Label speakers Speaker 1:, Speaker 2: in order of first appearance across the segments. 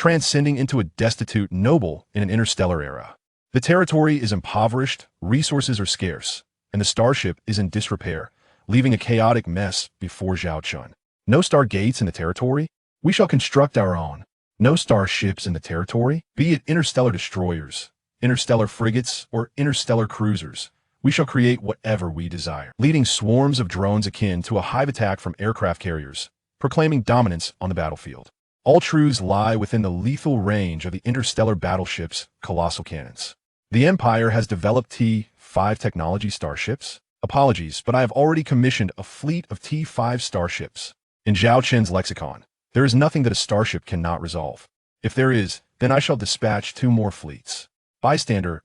Speaker 1: transcending into a destitute noble in an interstellar era. The territory is impoverished, resources are scarce, and the starship is in disrepair, leaving a chaotic mess before Zhao Chen. No stargates in the territory? We shall construct our own. No starships in the territory? Be it interstellar destroyers, interstellar frigates, or interstellar cruisers. We shall create whatever we desire, leading swarms of drones akin to a hive attack from aircraft carriers, proclaiming dominance on the battlefield. All truths lie within the lethal range of the interstellar battleship's colossal cannons. The Empire has developed T-5 technology starships? Apologies, but I have already commissioned a fleet of T-5 starships. In Zhao Chen's lexicon, there is nothing that a starship cannot resolve. If there is, then I shall dispatch 2 more fleets. Bystander,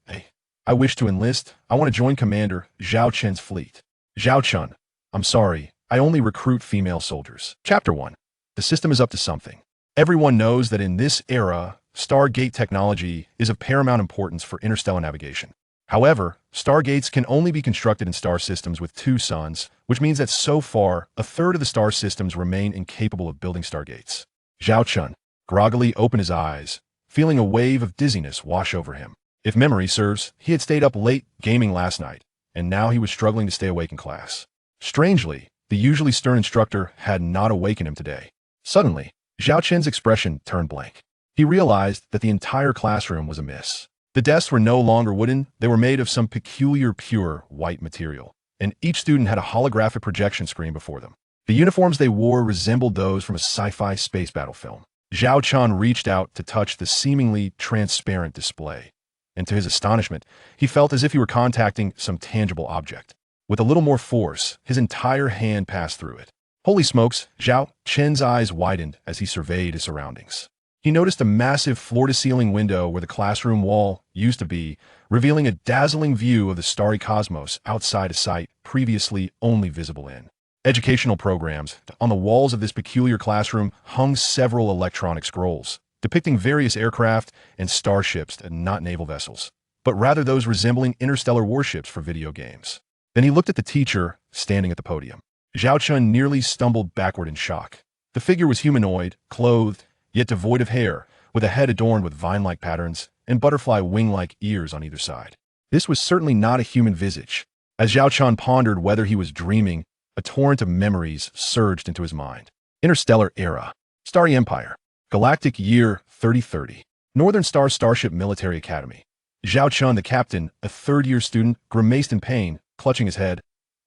Speaker 1: I wish to enlist. I want to join Commander Zhao Chen's fleet. Zhao Chen, I'm sorry, I only recruit female soldiers. Chapter 1. The system is up to something. Everyone knows that in this era, Stargate technology is of paramount importance for interstellar navigation. However, Stargates can only be constructed in star systems with 2 suns, which means that so far, a third of the star systems remain incapable of building Stargates. Zhao Chen groggily opened his eyes, feeling a wave of dizziness wash over him. If memory serves, he had stayed up late gaming last night, and now he was struggling to stay awake in class. Strangely, the usually stern instructor had not awakened him today. Suddenly, Zhao Chen's expression turned blank. He realized that the entire classroom was amiss. The desks were no longer wooden, they were made of some peculiar pure white material, and each student had a holographic projection screen before them. The uniforms they wore resembled those from a sci-fi space battle film. Zhao Chen reached out to touch the seemingly transparent display, and to his astonishment, he felt as if he were contacting some tangible object. With a little more force, his entire hand passed through it. Holy smokes, Zhao Chen's eyes widened as he surveyed his surroundings. He noticed a massive floor-to-ceiling window where the classroom wall used to be, revealing a dazzling view of the starry cosmos outside a site previously only visible in. Educational programs. On the walls of this peculiar classroom hung several electronic scrolls, depicting various aircraft and starships and not naval vessels, but rather those resembling interstellar warships for video games. Then he looked at the teacher standing at the podium. Zhao Chen nearly stumbled backward in shock. The figure was humanoid, clothed, yet devoid of hair, with a head adorned with vine-like patterns and butterfly wing-like ears on either side. This was certainly not a human visage. As Zhao Chen pondered whether he was dreaming, a torrent of memories surged into his mind. Interstellar era. Starry Empire. Galactic year 3030. Northern Star Starship Military Academy. Zhao Chen, the captain, a third-year student, grimaced in pain, clutching his head.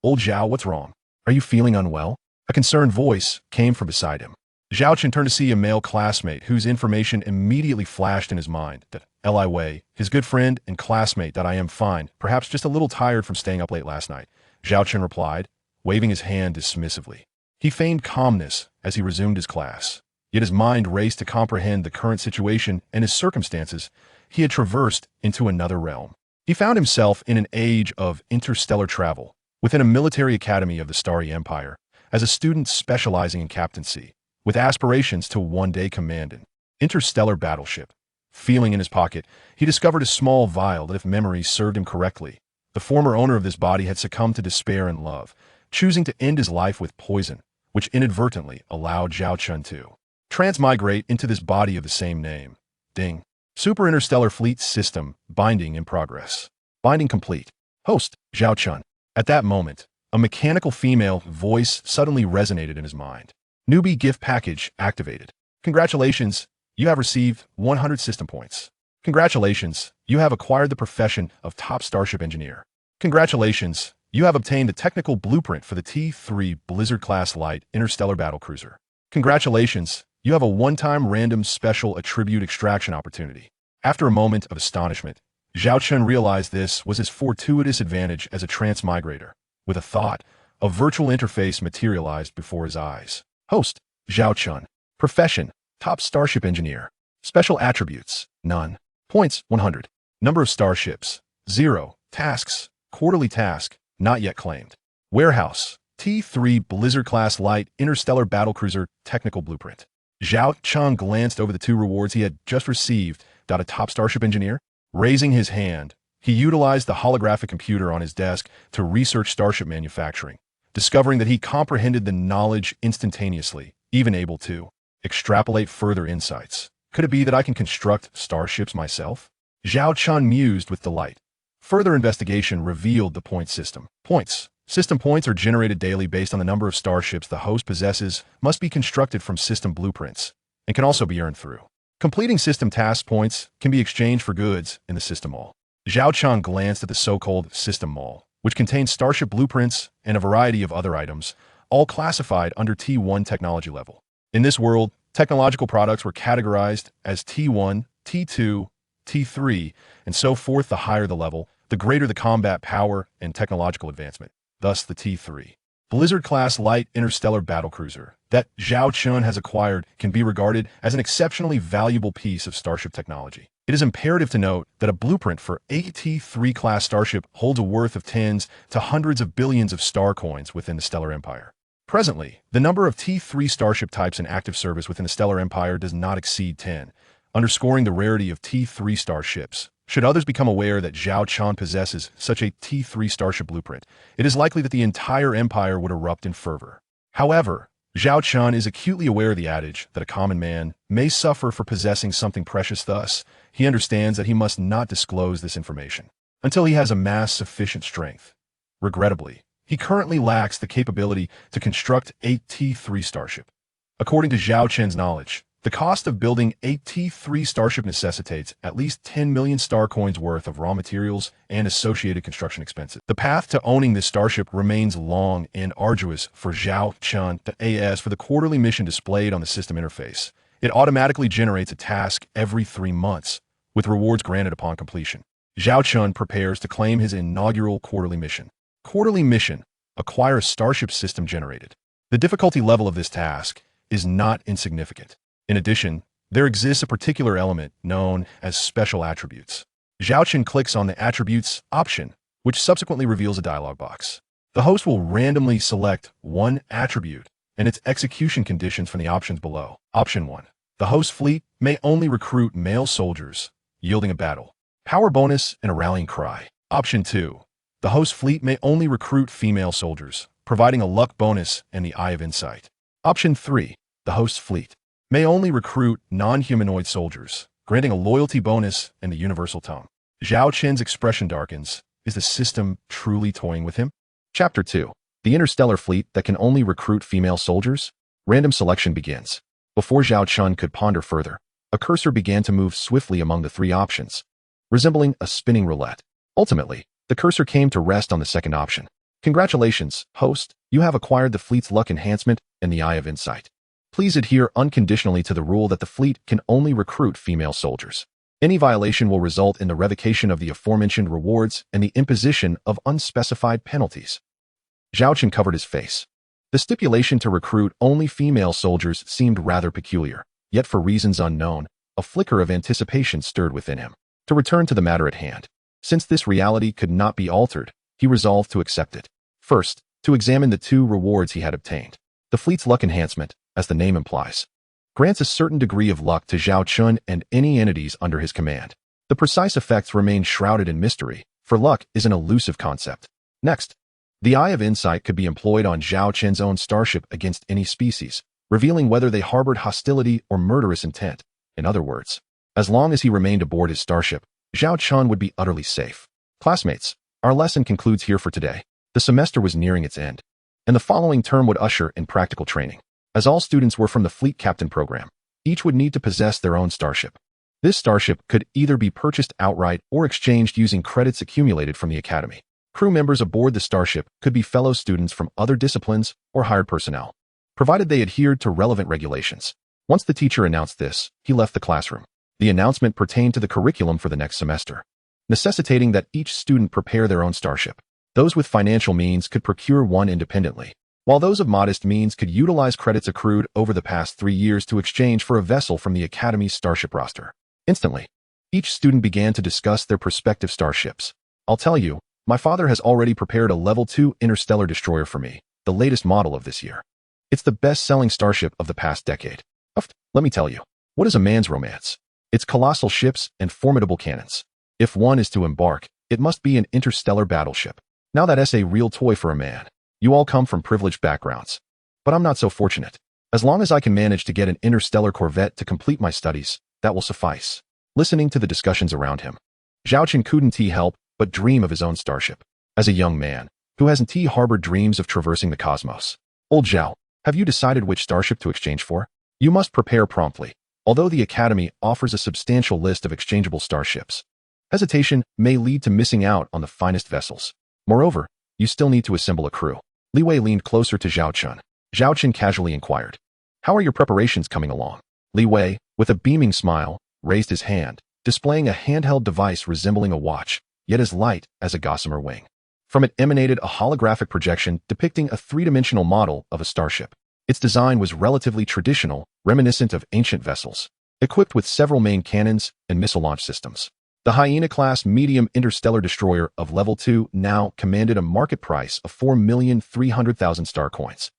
Speaker 1: Old Zhao, what's wrong? Are you feeling unwell? A concerned voice came from beside him. Zhao Chen turned to see a male classmate whose information immediately flashed in his mind. That Li Wei, his good friend and classmate, that I am fine, perhaps just a little tired from staying up late last night. Zhao Chen replied, waving his hand dismissively. He feigned calmness as he resumed his class, yet his mind raced to comprehend the current situation and his circumstances. He had traversed into another realm. He found himself in an age of interstellar travel, within a military academy of the Starry Empire, as a student specializing in captaincy, with aspirations to one day command an interstellar battleship. Feeling in his pocket, he discovered a small vial that, if memory served him correctly, the former owner of this body had succumbed to despair and love, choosing to end his life with poison, which inadvertently allowed Zhao Chen to transmigrate into this body of the same name. Ding. Super Interstellar Fleet System, binding in progress. Binding complete. Host, Zhao Chen. At that moment, a mechanical female voice suddenly resonated in his mind. Newbie gift package activated. Congratulations, you have received 100 system points. Congratulations, you have acquired the profession of top starship engineer. Congratulations, you have obtained the technical blueprint for the T-3 Blizzard-class light interstellar battlecruiser. Congratulations, you have a one-time random special attribute extraction opportunity. After a moment of astonishment, Zhao Chen realized this was his fortuitous advantage as a transmigrator. With a thought, a virtual interface materialized before his eyes. Host, Zhao Chen. Profession, top starship engineer. Special attributes, none. Points, 100. Number of starships, 0. Tasks, quarterly task, not yet claimed. Warehouse, T-3 Blizzard-class light interstellar battlecruiser technical blueprint. Zhao Chen glanced over the 2 rewards he had just received. A top starship engineer? Raising his hand, he utilized the holographic computer on his desk to research starship manufacturing, discovering that he comprehended the knowledge instantaneously, even able to extrapolate further insights. Could it be that I can construct starships myself? Zhao Chen mused with delight. Further investigation revealed the point system. Points. System points are generated daily based on the number of starships the host possesses, must be constructed from system blueprints, and can also be earned through. Completing system task points can be exchanged for goods in the system mall. Zhao Chen glanced at the so-called system mall, which contains starship blueprints and a variety of other items, all classified under T1 technology level. In this world, technological products were categorized as T1, T2, T3, and so forth. The higher the level, the greater the combat power and technological advancement, thus the T3. Blizzard-class light interstellar battlecruiser that Zhao Chen has acquired can be regarded as an exceptionally valuable piece of starship technology. It is imperative to note that a blueprint for a T3 class starship holds a worth of tens to hundreds of billions of star coins within the Stellar Empire. Presently, the number of T3 starship types in active service within the Stellar Empire does not exceed 10, underscoring the rarity of T3 starships. Should others become aware that Zhao Chen possesses such a T3 starship blueprint, it is likely that the entire empire would erupt in fervor. However, Zhao Chen is acutely aware of the adage that a common man may suffer for possessing something precious. Thus, he understands that he must not disclose this information until he has amassed sufficient strength. Regrettably, he currently lacks the capability to construct a T3 starship. According to Zhao Chen's knowledge, the cost of building a T3 starship necessitates at least 10 million star coins worth of raw materials and associated construction expenses. The path to owning this starship remains long and arduous for Zhao Chen. As for the quarterly mission displayed on the system interface, it automatically generates a task every 3 months, with rewards granted upon completion. Zhao Chen prepares to claim his inaugural quarterly mission. Quarterly mission: acquire a starship system generated. The difficulty level of this task is not insignificant. In addition, there exists a particular element known as special attributes. Zhao Chen clicks on the Attributes option, which subsequently reveals a dialog box. The host will randomly select one attribute and its execution conditions from the options below. Option 1. The host fleet may only recruit male soldiers, yielding a battle power bonus and a rallying cry. Option 2. The host fleet may only recruit female soldiers, providing a luck bonus and the Eye of Insight. Option 3. The host fleet may only recruit non-humanoid soldiers, granting a loyalty bonus and the universal tone. Zhao Chen's expression darkens. Is the system truly toying with him? Chapter 2. The interstellar fleet that can only recruit female soldiers? Random selection begins. Before Zhao Chen could ponder further, a cursor began to move swiftly among the 3 options, resembling a spinning roulette. Ultimately, the cursor came to rest on the second option. Congratulations, host, you have acquired the fleet's luck enhancement and the Eye of Insight. Please adhere unconditionally to the rule that the fleet can only recruit female soldiers. Any violation will result in the revocation of the aforementioned rewards and the imposition of unspecified penalties. Zhao Chen covered his face. The stipulation to recruit only female soldiers seemed rather peculiar, yet for reasons unknown, a flicker of anticipation stirred within him. To return to the matter at hand, since this reality could not be altered, he resolved to accept it. First, to examine the 2 rewards he had obtained. The fleet's luck enhancement, as the name implies, grants a certain degree of luck to Zhao Chen and any entities under his command. The precise effects remain shrouded in mystery, for luck is an elusive concept. Next, the Eye of Insight could be employed on Zhao Chen's own starship against any species, revealing whether they harbored hostility or murderous intent. In other words, as long as he remained aboard his starship, Zhao Chen would be utterly safe. Classmates, our lesson concludes here for today. The semester was nearing its end, and the following term would usher in practical training. As all students were from the Fleet Captain program, each would need to possess their own starship. This starship could either be purchased outright or exchanged using credits accumulated from the academy. Crew members aboard the starship could be fellow students from other disciplines or hired personnel, provided they adhered to relevant regulations. Once the teacher announced this, he left the classroom. The announcement pertained to the curriculum for the next semester, necessitating that each student prepare their own starship. Those with financial means could procure one independently, while those of modest means could utilize credits accrued over the past 3 years to exchange for a vessel from the Academy's starship roster. Instantly, each student began to discuss their prospective starships. I'll tell you, my father has already prepared a Level 2 interstellar destroyer for me, the latest model of this year. It's the best-selling starship of the past decade. Let me tell you, what is a man's romance? It's colossal ships and formidable cannons. If one is to embark, it must be an interstellar battleship. Now that's a real toy for a man. You all come from privileged backgrounds, but I'm not so fortunate. As long as I can manage to get an interstellar corvette to complete my studies, that will suffice. Listening to the discussions around him, Zhao Chen couldn't help but dream of his own starship. As a young man who hasn't harbored dreams of traversing the cosmos. Old Zhao, have you decided which starship to exchange for? You must prepare promptly. Although the Academy offers a substantial list of exchangeable starships, hesitation may lead to missing out on the finest vessels. Moreover, you still need to assemble a crew. Li Wei leaned closer to Zhao Chen. Zhao Chen casually inquired, how are your preparations coming along? Li Wei, with a beaming smile, raised his hand, displaying a handheld device resembling a watch, yet as light as a gossamer wing. From it emanated a holographic projection depicting a three-dimensional model of a starship. Its design was relatively traditional, reminiscent of ancient vessels, equipped with several main cannons and missile launch systems. The Hyena-class medium interstellar destroyer of Level 2 now commanded a market price of 4,300,000 star coins.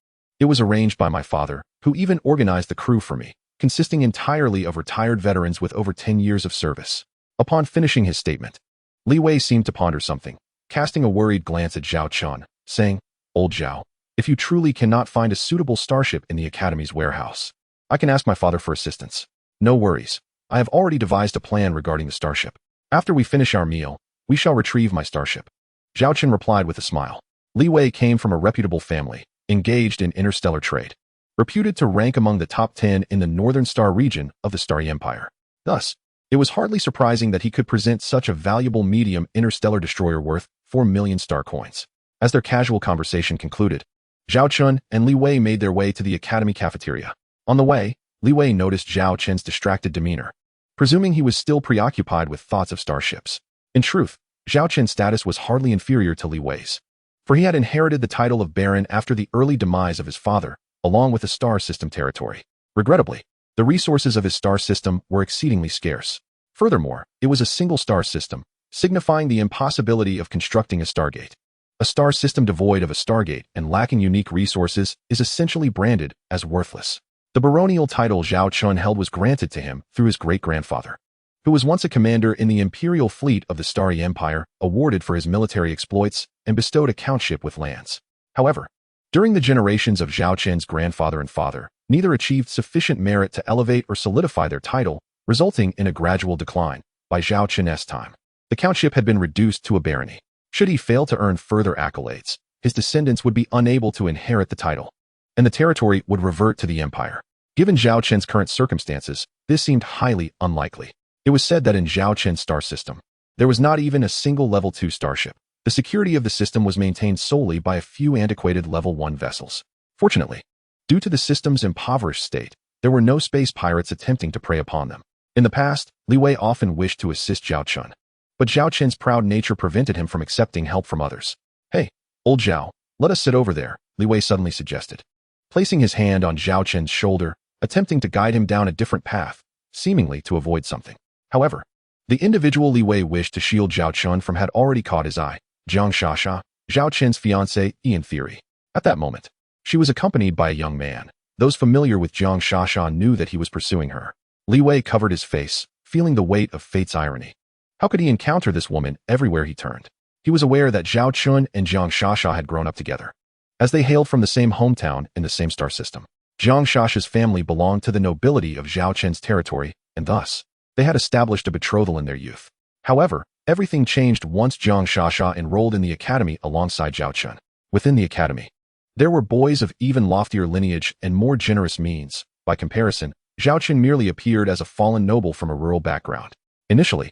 Speaker 1: It was arranged by my father, who even organized the crew for me, consisting entirely of retired veterans with over 10 years of service. Upon finishing his statement, Li Wei seemed to ponder something, casting a worried glance at Zhao Chen, saying, Old Zhao, if you truly cannot find a suitable starship in the Academy's warehouse, I can ask my father for assistance. No worries. I have already devised a plan regarding the starship. After we finish our meal, we shall retrieve my starship. Zhao Chen replied with a smile. Li Wei came from a reputable family, engaged in interstellar trade, reputed to rank among the top 10 in the northern star region of the Starry Empire. Thus, it was hardly surprising that he could present such a valuable medium interstellar destroyer worth 4 million star coins. As their casual conversation concluded, Zhao Chen and Li Wei made their way to the Academy cafeteria. On the way, Li Wei noticed Zhao Chen's distracted demeanor, presuming he was still preoccupied with thoughts of starships. In truth, Zhao Chen's status was hardly inferior to Li Wei's, for he had inherited the title of Baron after the early demise of his father, along with the star system territory. Regrettably, the resources of his star system were exceedingly scarce. Furthermore, it was a single star system, signifying the impossibility of constructing a stargate. A star system devoid of a stargate and lacking unique resources is essentially branded as worthless. The baronial title Zhao Chen held was granted to him through his great-grandfather, who was once a commander in the imperial fleet of the Starry Empire, awarded for his military exploits and bestowed a countship with lands. However, during the generations of Zhao Chen's grandfather and father, neither achieved sufficient merit to elevate or solidify their title, resulting in a gradual decline. By Zhao Chen's time, the countship had been reduced to a barony. Should he fail to earn further accolades, his descendants would be unable to inherit the title, and the territory would revert to the empire. Given Zhao Chen's current circumstances, this seemed highly unlikely. It was said that in Zhao Chen's star system, there was not even a single Level 2 starship. The security of the system was maintained solely by a few antiquated Level 1 vessels. Fortunately, due to the system's impoverished state, there were no space pirates attempting to prey upon them. In the past, Li Wei often wished to assist Zhao Chen, but Zhao Chen's proud nature prevented him from accepting help from others. Hey, old Zhao, let us sit over there, Li Wei suddenly suggested, placing his hand on Zhao Chen's shoulder, attempting to guide him down a different path, seemingly to avoid something. However, the individual Li Wei wished to shield Zhao Chen from had already caught his eye, Jiang Shasha, Zhao Chen's fiancée, in theory. At that moment, she was accompanied by a young man. Those familiar with Jiang Shasha knew that he was pursuing her. Li Wei covered his face, feeling the weight of fate's irony. How could he encounter this woman everywhere he turned? He was aware that Zhao Chen and Jiang Shasha had grown up together, as they hailed from the same hometown in the same star system. Jiang Shasha's family belonged to the nobility of Zhao Chen's territory, and thus, they had established a betrothal in their youth. However, everything changed once Jiang Shasha enrolled in the academy alongside Zhao Chen. Within the academy, there were boys of even loftier lineage and more generous means. By comparison, Zhao Chen merely appeared as a fallen noble from a rural background. Initially,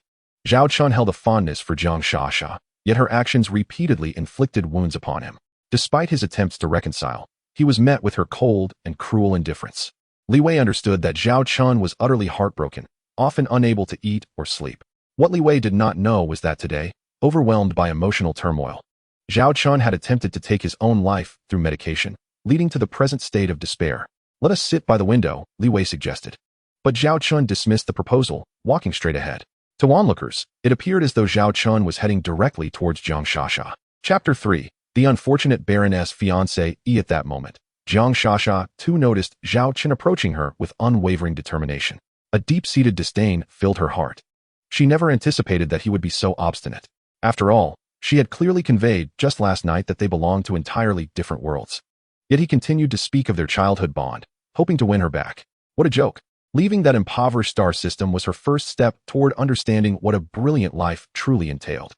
Speaker 1: Zhao Chen held a fondness for Jiang Shasha, yet her actions repeatedly inflicted wounds upon him. Despite his attempts to reconcile, he was met with her cold and cruel indifference. Li Wei understood that Zhao Chen was utterly heartbroken, often unable to eat or sleep. What Li Wei did not know was that today, overwhelmed by emotional turmoil, Zhao Chen had attempted to take his own life through medication, leading to the present state of despair. Let us sit by the window, Li Wei suggested. But Zhao Chen dismissed the proposal, walking straight ahead. To onlookers, it appeared as though Zhao Chen was heading directly towards Jiang Shasha. Chapter 3. The unfortunate Baroness fiancée. At that moment, Jiang Shasha too noticed Zhao Chen approaching her with unwavering determination. A deep-seated disdain filled her heart. She never anticipated that he would be so obstinate. After all, she had clearly conveyed just last night that they belonged to entirely different worlds. Yet he continued to speak of their childhood bond, hoping to win her back. What a joke. Leaving that impoverished star system was her first step toward understanding what a brilliant life truly entailed.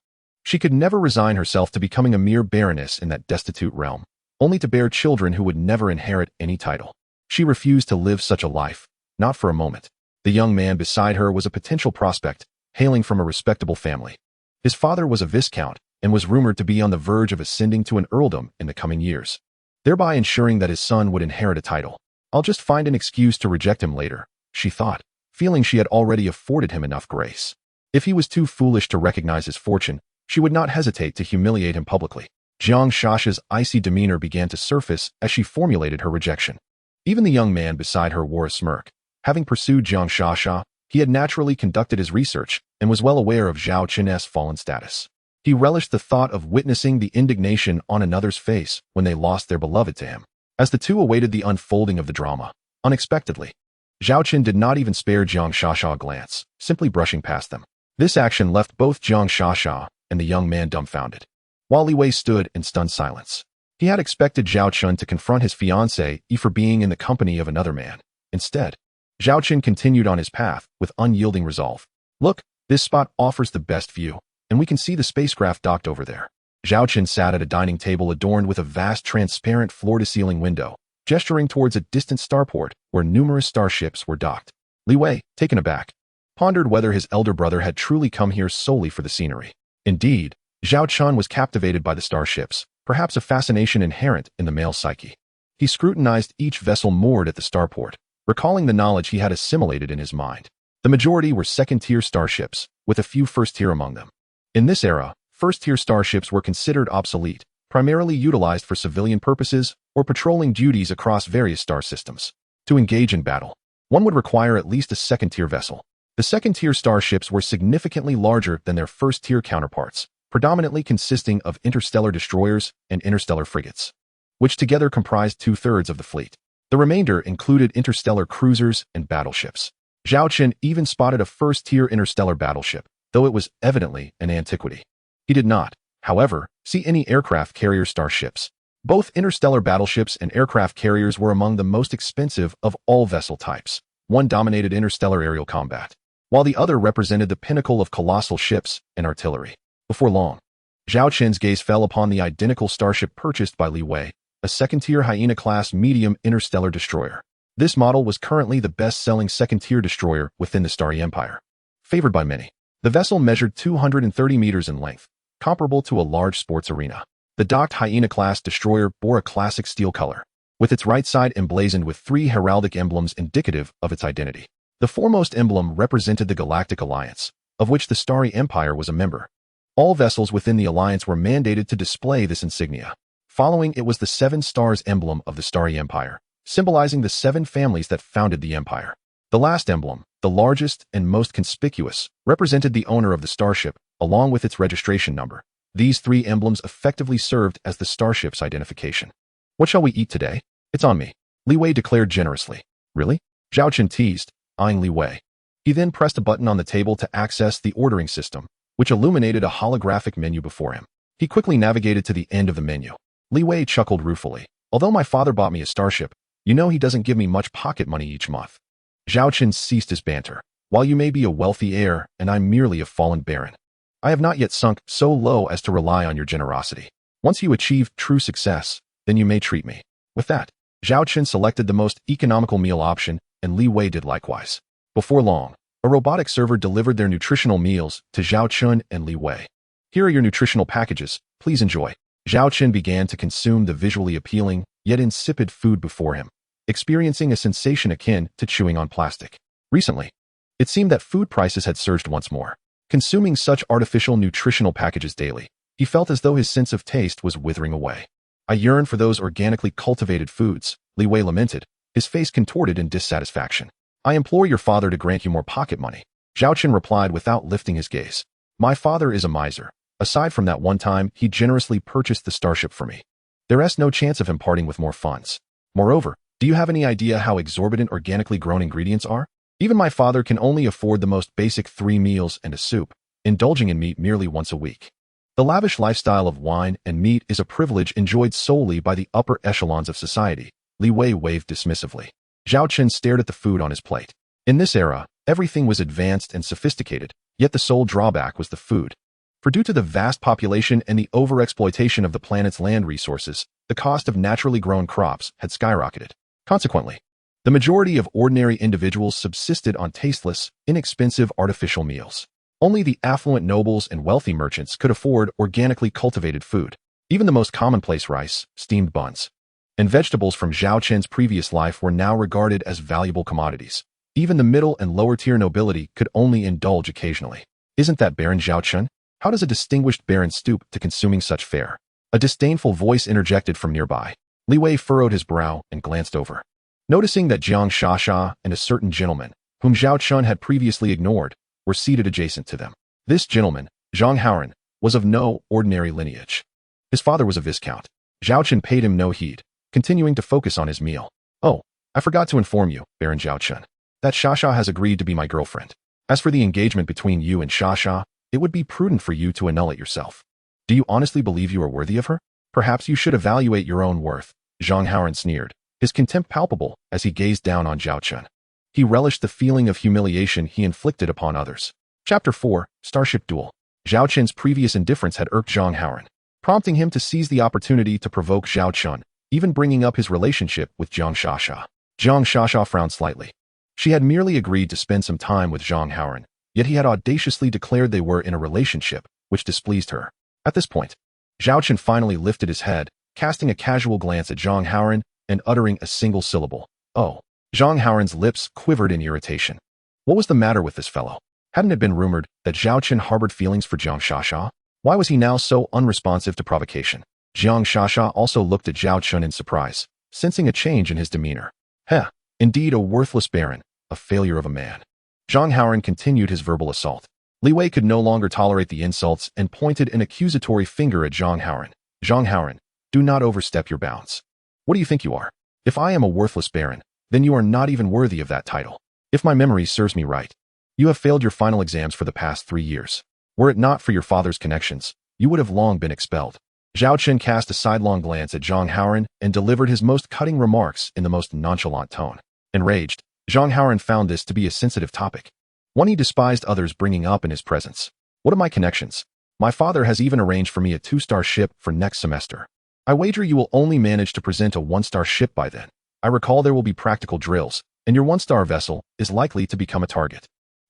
Speaker 1: She could never resign herself to becoming a mere baroness in that destitute realm, only to bear children who would never inherit any title. She refused to live such a life, not for a moment. The young man beside her was a potential prospect, hailing from a respectable family. His father was a viscount and was rumored to be on the verge of ascending to an earldom in the coming years, thereby ensuring that his son would inherit a title. I'll just find an excuse to reject him later, she thought, feeling she had already afforded him enough grace. If he was too foolish to recognize his fortune, she would not hesitate to humiliate him publicly. Jiang Shasha's icy demeanor began to surface as she formulated her rejection. Even the young man beside her wore a smirk. Having pursued Jiang Shasha, he had naturally conducted his research and was well aware of Zhao Chen's fallen status. He relished the thought of witnessing the indignation on another's face when they lost their beloved to him. As the two awaited the unfolding of the drama, unexpectedly, Zhao Chen did not even spare Jiang Shasha a glance, simply brushing past them. This action left both Jiang Shasha and the young man dumbfounded, while Li Wei stood in stunned silence. He had expected Zhao Chen to confront his fiancée for being in the company of another man. Instead, Zhao Chen continued on his path with unyielding resolve. Look, this spot offers the best view, and we can see the spacecraft docked over there. Zhao Chen sat at a dining table adorned with a vast transparent floor-to-ceiling window, gesturing towards a distant starport where numerous starships were docked. Li Wei, taken aback, pondered whether his elder brother had truly come here solely for the scenery. Indeed, Zhao Chen was captivated by the starships, perhaps a fascination inherent in the male psyche. He scrutinized each vessel moored at the starport, recalling the knowledge he had assimilated in his mind. The majority were second-tier starships, with a few first-tier among them. In this era, first-tier starships were considered obsolete, primarily utilized for civilian purposes or patrolling duties across various star systems. To engage in battle, one would require at least a second-tier vessel. The second-tier starships were significantly larger than their first-tier counterparts, predominantly consisting of interstellar destroyers and interstellar frigates, which together comprised two-thirds of the fleet. The remainder included interstellar cruisers and battleships. Zhao Chen even spotted a first-tier interstellar battleship, though it was evidently an antiquity. He did not, however, see any aircraft carrier starships. Both interstellar battleships and aircraft carriers were among the most expensive of all vessel types. One dominated interstellar aerial combat, while the other represented the pinnacle of colossal ships and artillery. Before long, Zhao Chen's gaze fell upon the identical starship purchased by Li Wei, a second-tier Hyena-class medium interstellar destroyer. This model was currently the best-selling second-tier destroyer within the Starry Empire. Favored by many, the vessel measured 230 meters in length, comparable to a large sports arena. The docked Hyena-class destroyer bore a classic steel color, with its right side emblazoned with 3 heraldic emblems indicative of its identity. The foremost emblem represented the Galactic Alliance, of which the Starry Empire was a member. All vessels within the alliance were mandated to display this insignia. Following it was the 7 stars emblem of the Starry Empire, symbolizing the 7 families that founded the empire. The last emblem, the largest and most conspicuous, represented the owner of the starship, along with its registration number. These 3 emblems effectively served as the starship's identification. What shall we eat today? It's on me, Li Wei declared generously. Really? Zhao Chen teased, eyeing Li Wei. He then pressed a button on the table to access the ordering system, which illuminated a holographic menu before him. He quickly navigated to the end of the menu. Li Wei chuckled ruefully. Although my father bought me a starship, you know he doesn't give me much pocket money each month. Zhao Chen ceased his banter. While you may be a wealthy heir and I'm merely a fallen baron, I have not yet sunk so low as to rely on your generosity. Once you achieve true success, then you may treat me. With that, Zhao Chen selected the most economical meal option, and Li Wei did likewise. Before long, a robotic server delivered their nutritional meals to Zhao Chen and Li Wei. Here are your nutritional packages, please enjoy. Zhao Chen began to consume the visually appealing, yet insipid food before him, experiencing a sensation akin to chewing on plastic. Recently, it seemed that food prices had surged once more. Consuming such artificial nutritional packages daily, he felt as though his sense of taste was withering away. I yearn for those organically cultivated foods, Li Wei lamented, his face contorted in dissatisfaction. I implore your father to grant you more pocket money, Zhao Chen replied without lifting his gaze. My father is a miser. Aside from that one time, he generously purchased the starship for me. There is no chance of him parting with more funds. Moreover, do you have any idea how exorbitant organically grown ingredients are? Even my father can only afford the most basic 3 meals and a soup, indulging in meat merely once a week. The lavish lifestyle of wine and meat is a privilege enjoyed solely by the upper echelons of society, Li Wei waved dismissively. Zhao Chen stared at the food on his plate. In this era, everything was advanced and sophisticated, yet the sole drawback was the food. For due to the vast population and the overexploitation of the planet's land resources, the cost of naturally grown crops had skyrocketed. Consequently, the majority of ordinary individuals subsisted on tasteless, inexpensive artificial meals. Only the affluent nobles and wealthy merchants could afford organically cultivated food. Even the most commonplace rice, steamed buns, and vegetables from Zhao Chen's previous life were now regarded as valuable commodities. Even the middle and lower-tier nobility could only indulge occasionally. Isn't that Baron Zhao Chen? How does a distinguished baron stoop to consuming such fare? A disdainful voice interjected from nearby. Li Wei furrowed his brow and glanced over. Noticing that Jiang Shasha and a certain gentleman, whom Zhao Chen had previously ignored, were seated adjacent to them. This gentleman, Zhang Haoran, was of no ordinary lineage. His father was a viscount. Zhao Chen paid him no heed, continuing to focus on his meal. Oh, I forgot to inform you, Baron Zhao Chen, that Shasha has agreed to be my girlfriend. As for the engagement between you and Shasha, it would be prudent for you to annul it yourself. Do you honestly believe you are worthy of her? Perhaps you should evaluate your own worth, Zhang Haoran sneered, his contempt palpable as he gazed down on Zhao Chen. He relished the feeling of humiliation he inflicted upon others. Chapter 4, Starship Duel. Zhao Chen's previous indifference had irked Zhang Haoran, prompting him to seize the opportunity to provoke Zhao Chen, even bringing up his relationship with Jiang Shasha. Jiang Shasha frowned slightly. She had merely agreed to spend some time with Zhang Haoran, yet he had audaciously declared they were in a relationship, which displeased her. At this point, Zhao Chen finally lifted his head, casting a casual glance at Zhang Haoran and uttering a single syllable. Oh. Zhang Haoran's lips quivered in irritation. What was the matter with this fellow? Hadn't it been rumored that Zhao Chen harbored feelings for Jiang Shasha? Why was he now so unresponsive to provocation? Jiang Shasha also looked at Zhao Chen in surprise, sensing a change in his demeanor. Heh, indeed a worthless baron, a failure of a man. Zhang Haoran continued his verbal assault. Li Wei could no longer tolerate the insults and pointed an accusatory finger at Zhang Haoran. Zhang Haoran, do not overstep your bounds. What do you think you are? If I am a worthless baron, then you are not even worthy of that title. If my memory serves me right, you have failed your final exams for the past 3 years. Were it not for your father's connections, you would have long been expelled. Zhao Chen cast a sidelong glance at Zhang Haoran and delivered his most cutting remarks in the most nonchalant tone. Enraged, Zhang Haoran found this to be a sensitive topic, one he despised others bringing up in his presence. What are my connections? My father has even arranged for me a 2-star ship for next semester. I wager you will only manage to present a 1-star ship by then. I recall there will be practical drills, and your 1-star vessel is likely to become a target.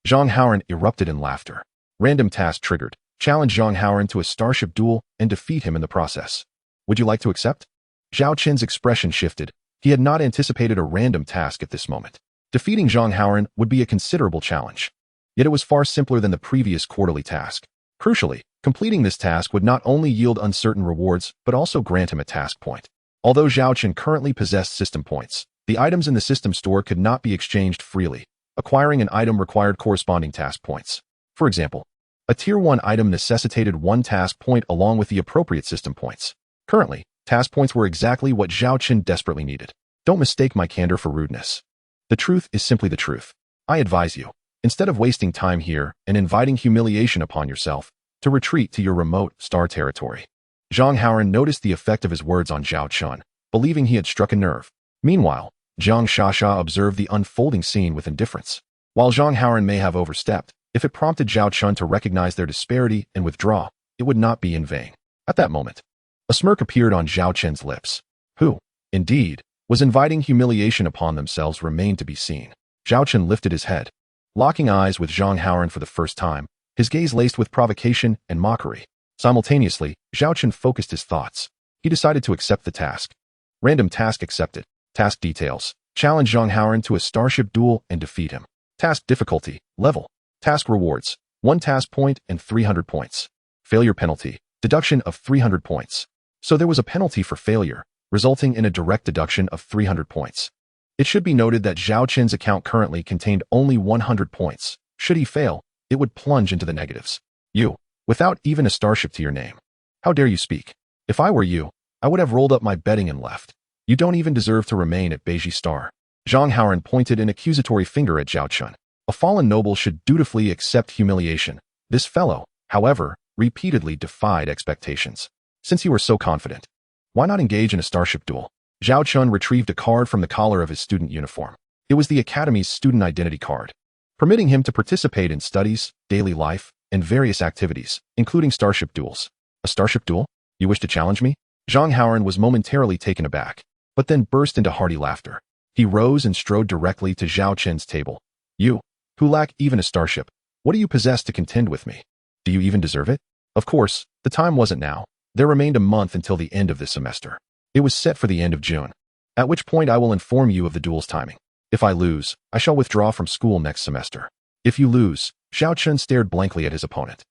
Speaker 1: Zhang Haoran erupted in laughter. Random task triggered. Challenge Zhang Haoran to a starship duel and defeat him in the process. Would you like to accept? Zhao Chen's expression shifted. He had not anticipated a random task at this moment. Defeating Zhang Haoran would be a considerable challenge. Yet it was far simpler than the previous quarterly task. Crucially, completing this task would not only yield uncertain rewards, but also grant him a task point. Although Zhao Chen currently possessed system points, the items in the system store could not be exchanged freely. Acquiring an item required corresponding task points. For example, a Tier 1 item necessitated 1 task point along with the appropriate system points. Currently, task points were exactly what Zhao Chen desperately needed. Don't mistake my candor for rudeness. The truth is simply the truth. I advise you, instead of wasting time here and inviting humiliation upon yourself, to retreat to your remote star territory. Zhang Haoran noticed the effect of his words on Zhao Chen, believing he had struck a nerve. Meanwhile, Jiang Shasha observed the unfolding scene with indifference. While Zhang Haoran may have overstepped, if it prompted Zhao Chen to recognize their disparity and withdraw, it would not be in vain. At that moment, a smirk appeared on Zhao Chen's lips. Who, indeed, was inviting humiliation upon themselves remained to be seen. Zhao Chen lifted his head. Locking eyes with Zhang Haoran for the first time, his gaze laced with provocation and mockery. Simultaneously, Zhao Chen focused his thoughts. He decided to accept the task. Random task accepted. Task details. Challenge Zhang Haoran to a starship duel and defeat him. Task difficulty, level. Task rewards, 1 task point and 300 points. Failure penalty, deduction of 300 points. So there was a penalty for failure, resulting in a direct deduction of 300 points. It should be noted that Zhao Chen's account currently contained only 100 points. Should he fail, it would plunge into the negatives. You, without even a starship to your name. How dare you speak? If I were you, I would have rolled up my bedding and left. You don't even deserve to remain at Beiji Star. Zhang Haoran pointed an accusatory finger at Zhao Chen. A fallen noble should dutifully accept humiliation. This fellow, however, repeatedly defied expectations. Since you were so confident, why not engage in a starship duel? Zhao Chen retrieved a card from the collar of his student uniform. It was the Academy's student identity card, permitting him to participate in studies, daily life, and various activities, including starship duels. A starship duel? You wish to challenge me? Zhang Haoran was momentarily taken aback, but then burst into hearty laughter. He rose and strode directly to Zhao Chen's table. You, who lack even a starship, what do you possess to contend with me? Do you even deserve it? Of course, the time wasn't now. There remained a month until the end of this semester. It was set for the end of June, at which point I will inform you of the duel's timing. If I lose, I shall withdraw from school next semester. If you lose, Zhao Chen stared blankly at his opponent.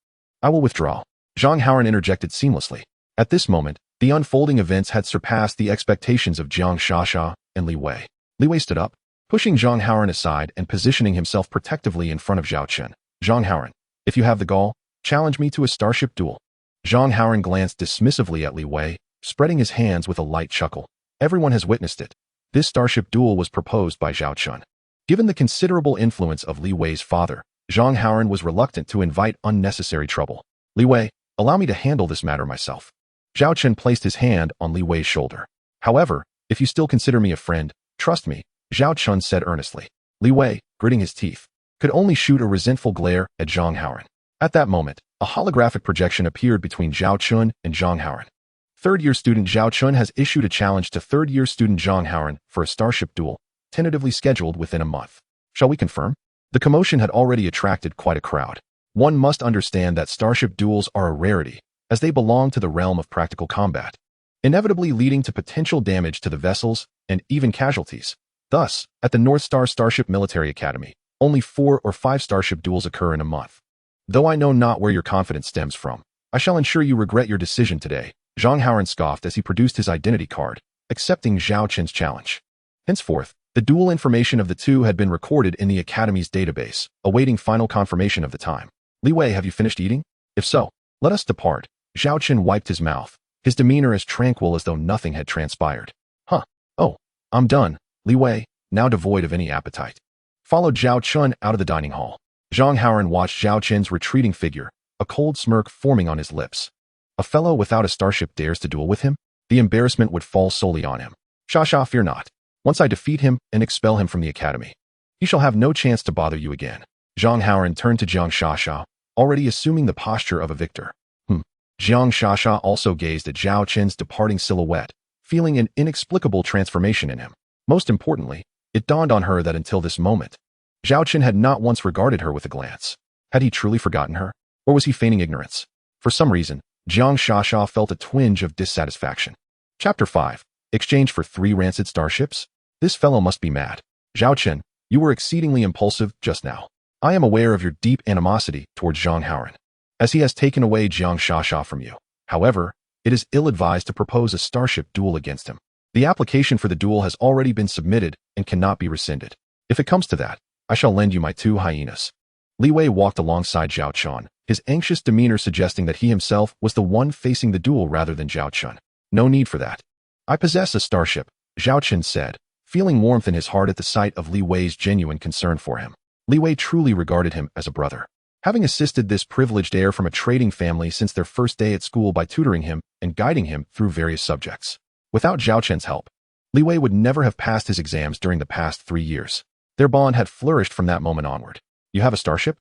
Speaker 1: I will withdraw. Zhang Haoran interjected seamlessly. At this moment, the unfolding events had surpassed the expectations of Jiang Shasha and Li Wei. Li Wei stood up, pushing Zhang Haoran aside and positioning himself protectively in front of Zhao Chen. Zhang Haoran, if you have the gall, challenge me to a starship duel. Zhang Haoran glanced dismissively at Li Wei, spreading his hands with a light chuckle. Everyone has witnessed it. This starship duel was proposed by Zhao Chen. Given the considerable influence of Li Wei's father, Zhang Haoran was reluctant to invite unnecessary trouble. Li Wei, allow me to handle this matter myself. Zhao Chen placed his hand on Li Wei's shoulder. However, if you still consider me a friend, trust me, Zhao Chen said earnestly. Li Wei, gritting his teeth, could only shoot a resentful glare at Zhang Haoran. At that moment, a holographic projection appeared between Zhao Chen and Zhang Haoran. Third-year student Zhao Chen has issued a challenge to third-year student Zhang Haoran for a starship duel, tentatively scheduled within a month. Shall we confirm? The commotion had already attracted quite a crowd. One must understand that starship duels are a rarity, as they belong to the realm of practical combat, inevitably leading to potential damage to the vessels and even casualties. Thus, at the North Star Starship Military Academy, only 4 or 5 starship duels occur in a month. Though I know not where your confidence stems from, I shall ensure you regret your decision today. Zhang Haoran scoffed as he produced his identity card, accepting Zhao Chen's challenge. Henceforth, the duel information of the two had been recorded in the Academy's database, awaiting final confirmation of the time. Li Wei, have you finished eating? If so, let us depart. Zhao Chen wiped his mouth, his demeanor as tranquil as though nothing had transpired. Huh. Oh, I'm done. Li Wei, now devoid of any appetite, followed Zhao Chen out of the dining hall. Zhang Haoran watched Zhao Chen's retreating figure, a cold smirk forming on his lips. A fellow without a starship dares to duel with him? The embarrassment would fall solely on him. Shasha, fear not. Once I defeat him and expel him from the Academy, he shall have no chance to bother you again. Zhang Haoran turned to Jiang Shasha, already assuming the posture of a victor. Jiang Shasha also gazed at Zhao Chen's departing silhouette, feeling an inexplicable transformation in him. Most importantly, it dawned on her that until this moment, Zhao Chen had not once regarded her with a glance. Had he truly forgotten her, or was he feigning ignorance? For some reason, Jiang Shasha felt a twinge of dissatisfaction. Chapter 5. Exchange for 3 rancid starships? This fellow must be mad. Zhao Chen, you were exceedingly impulsive just now. I am aware of your deep animosity towards Zhang Haoran, as he has taken away Jiang Shasha from you. However, it is ill-advised to propose a starship duel against him. The application for the duel has already been submitted and cannot be rescinded. If it comes to that, I shall lend you my 2 hyenas. Li Wei walked alongside Zhao Chen, his anxious demeanor suggesting that he himself was the one facing the duel rather than Zhao Chen. No need for that. I possess a starship, Zhao Chen said, feeling warmth in his heart at the sight of Li Wei's genuine concern for him. Li Wei truly regarded him as a brother, having assisted this privileged heir from a trading family since their first day at school by tutoring him and guiding him through various subjects. Without Zhao Chen's help, Li Wei would never have passed his exams during the past 3 years. Their bond had flourished from that moment onward. You have a starship?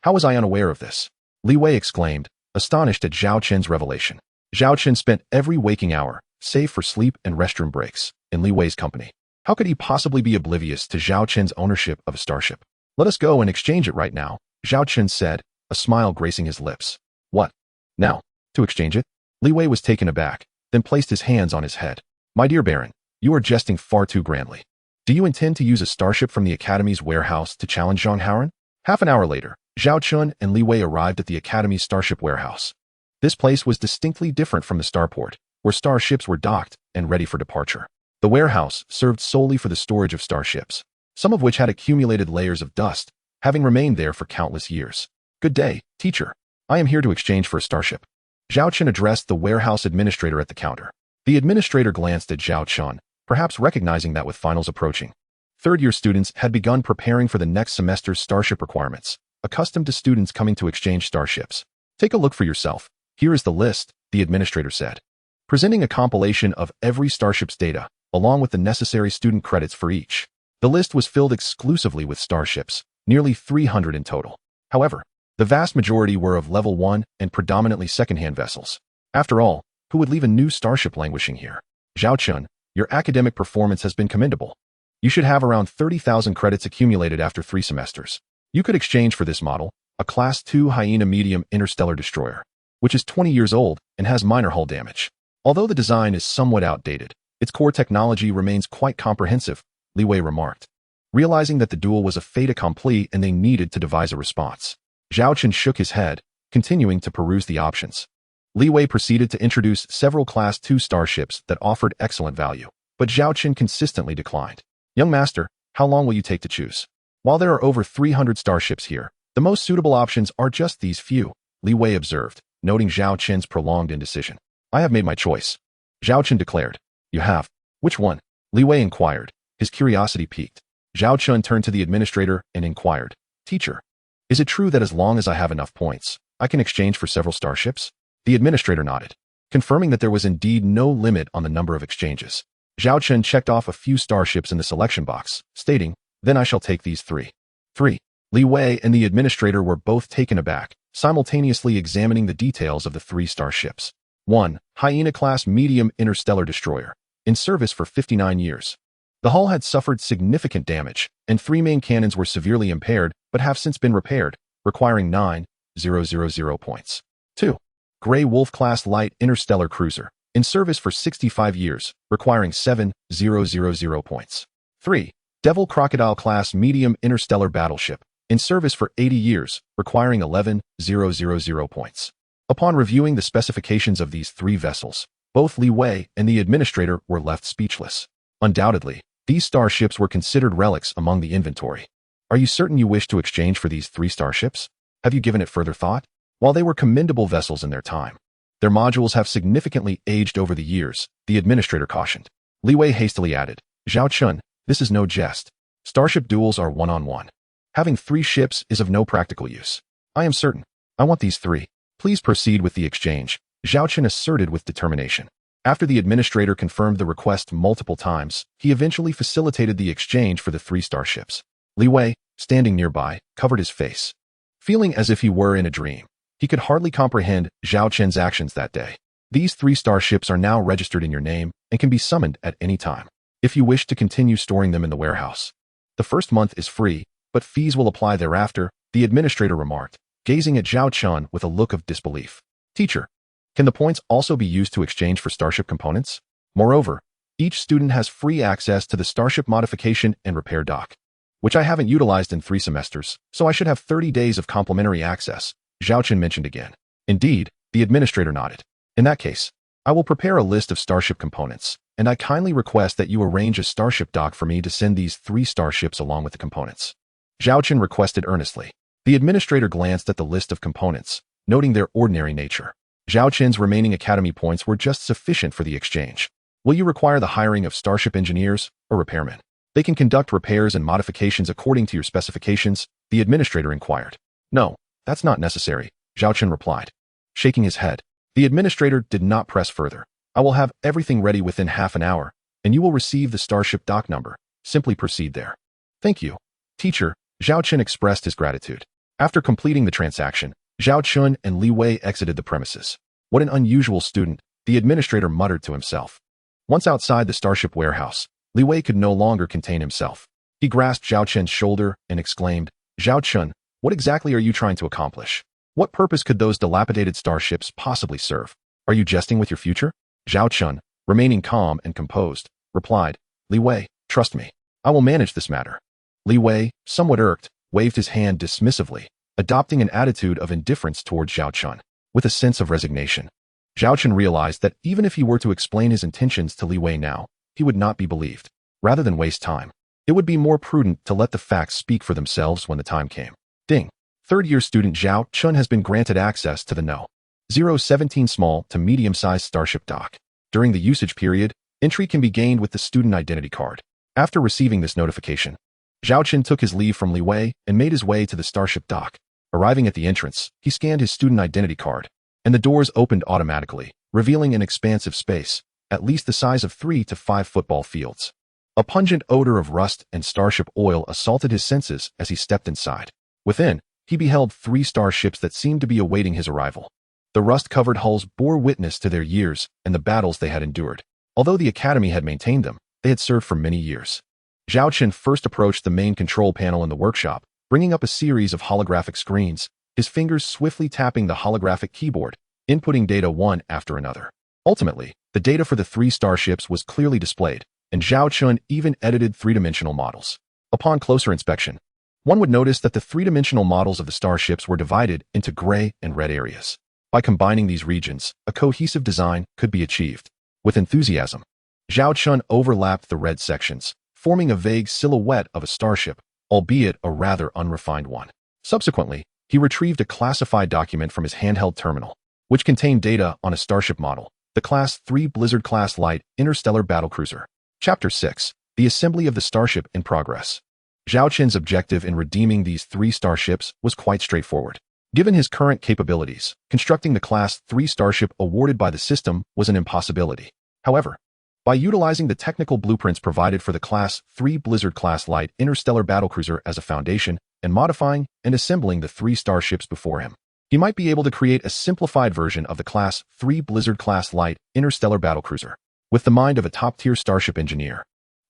Speaker 1: How was I unaware of this? Li Wei exclaimed, astonished at Zhao Chen's revelation. Zhao Chen spent every waking hour, save for sleep and restroom breaks, in Li Wei's company. How could he possibly be oblivious to Zhao Chen's ownership of a starship? Let us go and exchange it right now, Zhao Chen said, a smile gracing his lips. What? Now, to exchange it? Li Wei was taken aback, then placed his hands on his head. My dear Baron, you are jesting far too grandly. Do you intend to use a starship from the Academy's warehouse to challenge Zhang Haoran? Half an hour later, Zhao Chen and Li Wei arrived at the Academy's starship warehouse. This place was distinctly different from the starport, where starships were docked and ready for departure. The warehouse served solely for the storage of starships, some of which had accumulated layers of dust, having remained there for countless years. Good day, teacher. I am here to exchange for a starship. Zhao Chen addressed the warehouse administrator at the counter. The administrator glanced at Zhao Chen, perhaps recognizing that with finals approaching, third-year students had begun preparing for the next semester's starship requirements, accustomed to students coming to exchange starships. Take a look for yourself. Here is the list, the administrator said, presenting a compilation of every starship's data, along with the necessary student credits for each. The list was filled exclusively with starships, nearly 300 in total. However, the vast majority were of level 1 and predominantly second-hand vessels. After all, who would leave a new starship languishing here? Zhao Chen, your academic performance has been commendable. You should have around 30,000 credits accumulated after 3 semesters. You could exchange for this model, a Class 2 Hyena medium interstellar destroyer, which is 20 years old and has minor hull damage. Although the design is somewhat outdated, its core technology remains quite comprehensive, Li Wei remarked. Realizing that the duel was a fait accompli and they needed to devise a response, Zhao Chen shook his head, continuing to peruse the options. Li Wei proceeded to introduce several Class 2 starships that offered excellent value, but Zhao Chen consistently declined. Young master, how long will you take to choose? While there are over 300 starships here, the most suitable options are just these few, Li Wei observed, noting Zhao Chen's prolonged indecision. I have made my choice, Zhao Chen declared. You have? Which one? Li Wei inquired, his curiosity piqued. Zhao Chen turned to the administrator and inquired, Teacher, is it true that as long as I have enough points, I can exchange for several starships? The administrator nodded, confirming that there was indeed no limit on the number of exchanges. Zhao Chen checked off a few starships in the selection box, stating, Then I shall take these 3. 3. Li Wei and the administrator were both taken aback, simultaneously examining the details of the 3 starships. 1. Hyena-class medium interstellar destroyer, in service for 59 years. The hull had suffered significant damage, and 3 main cannons were severely impaired but have since been repaired, requiring 9,000 points. 2. Grey Wolf-class light interstellar cruiser, in service for 65 years, requiring 7,000 points. 3. Devil Crocodile-class medium interstellar battleship, in service for 80 years, requiring 11,000 points. Upon reviewing the specifications of these 3 vessels, both Li Wei and the administrator were left speechless. Undoubtedly, these starships were considered relics among the inventory. Are you certain you wish to exchange for these 3 starships? Have you given it further thought? While they were commendable vessels in their time, their modules have significantly aged over the years, the administrator cautioned. Li Wei hastily added, Zhao Chen, this is no jest. Starship duels are one-on-one. Having 3 ships is of no practical use. I am certain. I want these 3. Please proceed with the exchange, Zhao Chen asserted with determination. After the administrator confirmed the request multiple times, he eventually facilitated the exchange for the 3 starships. Li Wei, standing nearby, covered his face. Feeling as if he were in a dream, he could hardly comprehend Zhao Chen's actions that day. These 3 starships are now registered in your name and can be summoned at any time, if you wish to continue storing them in the warehouse. The first month is free, but fees will apply thereafter, the administrator remarked, gazing at Zhao Chen with a look of disbelief. Teacher, can the points also be used to exchange for starship components? Moreover, each student has free access to the starship modification and repair dock, which I haven't utilized in 3 semesters, so I should have 30 days of complimentary access, Zhao Chen mentioned again. Indeed, the administrator nodded. In that case, I will prepare a list of starship components, and I kindly request that you arrange a starship dock for me to send these 3 starships along with the components. Zhao Chen requested earnestly. The administrator glanced at the list of components, noting their ordinary nature. Zhao Chen's remaining academy points were just sufficient for the exchange. Will you require the hiring of starship engineers or repairmen? They can conduct repairs and modifications according to your specifications, the administrator inquired. No, that's not necessary, Zhao Chen replied, shaking his head. The administrator did not press further. I will have everything ready within half an hour, and you will receive the starship dock number. Simply proceed there. Thank you, teacher, Zhao Chen expressed his gratitude. After completing the transaction, Zhao Chen and Li Wei exited the premises. What an unusual student, the administrator muttered to himself. Once outside the starship warehouse, Li Wei could no longer contain himself. He grasped Zhao Chen's shoulder and exclaimed, Zhao Chen, what exactly are you trying to accomplish? What purpose could those dilapidated starships possibly serve? Are you jesting with your future? Zhao Chen, remaining calm and composed, replied, Li Wei, trust me. I will manage this matter. Li Wei, somewhat irked, waved his hand dismissively, adopting an attitude of indifference towards Zhao Chen. With a sense of resignation, Zhao Chen realized that even if he were to explain his intentions to Li Wei now, he would not be believed. Rather than waste time, it would be more prudent to let the facts speak for themselves when the time came. Ding. Third-year student Zhao Chen has been granted access to the No. 017 small to medium-sized starship dock. During the usage period, entry can be gained with the student identity card. After receiving this notification, Zhao Chen took his leave from Li Wei and made his way to the starship dock. Arriving at the entrance, he scanned his student identity card, and the doors opened automatically, revealing an expansive space, at least the size of 3 to 5 football fields. A pungent odor of rust and starship oil assaulted his senses as he stepped inside. Within, he beheld 3 starships that seemed to be awaiting his arrival. The rust-covered hulls bore witness to their years and the battles they had endured. Although the Academy had maintained them, they had served for many years. Zhao Chen first approached the main control panel in the workshop, bringing up a series of holographic screens, his fingers swiftly tapping the holographic keyboard, inputting data one after another. Ultimately, the data for the 3 starships was clearly displayed, and Zhao Chen even edited 3-dimensional models. Upon closer inspection, one would notice that the 3-dimensional models of the starships were divided into gray and red areas. By combining these regions, a cohesive design could be achieved. With enthusiasm, Zhao Chen overlapped the red sections, forming a vague silhouette of a starship, albeit a rather unrefined one. Subsequently, he retrieved a classified document from his handheld terminal, which contained data on a starship model, the Class 3 Blizzard-class light interstellar battlecruiser. Chapter 6. The Assembly of the Starship in Progress. Zhao Chen's objective in redeeming these 3 starships was quite straightforward. Given his current capabilities, constructing the Class 3 starship awarded by the system was an impossibility. However, by utilizing the technical blueprints provided for the Class 3 Blizzard-class light interstellar battlecruiser as a foundation, and modifying and assembling the 3 starships before him, he might be able to create a simplified version of the Class 3 Blizzard-class light interstellar battlecruiser. With the mind of a top-tier starship engineer,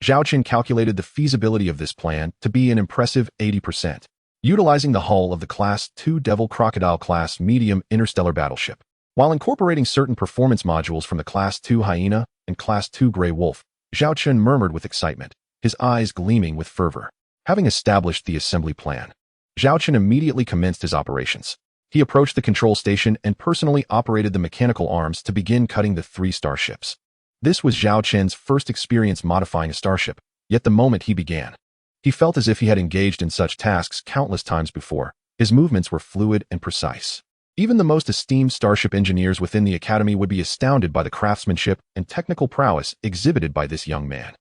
Speaker 1: Zhao Chen calculated the feasibility of this plan to be an impressive 80%. Utilizing the hull of the Class 2 Devil Crocodile-class medium interstellar battleship, while incorporating certain performance modules from the Class 2 Hyena and Class 2 Grey Wolf, Zhao Chen murmured with excitement, his eyes gleaming with fervor. Having established the assembly plan, Zhao Chen immediately commenced his operations. He approached the control station and personally operated the mechanical arms to begin cutting the 3 starships. This was Zhao Chen's first experience modifying a starship, yet the moment he began, he felt as if he had engaged in such tasks countless times before. His movements were fluid and precise. Even the most esteemed starship engineers within the Academy would be astounded by the craftsmanship and technical prowess exhibited by this young man.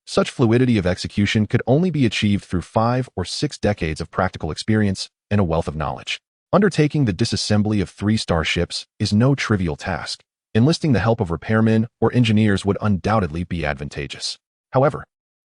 Speaker 1: Such fluidity of execution could only be achieved through 5 or 6 decades of practical experience and a wealth of knowledge. Undertaking the disassembly of 3 starships is no trivial task. Enlisting the help of repairmen or engineers would undoubtedly be advantageous. However,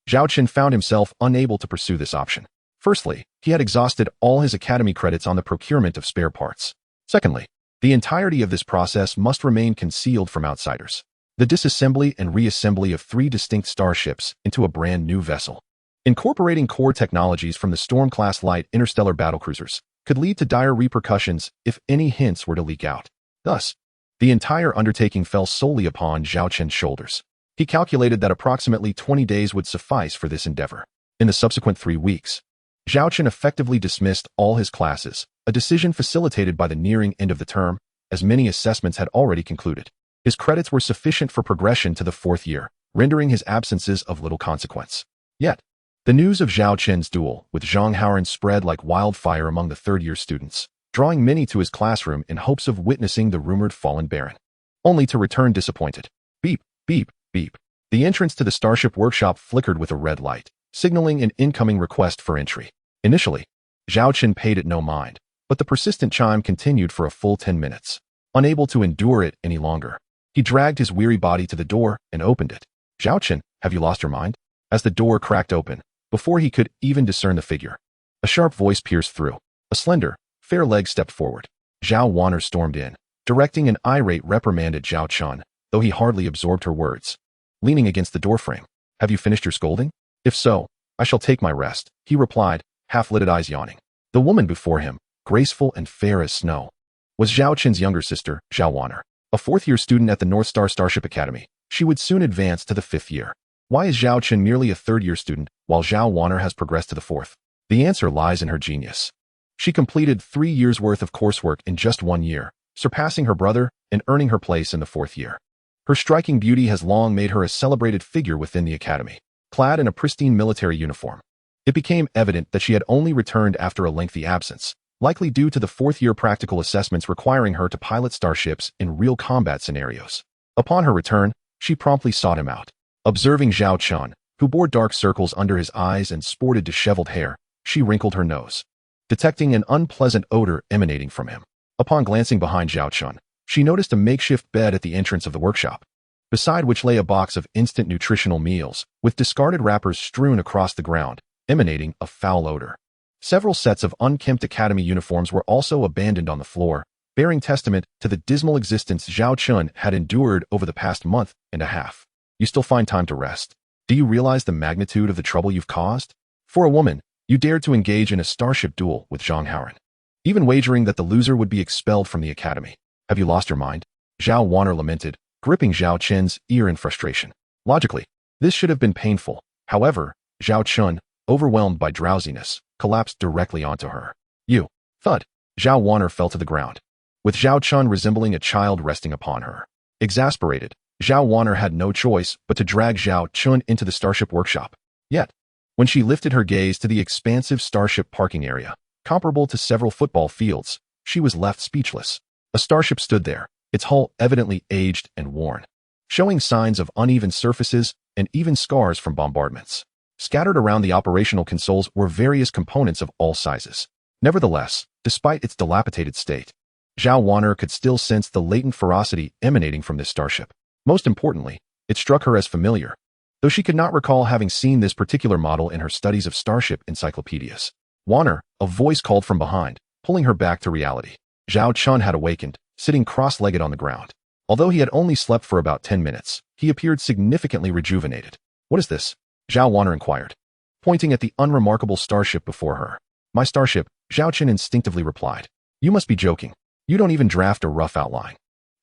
Speaker 1: Zhao Chen found himself unable to pursue this option. Firstly, he had exhausted all his Academy credits on the procurement of spare parts. Secondly, the entirety of this process must remain concealed from outsiders. The disassembly and reassembly of 3 distinct starships into a brand new vessel, incorporating core technologies from the Storm-class light interstellar battlecruisers, could lead to dire repercussions if any hints were to leak out. Thus, the entire undertaking fell solely upon Zhao Chen's shoulders. He calculated that approximately 20 days would suffice for this endeavor. In the subsequent 3 weeks, Zhao Chen effectively dismissed all his classes, a decision facilitated by the nearing end of the term, as many assessments had already concluded. His credits were sufficient for progression to the 4th year, rendering his absences of little consequence. Yet, the news of Zhao Chen's duel with Zhang Haoran spread like wildfire among the 3rd-year students, drawing many to his classroom in hopes of witnessing the rumored fallen baron, only to return disappointed. Beep, beep, beep. The entrance to the starship workshop flickered with a red light, signaling an incoming request for entry. Initially, Zhao Chen paid it no mind, but the persistent chime continued for a full 10 minutes. Unable to endure it any longer, he dragged his weary body to the door and opened it. Zhao Chen, have you lost your mind? As the door cracked open, before he could even discern the figure, a sharp voice pierced through. A slender, fair leg stepped forward. Zhao Wanner stormed in, directing an irate reprimand at Zhao Chen, though he hardly absorbed her words. Leaning against the doorframe, have you finished your scolding? If so, I shall take my rest, he replied, half-lidded eyes yawning. The woman before him, graceful and fair as snow, was Zhao Chen's younger sister, Zhao Wanner. A 4th-year student at the North Star Starship Academy, she would soon advance to the 5th year. Why is Zhao Chen merely a 3rd-year student, while Zhao Wanner has progressed to the 4th? The answer lies in her genius. She completed 3 years' worth of coursework in just 1 year, surpassing her brother and earning her place in the 4th year. Her striking beauty has long made her a celebrated figure within the Academy. Clad in a pristine military uniform, it became evident that she had only returned after a lengthy absence, likely due to the 4th-year practical assessments requiring her to pilot starships in real combat scenarios. Upon her return, she promptly sought him out. Observing Zhao Chen, who bore dark circles under his eyes and sported disheveled hair, she wrinkled her nose, detecting an unpleasant odor emanating from him. Upon glancing behind Zhao Chen, she noticed a makeshift bed at the entrance of the workshop. beside which lay a box of instant nutritional meals, with discarded wrappers strewn across the ground, emanating a foul odor. Several sets of unkempt academy uniforms were also abandoned on the floor, bearing testament to the dismal existence Zhao Chen had endured over the past month and a half. You still find time to rest. Do you realize the magnitude of the trouble you've caused? For a woman, you dared to engage in a starship duel with Zhang Haoran, even wagering that the loser would be expelled from the academy. Have you lost your mind? Zhao Wan'er lamented, gripping Zhao Chen's ear in frustration. Logically, this should have been painful. However, Zhao Chen, overwhelmed by drowsiness, collapsed directly onto her. You. Thud. Zhao Wan'er fell to the ground, with Zhao Chen resembling a child resting upon her. Exasperated, Zhao Wan'er had no choice but to drag Zhao Chen into the starship workshop. Yet, when she lifted her gaze to the expansive starship parking area, comparable to several football fields, she was left speechless. A starship stood there, its hull evidently aged and worn, showing signs of uneven surfaces and even scars from bombardments. Scattered around the operational consoles were various components of all sizes. Nevertheless, despite its dilapidated state, Zhao Wan'er could still sense the latent ferocity emanating from this starship. Most importantly, it struck her as familiar, though she could not recall having seen this particular model in her studies of starship encyclopedias. Wan'er, a voice called from behind, pulling her back to reality. Zhao Chen had awakened, sitting cross-legged on the ground. Although he had only slept for about 10 minutes, he appeared significantly rejuvenated. What is this? Zhao Wan'er inquired, pointing at the unremarkable starship before her. My starship, Zhao Chen instinctively replied. You must be joking. You don't even draft a rough outline.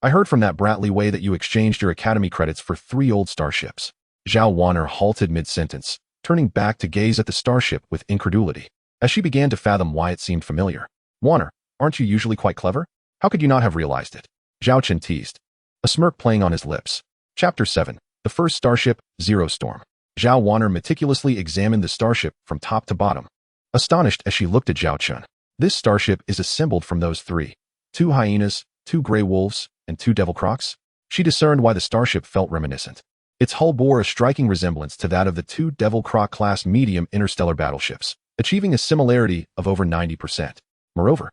Speaker 1: I heard from that bratly way that you exchanged your academy credits for 3 old starships. Zhao Wan'er halted mid-sentence, turning back to gaze at the starship with incredulity, as she began to fathom why it seemed familiar. Wan'er, aren't you usually quite clever? How could you not have realized it? Zhao Chen teased, a smirk playing on his lips. Chapter 7. The First Starship, Zero Storm. Zhao Wan'er meticulously examined the starship from top to bottom, astonished as she looked at Zhao Chen. This starship is assembled from those 3. 2 hyenas, 2 gray wolves, and 2 devil crocs? She discerned why the starship felt reminiscent. Its hull bore a striking resemblance to that of the 2 devil croc-class medium interstellar battleships, achieving a similarity of over 90%. Moreover,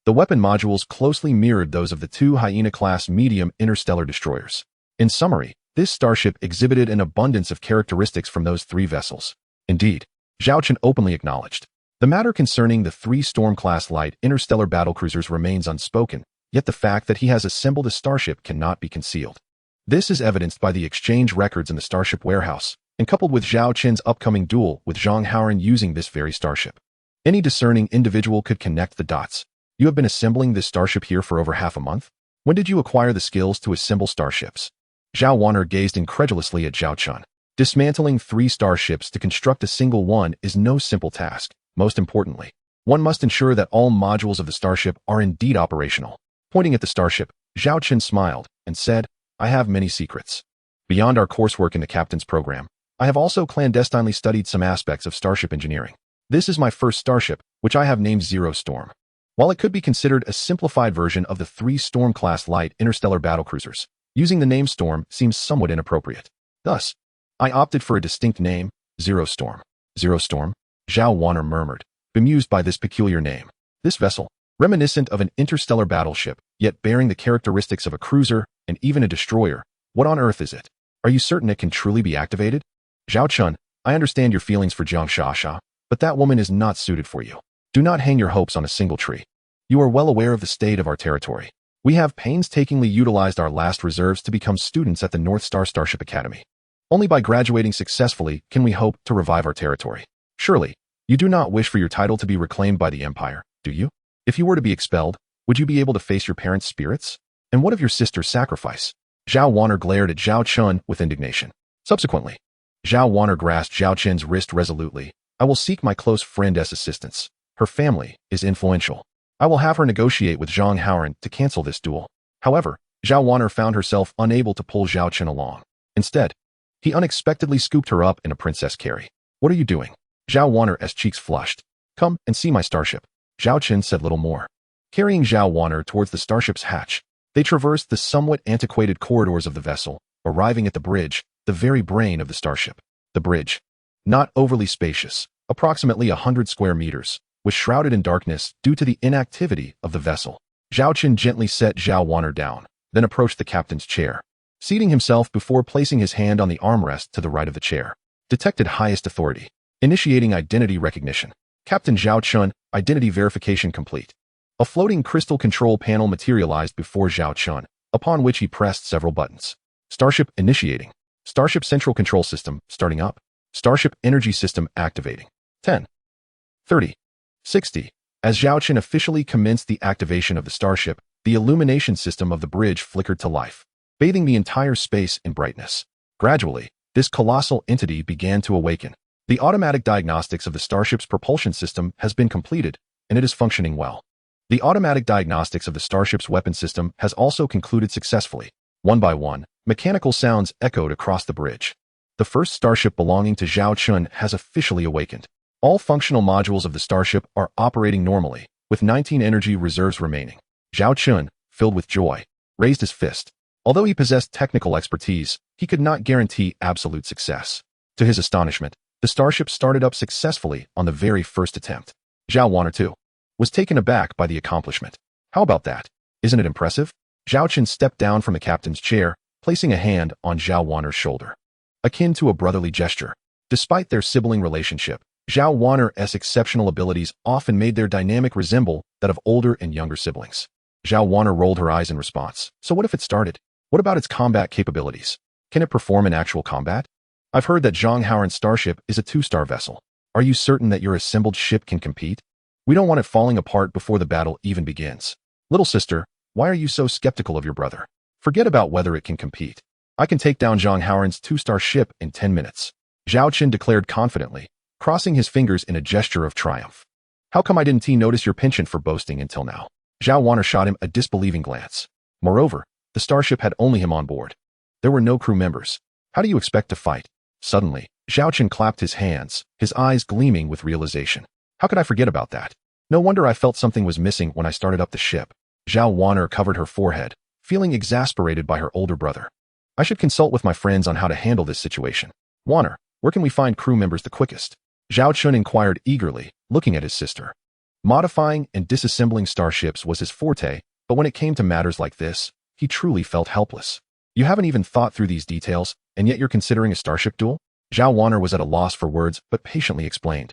Speaker 1: the weapon modules closely mirrored those of the 2 hyena-class medium interstellar destroyers. In summary, this starship exhibited an abundance of characteristics from those 3 vessels. Indeed, Zhao Chen openly acknowledged, the matter concerning the 3 Storm-class light interstellar battlecruisers remains unspoken, yet the fact that he has assembled a starship cannot be concealed. This is evidenced by the exchange records in the starship warehouse, and coupled with Zhao Chen's upcoming duel with Zhang Haoran using this very starship. Any discerning individual could connect the dots. You have been assembling this starship here for over half a month? When did you acquire the skills to assemble starships? Zhao Wan'er gazed incredulously at Zhao Chen. Dismantling 3 starships to construct a single one is no simple task. Most importantly, one must ensure that all modules of the starship are indeed operational. Pointing at the starship, Zhao Chen smiled and said, I have many secrets. Beyond our coursework in the captain's program, I have also clandestinely studied some aspects of starship engineering. This is my first starship, which I have named Zero Storm. While it could be considered a simplified version of the 3 Storm-class light interstellar battlecruisers, using the name Storm seems somewhat inappropriate. Thus, I opted for a distinct name, Zero Storm. Zero Storm? Zhao Wan'er murmured, bemused by this peculiar name. This vessel, reminiscent of an interstellar battleship, yet bearing the characteristics of a cruiser and even a destroyer, what on earth is it? Are you certain it can truly be activated? Zhao Chen, I understand your feelings for Jiang Shasha, but that woman is not suited for you. Do not hang your hopes on a single tree. You are well aware of the state of our territory. We have painstakingly utilized our last reserves to become students at the North Star Starship Academy. Only by graduating successfully can we hope to revive our territory. Surely, you do not wish for your title to be reclaimed by the Empire, do you? If you were to be expelled, would you be able to face your parents' spirits? And what of your sister's sacrifice? Zhao Wan'er glared at Zhao Chen with indignation. Subsequently, Zhao Wan'er grasped Zhao Chen's wrist resolutely. I will seek my close friend's assistance. Her family is influential. I will have her negotiate with Zhang Haoran to cancel this duel. However, Zhao Wan'er found herself unable to pull Zhao Chen along. Instead, he unexpectedly scooped her up in a princess carry. What are you doing? Zhao Wan'er's cheeks flushed. Come and see my starship. Zhao Chen said little more. Carrying Zhao Wan'er towards the starship's hatch, they traversed the somewhat antiquated corridors of the vessel, arriving at the bridge, the very brain of the starship. The bridge, not overly spacious, approximately 100 square meters, was shrouded in darkness due to the inactivity of the vessel. Zhao Chen gently set Zhao Wan'er down, then approached the captain's chair. seating himself before placing his hand on the armrest to the right of the chair. Detected highest authority. Initiating identity recognition. Captain Zhao Chen, identity verification complete. A floating crystal control panel materialized before Zhao Chen, upon which he pressed several buttons. Starship initiating. Starship Central Control System starting up. Starship Energy System activating. 10, 30, 60. As Zhao Chen officially commenced the activation of the starship, the illumination system of the bridge flickered to life, bathing the entire space in brightness. Gradually, this colossal entity began to awaken. The automatic diagnostics of the starship's propulsion system has been completed, and it is functioning well. The automatic diagnostics of the starship's weapon system has also concluded successfully. One by one, mechanical sounds echoed across the bridge. The first starship belonging to Zhao Chen has officially awakened. All functional modules of the starship are operating normally, with 19 energy reserves remaining. Zhao Chen, filled with joy, raised his fist. Although he possessed technical expertise, he could not guarantee absolute success. To his astonishment, the starship started up successfully on the very first attempt. Zhao Wan, too, was taken aback by the accomplishment. How about that? Isn't it impressive? Zhao Chen stepped down from the captain's chair, placing a hand on Zhao Wan's shoulder, akin to a brotherly gesture. Despite their sibling relationship, Zhao Wan's exceptional abilities often made their dynamic resemble that of older and younger siblings. Zhao Wan rolled her eyes in response. So what if it started? What about its combat capabilities? Can it perform in actual combat? I've heard that Zhang Haoran's starship is a 2-star vessel. Are you certain that your assembled ship can compete? We don't want it falling apart before the battle even begins. Little sister, why are you so skeptical of your brother? Forget about whether it can compete. I can take down Zhang Haoran's 2-star ship in 10 minutes. Zhao Chen declared confidently, crossing his fingers in a gesture of triumph. How come I didn't notice your penchant for boasting until now? Zhao Wan shot him a disbelieving glance. Moreover, the starship had only him on board. There were no crew members. How do you expect to fight? Suddenly, Zhao Chen clapped his hands, his eyes gleaming with realization. How could I forget about that? No wonder I felt something was missing when I started up the ship. Zhao Wan covered her forehead, feeling exasperated by her older brother. I should consult with my friends on how to handle this situation. Wan, where can we find crew members the quickest? Zhao Chen inquired eagerly, looking at his sister. Modifying and disassembling starships was his forte, but when it came to matters like this, he truly felt helpless. You haven't even thought through these details, and yet you're considering a starship duel? Zhao Wan was at a loss for words, but patiently explained.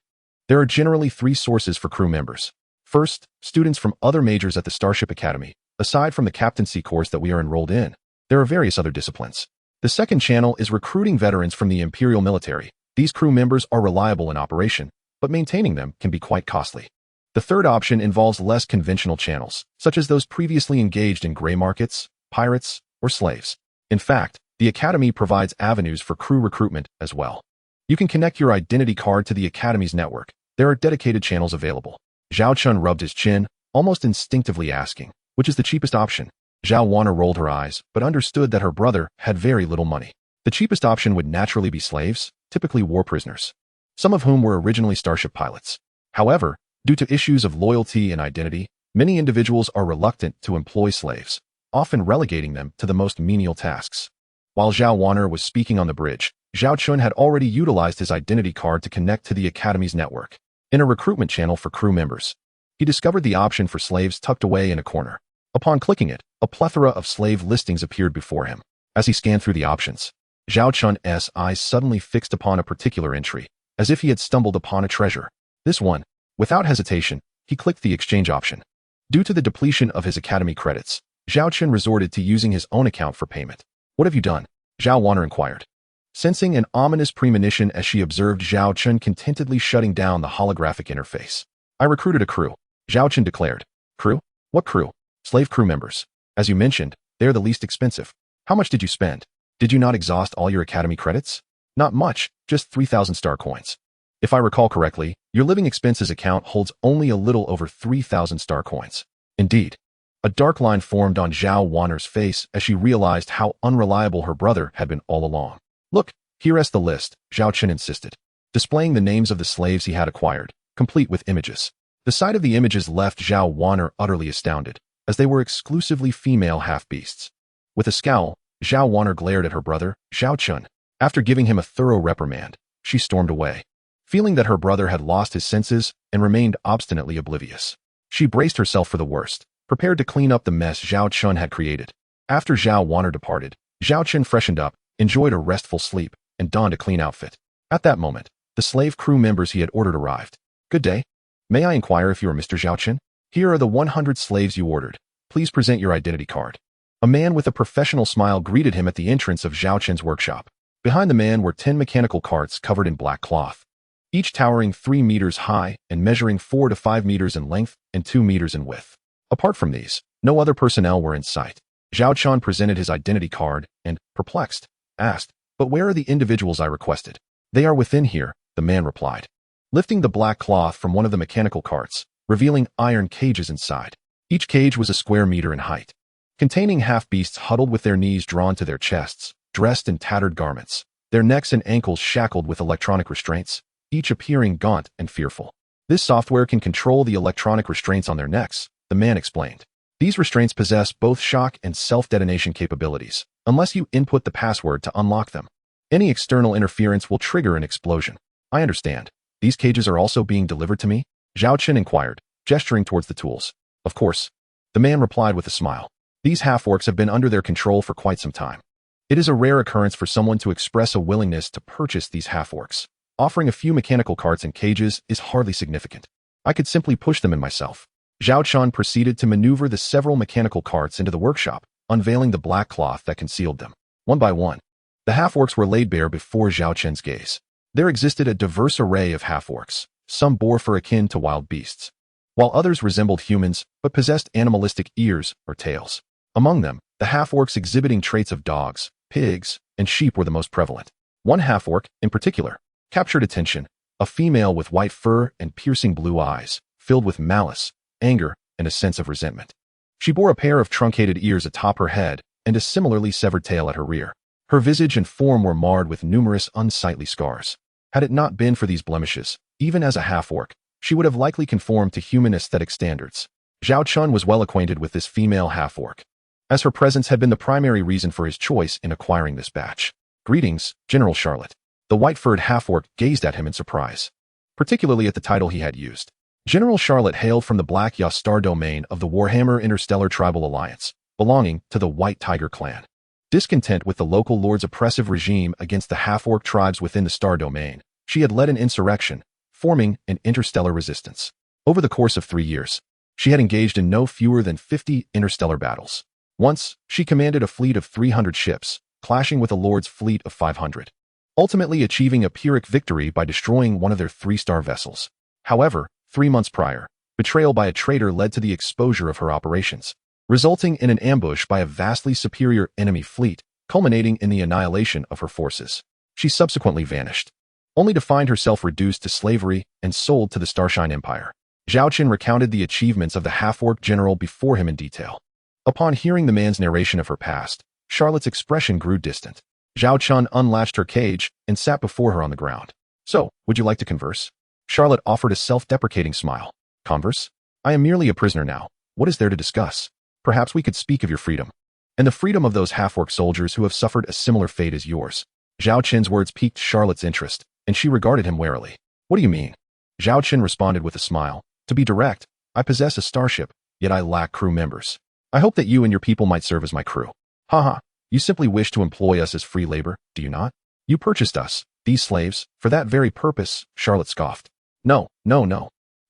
Speaker 1: There are generally 3 sources for crew members. First, students from other majors at the Starship Academy. Aside from the captaincy course that we are enrolled in, there are various other disciplines. The second channel is recruiting veterans from the Imperial military. These crew members are reliable in operation, but maintaining them can be quite costly. The third option involves less conventional channels, such as those previously engaged in gray markets, pirates, or slaves. In fact, the Academy provides avenues for crew recruitment as well. You can connect your identity card to the Academy's network. There are dedicated channels available. Zhao Chen rubbed his chin, almost instinctively asking, which is the cheapest option? Zhao Wan rolled her eyes, but understood that her brother had very little money. The cheapest option would naturally be slaves, typically war prisoners, some of whom were originally starship pilots. However, due to issues of loyalty and identity, many individuals are reluctant to employ slaves, often relegating them to the most menial tasks. While Zhao Wan was speaking on the bridge, Zhao Chen had already utilized his identity card to connect to the Academy's network. In a recruitment channel for crew members, he discovered the option for slaves tucked away in a corner. Upon clicking it, a plethora of slave listings appeared before him. As he scanned through the options, Zhao Chen's eyes suddenly fixed upon a particular entry, as if he had stumbled upon a treasure. This one. Without hesitation, he clicked the exchange option. Due to the depletion of his Academy credits, Zhao Chen resorted to using his own account for payment. What have you done? Zhao Wan inquired, sensing an ominous premonition as she observed Zhao Chen contentedly shutting down the holographic interface. I recruited a crew, Zhao Chen declared. Crew? What crew? Slave crew members. As you mentioned, they're the least expensive. How much did you spend? Did you not exhaust all your Academy credits? Not much, just 3,000 star coins. If I recall correctly, your living expenses account holds only a little over 3,000 star coins. Indeed. A dark line formed on Zhao Wan's face as she realized how unreliable her brother had been all along. Look, here's the list, Zhao Chen insisted, displaying the names of the slaves he had acquired, complete with images. The sight of the images left Zhao Wan utterly astounded, as they were exclusively female half-beasts. With a scowl, Zhao Wan glared at her brother, Zhao Chen. After giving him a thorough reprimand, she stormed away, feeling that her brother had lost his senses and remained obstinately oblivious. She braced herself for the worst, prepared to clean up the mess Zhao Chen had created. After Zhao Wan departed, Zhao Chen freshened up, enjoyed a restful sleep, and donned a clean outfit. At that moment, the slave crew members he had ordered arrived. Good day. May I inquire if you are Mr. Zhao Chen? Here are the 100 slaves you ordered. Please present your identity card. A man with a professional smile greeted him at the entrance of Zhao Chen's workshop. Behind the man were 10 mechanical carts covered in black cloth, each towering 3 meters high and measuring 4 to 5 meters in length and 2 meters in width. Apart from these, no other personnel were in sight. Zhao Chen presented his identity card and, perplexed, asked, "But where are the individuals I requested?" "They are within here," the man replied, lifting the black cloth from one of the mechanical carts, revealing iron cages inside. Each cage was a square meter in height, containing half-beasts huddled with their knees drawn to their chests, dressed in tattered garments, their necks and ankles shackled with electronic restraints, each appearing gaunt and fearful. "This software can control the electronic restraints on their necks," the man explained. "These restraints possess both shock and self-detonation capabilities, unless you input the password to unlock them. Any external interference will trigger an explosion." "I understand. These cages are also being delivered to me?" Zhao Chen inquired, gesturing towards the tools. "Of course," the man replied with a smile. "These half-orcs have been under their control for quite some time. It is a rare occurrence for someone to express a willingness to purchase these half-orcs. Offering a few mechanical carts and cages is hardly significant. I could simply push them in myself." Zhao Chen proceeded to maneuver the several mechanical carts into the workshop, unveiling the black cloth that concealed them. One by one, the half-orcs were laid bare before Zhao Chen's gaze. There existed a diverse array of half-orcs. Some bore fur akin to wild beasts, while others resembled humans but possessed animalistic ears or tails. Among them, the half-orcs exhibiting traits of dogs, pigs, and sheep were the most prevalent. One half-orc, in particular, captured attention, a female with white fur and piercing blue eyes, filled with malice, anger, and a sense of resentment. She bore a pair of truncated ears atop her head and a similarly severed tail at her rear. Her visage and form were marred with numerous unsightly scars. Had it not been for these blemishes, even as a half-orc, she would have likely conformed to human aesthetic standards. Zhao Chen was well acquainted with this female half-orc, as her presence had been the primary reason for his choice in acquiring this batch. "Greetings, General Charlotte." The white-furred half-orc gazed at him in surprise, particularly at the title he had used. General Charlotte hailed from the Black Yaw Star domain of the Warhammer Interstellar Tribal Alliance, belonging to the White Tiger clan. Discontent with the local lord's oppressive regime against the half-orc tribes within the Star domain, she had led an insurrection, forming an interstellar resistance. Over the course of 3 years, she had engaged in no fewer than 50 interstellar battles. Once, she commanded a fleet of 300 ships, clashing with a lord's fleet of 500, ultimately achieving a Pyrrhic victory by destroying one of their 3-star vessels. However, 3 months prior, betrayal by a traitor led to the exposure of her operations, resulting in an ambush by a vastly superior enemy fleet, culminating in the annihilation of her forces. She subsequently vanished, only to find herself reduced to slavery and sold to the Starshine Empire. Zhao Chen recounted the achievements of the half-orc general before him in detail. Upon hearing the man's narration of her past, Charlotte's expression grew distant. Zhao Chen unlatched her cage and sat before her on the ground. "So, would you like to converse?" Charlotte offered a self-deprecating smile. "Converse? I am merely a prisoner now. What is there to discuss? Perhaps we could speak of your freedom, and the freedom of those half-orc soldiers who have suffered a similar fate as yours." Zhao Chen's words piqued Charlotte's interest, and she regarded him warily. "What do you mean?" Zhao Chen responded with a smile. "To be direct, I possess a starship, yet I lack crew members. I hope that you and your people might serve as my crew." "Haha, you simply wish to employ us as free labor, do you not? You purchased us, these slaves, for that very purpose," Charlotte scoffed. No.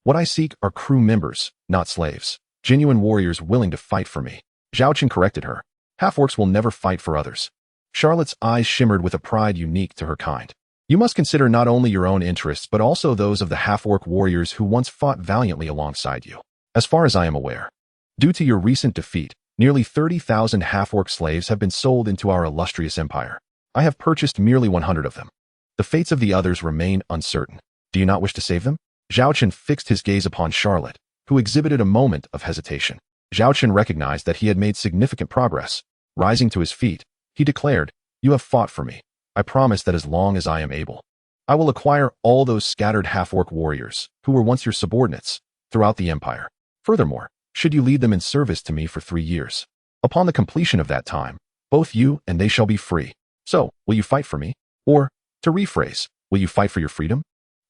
Speaker 1: What I seek are crew members, not slaves. Genuine warriors willing to fight for me." Zhao Chen corrected her. "Half-orcs will never fight for others." Charlotte's eyes shimmered with a pride unique to her kind. "You must consider not only your own interests but also those of the half-orc warriors who once fought valiantly alongside you. As far as I am aware, due to your recent defeat, nearly 30,000 half-orc slaves have been sold into our illustrious empire. I have purchased merely 100 of them. The fates of the others remain uncertain. Do you not wish to save them?" Zhao Chen fixed his gaze upon Charlotte, who exhibited a moment of hesitation. Zhao Chen recognized that he had made significant progress. Rising to his feet, he declared, "You have fought for me. I promise that as long as I am able, I will acquire all those scattered half-orc warriors, who were once your subordinates, throughout the empire. Furthermore, should you lead them in service to me for 3 years, upon the completion of that time, both you and they shall be free. So, will you fight for me? Or, to rephrase, will you fight for your freedom?"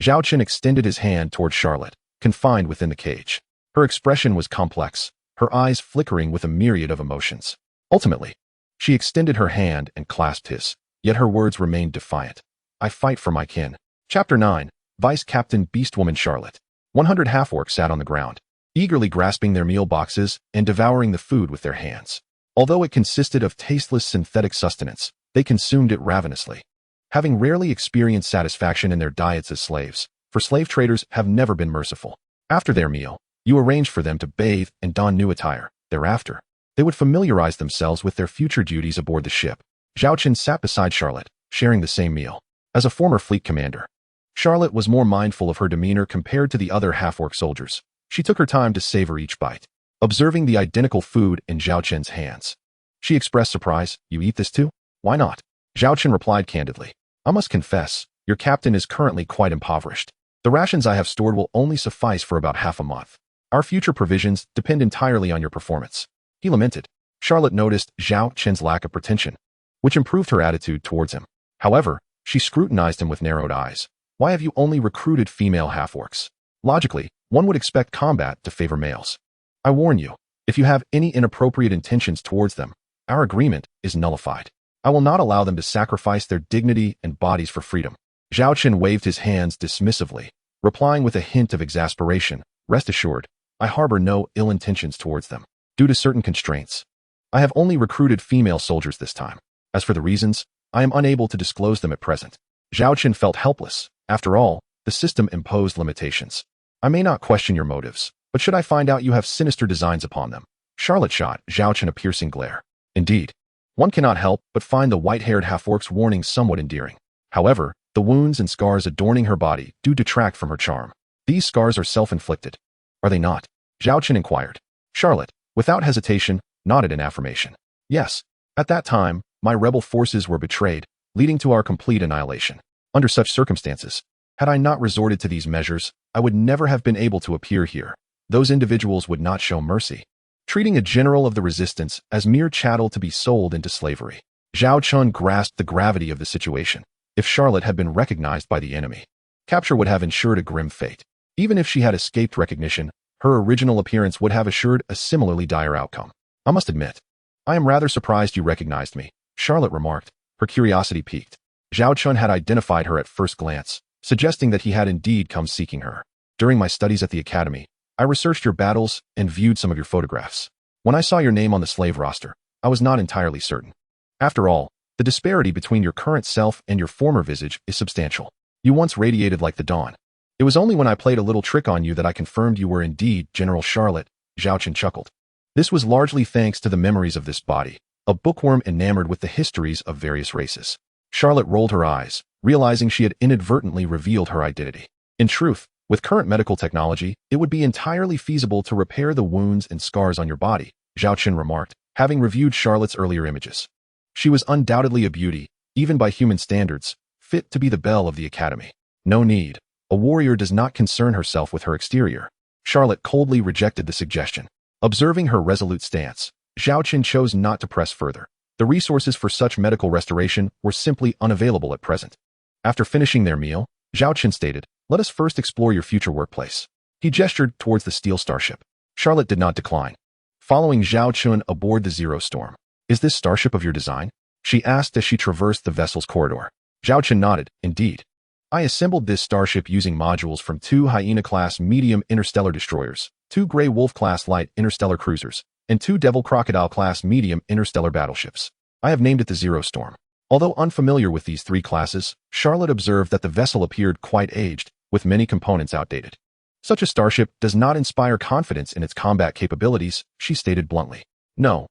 Speaker 1: Zhao Chen extended his hand toward Charlotte, confined within the cage. Her expression was complex, her eyes flickering with a myriad of emotions. Ultimately, She extended her hand and clasped his, yet her words remained defiant. I fight for my kin. Chapter 9. Vice Captain Beastwoman Charlotte. 100 half-orcs sat on the ground, eagerly grasping their meal boxes and devouring the food with their hands. Although it consisted of tasteless synthetic sustenance, they consumed it ravenously. Having rarely experienced satisfaction in their diets as slaves, for slave traders have never been merciful. After their meal, you arranged for them to bathe and don new attire. Thereafter, they would familiarize themselves with their future duties aboard the ship. Zhao Chen sat beside Charlotte, sharing the same meal. As a former fleet commander, Charlotte was more mindful of her demeanor compared to the other half-orc soldiers. She took her time to savor each bite, observing the identical food in Zhao Chen's hands. She expressed surprise. You eat this too? Why not? Zhao Chen replied candidly. I must confess, your captain is currently quite impoverished. The rations I have stored will only suffice for about half a month. Our future provisions depend entirely on your performance. He lamented. Charlotte noticed Zhao Chen's lack of pretension, which improved her attitude towards him. However, she scrutinized him with narrowed eyes. Why have you only recruited female half-orcs? Logically, one would expect combat to favor males. I warn you, if you have any inappropriate intentions towards them, our agreement is nullified. I will not allow them to sacrifice their dignity and bodies for freedom. Zhao Chen waved his hands dismissively, replying with a hint of exasperation. Rest assured, I harbor no ill intentions towards them. Due to certain constraints, I have only recruited female soldiers this time. As for the reasons, I am unable to disclose them at present. Zhao Chen felt helpless. After all, the system imposed limitations. I may not question your motives, but should I find out you have sinister designs upon them? Charlotte shot Zhao Chen a piercing glare. Indeed, one cannot help but find the white-haired half-orc's warning somewhat endearing. However, the wounds and scars adorning her body do detract from her charm. These scars are self-inflicted, are they not? Zhao Chen inquired. Charlotte, without hesitation, nodded in affirmation. Yes, at that time, my rebel forces were betrayed, leading to our complete annihilation. Under such circumstances, had I not resorted to these measures, I would never have been able to appear here. Those individuals would not show mercy, treating a general of the resistance as mere chattel to be sold into slavery. Zhao Chen grasped the gravity of the situation. If Charlotte had been recognized by the enemy, capture would have ensured a grim fate. Even if she had escaped recognition, her original appearance would have assured a similarly dire outcome. I must admit, I am rather surprised you recognized me, Charlotte remarked, her curiosity piqued. Zhao Chen had identified her at first glance, suggesting that he had indeed come seeking her. During my studies at the academy, I researched your battles and viewed some of your photographs. When I saw your name on the slave roster, I was not entirely certain. After all, the disparity between your current self and your former visage is substantial. You once radiated like the dawn. It was only when I played a little trick on you that I confirmed you were indeed General Charlotte, Zhao Chen chuckled. This was largely thanks to the memories of this body, a bookworm enamored with the histories of various races. Charlotte rolled her eyes, realizing she had inadvertently revealed her identity. In truth, with current medical technology, it would be entirely feasible to repair the wounds and scars on your body, Zhao Chen remarked, having reviewed Charlotte's earlier images. She was undoubtedly a beauty, even by human standards, fit to be the belle of the academy. No need. A warrior does not concern herself with her exterior. Charlotte coldly rejected the suggestion. Observing her resolute stance, Zhao Chen chose not to press further. The resources for such medical restoration were simply unavailable at present. After finishing their meal, Zhao Chen stated, let us first explore your future workplace. He gestured towards the steel starship. Charlotte did not decline. Following Zhao Chen aboard the Zero Storm. Is this starship of your design? She asked as she traversed the vessel's corridor. Zhao Chen nodded. Indeed. I assembled this starship using modules from 2 Hyena-class medium interstellar destroyers, 2 Grey Wolf-class light interstellar cruisers, and 2 Devil Crocodile-class medium interstellar battleships. I have named it the Zero Storm. Although unfamiliar with these 3 classes, Charlotte observed that the vessel appeared quite aged, with many components outdated. Such a starship does not inspire confidence in its combat capabilities, she stated bluntly. No.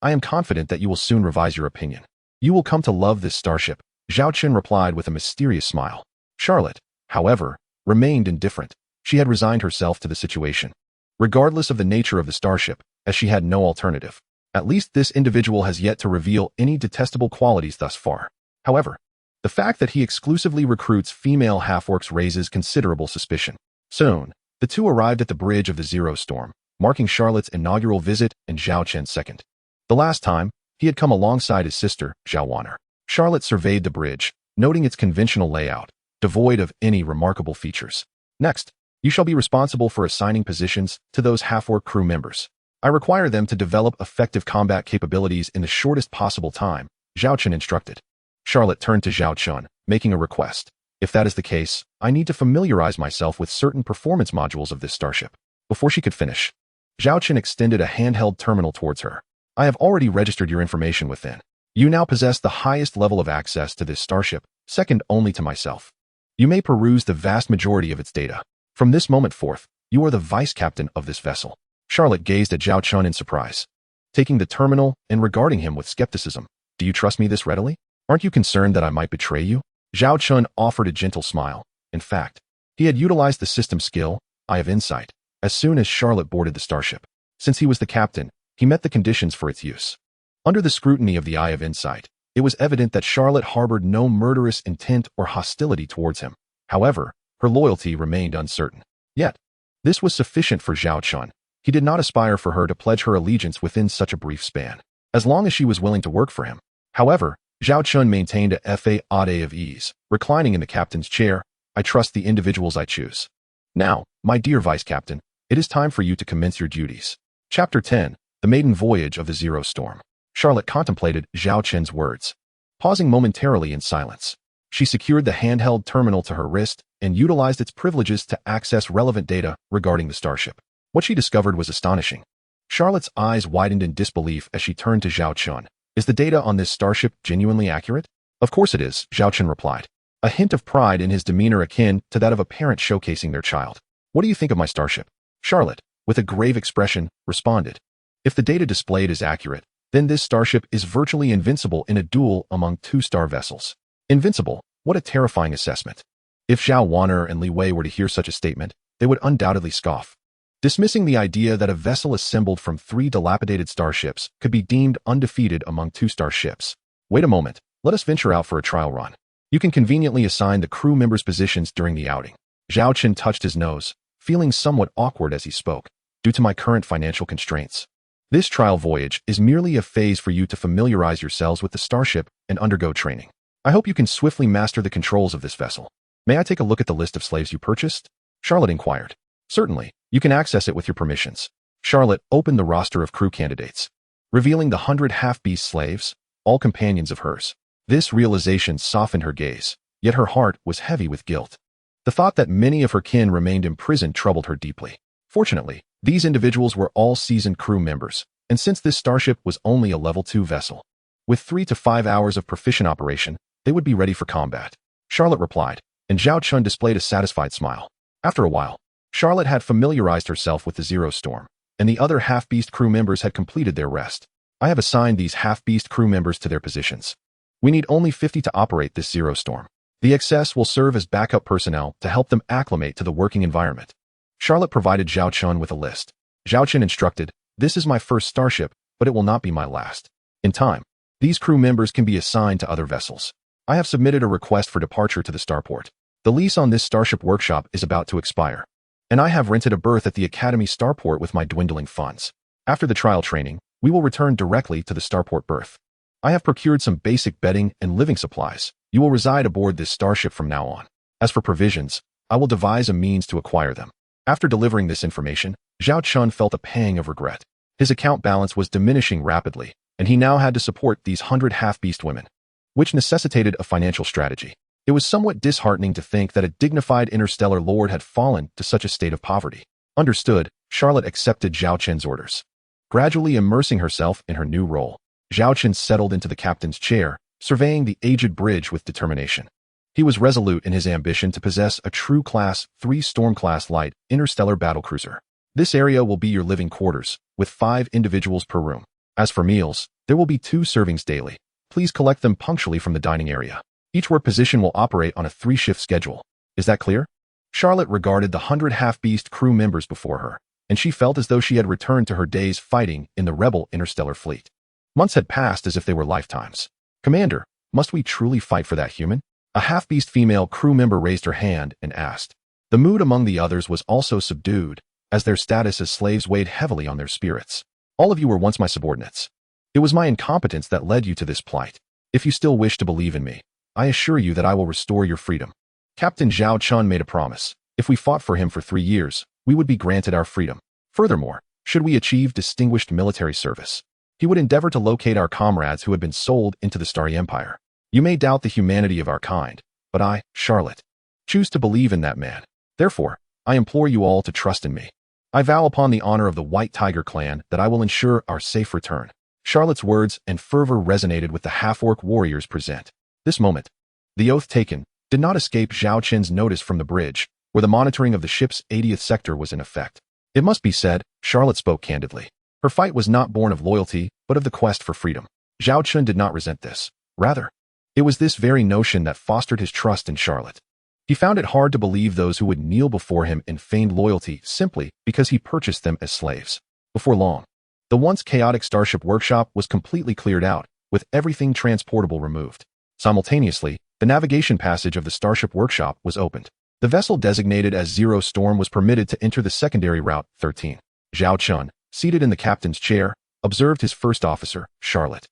Speaker 1: I am confident that you will soon revise your opinion. You will come to love this starship, Zhao Chen replied with a mysterious smile. Charlotte, however, remained indifferent. She had resigned herself to the situation, regardless of the nature of the starship, as she had no alternative. At least this individual has yet to reveal any detestable qualities thus far. However, the fact that he exclusively recruits female half-orcs raises considerable suspicion. Soon, the two arrived at the bridge of the Zero Storm, marking Charlotte's inaugural visit and Zhao Chen's second. The last time, he had come alongside his sister, Zhao Wanner. Charlotte surveyed the bridge, noting its conventional layout, devoid of any remarkable features. Next, you shall be responsible for assigning positions to those half-orc crew members. I require them to develop effective combat capabilities in the shortest possible time, Zhao Chen instructed. Charlotte turned to Zhao Chen, making a request. If that is the case, I need to familiarize myself with certain performance modules of this starship. Before she could finish, Zhao Chen extended a handheld terminal towards her. I have already registered your information within. You now possess the highest level of access to this starship, second only to myself. You may peruse the vast majority of its data. From this moment forth, you are the vice captain of this vessel. Charlotte gazed at Zhao Chen in surprise, taking the terminal and regarding him with skepticism. Do you trust me this readily? Aren't you concerned that I might betray you? Zhao Chen offered a gentle smile. In fact, he had utilized the system skill, Eye of Insight, as soon as Charlotte boarded the starship. Since he was the captain, he met the conditions for its use. Under the scrutiny of the Eye of Insight, it was evident that Charlotte harbored no murderous intent or hostility towards him. However, her loyalty remained uncertain. Yet, this was sufficient for Zhao Chen. He did not aspire for her to pledge her allegiance within such a brief span, as long as she was willing to work for him. However, Zhao Chen maintained a facade of ease, reclining in the captain's chair. I trust the individuals I choose. Now, my dear vice captain, it is time for you to commence your duties. Chapter 10, The Maiden Voyage of the Zero Storm. Charlotte contemplated Zhao Chen's words, pausing momentarily in silence. She secured the handheld terminal to her wrist and utilized its privileges to access relevant data regarding the starship. What she discovered was astonishing. Charlotte's eyes widened in disbelief as she turned to Zhao Chen. Is the data on this starship genuinely accurate? Of course it is, Zhao Chen replied, a hint of pride in his demeanor akin to that of a parent showcasing their child. What do you think of my starship? Charlotte, with a grave expression, responded. If the data displayed is accurate, then this starship is virtually invincible in a duel among two-star vessels. Invincible? What a terrifying assessment. If Zhao Wan'er and Li Wei were to hear such a statement, they would undoubtedly scoff, dismissing the idea that a vessel assembled from 3 dilapidated starships could be deemed undefeated among two-star ships. Wait a moment, let us venture out for a trial run. You can conveniently assign the crew members' positions during the outing. Zhao Chen touched his nose, feeling somewhat awkward as he spoke, due to my current financial constraints. This trial voyage is merely a phase for you to familiarize yourselves with the starship and undergo training. I hope you can swiftly master the controls of this vessel. May I take a look at the list of slaves you purchased? Charlotte inquired. Certainly, you can access it with your permissions. Charlotte opened the roster of crew candidates, revealing the 100 half-beast slaves, all companions of hers. This realization softened her gaze, yet her heart was heavy with guilt. The thought that many of her kin remained imprisoned troubled her deeply. Fortunately, these individuals were all seasoned crew members, and since this starship was only a level 2 vessel, with 3 to 5 hours of proficient operation, they would be ready for combat. Charlotte replied, and Zhao Chen displayed a satisfied smile. After a while, Charlotte had familiarized herself with the Zero Storm, and the other half-beast crew members had completed their rest. I have assigned these half-beast crew members to their positions. We need only 50 to operate this Zero Storm. The excess will serve as backup personnel to help them acclimate to the working environment. Charlotte provided Zhao Chen with a list. Zhao Chen instructed, this is my first starship, but it will not be my last. In time, these crew members can be assigned to other vessels. I have submitted a request for departure to the starport. The lease on this starship workshop is about to expire, and I have rented a berth at the Academy starport with my dwindling funds. After the trial training, we will return directly to the starport berth. I have procured some basic bedding and living supplies. You will reside aboard this starship from now on. As for provisions, I will devise a means to acquire them. After delivering this information, Zhao Chen felt a pang of regret. His account balance was diminishing rapidly, and he now had to support these 100 half-beast women, which necessitated a financial strategy. It was somewhat disheartening to think that a dignified interstellar lord had fallen to such a state of poverty. Understood, Charlotte accepted Zhao Chen's orders. Gradually immersing herself in her new role, Zhao Chen settled into the captain's chair, surveying the aged bridge with determination. He was resolute in his ambition to possess a true Class 3 Storm-class light interstellar battlecruiser. This area will be your living quarters, with 5 individuals per room. As for meals, there will be 2 servings daily. Please collect them punctually from the dining area. Each work position will operate on a 3-shift schedule. Is that clear? Charlotte regarded the 100 half-beast crew members before her, and she felt as though she had returned to her days fighting in the rebel interstellar fleet. Months had passed as if they were lifetimes. Commander, must we truly fight for that human? A half-beast female crew member raised her hand and asked. The mood among the others was also subdued, as their status as slaves weighed heavily on their spirits. All of you were once my subordinates. It was my incompetence that led you to this plight. If you still wish to believe in me, I assure you that I will restore your freedom. Captain Zhao Chen made a promise. If we fought for him for 3 years, we would be granted our freedom. Furthermore, Should we achieve distinguished military service, he would endeavor to locate our comrades who had been sold into the Starry Empire. You may doubt the humanity of our kind, but I, Charlotte, choose to believe in that man. Therefore, I implore you all to trust in me. I vow upon the honor of the White Tiger clan that I will ensure our safe return. Charlotte's words and fervor resonated with the half-orc warriors present. This moment, the oath taken, did not escape Zhao Chen's notice from the bridge, where the monitoring of the ship's 80th sector was in effect. It must be said, Charlotte spoke candidly. Her fight was not born of loyalty, but of the quest for freedom. Zhao Chen did not resent this. Rather, it was this very notion that fostered his trust in Charlotte. He found it hard to believe those who would kneel before him in feigned loyalty simply because he purchased them as slaves. Before long, the once chaotic Starship workshop was completely cleared out, with everything transportable removed. Simultaneously, the navigation passage of the Starship workshop was opened. The vessel designated as Zero Storm was permitted to enter the secondary route 13. Zhao Chen, seated in the captain's chair, observed his first officer, Charlotte,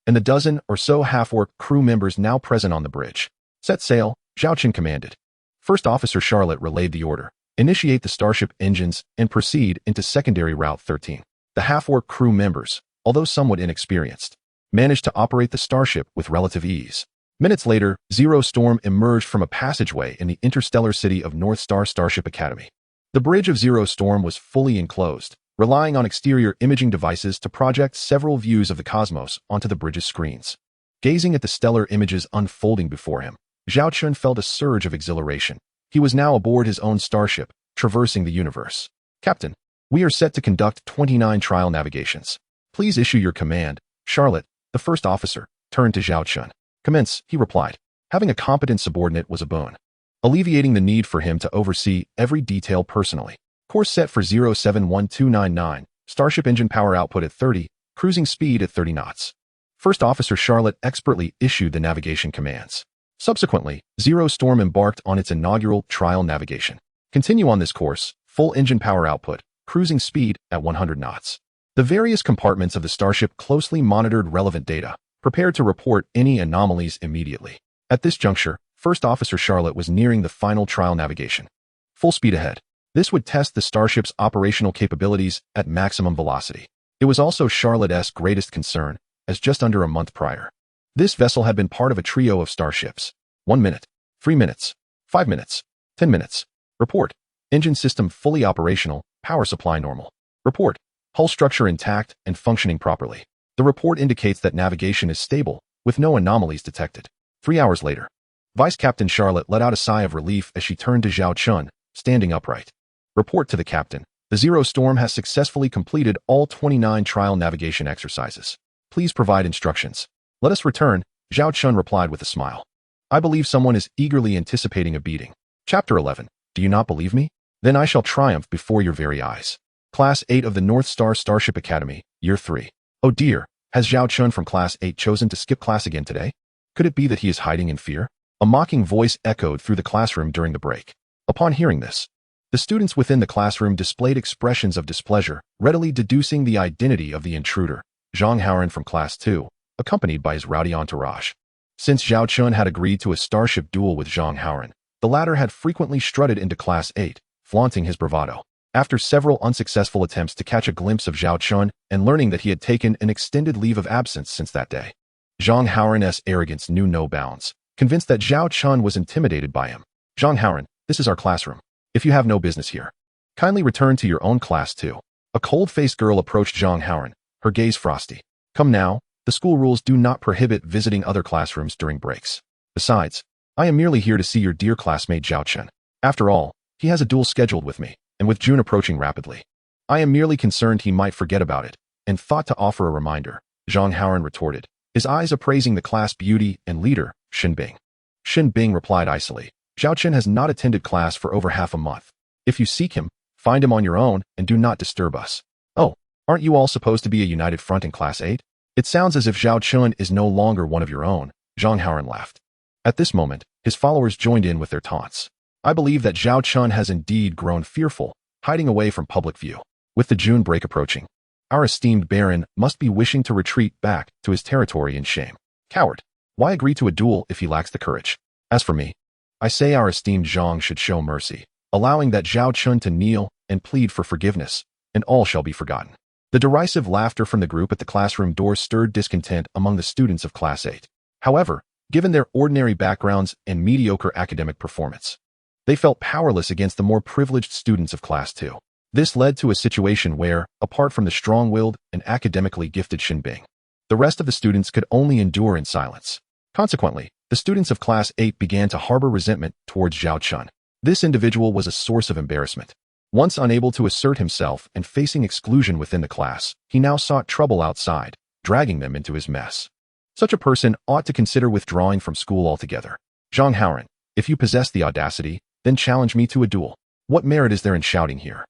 Speaker 1: and the dozen or so half-orc crew members now present on the bridge. Set sail, Zhao Chen commanded. First Officer Charlotte relayed the order. Initiate the Starship engines and proceed into secondary route 13. The half-orc crew members, although somewhat inexperienced, managed to operate the Starship with relative ease. Minutes later, Zero Storm emerged from a passageway in the interstellar city of North Star Starship Academy. The bridge of Zero Storm was fully enclosed, relying on exterior imaging devices to project several views of the cosmos onto the bridge's screens. Gazing at the stellar images unfolding before him, Zhao Chen felt a surge of exhilaration. He was now aboard his own starship, traversing the universe. Captain, we are set to conduct 29 trial navigations. Please issue your command. Charlotte, the first officer, turned to Zhao Chen. Commence, he replied. Having a competent subordinate was a boon, alleviating the need for him to oversee every detail personally. Course set for 071299, Starship engine power output at 30, cruising speed at 30 knots. First Officer Charlotte expertly issued the navigation commands. Subsequently, Zero Storm embarked on its inaugural trial navigation. Continue on this course, full engine power output, cruising speed at 100 knots. The various compartments of the Starship closely monitored relevant data, prepared to report any anomalies immediately. At this juncture, First Officer Charlotte was nearing the final trial navigation. Full speed ahead. This would test the Starship's operational capabilities at maximum velocity. It was also Charlotte's greatest concern, as just under a month prior, this vessel had been part of a trio of starships. 1 minute, 3 minutes, 5 minutes, 10 minutes. Report. Engine system fully operational, power supply normal. Report. Hull structure intact and functioning properly. The report indicates that navigation is stable, with no anomalies detected. 3 hours later, Vice Captain Charlotte let out a sigh of relief as she turned to Zhao Chen, standing upright. Report to the captain. The Zero Storm has successfully completed all 29 trial navigation exercises. Please provide instructions. Let us return, Zhao Chen replied with a smile. I believe someone is eagerly anticipating a beating. Chapter 11. Do you not believe me? Then I shall triumph before your very eyes. Class 8 of the North Star Starship Academy, Year 3. Oh dear, has Zhao Chen from Class 8 chosen to skip class again today? Could it be that he is hiding in fear? A mocking voice echoed through the classroom during the break. Upon hearing this, the students within the classroom displayed expressions of displeasure, readily deducing the identity of the intruder, Zhang Haoran from Class 2, accompanied by his rowdy entourage. Since Zhao Chen had agreed to a starship duel with Zhang Haoran, the latter had frequently strutted into Class 8, flaunting his bravado. After several unsuccessful attempts to catch a glimpse of Zhao Chen and learning that he had taken an extended leave of absence since that day, Zhang Haoran's arrogance knew no bounds. Convinced that Zhao Chen was intimidated by him. Zhang Haoran, this is our classroom. If you have no business here, kindly return to your own class too. A cold-faced girl approached Zhang Haoran, her gaze frosty. Come now, the school rules do not prohibit visiting other classrooms during breaks. Besides, I am merely here to see your dear classmate Zhao Chen. After all, he has a duel scheduled with me, and with June approaching rapidly, I am merely concerned he might forget about it, and thought to offer a reminder, Zhang Haoran retorted, his eyes appraising the class beauty and leader, Shin Bing. Shin Bing replied icily, Zhao Chen has not attended class for over half a month. If you seek him, find him on your own and do not disturb us. Oh, aren't you all supposed to be a united front in Class 8? It sounds as if Zhao Chen is no longer one of your own, Zhang Haoran laughed. At this moment, his followers joined in with their taunts. I believe that Zhao Chen has indeed grown fearful, hiding away from public view. With the June break approaching, our esteemed Baron must be wishing to retreat back to his territory in shame. Coward, why agree to a duel if he lacks the courage? As for me, I say our esteemed Zhang should show mercy, allowing that Zhao Chen to kneel and plead for forgiveness, and all shall be forgotten. The derisive laughter from the group at the classroom door stirred discontent among the students of Class 8. However, given their ordinary backgrounds and mediocre academic performance, they felt powerless against the more privileged students of Class 2. This led to a situation where, apart from the strong-willed and academically gifted Xinbing, the rest of the students could only endure in silence. Consequently, the students of Class 8 began to harbor resentment towards Zhao Chen. This individual was a source of embarrassment. Once unable to assert himself and facing exclusion within the class, he now sought trouble outside, dragging them into his mess. Such a person ought to consider withdrawing from school altogether. Zhang Haoran, if you possess the audacity, then challenge me to a duel. What merit is there in shouting here?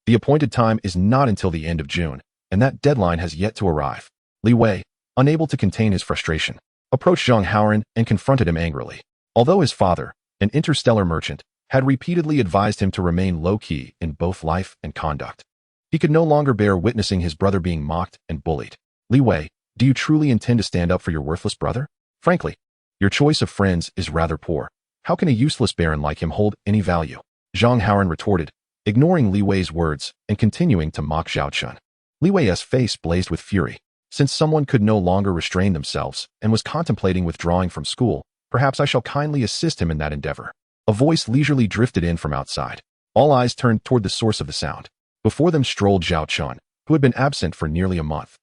Speaker 1: The appointed time is not until the end of June, and that deadline has yet to arrive. Li Wei, unable to contain his frustration, approached Zhang Haoran and confronted him angrily. Although his father, an interstellar merchant, had repeatedly advised him to remain low-key in both life and conduct, he could no longer bear witnessing his brother being mocked and bullied. Li Wei, do you truly intend to stand up for your worthless brother? Frankly, your choice of friends is rather poor. How can a useless baron like him hold any value? Zhang Haoran retorted, ignoring Li Wei's words and continuing to mock Zhao Chen. Li Wei's face blazed with fury. Since someone could no longer restrain themselves and was contemplating withdrawing from school, perhaps I shall kindly assist him in that endeavor. A voice leisurely drifted in from outside. All eyes turned toward the source of the sound. Before them strolled Zhao Chen, who had been absent for nearly a month.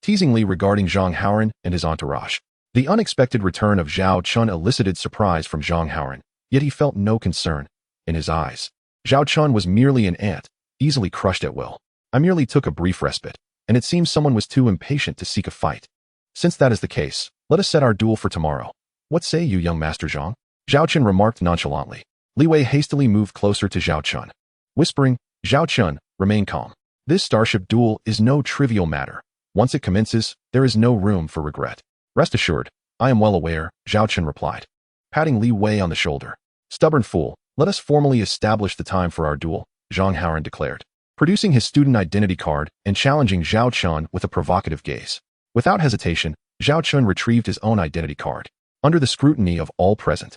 Speaker 1: Teasingly regarding Zhang Haoran and his entourage, the unexpected return of Zhao Chen elicited surprise from Zhang Haoran, yet he felt no concern in his eyes. Zhao Chen was merely an ant, easily crushed at will. I merely took a brief respite, and it seems someone was too impatient to seek a fight. Since that is the case, let us set our duel for tomorrow. What say you, young Master Zhang? Zhao Chen remarked nonchalantly. Li Wei hastily moved closer to Zhao Chen, whispering, Zhao Chen, remain calm. This starship duel is no trivial matter. Once it commences, there is no room for regret. Rest assured, I am well aware, Zhao Chen replied, patting Li Wei on the shoulder. Stubborn fool, let us formally establish the time for our duel, Zhang Haoran declared, producing his student identity card and challenging Zhao Chen with a provocative gaze. Without hesitation, Zhao Chen retrieved his own identity card. Under the scrutiny of all present,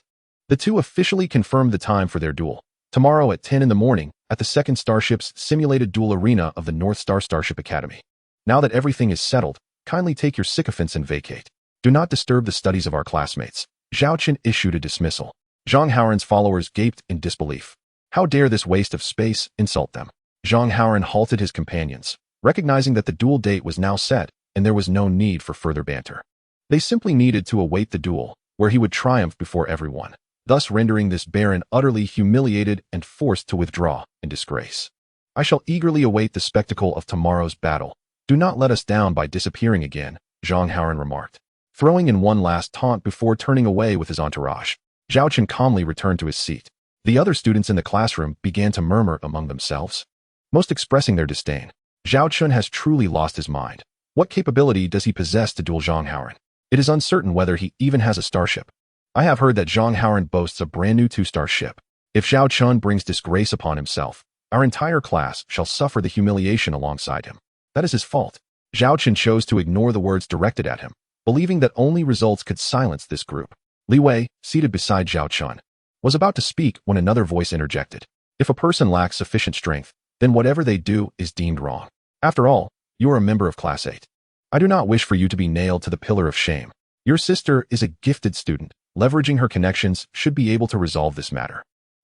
Speaker 1: the two officially confirmed the time for their duel. Tomorrow at 10 in the morning, at the second Starship's simulated duel arena of the North Star Starship Academy. Now that everything is settled, kindly take your sycophants and vacate. Do not disturb the studies of our classmates. Zhao Chen issued a dismissal. Zhang Haoran's followers gaped in disbelief. How dare this waste of space insult them? Zhang Haoran halted his companions, recognizing that the duel date was now set and there was no need for further banter. They simply needed to await the duel, where he would triumph before everyone, thus rendering this baron utterly humiliated and forced to withdraw in disgrace. I shall eagerly await the spectacle of tomorrow's battle. Do not let us down by disappearing again, Zhang Haoran remarked, throwing in one last taunt before turning away with his entourage. Zhao Chen calmly returned to his seat. The other students in the classroom began to murmur among themselves, most expressing their disdain. Zhao Chen has truly lost his mind. What capability does he possess to duel Zhang Haoran? It is uncertain whether he even has a starship. I have heard that Zhang Haoran boasts a brand new 2-star ship. If Zhao Chen brings disgrace upon himself, our entire class shall suffer the humiliation alongside him. That is his fault. Zhao Chen chose to ignore the words directed at him, believing that only results could silence this group. Li Wei, seated beside Zhao Chen, was about to speak when another voice interjected. If a person lacks sufficient strength, then whatever they do is deemed wrong. After all, you are a member of Class 8. I do not wish for you to be nailed to the pillar of shame. Your sister is a gifted student. Leveraging her connections should be able to resolve this matter.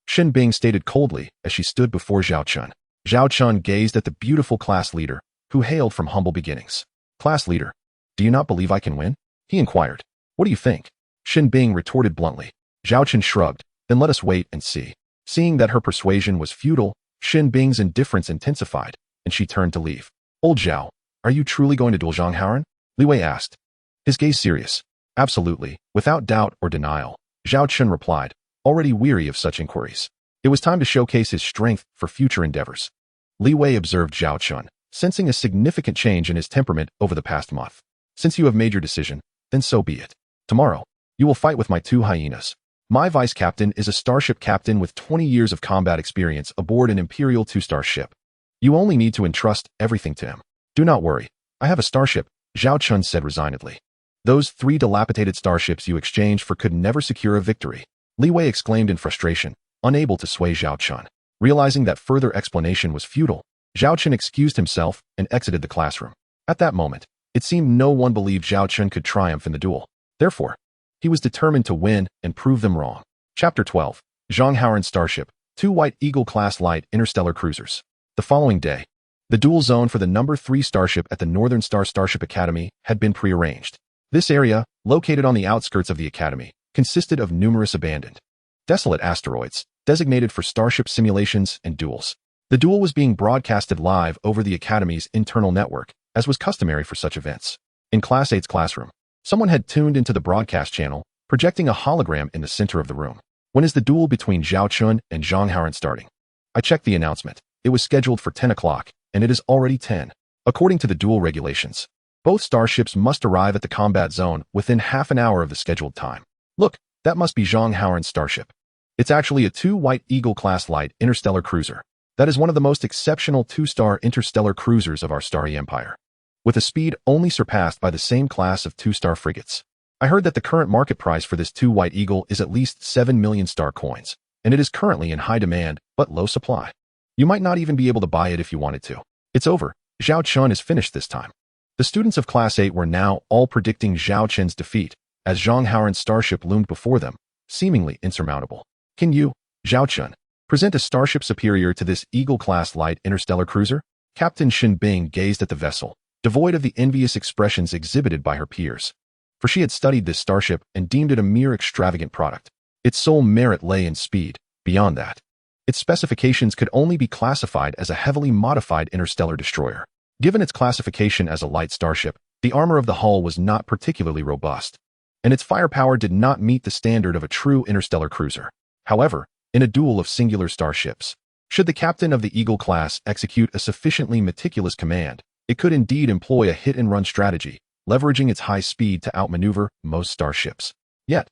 Speaker 1: Xin Bing stated coldly as she stood before Zhao Chen. Zhao Chen gazed at the beautiful class leader, who hailed from humble beginnings. Class leader, do you not believe I can win? He inquired. What do you think? Xin Bing retorted bluntly. Zhao Chen shrugged. Then let us wait and see. Seeing that her persuasion was futile, Xin Bing's indifference intensified, and she turned to leave. Old Zhao, are you truly going to duel Zhang Haoran? Li Wei asked, his gaze serious. Absolutely, without doubt or denial, Zhao Chen replied, already weary of such inquiries. It was time to showcase his strength for future endeavors. Li Wei observed Zhao Chen, sensing a significant change in his temperament over the past month. Since you have made your decision, then so be it. Tomorrow, you will fight with my 2 hyenas. My vice captain is a starship captain with 20 years of combat experience aboard an Imperial 2-star ship. You only need to entrust everything to him. Do not worry. I have a starship, Zhao Chen said resignedly. Those 3 dilapidated starships you exchanged for could never secure a victory. Li Wei exclaimed in frustration, unable to sway Zhao Chen. Realizing that further explanation was futile, Zhao Chen excused himself and exited the classroom. At that moment, it seemed no one believed Zhao Chen could triumph in the duel. Therefore, he was determined to win and prove them wrong. Chapter 12. Zhang Haoran's Starship, 2 White Eagle-class light interstellar cruisers. The following day, the duel zone for the number 3 starship at the Northern Star Starship Academy had been prearranged. This area, located on the outskirts of the Academy, consisted of numerous abandoned, desolate asteroids, designated for starship simulations and duels. The duel was being broadcasted live over the Academy's internal network, as was customary for such events. In Class 8's classroom, someone had tuned into the broadcast channel, projecting a hologram in the center of the room. When is the duel between Zhao Chen and Zhang Haoran starting? I checked the announcement. It was scheduled for 10 o'clock, and it is already 10. According to the duel regulations, both starships must arrive at the combat zone within half an hour of the scheduled time. Look, that must be Zhang Haoran's starship. It's actually a 2 White Eagle-class light interstellar cruiser. That is one of the most exceptional 2-star interstellar cruisers of our starry empire, with a speed only surpassed by the same class of 2-star frigates. I heard that the current market price for this 2 White Eagle is at least 7 million star coins, and it is currently in high demand but low supply. You might not even be able to buy it if you wanted to. It's over. Zhao Chen is finished this time. The students of Class 8 were now all predicting Zhao Chen's defeat, as Zhang Haoran's starship loomed before them, seemingly insurmountable. Can you, Zhao Chen, present a starship superior to this Eagle-class light interstellar cruiser? Captain Xin Bing gazed at the vessel, devoid of the envious expressions exhibited by her peers. For she had studied this starship and deemed it a mere extravagant product. Its sole merit lay in speed. Beyond that, its specifications could only be classified as a heavily modified interstellar destroyer. Given its classification as a light starship, the armor of the hull was not particularly robust, and its firepower did not meet the standard of a true interstellar cruiser. However, in a duel of singular starships, should the captain of the Eagle class execute a sufficiently meticulous command, it could indeed employ a hit-and-run strategy, leveraging its high speed to outmaneuver most starships. Yet,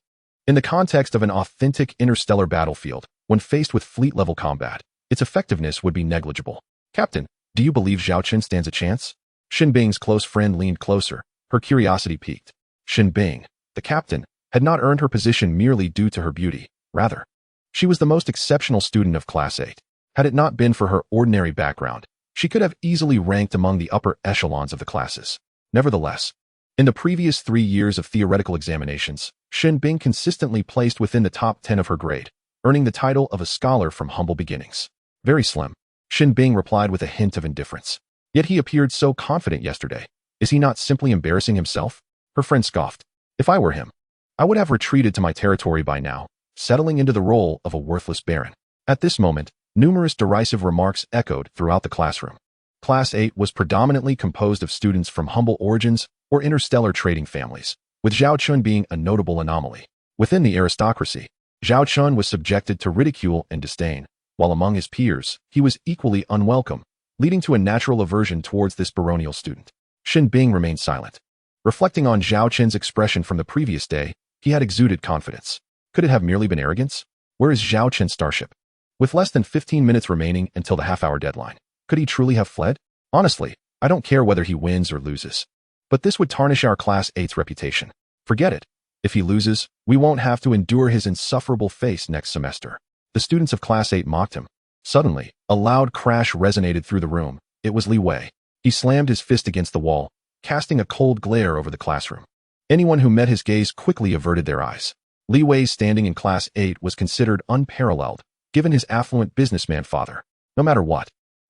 Speaker 1: in the context of an authentic interstellar battlefield, when faced with fleet-level combat, its effectiveness would be negligible. Captain, do you believe Zhao Chen stands a chance? Xin Bing's close friend leaned closer, her curiosity piqued. Xin Bing, the captain, had not earned her position merely due to her beauty. Rather, she was the most exceptional student of Class 8. Had it not been for her ordinary background, she could have easily ranked among the upper echelons of the classes. Nevertheless, in the previous 3 years of theoretical examinations, Xin Bing consistently placed within the top 10 of her grade, earning the title of a scholar from humble beginnings. Very slim. Xin Bing replied with a hint of indifference. Yet he appeared so confident yesterday. Is he not simply embarrassing himself? Her friend scoffed. If I were him, I would have retreated to my territory by now, settling into the role of a worthless baron. At this moment, numerous derisive remarks echoed throughout the classroom. Class 8 was predominantly composed of students from humble origins or interstellar trading families, with Zhao Chen being a notable anomaly. Within the aristocracy, Zhao Chen was subjected to ridicule and disdain, while among his peers, he was equally unwelcome, leading to a natural aversion towards this baronial student. Xin Bing remained silent. Reflecting on Zhao Chen's expression from the previous day, he had exuded confidence. Could it have merely been arrogance? Where is Zhao Chen's starship? With less than 15 minutes remaining until the half-hour deadline, could he truly have fled? Honestly, I don't care whether he wins or loses. But this would tarnish our Class 8's reputation. Forget it. If he loses, we won't have to endure his insufferable face next semester. The students of Class 8 mocked him. Suddenly, a loud crash resonated through the room. It was Li Wei. He slammed his fist against the wall, casting a cold glare over the classroom. Anyone who met his gaze quickly averted their eyes. Li Wei's standing in Class 8 was considered unparalleled, given his affluent businessman father. No matter what,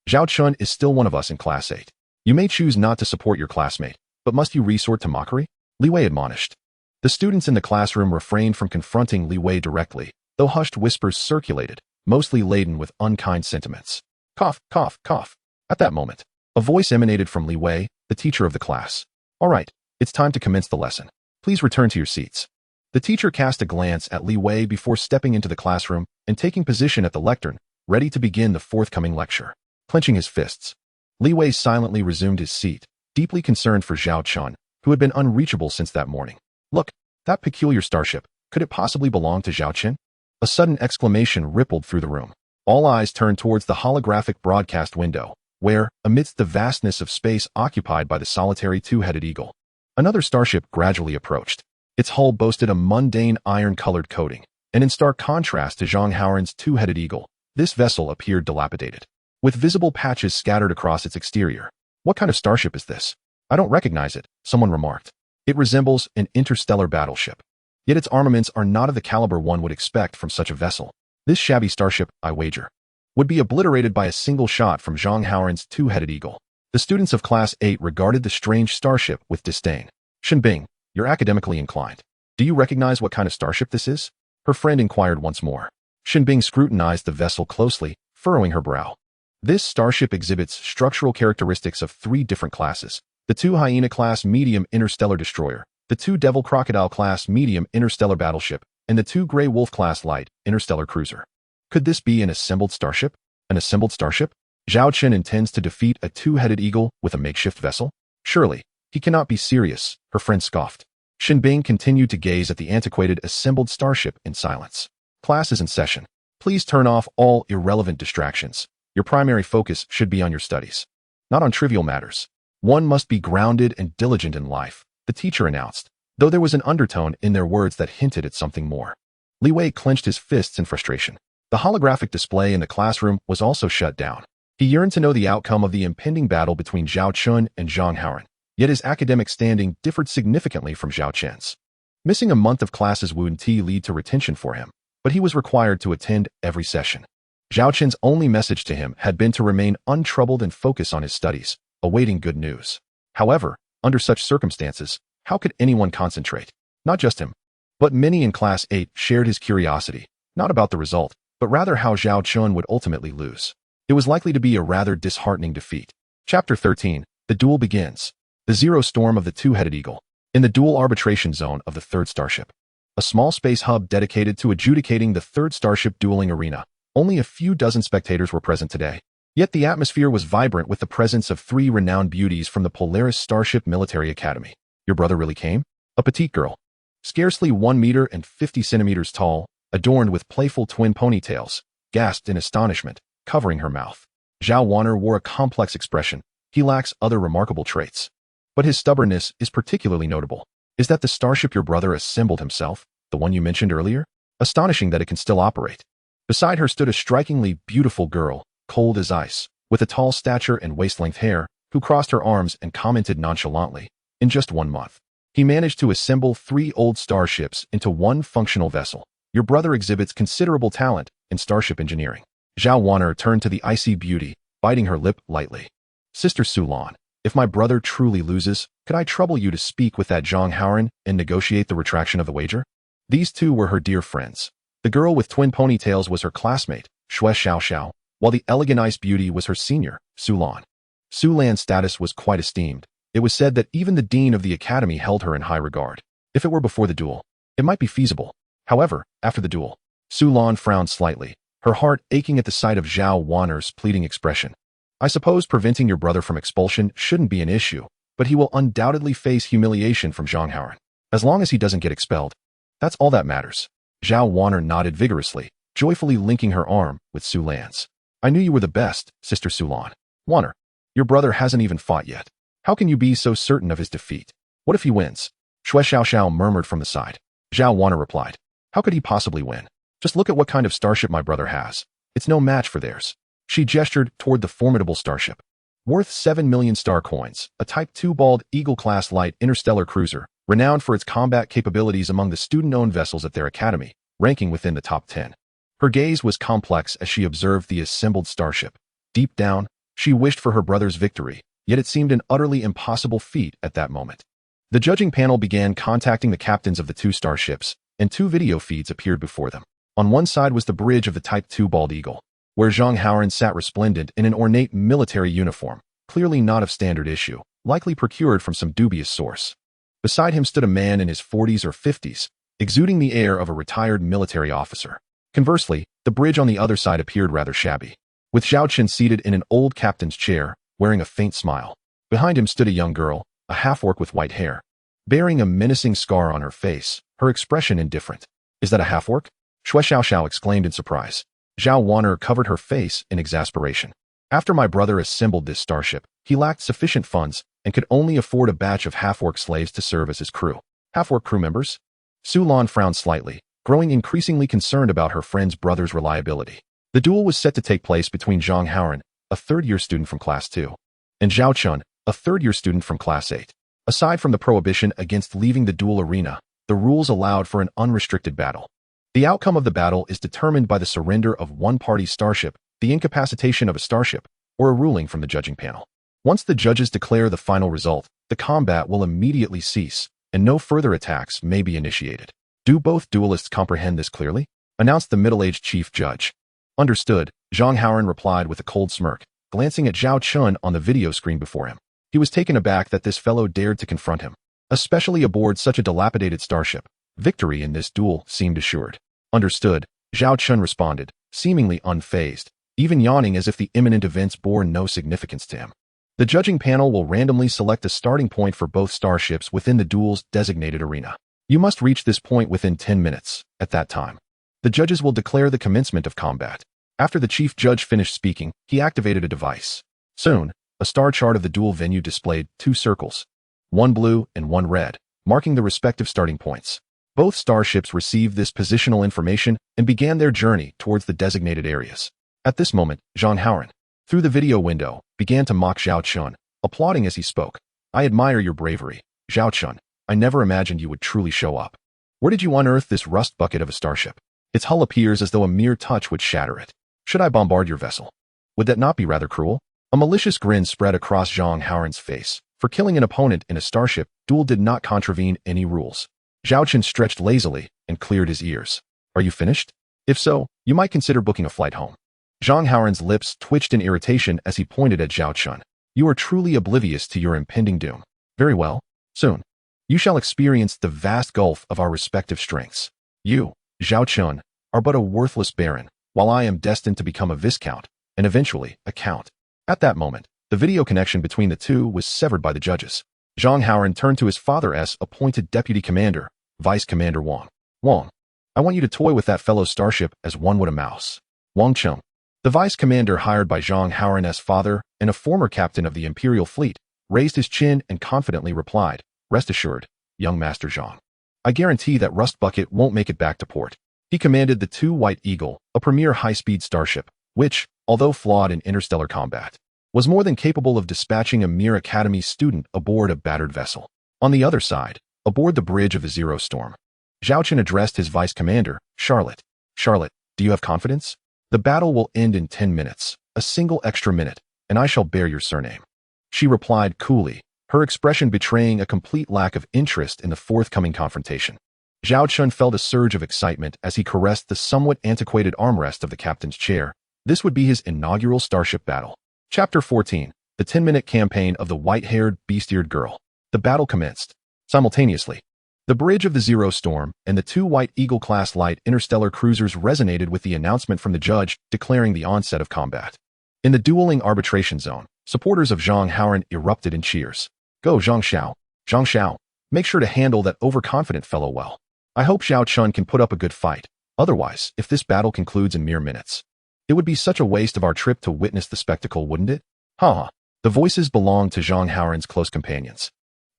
Speaker 1: Zhao Chen is still one of us in Class 8. You may choose not to support your classmate, but must you resort to mockery? Li Wei admonished. The students in the classroom refrained from confronting Li Wei directly, though hushed whispers circulated, mostly laden with unkind sentiments. Cough, cough, cough. At that moment, a voice emanated from Li Wei, the teacher of the class. All right, it's time to commence the lesson. Please return to your seats. The teacher cast a glance at Li Wei before stepping into the classroom and taking position at the lectern, ready to begin the forthcoming lecture. Clenching his fists, Li Wei silently resumed his seat, deeply concerned for Zhao Chen, who had been unreachable since that morning. Look, that peculiar starship, could it possibly belong to Zhao Chen? A sudden exclamation rippled through the room. All eyes turned towards the holographic broadcast window, where, amidst the vastness of space occupied by the solitary two-headed eagle, another starship gradually approached. Its hull boasted a mundane iron-colored coating, and in stark contrast to Zhang Haoran's two-headed eagle, this vessel appeared dilapidated. with visible patches scattered across its exterior. What kind of starship is this? I don't recognize it, someone remarked. It resembles an interstellar battleship. Yet its armaments are not of the caliber one would expect from such a vessel. This shabby starship, I wager, would be obliterated by a single shot from Zhang Haoran's two-headed eagle. The students of Class 8 regarded the strange starship with disdain. Shenbing, you're academically inclined. Do you recognize what kind of starship this is? Her friend inquired once more. Shenbing scrutinized the vessel closely, furrowing her brow. This starship exhibits structural characteristics of 3 different classes. The 2 Hyena-class medium interstellar destroyer, the 2 Devil Crocodile-class medium interstellar battleship, and the 2 Grey Wolf-class light interstellar cruiser. Could this be an assembled starship? An assembled starship? Zhao Chen intends to defeat a two-headed eagle with a makeshift vessel? Surely, he cannot be serious, her friend scoffed. Shenbing continued to gaze at the antiquated assembled starship in silence. Class is in session. Please turn off all irrelevant distractions. Your primary focus should be on your studies, not on trivial matters. One must be grounded and diligent in life, the teacher announced, though there was an undertone in their words that hinted at something more. Li Wei clenched his fists in frustration. The holographic display in the classroom was also shut down. He yearned to know the outcome of the impending battle between Zhao Chen and Zhang Haoran, yet his academic standing differed significantly from Zhao Chen's. Missing a month of classes wouldn't lead to retention for him, but he was required to attend every session. Zhao Chen's only message to him had been to remain untroubled and focus on his studies, awaiting good news. However, under such circumstances, how could anyone concentrate? Not just him, but many in Class 8 shared his curiosity, not about the result, but rather how Zhao Chen would ultimately lose. It was likely to be a rather disheartening defeat. Chapter 13, The Duel Begins. The Zero Storm of the Two-Headed Eagle. In the dual arbitration zone of the third starship, a small space hub dedicated to adjudicating the third starship dueling arena. Only a few dozen spectators were present today. Yet the atmosphere was vibrant with the presence of 3 renowned beauties from the Polaris Starship Military Academy. Your brother really came? A petite girl, scarcely 1 meter and 50 centimeters tall, adorned with playful twin ponytails, gasped in astonishment, covering her mouth. Zhao Wanner wore a complex expression. He lacks other remarkable traits, but his stubbornness is particularly notable. Is that the starship your brother assembled himself, the one you mentioned earlier? Astonishing that it can still operate. Beside her stood a strikingly beautiful girl, cold as ice, with a tall stature and waist-length hair, who crossed her arms and commented nonchalantly. In just 1 month, he managed to assemble 3 old starships into one functional vessel. Your brother exhibits considerable talent in starship engineering. Zhao Wanner turned to the icy beauty, biting her lip lightly. Sister Sulan, if my brother truly loses, could I trouble you to speak with that Zhang Haoran and negotiate the retraction of the wager? These 2 were her dear friends. The girl with twin ponytails was her classmate, Shui Xiao, while the elegant ice beauty was her senior, Sulan. Sulan's status was quite esteemed. It was said that even the dean of the academy held her in high regard. If it were before the duel, it might be feasible. However, after the duel, Sulan frowned slightly, her heart aching at the sight of Zhao Wanner's pleading expression. I suppose preventing your brother from expulsion shouldn't be an issue, but he will undoubtedly face humiliation from Zhang Haoran. As long as he doesn't get expelled, that's all that matters. Zhao Wanner nodded vigorously, joyfully linking her arm with Sulan's. I knew you were the best, Sister Sulan. Wanner, your brother hasn't even fought yet. How can you be so certain of his defeat? What if he wins? Shui Xiao murmured from the side. Zhao Wanner replied. How could he possibly win? Just look at what kind of starship my brother has. It's no match for theirs. She gestured toward the formidable starship. Worth 7 million star coins, a Type 2 Bald Eagle-class light interstellar cruiser, renowned for its combat capabilities among the student-owned vessels at their academy, ranking within the top 10. Her gaze was complex as she observed the assembled starship. Deep down, she wished for her brother's victory, yet it seemed an utterly impossible feat at that moment. The judging panel began contacting the captains of the 2 starships, and 2 video feeds appeared before them. On one side was the bridge of the Type 2 Bald Eagle, where Zhang Haoran sat resplendent in an ornate military uniform, clearly not of standard issue, likely procured from some dubious source. Beside him stood a man in his 40s or 50s, exuding the air of a retired military officer. Conversely, the bridge on the other side appeared rather shabby, with Zhao Chen seated in an old captain's chair, wearing a faint smile. Behind him stood a young girl, a half-orc with white hair, bearing a menacing scar on her face, her expression indifferent. Is that a half-orc? Shui Xiao exclaimed in surprise. Zhao Wanner covered her face in exasperation. After my brother assembled this starship, he lacked sufficient funds and could only afford a batch of half-orc slaves to serve as his crew. Half-orc crew members? Sulan frowned slightly, growing increasingly concerned about her friend's brother's reliability. The duel was set to take place between Zhang Haoran, a third-year student from Class 2, and Zhao Chen, a third-year student from Class 8. Aside from the prohibition against leaving the duel arena, the rules allowed for an unrestricted battle. The outcome of the battle is determined by the surrender of one party's starship, the incapacitation of a starship, or a ruling from the judging panel. Once the judges declare the final result, the combat will immediately cease, and no further attacks may be initiated. Do both duelists comprehend this clearly? Announced the middle-aged chief judge. Understood, Zhang Haoran replied with a cold smirk, glancing at Zhao Chen on the video screen before him. He was taken aback that this fellow dared to confront him. Especially aboard such a dilapidated starship, victory in this duel seemed assured. Understood, Zhao Chen responded, seemingly unfazed, even yawning as if the imminent events bore no significance to him. The judging panel will randomly select a starting point for both starships within the duel's designated arena. You must reach this point within 10 minutes. At that time, the judges will declare the commencement of combat. After the chief judge finished speaking, he activated a device. Soon, a star chart of the duel venue displayed 2 circles, one blue and one red, marking the respective starting points. Both starships received this positional information and began their journey towards the designated areas. At this moment, Zhang Haoran, through the video window, began to mock Zhao Chen, applauding as he spoke. I admire your bravery, Zhao Chen. I never imagined you would truly show up. Where did you unearth this rust bucket of a starship? Its hull appears as though a mere touch would shatter it. Should I bombard your vessel? Would that not be rather cruel? A malicious grin spread across Zhang Haoran's face. For killing an opponent in a starship, duel did not contravene any rules. Zhao Chen stretched lazily and cleared his ears. Are you finished? If so, you might consider booking a flight home. Zhang Haoran's lips twitched in irritation as he pointed at Zhao Chen. You are truly oblivious to your impending doom. Very well. Soon, you shall experience the vast gulf of our respective strengths. You, Zhao Chen, are but a worthless baron, while I am destined to become a viscount, and eventually a count. At that moment, the video connection between the two was severed by the judges. Zhang Haoran turned to his father's appointed deputy commander, Vice Commander Wang. Wang, I want you to toy with that fellow's starship as one would a mouse. Wang Cheng, the vice commander hired by Zhang Haoran's father and a former captain of the Imperial Fleet, raised his chin and confidently replied, Rest assured, young Master Zhang. I guarantee that Rust Bucket won't make it back to port. He commanded the 2 White Eagle, a premier high-speed starship, which, although flawed in interstellar combat, was more than capable of dispatching a mere academy student aboard a battered vessel. On the other side, aboard the bridge of the Zero Storm, Zhao Chen addressed his vice commander, Charlotte. Charlotte, do you have confidence? The battle will end in 10 minutes, a single extra minute, and I shall bear your surname. She replied coolly, her expression betraying a complete lack of interest in the forthcoming confrontation. Zhao Chen felt a surge of excitement as he caressed the somewhat antiquated armrest of the captain's chair. This would be his inaugural starship battle. Chapter 14, the 10-minute campaign of the white-haired, beast-eared girl. The battle commenced. Simultaneously, the bridge of the Zero Storm and the 2 White Eagle-class light interstellar cruisers resonated with the announcement from the judge declaring the onset of combat. In the dueling arbitration zone, supporters of Zhang Haoran erupted in cheers. Go Zhang Xiao. Zhang Xiao, make sure to handle that overconfident fellow well. I hope Zhao Chen can put up a good fight. Otherwise, if this battle concludes in mere minutes, it would be such a waste of our trip to witness the spectacle, wouldn't it? Ha! The voices belonged to Zhang Haoran's close companions,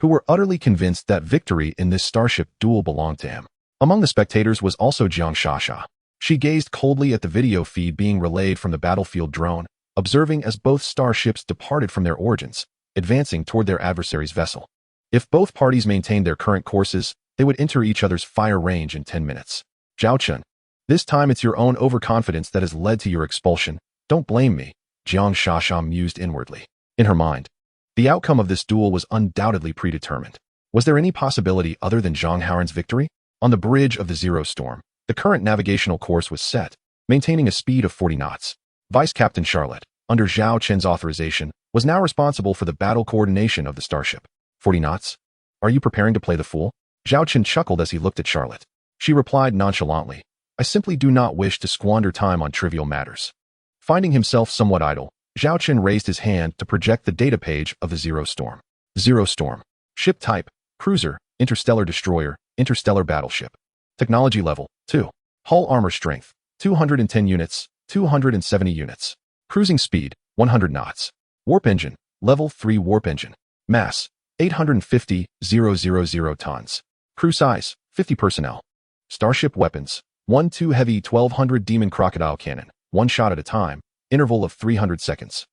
Speaker 1: who were utterly convinced that victory in this starship duel belonged to him. Among the spectators was also Jiang Shasha. She gazed coldly at the video feed being relayed from the battlefield drone, observing as both starships departed from their origins, advancing toward their adversary's vessel. If both parties maintained their current courses, they would enter each other's fire range in 10 minutes. Zhao Chen, this time it's your own overconfidence that has led to your expulsion. Don't blame me, Jiang Shasha mused inwardly. In her mind, the outcome of this duel was undoubtedly predetermined. Was there any possibility other than Zhang Haoran's victory? On the bridge of the Zero Storm, the current navigational course was set, maintaining a speed of 40 knots. Vice Captain Charlotte, under Zhao Chen's authorization, was now responsible for the battle coordination of the starship. 40 knots? Are you preparing to play the fool? Zhao Chen chuckled as he looked at Charlotte. She replied nonchalantly, I simply do not wish to squander time on trivial matters. Finding himself somewhat idle, Zhao Chen raised his hand to project the data page of the Zero Storm. Zero Storm. Ship type, cruiser, interstellar destroyer, interstellar battleship. Technology level, 2. Hull armor strength, 210 units, 270 units. Cruising speed, 100 knots. Warp engine, level 3 warp engine. Mass, 850,000 tons. Crew size, 50 personnel. Starship weapons, 1-2 heavy 1200 Demon Crocodile cannon, one shot at a time, interval of 300 seconds.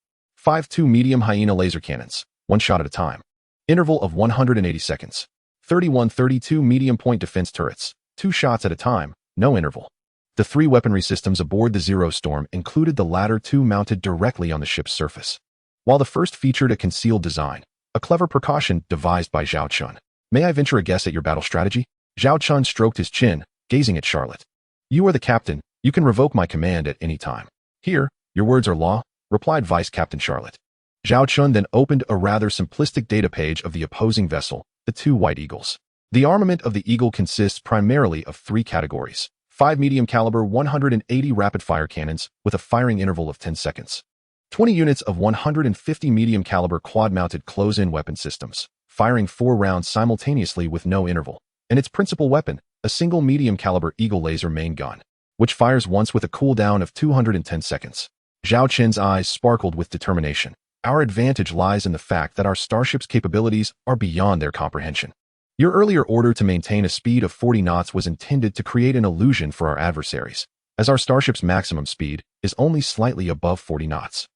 Speaker 1: 5 2 medium hyena laser cannons, one shot at a time. Interval of 180 seconds. 31 32 medium point defense turrets, 2 shots at a time, no interval. The 3 weaponry systems aboard the Zero Storm included the latter 2 mounted directly on the ship's surface. While the first featured a concealed design, a clever precaution devised by Zhao Chen. May I venture a guess at your battle strategy? Zhao Chen stroked his chin, gazing at Charlotte. You are the captain. You can revoke my command at any time. Here, your words are law, replied Vice Captain Charlotte. Zhao Chen then opened a rather simplistic data page of the opposing vessel, the 2 White Eagles. The armament of the Eagle consists primarily of 3 categories. 5 medium-caliber 180 rapid-fire cannons with a firing interval of 10 seconds. 20 units of 150 medium-caliber quad-mounted close-in weapon systems, firing 4 rounds simultaneously with no interval. And its principal weapon, a single medium-caliber Eagle laser main gun, which fires once with a cooldown of 210 seconds. Zhao Chen's eyes sparkled with determination. Our advantage lies in the fact that our starship's capabilities are beyond their comprehension. Your earlier order to maintain a speed of 40 knots was intended to create an illusion for our adversaries, as our starship's maximum speed is only slightly above 40 knots.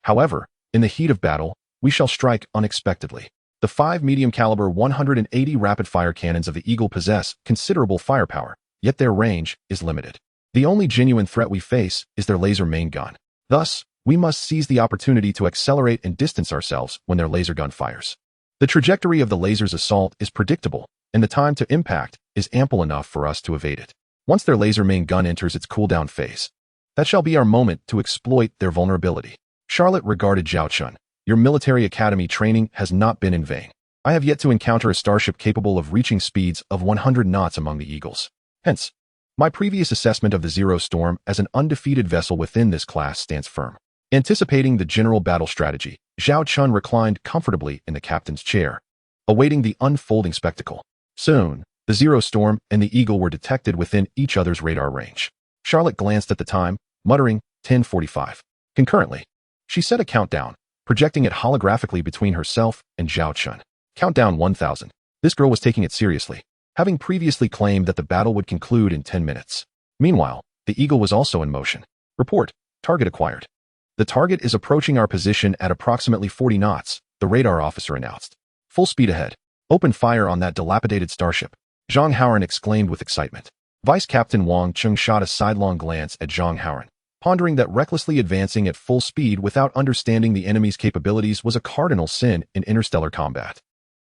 Speaker 1: However, in the heat of battle, we shall strike unexpectedly. The 5 medium-caliber 180 rapid-fire cannons of the Eagle possess considerable firepower, yet their range is limited. The only genuine threat we face is their laser main gun. Thus, we must seize the opportunity to accelerate and distance ourselves when their laser gun fires. The trajectory of the laser's assault is predictable, and the time to impact is ample enough for us to evade it. Once their laser main gun enters its cooldown phase, that shall be our moment to exploit their vulnerability. Charlotte regarded Zhao Chen. Your military academy training has not been in vain. I have yet to encounter a starship capable of reaching speeds of 100 knots among the Eagles. Hence, my previous assessment of the Zero Storm as an undefeated vessel within this class stands firm. Anticipating the general battle strategy, Zhao Chen reclined comfortably in the captain's chair, awaiting the unfolding spectacle. Soon, the Zero Storm and the Eagle were detected within each other's radar range. Charlotte glanced at the time, muttering, 10:45. Concurrently, she set a countdown, projecting it holographically between herself and Zhao Chen. Countdown 1000. This girl was taking it seriously, having previously claimed that the battle would conclude in 10 minutes. Meanwhile, the Eagle was also in motion. Report, target acquired. The target is approaching our position at approximately 40 knots, the radar officer announced. Full speed ahead. Open fire on that dilapidated starship. Zhang Haoran exclaimed with excitement. Vice Captain Wang Chung shot a sidelong glance at Zhang Haoran, pondering that recklessly advancing at full speed without understanding the enemy's capabilities was a cardinal sin in interstellar combat.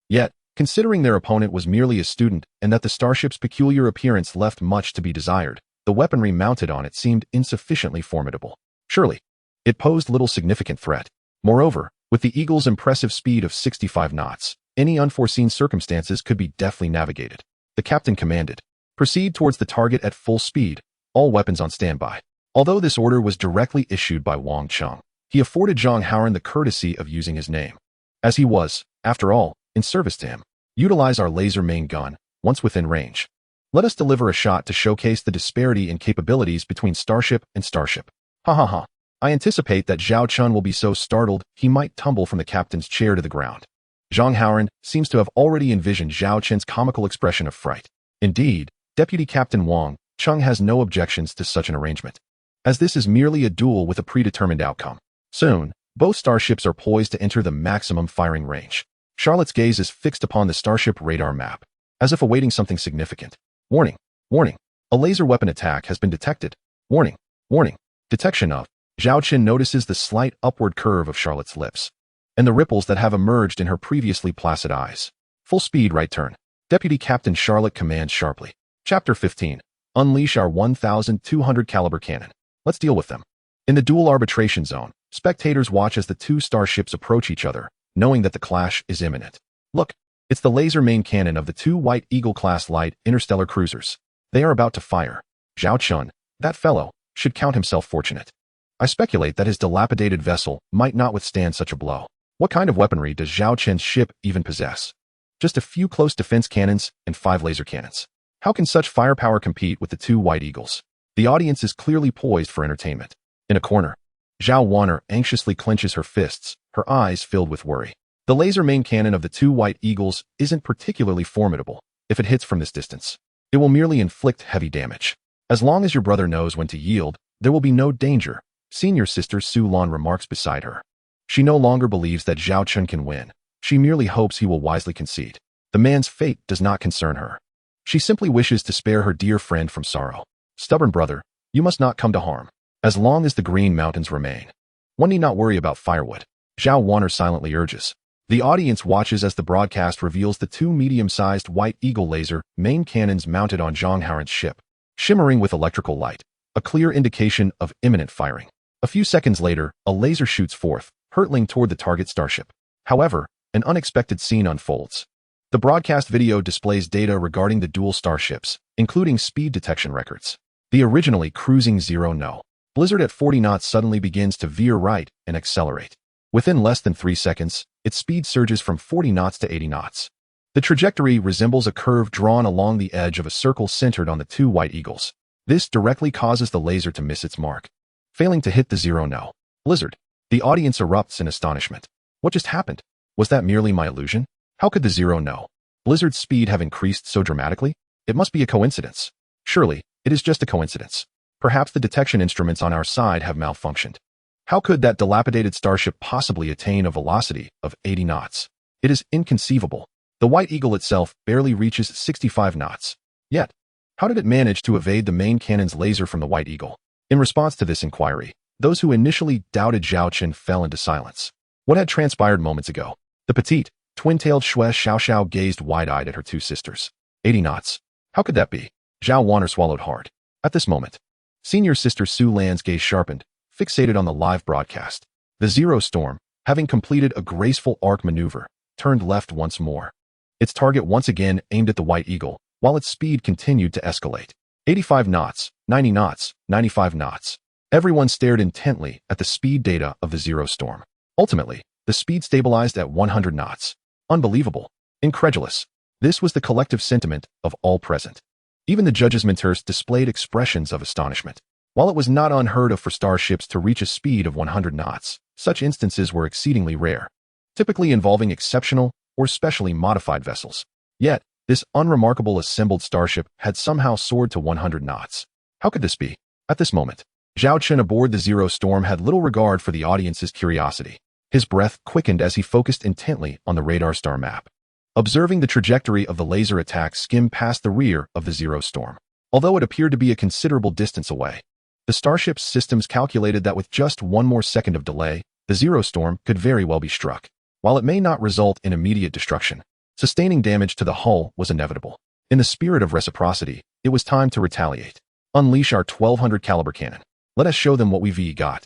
Speaker 1: Yet, considering their opponent was merely a student and that the starship's peculiar appearance left much to be desired, the weaponry mounted on it seemed insufficiently formidable. Surely, it posed little significant threat. Moreover, with the Eagle's impressive speed of 65 knots, any unforeseen circumstances could be deftly navigated. The captain commanded, proceed towards the target at full speed, all weapons on standby. Although this order was directly issued by Wang Chung, he afforded Zhang Haoran the courtesy of using his name, as he was, after all, in service to him. Utilize our laser main gun, once within range. Let us deliver a shot to showcase the disparity in capabilities between starship and starship. Ha ha ha. I anticipate that Zhao Chen will be so startled he might tumble from the captain's chair to the ground. Zhang Haoran seems to have already envisioned Zhao Chen's comical expression of fright. Indeed, Deputy Captain Wang Chung has no objections to such an arrangement, as this is merely a duel with a predetermined outcome. Soon, both starships are poised to enter the maximum firing range. Charlotte's gaze is fixed upon the starship radar map, as if awaiting something significant. Warning, warning, a laser weapon attack has been detected. Warning, warning, detection of. Zhao Chen notices the slight upward curve of Charlotte's lips, and the ripples that have emerged in her previously placid eyes. Full speed right turn. Deputy Captain Charlotte commands sharply. Chapter 15. Unleash our 1,200 caliber cannon. Let's deal with them. In the dual arbitration zone, spectators watch as the 2 starships approach each other, knowing that the clash is imminent. Look, it's the laser main cannon of the 2 White Eagle-class light interstellar cruisers. They are about to fire. Zhao Chen, that fellow, should count himself fortunate. I speculate that his dilapidated vessel might not withstand such a blow. What kind of weaponry does Zhao Chen's ship even possess? Just a few close defense cannons and 5 laser cannons. How can such firepower compete with the 2 White Eagles? The audience is clearly poised for entertainment. In a corner, Zhao Wanner anxiously clenches her fists, her eyes filled with worry. The laser main cannon of the 2 White Eagles isn't particularly formidable. If it hits from this distance, it will merely inflict heavy damage. As long as your brother knows when to yield, there will be no danger, Senior Sister Su Lan remarks beside her. She no longer believes that Zhao Chen can win. She merely hopes he will wisely concede. The man's fate does not concern her. She simply wishes to spare her dear friend from sorrow. Stubborn brother, you must not come to harm. As long as the Green Mountains remain, one need not worry about firewood. Zhao Wanner silently urges. The audience watches as the broadcast reveals the two medium-sized White Eagle laser main cannons mounted on Zhang Haren's ship, shimmering with electrical light, a clear indication of imminent firing. A few seconds later, a laser shoots forth, hurtling toward the target starship. However, an unexpected scene unfolds. The broadcast video displays data regarding the dual starships, including speed detection records. The originally cruising 0 Blizzard at 40 knots suddenly begins to veer right and accelerate. Within less than 3 seconds, its speed surges from 40 knots to 80 knots. The trajectory resembles a curve drawn along the edge of a circle centered on the two White Eagles. This directly causes the laser to miss its mark, failing to hit the 0 Blizzard. The audience erupts in astonishment. What just happened? Was that merely my illusion? How could the 0 Blizzard's speed have increased so dramatically? It must be a coincidence. Surely, it is just a coincidence. Perhaps the detection instruments on our side have malfunctioned. How could that dilapidated starship possibly attain a velocity of 80 knots? It is inconceivable. The White Eagle itself barely reaches 65 knots. Yet, how did it manage to evade the main cannon's laser from the White Eagle? In response to this inquiry, those who initially doubted Zhao Chen fell into silence. What had transpired moments ago? The petite, twin-tailed Xue Xiaoxiao gazed wide-eyed at her two sisters. 80 knots. How could that be? Zhao Wanner swallowed hard. At this moment, senior sister Su Lan's gaze sharpened, fixated on the live broadcast. The Zero Storm, having completed a graceful arc maneuver, turned left once more. Its target once again aimed at the White Eagle, while its speed continued to escalate. 85 knots, 90 knots, 95 knots. Everyone stared intently at the speed data of the Zero Storm. Ultimately, the speed stabilized at 100 knots. Unbelievable. Incredulous. This was the collective sentiment of all present. Even the judges' mentors displayed expressions of astonishment. While it was not unheard of for starships to reach a speed of 100 knots, such instances were exceedingly rare, typically involving exceptional or specially modified vessels. Yet, this unremarkable assembled starship had somehow soared to 100 knots. How could this be? At this moment, Zhao Chen aboard the Zero Storm had little regard for the audience's curiosity. His breath quickened as he focused intently on the radar star map, observing the trajectory of the laser attack skim past the rear of the Zero Storm. Although it appeared to be a considerable distance away, the starship's systems calculated that with just one more second of delay, the Zero Storm could very well be struck. While it may not result in immediate destruction, sustaining damage to the hull was inevitable. In the spirit of reciprocity, it was time to retaliate. Unleash our 1200 caliber cannon. Let us show them what we've got.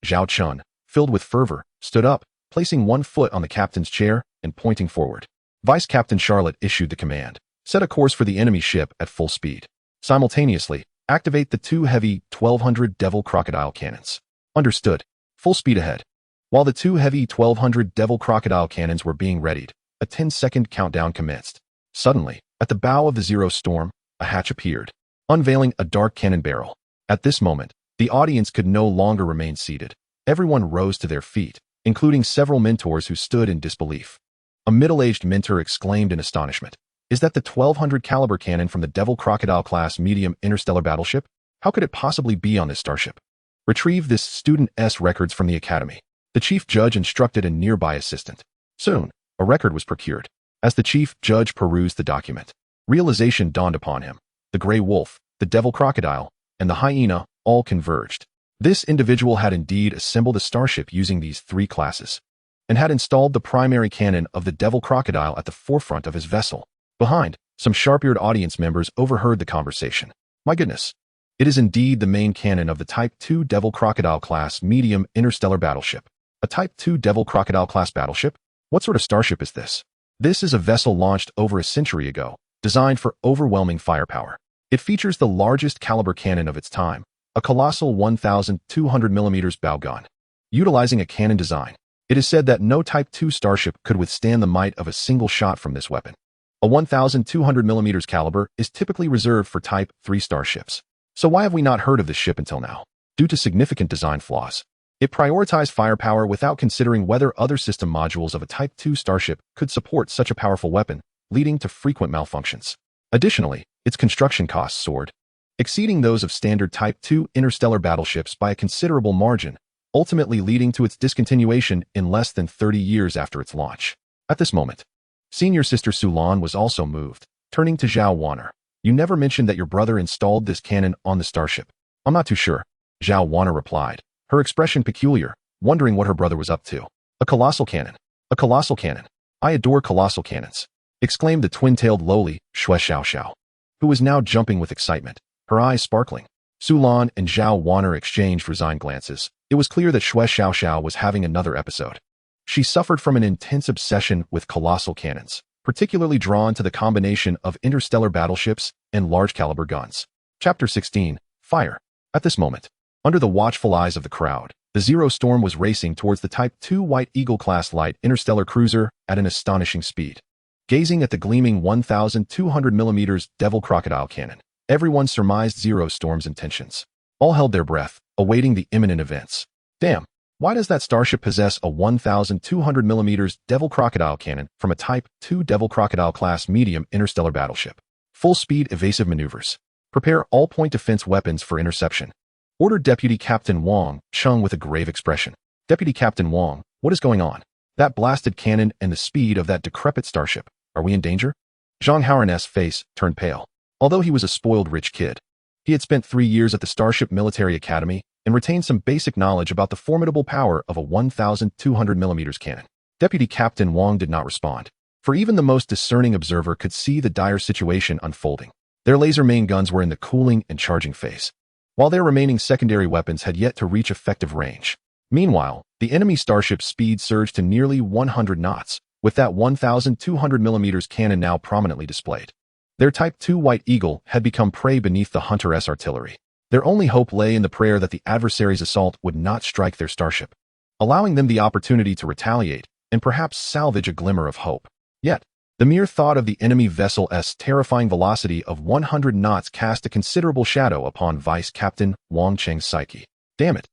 Speaker 1: Zhao Chen, filled with fervor, stood up, placing one foot on the captain's chair and pointing forward. Vice Captain Charlotte issued the command. Set a course for the enemy ship at full speed. Simultaneously, activate the two heavy 1200 Devil Crocodile cannons. Understood. Full speed ahead. While the two heavy 1200 Devil Crocodile cannons were being readied, a 10-second countdown commenced. Suddenly, at the bow of the Zero Storm, a hatch appeared, unveiling a dark cannon barrel. At this moment, the audience could no longer remain seated. Everyone rose to their feet, including several mentors who stood in disbelief. A middle-aged mentor exclaimed in astonishment. Is that the 1200 caliber cannon from the Devil Crocodile class medium interstellar battleship? How could it possibly be on this starship? Retrieve this student's records from the academy. The chief judge instructed a nearby assistant. Soon, a record was procured. As the chief judge perused the document, realization dawned upon him. The gray wolf, the Devil Crocodile, and the hyena all converged. This individual had indeed assembled a starship using these three classes, and had installed the primary cannon of the Devil Crocodile at the forefront of his vessel. Behind, some sharp-eared audience members overheard the conversation. My goodness. It is indeed the main cannon of the Type 2 Devil Crocodile class medium interstellar battleship. A Type 2 Devil Crocodile class battleship? What sort of starship is this? This is a vessel launched over a century ago, designed for overwhelming firepower. It features the largest caliber cannon of its time, a colossal 1,200mm bow gun. Utilizing a cannon design, it is said that no Type 2 starship could withstand the might of a single shot from this weapon. A 1,200mm caliber is typically reserved for Type 3 starships. So why have we not heard of this ship until now? Due to significant design flaws. It prioritized firepower without considering whether other system modules of a Type 2 starship could support such a powerful weapon, leading to frequent malfunctions. Additionally, its construction costs soared, exceeding those of standard Type 2 interstellar battleships by a considerable margin, ultimately leading to its discontinuation in less than 30 years after its launch. At this moment, senior sister Sulan was also moved, turning to Zhao Wanner. You never mentioned that your brother installed this cannon on the starship. I'm not too sure, Zhao Wanner replied, her expression peculiar, wondering what her brother was up to. A colossal cannon. A colossal cannon. I adore colossal cannons, exclaimed the twin-tailed lowly Shui Xiaoxiao, who was now jumping with excitement, her eyes sparkling. Sulan and Zhao Wanner exchanged resigned glances. It was clear that Shui Xiaoxiao was having another episode. She suffered from an intense obsession with colossal cannons, particularly drawn to the combination of interstellar battleships and large-caliber guns. Chapter 16. Fire. At this moment, under the watchful eyes of the crowd, the Zero Storm was racing towards the Type II White Eagle-class light interstellar cruiser at an astonishing speed. Gazing at the gleaming 1,200mm Devil Crocodile cannon, everyone surmised Zero Storm's intentions. All held their breath, awaiting the imminent events. Damn, why does that starship possess a 1,200mm Devil Crocodile cannon from a Type II Devil Crocodile-class medium interstellar battleship? Full-speed evasive maneuvers. Prepare all point defense weapons for interception, ordered Deputy Captain Wang Chung with a grave expression. Deputy Captain Wang, what is going on? That blasted cannon and the speed of that decrepit starship. Are we in danger? Zhang Haoren's face turned pale. Although he was a spoiled rich kid, he had spent 3 years at the Starship Military Academy and retained some basic knowledge about the formidable power of a 1,200mm cannon. Deputy Captain Wang did not respond, for even the most discerning observer could see the dire situation unfolding. Their laser main guns were in the cooling and charging phase, while their remaining secondary weapons had yet to reach effective range. Meanwhile, the enemy starship's speed surged to nearly 100 knots, with that 1,200mm cannon now prominently displayed. Their Type II White Eagle had become prey beneath the Hunter-S artillery. Their only hope lay in the prayer that the adversary's assault would not strike their starship, allowing them the opportunity to retaliate and perhaps salvage a glimmer of hope. Yet, the mere thought of the enemy vessel's terrifying velocity of 100 knots cast a considerable shadow upon Vice Captain Wang Cheng's psyche. Damn it.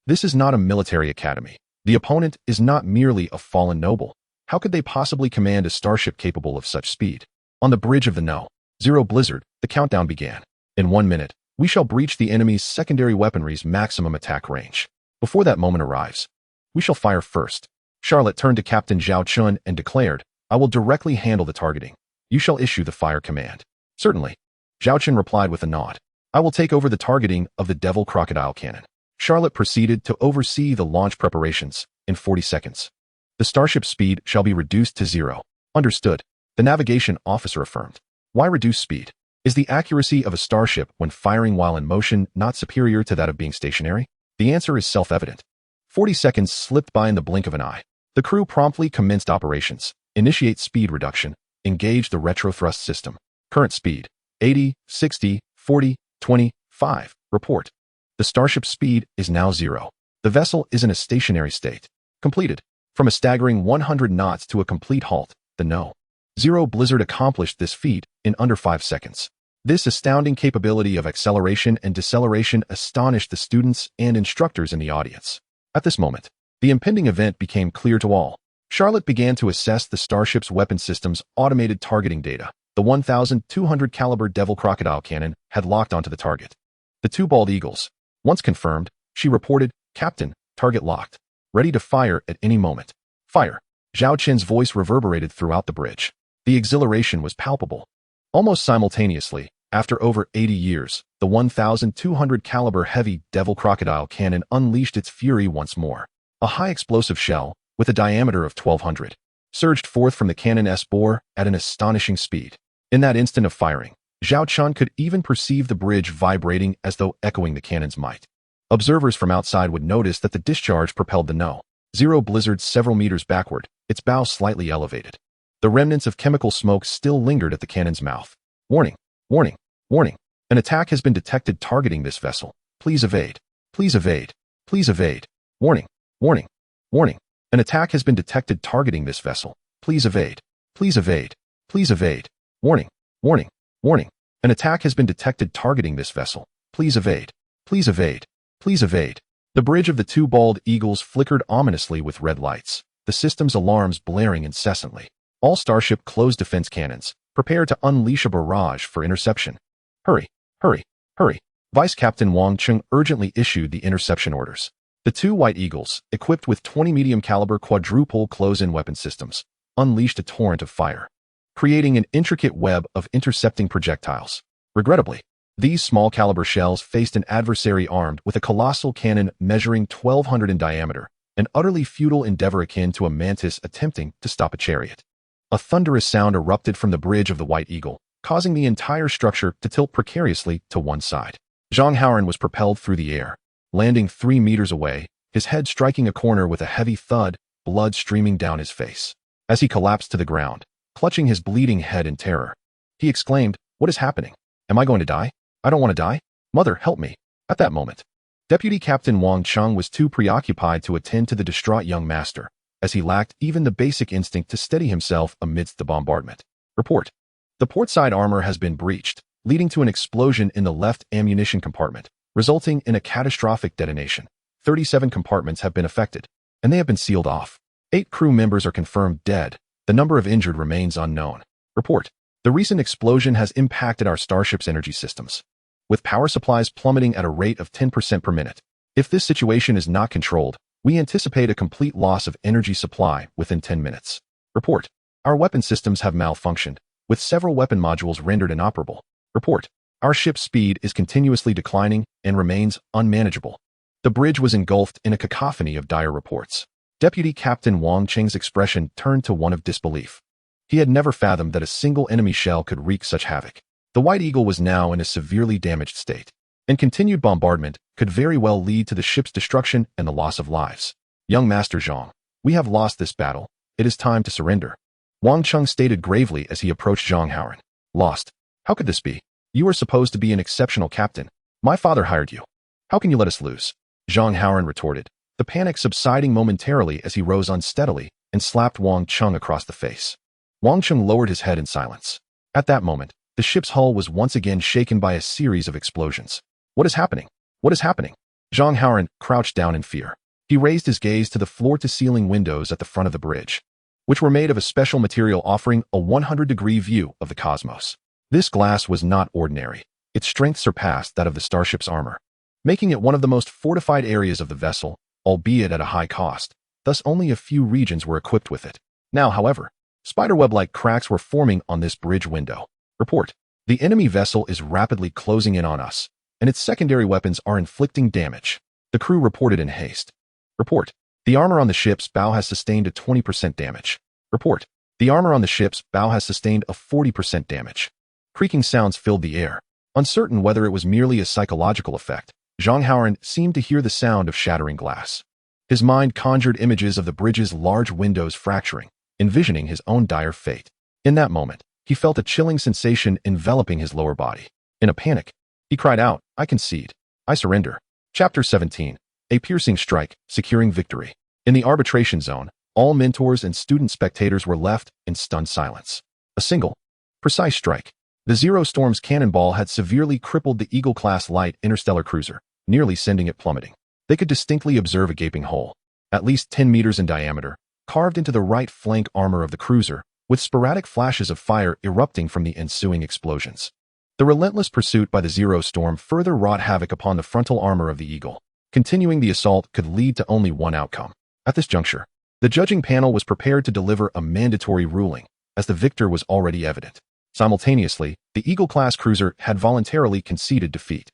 Speaker 1: This is not a military academy. The opponent is not merely a fallen noble. How could they possibly command a starship capable of such speed? On the bridge of the No. Zero Blizzard, the countdown began. In 1 minute, we shall breach the enemy's secondary weaponry's maximum attack range. Before that moment arrives, we shall fire first. Charlotte turned to Captain Zhao Chen and declared, I will directly handle the targeting. You shall issue the fire command. Certainly. Zhao Chen replied with a nod. I will take over the targeting of the Devil Crocodile cannon. Charlotte proceeded to oversee the launch preparations. In 40 seconds, the starship's speed shall be reduced to 0. Understood. The navigation officer affirmed. Why reduce speed? Is the accuracy of a starship when firing while in motion not superior to that of being stationary? The answer is self-evident. 40 seconds slipped by in the blink of an eye. The crew promptly commenced operations. Initiate speed reduction. Engage the retrothrust system. Current speed, 80, 60, 40, 25. Report. The starship's speed is now 0. The vessel is in a stationary state. Completed. From a staggering 100 knots to a complete halt, the No. Zero Blizzard accomplished this feat in under 5 seconds. This astounding capability of acceleration and deceleration astonished the students and instructors in the audience. At this moment, the impending event became clear to all. Charlotte began to assess the starship's weapon system's automated targeting data. The 1,200 caliber Devil Crocodile cannon had locked onto the target. The 2 bald eagles. Once confirmed, she reported, Captain, target locked. Ready to fire at any moment. Fire. Zhao Chen's voice reverberated throughout the bridge. The exhilaration was palpable. Almost simultaneously, after over 80 years, the 1,200 caliber heavy Devil Crocodile cannon unleashed its fury once more. A high explosive shell, with a diameter of 1,200, surged forth from the cannon's bore at an astonishing speed. In that instant of firing, Zhao Chen could even perceive the bridge vibrating as though echoing the cannon's might. Observers from outside would notice that the discharge propelled the No. Zero Blizzard several meters backward, its bow slightly elevated. The remnants of chemical smoke still lingered at the cannon's mouth. Warning! Warning! Warning! An attack has been detected targeting this vessel. Please evade. Please evade. Please evade. Warning! Warning! Warning! An attack has been detected targeting this vessel. Please evade. Please evade. Please evade. Warning! Warning! Warning! An attack has been detected targeting this vessel. Please evade. Please evade. Please evade. The bridge of the 2 bald eagles flickered ominously with red lights, the system's alarms blaring incessantly. All starship closed defense cannons, prepare to unleash a barrage for interception. Hurry, hurry, hurry. Vice Captain Wang Chung urgently issued the interception orders. The two White Eagles, equipped with 20 medium-caliber quadruple close-in weapon systems, unleashed a torrent of fire, creating an intricate web of intercepting projectiles. Regrettably, these small-caliber shells faced an adversary armed with a colossal cannon measuring 1,200 in diameter, an utterly futile endeavor akin to a mantis attempting to stop a chariot. A thunderous sound erupted from the bridge of the White Eagle, causing the entire structure to tilt precariously to one side. Zhang Haoran was propelled through the air, landing 3 meters away, his head striking a corner with a heavy thud, blood streaming down his face. As he collapsed to the ground, clutching his bleeding head in terror, he exclaimed, "What is happening? Am I going to die? I don't want to die. Mother, help me." At that moment, Deputy Captain Wang Cheng was too preoccupied to attend to the distraught young master, as he lacked even the basic instinct to steady himself amidst the bombardment. Report. The portside armor has been breached, leading to an explosion in the left ammunition compartment, resulting in a catastrophic detonation. 37 compartments have been affected, and they have been sealed off. 8 crew members are confirmed dead. The number of injured remains unknown. Report. The recent explosion has impacted our starship's energy systems, with power supplies plummeting at a rate of 10% per minute. If this situation is not controlled, we anticipate a complete loss of energy supply within 10 minutes. Report. Our weapon systems have malfunctioned, with several weapon modules rendered inoperable. Report. Our ship's speed is continuously declining and remains unmanageable. The bridge was engulfed in a cacophony of dire reports. Deputy Captain Wang Cheng's expression turned to one of disbelief. He had never fathomed that a single enemy shell could wreak such havoc. The White Eagle was now in a severely damaged state, and continued bombardment could very well lead to the ship's destruction and the loss of lives. Young Master Zhang, we have lost this battle. It is time to surrender. Wang Cheng stated gravely as he approached Zhang Haoran. Lost? How could this be? You are supposed to be an exceptional captain. My father hired you. How can you let us lose? Zhang Haoran retorted, the panic subsiding momentarily as he rose unsteadily and slapped Wang Cheng across the face. Wang Cheng lowered his head in silence. At that moment, the ship's hull was once again shaken by a series of explosions. What is happening? What is happening? Zhang Haoran crouched down in fear. He raised his gaze to the floor-to-ceiling windows at the front of the bridge, which were made of a special material offering a 100-degree view of the cosmos. This glass was not ordinary. Its strength surpassed that of the starship's armor, making it one of the most fortified areas of the vessel, albeit at a high cost. Thus only a few regions were equipped with it. Now, however, spiderweb-like cracks were forming on this bridge window. Report. The enemy vessel is rapidly closing in on us, and its secondary weapons are inflicting damage. The crew reported in haste. Report. The armor on the ship's bow has sustained a 20% damage. Report. The armor on the ship's bow has sustained a 40% damage. Creaking sounds filled the air. Uncertain whether it was merely a psychological effect, Zhang Haoran seemed to hear the sound of shattering glass. His mind conjured images of the bridge's large windows fracturing, envisioning his own dire fate. In that moment, he felt a chilling sensation enveloping his lower body. In a panic, he cried out, "I concede. I surrender." Chapter 17. A piercing strike, securing victory. In the arbitration zone, all mentors and student spectators were left in stunned silence. A single, precise strike. The Zero Storm's cannonball had severely crippled the Eagle-class light interstellar cruiser, nearly sending it plummeting. They could distinctly observe a gaping hole, at least 10 meters in diameter, carved into the right flank armor of the cruiser, with sporadic flashes of fire erupting from the ensuing explosions. The relentless pursuit by the Zero Storm further wrought havoc upon the frontal armor of the Eagle. Continuing the assault could lead to only one outcome. At this juncture, the judging panel was prepared to deliver a mandatory ruling, as the victor was already evident. Simultaneously, the Eagle-class cruiser had voluntarily conceded defeat.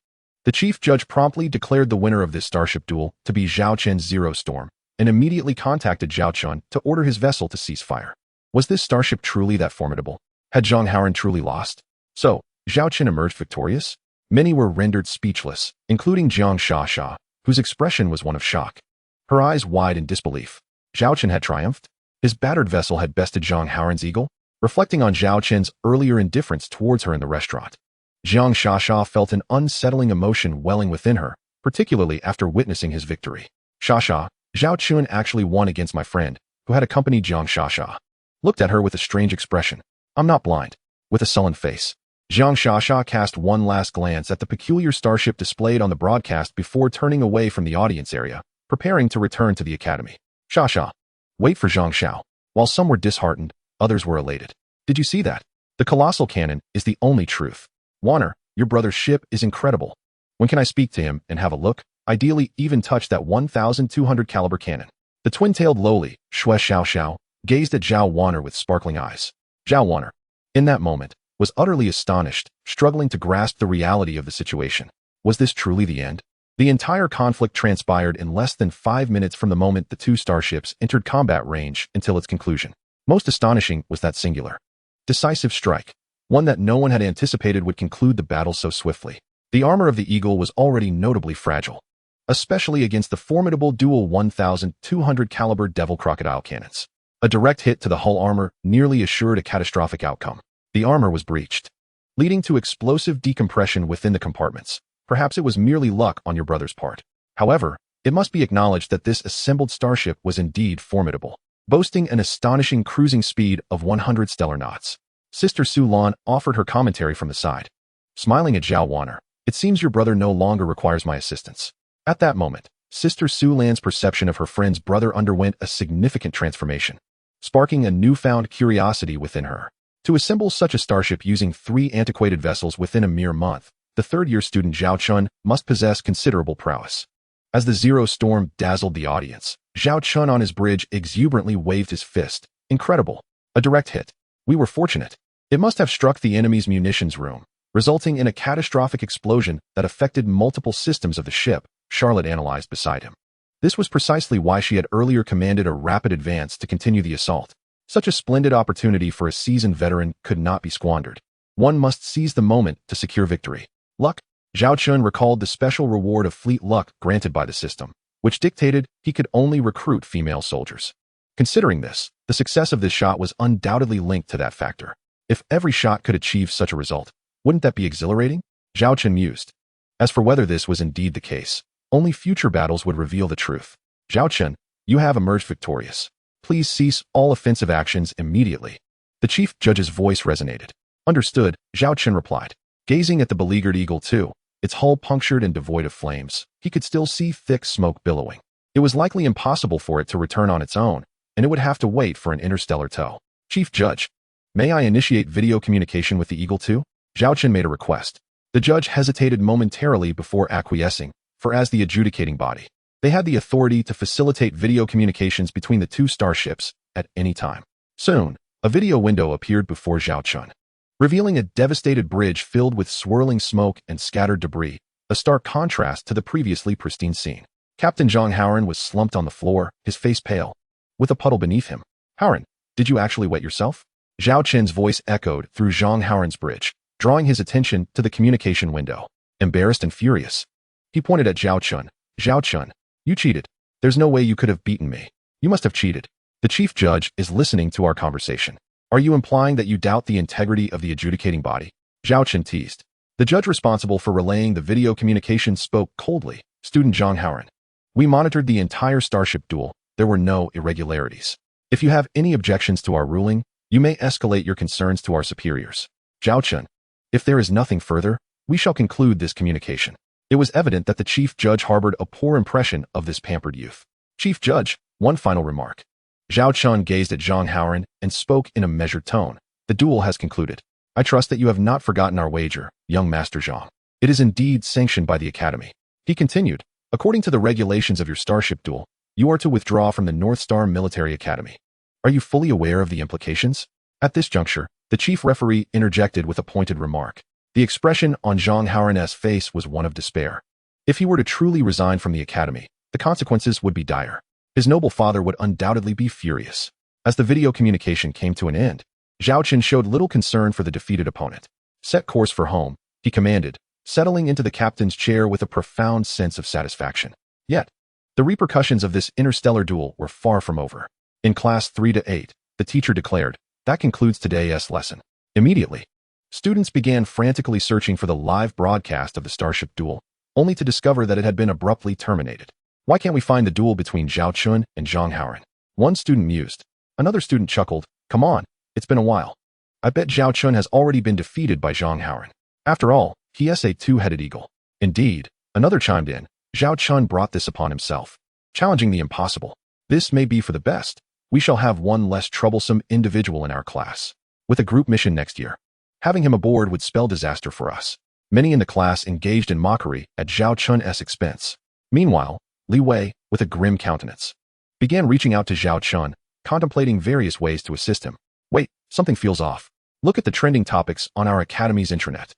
Speaker 1: The chief judge promptly declared the winner of this starship duel to be Zhao Chen's Zero Storm, and immediately contacted Zhao Chen to order his vessel to cease fire. Was this starship truly that formidable? Had Zhang Haoran truly lost? So, Zhao Chen emerged victorious? Many were rendered speechless, including Jiang Shasha, whose expression was one of shock. Her eyes wide in disbelief. Zhao Chen had triumphed? His battered vessel had bested Zhang Haoran's Eagle? Reflecting on Zhao Chen's earlier indifference towards her in the restaurant, Jiang Shasha felt an unsettling emotion welling within her, particularly after witnessing his victory. Shasha, Zhao Chen actually won against my friend, who had accompanied Jiang Shasha. Looked at her with a strange expression. I'm not blind. With a sullen face, Jiang Shasha cast one last glance at the peculiar starship displayed on the broadcast before turning away from the audience area, preparing to return to the academy. Shasha. Wait for Zhang Xiao. While some were disheartened, others were elated. Did you see that? The colossal cannon is the only truth. Warner, your brother's ship is incredible. When can I speak to him and have a look? ideally even touch that 1,200 caliber cannon. The twin-tailed lowly, Shui Xiao Xiao, gazed at Zhao Wanner with sparkling eyes. Zhao Wanner, in that moment, was utterly astonished, struggling to grasp the reality of the situation. Was this truly the end? The entire conflict transpired in less than 5 minutes from the moment the two starships entered combat range until its conclusion. Most astonishing was that singular, decisive strike, one that no one had anticipated would conclude the battle so swiftly. The armor of the Eagle was already notably fragile, especially against the formidable dual 1,200 caliber Devil Crocodile cannons. A direct hit to the hull armor nearly assured a catastrophic outcome. The armor was breached, leading to explosive decompression within the compartments. Perhaps it was merely luck on your brother's part. However, it must be acknowledged that this assembled starship was indeed formidable, boasting an astonishing cruising speed of 100 stellar knots. Sister Su Lan offered her commentary from the side. Smiling at Zhao Wanner, "It seems your brother no longer requires my assistance." At that moment, Sister Su Lan's perception of her friend's brother underwent a significant transformation, sparking a newfound curiosity within her. To assemble such a starship using 3 antiquated vessels within a mere month, the third-year student Zhao Chen must possess considerable prowess. As the Zero Storm dazzled the audience, Zhao Chen on his bridge exuberantly waved his fist. "Incredible. A direct hit. We were fortunate. It must have struck the enemy's munitions room, resulting in a catastrophic explosion that affected multiple systems of the ship," Charlotte analyzed beside him. This was precisely why she had earlier commanded a rapid advance to continue the assault. Such a splendid opportunity for a seasoned veteran could not be squandered. One must seize the moment to secure victory. Luck. Zhao Chen recalled the special reward of fleet luck granted by the system, which dictated he could only recruit female soldiers. Considering this, the success of this shot was undoubtedly linked to that factor. If every shot could achieve such a result, wouldn't that be exhilarating? Zhao Chen mused. As for whether this was indeed the case, only future battles would reveal the truth. "Zhao Chen, you have emerged victorious. Please cease all offensive actions immediately." The chief judge's voice resonated. "Understood," Zhao Chen replied. Gazing at the beleaguered Eagle II, its hull punctured and devoid of flames, he could still see thick smoke billowing. It was likely impossible for it to return on its own, and it would have to wait for an interstellar tow. "Chief Judge, may I initiate video communication with the Eagle II?" Zhao Chen made a request. The judge hesitated momentarily before acquiescing, for as the adjudicating body, they had the authority to facilitate video communications between the two starships at any time. Soon, a video window appeared before Zhao Chen, revealing a devastated bridge filled with swirling smoke and scattered debris, a stark contrast to the previously pristine scene. Captain Zhang Haoran was slumped on the floor, his face pale, with a puddle beneath him. "Haoran, did you actually wet yourself?" Zhao Chen's voice echoed through Zhang Haoran's bridge, drawing his attention to the communication window. Embarrassed and furious, he pointed at Zhao Chen. "Zhao Chen, you cheated. There's no way you could have beaten me. You must have cheated. The chief judge is listening to our conversation. Are you implying that you doubt the integrity of the adjudicating body?" Zhao Chen teased. The judge responsible for relaying the video communication spoke coldly. "Student Zhang Haoran, we monitored the entire starship duel. There were no irregularities. If you have any objections to our ruling, you may escalate your concerns to our superiors." Zhao Chen, "If there is nothing further, we shall conclude this communication." It was evident that the chief judge harbored a poor impression of this pampered youth. "Chief Judge, one final remark." Zhao Chen gazed at Zhang Haoran and spoke in a measured tone. "The duel has concluded. I trust that you have not forgotten our wager, young Master Zhang. It is indeed sanctioned by the Academy." He continued, "According to the regulations of your starship duel, you are to withdraw from the North Star Military Academy. Are you fully aware of the implications?" At this juncture, the chief referee interjected with a pointed remark. The expression on Zhang Haoran's face was one of despair. If he were to truly resign from the Academy, the consequences would be dire. His noble father would undoubtedly be furious. As the video communication came to an end, Zhao Chen showed little concern for the defeated opponent. "Set course for home," he commanded, settling into the captain's chair with a profound sense of satisfaction. Yet, the repercussions of this interstellar duel were far from over. In class 3-8, the teacher declared, "That concludes today's lesson." Immediately, students began frantically searching for the live broadcast of the starship duel, only to discover that it had been abruptly terminated. "Why can't we find the duel between Zhao Chen and Zhang Haoran?" One student mused. Another student chuckled. "Come on, it's been a while. I bet Zhao Chen has already been defeated by Zhang Haoran. After all, he is a two-headed eagle." Indeed, another chimed in. "Zhao Chen brought this upon himself, challenging the impossible. This may be for the best. We shall have one less troublesome individual in our class. With a group mission next year, having him aboard would spell disaster for us." Many in the class engaged in mockery at Zhao Chen's expense. Meanwhile, Li Wei, with a grim countenance, began reaching out to Zhao Chen, contemplating various ways to assist him. Wait, something feels off. Look at the trending topics on our academy's intranet.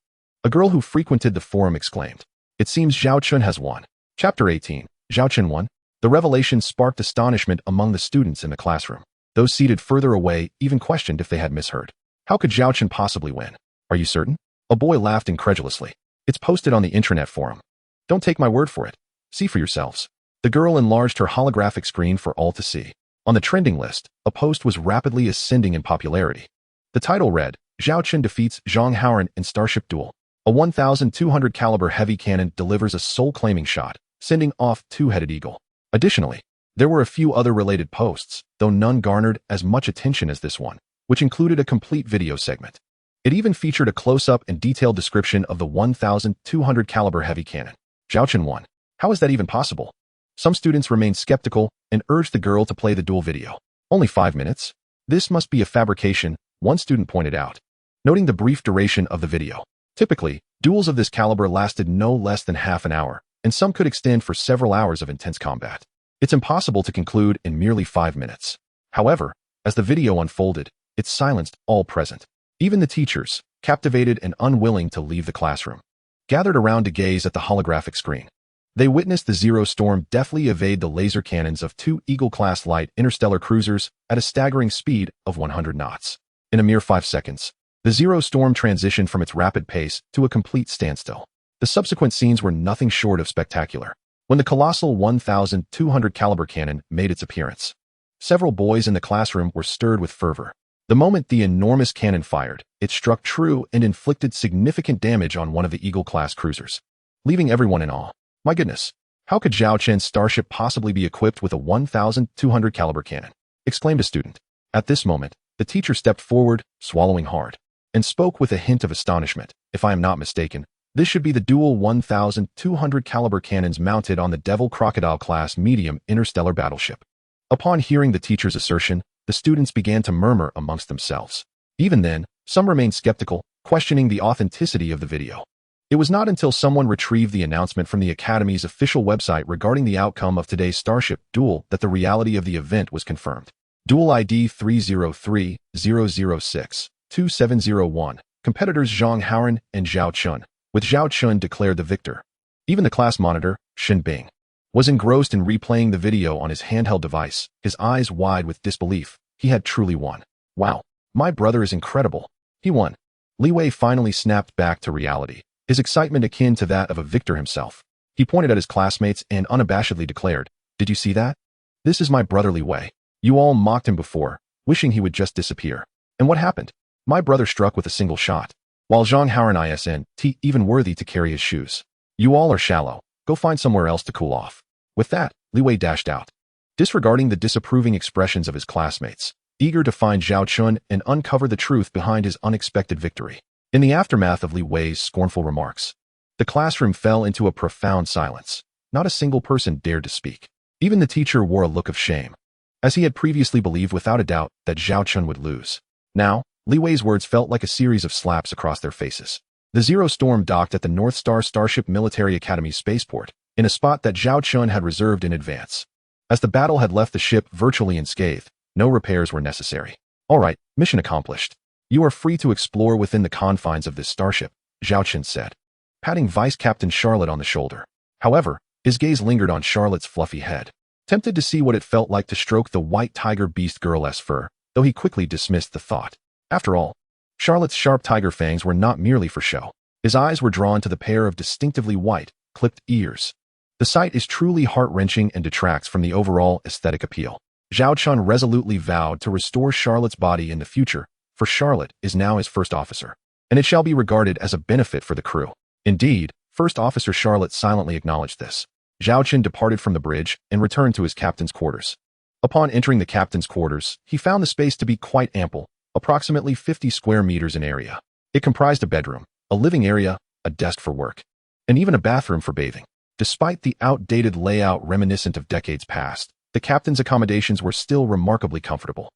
Speaker 1: A girl who frequented the forum exclaimed. It seems Zhao Chen has won. Chapter 18. Zhao Chen won? The revelation sparked astonishment among the students in the classroom. Those seated further away even questioned if they had misheard. How could Zhao Chen possibly win? Are you certain? A boy laughed incredulously. It's posted on the intranet forum. Don't take my word for it. See for yourselves. The girl enlarged her holographic screen for all to see. On the trending list, a post was rapidly ascending in popularity. The title read, Zhao Chen defeats Zhang Haoran in Starship Duel. A 1,200 caliber heavy cannon delivers a soul-claiming shot, sending off two-headed eagle. Additionally, there were a few other related posts, though none garnered as much attention as this one, which included a complete video segment. It even featured a close-up and detailed description of the 1,200 caliber heavy cannon. Zhao Chen won. How is that even possible? Some students remained skeptical and urged the girl to play the duel video. Only 5 minutes? This must be a fabrication, one student pointed out, noting the brief duration of the video. Typically, duels of this caliber lasted no less than half an hour, and some could extend for several hours of intense combat. It's impossible to conclude in merely 5 minutes. However, as the video unfolded, it silenced all present. Even the teachers, captivated and unwilling to leave the classroom, gathered around to gaze at the holographic screen. They witnessed the Zero Storm deftly evade the laser cannons of two Eagle-class light interstellar cruisers at a staggering speed of 100 knots. In a mere 5 seconds, the Zero Storm transitioned from its rapid pace to a complete standstill. The subsequent scenes were nothing short of spectacular. When the colossal 1,200 caliber cannon made its appearance, several boys in the classroom were stirred with fervor. The moment the enormous cannon fired, it struck true and inflicted significant damage on one of the Eagle-class cruisers, leaving everyone in awe. My goodness, how could Zhao Chen's starship possibly be equipped with a 1,200 caliber cannon? Exclaimed a student. At this moment, the teacher stepped forward, swallowing hard, and spoke with a hint of astonishment. If I am not mistaken, this should be the dual 1,200 caliber cannons mounted on the Devil Crocodile class medium interstellar battleship. Upon hearing the teacher's assertion, the students began to murmur amongst themselves. Even then, some remained skeptical, questioning the authenticity of the video. It was not until someone retrieved the announcement from the Academy's official website regarding the outcome of today's Starship Duel that the reality of the event was confirmed. Duel ID 303-006-2701. Competitors Zhang Haoran and Zhao Chen, with Zhao Chen declared the victor. Even the class monitor, Shen Bing, was engrossed in replaying the video on his handheld device, his eyes wide with disbelief. He had truly won. Wow, my brother is incredible. He won. Li Wei finally snapped back to reality, his excitement akin to that of a victor himself. He pointed at his classmates and unabashedly declared, Did you see that? This is my brother Li Wei. You all mocked him before, wishing he would just disappear. And what happened? My brother struck with a single shot, while Zhang Haoran isn't even worthy to carry his shoes. You all are shallow. Go find somewhere else to cool off. With that, Li Wei dashed out, disregarding the disapproving expressions of his classmates, eager to find Zhao Chen and uncover the truth behind his unexpected victory. In the aftermath of Li Wei's scornful remarks, the classroom fell into a profound silence. Not a single person dared to speak. Even the teacher wore a look of shame, as he had previously believed without a doubt that Zhao Chen would lose. Now, Li Wei's words felt like a series of slaps across their faces. The Zero Storm docked at the North Star Starship Military Academy spaceport, in a spot that Zhao Chen had reserved in advance. As the battle had left the ship virtually unscathed, no repairs were necessary. All right, mission accomplished. You are free to explore within the confines of this starship, Zhao Chen said, patting Vice Captain Charlotte on the shoulder. However, his gaze lingered on Charlotte's fluffy head, tempted to see what it felt like to stroke the white tiger beast girl's fur, though he quickly dismissed the thought. After all, Charlotte's sharp tiger fangs were not merely for show. His eyes were drawn to the pair of distinctively white, clipped ears. The sight is truly heart-wrenching and detracts from the overall aesthetic appeal. Zhao Chen resolutely vowed to restore Charlotte's body in the future, for Charlotte is now his first officer, and it shall be regarded as a benefit for the crew. Indeed, First Officer Charlotte silently acknowledged this. Zhao Chen departed from the bridge and returned to his captain's quarters. Upon entering the captain's quarters, he found the space to be quite ample, approximately 50 square meters in area. It comprised a bedroom, a living area, a desk for work, and even a bathroom for bathing. Despite the outdated layout reminiscent of decades past, the captain's accommodations were still remarkably comfortable.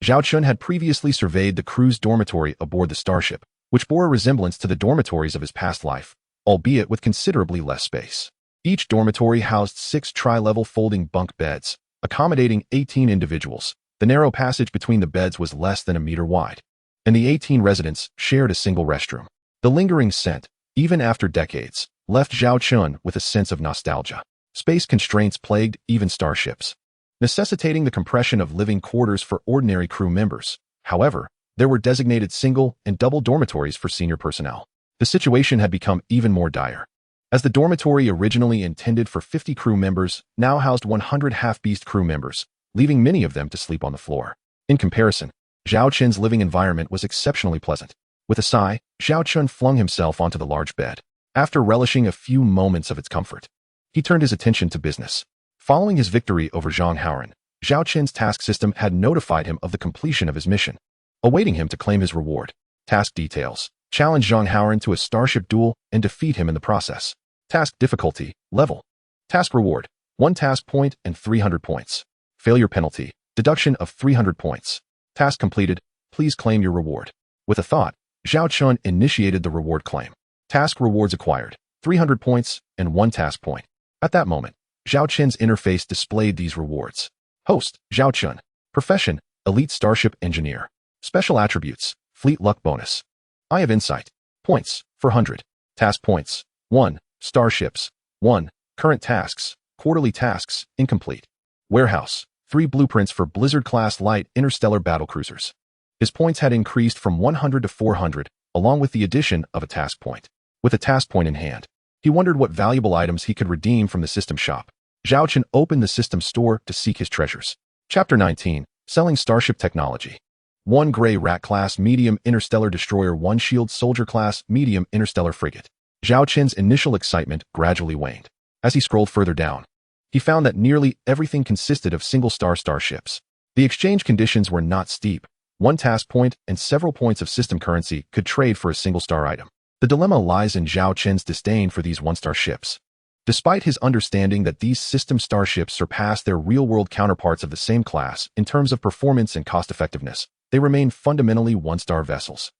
Speaker 1: Zhao Chen had previously surveyed the crew's dormitory aboard the starship, which bore a resemblance to the dormitories of his past life, albeit with considerably less space. Each dormitory housed 6 tri-level folding bunk beds, accommodating 18 individuals. The narrow passage between the beds was less than a meter wide, and the 18 residents shared a single restroom. The lingering scent, even after decades, left Zhao Chen with a sense of nostalgia. Space constraints plagued even starships, necessitating the compression of living quarters for ordinary crew members. However, there were designated single and double dormitories for senior personnel. The situation had become even more dire, as the dormitory originally intended for 50 crew members now housed 100 half-beast crew members, leaving many of them to sleep on the floor. In comparison, Zhao Chen's living environment was exceptionally pleasant. With a sigh, Zhao Chen flung himself onto the large bed. After relishing a few moments of its comfort, he turned his attention to business. Following his victory over Zhang Haoran, Zhao Chen's task system had notified him of the completion of his mission, awaiting him to claim his reward. Task details: challenge Zhang Haoran to a starship duel and defeat him in the process. Task difficulty, level. Task reward: 1 task point and 300 points. Failure penalty: deduction of 300 points. Task completed, please claim your reward. With a thought, Zhao Chen initiated the reward claim. Task rewards acquired: 300 points and 1 task point. At that moment, Zhao Chen's interface displayed these rewards. Host: Zhao Chen. Profession: Elite Starship Engineer. Special attributes: Fleet Luck Bonus. Eye of Insight. Points: 400. Task points: 1. Starships. 1. Current tasks. Quarterly tasks, incomplete. Warehouse. 3 blueprints for Blizzard-class light interstellar battlecruisers. His points had increased from 100 to 400, along with the addition of a task point. With a task point in hand, he wondered what valuable items he could redeem from the system shop. Zhao Chen opened the system store to seek his treasures. Chapter 19. Selling Starship Technology. 1 Gray Rat-class medium interstellar destroyer, 1 Shield Soldier-class medium interstellar frigate. Zhao Chen's initial excitement gradually waned. As he scrolled further down, he found that nearly everything consisted of single-star starships. The exchange conditions were not steep. 1 task point and several points of system currency could trade for a single-star item. The dilemma lies in Zhao Chen's disdain for these one-star ships. Despite his understanding that these system starships surpass their real-world counterparts of the same class in terms of performance and cost-effectiveness, they remain fundamentally one-star vessels.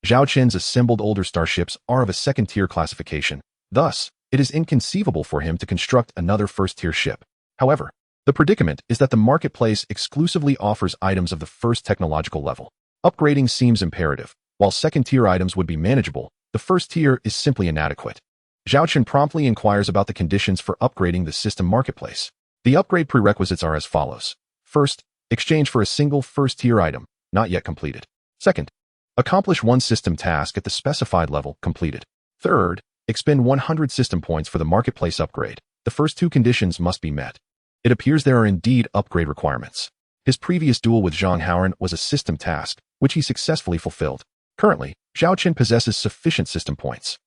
Speaker 1: Zhao Chen's assembled older starships are of a second-tier classification. Thus, it is inconceivable for him to construct another first-tier ship. However, the predicament is that the marketplace exclusively offers items of the first technological level. Upgrading seems imperative. While second-tier items would be manageable, the first tier is simply inadequate. Zhao Chen promptly inquires about the conditions for upgrading the system marketplace. The upgrade prerequisites are as follows. First, exchange for a single first-tier item, not yet completed. Second, accomplish 1 system task at the specified level, completed. Third, expend 100 system points for the marketplace upgrade. The first 2 conditions must be met. It appears there are indeed upgrade requirements. His previous duel with Zhang Haoran was a system task, which he successfully fulfilled. Currently, Zhao Chen possesses sufficient system points.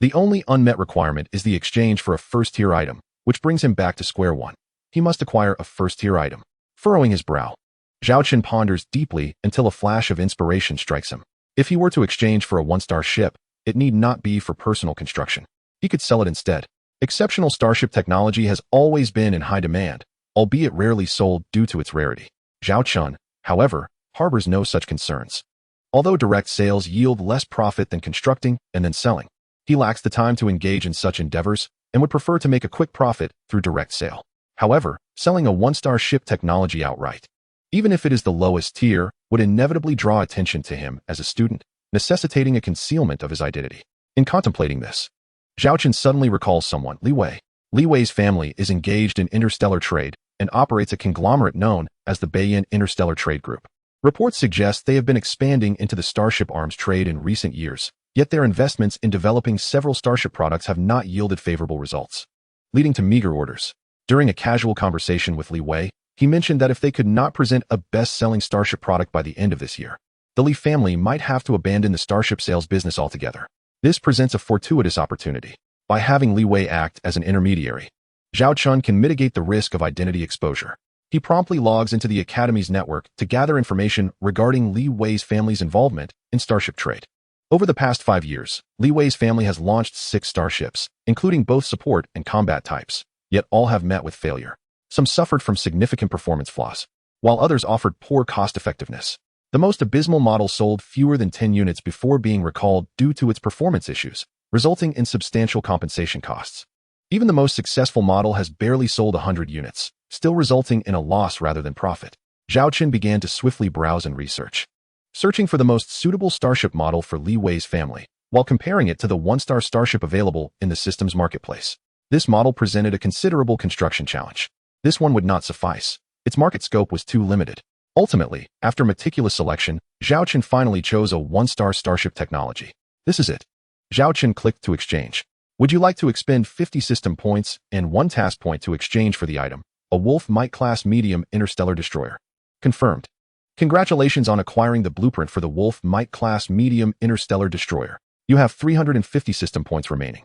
Speaker 1: The only unmet requirement is the exchange for a first-tier item, which brings him back to square one. He must acquire a first-tier item. Furrowing his brow, Zhao Chen ponders deeply until a flash of inspiration strikes him. If he were to exchange for a 1-star ship, it need not be for personal construction. He could sell it instead. Exceptional starship technology has always been in high demand, albeit rarely sold due to its rarity. Zhao Chen, however, harbors no such concerns. Although direct sales yield less profit than constructing and then selling, he lacks the time to engage in such endeavors and would prefer to make a quick profit through direct sale. However, selling a 1-star ship technology outright, even if it is the lowest tier, would inevitably draw attention to him as a student, necessitating a concealment of his identity. In contemplating this, Zhao Chen suddenly recalls someone, Li Wei. Li Wei's family is engaged in interstellar trade and operates a conglomerate known as the Beiyin Interstellar Trade Group. Reports suggest they have been expanding into the starship arms trade in recent years, yet their investments in developing several starship products have not yielded favorable results, leading to meager orders. During a casual conversation with Li Wei, he mentioned that if they could not present a best-selling starship product by the end of this year, the Li family might have to abandon the starship sales business altogether. This presents a fortuitous opportunity. By having Li Wei act as an intermediary, Zhao Chen can mitigate the risk of identity exposure. He promptly logs into the Academy's network to gather information regarding Li Wei's family's involvement in starship trade. Over the past 5 years, Li Wei's family has launched 6 starships, including both support and combat types, yet all have met with failure. Some suffered from significant performance flaws, while others offered poor cost-effectiveness. The most abysmal model sold fewer than 10 units before being recalled due to its performance issues, resulting in substantial compensation costs. Even the most successful model has barely sold 100 units, still resulting in a loss rather than profit. Zhao Chen began to swiftly browse and research, searching for the most suitable starship model for Li Wei's family, while comparing it to the one-star starship available in the system's marketplace. This model presented a considerable construction challenge. This one would not suffice. Its market scope was too limited. Ultimately, after meticulous selection, Zhao Chen finally chose a one-star starship technology. This is it. Zhao Chen clicked to exchange. Would you like to expend 50 system points and 1 task point to exchange for the item? A Wolf Mike-class medium interstellar destroyer. Confirmed. Congratulations on acquiring the blueprint for the Wolf Mike-class medium interstellar destroyer. You have 350 system points remaining.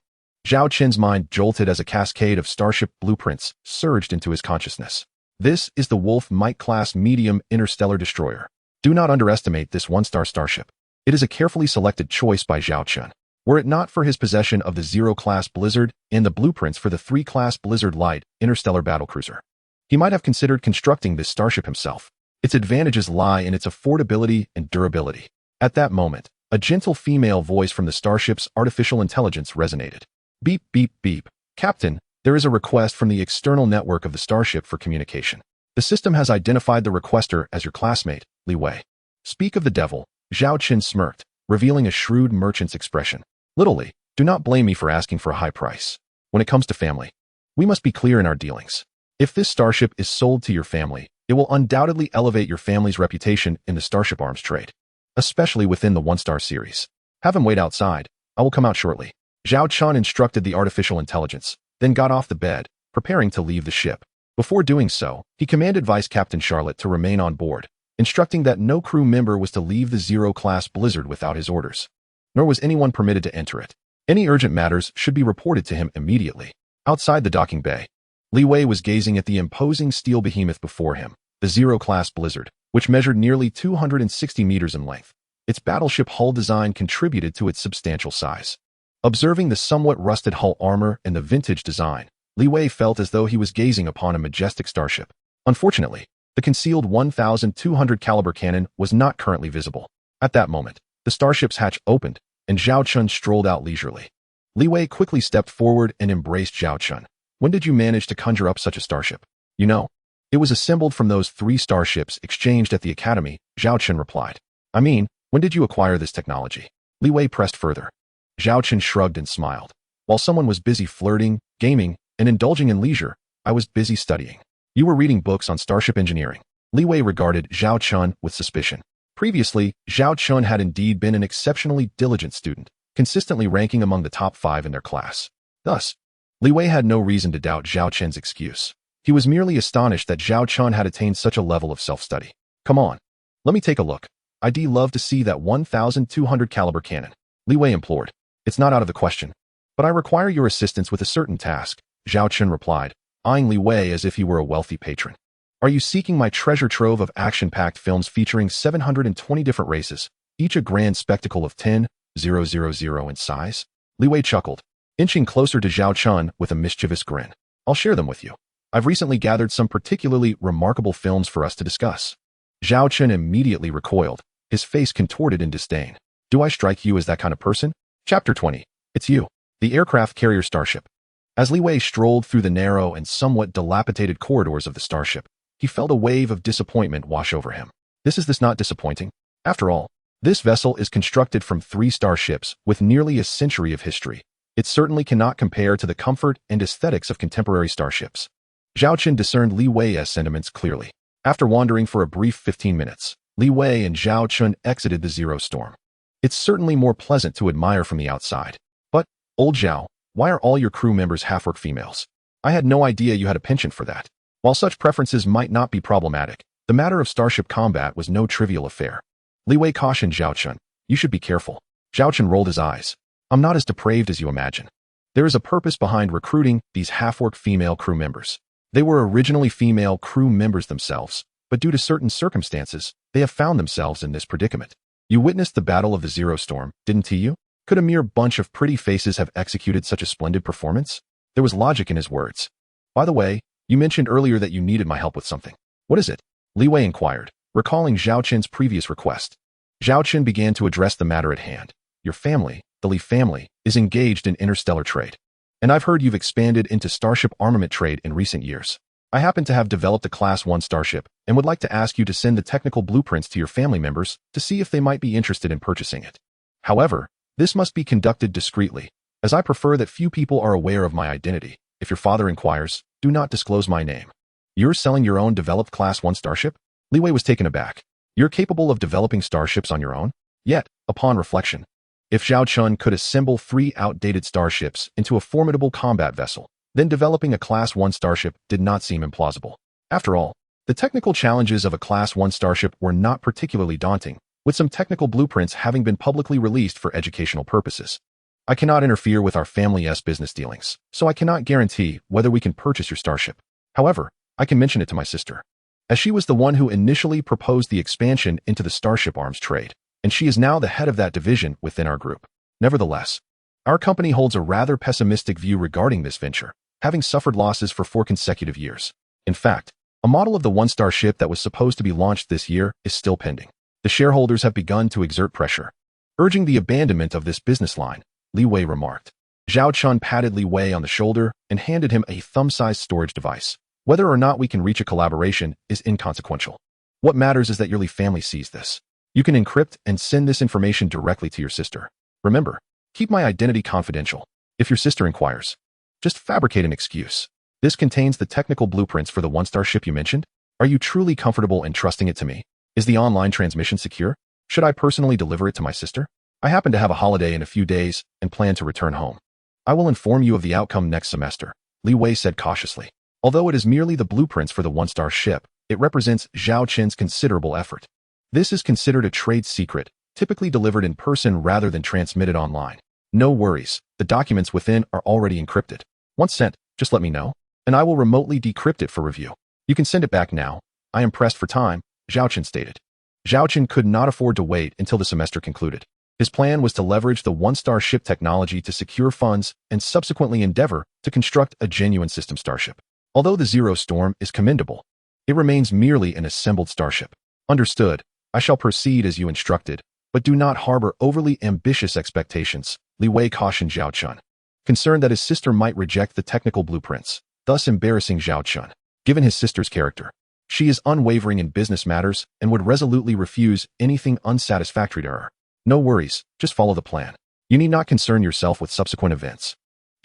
Speaker 1: Zhao Chen's mind jolted as a cascade of starship blueprints surged into his consciousness. This is the Wolf Mike-class medium interstellar destroyer. Do not underestimate this one-star starship. It is a carefully selected choice by Zhao Chen. Were it not for his possession of the 0-class Blizzard and the blueprints for the 3-class Blizzard Light interstellar battlecruiser, he might have considered constructing this starship himself. Its advantages lie in its affordability and durability. At that moment, a gentle female voice from the starship's artificial intelligence resonated. Beep, beep, beep. Captain, there is a request from the external network of the starship for communication. The system has identified the requester as your classmate, Li Wei. Speak of the devil, Zhao Chen smirked, revealing a shrewd merchant's expression. Literally, do not blame me for asking for a high price. When it comes to family, we must be clear in our dealings. If this starship is sold to your family, it will undoubtedly elevate your family's reputation in the starship arms trade, especially within the one-star series. Have him wait outside. I will come out shortly. Zhao Chen instructed the artificial intelligence, then got off the bed, preparing to leave the ship. Before doing so, he commanded Vice Captain Charlotte to remain on board, instructing that no crew member was to leave the 0-class Blizzard without his orders, nor was anyone permitted to enter it. Any urgent matters should be reported to him immediately. Outside the docking bay, Li Wei was gazing at the imposing steel behemoth before him, the 0-class Blizzard, which measured nearly 260 meters in length. Its battleship hull design contributed to its substantial size. Observing the somewhat rusted hull armor and the vintage design, Li Wei felt as though he was gazing upon a majestic starship. Unfortunately, the concealed 1,200 caliber cannon was not currently visible. At that moment, the starship's hatch opened, and Zhao Chen strolled out leisurely. Li Wei quickly stepped forward and embraced Zhao Chen. When did you manage to conjure up such a starship? You know, it was assembled from those 3 starships exchanged at the academy, Zhao Chen replied. I mean, when did you acquire this technology? Li Wei pressed further. Zhao Chen shrugged and smiled. While someone was busy flirting, gaming, and indulging in leisure, I was busy studying. You were reading books on starship engineering. Li Wei regarded Zhao Chen with suspicion. Previously, Zhao Chen had indeed been an exceptionally diligent student, consistently ranking among the top 5 in their class. Thus, Li Wei had no reason to doubt Zhao Chen's excuse. He was merely astonished that Zhao Chen had attained such a level of self-study. Come on, let me take a look. I'd love to see that 1,200 caliber cannon, Li Wei implored. It's not out of the question, but I require your assistance with a certain task, Zhao Chen replied, eyeing Li Wei as if he were a wealthy patron. Are you seeking my treasure trove of action-packed films featuring 720 different races, each a grand spectacle of 10,000 in size? Li Wei chuckled, inching closer to Zhao Chen with a mischievous grin. I'll share them with you. I've recently gathered some particularly remarkable films for us to discuss. Zhao Chen immediately recoiled, his face contorted in disdain. Do I strike you as that kind of person? Chapter 20. It's you, the aircraft carrier starship. As Li Wei strolled through the narrow and somewhat dilapidated corridors of the starship, he felt a wave of disappointment wash over him. Is this not disappointing? After all, this vessel is constructed from 3 starships with nearly a century of history. It certainly cannot compare to the comfort and aesthetics of contemporary starships. Zhao Chen discerned Li Wei's sentiments clearly. After wandering for a brief 15 minutes, Li Wei and Zhao Chen exited the Zero Storm. It's certainly more pleasant to admire from the outside. But, old Zhao, why are all your crew members half-orc females? I had no idea you had a penchant for that. While such preferences might not be problematic, the matter of starship combat was no trivial affair. Li Wei cautioned Zhao Chen. You should be careful. Zhao Chen rolled his eyes. I'm not as depraved as you imagine. There is a purpose behind recruiting these half-orc female crew members. They were originally female crew members themselves, but due to certain circumstances, they have found themselves in this predicament. You witnessed the Battle of the Zero Storm, didn't you? Could a mere bunch of pretty faces have executed such a splendid performance? There was logic in his words. By the way, you mentioned earlier that you needed my help with something. What is it? Li Wei inquired, recalling Zhao Chen's previous request. Zhao Chen began to address the matter at hand. Your family, the Li family, is engaged in interstellar trade. And I've heard you've expanded into starship armament trade in recent years. I happen to have developed a Class 1 starship and would like to ask you to send the technical blueprints to your family members to see if they might be interested in purchasing it. However, this must be conducted discreetly, as I prefer that few people are aware of my identity. If your father inquires, do not disclose my name. You're selling your own developed Class 1 starship? Li Wei was taken aback. You're capable of developing starships on your own? Yet, upon reflection, if Zhao Chen could assemble 3 outdated starships into a formidable combat vessel, then developing a Class 1 starship did not seem implausible. After all, the technical challenges of a Class 1 starship were not particularly daunting, with some technical blueprints having been publicly released for educational purposes. I cannot interfere with our family's business dealings, so I cannot guarantee whether we can purchase your starship. However, I can mention it to my sister, as she was the one who initially proposed the expansion into the starship arms trade, and she is now the head of that division within our group. Nevertheless, our company holds a rather pessimistic view regarding this venture, having suffered losses for 4 consecutive years. In fact, a model of the one-star ship that was supposed to be launched this year is still pending. The shareholders have begun to exert pressure, urging the abandonment of this business line, Li Wei remarked. Zhao Chen patted Li Wei on the shoulder and handed him a thumb-sized storage device. Whether or not we can reach a collaboration is inconsequential. What matters is that your Li family sees this. You can encrypt and send this information directly to your sister. Remember, keep my identity confidential. If your sister inquires, just fabricate an excuse. This contains the technical blueprints for the one-star ship you mentioned. Are you truly comfortable in trusting it to me? Is the online transmission secure? Should I personally deliver it to my sister? I happen to have a holiday in a few days and plan to return home. I will inform you of the outcome next semester, Li Wei said cautiously. Although it is merely the blueprints for the one-star ship, it represents Zhao Chen's considerable effort. This is considered a trade secret, typically delivered in person rather than transmitted online. No worries, the documents within are already encrypted. Once sent, just let me know, and I will remotely decrypt it for review. You can send it back now. I am pressed for time, Zhao Chen stated. Zhao Chen could not afford to wait until the semester concluded. His plan was to leverage the one-star ship technology to secure funds and subsequently endeavor to construct a genuine system starship. Although the Zero Storm is commendable, it remains merely an assembled starship. Understood, I shall proceed as you instructed, but do not harbor overly ambitious expectations, Li Wei cautioned Zhao Chen, concerned that his sister might reject the technical blueprints, thus embarrassing Zhao Chen. Given his sister's character, she is unwavering in business matters and would resolutely refuse anything unsatisfactory to her. No worries, just follow the plan. You need not concern yourself with subsequent events.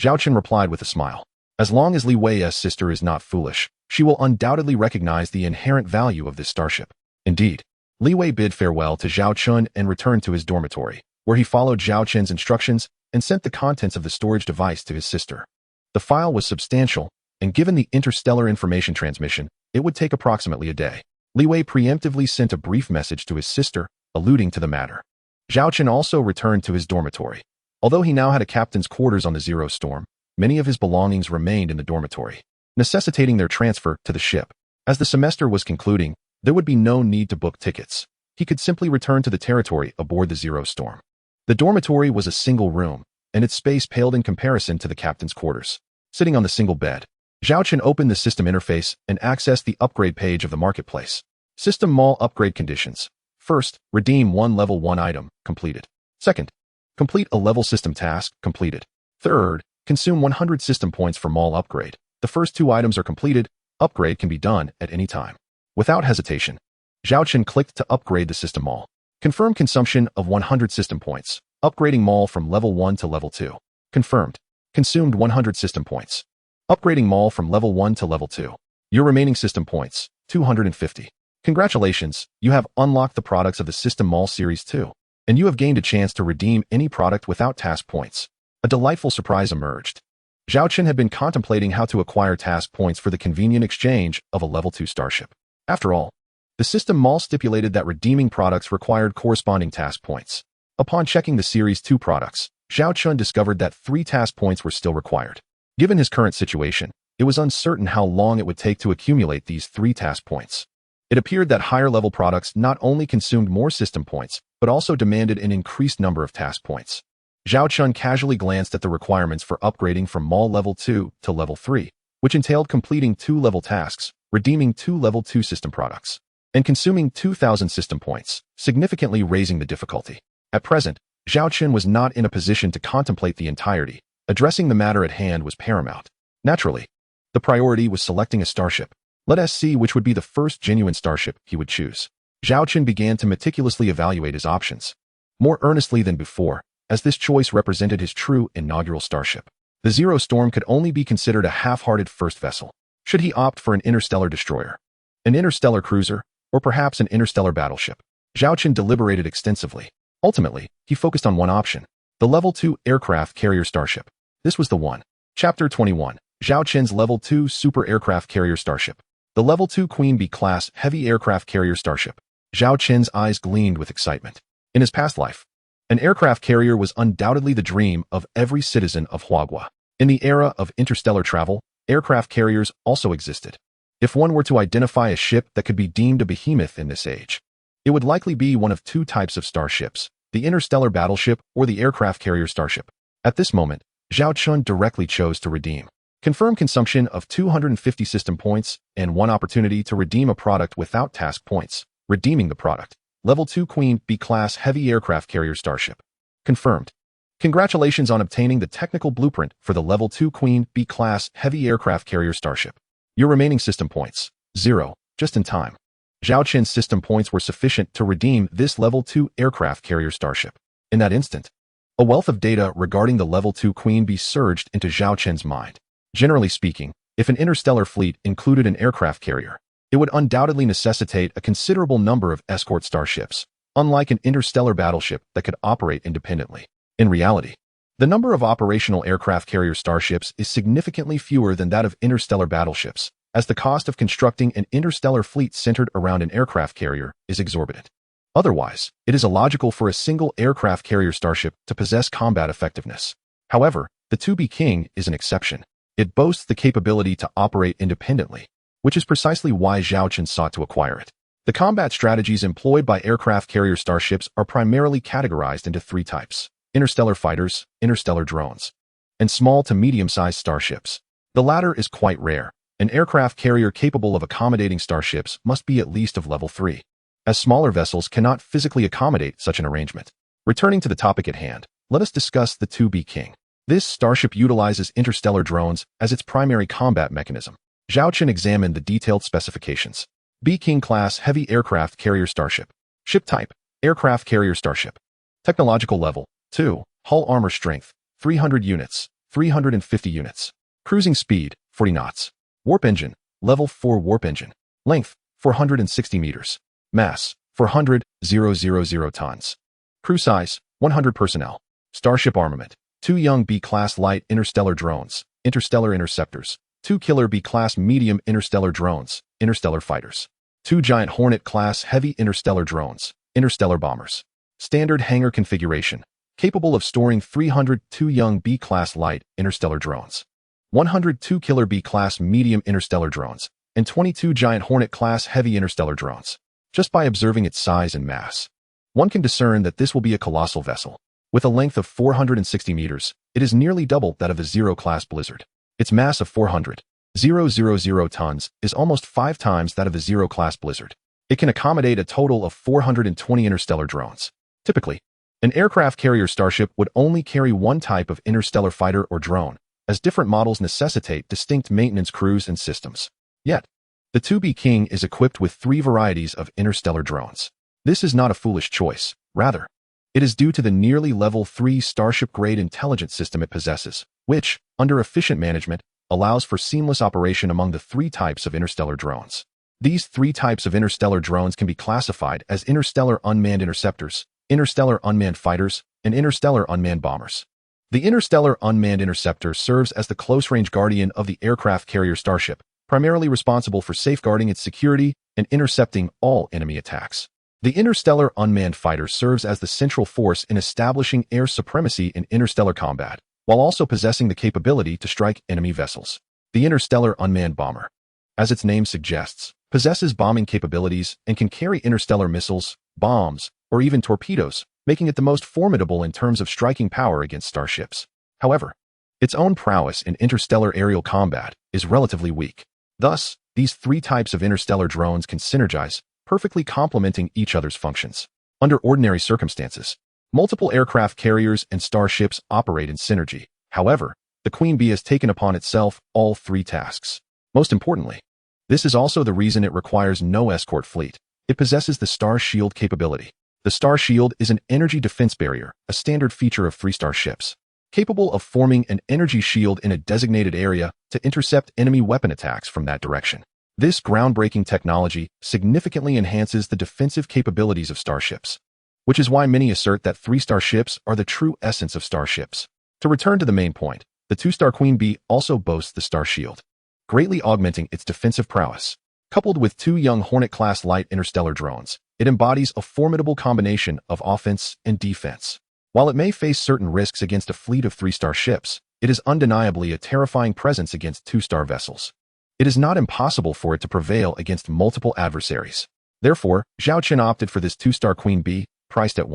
Speaker 1: Zhao Chen replied with a smile. As long as Li Wei's sister is not foolish, she will undoubtedly recognize the inherent value of this starship. Indeed, Li Wei bid farewell to Zhao Chen and returned to his dormitory, where he followed Zhao Chen's instructions and sent the contents of the storage device to his sister. The file was substantial, and given the interstellar information transmission, it would take approximately a day. Li Wei preemptively sent a brief message to his sister, alluding to the matter. Zhao Chen also returned to his dormitory. Although he now had a captain's quarters on the Zero Storm, many of his belongings remained in the dormitory, necessitating their transfer to the ship. As the semester was concluding, there would be no need to book tickets. He could simply return to the territory aboard the Zero Storm. The dormitory was a single room, and its space paled in comparison to the captain's quarters. Sitting on the single bed, Zhao Chen opened the system interface and accessed the upgrade page of the marketplace. System Mall upgrade conditions. First, redeem 1 level 1 item, completed. Second, complete a level system task, completed. Third, consume 100 system points for mall upgrade. The first 2 items are completed. Upgrade can be done at any time. Without hesitation, Zhao Chen clicked to upgrade the system mall. Confirm consumption of 100 system points. Upgrading mall from level 1 to level 2. Confirmed. Consumed 100 system points. Upgrading mall from level 1 to level 2. Your remaining system points, 250. Congratulations, you have unlocked the products of the System Mall Series 2, and you have gained a chance to redeem any product without task points. A delightful surprise emerged. Zhao Chen had been contemplating how to acquire task points for the convenient exchange of a level 2 starship. After all, the System Mall stipulated that redeeming products required corresponding task points. Upon checking the Series 2 products, Zhao Chen discovered that 3 task points were still required. Given his current situation, it was uncertain how long it would take to accumulate these 3 task points. It appeared that higher-level products not only consumed more system points, but also demanded an increased number of task points. Zhao Chen casually glanced at the requirements for upgrading from Mall Level 2 to Level 3, which entailed completing 2 level tasks, redeeming 2 Level 2 system products, and consuming 2,000 system points, significantly raising the difficulty. At present, Zhao Chen was not in a position to contemplate the entirety Addressing the matter at hand was paramount. Naturally, the priority was selecting a starship. Let us see which would be the first genuine starship he would choose. Zhao Chen began to meticulously evaluate his options, more earnestly than before, as this choice represented his true inaugural starship. The Zero Storm could only be considered a half-hearted first vessel. Should he opt for an interstellar destroyer, an interstellar cruiser, or perhaps an interstellar battleship? Zhao Chen deliberated extensively. Ultimately, he focused on one option, the Level 2 aircraft carrier starship. This was the one. Chapter 21. Zhao Chen's Level 2 super aircraft carrier starship. The Level 2 Queen Bee-class heavy aircraft carrier starship. Zhao Chen's eyes gleamed with excitement. In his past life, an aircraft carrier was undoubtedly the dream of every citizen of Huagua. In the era of interstellar travel, aircraft carriers also existed. If one were to identify a ship that could be deemed a behemoth in this age, it would likely be one of two types of starships, the interstellar battleship or the aircraft carrier starship. At this moment, Zhao Chen directly chose to redeem. Confirm consumption of 250 system points and one opportunity to redeem a product without task points. Redeeming the product. Level 2 Queen Bee-class heavy aircraft carrier starship. Confirmed. Congratulations on obtaining the technical blueprint for the Level 2 Queen Bee-class heavy aircraft carrier starship. Your remaining system points. 0. Just in time. Zhao Chen's system points were sufficient to redeem this Level 2 aircraft carrier starship. In that instant, a wealth of data regarding the Level 2 Queen Bee surged into Zhao Chen's mind. Generally speaking, if an interstellar fleet included an aircraft carrier, it would undoubtedly necessitate a considerable number of escort starships, unlike an interstellar battleship that could operate independently. In reality, the number of operational aircraft carrier starships is significantly fewer than that of interstellar battleships, as the cost of constructing an interstellar fleet centered around an aircraft carrier is exorbitant. Otherwise, it is illogical for a single aircraft carrier starship to possess combat effectiveness. However, the 2B King is an exception. It boasts the capability to operate independently, which is precisely why Zhao Chen sought to acquire it. The combat strategies employed by aircraft carrier starships are primarily categorized into three types: interstellar fighters, interstellar drones, and small to medium-sized starships. The latter is quite rare. An aircraft carrier capable of accommodating starships must be at least of level 3, as smaller vessels cannot physically accommodate such an arrangement. Returning to the topic at hand, let us discuss the 2B King. This starship utilizes interstellar drones as its primary combat mechanism. Zhao Chen examined the detailed specifications. B-King class heavy aircraft carrier starship. Ship type, aircraft carrier starship. Technological level, 2. Hull armor strength, 300 units, 350 units. Cruising speed, 40 knots. Warp engine, level 4 warp engine. Length, 460 meters. Mass, 400,000 tons. Crew size, 100 personnel. Starship armament, 2 young B-class light interstellar drones, interstellar interceptors. 2 killer B-class medium interstellar drones, interstellar fighters. 2 giant Hornet-class heavy interstellar drones, interstellar bombers. Standard hangar configuration, capable of storing 302 young B-class light interstellar drones, 102 killer B-class medium interstellar drones, and 22 giant Hornet-class heavy interstellar drones. Just by observing its size and mass, one can discern that this will be a colossal vessel. With a length of 460 meters, it is nearly double that of a Zero-class Blizzard. Its mass of 400,000 tons is almost 5 times that of a Zero-class Blizzard. It can accommodate a total of 420 interstellar drones. Typically, an aircraft carrier starship would only carry one type of interstellar fighter or drone, as different models necessitate distinct maintenance crews and systems. Yet, the 2B King is equipped with 3 varieties of interstellar drones. This is not a foolish choice. Rather, it is due to the nearly level 3 starship-grade intelligence system it possesses, which, under efficient management, allows for seamless operation among the 3 types of interstellar drones. These 3 types of interstellar drones can be classified as interstellar unmanned interceptors, interstellar unmanned fighters, and interstellar unmanned bombers. The interstellar unmanned interceptor serves as the close-range guardian of the aircraft carrier starship, primarily responsible for safeguarding its security and intercepting all enemy attacks. The interstellar unmanned fighter serves as the central force in establishing air supremacy in interstellar combat, while also possessing the capability to strike enemy vessels. The interstellar unmanned bomber, as its name suggests, possesses bombing capabilities and can carry interstellar missiles, bombs, or even torpedoes, making it the most formidable in terms of striking power against starships. However, its own prowess in interstellar aerial combat is relatively weak. Thus, these 3 types of interstellar drones can synergize, perfectly complementing each other's functions. Under ordinary circumstances, multiple aircraft carriers and starships operate in synergy. However, the Queen Bee has taken upon itself all three tasks. Most importantly, this is also the reason it requires no escort fleet. It possesses the Star Shield capability. The Star Shield is an energy defense barrier, a standard feature of three-star ships, capable of forming an energy shield in a designated area to intercept enemy weapon attacks from that direction. This groundbreaking technology significantly enhances the defensive capabilities of starships, which is why many assert that three-star ships are the true essence of starships. To return to the main point, the two-star Queen Bee also boasts the Star Shield, greatly augmenting its defensive prowess. Coupled with two young Hornet-class light interstellar drones, it embodies a formidable combination of offense and defense. While it may face certain risks against a fleet of three-star ships, it is undeniably a terrifying presence against two-star vessels. It is not impossible for it to prevail against multiple adversaries. Therefore, Zhao Chen opted for this two-star Queen Bee, priced at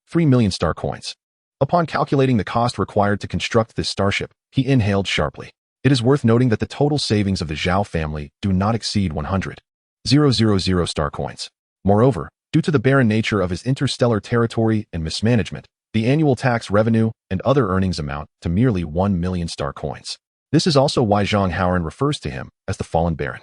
Speaker 1: 3 million star coins. Upon calculating the cost required to construct this starship, he inhaled sharply. It is worth noting that the total savings of the Zhao family do not exceed 100,000 star coins. Moreover, due to the barren nature of his interstellar territory and mismanagement, the annual tax revenue and other earnings amount to merely 1 million star coins. This is also why Zhang Haoran refers to him as the Fallen Baron.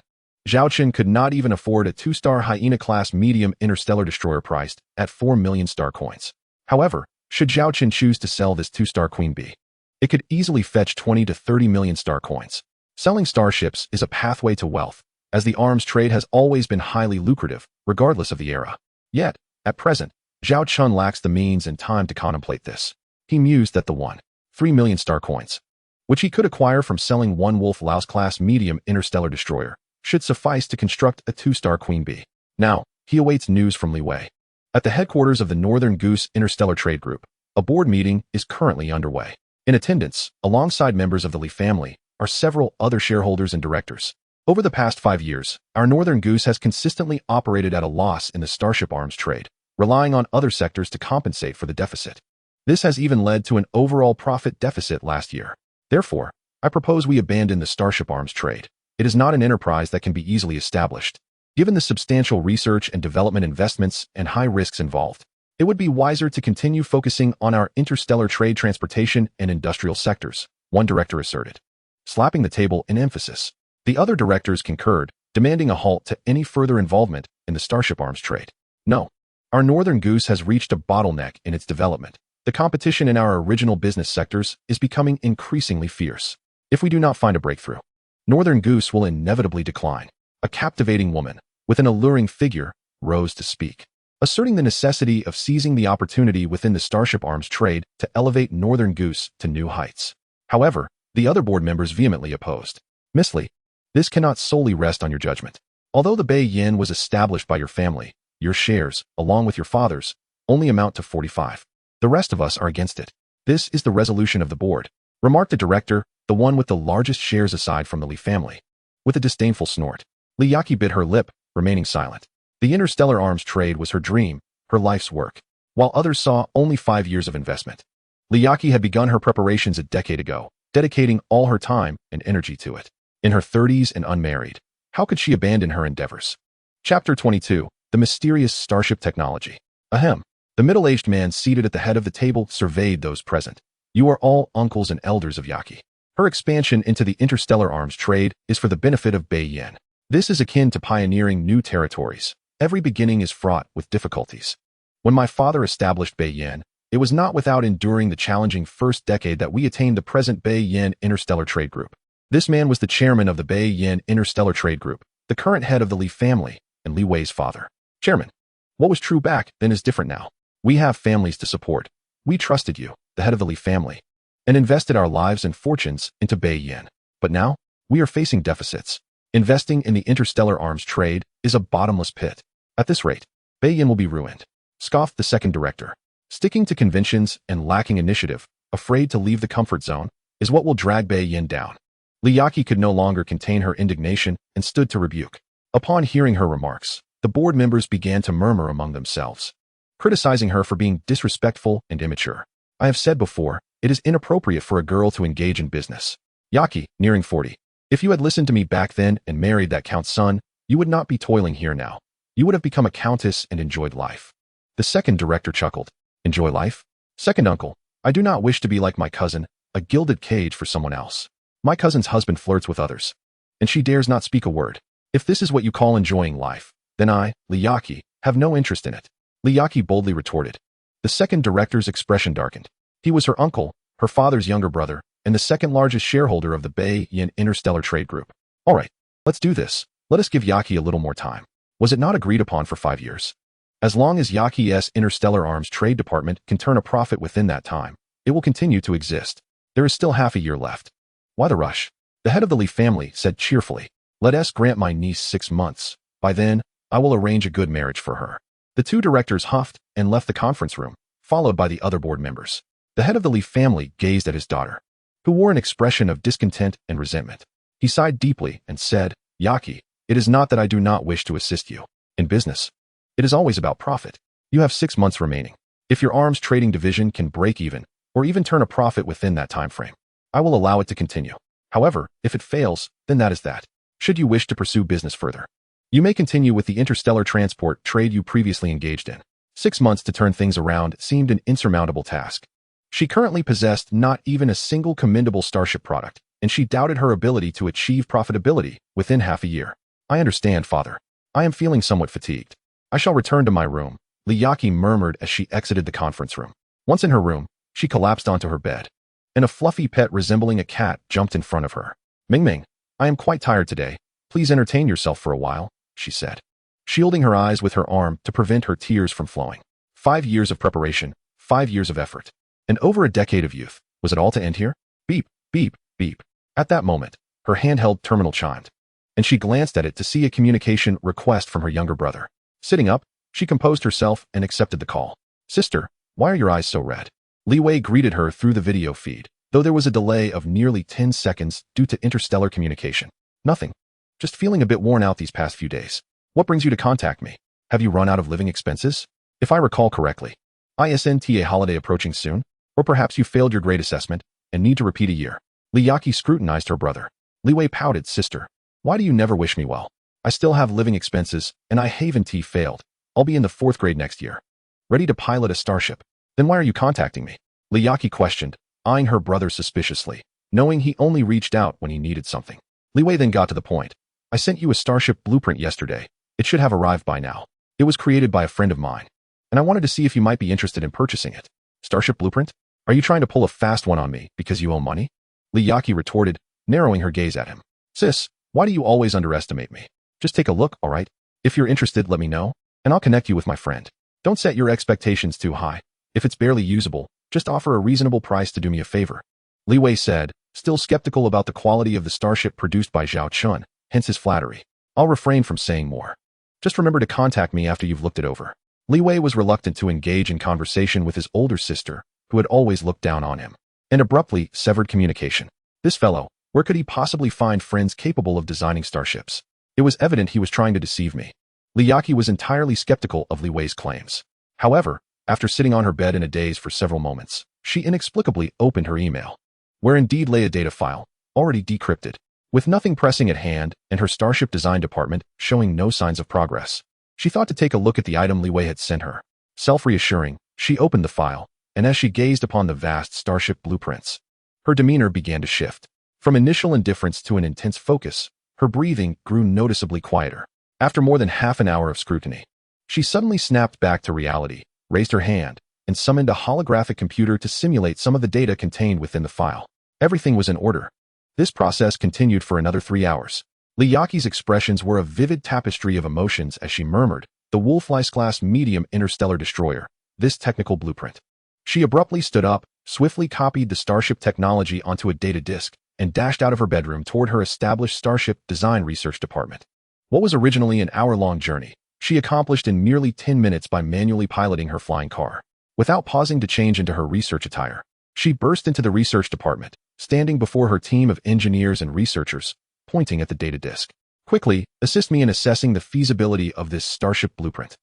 Speaker 1: Zhao Chen could not even afford a two-star Hyena-class medium interstellar destroyer priced at 4 million star coins. However, should Zhao Chen choose to sell this two-star Queen Bee, it could easily fetch 20 to 30 million star coins. Selling starships is a pathway to wealth, as the arms trade has always been highly lucrative, regardless of the era. Yet, at present, Zhao Chen lacks the means and time to contemplate this. He mused that the 3 million star coins, which he could acquire from selling one Wolf-Laus-class medium interstellar destroyer, should suffice to construct a two-star Queen Bee. Now, he awaits news from Li Wei. At the headquarters of the Northern Goose Interstellar Trade Group, a board meeting is currently underway. In attendance, alongside members of the Li family, are several other shareholders and directors. Over the past 5 years, our Northern Goose has consistently operated at a loss in the starship arms trade, relying on other sectors to compensate for the deficit. This has even led to an overall profit deficit last year. Therefore, I propose we abandon the starship arms trade. It is not an enterprise that can be easily established. Given the substantial research and development investments and high risks involved, it would be wiser to continue focusing on our interstellar trade, transportation, and industrial sectors, one director asserted, slapping the table in emphasis. The other directors concurred, demanding a halt to any further involvement in the starship arms trade. No, our Northern Goose has reached a bottleneck in its development. The competition in our original business sectors is becoming increasingly fierce. If we do not find a breakthrough, Northern Goose will inevitably decline. A captivating woman, with an alluring figure, rose to speak, asserting the necessity of seizing the opportunity within the starship arms trade to elevate Northern Goose to new heights. However, the other board members vehemently opposed. Miss Li, this cannot solely rest on your judgment. Although the Bei Yin was established by your family, your shares, along with your father's, only amount to 45. The rest of us are against it. This is the resolution of the board, remarked the director, the one with the largest shares aside from the Li family. With a disdainful snort, Li Yaqi bit her lip, remaining silent. The interstellar arms trade was her dream, her life's work, while others saw only 5 years of investment. Li Yaqi had begun her preparations a decade ago, dedicating all her time and energy to it. In her 30s and unmarried, how could she abandon her endeavors? Chapter 22, The Mysterious Starship Technology. Ahem. The middle-aged man seated at the head of the table surveyed those present. You are all uncles and elders of Yaqi. Her expansion into the interstellar arms trade is for the benefit of Bei Yin. This is akin to pioneering new territories. Every beginning is fraught with difficulties. When my father established Bei Yin, it was not without enduring the challenging first decade that we attained the present Bei Yin Interstellar Trade Group. This man was the chairman of the Bei Yin Interstellar Trade Group, the current head of the Li family, and Li Wei's father. Chairman, what was true back then is different now. We have families to support. We trusted you, the head of the Li family, and invested our lives and fortunes into Bei Yin. But now, we are facing deficits. Investing in the interstellar arms trade is a bottomless pit. At this rate, Bei Yin will be ruined, scoffed the second director. Sticking to conventions and lacking initiative, afraid to leave the comfort zone, is what will drag Bei Yin down. Li Yaqi could no longer contain her indignation and stood to rebuke. Upon hearing her remarks, the board members began to murmur among themselves, criticizing her for being disrespectful and immature. I have said before, it is inappropriate for a girl to engage in business. Yaqi, nearing 40. If you had listened to me back then and married that count's son, you would not be toiling here now. You would have become a countess and enjoyed life. The second director chuckled. Enjoy life? Second uncle, I do not wish to be like my cousin, a gilded cage for someone else. My cousin's husband flirts with others, and she dares not speak a word. If this is what you call enjoying life, then I, Liyaki, have no interest in it. Liyaki boldly retorted. The second director's expression darkened. He was her uncle, her father's younger brother, and the second largest shareholder of the Bay Yin Interstellar Trade Group. All right, let's do this. Let us give Yaki a little more time. Was it not agreed upon for 5 years? As long as Yaki's Interstellar Arms Trade Department can turn a profit within that time, it will continue to exist. There is still half a year left. Why the rush? The head of the Lee family said cheerfully. Let us grant my niece 6 months. By then, I will arrange a good marriage for her. The two directors huffed and left the conference room, followed by the other board members. The head of the Lee family gazed at his daughter, who wore an expression of discontent and resentment. He sighed deeply and said, Yaki, it is not that I do not wish to assist you. In business, it is always about profit. You have 6 months remaining. If your arms trading division can break even, or even turn a profit within that time frame, I will allow it to continue. However, if it fails, then that is that. Should you wish to pursue business further, you may continue with the interstellar transport trade you previously engaged in. 6 months to turn things around seemed an insurmountable task. She currently possessed not even a single commendable Starship product, and she doubted her ability to achieve profitability within half a year. I understand, father. I am feeling somewhat fatigued. I shall return to my room, Liyaki murmured as she exited the conference room. Once in her room, she collapsed onto her bed, and a fluffy pet resembling a cat jumped in front of her. Ming Ming, I am quite tired today. Please entertain yourself for a while, she said, shielding her eyes with her arm to prevent her tears from flowing. 5 years of preparation, 5 years of effort, and over a decade of youth. Was it all to end here? Beep, beep, beep. At that moment, her handheld terminal chimed, and she glanced at it to see a communication request from her younger brother. Sitting up, she composed herself and accepted the call. Sister, why are your eyes so red? Li Wei greeted her through the video feed, though there was a delay of nearly 10 seconds due to interstellar communication. Nothing. Just feeling a bit worn out these past few days. What brings you to contact me? Have you run out of living expenses? If I recall correctly, isn't a holiday approaching soon? Or perhaps you failed your grade assessment and need to repeat a year. Liyaki scrutinized her brother. Li Wei pouted. Sister, why do you never wish me well? I still have living expenses, and I haven't failed. I'll be in the 4th grade next year, ready to pilot a starship. Then why are you contacting me? Liyaki questioned, eyeing her brother suspiciously, knowing he only reached out when he needed something. Li Wei then got to the point. I sent you a starship blueprint yesterday. It should have arrived by now. It was created by a friend of mine, and I wanted to see if you might be interested in purchasing it. Starship blueprint? Are you trying to pull a fast one on me because you owe money? Liyaki retorted, narrowing her gaze at him. Sis, why do you always underestimate me? Just take a look, all right? If you're interested, let me know, and I'll connect you with my friend. Don't set your expectations too high. If it's barely usable, just offer a reasonable price to do me a favor. Li Wei said, still skeptical about the quality of the starship produced by Zhao Chen, hence his flattery. I'll refrain from saying more. Just remember to contact me after you've looked it over. Li Wei was reluctant to engage in conversation with his older sister, who had always looked down on him, and abruptly severed communication. This fellow, where could he possibly find friends capable of designing starships? It was evident he was trying to deceive me. Liyaki was entirely skeptical of Li Wei's claims. However, after sitting on her bed in a daze for several moments, she inexplicably opened her email, where indeed lay a data file, already decrypted. With nothing pressing at hand and her starship design department showing no signs of progress, she thought to take a look at the item Li Wei had sent her. Self-reassuring, she opened the file, and as she gazed upon the vast starship blueprints, her demeanor began to shift. From initial indifference to an intense focus, her breathing grew noticeably quieter. After more than half an hour of scrutiny, she suddenly snapped back to reality, raised her hand, and summoned a holographic computer to simulate some of the data contained within the file. Everything was in order. This process continued for another 3 hours. Liyaki's expressions were a vivid tapestry of emotions as she murmured, the Wolf-class medium interstellar destroyer, this technical blueprint. She abruptly stood up, swiftly copied the starship technology onto a data disk, and dashed out of her bedroom toward her established starship design research department. What was originally an hour-long journey, she accomplished in merely 10 minutes by manually piloting her flying car. Without pausing to change into her research attire, she burst into the research department, standing before her team of engineers and researchers, pointing at the data disk. Quickly, assist me in assessing the feasibility of this starship blueprint.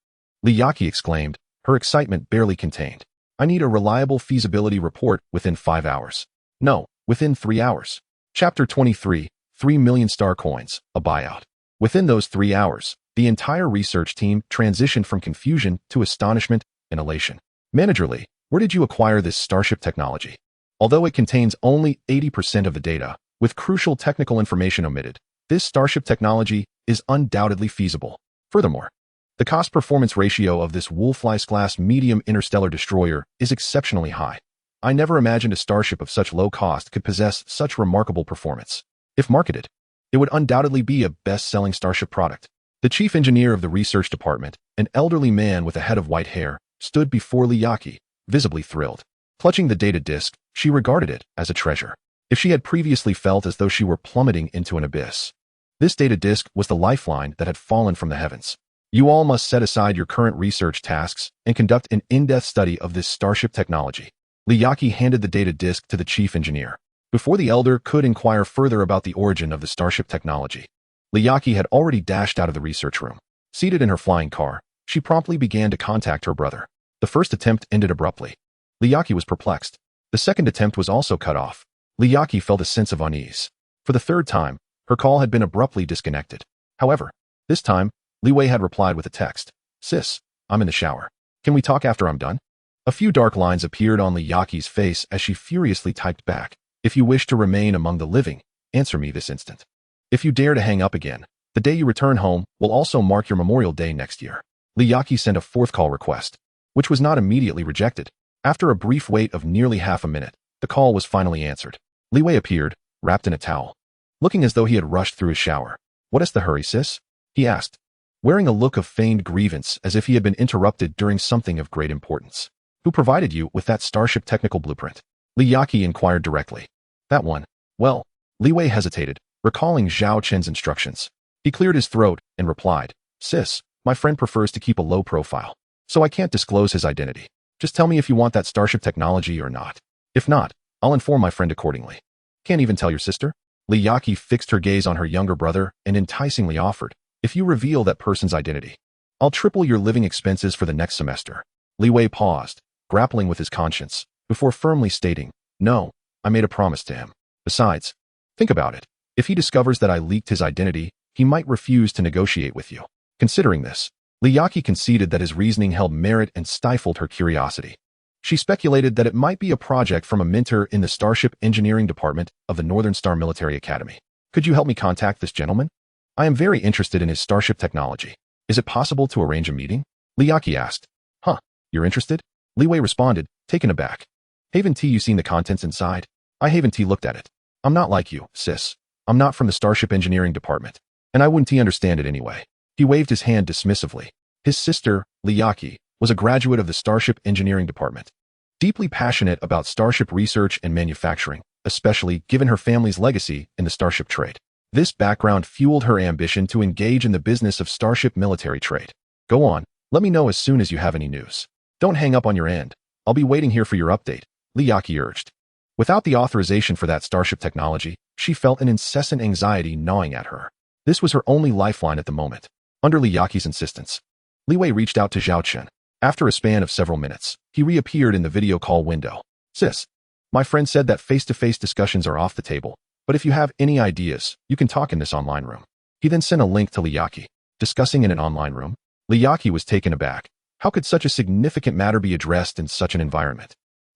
Speaker 1: Liyaki exclaimed, her excitement barely contained. I need a reliable feasibility report within 5 hours. No, within 3 hours. Chapter 23, 3 million star coins, a buyout. Within those 3 hours, the entire research team transitioned from confusion to astonishment and elation. Manager Lee, where did you acquire this starship technology? Although it contains only 80% of the data, with crucial technical information omitted, this Starship technology is undoubtedly feasible. Furthermore, the cost-performance ratio of this Wolf-class medium interstellar destroyer is exceptionally high. I never imagined a starship of such low cost could possess such remarkable performance. If marketed, it would undoubtedly be a best-selling starship product. The chief engineer of the research department, an elderly man with a head of white hair, stood before Liyaki, visibly thrilled. Clutching the data disk, she regarded it as a treasure. If she had previously felt as though she were plummeting into an abyss, this data disk was the lifeline that had fallen from the heavens. You all must set aside your current research tasks and conduct an in-depth study of this starship technology. Liyaki handed the data disk to the chief engineer. Before the elder could inquire further about the origin of the starship technology, Liyaki had already dashed out of the research room. Seated in her flying car, she promptly began to contact her brother. The first attempt ended abruptly. Liyaki was perplexed. The second attempt was also cut off. Liyaki felt a sense of unease. For the third time, her call had been abruptly disconnected. However, this time, Li Wei had replied with a text. Sis, I'm in the shower. Can we talk after I'm done? A few dark lines appeared on Liyaki's face as she furiously typed back. If you wish to remain among the living, answer me this instant. If you dare to hang up again, the day you return home will also mark your Memorial Day next year. Liyaki sent a fourth call request, which was not immediately rejected. After a brief wait of nearly half a minute, the call was finally answered. Li Wei appeared, wrapped in a towel, looking as though he had rushed through his shower. What is the hurry, sis? He asked, wearing a look of feigned grievance as if he had been interrupted during something of great importance. Who provided you with that starship technical blueprint? Liyaki inquired directly. That one. Well, Li Wei hesitated, recalling Zhao Chen's instructions. He cleared his throat and replied, Sis, my friend prefers to keep a low profile, so I can't disclose his identity. Just tell me if you want that starship technology or not. If not, I'll inform my friend accordingly. Can't even tell your sister? Liyaki fixed her gaze on her younger brother and enticingly offered, if you reveal that person's identity, I'll triple your living expenses for the next semester. Li Wei paused, grappling with his conscience, before firmly stating, no, I made a promise to him. Besides, think about it. If he discovers that I leaked his identity, he might refuse to negotiate with you. Considering this, Liyaki conceded that his reasoning held merit and stifled her curiosity. She speculated that it might be a project from a mentor in the Starship Engineering Department of the Northern Star Military Academy. Could you help me contact this gentleman? I am very interested in his starship technology. Is it possible to arrange a meeting? Liyaki asked. Huh, you're interested? Li Wei responded, taken aback. Haven T, you seen the contents inside? Haven T looked at it. I'm not like you, sis. I'm not from the Starship Engineering Department, and I wouldn't understand it anyway. He waved his hand dismissively. His sister, Liyaki, was a graduate of the Starship Engineering Department, deeply passionate about starship research and manufacturing, especially given her family's legacy in the starship trade. This background fueled her ambition to engage in the business of starship military trade. Go on, let me know as soon as you have any news. Don't hang up on your end. I'll be waiting here for your update, Liyaki urged. Without the authorization for that starship technology, she felt an incessant anxiety gnawing at her. This was her only lifeline at the moment. Under Liyaki's insistence, Li Wei reached out to Zhao Chen. After a span of several minutes, he reappeared in the video call window. Sis, my friend said that face-to-face discussions are off the table, but if you have any ideas, you can talk in this online room. He then sent a link to Liyaki. Discussing in an online room? Liyaki was taken aback. How could such a significant matter be addressed in such an environment?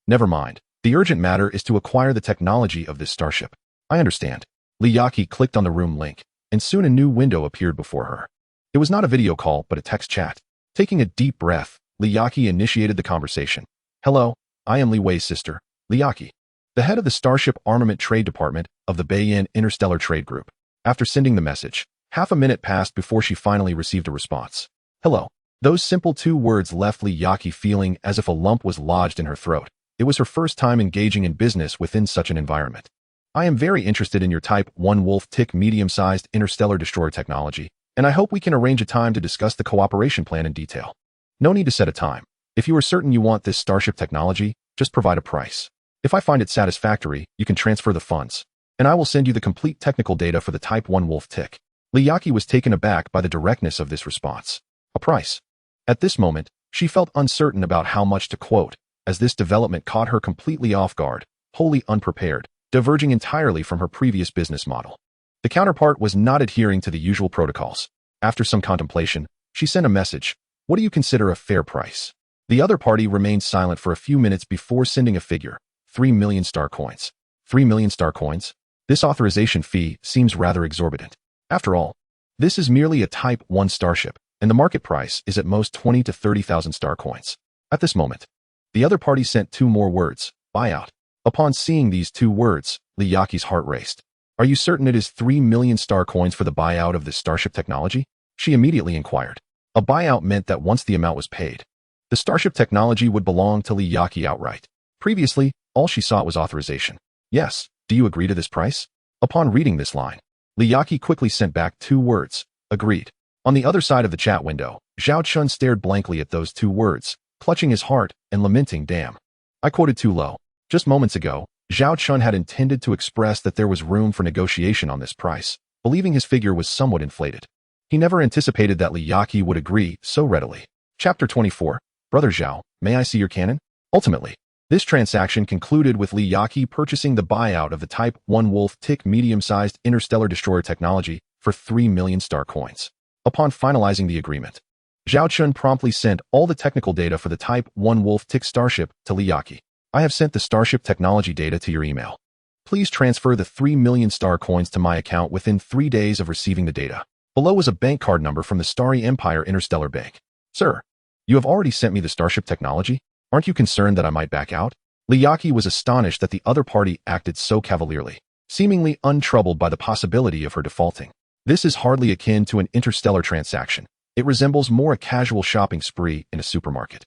Speaker 1: Never mind. The urgent matter is to acquire the technology of this starship. I understand. Liyaki clicked on the room link, and soon a new window appeared before her. It was not a video call, but a text chat. Taking a deep breath, Liyaki initiated the conversation. Hello, I am Li Wei's sister, Liyaki, the head of the Starship Armament Trade Department of the Bayan Interstellar Trade Group. After sending the message, half a minute passed before she finally received a response. Hello. Those simple 2 words left Liyaki feeling as if a lump was lodged in her throat. It was her first time engaging in business within such an environment. I am very interested in your Type 1 Wolf-tick medium-sized interstellar destroyer technology, and I hope we can arrange a time to discuss the cooperation plan in detail. No need to set a time. If you are certain you want this starship technology, just provide a price. If I find it satisfactory, you can transfer the funds, and I will send you the complete technical data for the Type 1 Wolf-tick. Liyaki was taken aback by the directness of this response. A price. At this moment, she felt uncertain about how much to quote, as this development caught her completely off guard, wholly unprepared, diverging entirely from her previous business model. The counterpart was not adhering to the usual protocols. After some contemplation, she sent a message. What do you consider a fair price? The other party remained silent for a few minutes before sending a figure, 3 million star coins. 3 million star coins? This authorization fee seems rather exorbitant. After all, this is merely a Type 1 starship, and the market price is at most 20 to 30,000 star coins. At this moment, the other party sent two more words, buyout. Upon seeing these two words, Liyaki's heart raced. Are you certain it is 3 million star coins for the buyout of this starship technology? She immediately inquired. A buyout meant that once the amount was paid, the starship technology would belong to Liyaki outright. Previously, all she sought was authorization. Yes, do you agree to this price? Upon reading this line, Liyaki quickly sent back two words, agreed. On the other side of the chat window, Zhao Chen stared blankly at those two words, clutching his heart and lamenting, damn. I quoted too low. Just moments ago, Zhao Chen had intended to express that there was room for negotiation on this price, believing his figure was somewhat inflated. He never anticipated that Liyaki would agree so readily. Chapter 24. Brother Zhao, may I see your cannon? Ultimately, this transaction concluded with Liyaki purchasing the buyout of the Type 1 Wolf-Tick medium-sized interstellar destroyer technology for 3 million star coins. Upon finalizing the agreement, Zhao Chen promptly sent all the technical data for the Type 1 Wolf-Tick starship to Liyaki. I have sent the starship technology data to your email. Please transfer the 3 million star coins to my account within 3 days of receiving the data. Below was a bank card number from the Starry Empire Interstellar Bank. Sir, you have already sent me the starship technology? Aren't you concerned that I might back out? Liyaki was astonished that the other party acted so cavalierly, seemingly untroubled by the possibility of her defaulting. This is hardly akin to an interstellar transaction. It resembles more a casual shopping spree in a supermarket.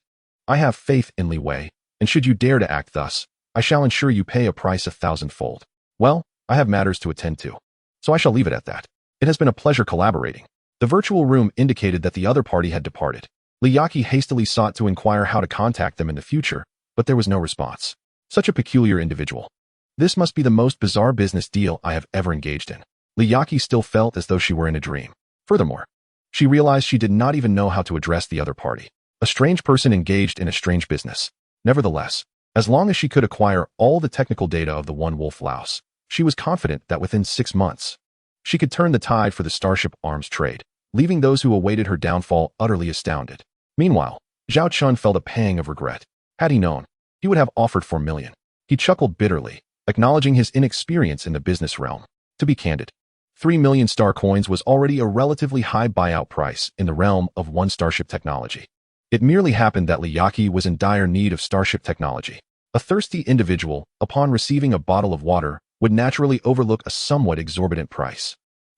Speaker 1: I have faith in Li Wei, and should you dare to act thus, I shall ensure you pay a price 1,000-fold. Well, I have matters to attend to, so I shall leave it at that. It has been a pleasure collaborating. The virtual room indicated that the other party had departed. Liyaki hastily sought to inquire how to contact them in the future, but there was no response. Such a peculiar individual. This must be the most bizarre business deal I have ever engaged in. Liyaki still felt as though she were in a dream. Furthermore, she realized she did not even know how to address the other party. A strange person engaged in a strange business. Nevertheless, as long as she could acquire all the technical data of the One Wolf Louse, she was confident that within 6 months, she could turn the tide for the starship arms trade, leaving those who awaited her downfall utterly astounded. Meanwhile, Zhao Chen felt a pang of regret. Had he known, he would have offered 4 million. He chuckled bitterly, acknowledging his inexperience in the business realm. To be candid, 3 million star coins was already a relatively high buyout price in the realm of one starship technology. It merely happened that Liyaki was in dire need of starship technology. A thirsty individual, upon receiving a bottle of water, would naturally overlook a somewhat exorbitant price.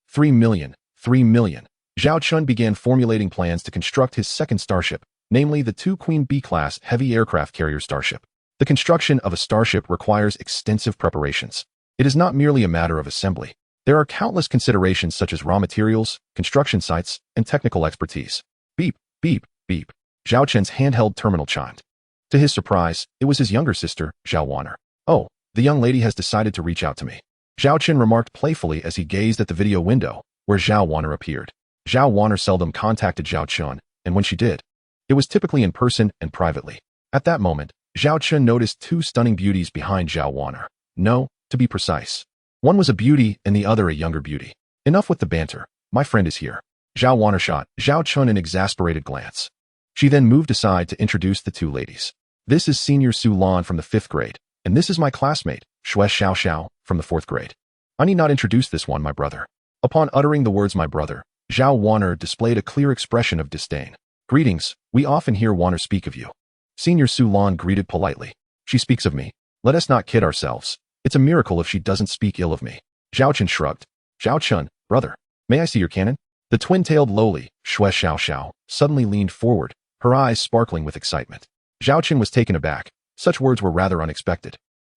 Speaker 1: 3 million. 3 million. Zhao Chen began formulating plans to construct his second starship, namely the 2 Queen B-class heavy aircraft carrier starship. The construction of a starship requires extensive preparations. It is not merely a matter of assembly. There are countless considerations such as raw materials, construction sites, and technical expertise. Beep, beep, beep. Zhao Chen's handheld terminal chimed. To his surprise, it was his younger sister, Zhao Wanner. Oh, the young lady has decided to reach out to me. Zhao Chen remarked playfully as he gazed at the video window, where Zhao Wanner appeared. Zhao Wanner seldom contacted Zhao Chen, and when she did, it was typically in person and privately. At that moment, Zhao Chen noticed 2 stunning beauties behind Zhao Wanner. No, to be precise. One was a beauty and the other a younger beauty. Enough with the banter. My friend is here. Zhao Wanner shot Zhao Chen an exasperated glance. She then moved aside to introduce the 2 ladies. This is Senior Su Lan from the 5th grade, and this is my classmate, Xue Xiao Xiao, from the 4th grade. I need not introduce this one, my brother. Upon uttering the words my brother, Zhao Wanner displayed a clear expression of disdain. Greetings, we often hear Wanner speak of you. Senior Su Lan greeted politely. She speaks of me. Let us not kid ourselves. It's a miracle if she doesn't speak ill of me. Zhao Chen shrugged. Zhao Chen, brother, may I see your cannon? The twin-tailed lowly, Xue Xiao Xiao, suddenly leaned forward, her eyes sparkling with excitement. Zhao Chen was taken aback. Such words were rather unexpected.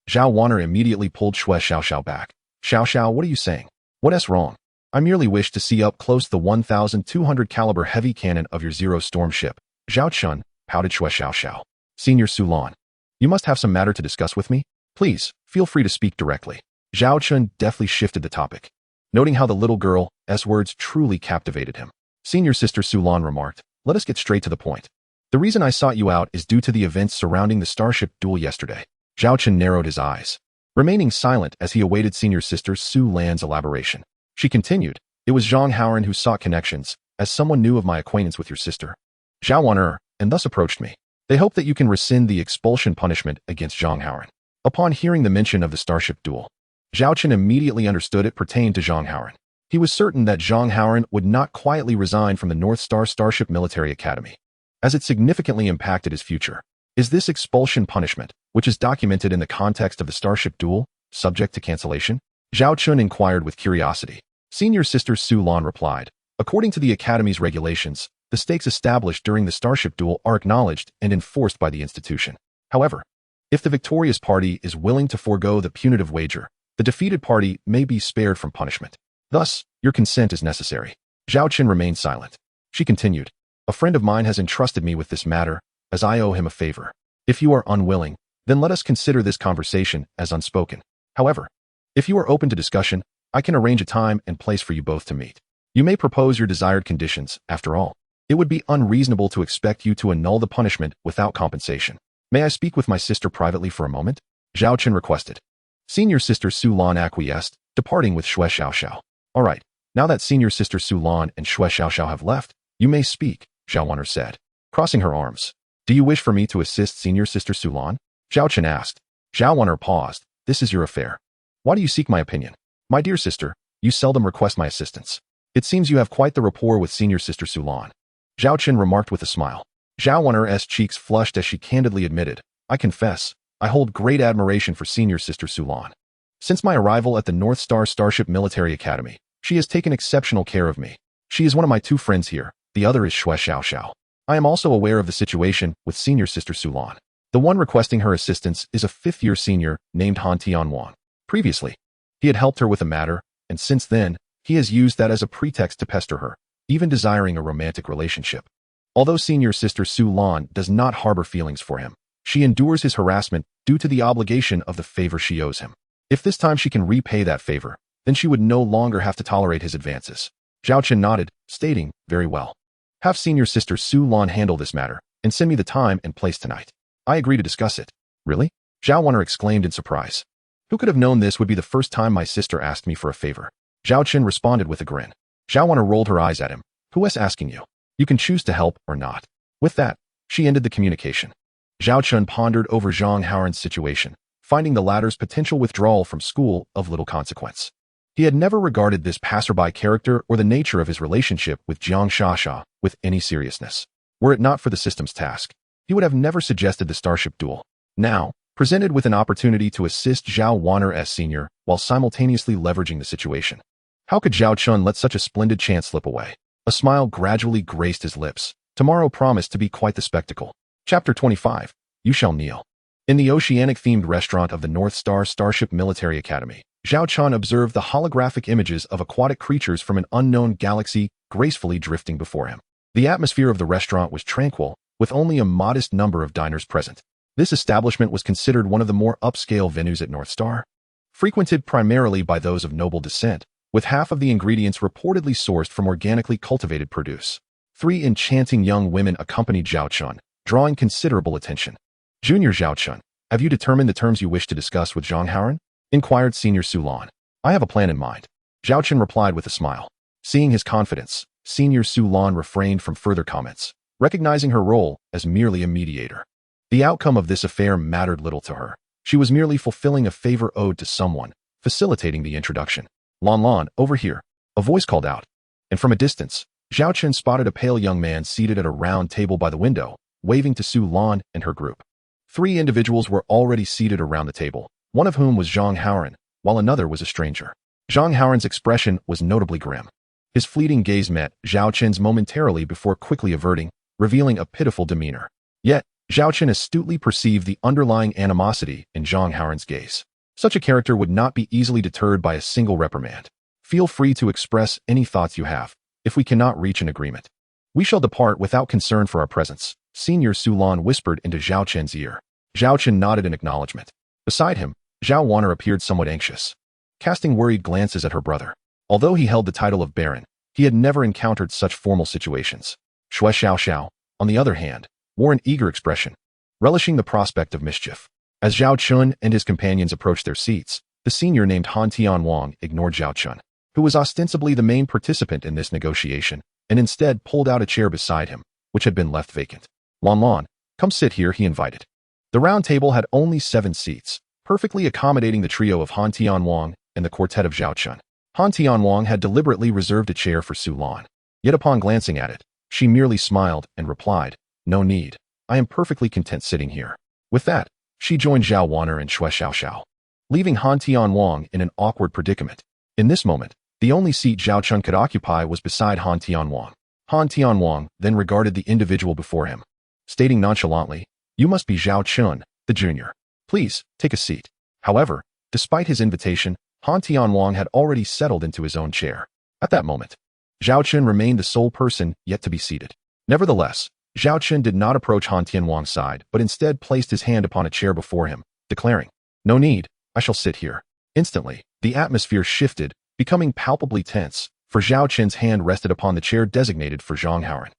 Speaker 1: Zhao Wanner immediately pulled Xue Xiao Xiao back. Xiao Xiao, what are you saying? What's wrong? I merely wish to see up close the 1,200 caliber heavy cannon of your Zero Storm ship. Zhao Chen, pouted Xue Xiao Xiao. Senior Su Lan, you must have some matter to discuss with me? Please, feel free to speak directly. Zhao Chen deftly shifted the topic, noting how the little girl's words truly captivated him. Senior Sister Su Lan remarked, let us get straight to the point. The reason I sought you out is due to the events surrounding the starship duel yesterday. Zhao Chen narrowed his eyes, remaining silent as he awaited Senior Sister Su Lan's elaboration. She continued, it was Zhang Haoren who sought connections, as someone knew of my acquaintance with your sister, Zhao Wanner, and thus approached me. They hope that you can rescind the expulsion punishment against Zhang Haoren. Upon hearing the mention of the starship duel, Zhao Chen immediately understood it pertained to Zhang Haoran. He was certain that Zhang Haoran would not quietly resign from the North Star Starship Military Academy, as it significantly impacted his future. Is this expulsion punishment, which is documented in the context of the starship duel, subject to cancellation? Zhao Chen inquired with curiosity. Senior Sister Su Lan replied, according to the Academy's regulations, the stakes established during the starship duel are acknowledged and enforced by the institution. However, if the victorious party is willing to forego the punitive wager, the defeated party may be spared from punishment. Thus, your consent is necessary. Zhao Chen remained silent. She continued, a friend of mine has entrusted me with this matter, as I owe him a favor. If you are unwilling, then let us consider this conversation as unspoken. However, if you are open to discussion, I can arrange a time and place for you both to meet. You may propose your desired conditions, after all. It would be unreasonable to expect you to annul the punishment without compensation. May I speak with my sister privately for a moment? Zhao Chen requested. Senior Sister Su Lan acquiesced, departing with Xue Xiaoxiao. All right, now that Senior Sister Su Lan and Xue Xiaoxiao have left, you may speak, Zhao Wan'er said, crossing her arms. Do you wish for me to assist Senior Sister Su Lan? Zhao Chen asked. Zhao Wan'er paused. This is your affair. Why do you seek my opinion? My dear sister, you seldom request my assistance. It seems you have quite the rapport with Senior Sister Su Lan. Zhao Chen remarked with a smile. Zhao Wan'er's cheeks flushed as she candidly admitted, I confess, I hold great admiration for Senior Sister Su Lan. Since my arrival at the North Star Starship Military Academy, she has taken exceptional care of me. She is one of my two friends here, the other is Xue Xiaoxiao. I am also aware of the situation with Senior Sister Su Lan. The one requesting her assistance is a fifth-year senior named Han Tianwang. Previously, he had helped her with a matter, and since then, he has used that as a pretext to pester her, even desiring a romantic relationship. Although Senior Sister Su Lan does not harbor feelings for him, she endures his harassment due to the obligation of the favor she owes him. If this time she can repay that favor, then she would no longer have to tolerate his advances. Zhao Chen nodded, stating, very well. Have Senior Sister Su Lan handle this matter, and send me the time and place tonight. I agree to discuss it. Really? Zhao Wan'er exclaimed in surprise. Who could have known this would be the first time my sister asked me for a favor? Zhao Chen responded with a grin. Zhao Wan'er rolled her eyes at him. Who is asking you? You can choose to help or not. With that, she ended the communication. Zhao Chen pondered over Zhang Haoran's situation, finding the latter's potential withdrawal from school of little consequence. He had never regarded this passerby character or the nature of his relationship with Jiang Shasha with any seriousness. Were it not for the system's task, he would have never suggested the starship duel. Now, presented with an opportunity to assist Zhao Wan'er Sr. while simultaneously leveraging the situation. How could Zhao Chen let such a splendid chance slip away? A smile gradually graced his lips. Tomorrow promised to be quite the spectacle. Chapter 25. You Shall Kneel. In the oceanic-themed restaurant of the North Star Starship Military Academy, Zhao Chen observed the holographic images of aquatic creatures from an unknown galaxy gracefully drifting before him. The atmosphere of the restaurant was tranquil, with only a modest number of diners present. This establishment was considered one of the more upscale venues at North Star, frequented primarily by those of noble descent, with half of the ingredients reportedly sourced from organically cultivated produce. 3 enchanting young women accompanied Zhao Chen, drawing considerable attention. Junior Zhao Chen, have you determined the terms you wish to discuss with Zhang Haoran? Inquired Senior Su Lan. I have a plan in mind. Zhao Chen replied with a smile. Seeing his confidence, Senior Su Lan refrained from further comments, recognizing her role as merely a mediator. The outcome of this affair mattered little to her. She was merely fulfilling a favor owed to someone, facilitating the introduction. Lan Lan, over here. A voice called out. And from a distance, Zhao Chen spotted a pale young man seated at a round table by the window, waving to Su Lan and her group. 3 individuals were already seated around the table, one of whom was Zhang Haoran, while another was a stranger. Zhang Haoran's expression was notably grim. His fleeting gaze met Zhao Chen's momentarily before quickly averting, revealing a pitiful demeanor. Yet, Zhao Chen astutely perceived the underlying animosity in Zhang Haoran's gaze. Such a character would not be easily deterred by a single reprimand. Feel free to express any thoughts you have, if we cannot reach an agreement. We shall depart without concern for our presence, Senior Su Lan whispered into Zhao Chen's ear. Zhao Chen nodded in acknowledgement. Beside him, Zhao Wan'er appeared somewhat anxious, casting worried glances at her brother. Although he held the title of Baron, he had never encountered such formal situations. Xue Xiaoxiao, on the other hand, wore an eager expression, relishing the prospect of mischief. As Zhao Chen and his companions approached their seats, the senior named Han Tianwang ignored Zhao Chen, who was ostensibly the main participant in this negotiation, and instead pulled out a chair beside him, which had been left vacant. Lan Lan, come sit here, he invited. The round table had only 7 seats, perfectly accommodating the trio of Han Tianwang and the quartet of Zhao Chen. Han Tianwang had deliberately reserved a chair for Su Lan. Yet upon glancing at it, she merely smiled and replied, "No need. I am perfectly content sitting here." With that, she joined Zhao Waner and Xue Xiaoxiao, leaving Han Tianwang in an awkward predicament. In this moment, the only seat Zhao Chen could occupy was beside Han Tianwang. Han Tianwang then regarded the individual before him, stating nonchalantly, "You must be Zhao Chen, the junior. Please, take a seat." However, despite his invitation, Han Tianwang had already settled into his own chair. At that moment, Zhao Chen remained the sole person yet to be seated. Nevertheless, Zhao Chen did not approach Han Tianwang's side, but instead placed his hand upon a chair before him, declaring, "No need, I shall sit here." Instantly, the atmosphere shifted, becoming palpably tense, for Zhao Chen's hand rested upon the chair designated for Zhang Haoran.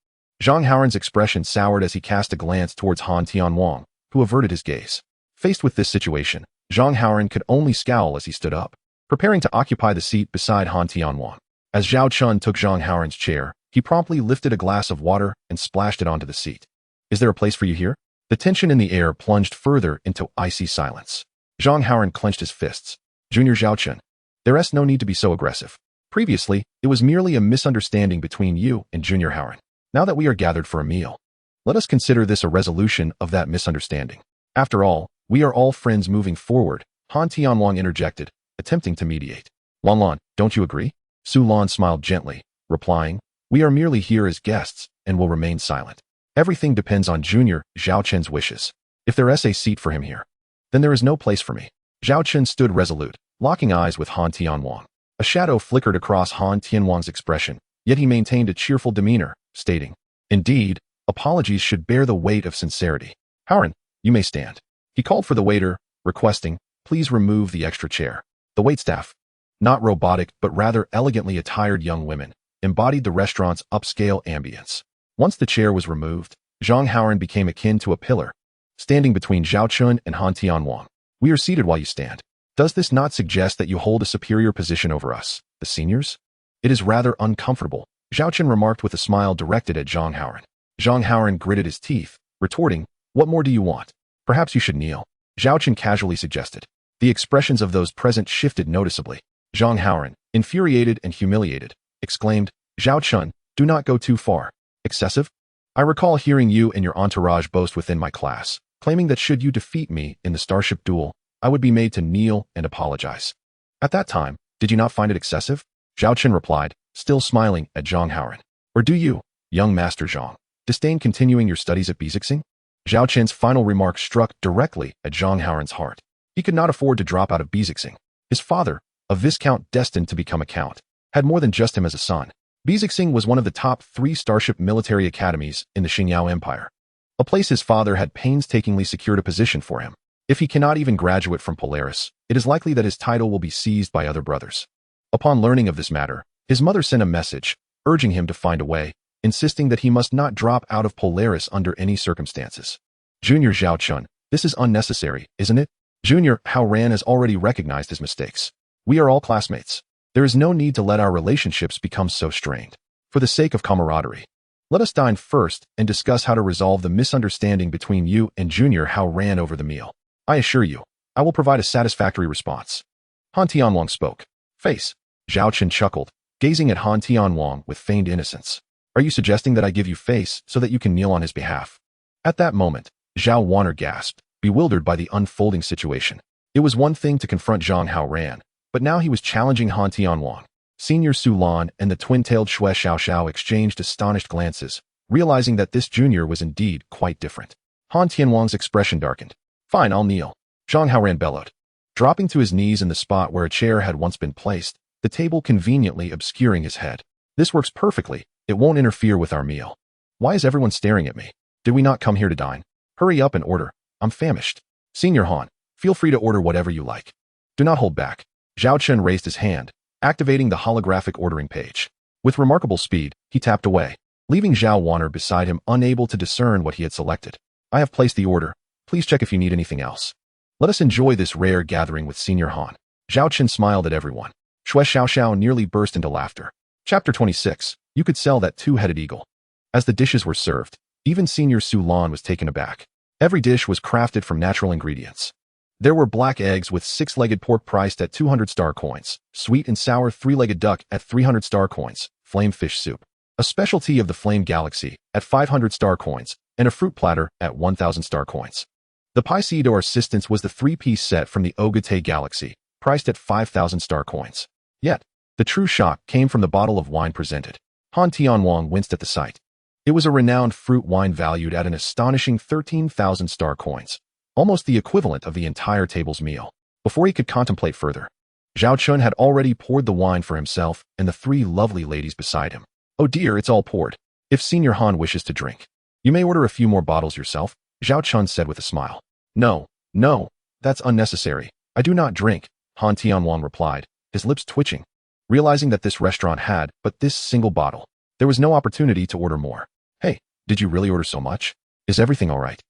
Speaker 1: Zhang Haoran's expression soured as he cast a glance towards Han Tianwang, who averted his gaze. Faced with this situation, Zhang Haoran could only scowl as he stood up, preparing to occupy the seat beside Han Tianwang. As Zhao Chen took Zhang Haoran's chair, he promptly lifted a glass of water and splashed it onto the seat. "Is there a place for you here?" The tension in the air plunged further into icy silence. Zhang Haoran clenched his fists. "Junior Zhao Chen, there's no need to be so aggressive. Previously, it was merely a misunderstanding between you and Junior Haoran. Now that we are gathered for a meal, let us consider this a resolution of that misunderstanding. After all, we are all friends moving forward," Han Tianwang interjected, attempting to mediate. "Lan Lan, don't you agree?" Su Lan smiled gently, replying, "We are merely here as guests and will remain silent. Everything depends on Junior Zhao Chen's wishes. If there is a seat for him here, then there is no place for me." Zhao Chen stood resolute, locking eyes with Han Tianwang. A shadow flickered across Han Tianwang's expression, yet he maintained a cheerful demeanor, stating, "Indeed, apologies should bear the weight of sincerity. Haoran, you may stand." He called for the waiter, requesting, "Please remove the extra chair." The waitstaff, not robotic but rather elegantly attired young women, embodied the restaurant's upscale ambience. Once the chair was removed, Zhang Haoran became akin to a pillar, standing between Zhao Chen and Han Tianwang. "We are seated while you stand. Does this not suggest that you hold a superior position over us, the seniors?" "It is rather uncomfortable," Zhao Chen remarked with a smile directed at Zhang Haoran. Zhang Haoran gritted his teeth, retorting, "What more do you want? Perhaps you should kneel," Zhao Chen casually suggested. The expressions of those present shifted noticeably. Zhang Haoran, infuriated and humiliated, exclaimed, "Zhao Chen, do not go too far. Excessive? I recall hearing you and your entourage boast within my class, claiming that should you defeat me in the starship duel, I would be made to kneel and apologize. At that time, did you not find it excessive?" Zhao Chen replied, still smiling at Zhang Haoran. "Or do you, young Master Zhang, disdain continuing your studies at Bizixing?" Zhao Chen's final remark struck directly at Zhang Haoran's heart. He could not afford to drop out of Bizixing. His father, a viscount destined to become a count, had more than just him as a son. Bizixing was one of the top 3 starship military academies in the Xingyao Empire, a place his father had painstakingly secured a position for him. If he cannot even graduate from Polaris, it is likely that his title will be seized by other brothers. Upon learning of this matter, his mother sent a message, urging him to find a way, insisting that he must not drop out of Polaris under any circumstances. "Junior Zhao Chen, this is unnecessary, isn't it?" Junior Haoran has already recognized his mistakes. "We are all classmates. There is no need to let our relationships become so strained. For the sake of camaraderie, let us dine first and discuss how to resolve the misunderstanding between you and Junior Haoran over the meal. I assure you, I will provide a satisfactory response." Han Tianwang spoke. "Face." Zhao Chen chuckled, gazing at Han Tianwang with feigned innocence. "Are you suggesting that I give you face so that you can kneel on his behalf?" At that moment, Zhao Waner gasped, bewildered by the unfolding situation. It was one thing to confront Zhang Haoran, but now he was challenging Han Tianwang. Senior Su Lan and the twin-tailed Xue Xiaoxiao exchanged astonished glances, realizing that this junior was indeed quite different. Han Tianwang's expression darkened. "Fine, I'll kneel," Zhang Haoran bellowed. Dropping to his knees in the spot where a chair had once been placed, the table conveniently obscuring his head. "This works perfectly. It won't interfere with our meal. Why is everyone staring at me? Did we not come here to dine? Hurry up and order. I'm famished." "Senior Han, feel free to order whatever you like. Do not hold back." Zhao Chen raised his hand, activating the holographic ordering page. With remarkable speed, he tapped away, leaving Zhao Waner beside him unable to discern what he had selected. "I have placed the order. Please check if you need anything else. Let us enjoy this rare gathering with Senior Han." Zhao Chen smiled at everyone. Xue Xiaoxiao nearly burst into laughter. Chapter 26. You could sell that 2-headed eagle. As the dishes were served, even Senior Su Lan was taken aback. Every dish was crafted from natural ingredients, There were black eggs with 6-legged pork priced at 200 star coins, sweet and sour 3-legged duck at 300 star coins, flame fish soup, a specialty of the Flame Galaxy at 500 star coins, and a fruit platter at 1,000 star coins. The Piscedo assistance was the 3-piece set from the Ogate Galaxy, priced at 5,000 star coins. Yet, the true shock came from the bottle of wine presented. Han Tianwang winced at the sight. It was a renowned fruit wine valued at an astonishing 13,000 star coins, almost the equivalent of the entire table's meal. Before he could contemplate further, Zhao Chen had already poured the wine for himself and the 3 lovely ladies beside him. Oh dear, it's all poured. If Senior Han wishes to drink, you may order a few more bottles yourself, Zhao Chen said with a smile. No, that's unnecessary. I do not drink, Han Tianwang replied, his lips twitching. Realizing that this restaurant had but this single bottle, there was no opportunity to order more. Hey, did you really order so much? Is everything all right?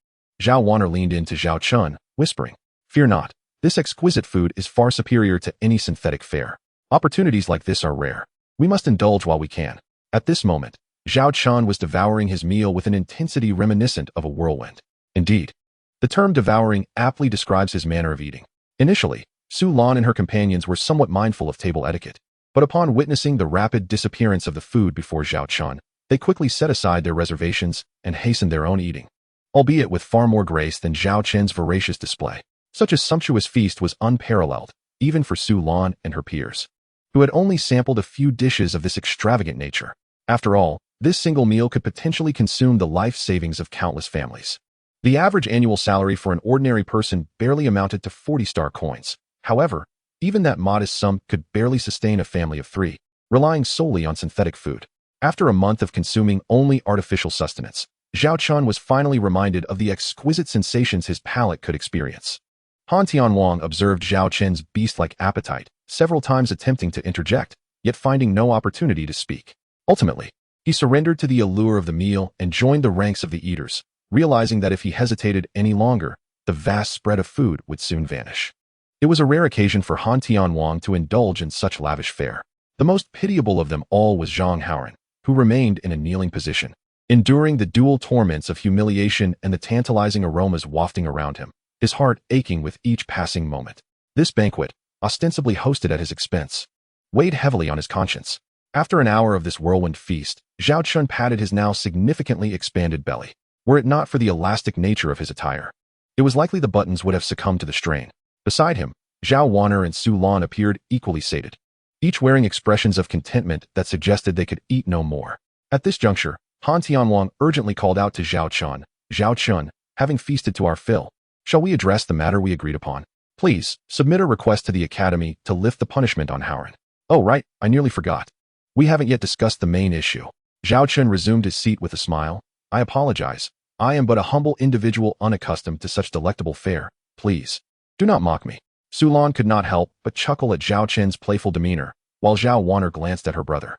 Speaker 1: Zhao Wanner leaned in to Zhao Chen, whispering, Fear not, this exquisite food is far superior to any synthetic fare. Opportunities like this are rare. We must indulge while we can. At this moment, Zhao Chen was devouring his meal with an intensity reminiscent of a whirlwind. Indeed, the term devouring aptly describes his manner of eating. Initially, Su Lan and her companions were somewhat mindful of table etiquette, but upon witnessing the rapid disappearance of the food before Zhao Chen, they quickly set aside their reservations and hastened their own eating, albeit with far more grace than Zhao Chen's voracious display. Such a sumptuous feast was unparalleled, even for Su Lan and her peers, who had only sampled a few dishes of this extravagant nature. After all, this single meal could potentially consume the life savings of countless families. The average annual salary for an ordinary person barely amounted to 40 star coins. However, even that modest sum could barely sustain a family of 3, relying solely on synthetic food. After a month of consuming only artificial sustenance, Zhao Chen was finally reminded of the exquisite sensations his palate could experience. Han Tianwang observed Zhao Chen's beast-like appetite, several times attempting to interject, yet finding no opportunity to speak. Ultimately, he surrendered to the allure of the meal and joined the ranks of the eaters, realizing that if he hesitated any longer, the vast spread of food would soon vanish. It was a rare occasion for Han Tianwang to indulge in such lavish fare. The most pitiable of them all was Zhang Haoran, who remained in a kneeling position, enduring the dual torments of humiliation and the tantalizing aromas wafting around him, his heart aching with each passing moment. This banquet, ostensibly hosted at his expense, weighed heavily on his conscience. After an hour of this whirlwind feast, Zhao Chen patted his now significantly expanded belly. Were it not for the elastic nature of his attire, it was likely the buttons would have succumbed to the strain. Beside him, Zhao Wanner and Su Lan appeared equally sated, each wearing expressions of contentment that suggested they could eat no more. At this juncture, Han Tianwang urgently called out to Zhao Chen, Zhao Chen, having feasted to our fill, shall we address the matter we agreed upon? Please, submit a request to the Academy to lift the punishment on Haoran. Oh right, I nearly forgot. We haven't yet discussed the main issue. Zhao Chen resumed his seat with a smile. I apologize. I am but a humble individual unaccustomed to such delectable fare. Please, do not mock me. Su Lan could not help but chuckle at Zhao Chen's playful demeanor, while Zhao Wanner glanced at her brother,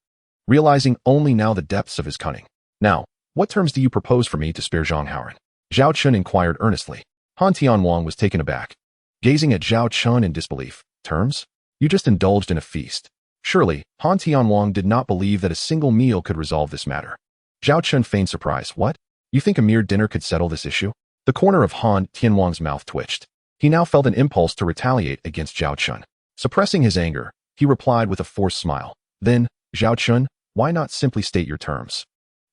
Speaker 1: realizing only now the depths of his cunning. Now, what terms do you propose for me to spare Zhang Haoran? Zhao Chen inquired earnestly. Han Tianwang was taken aback, gazing at Zhao Chen in disbelief. Terms? You just indulged in a feast. Surely, Han Tianwang did not believe that a single meal could resolve this matter. Zhao Chen feigned surprise. What? You think a mere dinner could settle this issue? The corner of Han Tianwang's mouth twitched. He now felt an impulse to retaliate against Zhao Chen. Suppressing his anger, he replied with a forced smile. Then, Zhao Chen, why not simply state your terms?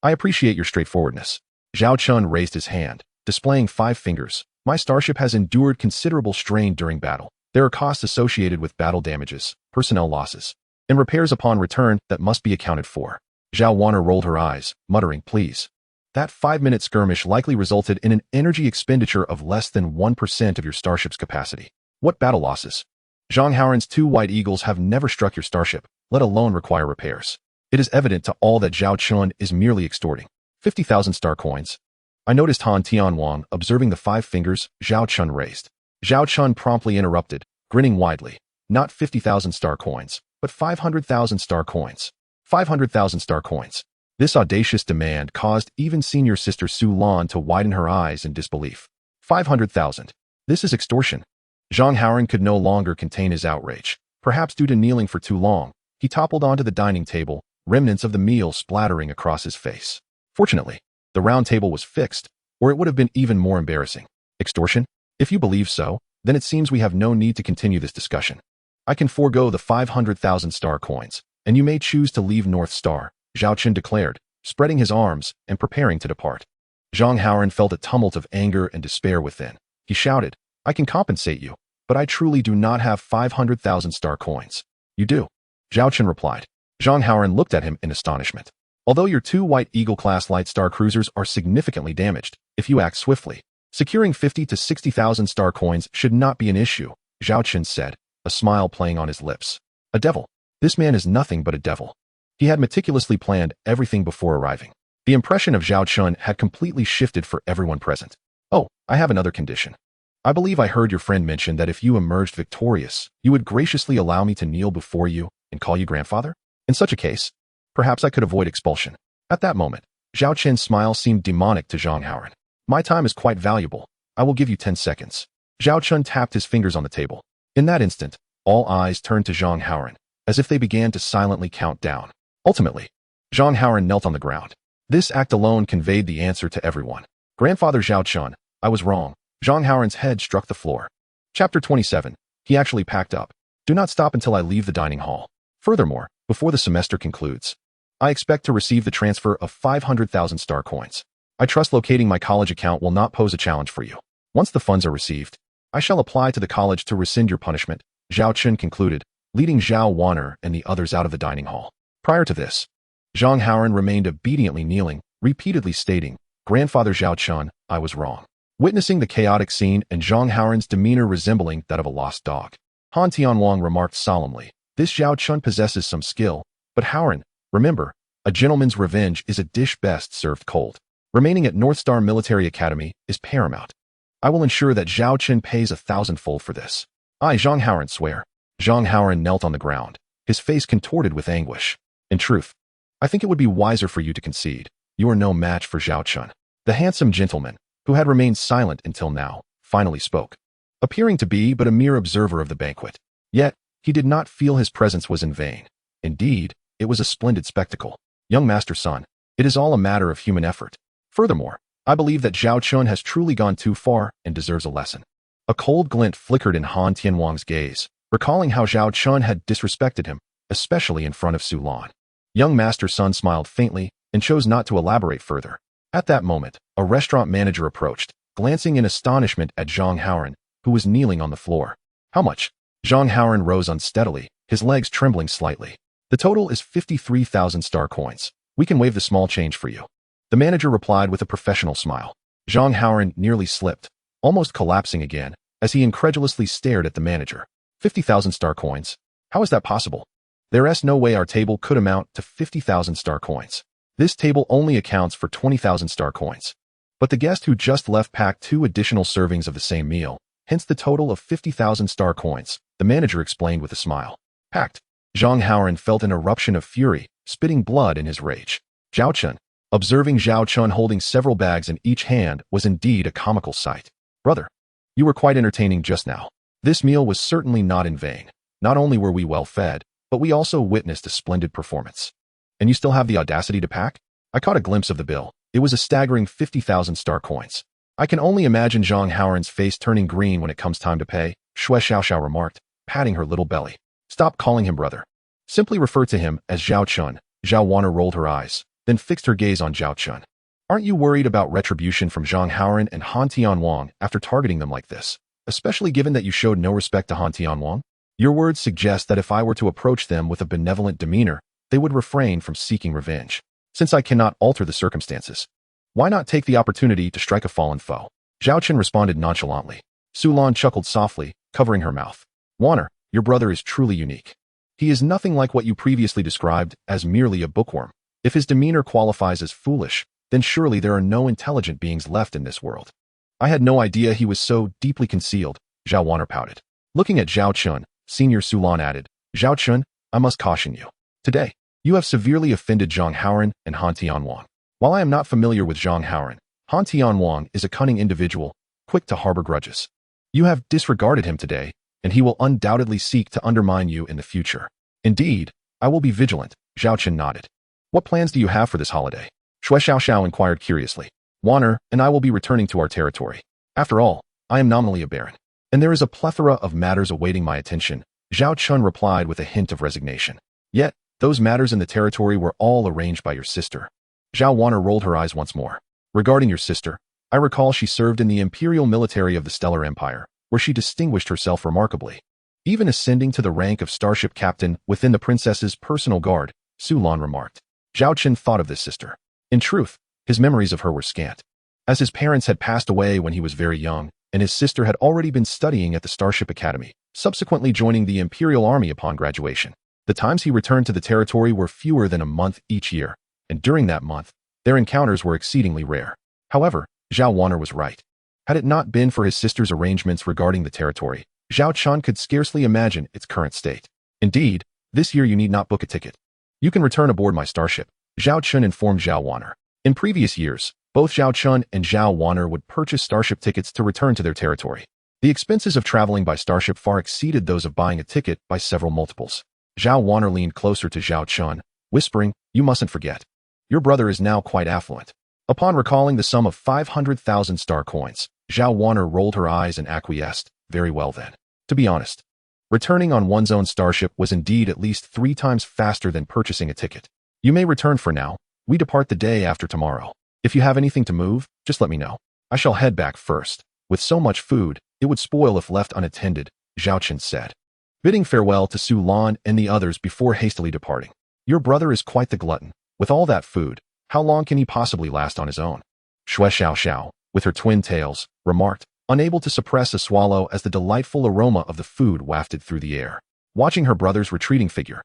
Speaker 1: I appreciate your straightforwardness. Zhao Chen raised his hand, displaying 5 fingers. My starship has endured considerable strain during battle. There are costs associated with battle damages, personnel losses, and repairs upon return that must be accounted for. Zhao Wanner rolled her eyes, muttering, please. That 5-minute skirmish likely resulted in an energy expenditure of less than 1% of your starship's capacity. What battle losses? Zhang Haoran's 2 White Eagles have never struck your starship, let alone require repairs. It is evident to all that Zhao Chen is merely extorting 50,000 star coins. I noticed Han Tianwang observing the 5 fingers Zhao Chen raised. Zhao Chen promptly interrupted, grinning widely. Not 50,000 star coins, but 500,000 star coins. 500,000 star coins. This audacious demand caused even senior sister Su Lan to widen her eyes in disbelief. 500,000. This is extortion. Zhang Haoran could no longer contain his outrage. Perhaps due to kneeling for too long, he toppled onto the dining table, remnants of the meal splattering across his face. Fortunately, the round table was fixed, or it would have been even more embarrassing. Extortion? If you believe so, Then it seems we have no need to continue this discussion. I can forego the 500,000 star coins, and you may choose to leave North Star, Zhao Chen declared, spreading his arms and preparing to depart. Zhang Haoran felt a tumult of anger and despair within. He shouted, I can compensate you, but I truly do not have 500,000 star coins. You do. Zhao Chen replied. Zhang Haoran looked at him in astonishment. Although your 2 White Eagle-class light star cruisers are significantly damaged, if you act swiftly, securing 50 to 60,000 star coins should not be an issue, Zhao Chen said, a smile playing on his lips. A devil. This man is nothing but a devil. He had meticulously planned everything before arriving. The impression of Zhao Chen had completely shifted for everyone present. Oh, I have another condition. I believe I heard your friend mention that if you emerged victorious, you would graciously allow me to kneel before you and call you grandfather? In such a case, perhaps I could avoid expulsion. At that moment, Zhao Chen's smile seemed demonic to Zhang Haoran. My time is quite valuable. I will give you 10 seconds. Zhao Chen tapped his fingers on the table. In that instant, all eyes turned to Zhang Haoran, as if they began to silently count down. Ultimately, Zhang Haoran knelt on the ground. This act alone conveyed the answer to everyone. Grandfather Zhao Chen, I was wrong. Zhang Haoran's head struck the floor. Chapter 27. He actually packed up. Do not stop until I leave the dining hall. Furthermore, before the semester concludes, I expect to receive the transfer of 500,000 star coins. I trust locating my college account will not pose a challenge for you. Once the funds are received, I shall apply to the college to rescind your punishment, Zhao Chen concluded, leading Zhao Wanner and the others out of the dining hall. Prior to this, Zhang Haoran remained obediently kneeling, repeatedly stating, Grandfather Zhao Chen, I was wrong. Witnessing the chaotic scene and Zhang Haoran's demeanor resembling that of a lost dog, Han Tianwang remarked solemnly, this Zhao Chen possesses some skill, but Haoran, remember, a gentleman's revenge is a dish best served cold. Remaining at North Star Military Academy is paramount. I will ensure that Zhao Chen pays 1,000-fold for this. I, Zhang Haoran, swear. Zhang Haoran knelt on the ground, his face contorted with anguish. In truth, I think it would be wiser for you to concede. You are no match for Zhao Chen. The handsome gentleman, who had remained silent until now, finally spoke, appearing to be but a mere observer of the banquet. Yet, he did not feel his presence was in vain. Indeed, it was a splendid spectacle. Young master son, it is all a matter of human effort. Furthermore, I believe that Zhao Chen has truly gone too far and deserves a lesson. A cold glint flickered in Han Tianwang's gaze, recalling how Zhao Chen had disrespected him, especially in front of Su Lan. Young master son smiled faintly and chose not to elaborate further. At that moment, a restaurant manager approached, glancing in astonishment at Zhang Haoran, who was kneeling on the floor. How much? Zhang Haoran rose unsteadily, his legs trembling slightly. The total is 53,000 star coins. We can waive the small change for you. The manager replied with a professional smile. Zhang Haoran nearly slipped, almost collapsing again, as he incredulously stared at the manager. 50,000 star coins? How is that possible? There is no way our table could amount to 50,000 star coins. This table only accounts for 20,000 star coins. But the guest who just left packed 2 additional servings of the same meal, hence the total of 50,000 star coins, the manager explained with a smile. Packed. Zhang Haoran felt an eruption of fury, spitting blood in his rage. Zhao Chen, observing Zhao Chen holding several bags in each hand, was indeed a comical sight. Brother, you were quite entertaining just now. This meal was certainly not in vain. Not only were we well fed, but we also witnessed a splendid performance. And you still have the audacity to pack? I caught a glimpse of the bill. It was a staggering 50,000 star coins. I can only imagine Zhang Haoran's face turning green when it comes time to pay, Shui Xiaoxiao remarked, patting her little belly. Stop calling him brother. Simply refer to him as Zhao Chen. Zhao Wanner rolled her eyes, then fixed her gaze on Zhao Chen. Aren't you worried about retribution from Zhang Haoran and Han Tianwang after targeting them like this, especially given that you showed no respect to Han Tianwang? Your words suggest that if I were to approach them with a benevolent demeanor, they would refrain from seeking revenge. Since I cannot alter the circumstances, why not take the opportunity to strike a fallen foe? Zhao Chen responded nonchalantly. Su Lan chuckled softly, covering her mouth. Wanner, your brother is truly unique. He is nothing like what you previously described as merely a bookworm. If his demeanor qualifies as foolish, then surely there are no intelligent beings left in this world. I had no idea he was so deeply concealed, Zhao Wanner pouted. Looking at Zhao Chen, Senior Su Lan added, Zhao Chen, I must caution you. Today, you have severely offended Zhang Haoran and Han Tianwang. While I am not familiar with Zhang Haoran, Han Tianwang is a cunning individual, quick to harbor grudges. You have disregarded him today, and he will undoubtedly seek to undermine you in the future. Indeed, I will be vigilant, Zhao Chen nodded. What plans do you have for this holiday? Shui Xiaoxiao inquired curiously. Wanner and I will be returning to our territory. After all, I am nominally a baron. And there is a plethora of matters awaiting my attention, Zhao Chen replied with a hint of resignation. Yet, those matters in the territory were all arranged by your sister. Zhao Wanner rolled her eyes once more. Regarding your sister, I recall she served in the imperial military of the Stellar Empire, where she distinguished herself remarkably, even ascending to the rank of starship captain within the princess's personal guard, Su Lan remarked. Zhao Chen thought of this sister. In truth, his memories of her were scant, as his parents had passed away when he was very young, and his sister had already been studying at the Starship Academy, subsequently joining the Imperial Army upon graduation. The times he returned to the territory were fewer than a month each year, and during that month, their encounters were exceedingly rare. However, Zhao Wanner was right. Had it not been for his sister's arrangements regarding the territory, Zhao Chen could scarcely imagine its current state. Indeed, this year you need not book a ticket. You can return aboard my starship, Zhao Chen informed Zhao Wanner. In previous years, both Zhao Chen and Zhao Wanner would purchase starship tickets to return to their territory. The expenses of traveling by starship far exceeded those of buying a ticket by several multiples. Zhao Wanner leaned closer to Zhao Chen, whispering, "You mustn't forget. Your brother is now quite affluent." Upon recalling the sum of 500,000 star coins, Zhao Wanner rolled her eyes and acquiesced. Very well then. To be honest, returning on one's own starship was indeed at least 3 times faster than purchasing a ticket. You may return for now. We depart the day after tomorrow. If you have anything to move, just let me know. I shall head back first. With so much food, it would spoil if left unattended, Zhao Chen said, bidding farewell to Su Lan and the others before hastily departing. Your brother is quite the glutton. With all that food, how long can he possibly last on his own? Shui Xiao, with her twin tails, remarked, unable to suppress a swallow as the delightful aroma of the food wafted through the air. Watching her brother's retreating figure,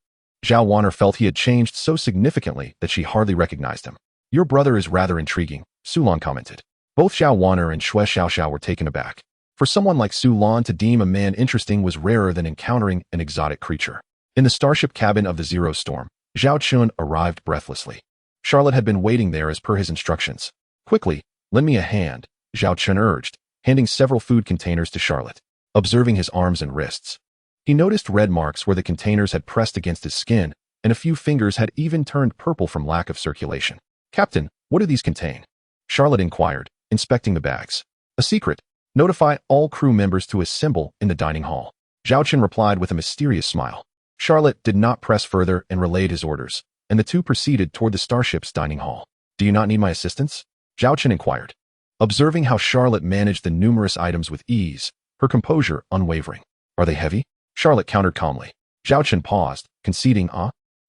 Speaker 1: Zhao Wanner felt he had changed so significantly that she hardly recognized him. Your brother is rather intriguing, Su Lan commented. Both Zhao Wanner and Shui Xiao were taken aback. For someone like Su Lan to deem a man interesting was rarer than encountering an exotic creature. In the starship cabin of the Zero Storm, Zhao Chen arrived breathlessly. Charlotte had been waiting there as per his instructions. Quickly, lend me a hand, Zhao Chen urged, handing several food containers to Charlotte. Observing his arms and wrists, he noticed red marks where the containers had pressed against his skin, and a few fingers had even turned purple from lack of circulation. Captain, what do these contain? Charlotte inquired, inspecting the bags. A secret. Notify all crew members to assemble in the dining hall. Zhao Chen replied with a mysterious smile. Charlotte did not press further and relayed his orders, and the two proceeded toward the starship's dining hall. Do you not need my assistance? Zhao Chen inquired. Observing how Charlotte managed the numerous items with ease, her composure unwavering. Are they heavy? Charlotte countered calmly. Zhao Chen paused, conceding,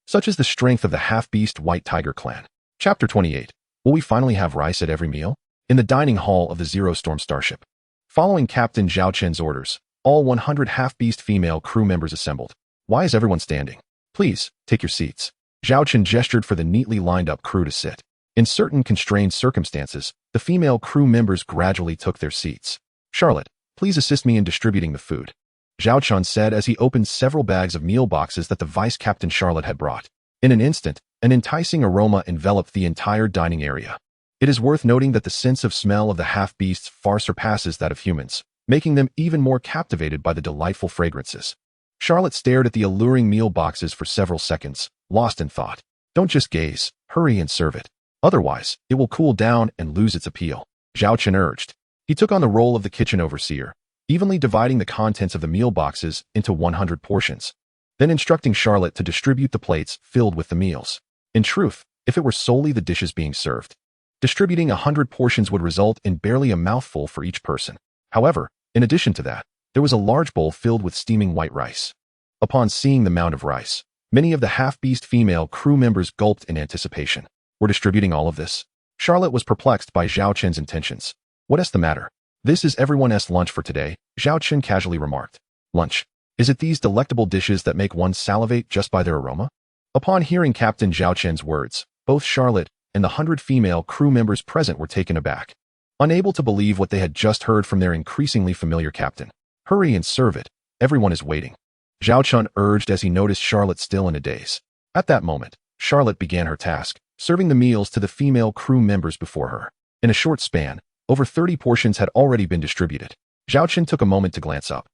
Speaker 1: Such is the strength of the half-beast White Tiger clan. Chapter 28. Will we finally have rice at every meal? In the dining hall of the Zero Storm starship. Following Captain Zhao Chen's orders, all 100 half-beast female crew members assembled. Why is everyone standing? Please, take your seats. Zhao Chen gestured for the neatly lined-up crew to sit. In certain constrained circumstances, the female crew members gradually took their seats. Charlotte, please assist me in distributing the food, Zhao Chen said as he opened several bags of meal boxes that the Vice Captain Charlotte had brought. In an instant, an enticing aroma enveloped the entire dining area. It is worth noting that the sense of smell of the half-beasts far surpasses that of humans, making them even more captivated by the delightful fragrances. Charlotte stared at the alluring meal boxes for several seconds, lost in thought. Don't just gaze, hurry and serve it. Otherwise, it will cool down and lose its appeal, Zhao Chen urged. He took on the role of the kitchen overseer, evenly dividing the contents of the meal boxes into 100 portions, then instructing Charlotte to distribute the plates filled with the meals. In truth, if it were solely the dishes being served, distributing 100 portions would result in barely a mouthful for each person. However, in addition to that, there was a large bowl filled with steaming white rice. Upon seeing the mound of rice, many of the half-beast female crew members gulped in anticipation. We're distributing all of this? Charlotte was perplexed by Zhao Chen's intentions. What is the matter? This is everyone's lunch for today, Zhao Chen casually remarked. Lunch? Is it these delectable dishes that make one salivate just by their aroma? Upon hearing Captain Zhao Chen's words, both Charlotte and the 100 female crew members present were taken aback, unable to believe what they had just heard from their increasingly familiar captain. Hurry and serve it. Everyone is waiting, Zhao Chen urged as he noticed Charlotte still in a daze. At that moment, Charlotte began her task, serving the meals to the female crew members before her. In a short span, over 30 portions had already been distributed. Zhao Chen took a moment to glance up,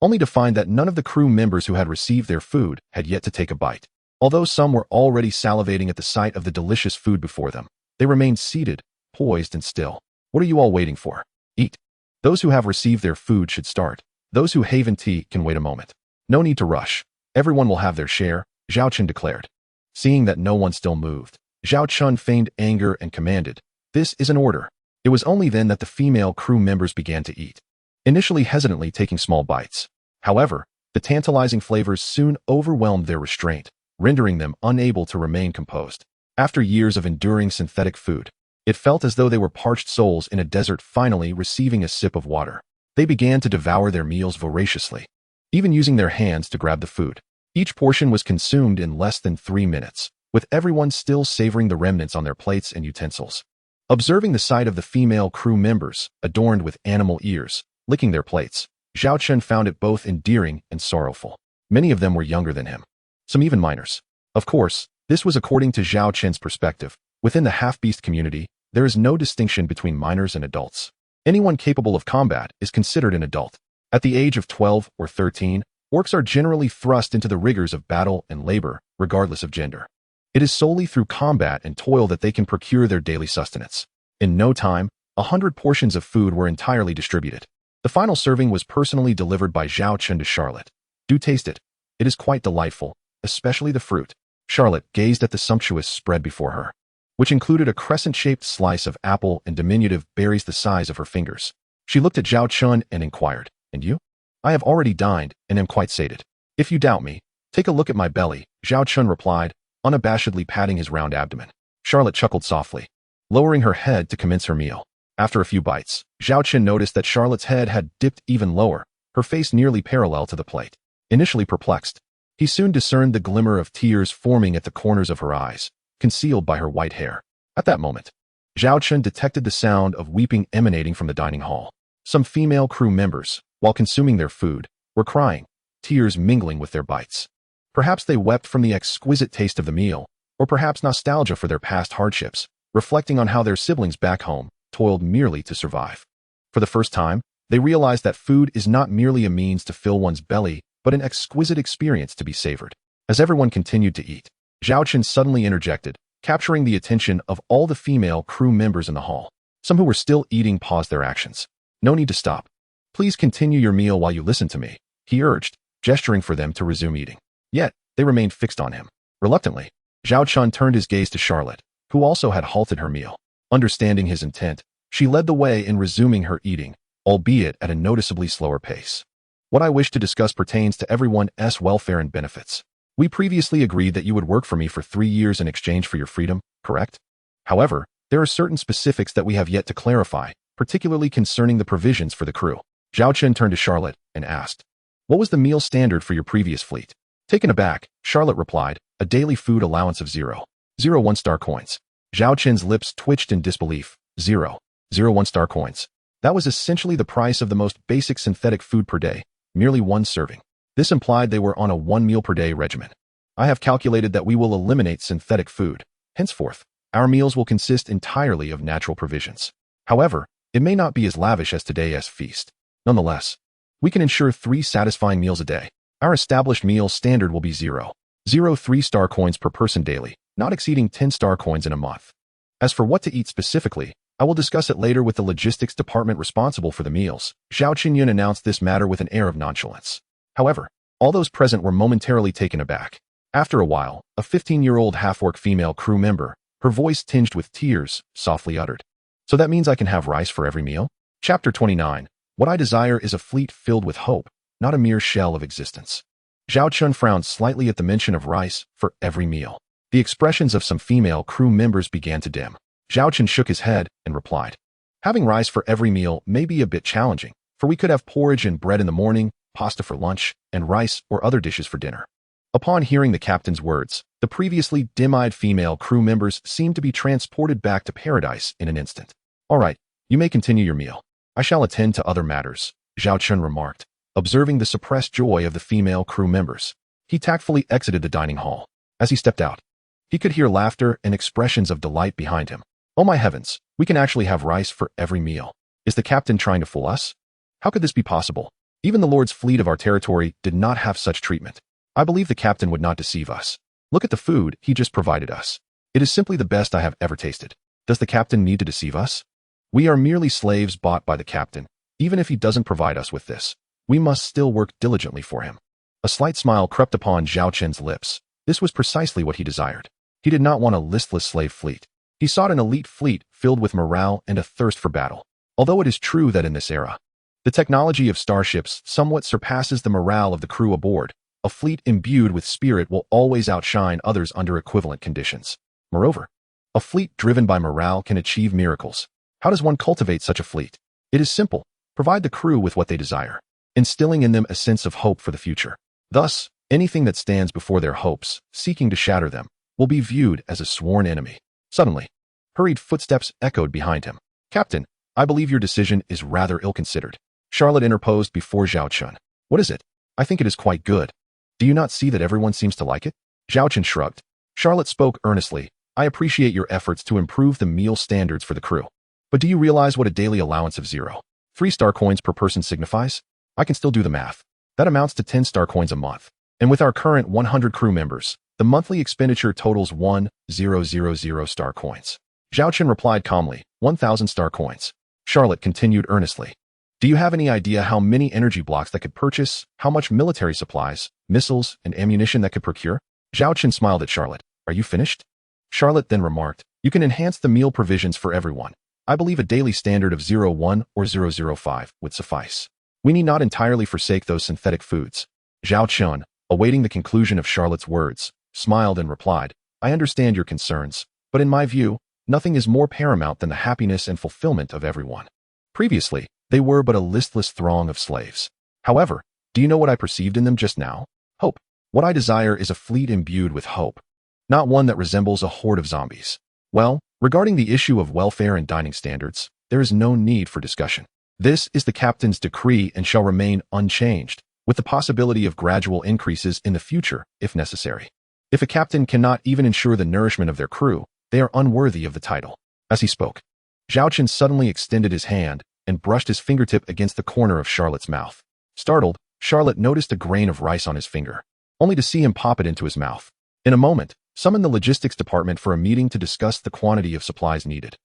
Speaker 1: only to find that none of the crew members who had received their food had yet to take a bite. Although some were already salivating at the sight of the delicious food before them, they remained seated, poised and still. What are you all waiting for? Eat. Those who have received their food should start. Those who haven tea can wait a moment. No need to rush. Everyone will have their share, Zhao Chen declared. Seeing that no one still moved, Zhao Chen feigned anger and commanded, "This is an order." It was only then that the female crew members began to eat, initially hesitantly taking small bites. However, the tantalizing flavors soon overwhelmed their restraint, rendering them unable to remain composed. After years of enduring synthetic food, it felt as though they were parched souls in a desert finally receiving a sip of water. They began to devour their meals voraciously, even using their hands to grab the food. Each portion was consumed in less than 3 minutes, with everyone still savoring the remnants on their plates and utensils. Observing the sight of the female crew members, adorned with animal ears, licking their plates, Zhao Chen found it both endearing and sorrowful. Many of them were younger than him, some even minors. Of course, this was according to Zhao Chen's perspective. Within the half-beast community, there is no distinction between minors and adults. Anyone capable of combat is considered an adult. At the age of 12 or 13, orcs are generally thrust into the rigors of battle and labor, regardless of gender. It is solely through combat and toil that they can procure their daily sustenance. In no time, 100 portions of food were entirely distributed. The final serving was personally delivered by Zhao Chen to Charlotte. "Do taste it. It is quite delightful, especially the fruit." Charlotte gazed at the sumptuous spread before her, which included a crescent-shaped slice of apple and diminutive berries the size of her fingers. She looked at Zhao Chen and inquired, "And you?" "I have already dined and am quite sated. If you doubt me, take a look at my belly," Zhao Chen replied, unabashedly patting his round abdomen. Charlotte chuckled softly, lowering her head to commence her meal. After a few bites, Zhao Chen noticed that Charlotte's head had dipped even lower, her face nearly parallel to the plate. Initially perplexed, he soon discerned the glimmer of tears forming at the corners of her eyes, concealed by her white hair. At that moment, Zhao Chen detected the sound of weeping emanating from the dining hall. Some female crew members, while consuming their food, were crying, tears mingling with their bites. Perhaps they wept from the exquisite taste of the meal, or perhaps nostalgia for their past hardships, reflecting on how their siblings back home toiled merely to survive. For the first time, they realized that food is not merely a means to fill one's belly, but an exquisite experience to be savored. As everyone continued to eat, Zhao Chen suddenly interjected, capturing the attention of all the female crew members in the hall. Some who were still eating paused their actions. "No need to stop. Please continue your meal while you listen to me," he urged, gesturing for them to resume eating. Yet, they remained fixed on him. Reluctantly, Zhao Chen turned his gaze to Charlotte, who also had halted her meal. Understanding his intent, she led the way in resuming her eating, albeit at a noticeably slower pace. "What I wish to discuss pertains to everyone's welfare and benefits. We previously agreed that you would work for me for 3 years in exchange for your freedom, correct? However, there are certain specifics that we have yet to clarify, particularly concerning the provisions for the crew." Zhao Chen turned to Charlotte and asked, "What was the meal standard for your previous fleet?" Taken aback, Charlotte replied, "A daily food allowance of 0.01 star coins." Zhao Chen's lips twitched in disbelief. 0.01 star coins. That was essentially the price of the most basic synthetic food per day, merely 1 serving. This implied they were on a 1 meal per day regimen. "I have calculated that we will eliminate synthetic food. Henceforth, our meals will consist entirely of natural provisions. However, it may not be as lavish as today's feast. Nonetheless, we can ensure 3 satisfying meals a day. Our established meal standard will be 0.03 star coins per person daily, not exceeding 10 star coins in a month. As for what to eat specifically, I will discuss it later with the logistics department responsible for the meals." Zhao Qinyun announced this matter with an air of nonchalance. However, all those present were momentarily taken aback. After a while, a 15-year-old half-orc female crew member, her voice tinged with tears, softly uttered, "So that means I can have rice for every meal?" Chapter 29. What I desire is a fleet filled with hope, not a mere shell of existence. Zhao Chen frowned slightly at the mention of rice for every meal. The expressions of some female crew members began to dim. Zhao Chen shook his head and replied, "Having rice for every meal may be a bit challenging, for we could have porridge and bread in the morning, pasta for lunch, and rice or other dishes for dinner." Upon hearing the captain's words, the previously dim-eyed female crew members seemed to be transported back to paradise in an instant. "All right, you may continue your meal. I shall attend to other matters," Zhao Chen remarked, observing the suppressed joy of the female crew members. He tactfully exited the dining hall. As he stepped out, he could hear laughter and expressions of delight behind him. "Oh my heavens, we can actually have rice for every meal. Is the captain trying to fool us? How could this be possible? Even the Lord's fleet of our territory did not have such treatment. I believe the captain would not deceive us. Look at the food he just provided us. It is simply the best I have ever tasted. Does the captain need to deceive us? We are merely slaves bought by the captain, even if he doesn't provide us with this. we must still work diligently for him. A slight smile crept upon Zhao Chen's lips. This was precisely what he desired. He did not want a listless slave fleet. He sought an elite fleet filled with morale and a thirst for battle. Although it is true that in this era, the technology of starships somewhat surpasses the morale of the crew aboard, a fleet imbued with spirit will always outshine others under equivalent conditions. Moreover, a fleet driven by morale can achieve miracles. How does one cultivate such a fleet? It is simple. Provide the crew with what they desire, instilling in them a sense of hope for the future. Thus, anything that stands before their hopes, seeking to shatter them, will be viewed as a sworn enemy. Suddenly, hurried footsteps echoed behind him. Captain, I believe your decision is rather ill-considered. Charlotte interposed before Zhao Chen. What is it? I think it is quite good. Do you not see that everyone seems to like it? Zhao Chen shrugged. Charlotte spoke earnestly. I appreciate your efforts to improve the meal standards for the crew. But do you realize what a daily allowance of 0.3 star coins per person signifies? I can still do the math. That amounts to 10 star coins a month. And with our current 100 crew members, the monthly expenditure totals 1,000 star coins. Zhao Chen replied calmly, 1,000 star coins. Charlotte continued earnestly. Do you have any idea how many energy blocks that could purchase, how much military supplies, missiles, and ammunition that could procure? Zhao Chen smiled at Charlotte. Are you finished? Charlotte then remarked, you can enhance the meal provisions for everyone. I believe a daily standard of 0.1 or 0.05 would suffice. We need not entirely forsake those synthetic foods. Zhao Chen, awaiting the conclusion of Charlotte's words, smiled and replied, I understand your concerns, but in my view, nothing is more paramount than the happiness and fulfillment of everyone. Previously, they were but a listless throng of slaves. However, do you know what I perceived in them just now? Hope. What I desire is a fleet imbued with hope, not one that resembles a horde of zombies. Well, regarding the issue of welfare and dining standards, there is no need for discussion. This is the captain's decree and shall remain unchanged, with the possibility of gradual increases in the future, if necessary. If a captain cannot even ensure the nourishment of their crew, they are unworthy of the title. As he spoke, Zhao Chen suddenly extended his hand and brushed his fingertip against the corner of Charlotte's mouth. Startled, Charlotte noticed a grain of rice on his finger, only to see him pop it into his mouth. In a moment, summon the logistics department for a meeting to discuss the quantity of supplies needed,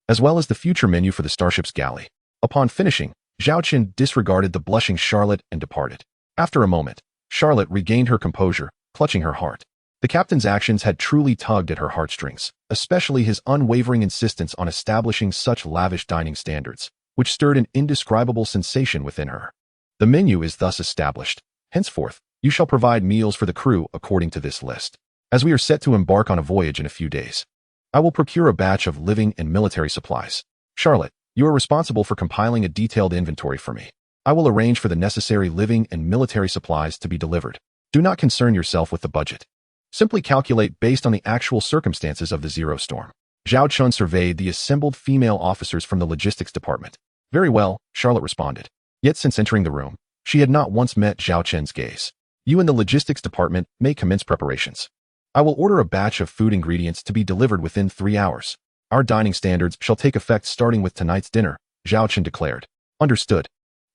Speaker 1: as well as the future menu for the starship's galley. Upon finishing, Zhao Chen disregarded the blushing Charlotte and departed. After a moment, Charlotte regained her composure, clutching her heart. The captain's actions had truly tugged at her heartstrings, especially his unwavering insistence on establishing such lavish dining standards, which stirred an indescribable sensation within her. The menu is thus established. Henceforth, you shall provide meals for the crew according to this list. As we are set to embark on a voyage in a few days, I will procure a batch of living and military supplies. Charlotte, you are responsible for compiling a detailed inventory for me. I will arrange for the necessary living and military supplies to be delivered. Do not concern yourself with the budget. Simply calculate based on the actual circumstances of the Zero Storm. Zhao Chen surveyed the assembled female officers from the logistics department. Very well, Charlotte responded. Yet since entering the room, she had not once met Zhao Chen's gaze. You and the logistics department may commence preparations. I will order a batch of food ingredients to be delivered within 3 hours. Our dining standards shall take effect starting with tonight's dinner, Zhao Chen declared. Understood.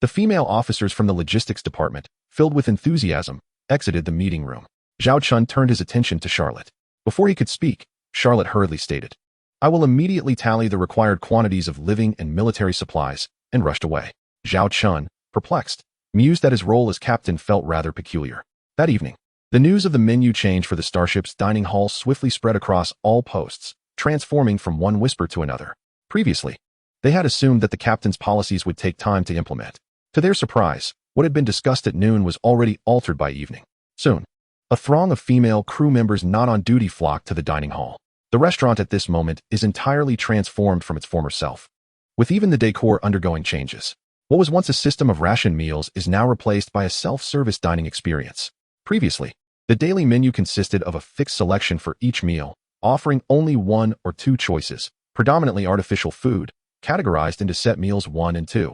Speaker 1: The female officers from the logistics department, filled with enthusiasm, exited the meeting room. Zhao Chen turned his attention to Charlotte. Before he could speak, Charlotte hurriedly stated, I will immediately tally the required quantities of living and military supplies, and rushed away. Zhao Chen, perplexed, mused that his role as captain felt rather peculiar. That evening, the news of the menu change for the starship's dining hall swiftly spread across all posts, transforming from one whisper to another. Previously, they had assumed that the captain's policies would take time to implement. To their surprise, what had been discussed at noon was already altered by evening. Soon, a throng of female crew members not on duty flocked to the dining hall. The restaurant at this moment is entirely transformed from its former self, with even the decor undergoing changes. What was once a system of ration meals is now replaced by a self-service dining experience. Previously, the daily menu consisted of a fixed selection for each meal, offering only 1 or 2 choices, predominantly artificial food, categorized into set meals 1 and 2,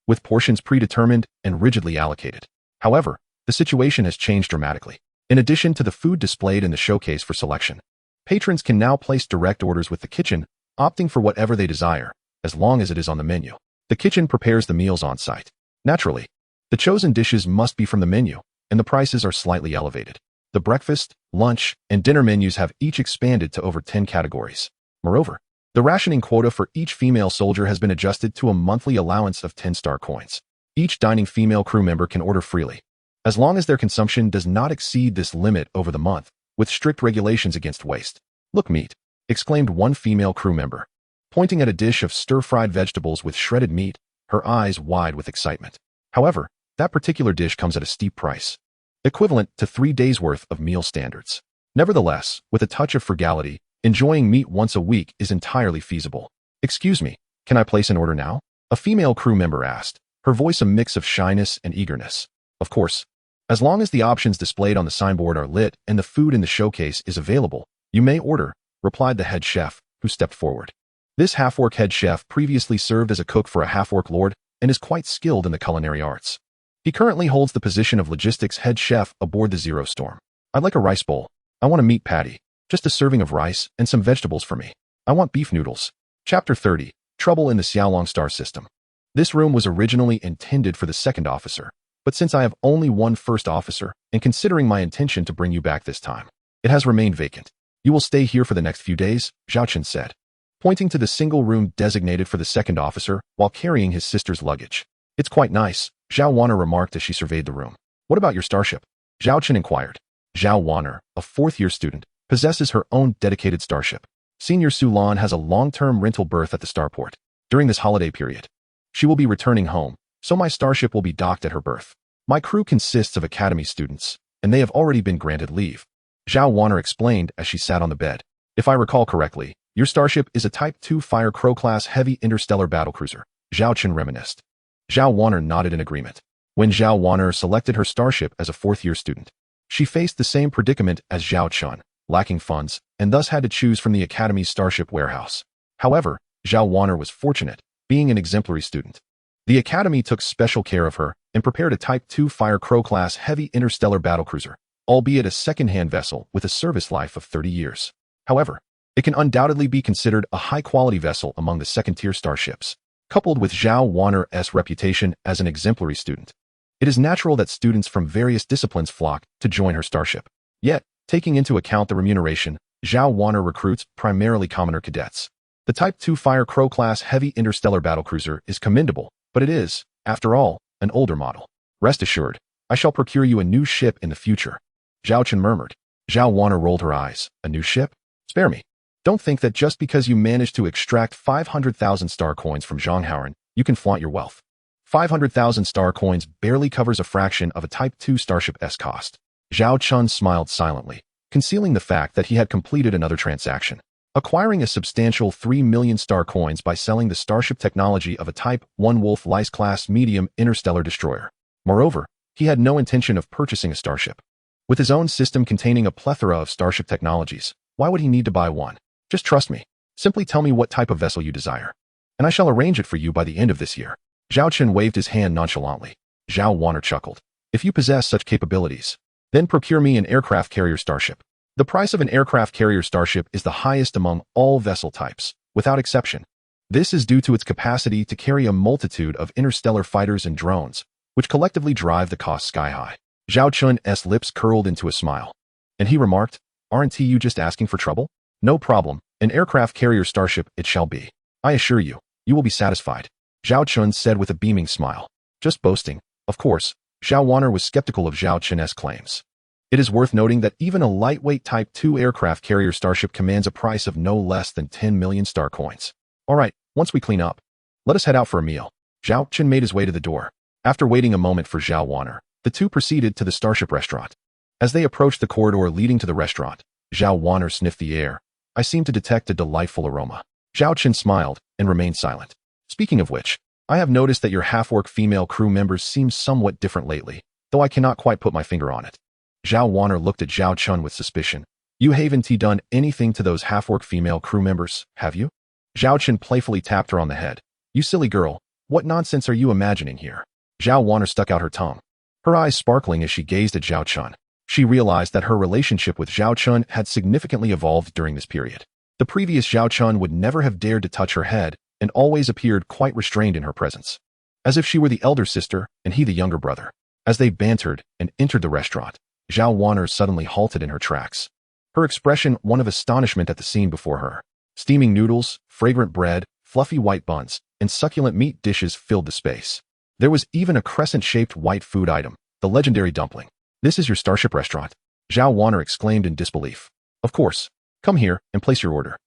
Speaker 1: with portions predetermined and rigidly allocated. However, the situation has changed dramatically. In addition to the food displayed in the showcase for selection, patrons can now place direct orders with the kitchen, opting for whatever they desire, as long as it is on the menu. The kitchen prepares the meals on site. Naturally, the chosen dishes must be from the menu, and the prices are slightly elevated. The breakfast, lunch, and dinner menus have each expanded to over 10 categories. Moreover, the rationing quota for each female soldier has been adjusted to a monthly allowance of 10 star coins. Each dining female crew member can order freely, as long as their consumption does not exceed this limit over the month, with strict regulations against waste. "Look, meat," exclaimed one female crew member, pointing at a dish of stir-fried vegetables with shredded meat, her eyes wide with excitement. However, that particular dish comes at a steep price, equivalent to 3 days' worth of meal standards. Nevertheless, with a touch of frugality, enjoying meat once a week is entirely feasible. "Excuse me, can I place an order now?" a female crew member asked, her voice a mix of shyness and eagerness. "Of course. As long as the options displayed on the signboard are lit and the food in the showcase is available, you may order," replied the head chef, who stepped forward. This half-orc head chef previously served as a cook for a half-orc lord and is quite skilled in the culinary arts. He currently holds the position of logistics head chef aboard the Zero Storm. "I'd like a rice bowl. I want a meat patty. Just a serving of rice and some vegetables for me. I want beef noodles." Chapter 30. Trouble in the Xiaolong star system. This room was originally intended for the second officer, but since I have only one first officer, and considering my intention to bring you back this time, it has remained vacant. "You will stay here for the next few days," Zhao Chen said, pointing to the single room designated for the second officer while carrying his sister's luggage. "It's quite nice," Zhao Wanner remarked as she surveyed the room. "What about your starship?" Zhao Chen inquired. Zhao Wanner, a fourth-year student, possesses her own dedicated starship. Senior Sulan has a long-term rental berth at the starport. During this holiday period, she will be returning home, so my starship will be docked at her berth. My crew consists of academy students, and they have already been granted leave," Zhao Wanner explained as she sat on the bed. "If I recall correctly, your starship is a Type 2 Fire Crow-class heavy interstellar battlecruiser," Zhao Chen reminisced. Zhao Wanner nodded in agreement. When Zhao Wanner selected her starship as a fourth-year student, she faced the same predicament as Zhao Chen, lacking funds, and thus had to choose from the Academy's starship warehouse. However, Zhao Wanner was fortunate, being an exemplary student. The Academy took special care of her and prepared a Type 2 Fire Crow-class heavy interstellar battlecruiser, albeit a second-hand vessel with a service life of 30 years. However, it can undoubtedly be considered a high-quality vessel among the second-tier starships. Coupled with Zhao Wanner's reputation as an exemplary student, it is natural that students from various disciplines flock to join her starship. Yet, taking into account the remuneration, Zhao Wanner recruits primarily commoner cadets. The Type 2 Fire Crow-class heavy interstellar battlecruiser is commendable, but it is, after all, an older model. "Rest assured, I shall procure you a new ship in the future," Zhao Chen murmured. Zhao Wanner rolled her eyes. "A new ship? Spare me. Don't think that just because you managed to extract 500,000 star coins from Zhonghauern, you can flaunt your wealth. 500,000 star coins barely covers a fraction of a Type 2 Starship-S cost." Zhao Chen smiled silently, concealing the fact that he had completed another transaction, acquiring a substantial 3 million star coins by selling the starship technology of a Type 1 Wolf-Lice-class medium interstellar destroyer. Moreover, he had no intention of purchasing a starship. With his own system containing a plethora of starship technologies, why would he need to buy one? "Just trust me. Simply tell me what type of vessel you desire, and I shall arrange it for you by the end of this year." Zhao Chen waved his hand nonchalantly. Zhao Wanner chuckled. "If you possess such capabilities, then procure me an aircraft carrier starship. The price of an aircraft carrier starship is the highest among all vessel types, without exception. This is due to its capacity to carry a multitude of interstellar fighters and drones, which collectively drive the cost sky-high." Zhao Chun's lips curled into a smile, and he remarked, "Aren't you just asking for trouble? No problem, an aircraft carrier starship it shall be. I assure you, you will be satisfied," Zhao Chun said with a beaming smile. "Just boasting." Of course, Zhao Wanner was skeptical of Zhao Chen's claims. It is worth noting that even a lightweight Type 2 aircraft carrier starship commands a price of no less than 10 million star coins. "All right, once we clean up, let us head out for a meal." Zhao Chen made his way to the door. After waiting a moment for Zhao Wanner, the two proceeded to the starship restaurant. As they approached the corridor leading to the restaurant, Zhao Wanner sniffed the air. "I seem to detect a delightful aroma." Zhao Chen smiled and remained silent. "Speaking of which, I have noticed that your half-orc female crew members seem somewhat different lately, though I cannot quite put my finger on it." Zhao Wanner looked at Zhao Chen with suspicion. "You haven't done anything to those half-orc female crew members, have you?" Zhao Chen playfully tapped her on the head. "You silly girl, what nonsense are you imagining here?" Zhao Wanner stuck out her tongue, her eyes sparkling as she gazed at Zhao Chen. She realized that her relationship with Zhao Chen had significantly evolved during this period. The previous Zhao Chen would never have dared to touch her head and always appeared quite restrained in her presence, as if she were the elder sister and he the younger brother. As they bantered and entered the restaurant, Zhao Wanner suddenly halted in her tracks, her expression one of astonishment at the scene before her. Steaming noodles, fragrant bread, fluffy white buns, and succulent meat dishes filled the space. There was even a crescent-shaped white food item, the legendary dumpling. "This is your Starship restaurant?" Zhao Wanner exclaimed in disbelief. "Of course. Come here and place your order."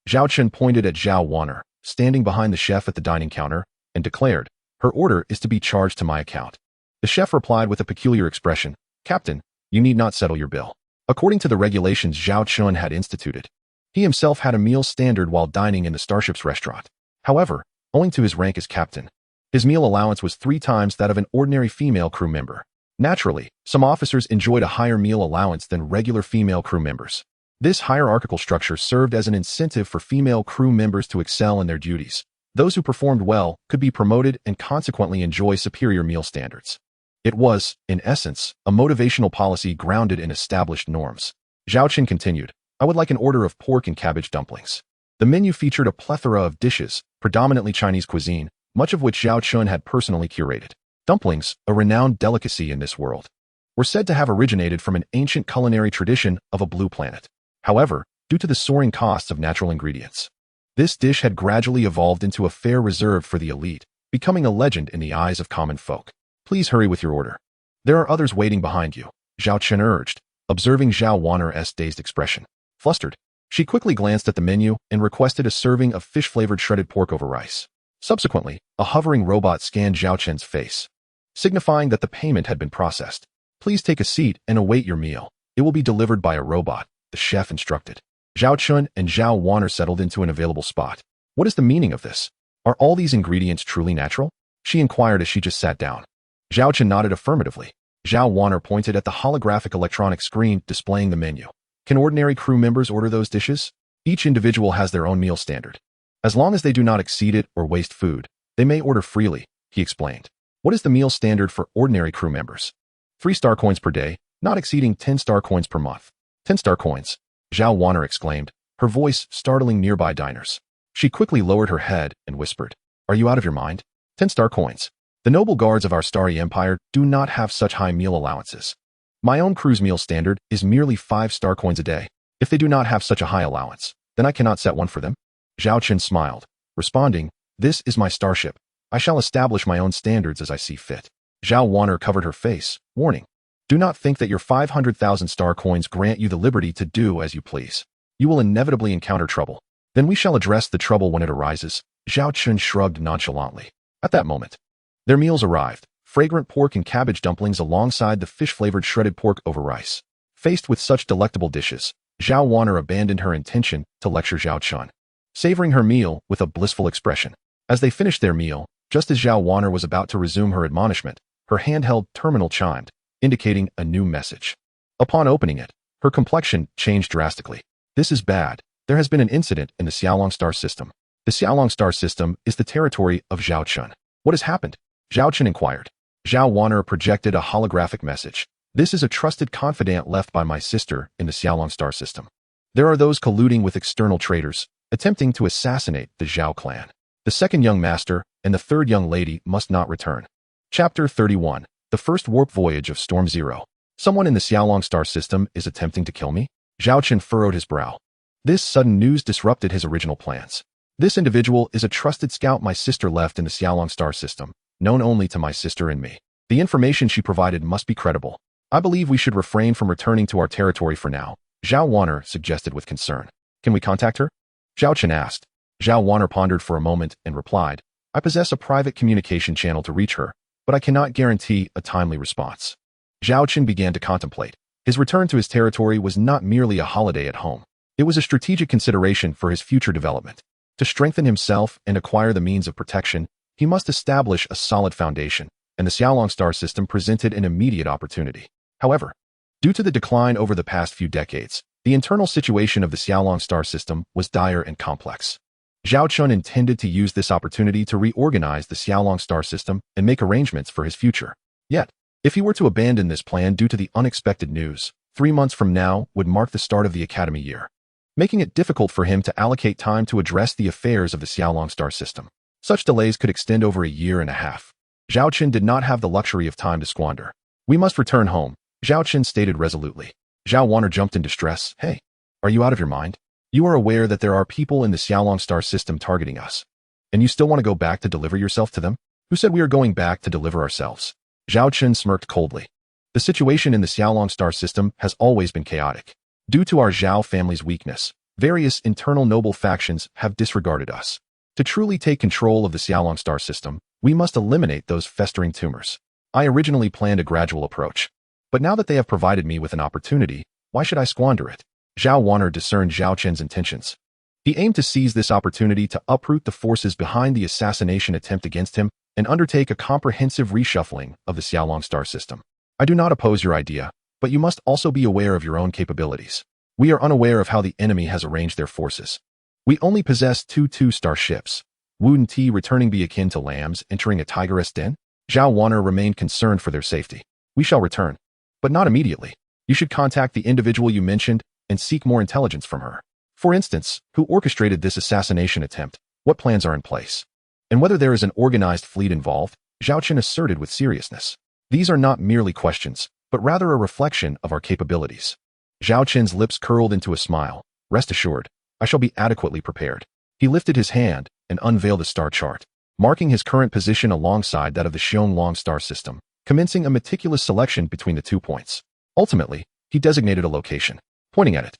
Speaker 1: Zhao Chen pointed at Zhao Wanner, standing behind the chef at the dining counter, and declared, "Her order is to be charged to my account." The chef replied with a peculiar expression, "Captain, you need not settle your bill." According to the regulations Zhao Chen had instituted, he himself had a meal standard while dining in the Starship's restaurant. However, owing to his rank as captain, his meal allowance was 3 times that of an ordinary female crew member. Naturally, some officers enjoyed a higher meal allowance than regular female crew members. This hierarchical structure served as an incentive for female crew members to excel in their duties. Those who performed well could be promoted and consequently enjoy superior meal standards. It was, in essence, a motivational policy grounded in established norms. Zhao Chen continued, "I would like an order of pork and cabbage dumplings." The menu featured a plethora of dishes, predominantly Chinese cuisine, much of which Zhao Chen had personally curated. Dumplings, a renowned delicacy in this world, were said to have originated from an ancient culinary tradition of a blue planet. However, due to the soaring costs of natural ingredients, this dish had gradually evolved into a fare reserved for the elite, becoming a legend in the eyes of common folk. "Please hurry with your order. There are others waiting behind you," Zhao Chen urged, observing Zhao Wanner's dazed expression. Flustered, she quickly glanced at the menu and requested a serving of fish-flavored shredded pork over rice. Subsequently, a hovering robot scanned Zhao Chen's face, signifying that the payment had been processed. "Please take a seat and await your meal. It will be delivered by a robot," the chef instructed. Zhao Chen and Zhao Wanner settled into an available spot. "What is the meaning of this? Are all these ingredients truly natural?" she inquired as she just sat down. Zhao Chen nodded affirmatively. Zhao Wanner pointed at the holographic electronic screen displaying the menu. "Can ordinary crew members order those dishes? Each individual has their own meal standard. As long as they do not exceed it or waste food, they may order freely," he explained. "What is the meal standard for ordinary crew members?" 3 star coins per day, not exceeding 10 star coins per month. 10 star coins, Zhao Wanner exclaimed, her voice startling nearby diners. She quickly lowered her head and whispered, "Are you out of your mind? 10 star coins. The noble guards of our starry empire do not have such high meal allowances. My own crew's meal standard is merely 5 star coins a day. If they do not have such a high allowance, then I cannot set one for them." Zhao Chen smiled, responding, "This is my starship. I shall establish my own standards as I see fit." Zhao Wanner covered her face, warning, "Do not think that your 500,000 star coins grant you the liberty to do as you please. You will inevitably encounter trouble. Then we shall address the trouble when it arises." Zhao Chen shrugged nonchalantly. At that moment, their meals arrived, fragrant pork and cabbage dumplings alongside the fish-flavored shredded pork over rice. Faced with such delectable dishes, Zhao Wanner abandoned her intention to lecture Zhao Chen, savoring her meal with a blissful expression. As they finished their meal, just as Zhao Wanner was about to resume her admonishment, her handheld terminal chimed, indicating a new message. Upon opening it, her complexion changed drastically. "This is bad. There has been an incident in the Xiaolong star system." The Xiaolong star system is the territory of Zhao Chen. "What has happened?" Zhao Chen inquired. Zhao Wanner projected a holographic message. "This is a trusted confidant left by my sister in the Xiaolong star system. There are those colluding with external traitors, attempting to assassinate the Zhao clan. The second young master and the third young lady must not return." Chapter 31. The First Warp Voyage of Storm Zero. "Someone in the Xiaolong star system is attempting to kill me?" Zhao Chen furrowed his brow. This sudden news disrupted his original plans. "This individual is a trusted scout my sister left in the Xiaolong star system, known only to my sister and me. The information she provided must be credible. I believe we should refrain from returning to our territory for now," Zhao Wanner suggested with concern. "Can we contact her?" Zhao Chen asked. Zhao Wanner pondered for a moment and replied, "I possess a private communication channel to reach her, but I cannot guarantee a timely response." Zhao Chen began to contemplate. His return to his territory was not merely a holiday at home. It was a strategic consideration for his future development. To strengthen himself and acquire the means of protection, he must establish a solid foundation, and the Xiaolong star system presented an immediate opportunity. However, due to the decline over the past few decades, the internal situation of the Xiaolong star system was dire and complex. Zhao Chen intended to use this opportunity to reorganize the Xiaolong star system and make arrangements for his future. Yet, if he were to abandon this plan due to the unexpected news, 3 months from now would mark the start of the academy year, making it difficult for him to allocate time to address the affairs of the Xiaolong star system. Such delays could extend over a year and a half. Zhao Chen did not have the luxury of time to squander. "We must return home," Zhao Chen stated resolutely. Zhao Wanner jumped in distress. "Hey, are you out of your mind? You are aware that there are people in the Xiaolong star system targeting us, and you still want to go back to deliver yourself to them?" Who said we are going back to deliver ourselves? Zhao Chen smirked coldly. The situation in the Xiaolong star system has always been chaotic. Due to our Zhao family's weakness, various internal noble factions have disregarded us. To truly take control of the Xiaolong star system, we must eliminate those festering tumors. I originally planned a gradual approach. But now that they have provided me with an opportunity, why should I squander it? Zhao Wanner discerned Zhao Chen's intentions. He aimed to seize this opportunity to uproot the forces behind the assassination attempt against him and undertake a comprehensive reshuffling of the Xiaolong star system. I do not oppose your idea, but you must also be aware of your own capabilities. We are unaware of how the enemy has arranged their forces. We only possess two starships. Wouldn't T returning be akin to lambs entering a tigeress den? Zhao Wanner remained concerned for their safety. We shall return. But not immediately. You should contact the individual you mentioned and seek more intelligence from her. For instance, who orchestrated this assassination attempt? What plans are in place? And whether there is an organized fleet involved? Zhao Chen asserted with seriousness. These are not merely questions, but rather a reflection of our capabilities. Zhao Chen's lips curled into a smile. Rest assured, I shall be adequately prepared. He lifted his hand and unveiled a star chart, marking his current position alongside that of the Xiaolong star system, commencing a meticulous selection between the 2 points. Ultimately, he designated a location. Pointing at it,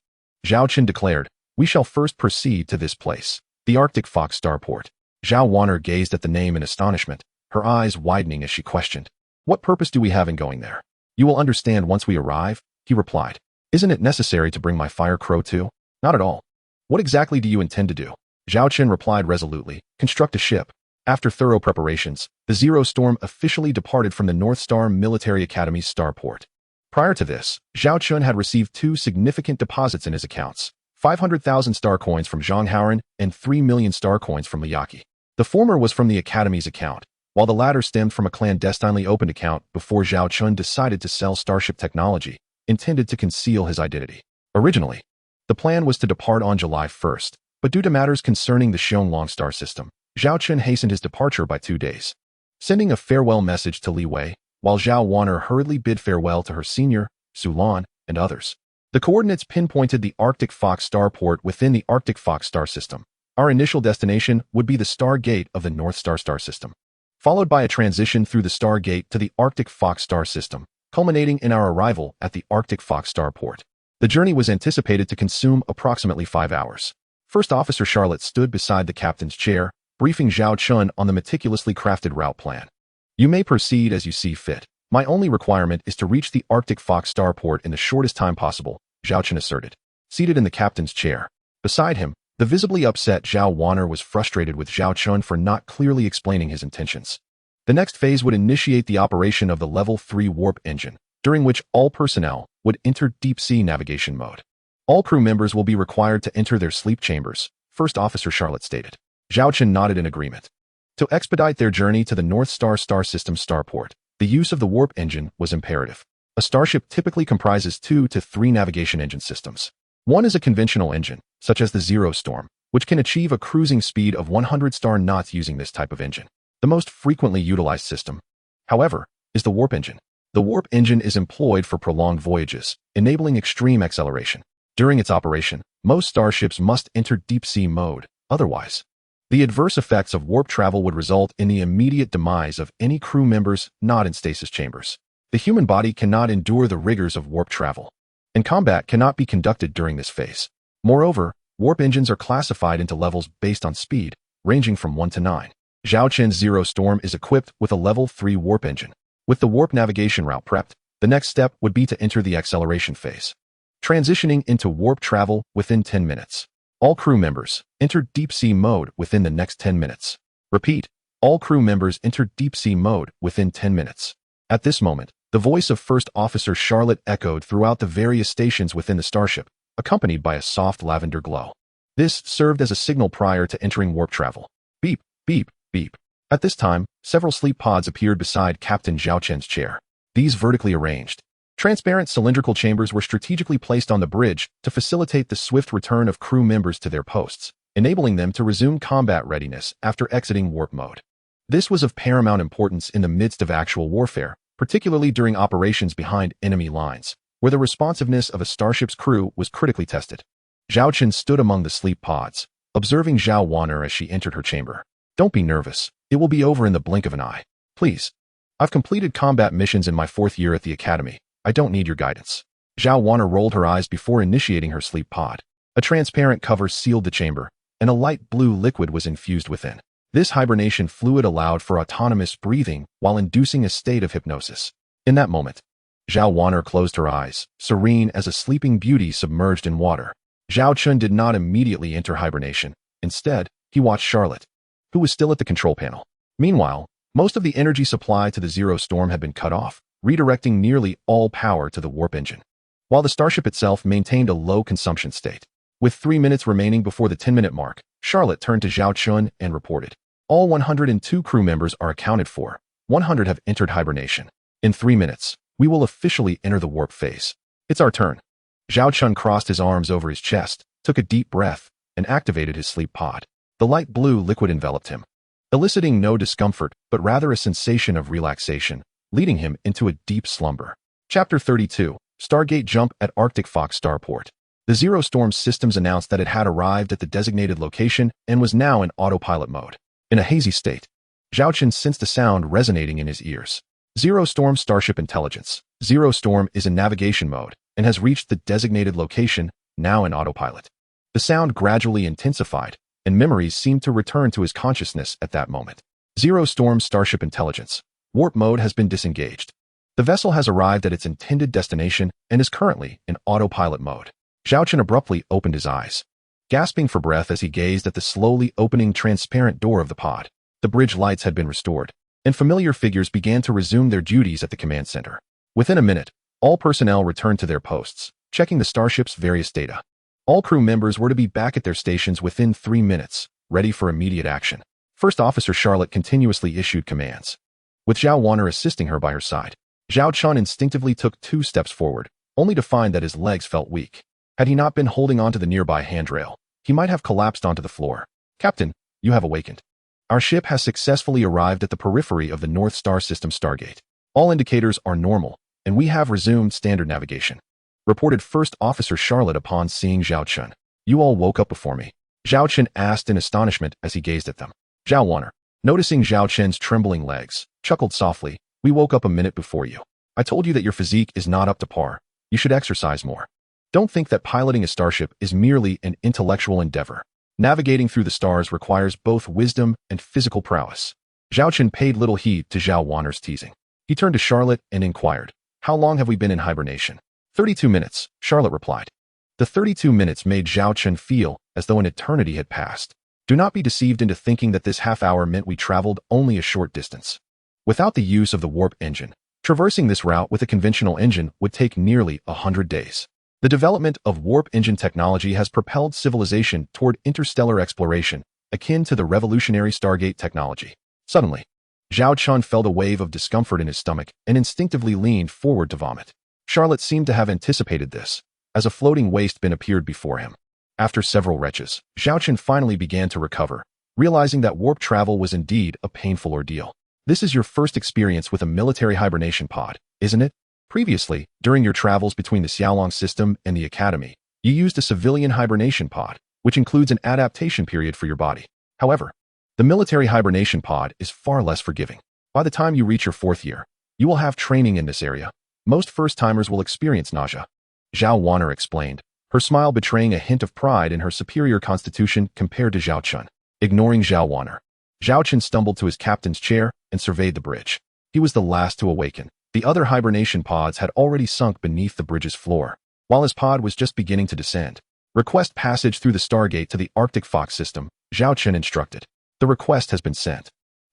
Speaker 1: Zhao Chen declared, we shall first proceed to this place, the Arctic Fox starport. Zhao Wanner gazed at the name in astonishment, her eyes widening as she questioned. What purpose do we have in going there? You will understand once we arrive, he replied. Isn't it necessary to bring my fire crow too? Not at all. What exactly do you intend to do? Zhao Chen replied resolutely, construct a ship. After thorough preparations, the Zero Storm officially departed from the North Star Military Academy's starport. Prior to this, Zhao Chen had received 2 significant deposits in his accounts, 500,000 star coins from Zhang Haoren and 3 million star coins from Miyaki. The former was from the Academy's account, while the latter stemmed from a clandestinely opened account before Zhao Chen decided to sell Starship technology, intended to conceal his identity. Originally, the plan was to depart on July 1st, but due to matters concerning the Xiaolong star system, Zhao Chen hastened his departure by 2 days. Sending a farewell message to Li Wei, while Zhao Wanner hurriedly bid farewell to her senior, Su Lan, and others. The coordinates pinpointed the Arctic Fox starport within the Arctic Fox star system. Our initial destination would be the Star Gate of the North Star star system, followed by a transition through the Star Gate to the Arctic Fox star system, culminating in our arrival at the Arctic Fox starport. The journey was anticipated to consume approximately 5 hours. First Officer Charlotte stood beside the captain's chair, briefing Zhao Chen on the meticulously crafted route plan. You may proceed as you see fit. My only requirement is to reach the Arctic Fox starport in the shortest time possible, Zhao Chen asserted. Seated in the captain's chair, beside him, the visibly upset Zhao Wanner was frustrated with Zhao Chen for not clearly explaining his intentions. The next phase would initiate the operation of the Level 3 warp engine, during which all personnel would enter deep-sea navigation mode. All crew members will be required to enter their sleep chambers, First Officer Charlotte stated. Zhao Chen nodded in agreement. To expedite their journey to the North Star star system starport, the use of the warp engine was imperative. A starship typically comprises 2 to 3 navigation engine systems. One is a conventional engine, such as the Zero Storm, which can achieve a cruising speed of 100 star knots using this type of engine. The most frequently utilized system, however, is the warp engine. The warp engine is employed for prolonged voyages, enabling extreme acceleration. During its operation, most starships must enter deep-sea mode, otherwise, the adverse effects of warp travel would result in the immediate demise of any crew members not in stasis chambers. The human body cannot endure the rigors of warp travel, and combat cannot be conducted during this phase. Moreover, warp engines are classified into levels based on speed, ranging from 1 to 9. Zhao Chen's Zero Storm is equipped with a Level 3 warp engine. With the warp navigation route prepped, the next step would be to enter the acceleration phase, transitioning into warp travel within 10 minutes. All crew members enter deep-sea mode within the next 10 minutes. Repeat, all crew members enter deep-sea mode within 10 minutes. At this moment, the voice of First Officer Charlotte echoed throughout the various stations within the starship, accompanied by a soft lavender glow. This served as a signal prior to entering warp travel. Beep, beep, beep. At this time, several sleep pods appeared beside Captain Zhao Chen's chair. These vertically arranged, transparent cylindrical chambers were strategically placed on the bridge to facilitate the swift return of crew members to their posts, enabling them to resume combat readiness after exiting warp mode. This was of paramount importance in the midst of actual warfare, particularly during operations behind enemy lines, where the responsiveness of a starship's crew was critically tested. Zhao Chen stood among the sleep pods, observing Zhao Wanner as she entered her chamber. Don't be nervous. It will be over in the blink of an eye. Please. I've completed combat missions in my 4th year at the academy. I don't need your guidance. Zhao Wanner rolled her eyes before initiating her sleep pod. A transparent cover sealed the chamber, and a light blue liquid was infused within. This hibernation fluid allowed for autonomous breathing while inducing a state of hypnosis. In that moment, Zhao Wanner closed her eyes, serene as a sleeping beauty submerged in water. Zhao Chen did not immediately enter hibernation. Instead, he watched Charlotte, who was still at the control panel. Meanwhile, most of the energy supply to the Zero Storm had been cut off, redirecting nearly all power to the warp engine, while the starship itself maintained a low consumption state. With 3 minutes remaining before the 10-minute mark, Charlotte turned to Zhao Chen and reported, "All 102 crew members are accounted for. 100 have entered hibernation. In 3 minutes, we will officially enter the warp phase. It's our turn." Zhao Chen crossed his arms over his chest, took a deep breath, and activated his sleep pod. The light blue liquid enveloped him, eliciting no discomfort, but rather a sensation of relaxation, leading him into a deep slumber. Chapter 32, Stargate Jump at Arctic Fox Starport. The Zero Storm systems announced that it had arrived at the designated location and was now in autopilot mode. In a hazy state, Zhao Chen sensed a sound resonating in his ears. Zero Storm Starship Intelligence. Zero Storm is in navigation mode and has reached the designated location, now in autopilot. The sound gradually intensified, and memories seemed to return to his consciousness at that moment. Zero Storm Starship Intelligence. Warp mode has been disengaged. The vessel has arrived at its intended destination and is currently in autopilot mode. Zhao Chen abruptly opened his eyes, gasping for breath as he gazed at the slowly opening transparent door of the pod. The bridge lights had been restored, and familiar figures began to resume their duties at the command center. Within a minute, all personnel returned to their posts, checking the starship's various data. All crew members were to be back at their stations within 3 minutes, ready for immediate action. First Officer Charlotte continuously issued commands, with Zhao Wanner assisting her by her side. Zhao Chen instinctively took 2 steps forward, only to find that his legs felt weak. Had he not been holding onto the nearby handrail, he might have collapsed onto the floor. "Captain, you have awakened. Our ship has successfully arrived at the periphery of the North Star System Stargate. All indicators are normal, and we have resumed standard navigation," reported First Officer Charlotte upon seeing Zhao Chen. "You all woke up before me?" Zhao Chen asked in astonishment as he gazed at them. Zhao Wanner, noticing Zhao Chen's trembling legs, chuckled softly. "We woke up a minute before you. I told you that your physique is not up to par. You should exercise more. Don't think that piloting a starship is merely an intellectual endeavor. Navigating through the stars requires both wisdom and physical prowess." Zhao Chen paid little heed to Zhao Wanner's teasing. He turned to Charlotte and inquired, "How long have we been in hibernation?" 32 minutes, Charlotte replied. The 32 minutes made Zhao Chen feel as though an eternity had passed. Do not be deceived into thinking that this half hour meant we traveled only a short distance. Without the use of the warp engine, traversing this route with a conventional engine would take nearly 100 days. The development of warp engine technology has propelled civilization toward interstellar exploration, akin to the revolutionary Stargate technology. Suddenly, Zhao Chen felt a wave of discomfort in his stomach and instinctively leaned forward to vomit. Charlotte seemed to have anticipated this, as a floating waste bin appeared before him. After several retches, Zhao Chen finally began to recover, realizing that warp travel was indeed a painful ordeal. "This is your first experience with a military hibernation pod, isn't it? Previously, during your travels between the Xiaolong system and the Academy, you used a civilian hibernation pod, which includes an adaptation period for your body. However, the military hibernation pod is far less forgiving. By the time you reach your 4th year, you will have training in this area. Most first-timers will experience nausea," Zhao Wanner explained, her smile betraying a hint of pride in her superior constitution compared to Zhao Chen. Ignoring Zhao Wanner, Zhao Chen stumbled to his captain's chair and surveyed the bridge. He was the last to awaken. The other hibernation pods had already sunk beneath the bridge's floor, while his pod was just beginning to descend. "Request passage through the Stargate to the Arctic Fox system," Zhao Chen instructed. "The request has been sent.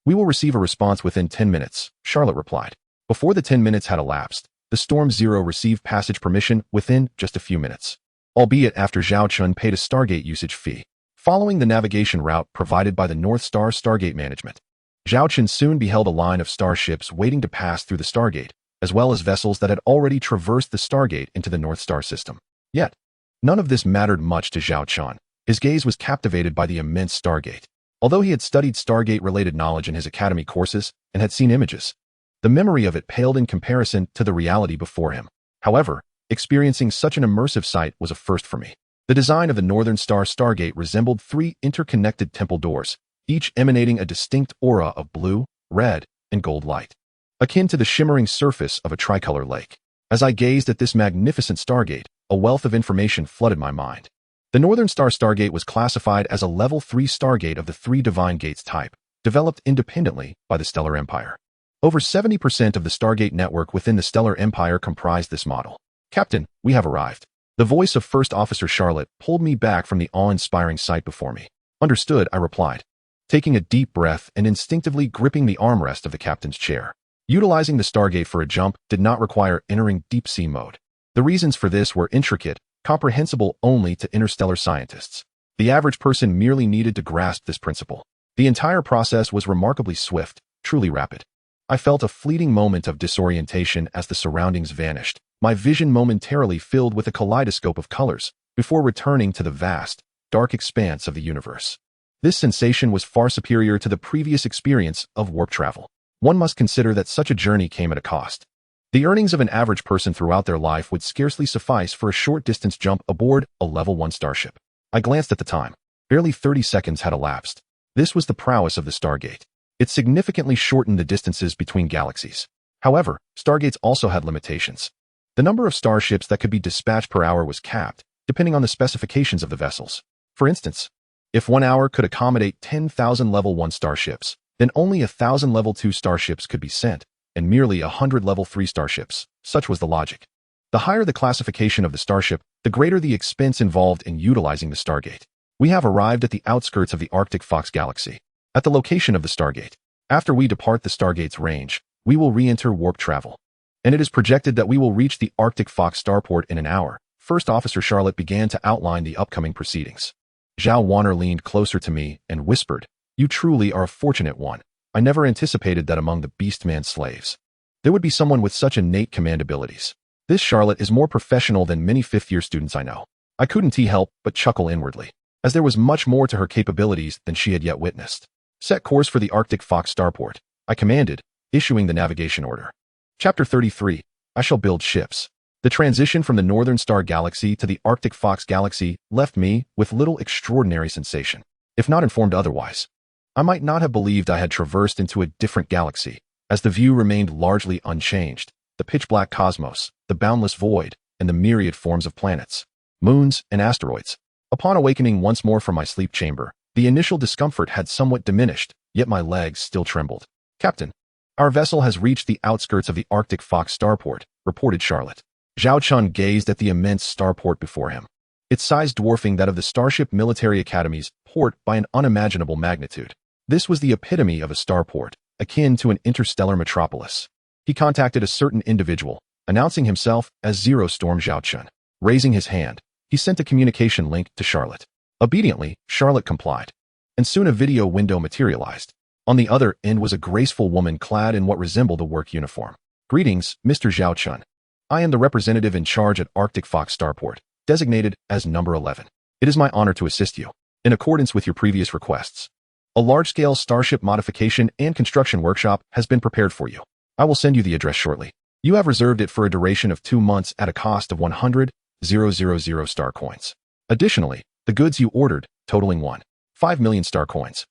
Speaker 1: We will receive a response within 10 minutes, Charlotte replied. Before the 10 minutes had elapsed, the Storm Zero received passage permission within just a few minutes, albeit after Zhao Chen paid a Stargate usage fee. Following the navigation route provided by the North Star Stargate Management, Zhao Chen soon beheld a line of starships waiting to pass through the Stargate, as well as vessels that had already traversed the Stargate into the North Star system. Yet, none of this mattered much to Zhao Chen. His gaze was captivated by the immense Stargate. Although he had studied Stargate-related knowledge in his academy courses and had seen images, the memory of it paled in comparison to the reality before him. However, experiencing such an immersive sight was a first for me. The design of the Northern Star Stargate resembled 3 interconnected temple doors, each emanating a distinct aura of blue, red, and gold light, akin to the shimmering surface of a tricolor lake. As I gazed at this magnificent stargate, a wealth of information flooded my mind. The Northern Star Stargate was classified as a Level 3 stargate of the three Divine Gates type, developed independently by the Stellar Empire. Over 70% of the Stargate network within the Stellar Empire comprised this model. Captain, we have arrived. The voice of First Officer Charlotte pulled me back from the awe-inspiring sight before me. Understood, I replied, taking a deep breath and instinctively gripping the armrest of the captain's chair. Utilizing the Stargate for a jump did not require entering deep-sea mode. The reasons for this were intricate, comprehensible only to interstellar scientists. The average person merely needed to grasp this principle. The entire process was remarkably swift, truly rapid. I felt a fleeting moment of disorientation as the surroundings vanished, my vision momentarily filled with a kaleidoscope of colors, before returning to the vast, dark expanse of the universe. This sensation was far superior to the previous experience of warp travel. One must consider that such a journey came at a cost. The earnings of an average person throughout their life would scarcely suffice for a short-distance jump aboard a Level 1 starship. I glanced at the time. Barely 30 seconds had elapsed. This was the prowess of the Stargate. It significantly shortened the distances between galaxies. However, Stargates also had limitations. The number of starships that could be dispatched per hour was capped, depending on the specifications of the vessels. For instance, if 1 hour could accommodate 10,000 Level 1 starships, then only 1,000 Level 2 starships could be sent, and merely 100 Level 3 starships. Such was the logic. The higher the classification of the starship, the greater the expense involved in utilizing the Stargate. We have arrived at the outskirts of the Arctic Fox galaxy. At the location of the Stargate. After we depart the Stargate's range, we will re-enter warp travel. And it is projected that we will reach the Arctic Fox starport in an hour. First Officer Charlotte began to outline the upcoming proceedings. Zhao Chen leaned closer to me and whispered, "You truly are a fortunate one. I never anticipated that among the Beastman slaves there would be someone with such innate command abilities. This Charlotte is more professional than many fifth-year students I know." I couldn't help but chuckle inwardly, as there was much more to her capabilities than she had yet witnessed. "Set course for the Arctic Fox starport," I commanded, issuing the navigation order. Chapter 33. I shall build ships. The transition from the Northern Star Galaxy to the Arctic Fox Galaxy left me with little extraordinary sensation. If not informed otherwise, I might not have believed I had traversed into a different galaxy, as the view remained largely unchanged. The pitch-black cosmos, the boundless void, and the myriad forms of planets, moons, and asteroids. Upon awakening once more from my sleep chamber, the initial discomfort had somewhat diminished, yet my legs still trembled. "Captain, our vessel has reached the outskirts of the Arctic Fox starport," reported Charlotte. Zhao Chen gazed at the immense starport before him, its size dwarfing that of the Starship Military Academy's port by an unimaginable magnitude. This was the epitome of a starport, akin to an interstellar metropolis. He contacted a certain individual, announcing himself as Zero Storm Zhao Chen. Raising his hand, he sent a communication link to Charlotte. Obediently, Charlotte complied, and soon a video window materialized. On the other end was a graceful woman clad in what resembled a work uniform. "Greetings, Mr. Zhao Chen. I am the representative in charge at Arctic Fox starport, designated as number 11. It is my honor to assist you, in accordance with your previous requests. A large-scale starship modification and construction workshop has been prepared for you. I will send you the address shortly. You have reserved it for a duration of 2 months at a cost of 100,000 star coins. Additionally, the goods you ordered, totaling 1.5 million star coins,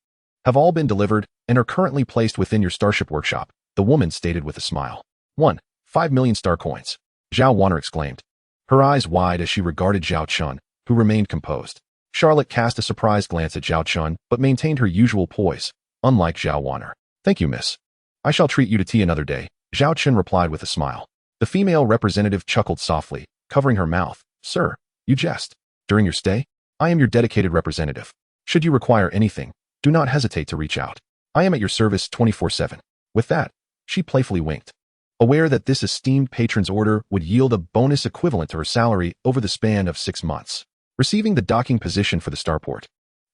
Speaker 1: have all been delivered and are currently placed within your starship workshop," the woman stated with a smile. 1.5 million star coins, Zhao Chen exclaimed, her eyes wide as she regarded Zhao Chen, who remained composed. Charlotte cast a surprised glance at Zhao Chen, but maintained her usual poise, unlike Zhao Chen. "Thank you, miss. I shall treat you to tea another day," Zhao Chen replied with a smile. The female representative chuckled softly, covering her mouth. "Sir, you jest. During your stay, I am your dedicated representative. Should you require anything, do not hesitate to reach out. I am at your service 24/7. With that, she playfully winked, aware that this esteemed patron's order would yield a bonus equivalent to her salary over the span of 6 months. Receiving the docking position for the starport,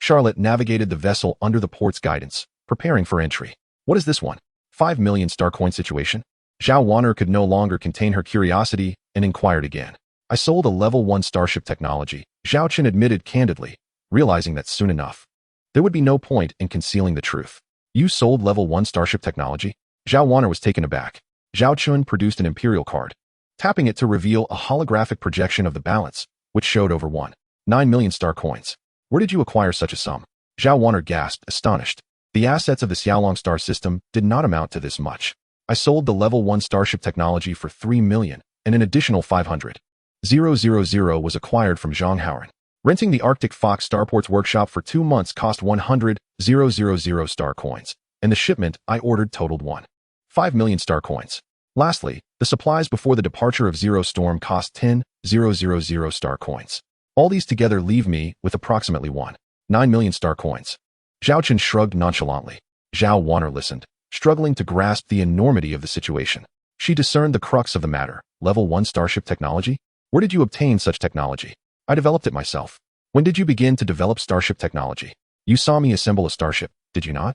Speaker 1: Charlotte navigated the vessel under the port's guidance, preparing for entry. "What is this 1.5 million star coin situation?" Zhao Chen could no longer contain her curiosity and inquired again. "I sold a Level 1 starship technology," Zhao Chen admitted candidly, realizing that soon enough, there would be no point in concealing the truth. "You sold Level 1 starship technology?" Zhao Chen was taken aback. Zhao Chen produced an imperial card, tapping it to reveal a holographic projection of the balance, which showed over 1.9 million star coins. "Where did you acquire such a sum?" Zhao Chen gasped, astonished. The assets of the Xiaolong star system did not amount to this much. I sold the level 1 starship technology for 3 million, and an additional 500,000 was acquired from Zhonghauern. Renting the Arctic Fox Starport's workshop for 2 months cost 100,000 star coins, and the shipment I ordered totaled 1.5 million star coins. Lastly, the supplies before the departure of Zero Storm cost 10,000 star coins. All these together leave me with approximately 1.9 million star coins. Zhao Chen shrugged nonchalantly. Zhao Wanner listened, struggling to grasp the enormity of the situation. She discerned the crux of the matter. Level 1 starship technology? Where did you obtain such technology? I developed it myself. When did you begin to develop starship technology? You saw me assemble a starship, did you not?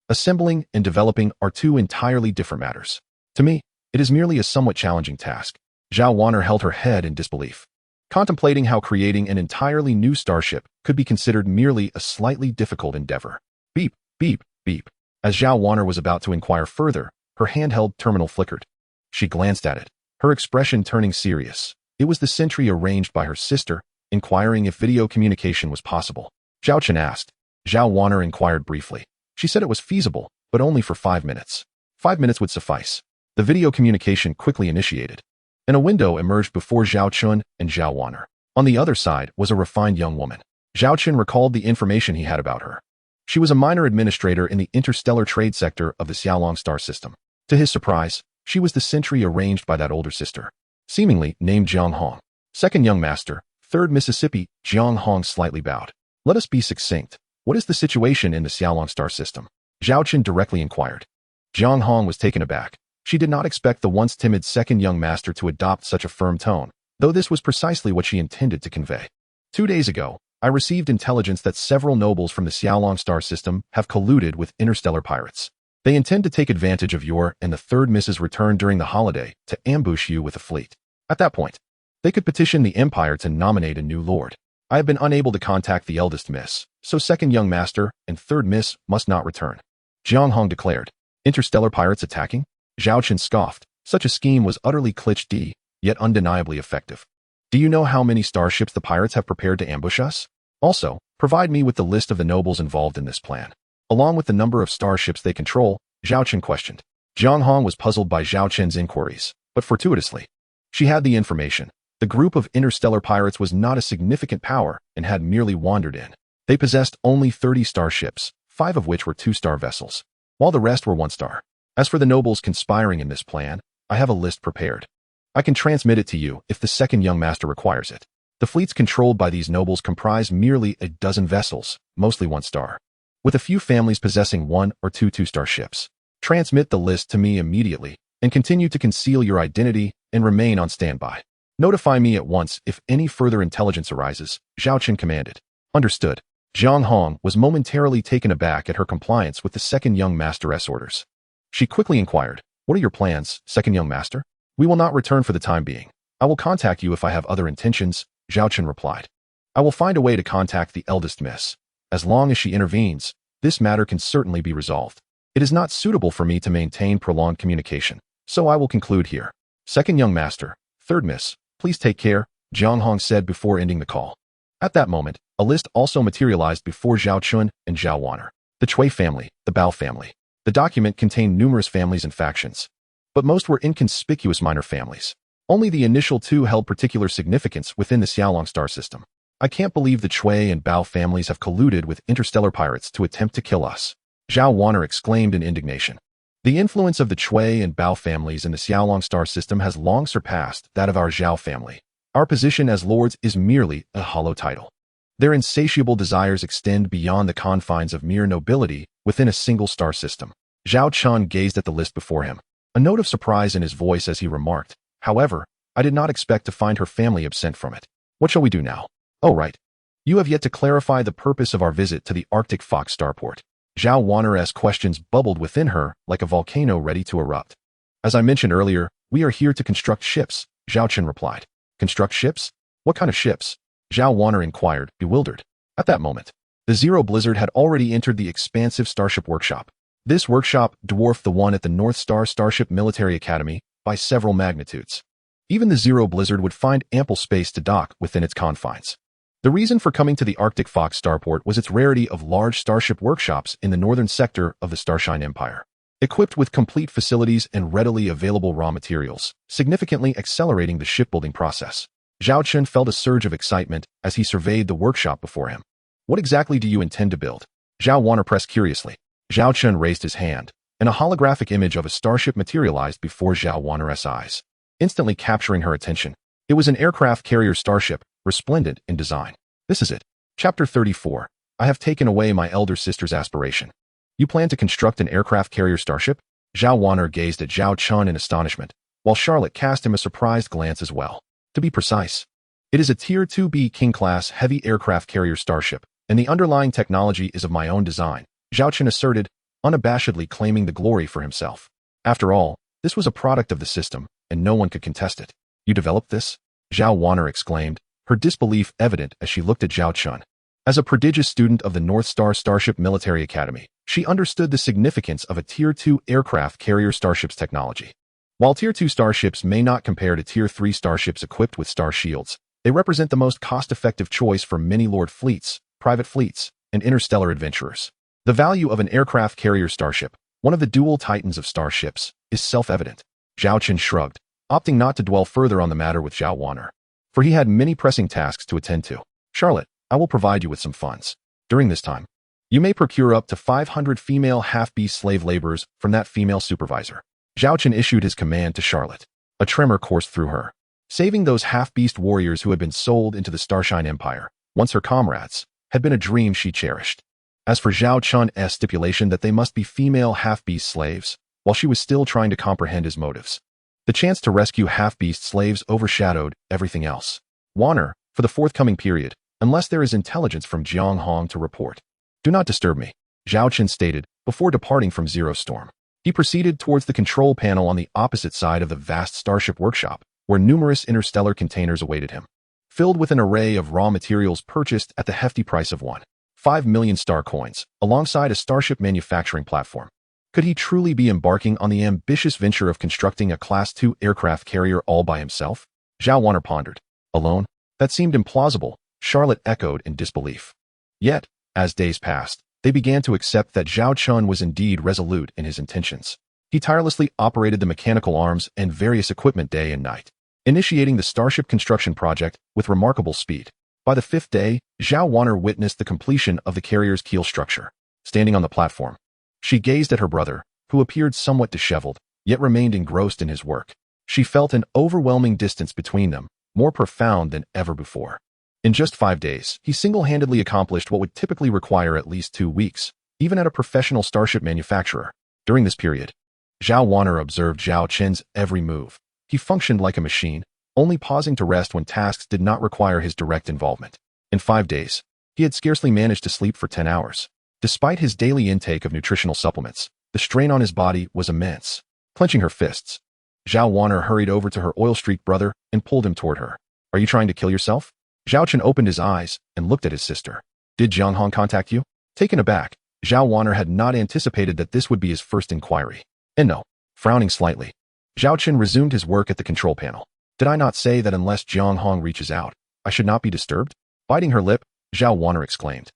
Speaker 1: Assembling and developing are two entirely different matters. To me, it is merely a somewhat challenging task. Zhao Wanner held her head in disbelief, contemplating how creating an entirely new starship could be considered merely a slightly difficult endeavor. Beep, beep, beep. As Zhao Wanner was about to inquire further, her handheld terminal flickered. She glanced at it, her expression turning serious. It was the sentry arranged by her sister, inquiring if video communication was possible. Zhao Chen asked. Zhao Wanner inquired briefly. She said it was feasible, but only for 5 minutes. 5 minutes would suffice. The video communication quickly initiated, and a window emerged before Zhao Chen and Zhao Wanner. On the other side was a refined young woman. Zhao Chen recalled the information he had about her. She was a minor administrator in the interstellar trade sector of the Xiaolong star system. To his surprise, she was the sentry arranged by that older sister, seemingly named Jiang Hong. Second young master, 3rd Mississippi. Jiang Hong slightly bowed. Let us be succinct. What is the situation in the Xiaolong star system? Zhao Chen directly inquired. Jiang Hong was taken aback. She did not expect the once timid second young master to adopt such a firm tone, though this was precisely what she intended to convey. 2 days ago, I received intelligence that several nobles from the Xiaolong star system have colluded with interstellar pirates. They intend to take advantage of your and the 3rd Miss's return during the holiday to ambush you with a fleet. At that point, they could petition the Empire to nominate a new lord. I have been unable to contact the eldest Miss, so second young master and 3rd Miss must not return. Jiang Hong declared. Interstellar pirates attacking? Zhao Chen scoffed. Such a scheme was utterly cliché, yet undeniably effective. Do you know how many starships the pirates have prepared to ambush us? Also, provide me with the list of the nobles involved in this plan, along with the number of starships they control. Zhao Chen questioned. Jiang Hong was puzzled by Zhao Chen's inquiries, but fortuitously, she had the information. The group of interstellar pirates was not a significant power and had merely wandered in. They possessed only 30 starships, 5 of which were 2-star vessels, while the rest were 1-star. As for the nobles conspiring in this plan, I have a list prepared. I can transmit it to you if the second young master requires it. The fleets controlled by these nobles comprise merely a dozen vessels, mostly 1-star, with a few families possessing 1 or 2 2-star ships. Transmit the list to me immediately and continue to conceal your identity and remain on standby. Notify me at once if any further intelligence arises, Zhao Chen commanded. Understood. Jiang Hong was momentarily taken aback at her compliance with the second young master's orders. She quickly inquired, what are your plans, second young master? We will not return for the time being. I will contact you if I have other intentions, Zhao Chen replied. I will find a way to contact the eldest miss. As long as she intervenes, this matter can certainly be resolved. It is not suitable for me to maintain prolonged communication, so I will conclude here. Second young master, 3rd Miss, please take care, Jiang Hong said before ending the call. At that moment, a list also materialized before Zhao Chen and Zhao Wanner. The Chui family, the Bao family. The document contained numerous families and factions, but most were inconspicuous minor families. Only the initial 2 held particular significance within the Xiaolong star system. I can't believe the Chui and Bao families have colluded with interstellar pirates to attempt to kill us, Zhao Wanner exclaimed in indignation. The influence of the Chui and Bao families in the Xiaolong star system has long surpassed that of our Zhao family. Our position as lords is merely a hollow title. Their insatiable desires extend beyond the confines of mere nobility within a single star system. Zhao Chen gazed at the list before him, a note of surprise in his voice as he remarked, however, I did not expect to find her family absent from it. What shall we do now? Oh right. You have yet to clarify the purpose of our visit to the Arctic Fox starport. Zhao Wanner's questions bubbled within her like a volcano ready to erupt. As I mentioned earlier, we are here to construct ships, Zhao Chen replied. Construct ships? What kind of ships? Zhao Wanner inquired, bewildered. At that moment, the Zero Blizzard had already entered the expansive starship workshop. This workshop dwarfed the one at the North Star Starship Military Academy by several magnitudes. Even the Zero Blizzard would find ample space to dock within its confines. The reason for coming to the Arctic Fox starport was its rarity of large starship workshops in the northern sector of the Starshine Empire. Equipped with complete facilities and readily available raw materials, significantly accelerating the shipbuilding process. Zhao Chen felt a surge of excitement as he surveyed the workshop before him. What exactly do you intend to build? Zhao Wanner pressed curiously. Zhao Chen raised his hand, and a holographic image of a starship materialized before Zhao Wanner's eyes, instantly capturing her attention. It was an aircraft carrier starship, resplendent in design. This is it. Chapter 34. I have taken away my elder sister's aspiration. You plan to construct an aircraft carrier starship? Zhao Wanner gazed at Zhao Chen in astonishment, while Charlotte cast him a surprised glance as well. To be precise, it is a Tier 2B King-class heavy aircraft carrier starship, and the underlying technology is of my own design, Zhao Chen asserted, unabashedly claiming the glory for himself. After all, this was a product of the system, and no one could contest it. You developed this? Zhao Wanner exclaimed, her disbelief evident as she looked at Zhao Chen. As a prodigious student of the North Star Starship Military Academy, she understood the significance of a Tier 2 aircraft carrier starship's technology. While Tier 2 starships may not compare to Tier 3 starships equipped with star shields, they represent the most cost-effective choice for many Lord fleets, private fleets, and interstellar adventurers. The value of an aircraft carrier starship, one of the dual titans of starships, is self-evident. Zhao Chen shrugged, opting not to dwell further on the matter with Zhao Wanner, for he had many pressing tasks to attend to. Charlotte, I will provide you with some funds. During this time, you may procure up to 500 female half-beast slave laborers from that female supervisor. Zhao Chen issued his command to Charlotte. A tremor coursed through her. Saving those half-beast warriors who had been sold into the Starshine Empire, once her comrades, had been a dream she cherished. As for Zhao Chen's stipulation that they must be female half-beast slaves, while she was still trying to comprehend his motives, the chance to rescue half-beast slaves overshadowed everything else. Wanner, for the forthcoming period, unless there is intelligence from Jiang Hong to report. Do not disturb me, Zhao Chen stated, before departing from Zero Storm. He proceeded towards the control panel on the opposite side of the vast starship workshop, where numerous interstellar containers awaited him, filled with an array of raw materials purchased at the hefty price of 1.5 million star coins, alongside a starship manufacturing platform. Could he truly be embarking on the ambitious venture of constructing a Class 2 aircraft carrier all by himself? Zhao Wanner pondered. Alone? That seemed implausible, Charlotte echoed in disbelief. Yet, as days passed, they began to accept that Zhao Chen was indeed resolute in his intentions. He tirelessly operated the mechanical arms and various equipment day and night, initiating the starship construction project with remarkable speed. By the fifth day, Zhao Wanner witnessed the completion of the carrier's keel structure. Standing on the platform, she gazed at her brother, who appeared somewhat disheveled, yet remained engrossed in his work. She felt an overwhelming distance between them, more profound than ever before. In just 5 days, he single-handedly accomplished what would typically require at least 2 weeks, even at a professional starship manufacturer. During this period, Zhao Wanner observed Zhao Chen's every move. He functioned like a machine, only pausing to rest when tasks did not require his direct involvement. In 5 days, he had scarcely managed to sleep for 10 hours. Despite his daily intake of nutritional supplements, the strain on his body was immense. Clenching her fists, Zhao Wanner hurried over to her oil-streaked brother and pulled him toward her. Are you trying to kill yourself? Zhao Chen opened his eyes and looked at his sister. Did Jiang Hong contact you? Taken aback, Zhao Wanner had not anticipated that this would be his first inquiry. And no. Frowning slightly, Zhao Chen resumed his work at the control panel. Did I not say that unless Jiang Hong reaches out, I should not be disturbed? Biting her lip, Zhao Wanner exclaimed.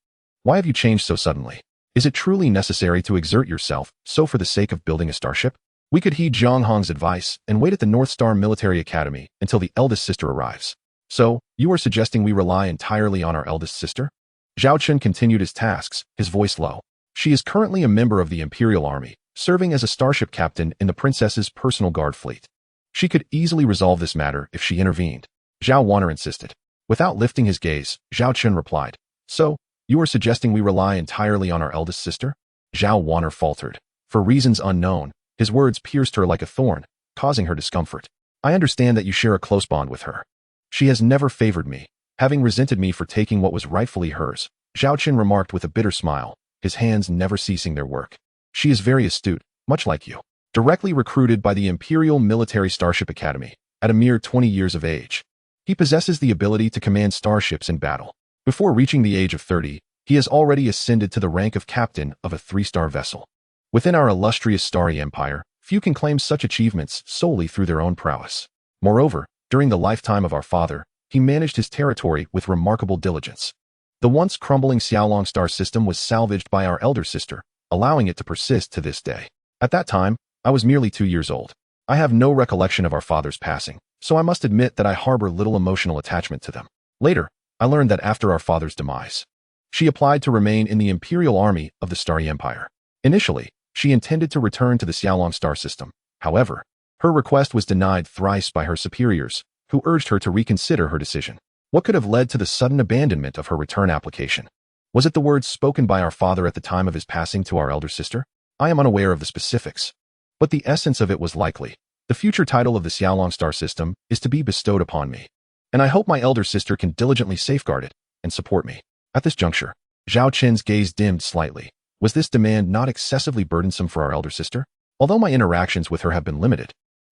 Speaker 1: Why have you changed so suddenly? Is it truly necessary to exert yourself so for the sake of building a starship? We could heed Jiang Hong's advice and wait at the North Star Military Academy until the eldest sister arrives. So, you are suggesting we rely entirely on our eldest sister? Zhao Chen continued his tasks, his voice low. She is currently a member of the Imperial Army, serving as a starship captain in the princess's personal guard fleet. She could easily resolve this matter if she intervened, Zhao Wanner insisted. Without lifting his gaze, Zhao Chen replied, So, you are suggesting we rely entirely on our eldest sister? Zhao Wanner faltered. For reasons unknown, his words pierced her like a thorn, causing her discomfort. I understand that you share a close bond with her. She has never favored me, having resented me for taking what was rightfully hers, Zhao Chen remarked with a bitter smile, his hands never ceasing their work. She is very astute, much like you. Directly recruited by the Imperial Military Starship Academy, at a mere 20 years of age. He possesses the ability to command starships in battle. Before reaching the age of 30, he has already ascended to the rank of captain of a 3-star vessel. Within our illustrious starry empire, few can claim such achievements solely through their own prowess. Moreover, during the lifetime of our father, he managed his territory with remarkable diligence. The once crumbling Xiaolong star system was salvaged by our elder sister, allowing it to persist to this day. At that time, I was merely 2 years old. I have no recollection of our father's passing, so I must admit that I harbor little emotional attachment to them. Later, I learned that after our father's demise, she applied to remain in the Imperial Army of the Starry Empire. Initially, she intended to return to the Xiaolong star system. However, her request was denied thrice by her superiors, who urged her to reconsider her decision. What could have led to the sudden abandonment of her return application? Was it the words spoken by our father at the time of his passing to our elder sister? I am unaware of the specifics, but the essence of it was likely. The future title of the Xiaolong star system is to be bestowed upon me, and I hope my elder sister can diligently safeguard it and support me. At this juncture, Zhao Chen's gaze dimmed slightly. Was this demand not excessively burdensome for our elder sister? Although my interactions with her have been limited,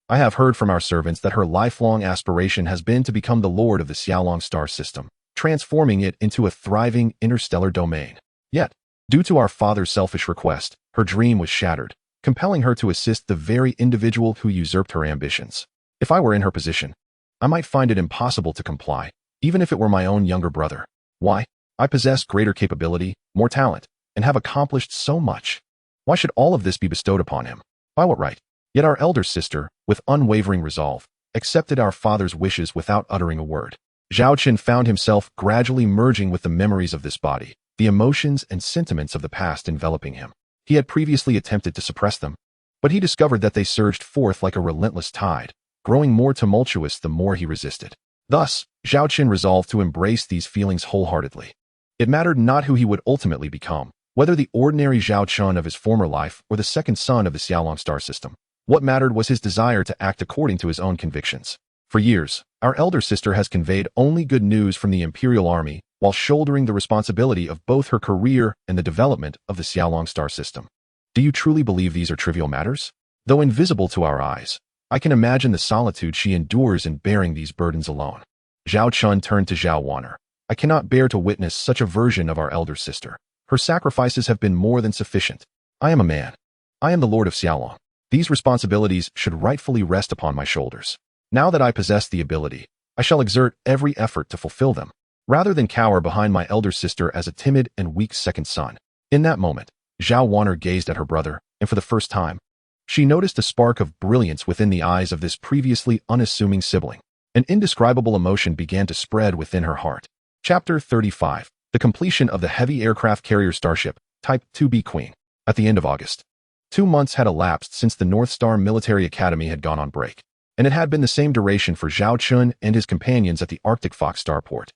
Speaker 1: I have heard from our servants that her lifelong aspiration has been to become the lord of the Xiaolong star system, transforming it into a thriving interstellar domain. Yet, due to our father's selfish request, her dream was shattered, compelling her to assist the very individual who usurped her ambitions. If I were in her position, I might find it impossible to comply, even if it were my own younger brother. Why? I possess greater capability, more talent, and have accomplished so much. Why should all of this be bestowed upon him? By what right? Yet our elder sister, with unwavering resolve, accepted our father's wishes without uttering a word. Zhao Chen found himself gradually merging with the memories of this body, the emotions and sentiments of the past enveloping him. He had previously attempted to suppress them, but he discovered that they surged forth like a relentless tide, growing more tumultuous the more he resisted. Thus, Zhao Chen resolved to embrace these feelings wholeheartedly. It mattered not who he would ultimately become, whether the ordinary Zhao Chen of his former life or the second son of the Xiaolong star system. What mattered was his desire to act according to his own convictions. For years, our elder sister has conveyed only good news from the Imperial Army while shouldering the responsibility of both her career and the development of the Xiaolong star system. Do you truly believe these are trivial matters? Though invisible to our eyes, I can imagine the solitude she endures in bearing these burdens alone. Zhao Chen turned to Zhao Wanner. I cannot bear to witness such a version of our elder sister. Her sacrifices have been more than sufficient. I am a man. I am the Lord of Xiaolong. These responsibilities should rightfully rest upon my shoulders. Now that I possess the ability, I shall exert every effort to fulfill them, rather than cower behind my elder sister as a timid and weak second son. In that moment, Zhao Wanner gazed at her brother, and for the first time, she noticed a spark of brilliance within the eyes of this previously unassuming sibling. An indescribable emotion began to spread within her heart. Chapter 35. The completion of the heavy aircraft carrier Starship, Type 2B Queen. At the end of August, 2 months had elapsed since the North Star Military Academy had gone on break, and it had been the same duration for Zhao Chen and his companions at the Arctic Fox starport.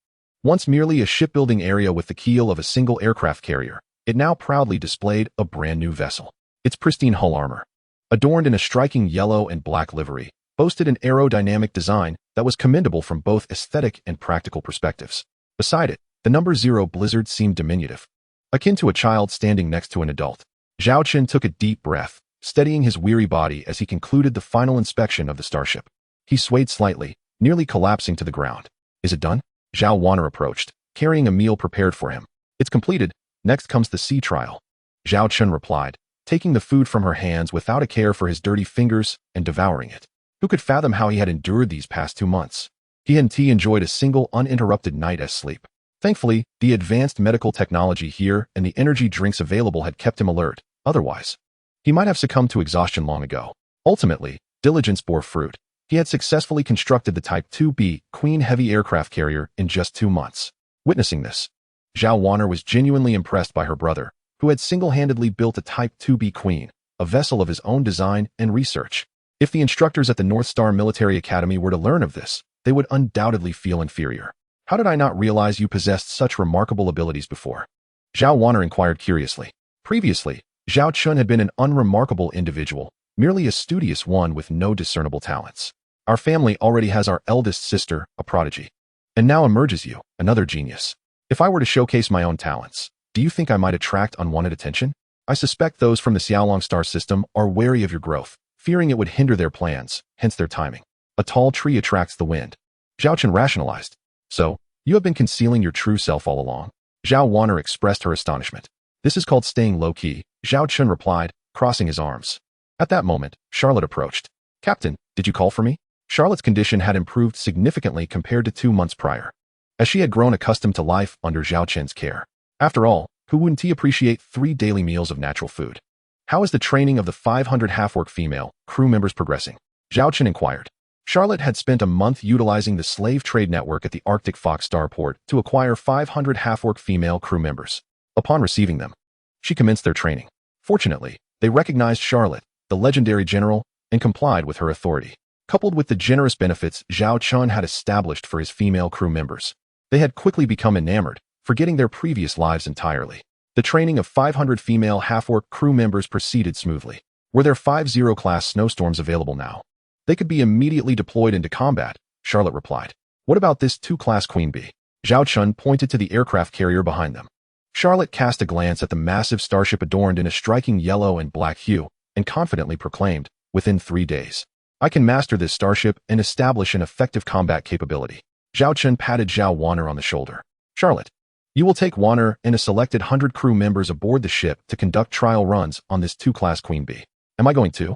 Speaker 1: Once merely a shipbuilding area with the keel of a single aircraft carrier, it now proudly displayed a brand new vessel. Its pristine hull armor, adorned in a striking yellow and black livery, boasted an aerodynamic design that was commendable from both aesthetic and practical perspectives. Beside it, the number 0 Blizzard seemed diminutive, akin to a child standing next to an adult. Zhao Chen took a deep breath, steadying his weary body as he concluded the final inspection of the starship. He swayed slightly, nearly collapsing to the ground. Is it done? Zhao Wanner approached, carrying a meal prepared for him. It's completed. Next comes the sea trial. Zhao Chen replied, taking the food from her hands without a care for his dirty fingers and devouring it. Who could fathom how he had endured these past 2 months? He and T enjoyed a single uninterrupted night as sleep. Thankfully, the advanced medical technology here and the energy drinks available had kept him alert. Otherwise, he might have succumbed to exhaustion long ago. Ultimately, diligence bore fruit. He had successfully constructed the Type 2B Queen heavy aircraft carrier in just 2 months. Witnessing this, Zhao Wanner was genuinely impressed by her brother, who had single-handedly built a Type 2B Queen, a vessel of his own design and research. If the instructors at the North Star Military Academy were to learn of this, they would undoubtedly feel inferior. How did I not realize you possessed such remarkable abilities before? Zhao Wanner inquired curiously. Previously, Zhao Chen had been an unremarkable individual, merely a studious one with no discernible talents. Our family already has our eldest sister, a prodigy. And now emerges you, another genius. If I were to showcase my own talents, do you think I might attract unwanted attention? I suspect those from the Xiaolong star system are wary of your growth, fearing it would hinder their plans, hence their timing. A tall tree attracts the wind. Zhao Chen rationalized. So, you have been concealing your true self all along? Zhao Wanner expressed her astonishment. This is called staying low-key, Zhao Chen replied, crossing his arms. At that moment, Charlotte approached. Captain, did you call for me? Charlotte's condition had improved significantly compared to 2 months prior, as she had grown accustomed to life under Zhao Chen's care. After all, who wouldn't he appreciate 3 daily meals of natural food? How is the training of the 500 half-orc female crew members progressing? Zhao Chen inquired. Charlotte had spent a month utilizing the slave trade network at the Arctic Fox starport to acquire 500 half-orc female crew members. Upon receiving them, she commenced their training. Fortunately, they recognized Charlotte, the legendary general, and complied with her authority. Coupled with the generous benefits Zhao Chen had established for his female crew members, they had quickly become enamored, forgetting their previous lives entirely. The training of 500 female half-orc crew members proceeded smoothly. Were there 50 class snowstorms available now? They could be immediately deployed into combat, Charlotte replied. What about this 2-class Queen Bee? Zhao Chen pointed to the aircraft carrier behind them. Charlotte cast a glance at the massive starship adorned in a striking yellow and black hue, and confidently proclaimed, within 3 days, I can master this starship and establish an effective combat capability. Zhao Chen patted Zhao Wanner on the shoulder. Charlotte, you will take Wanner and a selected 100 crew members aboard the ship to conduct trial runs on this 2-class Queen Bee. Am I going to?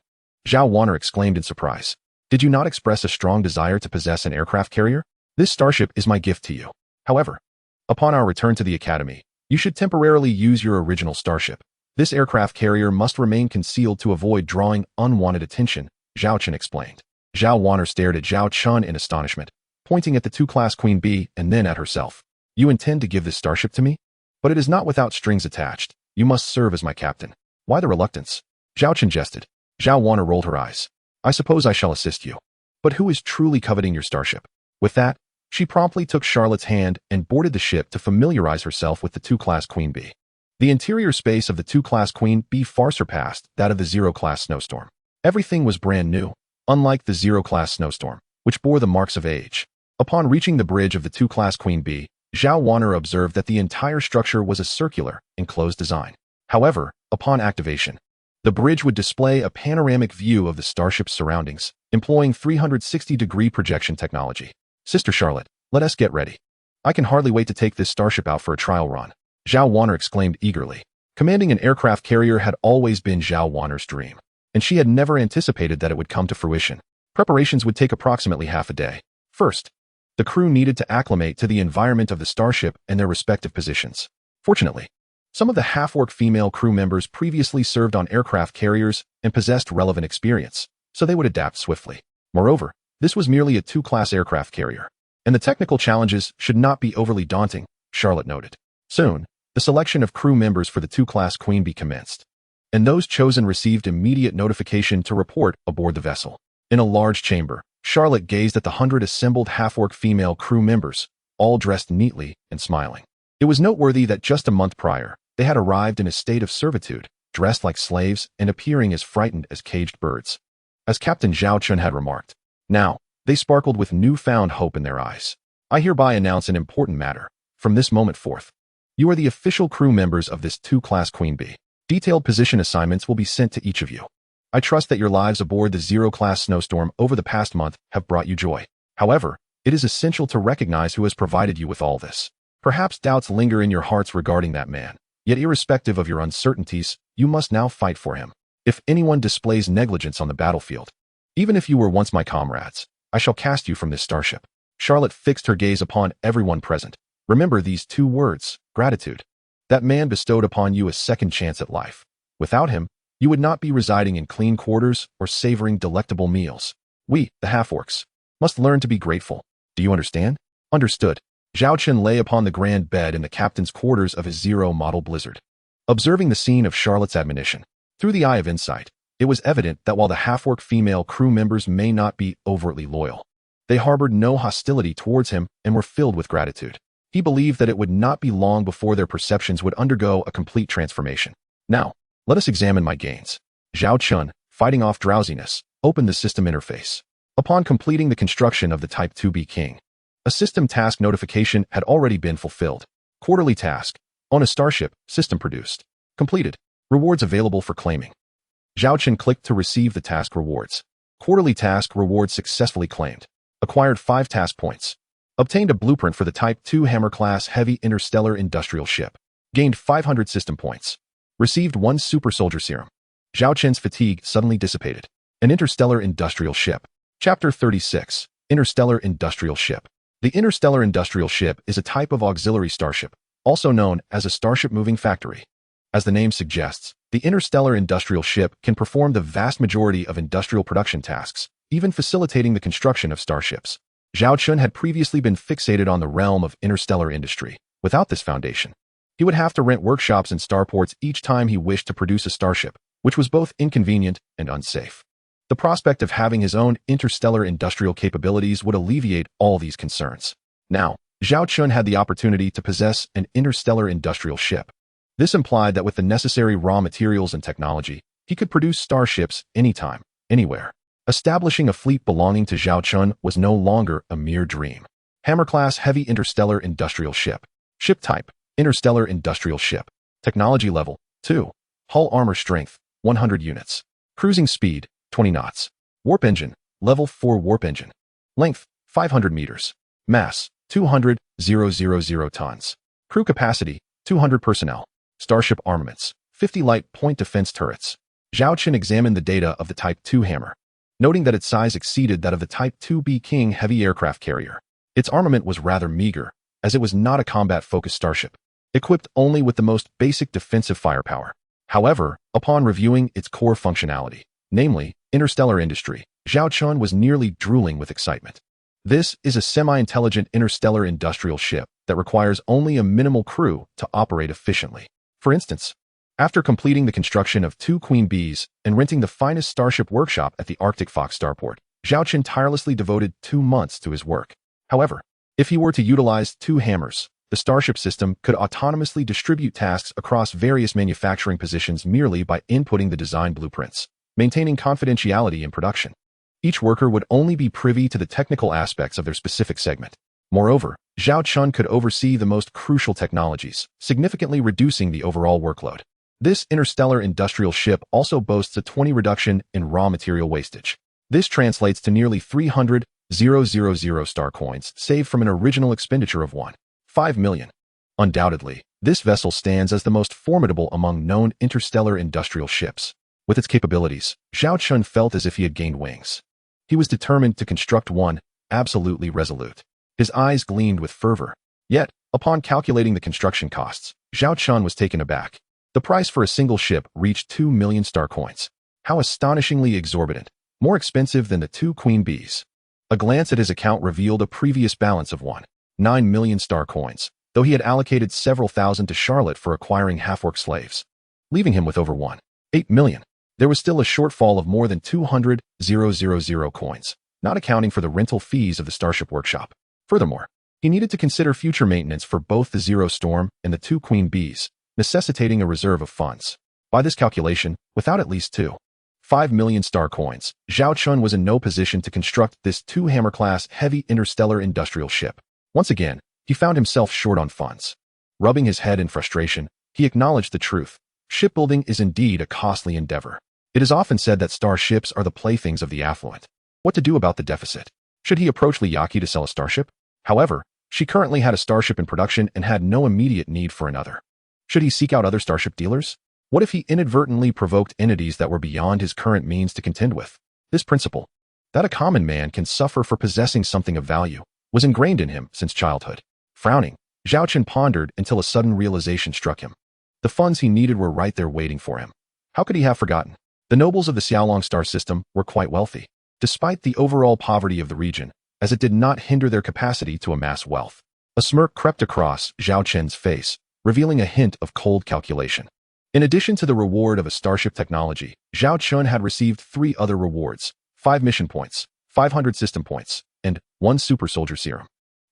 Speaker 1: Zhao Wanner exclaimed in surprise. Did you not express a strong desire to possess an aircraft carrier? This starship is my gift to you. However, upon our return to the Academy, you should temporarily use your original starship. This aircraft carrier must remain concealed to avoid drawing unwanted attention, Zhao Chen explained. Zhao Wanner stared at Zhao Chen in astonishment, pointing at the 2-class Queen Bee and then at herself. You intend to give this starship to me? But it is not without strings attached. You must serve as my captain. Why the reluctance? Zhao Chen jested. Zhao Wanner rolled her eyes. I suppose I shall assist you. But who is truly coveting your starship? With that, she promptly took Charlotte's hand and boarded the ship to familiarize herself with the 2-class Queen Bee. The interior space of the 2-class Queen Bee far surpassed that of the 0-class Snowstorm. Everything was brand new, unlike the 0-class Snowstorm, which bore the marks of age. Upon reaching the bridge of the 2-class Queen Bee, Zhao Wanner observed that the entire structure was a circular, enclosed design. However, upon activation, the bridge would display a panoramic view of the starship's surroundings, employing 360-degree projection technology. Sister Charlotte, let us get ready. I can hardly wait to take this starship out for a trial run. Zhao Wanner exclaimed eagerly. Commanding an aircraft carrier had always been Zhao Wanner's dream, and she had never anticipated that it would come to fruition. Preparations would take approximately half a day. First, the crew needed to acclimate to the environment of the starship and their respective positions. Fortunately, some of the half-orc female crew members previously served on aircraft carriers and possessed relevant experience, so they would adapt swiftly. Moreover, this was merely a 2-class aircraft carrier, and the technical challenges should not be overly daunting, Charlotte noted. Soon, the selection of crew members for the 2-class Queen Bee commenced, and those chosen received immediate notification to report aboard the vessel. In a large chamber, Charlotte gazed at the 100 assembled half-orc female crew members, all dressed neatly and smiling. It was noteworthy that just a month prior, they had arrived in a state of servitude, dressed like slaves and appearing as frightened as caged birds. As Captain Zhao Chen had remarked, now, they sparkled with newfound hope in their eyes. I hereby announce an important matter. From this moment forth, you are the official crew members of this 2-class Queen Bee. Detailed position assignments will be sent to each of you. I trust that your lives aboard the 0-class Snowstorm over the past month have brought you joy. However, it is essential to recognize who has provided you with all this. Perhaps doubts linger in your hearts regarding that man, yet irrespective of your uncertainties, you must now fight for him. If anyone displays negligence on the battlefield, even if you were once my comrades, I shall cast you from this starship. Charlotte fixed her gaze upon everyone present. Remember these 2 words, gratitude. That man bestowed upon you a second chance at life. Without him, you would not be residing in clean quarters or savoring delectable meals. We, the half-orcs, must learn to be grateful. Do you understand? Understood. Zhao Chen lay upon the grand bed in the captain's quarters of his 0 model Blizzard. Observing the scene of Charlotte's admonition, through the eye of insight, it was evident that while the half-orc female crew members may not be overtly loyal, they harbored no hostility towards him and were filled with gratitude. He believed that it would not be long before their perceptions would undergo a complete transformation. Now, let us examine my gains. Zhao Chen, fighting off drowsiness, opened the system interface. Upon completing the construction of the Type 2B King, a system task notification had already been fulfilled. Quarterly task. On a starship, system produced. Completed. Rewards available for claiming. Zhao Chen clicked to receive the task rewards. Quarterly task rewards successfully claimed. Acquired 5 task points. Obtained a blueprint for the Type 2 Hammer-class heavy interstellar industrial ship. Gained 500 system points. Received 1 super soldier serum. Zhao Chen's fatigue suddenly dissipated. An interstellar industrial ship. Chapter 36. Interstellar Industrial Ship. The interstellar industrial ship is a type of auxiliary starship, also known as a starship moving factory. As the name suggests, the interstellar industrial ship can perform the vast majority of industrial production tasks, even facilitating the construction of starships. Zhao Chen had previously been fixated on the realm of interstellar industry. Without this foundation, he would have to rent workshops and starports each time he wished to produce a starship, which was both inconvenient and unsafe. The prospect of having his own interstellar industrial capabilities would alleviate all these concerns. Now, Zhao Chen had the opportunity to possess an interstellar industrial ship. This implied that with the necessary raw materials and technology, he could produce starships anytime, anywhere. Establishing a fleet belonging to Zhao Chen was no longer a mere dream. Hammer-class heavy interstellar industrial ship. Ship type, interstellar industrial ship. Technology level, 2. Hull armor strength, 100 units. Cruising speed, 20 knots. Warp engine, level 4 warp engine. Length, 500 meters. Mass, 200,000 tons. Crew capacity, 200 personnel. Starship armaments, 50 light point defense turrets. Zhao Chen examined the data of the Type 2 Hammer, noting that its size exceeded that of the Type 2B King heavy aircraft carrier. Its armament was rather meager, as it was not a combat-focused starship, equipped only with the most basic defensive firepower. However, upon reviewing its core functionality, namely, interstellar industry, Zhao Chen was nearly drooling with excitement. This is a semi-intelligent interstellar industrial ship that requires only a minimal crew to operate efficiently. For instance, after completing the construction of 2 Queen Bees and renting the finest starship workshop at the Arctic Fox starport, Zhao Chen tirelessly devoted 2 months to his work. However, if he were to utilize 2 hammers, the starship system could autonomously distribute tasks across various manufacturing positions merely by inputting the design blueprints, maintaining confidentiality in production. Each worker would only be privy to the technical aspects of their specific segment. Moreover, Zhao Chen could oversee the most crucial technologies, significantly reducing the overall workload. This interstellar industrial ship also boasts a 20% reduction in raw material wastage. This translates to nearly 300,000 star coins saved from an original expenditure of 1.5 million. Undoubtedly, this vessel stands as the most formidable among known interstellar industrial ships. With its capabilities, Zhao Chen felt as if he had gained wings. He was determined to construct one, absolutely resolute. His eyes gleamed with fervor. Yet, upon calculating the construction costs, Zhao Chen was taken aback. The price for a single ship reached 2 million star coins. How astonishingly exorbitant, more expensive than the 2 Queen Bees. A glance at his account revealed a previous balance of 1.9 million star coins, though he had allocated several thousand to Charlotte for acquiring half-orc slaves, leaving him with over 1.8 million. There was still a shortfall of more than 200,000 coins, not accounting for the rental fees of the Starship Workshop. Furthermore, he needed to consider future maintenance for both the Zero Storm and the 2 Queen Bees, necessitating a reserve of funds. By this calculation, without at least 2.5 million star coins, Zhao Chen was in no position to construct this 2 Hammer-class heavy interstellar industrial ship. Once again, he found himself short on funds. Rubbing his head in frustration, he acknowledged the truth. Shipbuilding is indeed a costly endeavor. It is often said that starships are the playthings of the affluent. What to do about the deficit? Should he approach Liyaki to sell a starship? However, she currently had a starship in production and had no immediate need for another. Should he seek out other starship dealers? What if he inadvertently provoked entities that were beyond his current means to contend with? This principle, that a common man can suffer for possessing something of value, was ingrained in him since childhood. Frowning, Zhao Chen pondered until a sudden realization struck him. The funds he needed were right there waiting for him. How could he have forgotten? The nobles of the Xiaolong star system were quite wealthy, despite the overall poverty of the region, as it did not hinder their capacity to amass wealth. A smirk crept across Zhao Chen's face, revealing a hint of cold calculation. In addition to the reward of a starship technology, Zhao Chen had received 3 other rewards: 5 mission points, 500 system points, and 1 super soldier serum.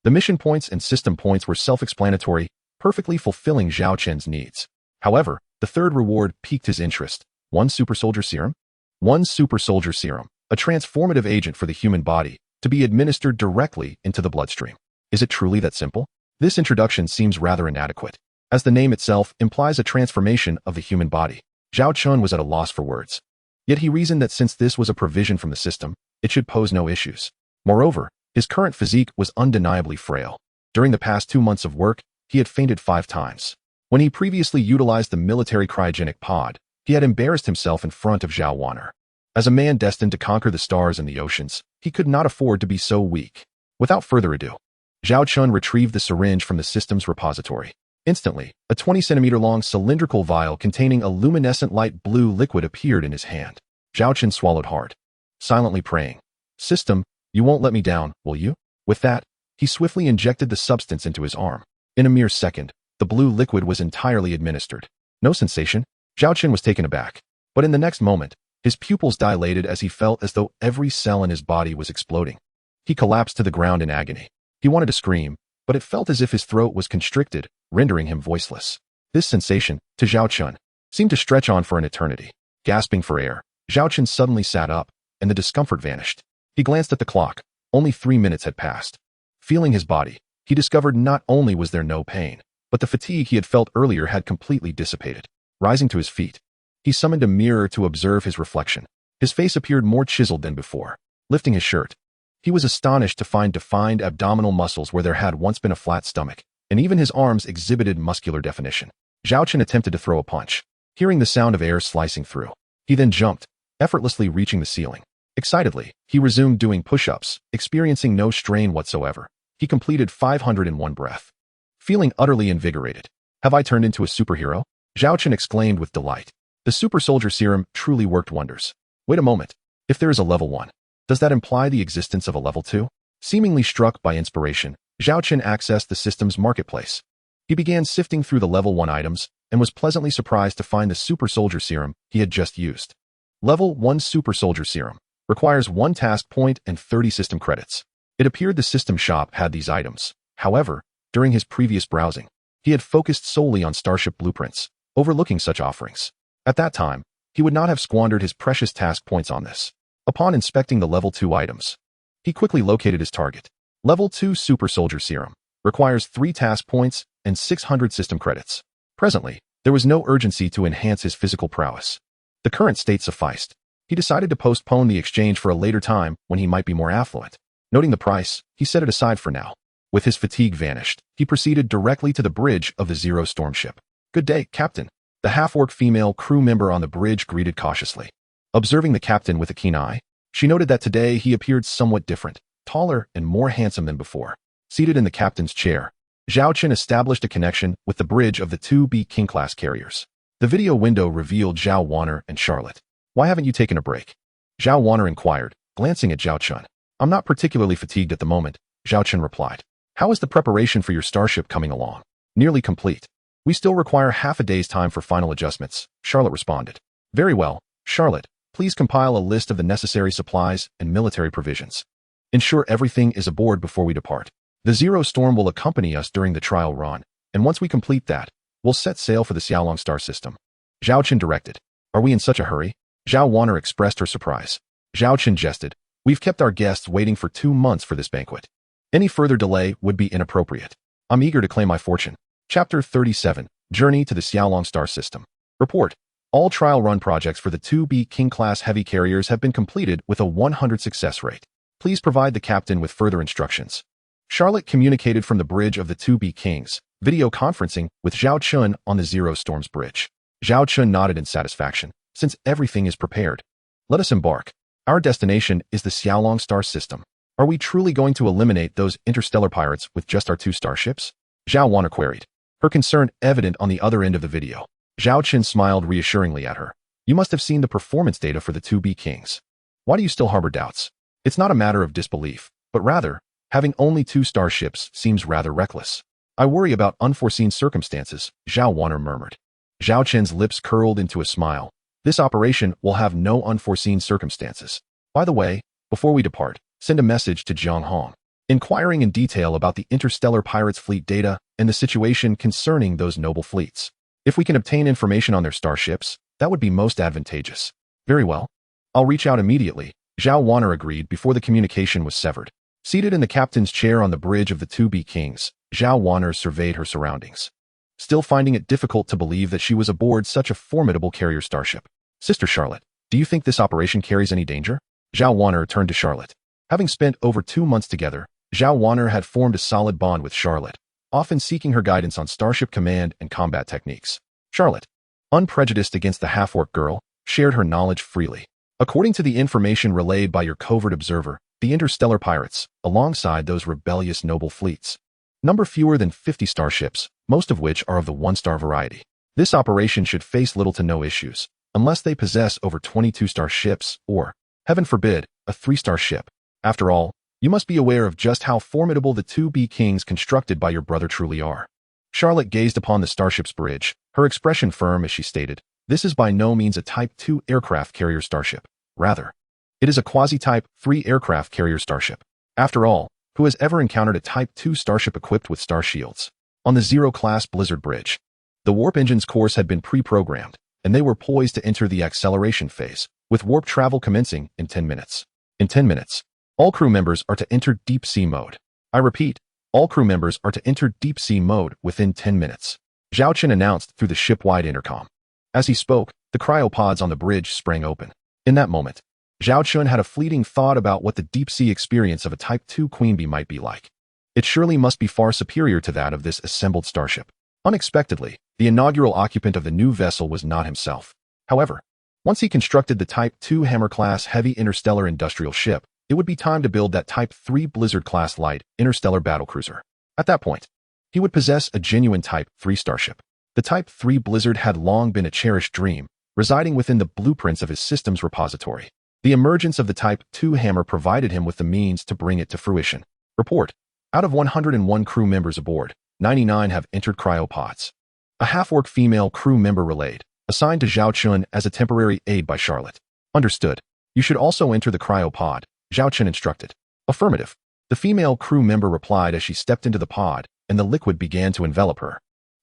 Speaker 1: The mission points and system points were self-explanatory, perfectly fulfilling Zhao Chen's needs. However, the third reward piqued his interest. 1 super soldier serum? 1 super soldier serum, a transformative agent for the human body, to be administered directly into the bloodstream. Is it truly that simple? This introduction seems rather inadequate, as the name itself implies a transformation of the human body. Zhao Chen was at a loss for words. Yet he reasoned that since this was a provision from the system, it should pose no issues. Moreover, his current physique was undeniably frail. During the past 2 months of work, he had fainted 5 times. When he previously utilized the military cryogenic pod, he had embarrassed himself in front of Zhao Wanner. As a man destined to conquer the stars and the oceans, he could not afford to be so weak. Without further ado, Zhao Chen retrieved the syringe from the system's repository. Instantly, a 20-centimeter-long cylindrical vial containing a luminescent light blue liquid appeared in his hand. Zhao Chen swallowed hard, silently praying, "System, you won't let me down, will you?" With that, he swiftly injected the substance into his arm. In a mere second, the blue liquid was entirely administered. No sensation. Zhao Chen was taken aback. But in the next moment, his pupils dilated as he felt as though every cell in his body was exploding. He collapsed to the ground in agony. He wanted to scream, but it felt as if his throat was constricted, rendering him voiceless. This sensation, to Zhao Chen, seemed to stretch on for an eternity. Gasping for air, Zhao Chen suddenly sat up, and the discomfort vanished. He glanced at the clock. Only 3 minutes had passed. Feeling his body, he discovered not only was there no pain, but the fatigue he had felt earlier had completely dissipated. Rising to his feet, he summoned a mirror to observe his reflection. His face appeared more chiseled than before. Lifting his shirt, he was astonished to find defined abdominal muscles where there had once been a flat stomach, and even his arms exhibited muscular definition. Zhao Chen attempted to throw a punch, hearing the sound of air slicing through. He then jumped, effortlessly reaching the ceiling. Excitedly, he resumed doing push-ups, experiencing no strain whatsoever. He completed 500 in one breath. Feeling utterly invigorated. "Have I turned into a superhero?" Zhao Chen exclaimed with delight. The super soldier serum truly worked wonders. Wait a moment. If there is a level 1, does that imply the existence of a level 2? Seemingly struck by inspiration, Zhao Chen accessed the system's marketplace. He began sifting through the level 1 items and was pleasantly surprised to find the super soldier serum he had just used. Level 1 super soldier serum requires 1 task point and 30 system credits. It appeared the system shop had these items. However, during his previous browsing, he had focused solely on starship blueprints, overlooking such offerings. At that time, he would not have squandered his precious task points on this. Upon inspecting the level 2 items, he quickly located his target. Level 2 super soldier serum requires 3 task points and 600 system credits. Presently, there was no urgency to enhance his physical prowess. The current state sufficed. He decided to postpone the exchange for a later time when he might be more affluent. Noting the price, he set it aside for now. With his fatigue vanished, he proceeded directly to the bridge of the Zero Storm ship. "Good day, Captain." The half-orc female crew member on the bridge greeted cautiously. Observing the captain with a keen eye, she noted that today he appeared somewhat different, taller and more handsome than before. Seated in the captain's chair, Zhao Chen established a connection with the bridge of the 2B King-class carriers. The video window revealed Zhao Wanner and Charlotte. "Why haven't you taken a break?" Zhao Wanner inquired, glancing at Zhao Chen. "I'm not particularly fatigued at the moment," Zhao Chen replied. "How is the preparation for your starship coming along?" "Nearly complete. We still require half a day's time for final adjustments," Charlotte responded. "Very well, Charlotte, please compile a list of the necessary supplies and military provisions. Ensure everything is aboard before we depart. The Zero Storm will accompany us during the trial run, and once we complete that, we'll set sail for the Xiaolong star system." Zhao Chen directed. "Are we in such a hurry?" Zhao Wanner expressed her surprise. Zhao Chen jested. "We've kept our guests waiting for 2 months for this banquet. Any further delay would be inappropriate. I'm eager to claim my fortune." Chapter 37, Journey to the Xiaolong Star System. Report. All trial run projects for the 2B King-class heavy carriers have been completed with a 100 success rate. Please provide the captain with further instructions. Charlotte communicated from the bridge of the 2B Kings, video conferencing with Zhao Chen on the Zero Storm's bridge. Zhao Chen nodded in satisfaction. "Since everything is prepared, let us embark. Our destination is the Xiaolong Star System. Are we truly going to eliminate those interstellar pirates with just our 2 starships?" Zhao Wanner queried, her concern evident on the other end of the video. Zhao Chen smiled reassuringly at her. "You must have seen the performance data for the 2B Kings. Why do you still harbor doubts? It's not a matter of disbelief, but rather, having only 2 starships seems rather reckless. I worry about unforeseen circumstances," Zhao Wanner murmured. Zhao Chen's lips curled into a smile. "This operation will have no unforeseen circumstances. By the way, before we depart, send a message to Jiang Hong, inquiring in detail about the interstellar pirates fleet data and the situation concerning those noble fleets. If we can obtain information on their starships, that would be most advantageous." "Very well. I'll reach out immediately," Zhao Wanner agreed before the communication was severed. Seated in the captain's chair on the bridge of the 2B Kings, Zhao Wanner surveyed her surroundings, still finding it difficult to believe that she was aboard such a formidable carrier starship. "Sister Charlotte, do you think this operation carries any danger?" Zhao Wanner turned to Charlotte. Having spent over 2 months together, Zhao Wanner had formed a solid bond with Charlotte, often seeking her guidance on starship command and combat techniques. Charlotte, unprejudiced against the half-orc girl, shared her knowledge freely. According to the information relayed by your covert observer, the interstellar pirates, alongside those rebellious noble fleets, number fewer than 50 starships, most of which are of the one-star variety. This operation should face little to no issues, unless they possess over 22 starships or, heaven forbid, a 3-star ship. After all, you must be aware of just how formidable the 2B Kings constructed by your brother truly are. Charlotte gazed upon the starship's bridge, her expression firm as she stated, "This is by no means a Type 2 aircraft carrier starship. Rather, it is a quasi-Type 3 aircraft carrier starship. After all, who has ever encountered a Type 2 starship equipped with star shields?" On the Zero-class Blizzard bridge, the warp engine's course had been pre-programmed, and they were poised to enter the acceleration phase, with warp travel commencing in 10 minutes. In 10 minutes, all crew members are to enter deep sea mode. I repeat, all crew members are to enter deep sea mode within 10 minutes. Zhao Chen announced through the ship-wide intercom. As he spoke, the cryopods on the bridge sprang open. In that moment, Zhao Chen had a fleeting thought about what the deep sea experience of a Type 2 Queen Bee might be like. It surely must be far superior to that of this assembled starship. Unexpectedly, the inaugural occupant of the new vessel was not himself. However, once he constructed the Type 2 Hammer-class heavy interstellar industrial ship, it would be time to build that Type 3 Blizzard-class light interstellar battlecruiser. At that point, he would possess a genuine Type 3 starship. The Type 3 Blizzard had long been a cherished dream, residing within the blueprints of his system's repository. The emergence of the Type 2 Hammer provided him with the means to bring it to fruition. Report: out of 101 crew members aboard, 99 have entered cryopods. A half-orc female crew member relayed, assigned to Zhao Chen as a temporary aide by Charlotte. Understood. You should also enter the cryopod, Zhao Chen instructed. Affirmative. The female crew member replied as she stepped into the pod, and the liquid began to envelop her.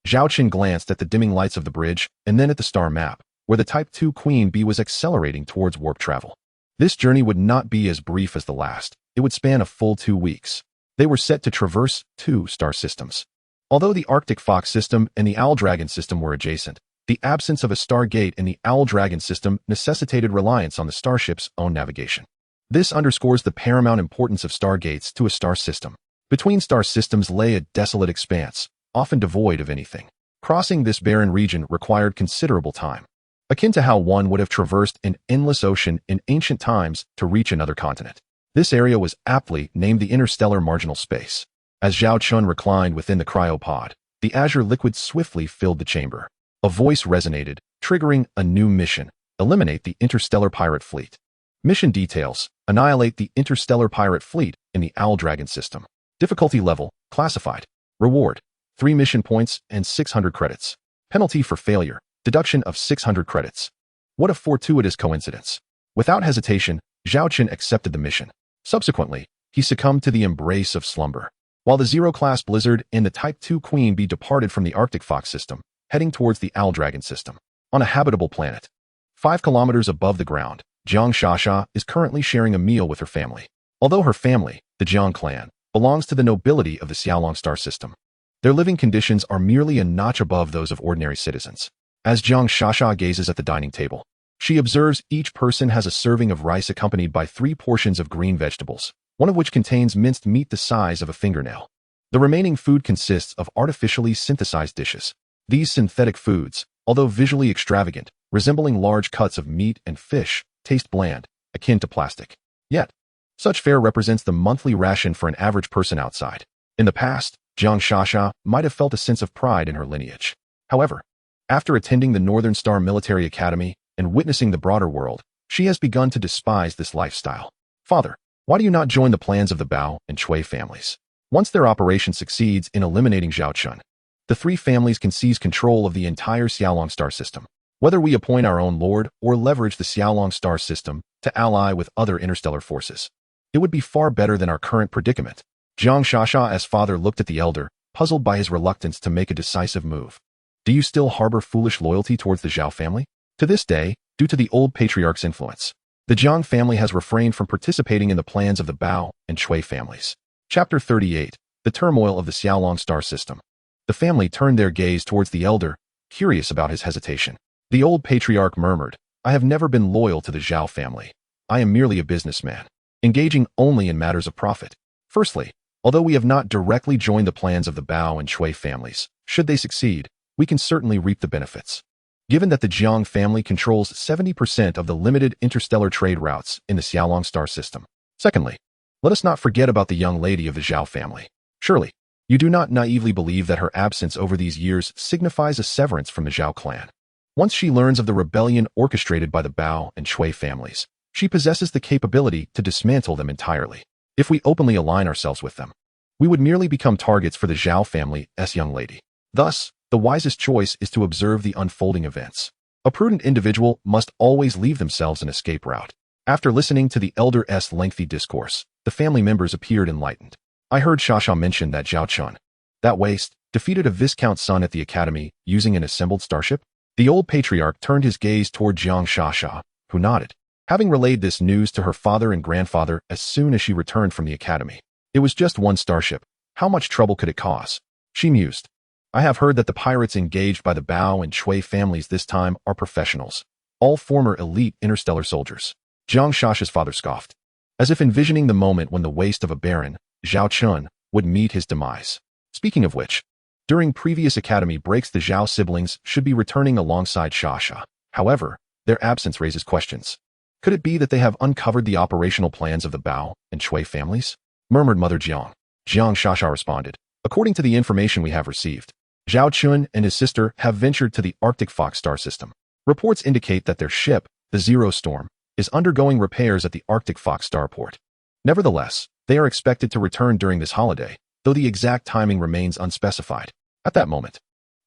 Speaker 1: Zhao Chen glanced at the dimming lights of the bridge, and then at the star map, where the Type 2 Queen Bee was accelerating towards warp travel. This journey would not be as brief as the last. It would span a full 2 weeks. They were set to traverse 2 star systems. Although the Arctic Fox system and the Owl Dragon system were adjacent, the absence of a stargate in the Owl Dragon system necessitated reliance on the starship's own navigation. This underscores the paramount importance of stargates to a star system. Between star systems lay a desolate expanse, often devoid of anything. Crossing this barren region required considerable time, akin to how one would have traversed an endless ocean in ancient times to reach another continent. This area was aptly named the interstellar marginal space. As Zhao Chen reclined within the cryopod, the azure liquid swiftly filled the chamber. A voice resonated, triggering a new mission: eliminate the interstellar pirate fleet. Mission details: annihilate the interstellar pirate fleet in the Owl Dragon system. Difficulty level: classified. Reward: 3 mission points and 600 credits. Penalty for failure: deduction of 600 credits. What a fortuitous coincidence. Without hesitation, Zhao Chen accepted the mission. Subsequently, he succumbed to the embrace of slumber. While the Zero-class Blizzard and the Type 2 Queen Bee departed from the Arctic Fox system, heading towards the Owl Dragon system. On a habitable planet, 5 kilometers above the ground, Jiang Shasha is currently sharing a meal with her family. Although her family, the Jiang clan, belongs to the nobility of the Xiaolong star system, their living conditions are merely a notch above those of ordinary citizens. As Jiang Shasha gazes at the dining table, she observes each person has a serving of rice accompanied by 3 portions of green vegetables, one of which contains minced meat the size of a fingernail. The remaining food consists of artificially synthesized dishes. These synthetic foods, although visually extravagant, resembling large cuts of meat and fish, taste bland, akin to plastic. Yet, such fare represents the monthly ration for an average person outside. In the past, Jiang Shasha might have felt a sense of pride in her lineage. However, after attending the Northern Star Military Academy and witnessing the broader world, she has begun to despise this lifestyle. Father, why do you not join the plans of the Bao and Chui families? Once their operation succeeds in eliminating Zhao Chen, the 3 families can seize control of the entire Xiaolong star system. Whether we appoint our own lord or leverage the Xiaolong star system to ally with other interstellar forces, it would be far better than our current predicament. Jiang Shasha as father looked at the elder, puzzled by his reluctance to make a decisive move. Do you still harbor foolish loyalty towards the Zhao family? To this day, due to the old patriarch's influence, the Jiang family has refrained from participating in the plans of the Bao and Chui families. Chapter 38. The Turmoil of the Xiaolong Star System. The family turned their gaze towards the elder, curious about his hesitation. The old patriarch murmured, I have never been loyal to the Zhao family. I am merely a businessman, engaging only in matters of profit. Firstly, although we have not directly joined the plans of the Bao and Chui families, should they succeed, we can certainly reap the benefits. given that the Jiang family controls 70% of the limited interstellar trade routes in the Xiaolong star system. Secondly, let us not forget about the young lady of the Zhao family. Surely, you do not naively believe that her absence over these years signifies a severance from the Zhao clan. Once she learns of the rebellion orchestrated by the Bao and Shui families, she possesses the capability to dismantle them entirely. If we openly align ourselves with them, we would merely become targets for the Zhao family's young lady. Thus, the wisest choice is to observe the unfolding events. A prudent individual must always leave themselves an escape route. After listening to the elder's lengthy discourse, the family members appeared enlightened. I heard Shasha mention that Zhao Chen, that waste, defeated a Viscount's son at the academy using an assembled starship. The old patriarch turned his gaze toward Jiang Shasha, who nodded. Having relayed this news to her father and grandfather as soon as she returned from the academy. It was just one starship. How much trouble could it cause? She mused. I have heard that the pirates engaged by the Bao and Shui families this time are professionals, all former elite interstellar soldiers. Jiang Shasha's father scoffed, as if envisioning the moment when the waste of a baron, Zhao Chen, would meet his demise. Speaking of which, during previous academy breaks the Zhao siblings should be returning alongside Shasha. However, their absence raises questions. Could it be that they have uncovered the operational plans of the Bao and Shui families? Murmured Mother Jiang. Jiang Shasha responded. According to the information we have received, Zhao Chen and his sister have ventured to the Arctic Fox star system. Reports indicate that their ship, the Zero Storm, is undergoing repairs at the Arctic Fox starport. Nevertheless, they are expected to return during this holiday, though the exact timing remains unspecified. At that moment,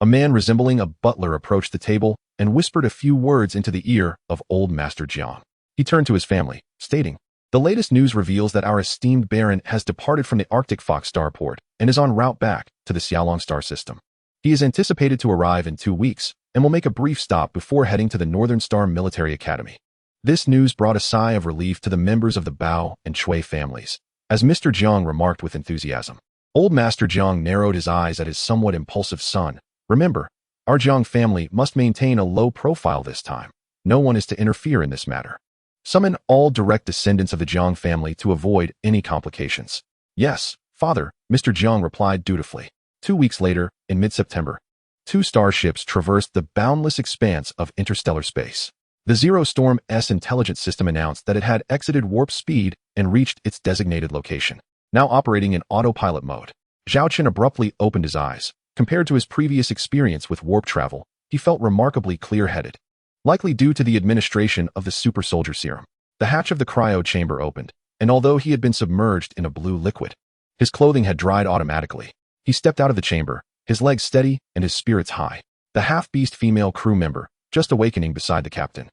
Speaker 1: a man resembling a butler approached the table and whispered a few words into the ear of old Master Jiang. He turned to his family, stating, "The latest news reveals that our esteemed Baron has departed from the Arctic Fox starport and is en route back to the Xiaolong star system. He is anticipated to arrive in 2 weeks and will make a brief stop before heading to the Northern Star Military Academy." This news brought a sigh of relief to the members of the Bao and Shui families, as Mr. Jiang remarked with enthusiasm. Old Master Jiang narrowed his eyes at his somewhat impulsive son. Remember, our Jiang family must maintain a low profile this time. No one is to interfere in this matter. Summon all direct descendants of the Jiang family to avoid any complications. Yes, father, Mr. Jiang replied dutifully. 2 weeks later, in mid-September, 2 starships traversed the boundless expanse of interstellar space. The Zero Storm's intelligence system announced that it had exited warp speed and reached its designated location. Now operating in autopilot mode, Zhao Chen abruptly opened his eyes. Compared to his previous experience with warp travel, he felt remarkably clear-headed. Likely due to the administration of the super soldier serum, the hatch of the cryo chamber opened, and although he had been submerged in a blue liquid, his clothing had dried automatically. He stepped out of the chamber, his legs steady and his spirits high. The half-beast female crew member, just awakening beside the captain,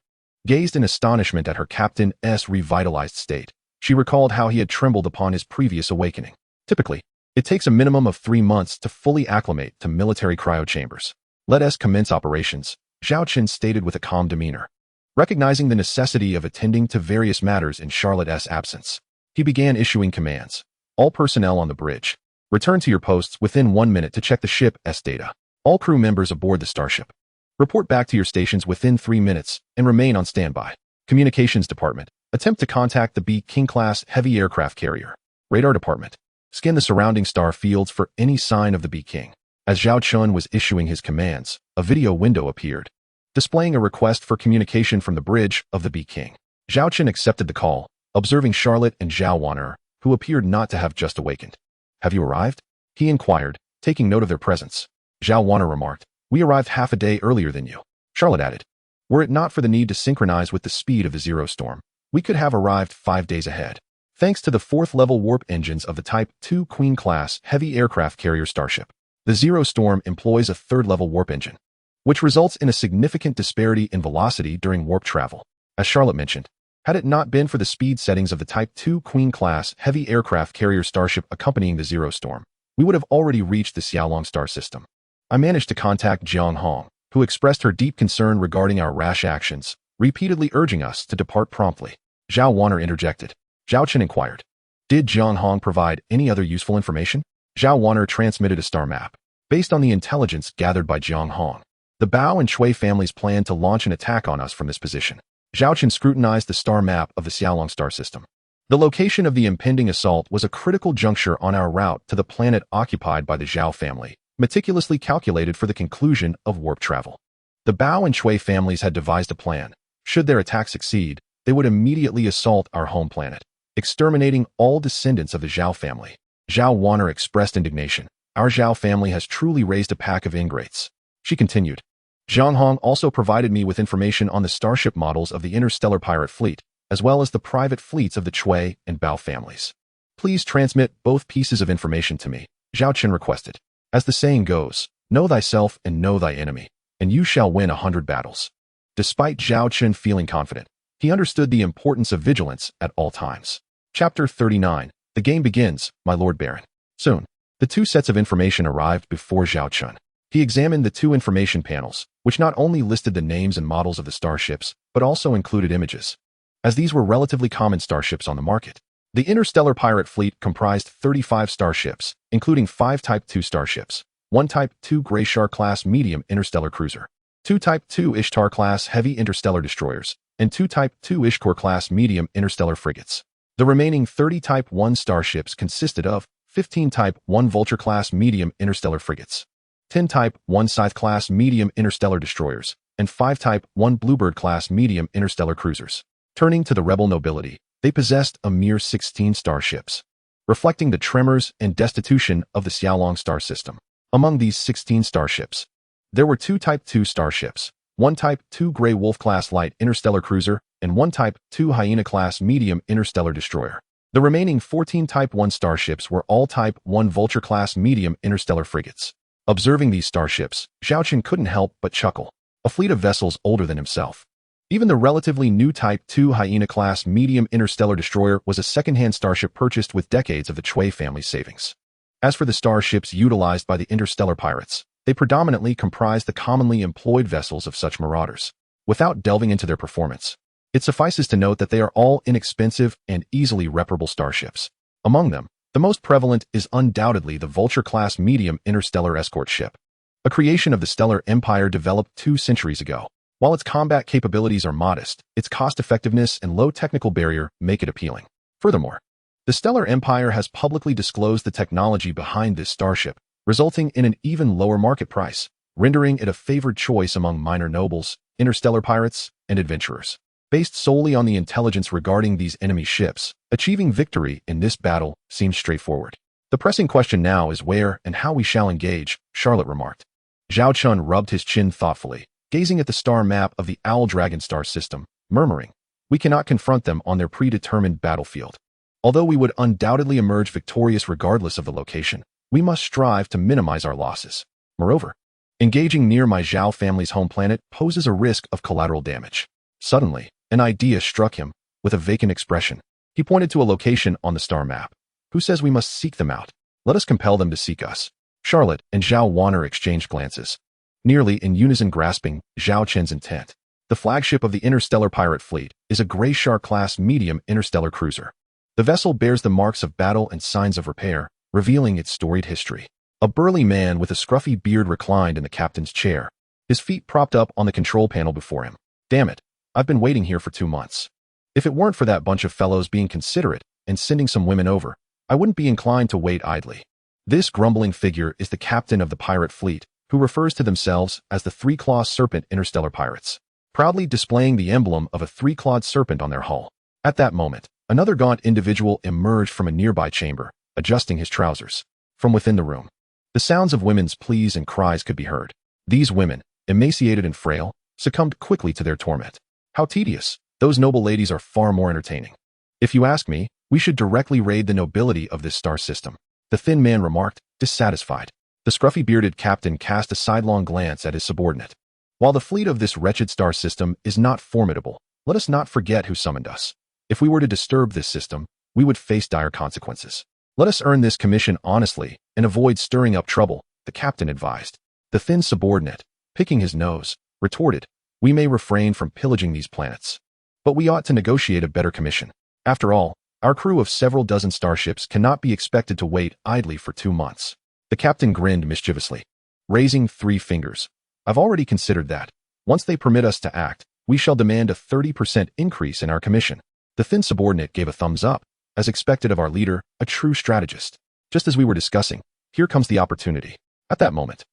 Speaker 1: gazed in astonishment at her captain's revitalized state. She recalled how he had trembled upon his previous awakening. Typically, it takes a minimum of 3 months to fully acclimate to military cryo chambers. Let us commence operations, Zhao Chen stated with a calm demeanor. Recognizing the necessity of attending to various matters in Charlotte's absence, he began issuing commands. All personnel on the bridge, return to your posts within 1 minute to check the ship's data. All crew members aboard the starship, report back to your stations within 3 minutes and remain on standby. Communications Department, attempt to contact the B King-class heavy aircraft carrier. Radar Department, scan the surrounding star fields for any sign of the B King. As Zhao Chen was issuing his commands, a video window appeared, displaying a request for communication from the bridge of the B King. Zhao Chen accepted the call, observing Charlotte and Zhao Wan'er, who appeared not to have just awakened. Have you arrived? He inquired, taking note of their presence. Zhao Wan'er remarked, we arrived half a day earlier than you. Charlotte added, were it not for the need to synchronize with the speed of the Zero Storm, we could have arrived 5 days ahead. Thanks to the 4th-level warp engines of the Type 2 Queen-class heavy aircraft carrier starship, the Zero Storm employs a 3rd-level warp engine, which results in a significant disparity in velocity during warp travel. As Charlotte mentioned, had it not been for the speed settings of the Type 2 Queen-class heavy aircraft carrier starship accompanying the Zero Storm, we would have already reached the Xiaolong star system. I managed to contact Jiang Hong, who expressed her deep concern regarding our rash actions, repeatedly urging us to depart promptly. Zhao Wan'er interjected. Zhao Chen inquired, did Jiang Hong provide any other useful information? Zhao Wan'er transmitted a star map. Based on the intelligence gathered by Jiang Hong, the Bao and Shui families planned to launch an attack on us from this position. Zhao Chen scrutinized the star map of the Xiaolong star system. The location of the impending assault was a critical juncture on our route to the planet occupied by the Zhao family, meticulously calculated for the conclusion of warp travel. The Bao and Chui families had devised a plan. Should their attack succeed, they would immediately assault our home planet, exterminating all descendants of the Zhao family. Zhao Wanner expressed indignation. Our Zhao family has truly raised a pack of ingrates. She continued. Zhang Hong also provided me with information on the starship models of the interstellar pirate fleet, as well as the private fleets of the Chui and Bao families. Please transmit both pieces of information to me, Zhao Chen requested. As the saying goes, know thyself and know thy enemy, and you shall win 100 battles. Despite Zhao Chen feeling confident, he understood the importance of vigilance at all times. Chapter 39. The game begins, my Lord Baron. Soon, the two sets of information arrived before Zhao Chen. He examined the two information panels, which not only listed the names and models of the starships, but also included images. As these were relatively common starships on the market, the interstellar pirate fleet comprised 35 starships, including 5 Type 2 starships, 1 Type 2 Greyshark-class medium interstellar cruiser, 2 Type 2 Ishtar-class heavy interstellar destroyers, and 2 Type 2 Ishkor-class medium interstellar frigates. The remaining 30 Type 1 starships consisted of 15 Type 1 Vulture-class medium interstellar frigates, 10 Type 1 Scythe-class medium interstellar destroyers, and 5 Type 1 Bluebird-class medium interstellar cruisers. Turning to the rebel nobility, they possessed a mere 16 starships, reflecting the tremors and destitution of the Xiaolong star system. Among these 16 starships, there were 2 Type 2 starships, 1 Type 2 Grey Wolf-class light interstellar cruiser, and 1 Type 2 Hyena-class medium interstellar destroyer. The remaining 14 Type 1 starships were all Type 1 Vulture-class medium interstellar frigates. Observing these starships, Zhao Chen couldn't help but chuckle. A fleet of vessels older than himself. Even the relatively new Type 2 Hyena-class medium interstellar destroyer was a second-hand starship purchased with decades of the Chui family's savings. As for the starships utilized by the interstellar pirates, they predominantly comprise the commonly employed vessels of such marauders. Without delving into their performance, it suffices to note that they are all inexpensive and easily reparable starships. Among them, the most prevalent is undoubtedly the Vulture-class medium interstellar escort ship, a creation of the Stellar Empire developed 2 centuries ago. While its combat capabilities are modest, its cost-effectiveness and low technical barrier make it appealing. Furthermore, the Stellar Empire has publicly disclosed the technology behind this starship, resulting in an even lower market price, rendering it a favored choice among minor nobles, interstellar pirates, and adventurers. Based solely on the intelligence regarding these enemy ships, achieving victory in this battle seems straightforward. The pressing question now is where and how we shall engage, Charlotte remarked. Zhao Chen rubbed his chin thoughtfully, gazing at the star map of the Owl-Dragon star system, murmuring, we cannot confront them on their predetermined battlefield. Although we would undoubtedly emerge victorious regardless of the location, we must strive to minimize our losses. Moreover, engaging near my Zhao family's home planet poses a risk of collateral damage. Suddenly, an idea struck him. With a vacant expression, he pointed to a location on the star map. Who says we must seek them out? Let us compel them to seek us. Charlotte and Zhao Wanner exchanged glances, nearly in unison grasping Zhao Chen's intent. The flagship of the interstellar pirate fleet is a Greyshark-class medium interstellar cruiser. The vessel bears the marks of battle and signs of repair, revealing its storied history. A burly man with a scruffy beard reclined in the captain's chair, his feet propped up on the control panel before him. Damn it, I've been waiting here for 2 months. If it weren't for that bunch of fellows being considerate and sending some women over, I wouldn't be inclined to wait idly. This grumbling figure is the captain of the pirate fleet, who refers to themselves as the Three-Claw Serpent Interstellar Pirates, proudly displaying the emblem of a three-clawed serpent on their hull. At that moment, another gaunt individual emerged from a nearby chamber, adjusting his trousers. From within the room, the sounds of women's pleas and cries could be heard. These women, emaciated and frail, succumbed quickly to their torment. How tedious! Those noble ladies are far more entertaining. If you ask me, we should directly raid the nobility of this star system, the thin man remarked, dissatisfied. The scruffy-bearded captain cast a sidelong glance at his subordinate. While the fleet of this wretched star system is not formidable, let us not forget who summoned us. If we were to disturb this system, we would face dire consequences. Let us earn this commission honestly and avoid stirring up trouble, the captain advised. The thin subordinate, picking his nose, retorted, we may refrain from pillaging these planets, but we ought to negotiate a better commission. After all, our crew of several dozen starships cannot be expected to wait idly for 2 months. The captain grinned mischievously, raising 3 fingers. I've already considered that. Once they permit us to act, we shall demand a 30% increase in our commission. The thin subordinate gave a thumbs up, as expected of our leader, a true strategist. Just as we were discussing, here comes the opportunity. At that moment,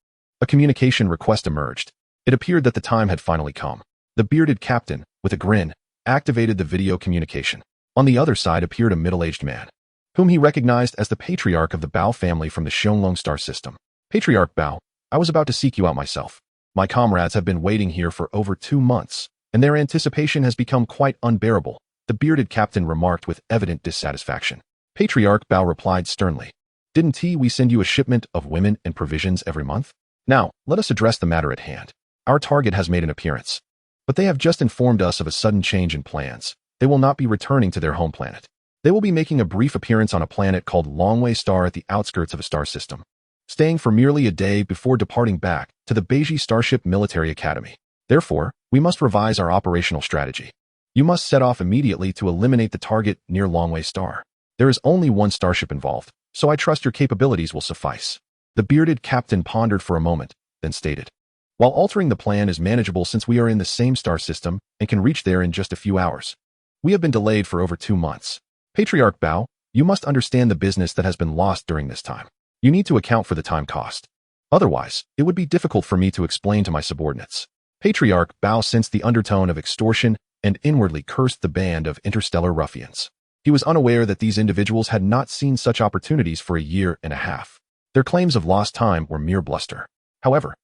Speaker 1: a communication request emerged. It appeared that the time had finally come. The bearded captain, with a grin, activated the video communication. On the other side appeared a middle-aged man, whom he recognized as the patriarch of the Bao family from the Xianglong star system. Patriarch Bao, I was about to seek you out myself. My comrades have been waiting here for over 2 months, and their anticipation has become quite unbearable, the bearded captain remarked with evident dissatisfaction. Patriarch Bao replied sternly. Didn't we send you a shipment of women and provisions every month? Now, let us address the matter at hand. Our target has made an appearance, but they have just informed us of a sudden change in plans. They will not be returning to their home planet. They will be making a brief appearance on a planet called Longwei Star at the outskirts of a star system, staying for merely a day before departing back to the Beiji Starship Military Academy. Therefore, we must revise our operational strategy. You must set off immediately to eliminate the target near Longwei Star. There is only one starship involved, so I trust your capabilities will suffice. The bearded captain pondered for a moment, then stated. While altering the plan is manageable since we are in the same star system and can reach there in just a few hours, we have been delayed for over 2 months. Patriarch Bao, you must understand the business that has been lost during this time. You need to account for the time cost. Otherwise, it would be difficult for me to explain to my subordinates. Patriarch Bao sensed the undertone of extortion and inwardly cursed the band of interstellar ruffians. He was unaware that these individuals had not seen such opportunities for a year and a half. Their claims of lost time were mere bluster. However,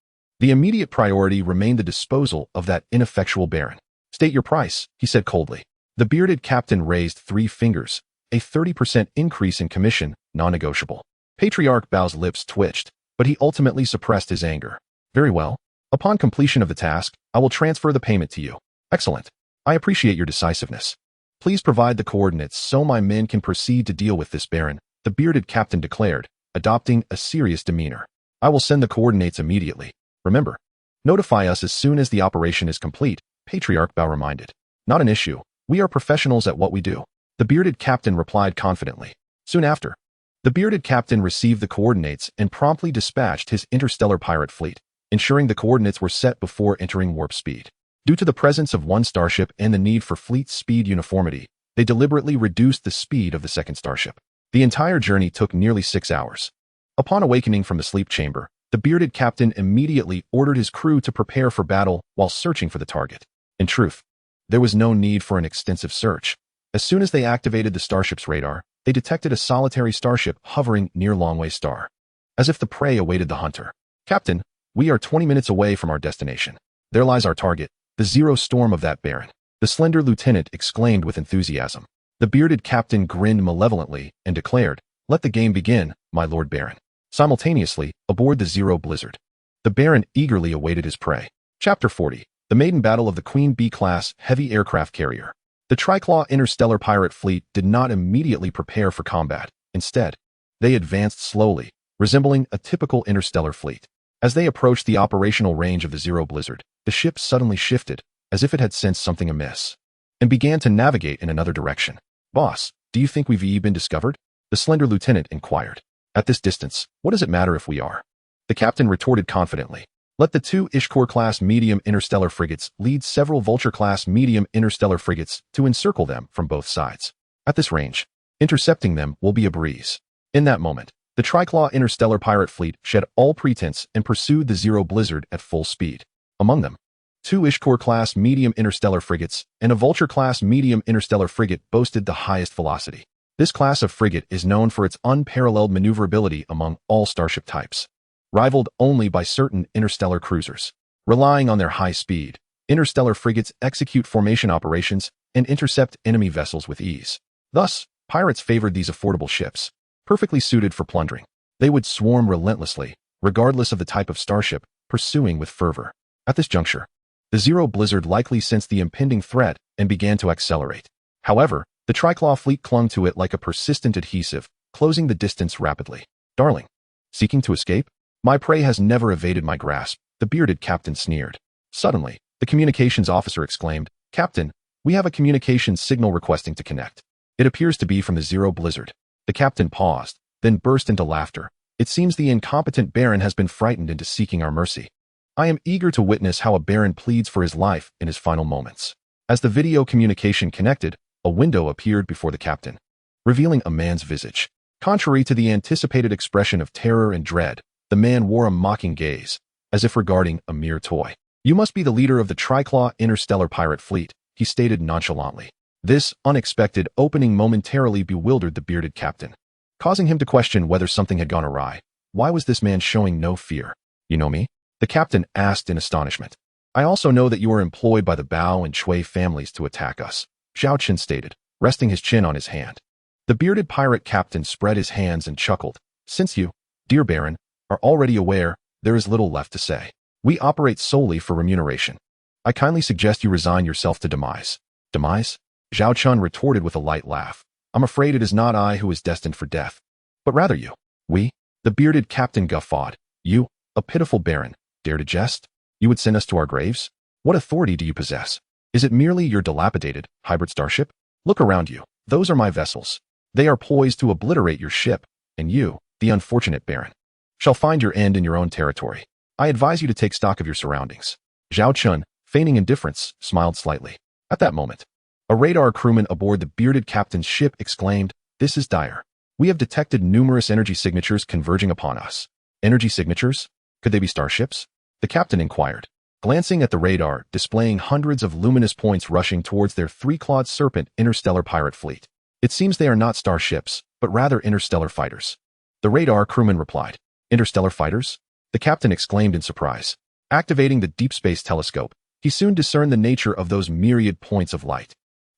Speaker 1: the immediate priority remained the disposal of that ineffectual baron. State your price, he said coldly. The bearded captain raised 3 fingers, a 30% increase in commission, non-negotiable. Patriarch Bao's lips twitched, but he ultimately suppressed his anger. Very well. Upon completion of the task, I will transfer the payment to you. Excellent. I appreciate your decisiveness. Please provide the coordinates so my men can proceed to deal with this baron, the bearded captain declared, adopting a serious demeanor. I will send the coordinates immediately. Remember, notify us as soon as the operation is complete, Patriarch Bao reminded. Not an issue. We are professionals at what we do. The bearded captain replied confidently. Soon after, the bearded captain received the coordinates and promptly dispatched his interstellar pirate fleet, ensuring the coordinates were set before entering warp speed. Due to the presence of one starship and the need for fleet speed uniformity, they deliberately reduced the speed of the second starship. The entire journey took nearly 6 hours. Upon awakening from the sleep chamber, the bearded captain immediately ordered his crew to prepare for battle while searching for the target. In truth, there was no need for an extensive search. As soon as they activated the starship's radar, they detected a solitary starship hovering near Longwei Star. As if the prey awaited the hunter. Captain, we are 20 minutes away from our destination. There lies our target, the zero storm of that baron. The slender lieutenant exclaimed with enthusiasm. The bearded captain grinned malevolently and declared, Let the game begin, my lord baron. Simultaneously, aboard the Zero Blizzard, the baron eagerly awaited his prey. Chapter 40. The Maiden Battle of the Queen B-Class Heavy Aircraft Carrier. The Triclaw interstellar pirate fleet did not immediately prepare for combat. Instead, they advanced slowly, resembling a typical interstellar fleet. As they approached the operational range of the Zero Blizzard, the ship suddenly shifted, as if it had sensed something amiss, and began to navigate in another direction. Boss, do you think we've been discovered? The slender lieutenant inquired. At this distance, what does it matter if we are? The captain retorted confidently. Let the 2 Ishkor-class medium interstellar frigates lead several Vulture-class medium interstellar frigates to encircle them from both sides. At this range, intercepting them will be a breeze. In that moment, the Triclaw interstellar pirate fleet shed all pretense and pursued the Zero Blizzard at full speed. Among them, 2 Ishkor-class medium interstellar frigates and a Vulture-class medium interstellar frigate boasted the highest velocity. This class of frigate is known for its unparalleled maneuverability among all starship types, rivaled only by certain interstellar cruisers. Relying on their high speed, interstellar frigates execute formation operations and intercept enemy vessels with ease. Thus, pirates favored these affordable ships, perfectly suited for plundering. They would swarm relentlessly, regardless of the type of starship, pursuing with fervor. At this juncture, the Zero Blizzard likely sensed the impending threat and began to accelerate. However, the Triclaw fleet clung to it like a persistent adhesive, closing the distance rapidly. Darling, seeking to escape? My prey has never evaded my grasp, the bearded captain sneered. Suddenly, the communications officer exclaimed, Captain, we have a communications signal requesting to connect. It appears to be from the Zero Blizzard. The captain paused, then burst into laughter. It seems the incompetent baron has been frightened into seeking our mercy. I am eager to witness how a baron pleads for his life in his final moments. As the video communication connected, a window appeared before the captain, revealing a man's visage. Contrary to the anticipated expression of terror and dread, the man wore a mocking gaze, as if regarding a mere toy. You must be the leader of the Triclaw Interstellar Pirate Fleet, he stated nonchalantly. This unexpected opening momentarily bewildered the bearded captain, causing him to question whether something had gone awry. Why was this man showing no fear? You know me? The captain asked in astonishment. I also know that you are employed by the Bao and Chui families to attack us, Zhao Chen stated, resting his chin on his hand. The bearded pirate captain spread his hands and chuckled. Since you, dear Baron, are already aware, there is little left to say. We operate solely for remuneration. I kindly suggest you resign yourself to demise. Demise? Zhao Chen retorted with a light laugh. I'm afraid it is not I who is destined for death, but rather you. We? The bearded captain guffawed. You, a pitiful baron, dare to jest? You would send us to our graves? What authority do you possess? Is it merely your dilapidated, hybrid starship? Look around you. Those are my vessels. They are poised to obliterate your ship, and you, the unfortunate baron, shall find your end in your own territory. I advise you to take stock of your surroundings. Zhao Chen, feigning indifference, smiled slightly. At that moment, a radar crewman aboard the bearded captain's ship exclaimed, "This is dire. We have detected numerous energy signatures converging upon us." Energy signatures? Could they be starships? The captain inquired, glancing at the radar displaying hundreds of luminous points rushing towards their three-clawed serpent interstellar pirate fleet. It seems they are not starships, but rather interstellar fighters. The radar crewman replied. Interstellar fighters? The captain exclaimed in surprise. Activating the deep space telescope, he soon discerned the nature of those myriad points of light.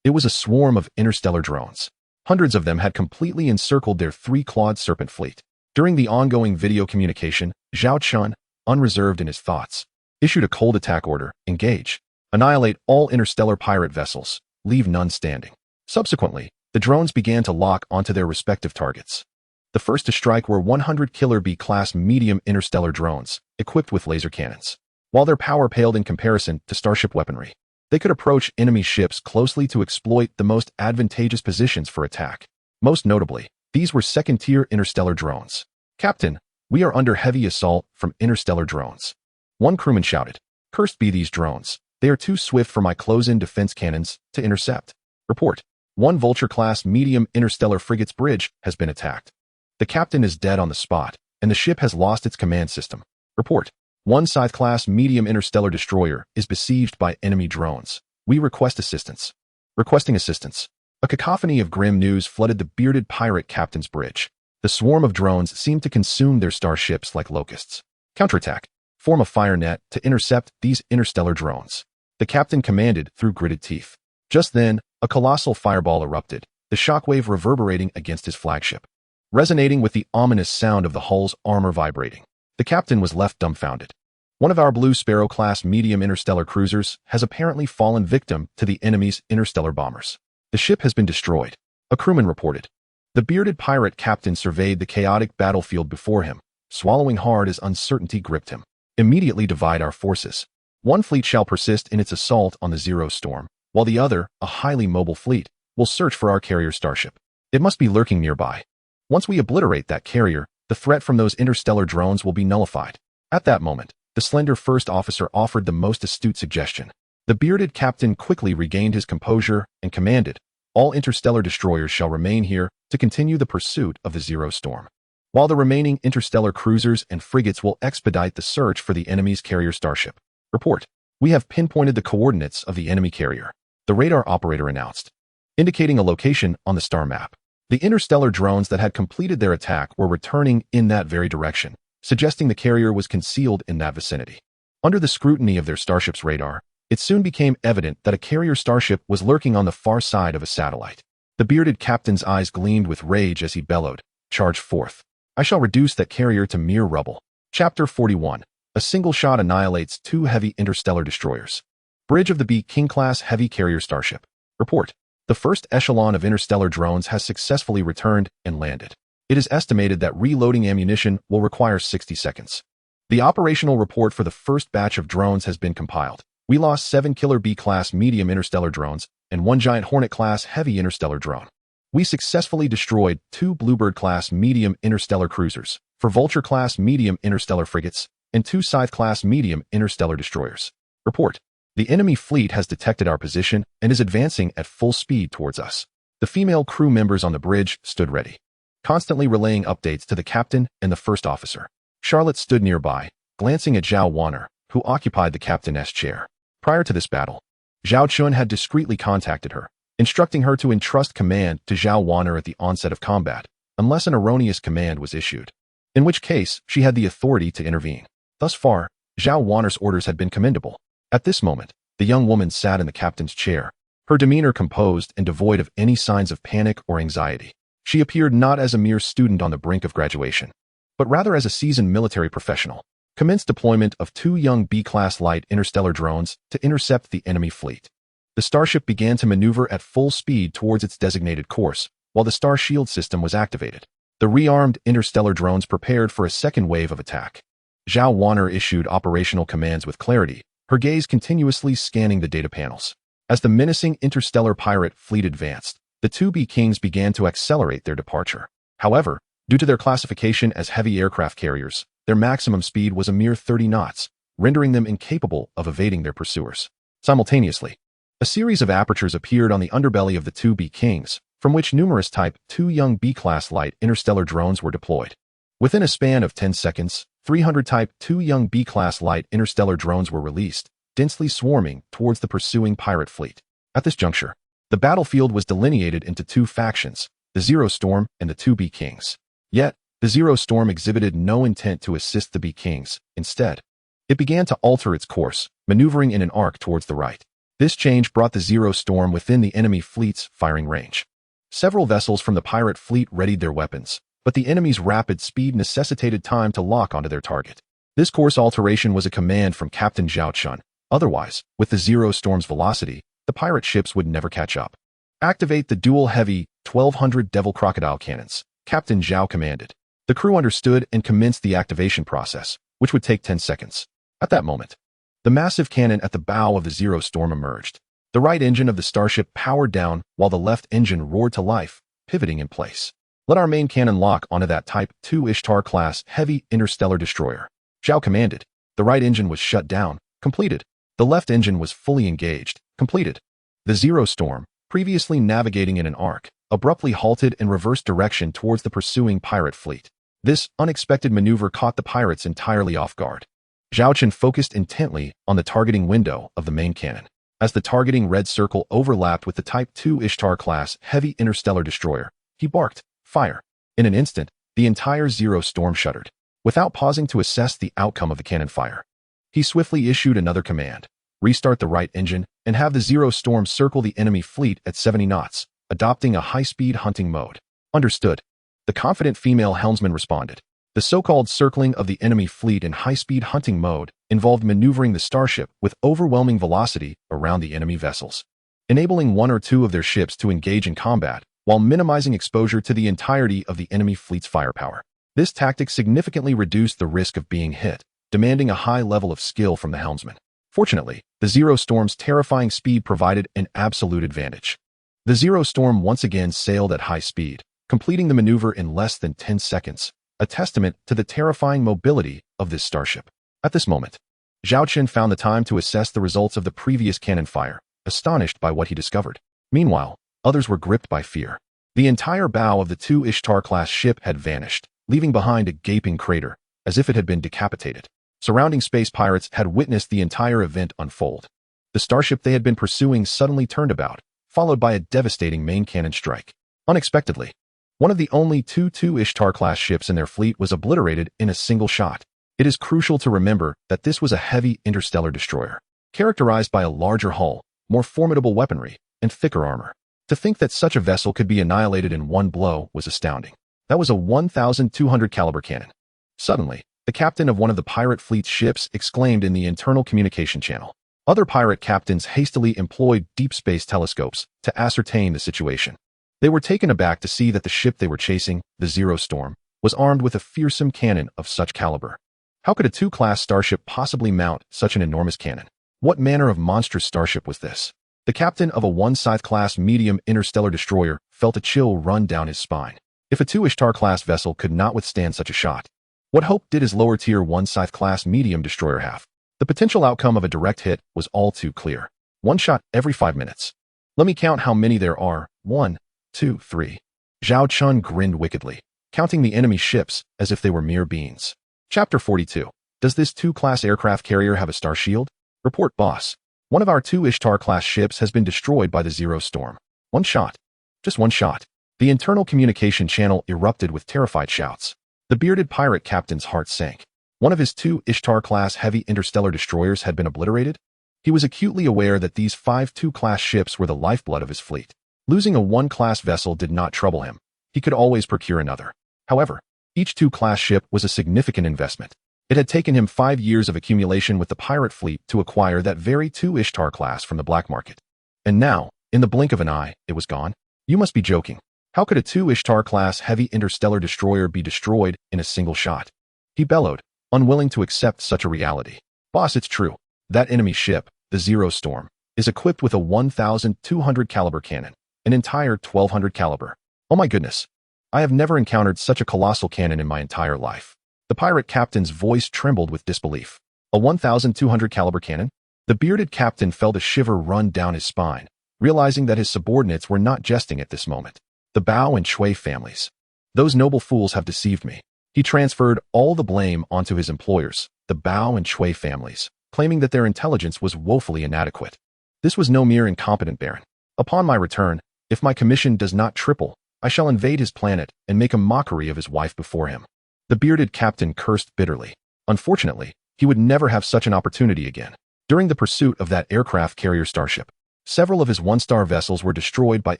Speaker 1: It was a swarm of interstellar drones. Hundreds of them had completely encircled their three-clawed serpent fleet. During the ongoing video communication, Zhao Chen, unreserved in his thoughts, issued a cold attack order. Engage. Annihilate all interstellar pirate vessels. Leave none standing. Subsequently, the drones began to lock onto their respective targets. The first to strike were 100 Killer B-class medium interstellar drones, equipped with laser cannons. While their power paled in comparison to starship weaponry, they could approach enemy ships closely to exploit the most advantageous positions for attack. Most notably, these were second-tier interstellar drones. Captain, we are under heavy assault from interstellar drones. One crewman shouted. Cursed be these drones. They are too swift for my close-in defense cannons to intercept. Report. One Vulture-class medium interstellar frigate's bridge has been attacked. The captain is dead on the spot, and the ship has lost its command system. Report. One Scythe-class medium interstellar destroyer is besieged by enemy drones. We request assistance. Requesting assistance. A cacophony of grim news flooded the bearded pirate captain's bridge. The swarm of drones seemed to consume their starships like locusts. Counterattack. Form a fire net to intercept these interstellar drones. The captain commanded through gritted teeth. Just then, a colossal fireball erupted, the shockwave reverberating against his flagship, resonating with the ominous sound of the hull's armor vibrating. The captain was left dumbfounded. One of our Blue Sparrow-class medium interstellar cruisers has apparently fallen victim to the enemy's interstellar bombers. The ship has been destroyed, a crewman reported. The bearded pirate captain surveyed the chaotic battlefield before him, swallowing hard as uncertainty gripped him. Immediately divide our forces. One fleet shall persist in its assault on the Zero Storm, while the other, a highly mobile fleet, will search for our carrier starship. It must be lurking nearby. Once we obliterate that carrier, the threat from those interstellar drones will be nullified. At that moment, the slender first officer offered the most astute suggestion. The bearded captain quickly regained his composure and commanded, all interstellar destroyers shall remain here to continue the pursuit of the Zero Storm, while the remaining interstellar cruisers and frigates will expedite the search for the enemy's carrier starship. Report. We have pinpointed the coordinates of the enemy carrier, the radar operator announced, indicating a location on the star map. The interstellar drones that had completed their attack were returning in that very direction, suggesting the carrier was concealed in that vicinity. Under the scrutiny of their starship's radar, it soon became evident that a carrier starship was lurking on the far side of a satellite. The bearded captain's eyes gleamed with rage as he bellowed, "Charge forth. I shall reduce that carrier to mere rubble." Chapter 41. A single shot annihilates 2 heavy interstellar destroyers. Bridge of the B King-class heavy carrier starship. Report. The first echelon of interstellar drones has successfully returned and landed. It is estimated that reloading ammunition will require 60 seconds. The operational report for the first batch of drones has been compiled. We lost 7 Killer B-class medium interstellar drones and 1 giant Hornet-class heavy interstellar drone. We successfully destroyed 2 Bluebird-class medium interstellar cruisers, 4 Vulture-class medium interstellar frigates, and 2 Scythe-class medium interstellar destroyers. Report. The enemy fleet has detected our position and is advancing at full speed towards us. The female crew members on the bridge stood ready, constantly relaying updates to the captain and the first officer. Charlotte stood nearby, glancing at Zhao Wanner, who occupied the captain's chair. Prior to this battle, Zhao Chen had discreetly contacted her, instructing her to entrust command to Zhao Wanner at the onset of combat, unless an erroneous command was issued, in which case she had the authority to intervene. Thus far, Zhao Wanner's orders had been commendable. At this moment, the young woman sat in the captain's chair, her demeanor composed and devoid of any signs of panic or anxiety. She appeared not as a mere student on the brink of graduation, but rather as a seasoned military professional. Commenced deployment of 2 young B-class light interstellar drones to intercept the enemy fleet. The starship began to maneuver at full speed towards its designated course, while the star shield system was activated. The rearmed interstellar drones prepared for a second wave of attack. Zhao Wanner issued operational commands with clarity, her gaze continuously scanning the data panels. As the menacing interstellar pirate fleet advanced, the 2 B-Kings began to accelerate their departure. However, due to their classification as heavy aircraft carriers, their maximum speed was a mere 30 knots, rendering them incapable of evading their pursuers. Simultaneously, a series of apertures appeared on the underbelly of the 2 B-Kings, from which numerous Type 2 young B-class light interstellar drones were deployed. Within a span of 10 seconds, 300 Type 2 young B-class light interstellar drones were released, densely swarming towards the pursuing pirate fleet. At this juncture, the battlefield was delineated into 2 factions, the Zero Storm and the 2 B-Kings. Yet, the Zero Storm exhibited no intent to assist the B-Kings. Instead, it began to alter its course, maneuvering in an arc towards the right. This change brought the Zero Storm within the enemy fleet's firing range. Several vessels from the pirate fleet readied their weapons, but the enemy's rapid speed necessitated time to lock onto their target. This course alteration was a command from Captain Zhao Chen. Otherwise, with the Zero Storm's velocity, the pirate ships would never catch up. Activate the dual heavy 1200 Devil Crocodile cannons, Captain Zhao commanded. The crew understood and commenced the activation process, which would take 10 seconds. At that moment, the massive cannon at the bow of the Zero Storm emerged. The right engine of the starship powered down while the left engine roared to life, pivoting in place. Let our main cannon lock onto that Type 2 Ishtar-class heavy interstellar destroyer, Zhao commanded. The right engine was shut down, completed. The left engine was fully engaged, completed. The Zero Storm, previously navigating in an arc, abruptly halted and reversed direction towards the pursuing pirate fleet. This unexpected maneuver caught the pirates entirely off guard. Zhao Chen focused intently on the targeting window of the main cannon. As the targeting red circle overlapped with the Type 2 Ishtar-class heavy interstellar destroyer, he barked, "Fire!" In an instant, the entire Zero Storm shuddered. Without pausing to assess the outcome of the cannon fire, he swiftly issued another command: restart the right engine and have the Zero Storm circle the enemy fleet at 70 knots, adopting a high-speed hunting mode. Understood. The confident female helmsman responded. The so-called circling of the enemy fleet in high-speed hunting mode involved maneuvering the starship with overwhelming velocity around the enemy vessels, enabling 1 or 2 of their ships to engage in combat while minimizing exposure to the entirety of the enemy fleet's firepower. This tactic significantly reduced the risk of being hit, demanding a high level of skill from the helmsman. Fortunately, the Zero Storm's terrifying speed provided an absolute advantage. The Zero Storm once again sailed at high speed, completing the maneuver in less than 10 seconds, a testament to the terrifying mobility of this starship. At this moment, Zhao Chen found the time to assess the results of the previous cannon fire, astonished by what he discovered. Meanwhile, others were gripped by fear. The entire bow of the 2 Ishtar-class ship had vanished, leaving behind a gaping crater, as if it had been decapitated. Surrounding space pirates had witnessed the entire event unfold. The starship they had been pursuing suddenly turned about, followed by a devastating main cannon strike. Unexpectedly, one of the only 2 Ishtar-class ships in their fleet was obliterated in a single shot. It is crucial to remember that this was a heavy interstellar destroyer, characterized by a larger hull, more formidable weaponry, and thicker armor. To think that such a vessel could be annihilated in one blow was astounding. That was a 1,200 caliber cannon. Suddenly, the captain of one of the pirate fleet's ships exclaimed in the internal communication channel. Other pirate captains hastily employed deep space telescopes to ascertain the situation. They were taken aback to see that the ship they were chasing, the Zero Storm, was armed with a fearsome cannon of such caliber. How could a 2-class starship possibly mount such an enormous cannon? What manner of monstrous starship was this? The captain of a 1 Scythe-class medium interstellar destroyer felt a chill run down his spine. If a 2 Ishtar-class vessel could not withstand such a shot, what hope did his lower-tier 1 Scythe-class medium destroyer have? The potential outcome of a direct hit was all too clear. 1 shot every 5 minutes. Let me count how many there are. 1, 2, 3. Zhao Chen grinned wickedly, counting the enemy ships as if they were mere beans. Chapter 42. Does this 2-class aircraft carrier have a star shield? Report, boss. One of our 2 Ishtar-class ships has been destroyed by the Zero Storm. One shot. Just one shot. The internal communication channel erupted with terrified shouts. The bearded pirate captain's heart sank. One of his 2 Ishtar-class heavy interstellar destroyers had been obliterated? He was acutely aware that these 5 2-class ships were the lifeblood of his fleet. Losing a 1-class vessel did not trouble him. He could always procure another. However, each 2-class ship was a significant investment. It had taken him 5 years of accumulation with the pirate fleet to acquire that very 2 Ishtar class from the black market. And now, in the blink of an eye, it was gone? You must be joking. How could a 2 Ishtar class heavy interstellar destroyer be destroyed in a single shot? He bellowed, unwilling to accept such a reality. Boss, it's true. That enemy ship, the Zero Storm, is equipped with a 1,200 caliber cannon, an entire 1,200 caliber. Oh my goodness. I have never encountered such a colossal cannon in my entire life. The pirate captain's voice trembled with disbelief. A 1,200 caliber cannon? The bearded captain felt a shiver run down his spine, realizing that his subordinates were not jesting at this moment. The Bao and Shui families. Those noble fools have deceived me. He transferred all the blame onto his employers, the Bao and Shui families, claiming that their intelligence was woefully inadequate. This was no mere incompetent baron. Upon my return, if my commission does not triple, I shall invade his planet and make a mockery of his wife before him. The bearded captain cursed bitterly. Unfortunately, he would never have such an opportunity again. During the pursuit of that aircraft carrier starship, several of his 1-star vessels were destroyed by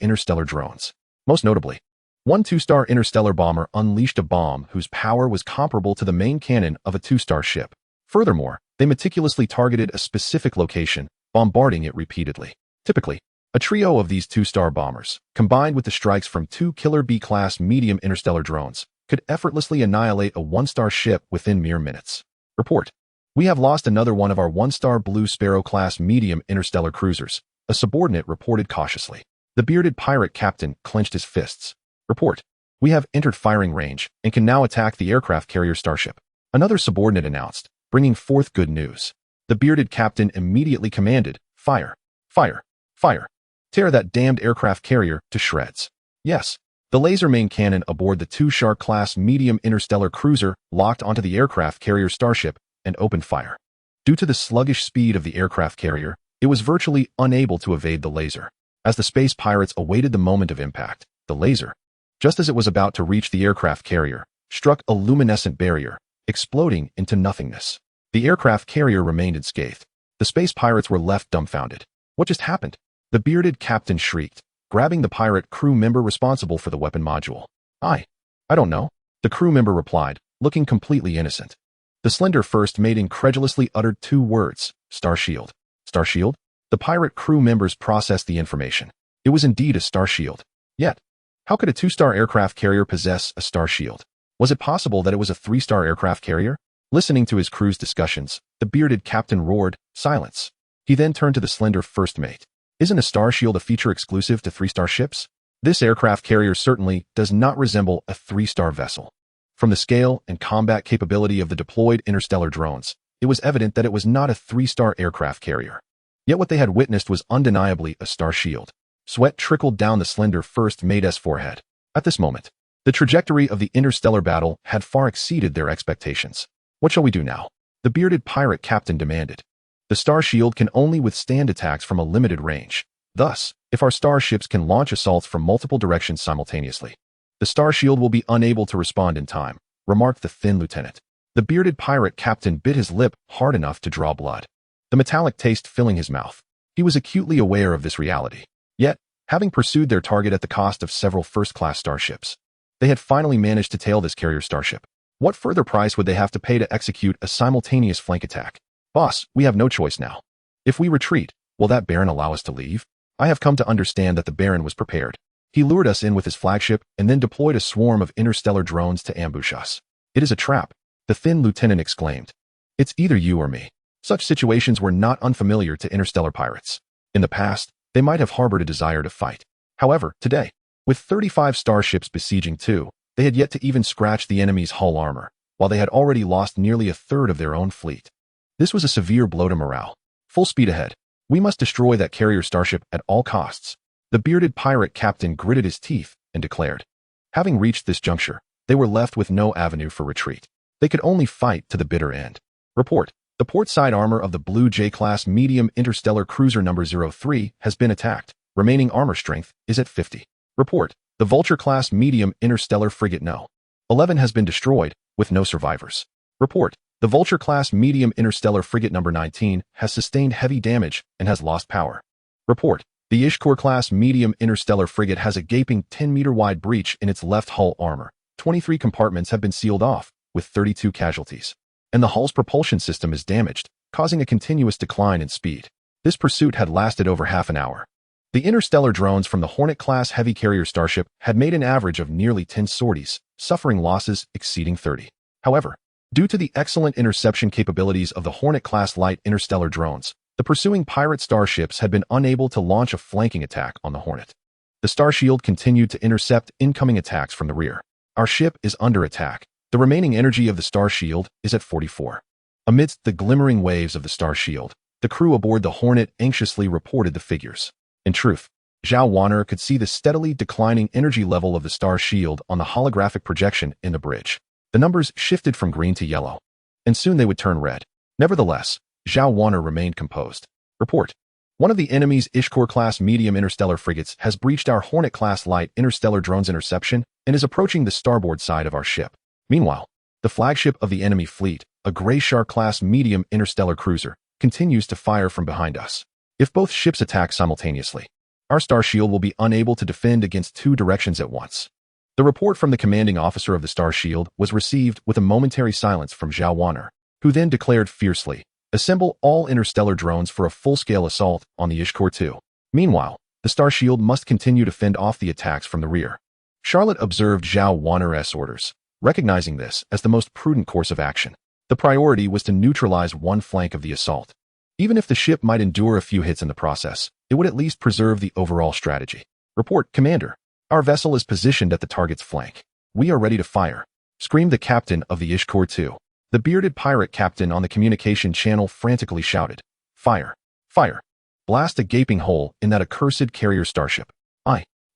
Speaker 1: interstellar drones. Most notably, one 2-star interstellar bomber unleashed a bomb whose power was comparable to the main cannon of a 2-star ship. Furthermore, they meticulously targeted a specific location, bombarding it repeatedly. Typically, a trio of these 2-star bombers, combined with the strikes from 2 killer B-class medium interstellar drones, could effortlessly annihilate a 1-star ship within mere minutes. Report. We have lost another one of our 1-star Blue Sparrow-class medium interstellar cruisers, a subordinate reported cautiously. The bearded pirate captain clenched his fists. Report. We have entered firing range and can now attack the aircraft carrier starship. Another subordinate announced, bringing forth good news. The bearded captain immediately commanded, fire, fire, fire. Tear that damned aircraft carrier to shreds. Yes. The laser main cannon aboard the 2 Shark-class medium interstellar cruiser locked onto the aircraft carrier starship and opened fire. Due to the sluggish speed of the aircraft carrier, it was virtually unable to evade the laser. As the space pirates awaited the moment of impact, the laser, just as it was about to reach the aircraft carrier, struck a luminescent barrier, exploding into nothingness. The aircraft carrier remained unscathed. The space pirates were left dumbfounded. What just happened? The bearded captain shrieked, grabbing the pirate crew member responsible for the weapon module. I don't know, the crew member replied, looking completely innocent. The slender first mate incredulously uttered 2 words, Star Shield. Star Shield? The pirate crew members processed the information. It was indeed a Star Shield. Yet, how could a 2-star aircraft carrier possess a Star Shield? Was it possible that it was a 3-star aircraft carrier? Listening to his crew's discussions, the bearded captain roared, silence. He then turned to the slender first mate. Isn't a Star Shield a feature exclusive to 3-star ships? This aircraft carrier certainly does not resemble a 3-star vessel. From the scale and combat capability of the deployed interstellar drones, it was evident that it was not a 3-star aircraft carrier. Yet what they had witnessed was undeniably a Star Shield. Sweat trickled down the slender first mate's forehead. At this moment, the trajectory of the interstellar battle had far exceeded their expectations. What shall we do now? The bearded pirate captain demanded. The Star Shield can only withstand attacks from a limited range. Thus, if our starships can launch assaults from multiple directions simultaneously, the Star Shield will be unable to respond in time, remarked the thin lieutenant. The bearded pirate captain bit his lip hard enough to draw blood, the metallic taste filling his mouth. He was acutely aware of this reality. Yet, having pursued their target at the cost of several first-class starships, they had finally managed to tail this carrier starship. What further price would they have to pay to execute a simultaneous flank attack? Boss, we have no choice now. If we retreat, will that Baron allow us to leave? I have come to understand that the Baron was prepared. He lured us in with his flagship and then deployed a swarm of interstellar drones to ambush us. It is a trap, the thin lieutenant exclaimed. It's either you or me. Such situations were not unfamiliar to interstellar pirates. In the past, they might have harbored a desire to fight. However, today, with 35 starships besieging 2, they had yet to even scratch the enemy's hull armor, while they had already lost nearly a third of their own fleet. This was a severe blow to morale. Full speed ahead. We must destroy that carrier starship at all costs. The bearded pirate captain gritted his teeth and declared. Having reached this juncture, they were left with no avenue for retreat. They could only fight to the bitter end. Report. The port side armor of the Blue J-class medium interstellar cruiser number 03 has been attacked. Remaining armor strength is at 50. Report. The Vulture-class medium interstellar frigate No. 11 has been destroyed, with no survivors. Report. The Vulture-class medium interstellar frigate number 19 has sustained heavy damage and has lost power. Report. The Ishkor-class medium interstellar frigate has a gaping 10-meter-wide breach in its left hull armor. 23 compartments have been sealed off, with 32 casualties. And the hull's propulsion system is damaged, causing a continuous decline in speed. This pursuit had lasted over half an hour. The interstellar drones from the Hornet-class heavy carrier starship had made an average of nearly 10 sorties, suffering losses exceeding 30. However, due to the excellent interception capabilities of the Hornet-class light interstellar drones, the pursuing pirate starships had been unable to launch a flanking attack on the Hornet. The Starshield continued to intercept incoming attacks from the rear. Our ship is under attack. The remaining energy of the Starshield is at 44. Amidst the glimmering waves of the Starshield, the crew aboard the Hornet anxiously reported the figures. In truth, Zhao Chen could see the steadily declining energy level of the Starshield on the holographic projection in the bridge. The numbers shifted from green to yellow, and soon they would turn red. Nevertheless, Zhao Chen remained composed. Report. One of the enemy's Ishkor-class medium interstellar frigates has breached our Hornet-class light interstellar drone's interception and is approaching the starboard side of our ship. Meanwhile, the flagship of the enemy fleet, a Grey Shark-class medium interstellar cruiser, continues to fire from behind us. If both ships attack simultaneously, our Starshield will be unable to defend against two directions at once. The report from the commanding officer of the Starshield was received with a momentary silence from Zhao Chen, who then declared fiercely, "Assemble all interstellar drones for a full-scale assault on the Ishkor II." Meanwhile, the Starshield must continue to fend off the attacks from the rear. Charlotte observed Zhao Wanner's orders, recognizing this as the most prudent course of action. The priority was to neutralize one flank of the assault. Even if the ship might endure a few hits in the process, it would at least preserve the overall strategy. Report, Commander. Our vessel is positioned at the target's flank. We are ready to fire, screamed the captain of the Ishkor II. The bearded pirate captain on the communication channel frantically shouted, "Fire! Fire! Blast a gaping hole in that accursed carrier starship."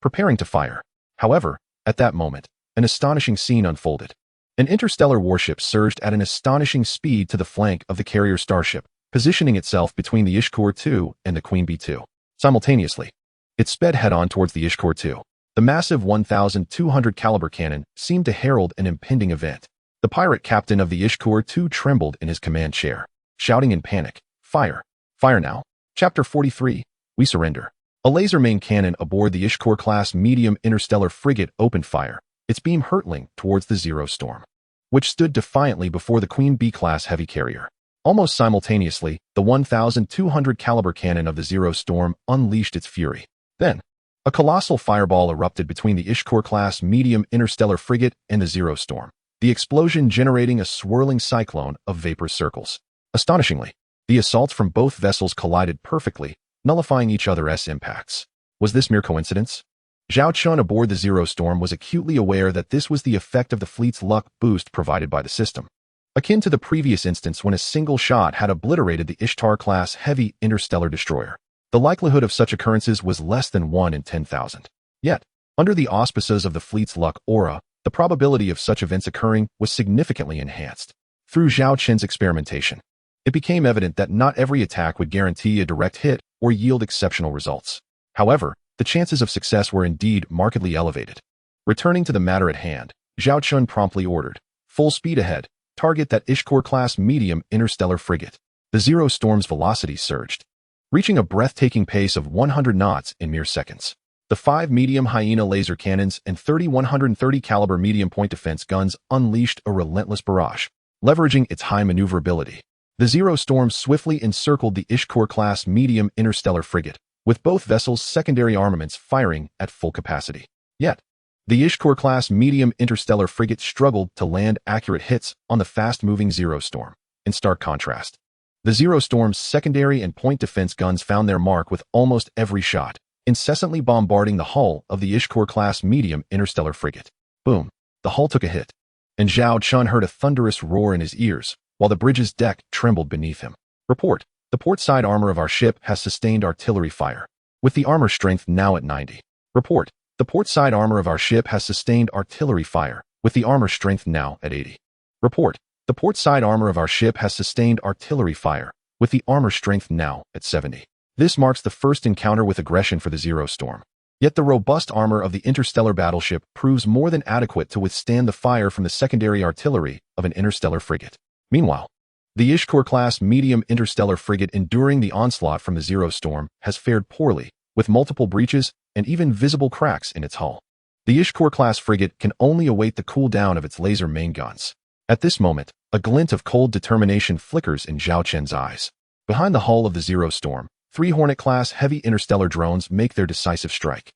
Speaker 1: Preparing to fire. However, at that moment, an astonishing scene unfolded. An interstellar warship surged at an astonishing speed to the flank of the carrier starship, positioning itself between the Ishkor II and the Queen B-2. Simultaneously, it sped head-on towards the Ishkor II. The massive 1,200 caliber cannon seemed to herald an impending event. The pirate captain of the Ishkor II trembled in his command chair, shouting in panic, "Fire! Fire now!" Chapter 43, We Surrender. A laser main cannon aboard the Ishkor-class medium interstellar frigate opened fire, its beam hurtling towards the Zero Storm, which stood defiantly before the Queen B-class heavy carrier. Almost simultaneously, the 1,200 caliber cannon of the Zero Storm unleashed its fury. Then, a colossal fireball erupted between the Ishkor-class medium interstellar frigate and the Zero Storm, the explosion generating a swirling cyclone of vapor circles. Astonishingly, the assaults from both vessels collided perfectly, nullifying each other's impacts. Was this mere coincidence? Zhao Chen aboard the Zero Storm was acutely aware that this was the effect of the fleet's luck boost provided by the system. Akin to the previous instance when a single shot had obliterated the Ishtar-class heavy interstellar destroyer. The likelihood of such occurrences was less than 1 in 10,000. Yet, under the auspices of the fleet's luck aura, the probability of such events occurring was significantly enhanced. Through Zhao Chen's experimentation, it became evident that not every attack would guarantee a direct hit or yield exceptional results. However, the chances of success were indeed markedly elevated. Returning to the matter at hand, Zhao Chen promptly ordered, "Full speed ahead, target that Ishkor-class medium interstellar frigate." The Zero Storm's velocity surged, reaching a breathtaking pace of 100 knots in mere seconds. The 5 medium Hyena laser cannons and 30 130 caliber medium point defense guns unleashed a relentless barrage, leveraging its high maneuverability. The Zero Storm swiftly encircled the Ishkor-class medium interstellar frigate, with both vessels' secondary armaments firing at full capacity. Yet, the Ishkor-class medium interstellar frigate struggled to land accurate hits on the fast-moving Zero Storm. In stark contrast, the Zero Storm's secondary and point defense guns found their mark with almost every shot, incessantly bombarding the hull of the Ishkor-class medium interstellar frigate. Boom! The hull took a hit, and Zhao Chen heard a thunderous roar in his ears, while the bridge's deck trembled beneath him. Report. The port side armor of our ship has sustained artillery fire, with the armor strength now at 90. Report. The port side armor of our ship has sustained artillery fire, with the armor strength now at 80. Report. The port side armor of our ship has sustained artillery fire, with the armor strength now at 70. This marks the first encounter with aggression for the Zero Storm. Yet the robust armor of the interstellar battleship proves more than adequate to withstand the fire from the secondary artillery of an interstellar frigate. Meanwhile, the Ishkur-class medium interstellar frigate enduring the onslaught from the Zero Storm has fared poorly, with multiple breaches and even visible cracks in its hull. The Ishkur-class frigate can only await the cool-down of its laser main guns. At this moment, a glint of cold determination flickers in Zhao Chen's eyes. Behind the hull of the Zero Storm, 3 Hornet-class heavy interstellar drones make their decisive strike.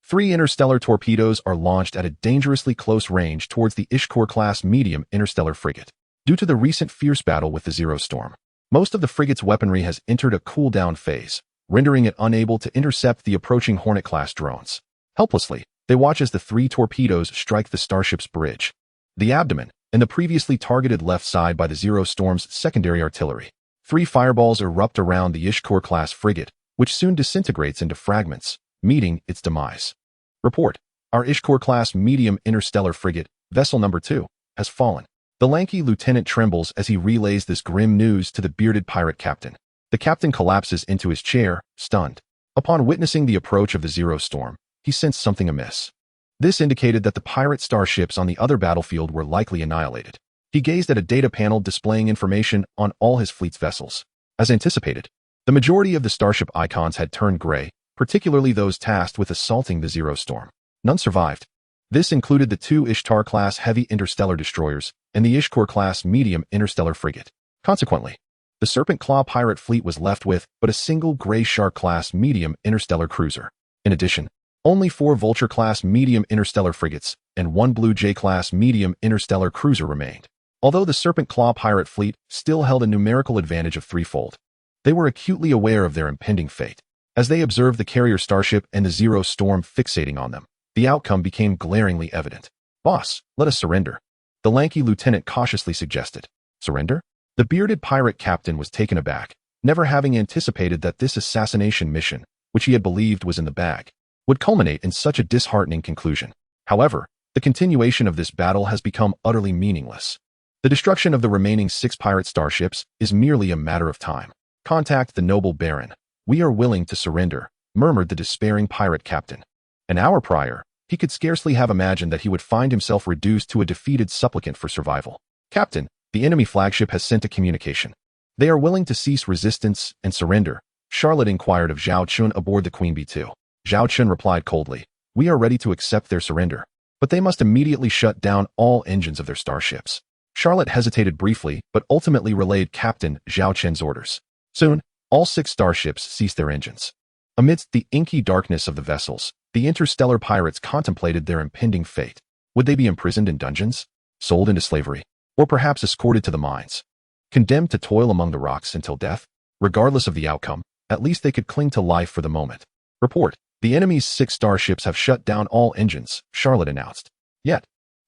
Speaker 1: 3 interstellar torpedoes are launched at a dangerously close range towards the Ishkur-class medium interstellar frigate. Due to the recent fierce battle with the Zero Storm, most of the frigate's weaponry has entered a cool-down phase, rendering it unable to intercept the approaching Hornet-class drones. Helplessly, they watch as the 3 torpedoes strike the starship's bridge, the abdomen, and the previously targeted left side by the Zero Storm's secondary artillery. 3 fireballs erupt around the Ishkur-class frigate, which soon disintegrates into fragments, meeting its demise. Report: our Ishkur-class medium interstellar frigate, vessel number 2, has fallen. The lanky lieutenant trembles as he relays this grim news to the bearded pirate captain. The captain collapses into his chair, stunned. Upon witnessing the approach of the Zero Storm, he sensed something amiss. This indicated that the pirate starships on the other battlefield were likely annihilated. He gazed at a data panel displaying information on all his fleet's vessels. As anticipated, the majority of the starship icons had turned gray, particularly those tasked with assaulting the Zero Storm. None survived. This included the 2 Ishtar-class heavy interstellar destroyers and the Ishkur-class medium interstellar frigate. Consequently, the Serpent Claw pirate fleet was left with but a single Gray Shark-class medium interstellar cruiser. In addition, only 4 Vulture-class medium interstellar frigates and 1 Blue Jay-class medium interstellar cruiser remained. Although the Serpent Claw pirate fleet still held a numerical advantage of threefold, they were acutely aware of their impending fate. As they observed the carrier starship and the Zero Storm fixating on them, the outcome became glaringly evident. "Boss, let us surrender," the lanky lieutenant cautiously suggested. Surrender? The bearded pirate captain was taken aback, never having anticipated that this assassination mission, which he had believed was in the bag, would culminate in such a disheartening conclusion. However, the continuation of this battle has become utterly meaningless. The destruction of the remaining 6 pirate starships is merely a matter of time. "Contact the noble Baron. We are willing to surrender," murmured the despairing pirate captain. An hour prior, he could scarcely have imagined that he would find himself reduced to a defeated supplicant for survival. "Captain, the enemy flagship has sent a communication. They are willing to cease resistance and surrender," Charlotte inquired of Zhao Chen aboard the Queen B2. Zhao Chen replied coldly, "We are ready to accept their surrender, but they must immediately shut down all engines of their starships." Charlotte hesitated briefly, but ultimately relayed Captain Zhao Chen's orders. Soon, all 6 starships ceased their engines. Amidst the inky darkness of the vessels, the interstellar pirates contemplated their impending fate. Would they be imprisoned in dungeons, sold into slavery, or perhaps escorted to the mines, condemned to toil among the rocks until death? Regardless of the outcome, at least they could cling to life for the moment. Report: the enemy's 6 starships have shut down all engines, Charlotte announced. Yet,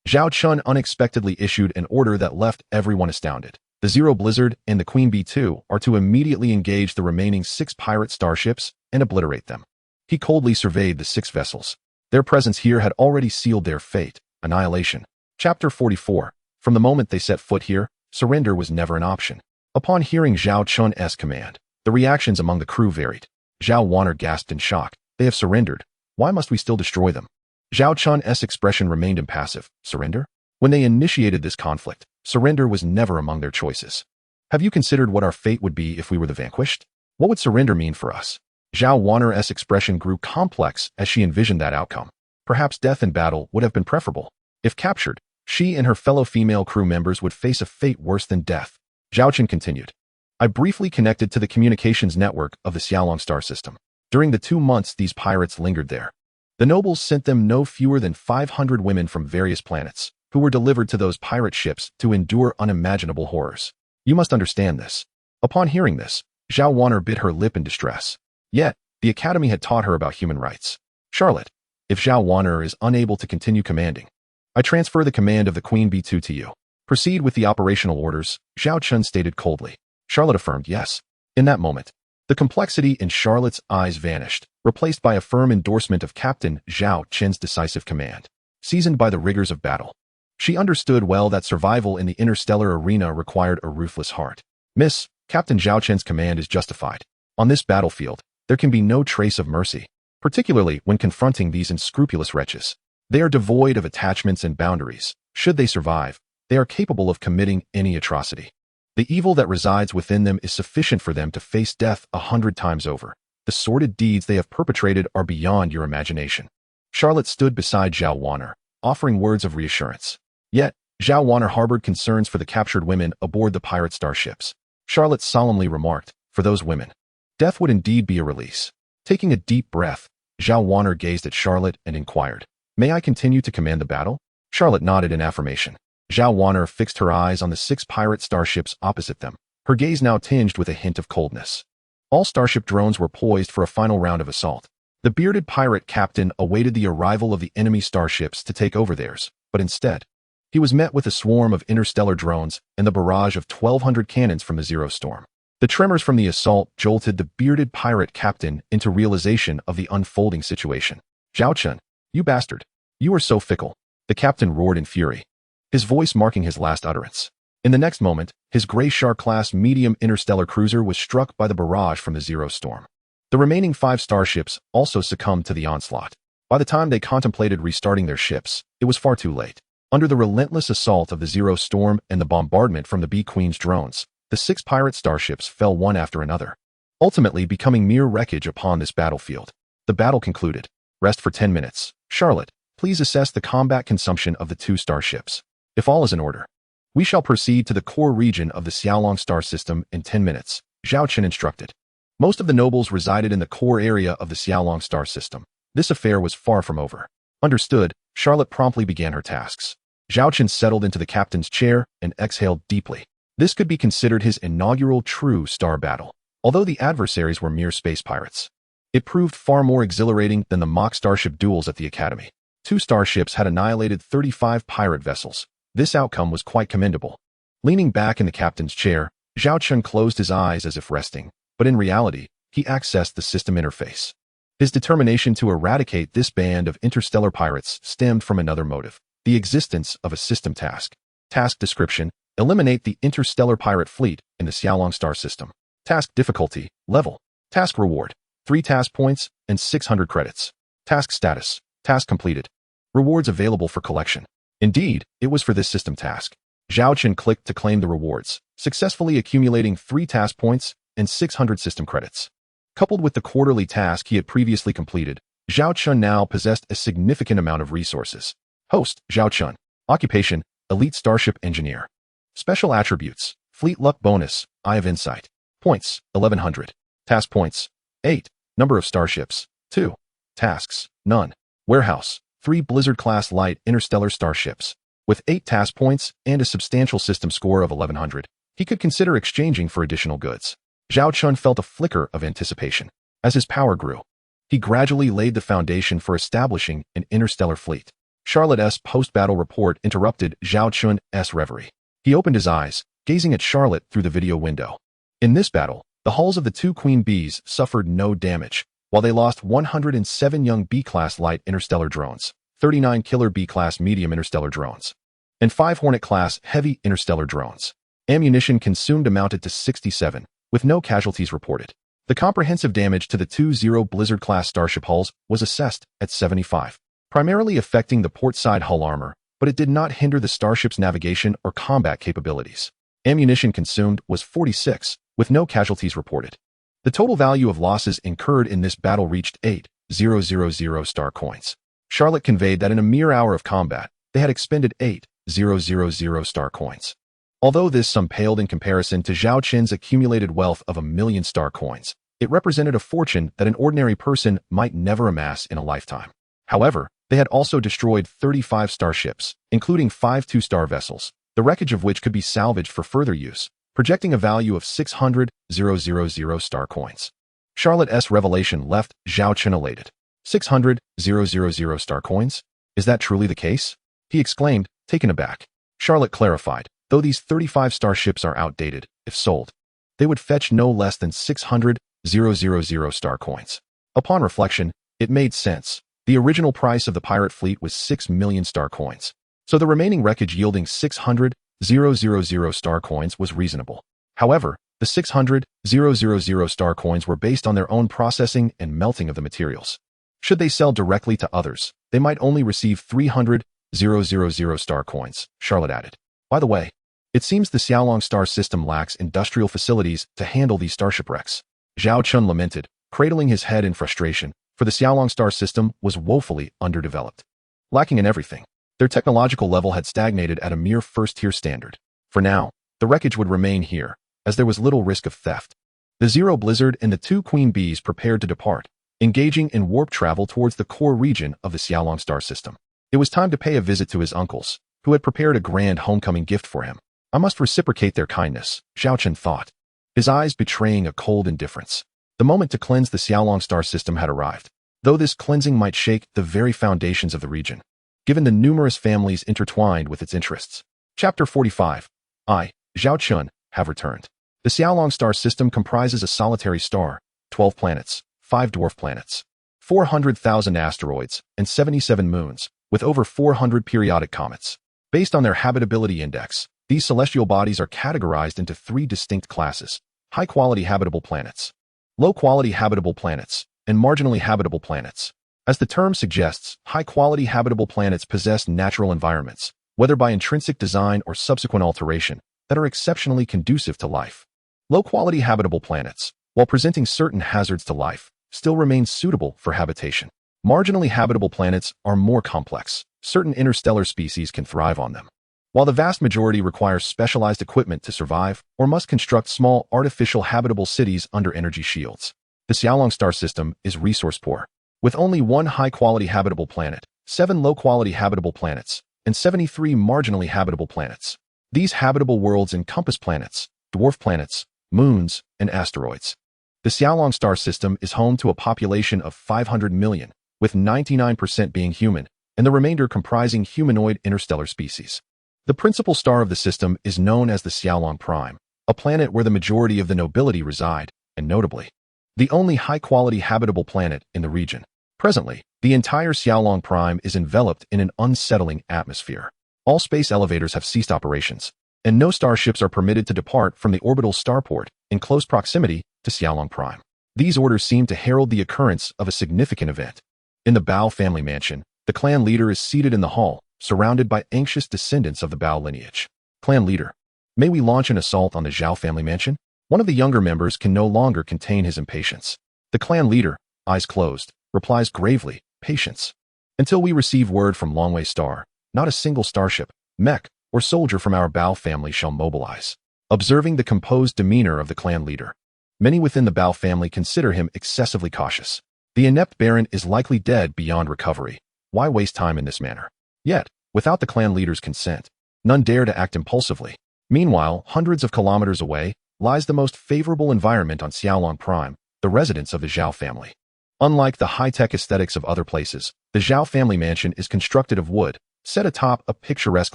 Speaker 1: Zhao Chen unexpectedly issued an order that left everyone astounded. The Zero Blizzard and the Queen B2 are to immediately engage the remaining 6 pirate starships and obliterate them. He coldly surveyed the 6 vessels. Their presence here had already sealed their fate, annihilation. Chapter 44. From the moment they set foot here, surrender was never an option. Upon hearing Zhao Chun's command, the reactions among the crew varied. Zhao Wanner gasped in shock. "They have surrendered. Why must we still destroy them?" Zhao Chun's expression remained impassive. Surrender? When they initiated this conflict, surrender was never among their choices. "Have you considered what our fate would be if we were the vanquished? What would surrender mean for us?" Zhao Wanner's expression grew complex as she envisioned that outcome. Perhaps death in battle would have been preferable. If captured, she and her fellow female crew members would face a fate worse than death. Zhao Chen continued. "I briefly connected to the communications network of the Xiaolong star system. During the 2 months these pirates lingered there, the nobles sent them no fewer than 500 women from various planets, who were delivered to those pirate ships to endure unimaginable horrors. You must understand this." Upon hearing this, Zhao Wanner bit her lip in distress. Yet, the Academy had taught her about human rights. "Charlotte, if Zhao Wanner is unable to continue commanding, I transfer the command of the Queen B2 to you. Proceed with the operational orders," Zhao Chen stated coldly. Charlotte affirmed yes. In that moment, the complexity in Charlotte's eyes vanished, replaced by a firm endorsement of Captain Zhao Chen's decisive command. Seasoned by the rigors of battle, She understood well that survival in the interstellar arena required a ruthless heart. Miss, Captain Zhao Chen's command is justified. On this battlefield, there can be no trace of mercy, particularly when confronting these unscrupulous wretches. They are devoid of attachments and boundaries. Should they survive, they are capable of committing any atrocity. The evil that resides within them is sufficient for them to face death 100 times over. The sordid deeds they have perpetrated are beyond your imagination. Charlotte stood beside Zhao Wanner, offering words of reassurance. Yet, Zhao Wanner harbored concerns for the captured women aboard the pirate starships. Charlotte solemnly remarked, for those women, death would indeed be a release. Taking a deep breath, Zhao Wanner gazed at Charlotte and inquired, may I continue to command the battle? Charlotte nodded in affirmation. Zhao Wanner fixed her eyes on the 6 pirate starships opposite them, her gaze now tinged with a hint of coldness. All starship drones were poised for a final round of assault. The bearded pirate captain awaited the arrival of the enemy starships to take over theirs, but instead, he was met with a swarm of interstellar drones and the barrage of 1,200 cannons from the Zero Storm. The tremors from the assault jolted the bearded pirate captain into realization of the unfolding situation. Zhao Chen, you bastard. You are so fickle. The captain roared in fury, his voice marking his last utterance. In the next moment, his Grey Shark-class medium interstellar cruiser was struck by the barrage from the Zero Storm. The remaining 5 starships also succumbed to the onslaught. By the time they contemplated restarting their ships, it was far too late. Under the relentless assault of the Zero Storm and the bombardment from the Bee Queen's drones, the 6 pirate starships fell one after another, ultimately becoming mere wreckage upon this battlefield. The battle concluded. Rest for 10 minutes. Charlotte, please assess the combat consumption of the 2 starships. If all is in order, we shall proceed to the core region of the Xiaolong star system in 10 minutes, Zhao Chen instructed. Most of the nobles resided in the core area of the Xiaolong star system. This affair was far from over. Understood, Charlotte promptly began her tasks. Zhao Chen settled into the captain's chair and exhaled deeply. This could be considered his inaugural true star battle. Although the adversaries were mere space pirates, it proved far more exhilarating than the mock starship duels at the academy. 2 starships had annihilated 35 pirate vessels. This outcome was quite commendable. Leaning back in the captain's chair, Zhao Chen closed his eyes as if resting, but in reality, he accessed the system interface. His determination to eradicate this band of interstellar pirates stemmed from another motive, the existence of a system task. Task description: eliminate the interstellar pirate fleet in the Xiaolong star system. Task difficulty, level. Task reward, 3 task points and 600 credits. Task status, task completed. Rewards available for collection. Indeed, it was for this system task. Zhao Chen clicked to claim the rewards, successfully accumulating 3 task points and 600 system credits. Coupled with the quarterly task he had previously completed, Zhao Chen now possessed a significant amount of resources. Host, Zhao Chen. Occupation, Elite Starship Engineer. Special attributes, Fleet Luck Bonus, Eye of Insight. Points, 1100. Task points, 8. Number of starships, 2. Tasks, none. Warehouse, 3 Blizzard-class light interstellar starships. With 8 task points and a substantial system score of 1100, he could consider exchanging for additional goods. Zhao Chen felt a flicker of anticipation. As his power grew, he gradually laid the foundation for establishing an interstellar fleet. Charlotte's post-battle report interrupted Zhao Chun's reverie. He opened his eyes, gazing at Charlotte through the video window. In this battle, the hulls of the 2 Queen Bees suffered no damage, while they lost 107 young B-class light interstellar drones, 39 killer B-class medium interstellar drones, and 5 Hornet-class heavy interstellar drones. Ammunition consumed amounted to 67, with no casualties reported. The comprehensive damage to the 2-0 Blizzard-class starship hulls was assessed at 75, primarily affecting the port-side hull armor, but it did not hinder the starship's navigation or combat capabilities. Ammunition consumed was 46, with no casualties reported. The total value of losses incurred in this battle reached 8,000 star coins. Charlotte conveyed that in a mere hour of combat, they had expended 8,000 star coins. Although this sum paled in comparison to Zhao Chen's accumulated wealth of 1,000,000 star coins, it represented a fortune that an ordinary person might never amass in a lifetime. However, they had also destroyed 35 starships, including 5 2-star vessels, the wreckage of which could be salvaged for further use, projecting a value of 600,000 star coins. Charlotte's revelation left Zhao Chen elated. 600,000 star coins? Is that truly the case? He exclaimed, taken aback. Charlotte clarified, though these 35 starships are outdated, if sold, they would fetch no less than 600,000 star coins. Upon reflection, it made sense. The original price of the pirate fleet was 6 million star coins. So the remaining wreckage yielding 600,000 star coins was reasonable. However, the 600,000 star coins were based on their own processing and melting of the materials. Should they sell directly to others, they might only receive 300,000 star coins, Charlotte added. By the way, it seems the Xiaolong star system lacks industrial facilities to handle these starship wrecks. Zhao Chen lamented, cradling his head in frustration, for the Xiaolong star system was woefully underdeveloped. Lacking in everything, their technological level had stagnated at a mere first-tier standard. For now, the wreckage would remain here, as there was little risk of theft. The Zero Blizzard and the two Queen Bees prepared to depart, engaging in warp travel towards the core region of the Xiaolong star system. It was time to pay a visit to his uncles, who had prepared a grand homecoming gift for him. I must reciprocate their kindness, Zhao Chen thought, his eyes betraying a cold indifference. The moment to cleanse the Xiaolong star system had arrived, though this cleansing might shake the very foundations of the region, given the numerous families intertwined with its interests. Chapter 45. I, Zhao Chen, have returned. The Xiaolong star system comprises a solitary star, 12 planets, 5 dwarf planets, 400,000 asteroids, and 77 moons, with over 400 periodic comets. Based on their habitability index, these celestial bodies are categorized into 3 distinct classes: high-quality habitable planets, low-quality habitable planets, and marginally habitable planets. As the term suggests, high-quality habitable planets possess natural environments, whether by intrinsic design or subsequent alteration, that are exceptionally conducive to life. Low-quality habitable planets, while presenting certain hazards to life, still remain suitable for habitation. Marginally habitable planets are more complex. Certain interstellar species can thrive on them, while the vast majority require specialized equipment to survive or must construct small artificial habitable cities under energy shields. The Xiaolong star system is resource poor, with only 1 high-quality habitable planet, 7 low-quality habitable planets, and 73 marginally habitable planets. These habitable worlds encompass planets, dwarf planets, moons, and asteroids. The Xiaolong star system is home to a population of 500 million, with 99% being human, and the remainder comprising humanoid interstellar species. The principal star of the system is known as the Xiaolong Prime, a planet where the majority of the nobility reside, and notably, the only high-quality habitable planet in the region. Presently, the entire Xiaolong Prime is enveloped in an unsettling atmosphere. All space elevators have ceased operations, and no starships are permitted to depart from the orbital starport in close proximity to Xiaolong Prime. These orders seem to herald the occurrence of a significant event. In the Bao family mansion, the clan leader is seated in the hall, surrounded by anxious descendants of the Bao lineage. Clan leader, may we launch an assault on the Zhao family mansion? One of the younger members can no longer contain his impatience. The clan leader, eyes closed, replies gravely, patience. Until we receive word from Longwei Star, not a single starship, mech, or soldier from our Bao family shall mobilize. Observing the composed demeanor of the clan leader, many within the Bao family consider him excessively cautious. The inept baron is likely dead beyond recovery. Why waste time in this manner? Yet, without the clan leader's consent, none dare to act impulsively. Meanwhile, hundreds of kilometers away, lies the most favorable environment on Xiaolong Prime, the residence of the Zhao family. Unlike the high-tech aesthetics of other places, the Zhao family mansion is constructed of wood, set atop a picturesque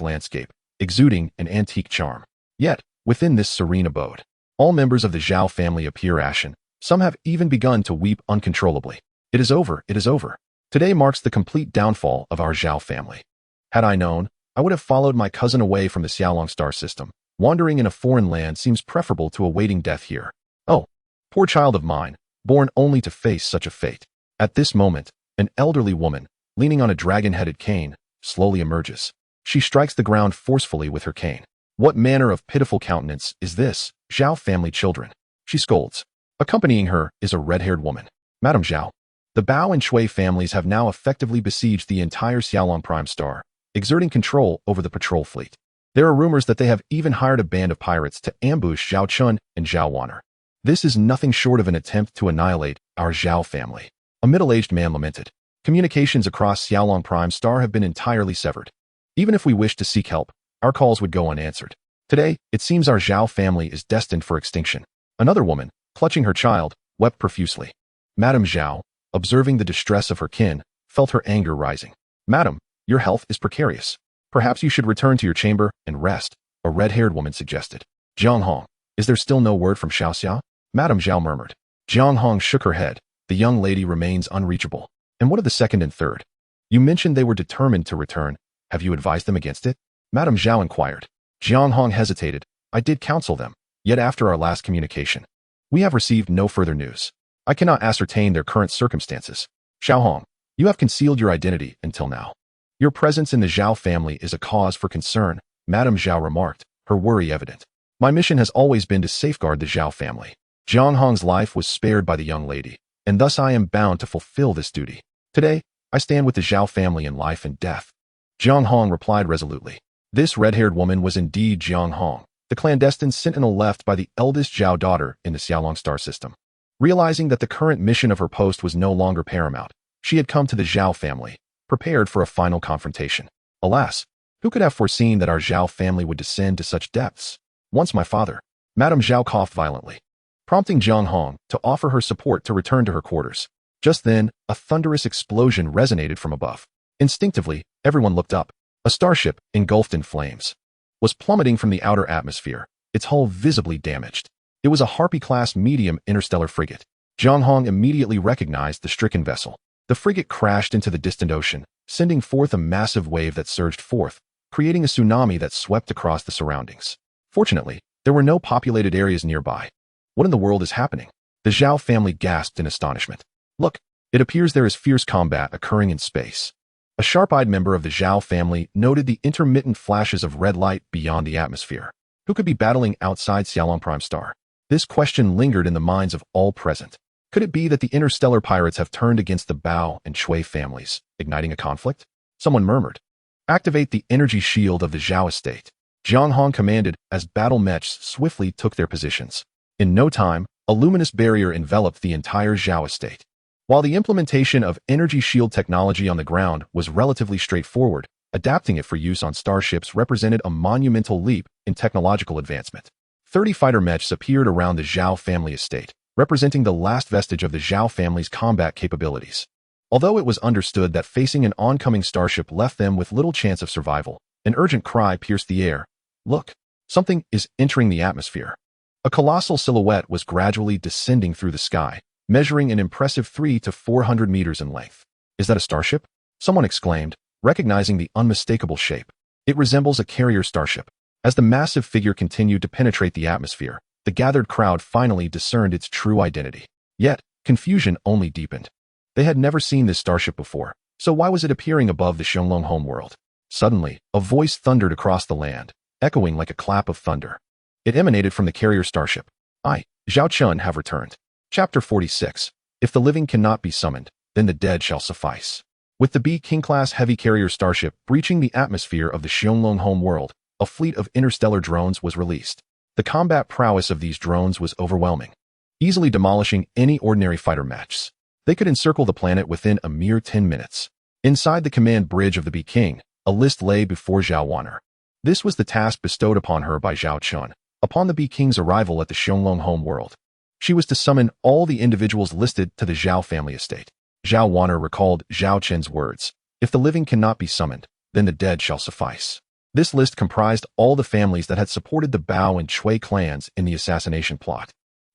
Speaker 1: landscape, exuding an antique charm. Yet, within this serene abode, all members of the Zhao family appear ashen. Some have even begun to weep uncontrollably. It is over, it is over. Today marks the complete downfall of our Zhao family. Had I known, I would have followed my cousin away from the Xiaolong star system. Wandering in a foreign land seems preferable to awaiting death here. Oh, poor child of mine, born only to face such a fate. At this moment, an elderly woman, leaning on a dragon-headed cane, slowly emerges. She strikes the ground forcefully with her cane. What manner of pitiful countenance is this, Zhao family children? She scolds. Accompanying her is a red-haired woman. Madame Zhao. The Bao and Shui families have now effectively besieged the entire Xiaolong Prime star, exerting control over the patrol fleet. There are rumors that they have even hired a band of pirates to ambush Zhao Chen and Zhao Wanner. This is nothing short of an attempt to annihilate our Zhao family. A middle-aged man lamented. Communications across Xiaolong Prime star have been entirely severed. Even if we wished to seek help, our calls would go unanswered. Today, it seems our Zhao family is destined for extinction. Another woman, clutching her child, wept profusely. Madame Zhao, observing the distress of her kin, felt her anger rising. Madam, your health is precarious. Perhaps you should return to your chamber and rest, a red-haired woman suggested. Jiang Hong, is there still no word from Xiaoxia? Madame Zhao murmured. Jiang Hong shook her head. The young lady remains unreachable. And what of the second and third? You mentioned they were determined to return. Have you advised them against it? Madame Zhao inquired. Jiang Hong hesitated. I did counsel them, yet after our last communication, we have received no further news. I cannot ascertain their current circumstances. Xiao Hong, you have concealed your identity until now. Your presence in the Zhao family is a cause for concern, Madame Zhao remarked, her worry evident. My mission has always been to safeguard the Zhao family. Jiang Hong's life was spared by the young lady, and thus I am bound to fulfill this duty. Today, I stand with the Zhao family in life and death. Jiang Hong replied resolutely. This red-haired woman was indeed Jiang Hong, the clandestine sentinel left by the eldest Zhao daughter in the Xiaolong star system. Realizing that the current mission of her post was no longer paramount, she had come to the Zhao family, prepared for a final confrontation. Alas, who could have foreseen that our Zhao family would descend to such depths? Once my father. Madame Zhao coughed violently, prompting Jiang Hong to offer her support to return to her quarters. Just then, a thunderous explosion resonated from above. Instinctively, everyone looked up. A starship, engulfed in flames, was plummeting from the outer atmosphere, its hull visibly damaged. It was a Harpy-class medium interstellar frigate. Jiang Hong immediately recognized the stricken vessel. The frigate crashed into the distant ocean, sending forth a massive wave that surged forth, creating a tsunami that swept across the surroundings. Fortunately, there were no populated areas nearby. What in the world is happening? The Zhao family gasped in astonishment. Look, it appears there is fierce combat occurring in space. A sharp-eyed member of the Zhao family noted the intermittent flashes of red light beyond the atmosphere. Who could be battling outside Xiaolong Prime Star? This question lingered in the minds of all present. Could it be that the interstellar pirates have turned against the Bao and Shui families, igniting a conflict? Someone murmured. Activate the energy shield of the Zhao estate. Jiang Hong commanded as battle mechs swiftly took their positions. In no time, a luminous barrier enveloped the entire Zhao estate. While the implementation of energy shield technology on the ground was relatively straightforward, adapting it for use on starships represented a monumental leap in technological advancement. 30 fighter mechs appeared around the Zhao family estate, representing the last vestige of the Zhao family's combat capabilities. Although it was understood that facing an oncoming starship left them with little chance of survival, an urgent cry pierced the air. Look, something is entering the atmosphere. A colossal silhouette was gradually descending through the sky, measuring an impressive 300 to 400 meters in length. Is that a starship? Someone exclaimed, recognizing the unmistakable shape. It resembles a carrier starship. As the massive figure continued to penetrate the atmosphere, the gathered crowd finally discerned its true identity. Yet, confusion only deepened. They had never seen this starship before, so why was it appearing above the Xiaolong homeworld? Suddenly, a voice thundered across the land, echoing like a clap of thunder. It emanated from the carrier starship. I, Zhao Chen, have returned. Chapter 46. If the living cannot be summoned, then the dead shall suffice. With the B King-class heavy carrier starship breaching the atmosphere of the Xiaolong homeworld, a fleet of interstellar drones was released. The combat prowess of these drones was overwhelming, easily demolishing any ordinary fighter mechs. They could encircle the planet within a mere 10 minutes. Inside the command bridge of the B King, a list lay before Zhao Wanner. This was the task bestowed upon her by Zhao Chen upon the B King's arrival at the Xiaolong homeworld. She was to summon all the individuals listed to the Zhao family estate. Zhao Wanner recalled Zhao Chen's words. If the living cannot be summoned, then the dead shall suffice. This list comprised all the families that had supported the Bao and Shui clans in the assassination plot.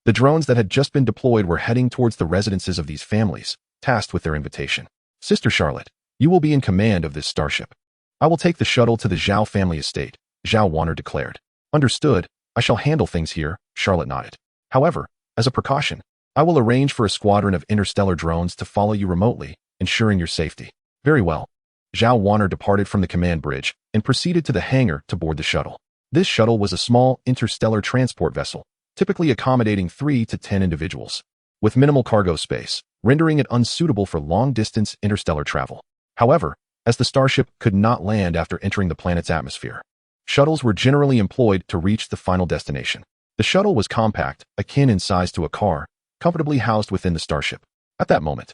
Speaker 1: The drones that had just been deployed were heading towards the residences of these families, tasked with their invitation. Sister Charlotte, you will be in command of this starship. I will take the shuttle to the Zhao family estate, Zhao Wanner declared. Understood, I shall handle things here, Charlotte nodded. However, as a precaution, I will arrange for a squadron of interstellar drones to follow you remotely, ensuring your safety. Very well. Zhao Wanner departed from the command bridge and proceeded to the hangar to board the shuttle. This shuttle was a small interstellar transport vessel, typically accommodating 3 to 10 individuals, with minimal cargo space, rendering it unsuitable for long-distance interstellar travel. However, as the starship could not land after entering the planet's atmosphere, shuttles were generally employed to reach the final destination. The shuttle was compact, akin in size to a car, comfortably housed within the starship. At that moment,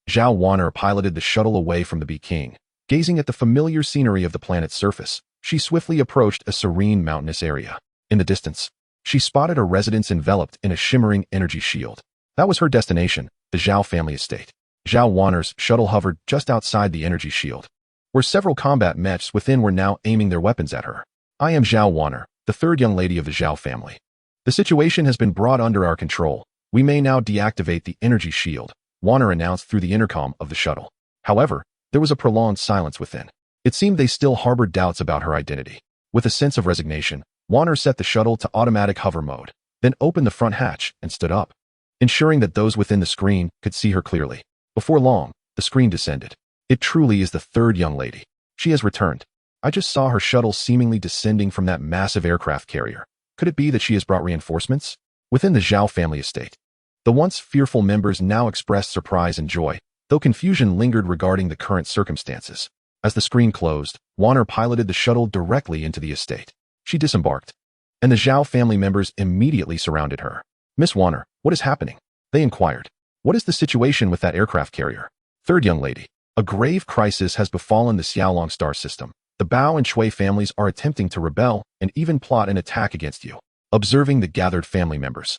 Speaker 1: Zhao Wanner piloted the shuttle away from the B King. Gazing at the familiar scenery of the planet's surface, she swiftly approached a serene mountainous area. In the distance, she spotted a residence enveloped in a shimmering energy shield. That was her destination, the Zhao family estate. Zhao Wanner's shuttle hovered just outside the energy shield, where several combat mechs within were now aiming their weapons at her. I am Zhao Wanner, the third young lady of the Zhao family. The situation has been brought under our control. We may now deactivate the energy shield, Wanner announced through the intercom of the shuttle. However, there was a prolonged silence within. It seemed they still harbored doubts about her identity. With a sense of resignation, Warner set the shuttle to automatic hover mode, then opened the front hatch and stood up, ensuring that those within the screen could see her clearly. Before long, the screen descended. It truly is the third young lady. She has returned. I just saw her shuttle seemingly descending from that massive aircraft carrier. Could it be that she has brought reinforcements? Within the Zhao family estate, the once fearful members now expressed surprise and joy, though confusion lingered regarding the current circumstances. As the screen closed, Warner piloted the shuttle directly into the estate. She disembarked, and the Zhao family members immediately surrounded her. "Miss Warner, what is happening?" they inquired. "What is the situation with that aircraft carrier?" "Third young lady, a grave crisis has befallen the Xiaolong star system. The Bao and Shui families are attempting to rebel and even plot an attack against you." Observing the gathered family members,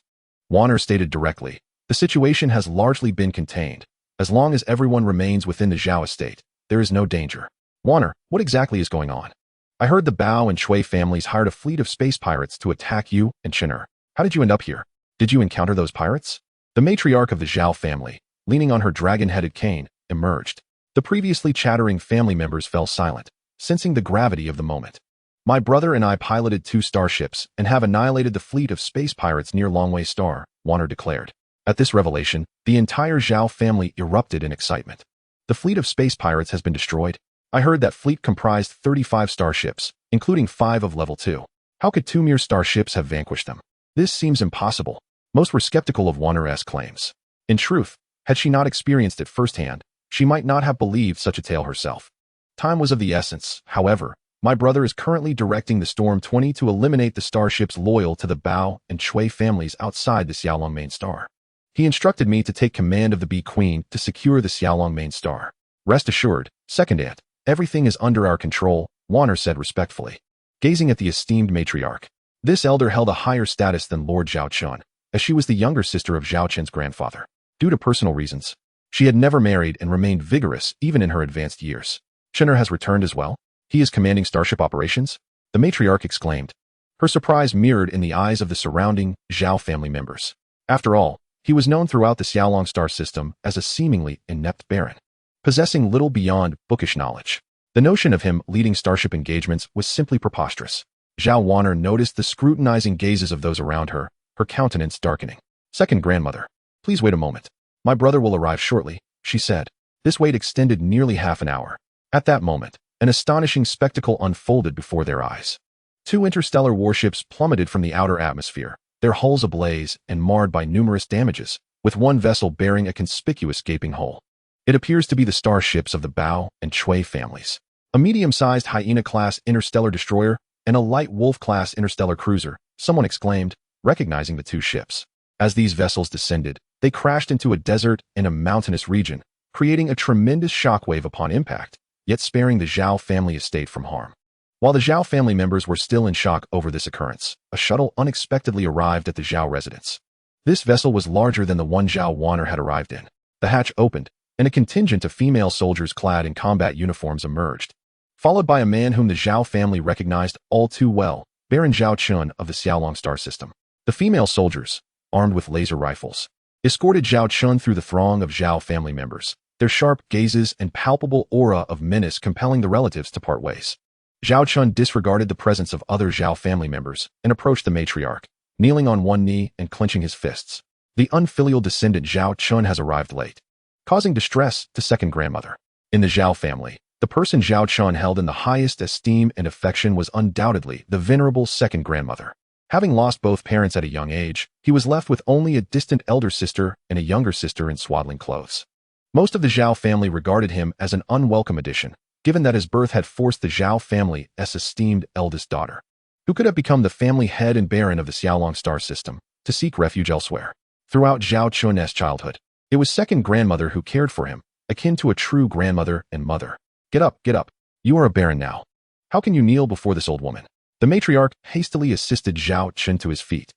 Speaker 1: Warner stated directly, "The situation has largely been contained. As long as everyone remains within the Zhao estate, there is no danger." "Warner, what exactly is going on?" "I heard the Bao and Shui families hired a fleet of space pirates to attack you and Chen'er. How did you end up here? Did you encounter those pirates?" The matriarch of the Zhao family, leaning on her dragon-headed cane, emerged. The previously chattering family members fell silent, sensing the gravity of the moment. "My brother and I piloted 2 starships and have annihilated the fleet of space pirates near Longwei Star," Warner declared. At this revelation, the entire Zhao family erupted in excitement. "The fleet of space pirates has been destroyed? I heard that fleet comprised 35 starships, including 5 of level 2. How could 2 mere starships have vanquished them? This seems impossible." Most were skeptical of Warner's claims. In truth, had she not experienced it firsthand, she might not have believed such a tale herself. Time was of the essence, however. "My brother is currently directing the Storm 20 to eliminate the starships loyal to the Bao and Shui families outside the Xiaolong main star. He instructed me to take command of the Bee Queen to secure the Xiaolong main star. Rest assured, Second Aunt, everything is under our control," Warner said respectfully. Gazing at the esteemed matriarch, this elder held a higher status than Lord Zhao Chen, as she was the younger sister of Zhao Chen's grandfather. Due to personal reasons, she had never married and remained vigorous even in her advanced years. "Chen'er has returned as well? He is commanding starship operations?" the matriarch exclaimed. Her surprise mirrored in the eyes of the surrounding Zhao family members. After all, he was known throughout the Xiaolong star system as a seemingly inept baron, possessing little beyond bookish knowledge. The notion of him leading starship engagements was simply preposterous. Zhao Warner noticed the scrutinizing gazes of those around her, her countenance darkening. "Second grandmother, please wait a moment. My brother will arrive shortly," she said. This wait extended nearly half an hour. At that moment, an astonishing spectacle unfolded before their eyes. 2 interstellar warships plummeted from the outer atmosphere, their hulls ablaze and marred by numerous damages, with one vessel bearing a conspicuous gaping hole. It appears to be the starships of the Bao and Shui families. A medium-sized Hyena-class interstellar destroyer and a light Wolf-class interstellar cruiser, someone exclaimed, recognizing the 2 ships. As these vessels descended, they crashed into a desert and a mountainous region, creating a tremendous shockwave upon impact, yet sparing the Zhao family estate from harm. While the Zhao family members were still in shock over this occurrence, a shuttle unexpectedly arrived at the Zhao residence. This vessel was larger than the one Zhao Warner had arrived in. The hatch opened, and a contingent of female soldiers clad in combat uniforms emerged, followed by a man whom the Zhao family recognized all too well, Baron Zhao Chen of the Xiaolong star system. The female soldiers, armed with laser rifles, escorted Zhao Chen through the throng of Zhao family members, their sharp gazes and palpable aura of menace compelling the relatives to part ways. Zhao Chen disregarded the presence of other Zhao family members and approached the matriarch, kneeling on one knee and clenching his fists. The unfilial descendant Zhao Chen has arrived late, causing distress to second grandmother. In the Zhao family, the person Zhao Chen held in the highest esteem and affection was undoubtedly the venerable second grandmother. Having lost both parents at a young age, he was left with only a distant elder sister and a younger sister in swaddling clothes. Most of the Zhao family regarded him as an unwelcome addition, given that his birth had forced the Zhao family's esteemed eldest daughter, who could have become the family head and baron of the Xiaolong star system, to seek refuge elsewhere. Throughout Zhao Chun's childhood, it was second grandmother who cared for him, akin to a true grandmother and mother. Get up, get up. You are a baron now. How can you kneel before this old woman?" The matriarch hastily assisted Zhao Chen to his feet,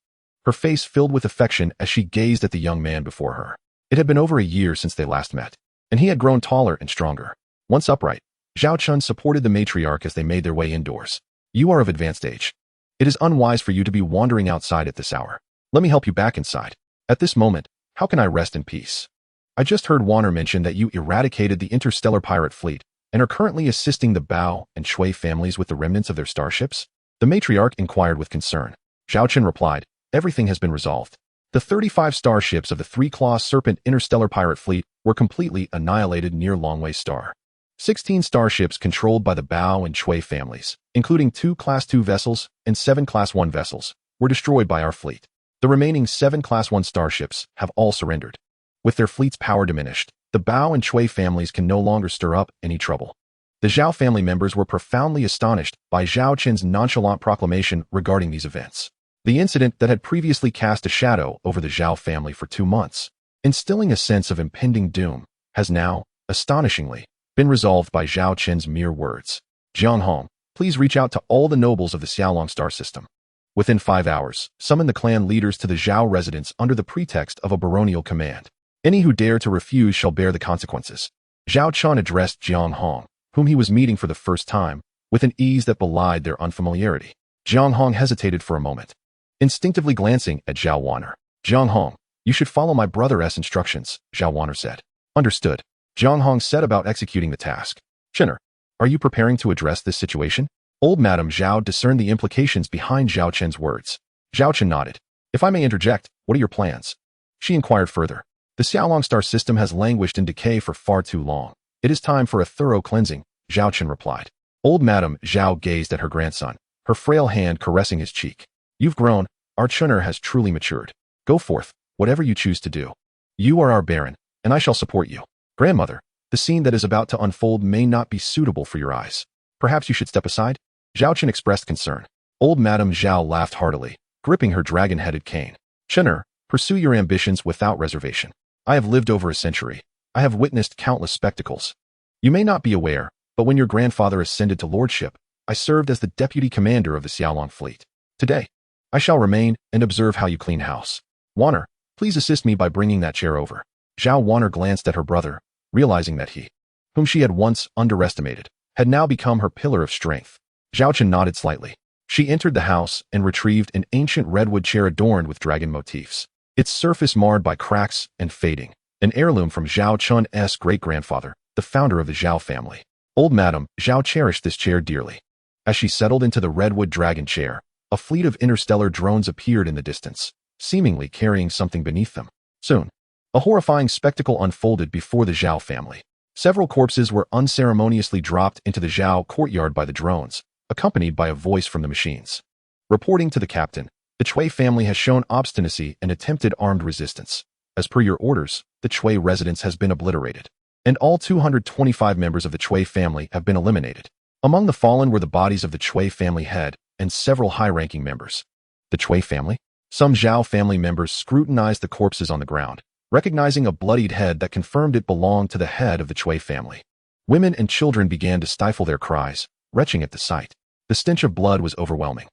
Speaker 1: her face filled with affection as she gazed at the young man before her. It had been over a year since they last met, and he had grown taller and stronger. Once upright, Zhao Chen supported the matriarch as they made their way indoors. "You are of advanced age. It is unwise for you to be wandering outside at this hour. Let me help you back inside. At this moment, how can I rest in peace? I just heard Warner mention that you eradicated the interstellar pirate fleet, and are currently assisting the Bao and Chui families with the remnants of their starships? The matriarch inquired with concern. Zhao Chen replied, everything has been resolved. The 35 starships of the Three-Claw Serpent interstellar pirate fleet were completely annihilated near Longwei Star. 16 starships controlled by the Bao and Chui families, including 2 Class 2 vessels and 7 Class 1 vessels, were destroyed by our fleet. The remaining 7 Class 1 starships have all surrendered. With their fleet's power diminished, the Bao and Chui families can no longer stir up any trouble. The Zhao family members were profoundly astonished by Zhao Chen's nonchalant proclamation regarding these events. The incident that had previously cast a shadow over the Zhao family for 2 months, instilling a sense of impending doom, has now, astonishingly, been resolved by Zhao Chen's mere words. Jiang Hong, please reach out to all the nobles of the Xiaolong star system. Within 5 hours, summon the clan leaders to the Zhao residence under the pretext of a baronial command. Any who dare to refuse shall bear the consequences. Zhao Chen addressed Jiang Hong, whom he was meeting for the first time, with an ease that belied their unfamiliarity. Jiang Hong hesitated for a moment, instinctively glancing at Zhao Wanner. Jiang Hong, you should follow my brother's instructions, Zhao Wanner said. Understood. Jiang Hong set about executing the task. Chinner, are you preparing to address this situation? Old Madame Zhao discerned the implications behind Zhao Chen's words. Zhao Chen nodded. If I may interject, what are your plans? She inquired further. The Xiaolong star system has languished in decay for far too long. It is time for a thorough cleansing, Zhao Chen replied. Old Madame Zhao gazed at her grandson, her frail hand caressing his cheek. You've grown, our Chinner has truly matured. Go forth, whatever you choose to do. You are our baron, and I shall support you. Grandmother, the scene that is about to unfold may not be suitable for your eyes. Perhaps you should step aside? Zhao Chen expressed concern. Old Madame Zhao laughed heartily, gripping her dragon-headed cane. Chinner, pursue your ambitions without reservation. I have lived over a century. I have witnessed countless spectacles. You may not be aware, but when your grandfather ascended to lordship, I served as the deputy commander of the Xiaolong fleet. Today, I shall remain and observe how you clean house. Wanner, please assist me by bringing that chair over. Zhao Wanner glanced at her brother, realizing that he, whom she had once underestimated, had now become her pillar of strength. Zhao Chen nodded slightly. She entered the house and retrieved an ancient redwood chair adorned with dragon motifs, its surface marred by cracks and fading, an heirloom from Zhao Chun's great-grandfather, the founder of the Zhao family. Old Madame Zhao cherished this chair dearly. As she settled into the redwood dragon chair, a fleet of interstellar drones appeared in the distance, seemingly carrying something beneath them. Soon, a horrifying spectacle unfolded before the Zhao family. Several corpses were unceremoniously dropped into the Zhao courtyard by the drones, accompanied by a voice from the machines. Reporting to the captain, the Chui family has shown obstinacy and attempted armed resistance. As per your orders, the Chui residence has been obliterated, and all 225 members of the Chui family have been eliminated. Among the fallen were the bodies of the Chui family head and several high-ranking members. The Chui family? Some Zhao family members scrutinized the corpses on the ground, recognizing a bloodied head that confirmed it belonged to the head of the Chui family. Women and children began to stifle their cries, retching at the sight. The stench of blood was overwhelming.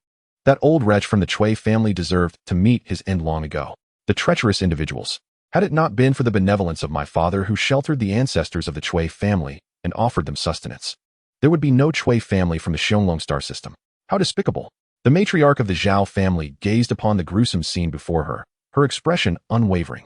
Speaker 1: That old wretch from the Chui family deserved to meet his end long ago. The treacherous individuals. Had it not been for the benevolence of my father who sheltered the ancestors of the Chui family and offered them sustenance, there would be no Chui family from the Xiaolong star system. How despicable! The matriarch of the Zhao family gazed upon the gruesome scene before her, her expression unwavering,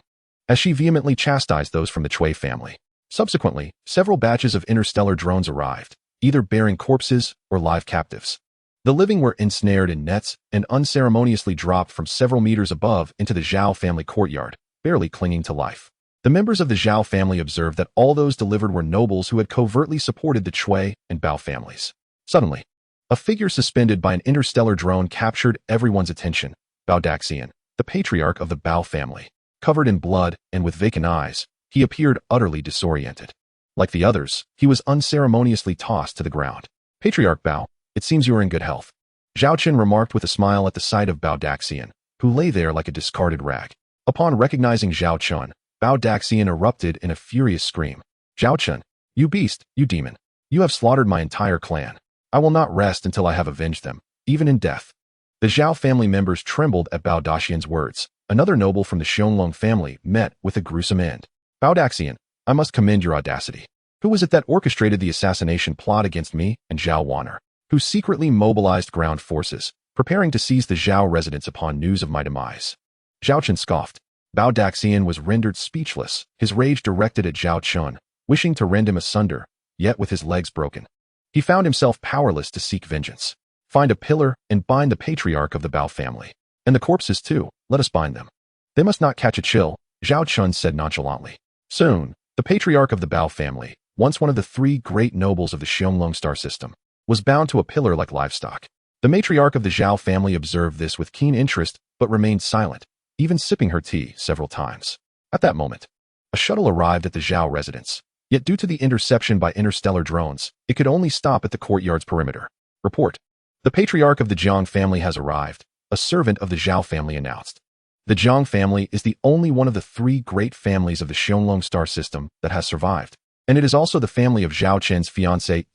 Speaker 1: as she vehemently chastised those from the Chui family. Subsequently, several batches of interstellar drones arrived, either bearing corpses or live captives. The living were ensnared in nets and unceremoniously dropped from several meters above into the Zhao family courtyard, barely clinging to life. The members of the Zhao family observed that all those delivered were nobles who had covertly supported the Chui and Bao families. Suddenly, a figure suspended by an interstellar drone captured everyone's attention. Bao Daxian, the patriarch of the Bao family. Covered in blood and with vacant eyes, he appeared utterly disoriented. Like the others, he was unceremoniously tossed to the ground. Patriarch Bao, it seems you are in good health. Zhao Chen remarked with a smile at the sight of Bao Daxian, who lay there like a discarded rag. Upon recognizing Zhao Chen, Bao Daxian erupted in a furious scream. Zhao Chen, you beast, you demon. You have slaughtered my entire clan. I will not rest until I have avenged them, even in death. The Zhao family members trembled at Bao Daxian's words. Another noble from the Xiaolong family met with a gruesome end. Bao Daxian, I must commend your audacity. Who was it that orchestrated the assassination plot against me and Zhao Wanner, who secretly mobilized ground forces, preparing to seize the Zhao residence upon news of my demise? Zhao Chen scoffed. Bao Daxian was rendered speechless, his rage directed at Zhao Chen, wishing to rend him asunder, yet with his legs broken. He found himself powerless to seek vengeance. Find a pillar and bind the patriarch of the Bao family. And the corpses too, let us bind them. They must not catch a chill, Zhao Chen said nonchalantly. Soon, the patriarch of the Bao family, once one of the three great nobles of the Xianglong star system, was bound to a pillar like livestock. The matriarch of the Zhao family observed this with keen interest, but remained silent, even sipping her tea several times. At that moment, a shuttle arrived at the Zhao residence. Yet due to the interception by interstellar drones, it could only stop at the courtyard's perimeter. Report. The patriarch of the Jiang family has arrived, a servant of the Zhao family announced. The Jiang family is the only one of the three great families of the Xianglong star system that has survived, and it is also the family of Zhao Chen's fiancée,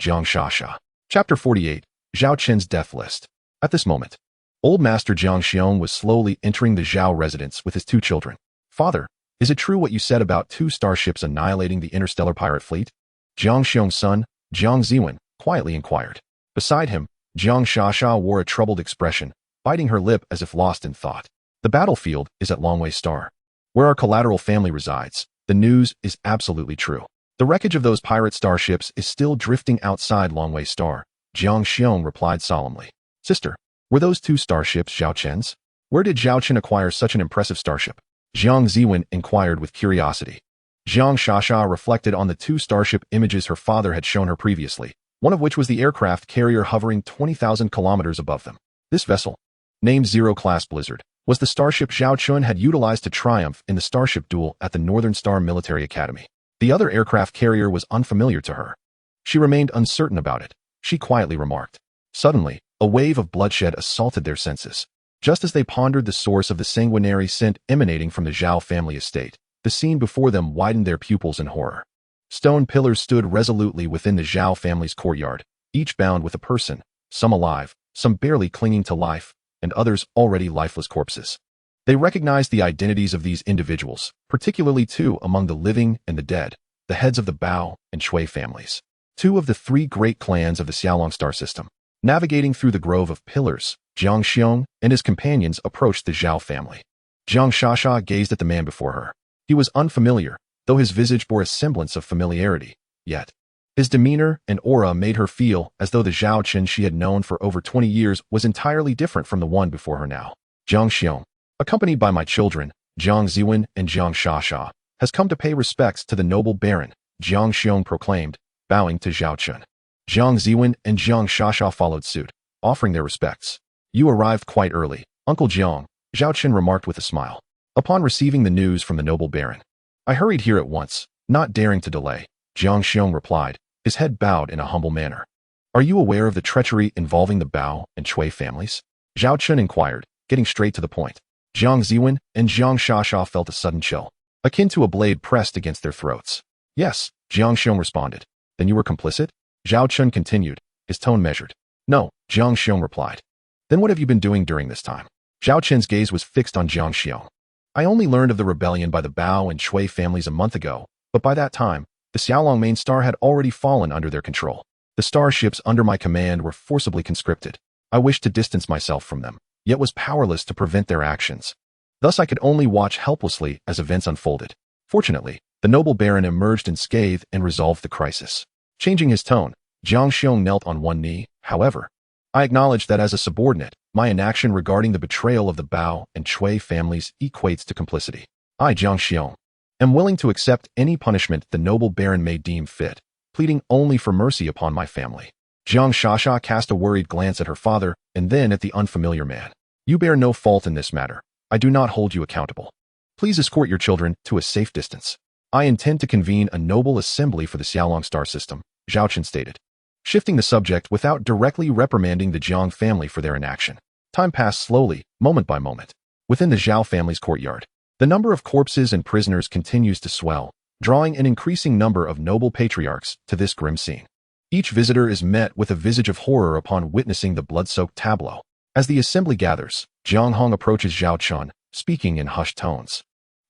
Speaker 1: Jiang Shasha. Chapter 48, Zhao Chen's Death List. At this moment, old Master Jiang Xiong was slowly entering the Zhao residence with his two children. Father, is it true what you said about two starships annihilating the interstellar pirate fleet? Jiang Xiong's son, Jiang Ziwen, quietly inquired. Beside him, Jiang Shasha wore a troubled expression, biting her lip as if lost in thought. The battlefield is at Longwei Star, where our collateral family resides. The news is absolutely true. The wreckage of those pirate starships is still drifting outside Longwei Star, Jiang Xiong replied solemnly. Sister, were those two starships Zhao Chen's? Where did Zhao Chen acquire such an impressive starship? Jiang Ziwen inquired with curiosity. Jiang Shasha reflected on the two starship images her father had shown her previously, one of which was the aircraft carrier hovering 20,000 kilometers above them. This vessel, named Zero-Class Blizzard, was the starship Zhao Chen had utilized to triumph in the starship duel at the Northern Star Military Academy. The other aircraft carrier was unfamiliar to her. She remained uncertain about it. She quietly remarked. Suddenly, a wave of bloodshed assaulted their senses. Just as they pondered the source of the sanguinary scent emanating from the Zhao family estate, the scene before them widened their pupils in horror. Stone pillars stood resolutely within the Zhao family's courtyard, each bound with a person, some alive, some barely clinging to life, and others already lifeless corpses. They recognized the identities of these individuals, particularly two among the living and the dead, the heads of the Bao and Shui families, two of the three great clans of the Xiaolong star system. Navigating through the grove of pillars, Jiang Xiong and his companions approached the Zhao family. Jiang Shasha gazed at the man before her. He was unfamiliar, though his visage bore a semblance of familiarity. Yet, his demeanor and aura made her feel as though the Zhao Chen she had known for over 20 years was entirely different from the one before her now. Jiang Xiong, accompanied by my children, Jiang Ziwen and Jiang Shasha, has come to pay respects to the noble baron, Jiang Xiong proclaimed, bowing to Zhao Chen. Jiang Ziwen and Jiang Shasha followed suit, offering their respects. You arrived quite early, Uncle Jiang, Zhao Chen remarked with a smile. Upon receiving the news from the noble baron, I hurried here at once, not daring to delay, Jiang Xiong replied, his head bowed in a humble manner. Are you aware of the treachery involving the Bao and Shui families? Zhao Chen inquired, getting straight to the point. Jiang Ziwen and Jiang Shasha felt a sudden chill, akin to a blade pressed against their throats. Yes, Jiang Xiong responded. Then you were complicit? Zhao Chen continued, his tone measured. No, Jiang Xiong replied. Then what have you been doing during this time? Zhao Chen's gaze was fixed on Jiang Xiong. I only learned of the rebellion by the Bao and Shui families a month ago, but by that time, the Xiaolong main star had already fallen under their control. The starships under my command were forcibly conscripted. I wished to distance myself from them, yet was powerless to prevent their actions. Thus I could only watch helplessly as events unfolded. Fortunately, the noble baron emerged unscathed and resolved the crisis. Changing his tone, Jiang Xiong knelt on one knee. However, I acknowledge that as a subordinate, my inaction regarding the betrayal of the Bao and Shui families equates to complicity. I, Jiang Xiong, am willing to accept any punishment the noble baron may deem fit, pleading only for mercy upon my family. Jiang Shasha cast a worried glance at her father and then at the unfamiliar man. You bear no fault in this matter. I do not hold you accountable. Please escort your children to a safe distance. I intend to convene a noble assembly for the Xiaolong star system, Zhao Chen stated, shifting the subject without directly reprimanding the Jiang family for their inaction. Time passed slowly, moment by moment. Within the Zhao family's courtyard, the number of corpses and prisoners continues to swell, drawing an increasing number of noble patriarchs to this grim scene. Each visitor is met with a visage of horror upon witnessing the blood-soaked tableau. As the assembly gathers, Jiang Hong approaches Zhao Chen, speaking in hushed tones.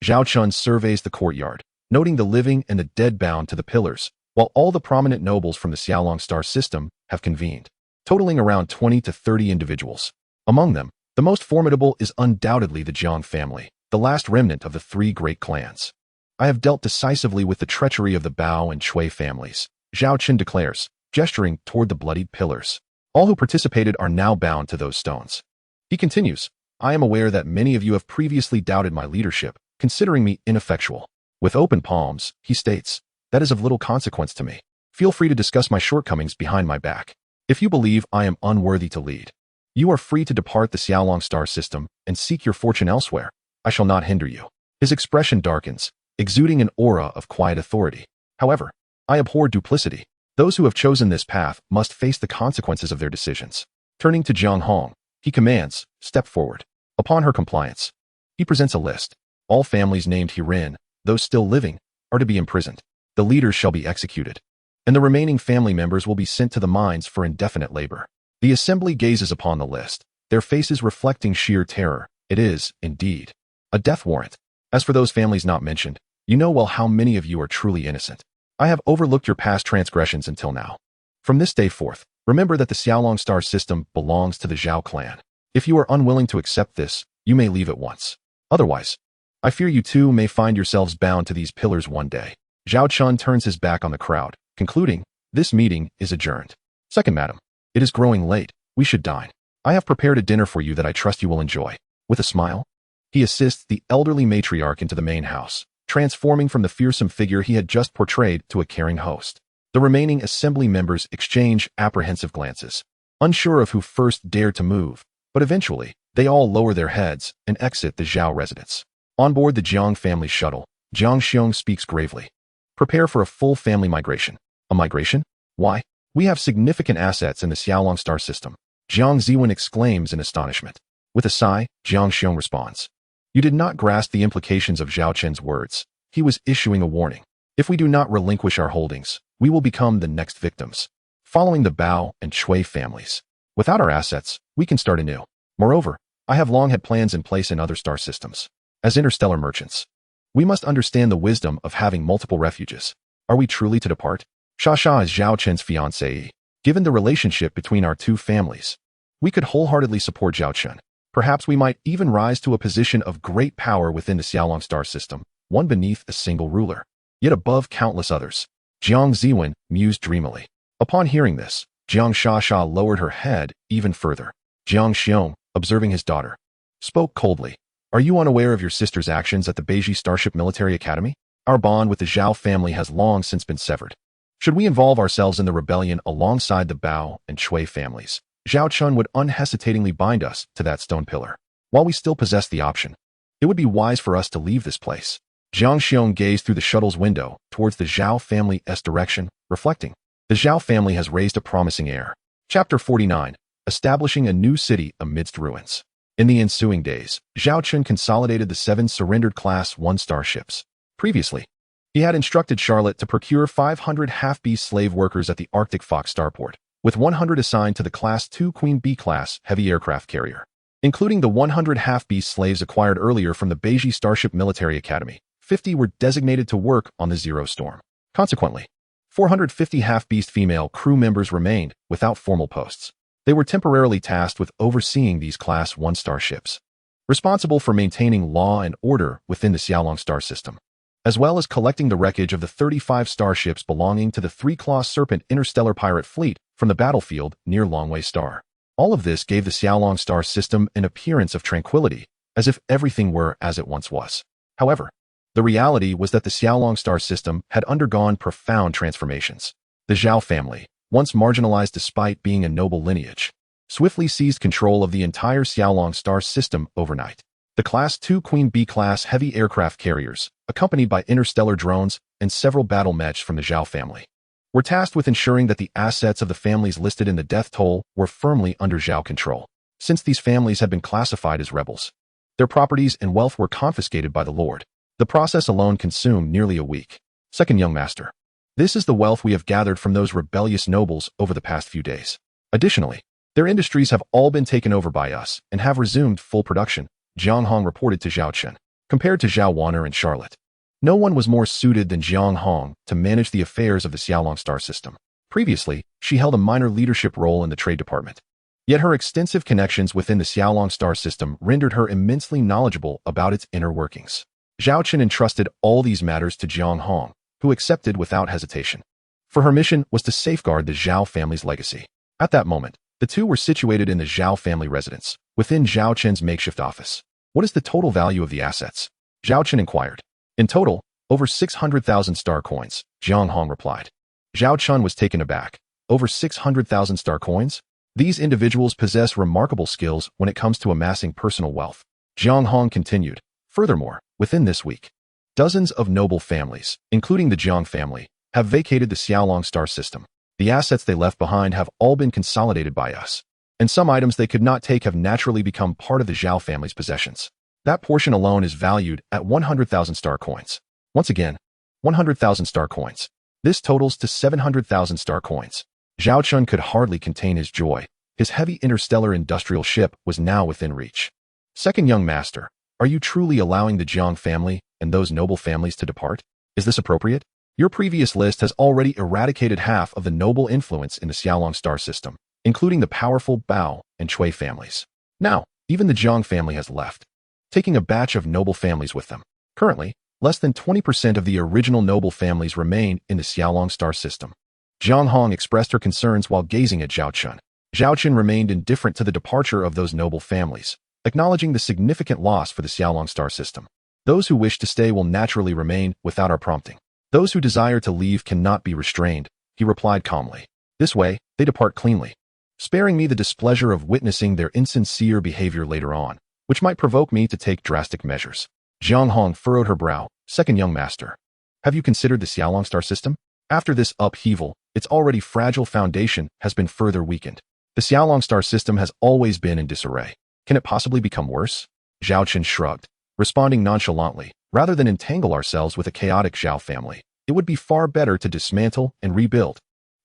Speaker 1: Zhao Chen surveys the courtyard, noting the living and the dead bound to the pillars, while all the prominent nobles from the Xiaolong star system have convened, totaling around 20 to 30 individuals. Among them, the most formidable is undoubtedly the Jiang family, the last remnant of the three great clans. I have dealt decisively with the treachery of the Bao and Shui families, Zhao Chen declares, gesturing toward the bloodied pillars. All who participated are now bound to those stones. He continues, I am aware that many of you have previously doubted my leadership, considering me ineffectual. With open palms, he states, that is of little consequence to me. Feel free to discuss my shortcomings behind my back. If you believe I am unworthy to lead, you are free to depart the Xiaolong star system and seek your fortune elsewhere. I shall not hinder you. His expression darkens, exuding an aura of quiet authority. However, I abhor duplicity. Those who have chosen this path must face the consequences of their decisions. Turning to Jiang Hong, he commands, step forward. Upon her compliance, he presents a list. All families named herein, those still living, are to be imprisoned. The leaders shall be executed, and the remaining family members will be sent to the mines for indefinite labor. The assembly gazes upon the list, their faces reflecting sheer terror. It is, indeed, a death warrant. As for those families not mentioned, you know well how many of you are truly innocent. I have overlooked your past transgressions until now. From this day forth, remember that the Xiaolong star system belongs to the Zhao clan. If you are unwilling to accept this, you may leave at once. Otherwise, I fear you too may find yourselves bound to these pillars one day. Zhao Chen turns his back on the crowd, concluding, this meeting is adjourned. Second, madam, it is growing late. We should dine. I have prepared a dinner for you that I trust you will enjoy. With a smile, he assists the elderly matriarch into the main house, transforming from the fearsome figure he had just portrayed to a caring host. The remaining assembly members exchange apprehensive glances, unsure of who first dared to move, but eventually, they all lower their heads and exit the Zhao residence. On board the Jiang family shuttle, Jiang Xiong speaks gravely. Prepare for a full family migration. A migration? Why? We have significant assets in the Xiaolong star system. Jiang Ziwen exclaims in astonishment. With a sigh, Jiang Xiong responds. You did not grasp the implications of Zhao Chen's words. He was issuing a warning. If we do not relinquish our holdings, we will become the next victims, following the Bao and Chui families. Without our assets, we can start anew. Moreover, I have long had plans in place in other star systems. As interstellar merchants, we must understand the wisdom of having multiple refuges. Are we truly to depart? Sha is Zhao Chen's fiancée. Given the relationship between our two families, we could wholeheartedly support Zhao Chen. Perhaps we might even rise to a position of great power within the Xiaolong star system, one beneath a single ruler, yet above countless others. Jiang Ziwen mused dreamily. Upon hearing this, Jiang Sha lowered her head even further. Jiang Xiong, observing his daughter, spoke coldly. Are you unaware of your sister's actions at the Beiji Starship Military Academy? Our bond with the Zhao family has long since been severed. Should we involve ourselves in the rebellion alongside the Bao and Chui families, Zhao Chen would unhesitatingly bind us to that stone pillar. While we still possess the option, it would be wise for us to leave this place. Jiang Xiong gazed through the shuttle's window towards the Zhao family's direction, reflecting. The Zhao family has raised a promising heir. Chapter 49. Establishing a new city amidst ruins. In the ensuing days, Zhao Chen consolidated the 7 surrendered Class 1 starships. Previously, he had instructed Charlotte to procure 500 half-beast slave workers at the Arctic Fox starport, with 100 assigned to the Class 2 Queen B-class heavy aircraft carrier. Including the 100 half-beast slaves acquired earlier from the Beiji Starship Military Academy, 50 were designated to work on the Zero Storm. Consequently, 450 half-beast female crew members remained without formal posts. They were temporarily tasked with overseeing these Class 1 starships, responsible for maintaining law and order within the Xiaolong star system, as well as collecting the wreckage of the 35 starships belonging to the Three-Claw Serpent interstellar pirate fleet from the battlefield near Longwei Star. All of this gave the Xiaolong star system an appearance of tranquility, as if everything were as it once was. However, the reality was that the Xiaolong star system had undergone profound transformations. The Zhao family, once marginalized despite being a noble lineage, swiftly seized control of the entire Xiaolong star system overnight. The Class 2 Queen B-class heavy aircraft carriers, accompanied by interstellar drones and several battle mechs from the Zhao family, were tasked with ensuring that the assets of the families listed in the death toll were firmly under Zhao control. Since these families had been classified as rebels, their properties and wealth were confiscated by the Lord. The process alone consumed nearly a week. Second, young master, this is the wealth we have gathered from those rebellious nobles over the past few days. Additionally, their industries have all been taken over by us and have resumed full production, Jiang Hong reported to Zhao Chen. Compared to Zhao Wanner and Charlotte, no one was more suited than Jiang Hong to manage the affairs of the Xiaolong star system. Previously, she held a minor leadership role in the trade department. Yet her extensive connections within the Xiaolong star system rendered her immensely knowledgeable about its inner workings. Zhao Chen entrusted all these matters to Jiang Hong, who accepted without hesitation. for her mission was to safeguard the Zhao family's legacy. At that moment, the two were situated in the Zhao family residence, within Zhao Chen's makeshift office. What is the total value of the assets? Zhao Chen inquired. In total, over 600,000 star coins, Jiang Hong replied. Zhao Chen was taken aback. Over 600,000 star coins? These individuals possess remarkable skills when it comes to amassing personal wealth. Jiang Hong continued. Furthermore, within this week, dozens of noble families, including the Jiang family, have vacated the Xiaolong star system. The assets they left behind have all been consolidated by us, and some items they could not take have naturally become part of the Zhao family's possessions. That portion alone is valued at 100,000 star coins. Once again, 100,000 star coins. This totals to 700,000 star coins. Zhao Chen could hardly contain his joy. His heavy interstellar industrial ship was now within reach. Second young master, are you truly allowing the Jiang family and those noble families to depart? Is this appropriate? Your previous list has already eradicated half of the noble influence in the Xiaolong star system, including the powerful Bao and Cui families. Now, even the Jiang family has left, taking a batch of noble families with them. Currently, less than 20% of the original noble families remain in the Xiaolong star system. Jiang Hong expressed her concerns while gazing at Zhao Chen. Zhao Chen remained indifferent to the departure of those noble families, acknowledging the significant loss for the Xiaolong star system. Those who wish to stay will naturally remain without our prompting. Those who desire to leave cannot be restrained, he replied calmly. This way, they depart cleanly, sparing me the displeasure of witnessing their insincere behavior later on, which might provoke me to take drastic measures. Jiang Hong furrowed her brow. Second young master, have you considered the Xiaolong star system? After this upheaval, its already fragile foundation has been further weakened. The Xiaolong star system has always been in disarray. Can it possibly become worse? Zhao Chen shrugged, responding nonchalantly. Rather than entangle ourselves with a chaotic Zhao family, it would be far better to dismantle and rebuild.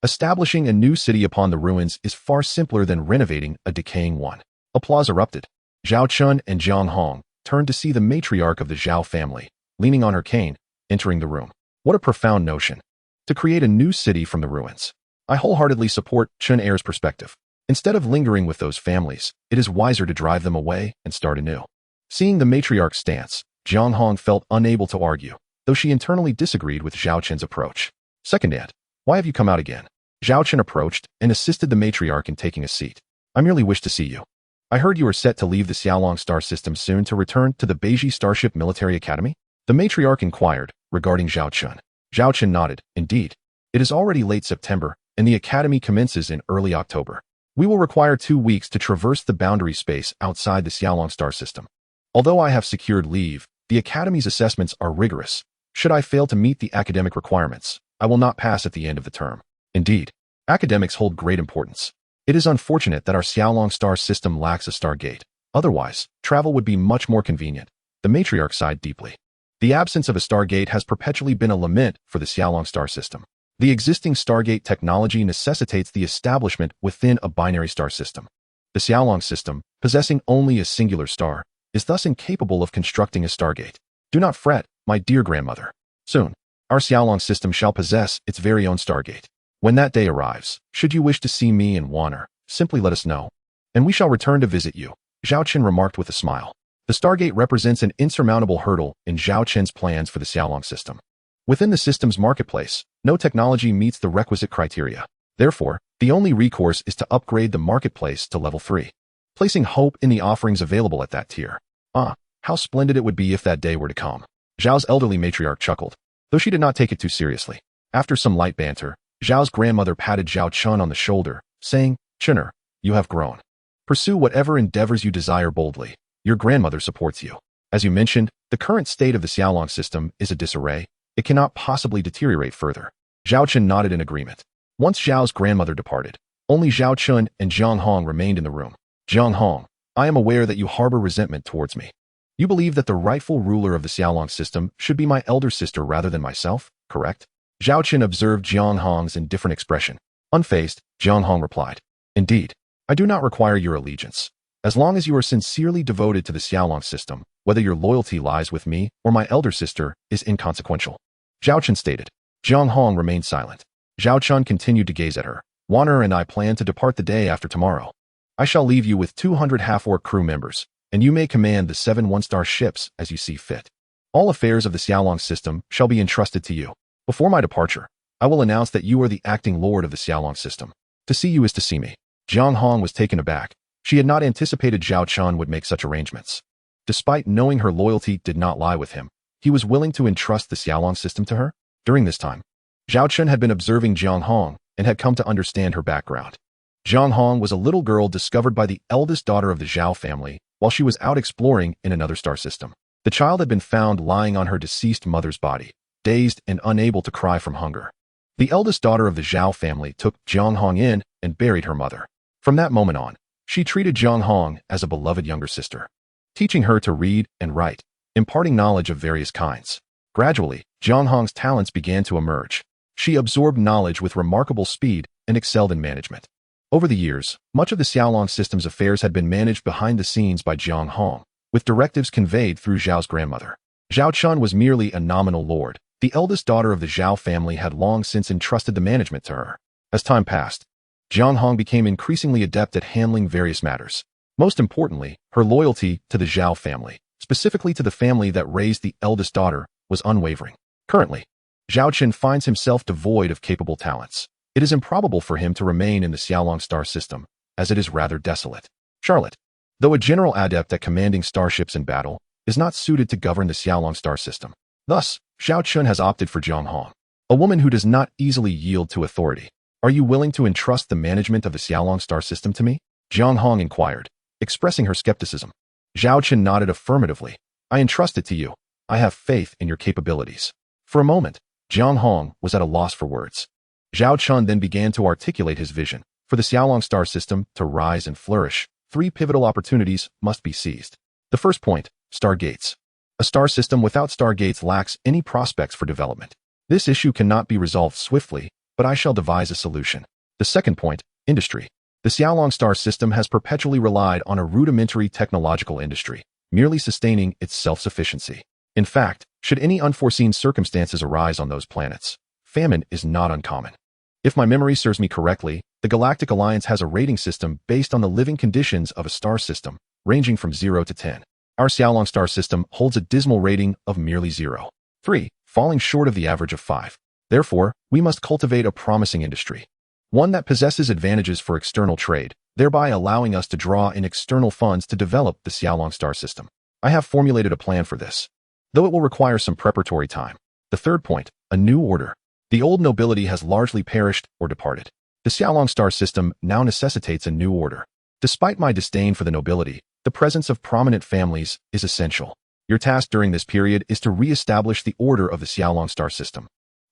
Speaker 1: Establishing a new city upon the ruins is far simpler than renovating a decaying one. Applause erupted. Zhao Chen and Jiang Hong turned to see the matriarch of the Zhao family, leaning on her cane, entering the room. What a profound notion. To create a new city from the ruins. I wholeheartedly support Chen Heir's perspective. Instead of lingering with those families, it is wiser to drive them away and start anew. Seeing the matriarch's stance, Jiang Hong felt unable to argue, though she internally disagreed with Zhao Chen's approach. Second aunt, why have you come out again? Zhao Chen approached and assisted the matriarch in taking a seat. I merely wish to see you. I heard you are set to leave the Xiaolong star system soon to return to the Beiji Starship Military Academy? The matriarch inquired, regarding Zhao Chen. Zhao Chen nodded. Indeed. It is already late September, and the academy commences in early October. We will require 2 weeks to traverse the boundary space outside the Xiaolong star system. Although I have secured leave, the academy's assessments are rigorous. Should I fail to meet the academic requirements, I will not pass at the end of the term. Indeed, academics hold great importance. It is unfortunate that our Xiaolong star system lacks a stargate. Otherwise, travel would be much more convenient. The matriarch sighed deeply. The absence of a stargate has perpetually been a lament for the Xiaolong star system. The existing stargate technology necessitates the establishment within a binary star system. The Xiaolong system, possessing only a singular star, is thus incapable of constructing a stargate. Do not fret, my dear grandmother. Soon, our Xiaolong system shall possess its very own stargate. When that day arrives, should you wish to see me and Wanner, simply let us know, and we shall return to visit you, Zhao Chen remarked with a smile. The stargate represents an insurmountable hurdle in Zhao Chen's plans for the Xiaolong system. Within the system's marketplace, no technology meets the requisite criteria. Therefore, the only recourse is to upgrade the marketplace to level 3, placing hope in the offerings available at that tier. Ah, how splendid it would be if that day were to come. Zhao's elderly matriarch chuckled, though she did not take it too seriously. After some light banter, Zhao's grandmother patted Zhao Chen on the shoulder, saying, Chener, you have grown. Pursue whatever endeavors you desire boldly. Your grandmother supports you. As you mentioned, the current state of the Xiaolong system is a disarray. It cannot possibly deteriorate further. Zhao Chen nodded in agreement. Once Zhao's grandmother departed, only Zhao Chen and Jiang Hong remained in the room. Jiang Hong, I am aware that you harbor resentment towards me. You believe that the rightful ruler of the Xiaolong system should be my elder sister rather than myself, correct? Zhao Chen observed Jiang Hong's indifferent expression. Unfazed, Jiang Hong replied, Indeed, I do not require your allegiance. As long as you are sincerely devoted to the Xiaolong system, whether your loyalty lies with me or my elder sister is inconsequential. Zhao Chen stated. Jiang Hong remained silent. Zhao Chen continued to gaze at her. Wanner and I plan to depart the day after tomorrow. I shall leave you with 200 half-orc crew members, and you may command the 7 one-star ships as you see fit. All affairs of the Xiaolong system shall be entrusted to you. Before my departure, I will announce that you are the acting lord of the Xiaolong system. To see you is to see me. Jiang Hong was taken aback. She had not anticipated Zhao Chen would make such arrangements. Despite knowing her loyalty did not lie with him, he was willing to entrust the Xiaolong system to her. During this time, Zhao Chen had been observing Jiang Hong and had come to understand her background. Jiang Hong was a little girl discovered by the eldest daughter of the Zhao family while she was out exploring in another star system. The child had been found lying on her deceased mother's body, dazed and unable to cry from hunger. The eldest daughter of the Zhao family took Jiang Hong in and buried her mother. From that moment on, she treated Jiang Hong as a beloved younger sister, teaching her to read and write, imparting knowledge of various kinds. Gradually, Jiang Hong's talents began to emerge. She absorbed knowledge with remarkable speed and excelled in management. Over the years, much of the Xiaolong system's affairs had been managed behind the scenes by Jiang Hong, with directives conveyed through Zhao's grandmother. Zhao Chen was merely a nominal lord. The eldest daughter of the Zhao family had long since entrusted the management to her. As time passed, Jiang Hong became increasingly adept at handling various matters. Most importantly, her loyalty to the Zhao family, specifically to the family that raised the eldest daughter, was unwavering. Currently, Zhao Chen finds himself devoid of capable talents. It is improbable for him to remain in the Xiaolong star system, as it is rather desolate. Charlotte, though a general adept at commanding starships in battle, is not suited to govern the Xiaolong star system. Thus, Zhao Chen has opted for Jiang Hong, a woman who does not easily yield to authority. Are you willing to entrust the management of the Xiaolong star system to me? Jiang Hong inquired, expressing her skepticism. Zhao Chen nodded affirmatively. I entrust it to you. I have faith in your capabilities. For a moment, Jiang Hong was at a loss for words. Zhao Chen then began to articulate his vision. For the Xiaolong star system to rise and flourish, 3 pivotal opportunities must be seized. The first point, stargates. A star system without stargates lacks any prospects for development. This issue cannot be resolved swiftly, but I shall devise a solution. The second point, industry. The Xiaolong star system has perpetually relied on a rudimentary technological industry, merely sustaining its self-sufficiency. In fact, should any unforeseen circumstances arise on those planets, famine is not uncommon. If my memory serves me correctly, the Galactic Alliance has a rating system based on the living conditions of a star system, ranging from 0 to 10. Our Xiaolong star system holds a dismal rating of merely 0. 3, falling short of the average of 5. Therefore, we must cultivate a promising industry, one that possesses advantages for external trade, thereby allowing us to draw in external funds to develop the Xiaolong star system. I have formulated a plan for this, though it will require some preparatory time. The third point, a new order. The old nobility has largely perished or departed. The Xiaolong star system now necessitates a new order. Despite my disdain for the nobility, the presence of prominent families is essential. Your task during this period is to re-establish the order of the Xiaolong star system,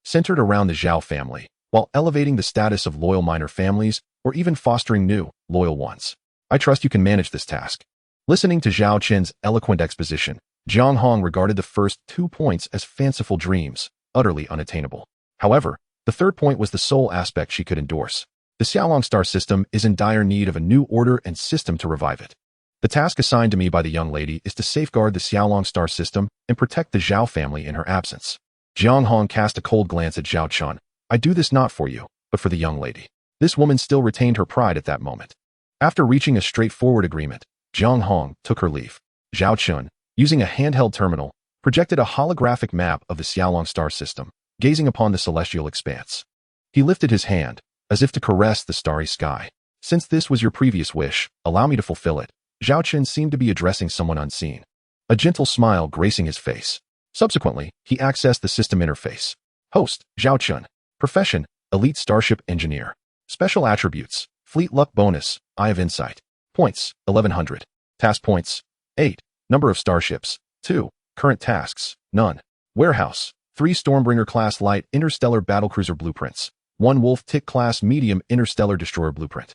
Speaker 1: centered around the Zhao family, while elevating the status of loyal minor families or even fostering new, loyal ones. I trust you can manage this task. Listening to Zhao Chen's eloquent exposition, Jiang Hong regarded the first 2 points as fanciful dreams, utterly unattainable. However, the third point was the sole aspect she could endorse. The Xiaolong star system is in dire need of a new order and system to revive it. The task assigned to me by the young lady is to safeguard the Xiaolong star system and protect the Zhao family in her absence. Jiang Hong cast a cold glance at Zhao Chen. I do this not for you, but for the young lady. This woman still retained her pride at that moment. After reaching a straightforward agreement, Jiang Hong took her leave. Zhao Chen, using a handheld terminal, projected a holographic map of the Xiaolong star system, gazing upon the celestial expanse. He lifted his hand, as if to caress the starry sky. Since this was your previous wish, allow me to fulfill it. Zhao Chen seemed to be addressing someone unseen, a gentle smile gracing his face. Subsequently, he accessed the system interface. Host, Zhao Chen. Profession, elite starship engineer. Special attributes, fleet luck bonus, eye of insight. Points, 1100. Task points, 8. Number of starships, 2. Current tasks, none. Warehouse, 3 Stormbringer class light interstellar battlecruiser blueprints, 1 Wolf Tick class medium interstellar destroyer blueprint,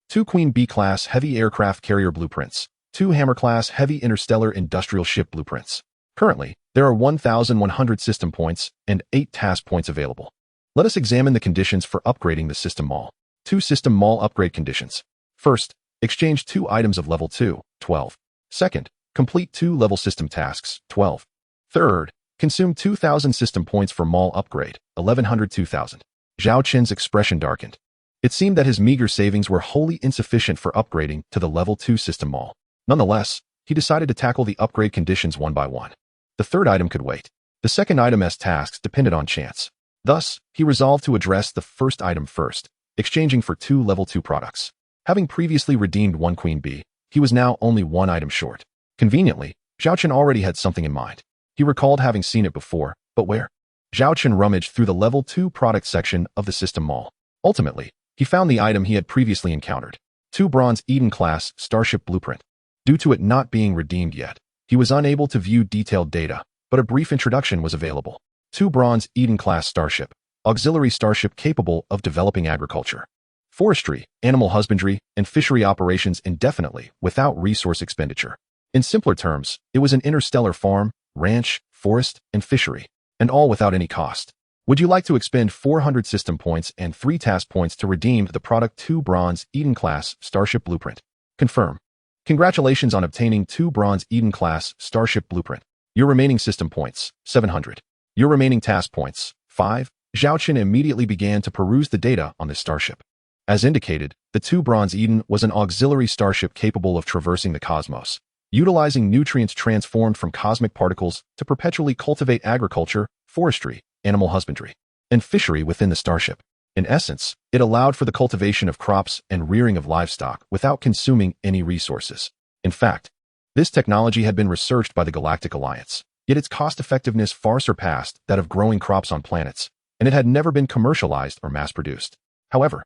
Speaker 1: 2 Queen Bee class heavy aircraft carrier blueprints, 2 Hammer class heavy interstellar industrial ship blueprints. Currently, there are 1,100 system points and 8 task points available. Let us examine the conditions for upgrading the system mall. 2 system mall upgrade conditions. First, exchange 2 items of level 2, 12. Second, complete 2 level system tasks, 12. Third, consume 2,000 system points for mall upgrade, 1,100 2,000. Zhao Chen's expression darkened. It seemed that his meager savings were wholly insufficient for upgrading to the level 2 system mall. Nonetheless, he decided to tackle the upgrade conditions one by one. The third item could wait. The second item as tasks depended on chance. Thus, he resolved to address the first item first, exchanging for 2 level 2 products. Having previously redeemed 1 queen bee, he was now only 1 item short. Conveniently, Zhao Chen already had something in mind. He recalled having seen it before, but where? Zhao Chen rummaged through the level 2 product section of the system mall. Ultimately, he found the item he had previously encountered. 2 Bronze Eden-class Starship Blueprint. Due to it not being redeemed yet, he was unable to view detailed data, but a brief introduction was available. 2 Bronze Eden-class Starship. Auxiliary starship capable of developing agriculture, forestry, animal husbandry, and fishery operations indefinitely without resource expenditure. In simpler terms, it was an interstellar farm, ranch, forest, and fishery, and all without any cost. Would you like to expend 400 system points and 3 task points to redeem the product 2 Bronze Eden-class Starship Blueprint? Confirm. Congratulations on obtaining 2 Bronze Eden-class Starship Blueprint. Your remaining system points, 700. Your remaining task points, 5. Zhao Chen immediately began to peruse the data on this starship. As indicated, the 2 Bronze Eden was an auxiliary starship capable of traversing the cosmos, utilizing nutrients transformed from cosmic particles to perpetually cultivate agriculture, forestry, animal husbandry, and fishery within the starship. In essence, it allowed for the cultivation of crops and rearing of livestock without consuming any resources. In fact, this technology had been researched by the Galactic Alliance, yet its cost-effectiveness far surpassed that of growing crops on planets, and it had never been commercialized or mass-produced. However,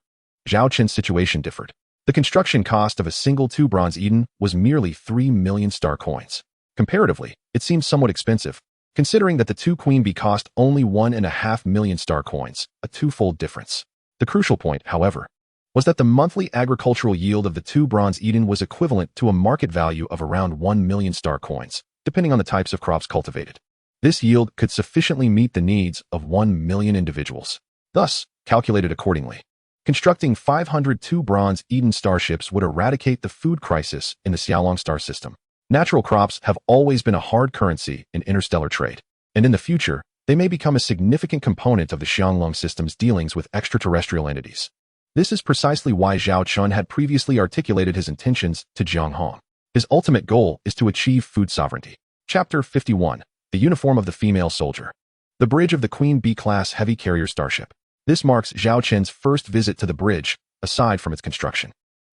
Speaker 1: Zhao Chen's situation differed. The construction cost of a single 2 Bronze Eden was merely 3 million star coins. Comparatively, it seemed somewhat expensive, considering that the 2 Queen Bee cost only 1.5 million star coins, a twofold difference. The crucial point, however, was that the monthly agricultural yield of the 2 Bronze Eden was equivalent to a market value of around 1 million star coins, depending on the types of crops cultivated. This yield could sufficiently meet the needs of 1 million individuals, thus calculated accordingly. Constructing 502 Bronze Eden starships would eradicate the food crisis in the Xiaolong star system. Natural crops have always been a hard currency in interstellar trade, and in the future, they may become a significant component of the Xiaolong system's dealings with extraterrestrial entities. This is precisely why Zhao Chen had previously articulated his intentions to Jiang Hong. His ultimate goal is to achieve food sovereignty. Chapter 51. The uniform of the female soldier. The bridge of the Queen Bee-class heavy carrier starship. This marks Zhao Chen's first visit to the bridge, aside from its construction.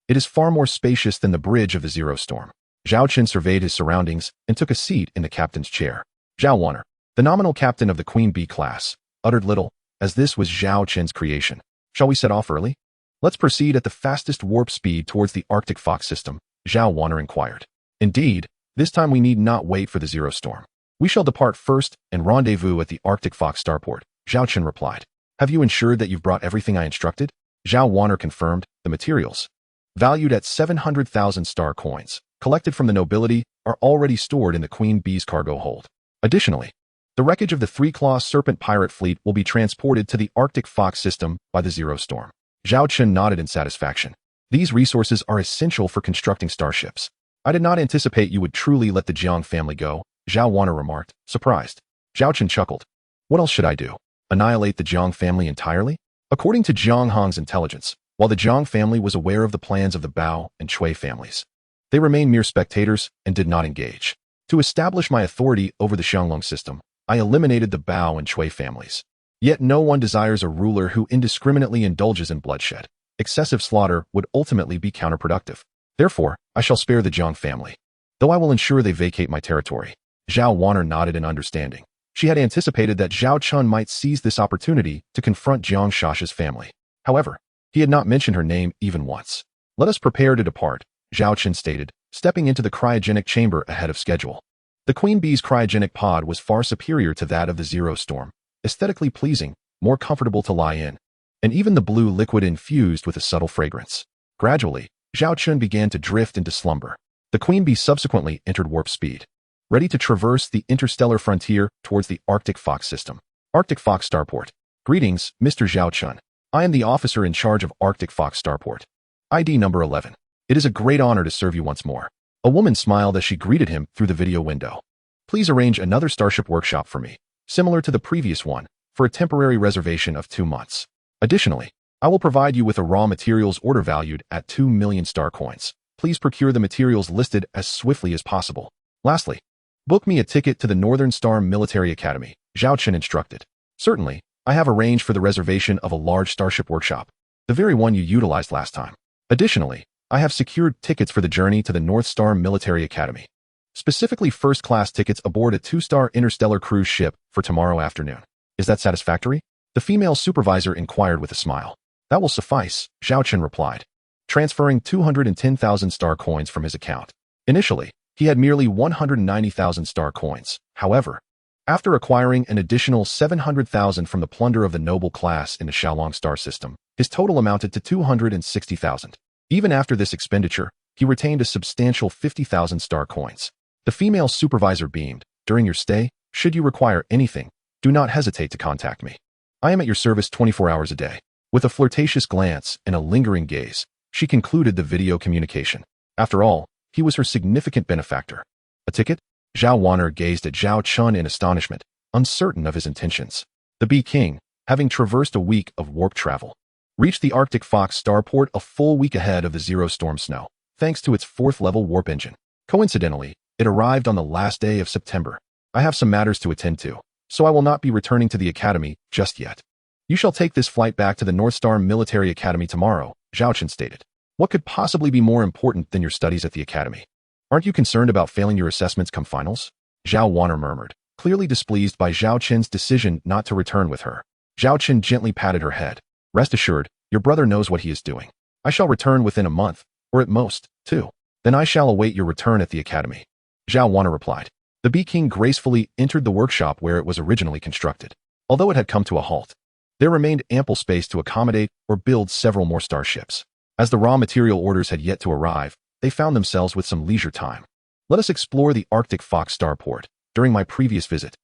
Speaker 1: It is far more spacious than the bridge of the Zero Storm. Zhao Chen surveyed his surroundings and took a seat in the captain's chair. Zhao Wanner, the nominal captain of the Queen Bee class, uttered little, as this was Zhao Chen's creation. Shall we set off early? Let's proceed at the fastest warp speed towards the Arctic Fox system, Zhao Wanner inquired. Indeed, this time we need not wait for the Zero Storm. We shall depart first and rendezvous at the Arctic Fox starport, Zhao Chen replied. Have you ensured that you've brought everything I instructed? Zhao Wanner confirmed. The materials, valued at 700,000 star coins, collected from the nobility, are already stored in the Queen Bee's cargo hold. Additionally, the wreckage of the Three-Claw Serpent pirate fleet will be transported to the Arctic Fox system by the Zero Storm. Zhao Chen nodded in satisfaction. These resources are essential for constructing starships. I did not anticipate you would truly let the Jiang family go, Zhao Wanner remarked, surprised. Zhao Chen chuckled. What else should I do? Annihilate the Jiang family entirely? According to Jiang Hong's intelligence, while the Jiang family was aware of the plans of the Bao and Cui families, they remained mere spectators and did not engage. To establish my authority over the Xiaolong system, I eliminated the Bao and Cui families. Yet no one desires a ruler who indiscriminately indulges in bloodshed. Excessive slaughter would ultimately be counterproductive. Therefore, I shall spare the Jiang family, though I will ensure they vacate my territory. Zhao Wanner nodded in understanding. She had anticipated that Zhao Chen might seize this opportunity to confront Jiang Shasha's family. However, he had not mentioned her name even once. Let us prepare to depart, Zhao Chen stated, stepping into the cryogenic chamber ahead of schedule. The Queen Bee's cryogenic pod was far superior to that of the Zero Storm, aesthetically pleasing, more comfortable to lie in, and even the blue liquid infused with a subtle fragrance. Gradually, Zhao Chen began to drift into slumber. The Queen Bee subsequently entered warp speed, ready to traverse the interstellar frontier towards the Arctic Fox system. Arctic Fox Starport. Greetings, Mr. Zhao Chen. I am the officer in charge of Arctic Fox Starport. ID number 11. It is a great honor to serve you once more. A woman smiled as she greeted him through the video window. Please arrange another starship workshop for me, similar to the previous one, for a temporary reservation of 2 months. Additionally, I will provide you with a raw materials order valued at 2 million star coins. Please procure the materials listed as swiftly as possible. Lastly, book me a ticket to the Northern Star Military Academy, Zhao Chen instructed. Certainly, I have arranged for the reservation of a large starship workshop, the very one you utilized last time. Additionally, I have secured tickets for the journey to the North Star Military Academy, specifically first-class tickets aboard a 2-star interstellar cruise ship for tomorrow afternoon. Is that satisfactory? The female supervisor inquired with a smile. That will suffice, Zhao Chen replied, transferring 210,000 star coins from his account. Initially, he had merely 190,000 star coins. However, after acquiring an additional 700,000 from the plunder of the Noble class in the Xiaolong star system, his total amounted to 260,000. Even after this expenditure, he retained a substantial 50,000 star coins. The female supervisor beamed. During your stay, should you require anything, do not hesitate to contact me. I am at your service 24 hours a day. With a flirtatious glance and a lingering gaze, she concluded the video communication. After all, he was her significant benefactor. A ticket? Zhao Wanner gazed at Zhao Chen in astonishment, uncertain of his intentions. The Bee King, having traversed a week of warp travel, reached the Arctic Fox starport a full week ahead of the Zero Storm Snow, thanks to its 4th-level warp engine. Coincidentally, it arrived on the last day of September. I have some matters to attend to, so I will not be returning to the Academy just yet. You shall take this flight back to the North Star Military Academy tomorrow, Zhao Chen stated. What could possibly be more important than your studies at the Academy? Aren't you concerned about failing your assessments come finals? Zhao Wanner murmured, clearly displeased by Zhao Chen's decision not to return with her. Zhao Chen gently patted her head. Rest assured, your brother knows what he is doing. I shall return within a month, or at most, 2. Then I shall await your return at the Academy. Zhao Wanner replied. The Bee King gracefully entered the workshop where it was originally constructed. Although it had come to a halt, there remained ample space to accommodate or build several more starships. As the raw material orders had yet to arrive, they found themselves with some leisure time. Let us explore the Arctic Fox starport. During my previous visit,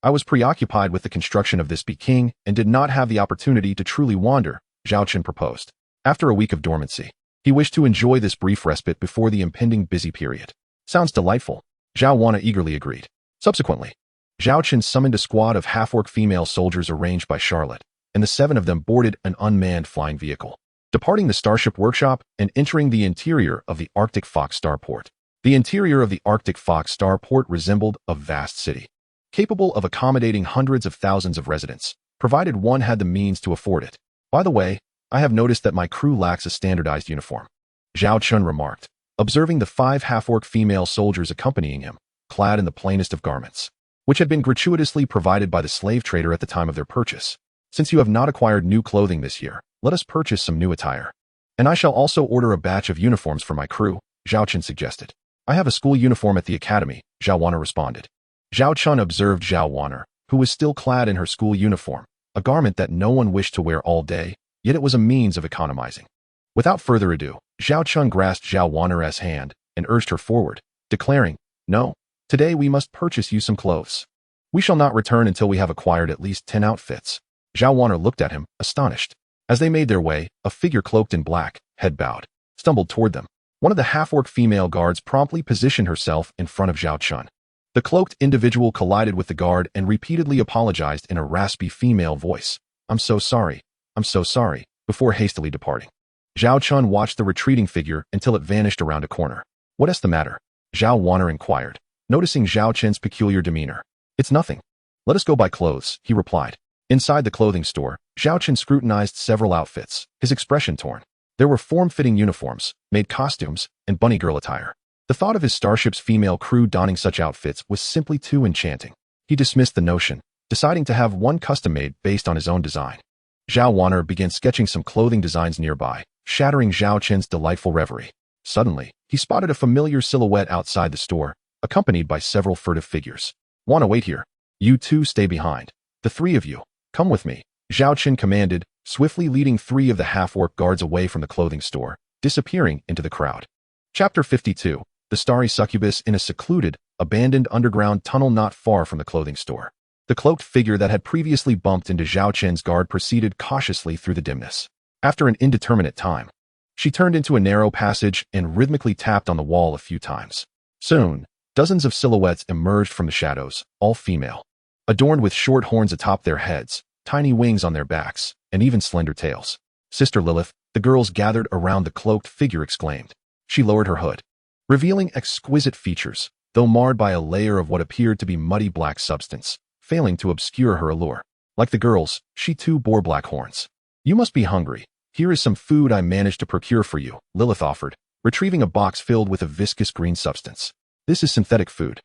Speaker 1: I was preoccupied with the construction of this Bee King and did not have the opportunity to truly wander, Zhao Chen proposed. After a week of dormancy, he wished to enjoy this brief respite before the impending busy period. Sounds delightful, Zhao Wanner eagerly agreed. Subsequently, Zhao Chen summoned a squad of half-orc female soldiers arranged by Charlotte, and the 7 of them boarded an unmanned flying vehicle, departing the Starship Workshop and entering the interior of the Arctic Fox starport. The interior of the Arctic Fox starport resembled a vast city, capable of accommodating hundreds of thousands of residents, provided one had the means to afford it. By the way, I have noticed that my crew lacks a standardized uniform, Zhao Chen remarked, observing the 5 half-orc female soldiers accompanying him, clad in the plainest of garments, which had been gratuitously provided by the slave trader at the time of their purchase. Since you have not acquired new clothing this year, let us purchase some new attire. And I shall also order a batch of uniforms for my crew, Zhao Chen suggested. I have a school uniform at the Academy, Zhao Wanner responded. Zhao Chen observed Zhao Wanner, who was still clad in her school uniform, a garment that no one wished to wear all day, yet it was a means of economizing. Without further ado, Zhao Chen grasped Zhao Wanner's hand and urged her forward, declaring, No, today we must purchase you some clothes. We shall not return until we have acquired at least 10 outfits. Zhao Wanner looked at him, astonished. As they made their way, a figure cloaked in black, head bowed, stumbled toward them. One of the half-orc female guards promptly positioned herself in front of Zhao Chen. The cloaked individual collided with the guard and repeatedly apologized in a raspy female voice. I'm so sorry, before hastily departing. Zhao Chen watched the retreating figure until it vanished around a corner. What's the matter? Zhao Wanner inquired, noticing Zhao Chen's peculiar demeanor. It's nothing. Let us go buy clothes, he replied. Inside the clothing store, Zhao Chen scrutinized several outfits, his expression torn. There were form-fitting uniforms, maid costumes, and bunny girl attire. The thought of his starship's female crew donning such outfits was simply too enchanting. He dismissed the notion, deciding to have one custom-made based on his own design. Zhao Wanner began sketching some clothing designs nearby, shattering Zhao Chen's delightful reverie. Suddenly, he spotted a familiar silhouette outside the store, accompanied by several furtive figures. Wanna wait here? You two stay behind. The 3 of you, come with me, Zhao Chen commanded, swiftly leading 3 of the half-orc guards away from the clothing store, disappearing into the crowd. Chapter 52. The Starry Succubus in a secluded, abandoned underground tunnel not far from the clothing store. The cloaked figure that had previously bumped into Zhao Chen's guard proceeded cautiously through the dimness. After an indeterminate time, she turned into a narrow passage and rhythmically tapped on the wall a few times. Soon, dozens of silhouettes emerged from the shadows, all female, adorned with short horns atop their heads, tiny wings on their backs, and even slender tails. Sister Lilith, the girls gathered around the cloaked figure exclaimed. She lowered her hood, revealing exquisite features, though marred by a layer of what appeared to be muddy black substance, failing to obscure her allure. Like the girls, she too bore black horns. You must be hungry. Here is some food I managed to procure for you, Lilith offered, retrieving a box filled with a viscous green substance. This is synthetic food.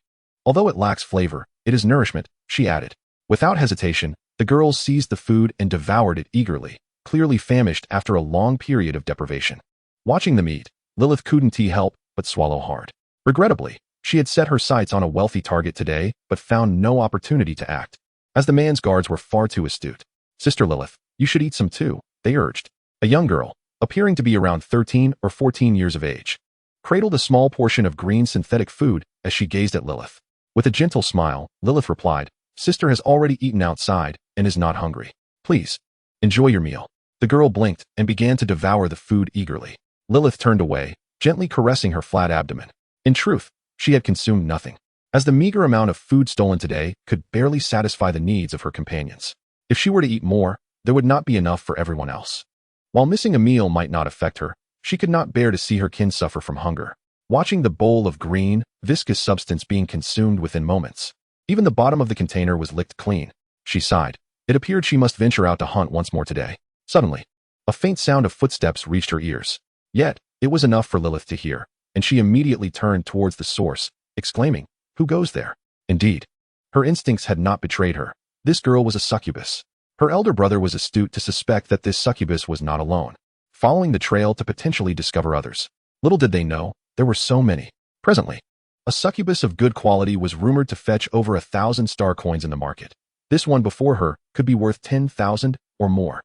Speaker 1: Although it lacks flavor, it is nourishment, she added. Without hesitation, the girls seized the food and devoured it eagerly, clearly famished after a long period of deprivation. Watching them eat, Lilith couldn't help but swallow hard. Regrettably, she had set her sights on a wealthy target today, but found no opportunity to act, as the man's guards were far too astute. Sister Lilith, you should eat some too, they urged. A young girl, appearing to be around 13 or 14 years of age, cradled a small portion of green synthetic food as she gazed at Lilith. With a gentle smile, Lilith replied, Sister has already eaten outside and is not hungry. Please, enjoy your meal. The girl blinked and began to devour the food eagerly. Lilith turned away, gently caressing her flat abdomen. In truth, she had consumed nothing, as the meager amount of food stolen today could barely satisfy the needs of her companions. If she were to eat more, there would not be enough for everyone else. While missing a meal might not affect her, she could not bear to see her kin suffer from hunger. Watching the bowl of green, viscous substance being consumed within moments, even the bottom of the container was licked clean. She sighed. It appeared she must venture out to hunt once more today. Suddenly, a faint sound of footsteps reached her ears. Yet, it was enough for Lilith to hear, and she immediately turned towards the source, exclaiming, Who goes there? Indeed, her instincts had not betrayed her. This girl was a succubus. Her elder brother was astute to suspect that this succubus was not alone, following the trail to potentially discover others. Little did they know, there were so many. Presently, a succubus of good quality was rumored to fetch over 1,000 star coins in the market. This one before her could be worth 10,000 or more.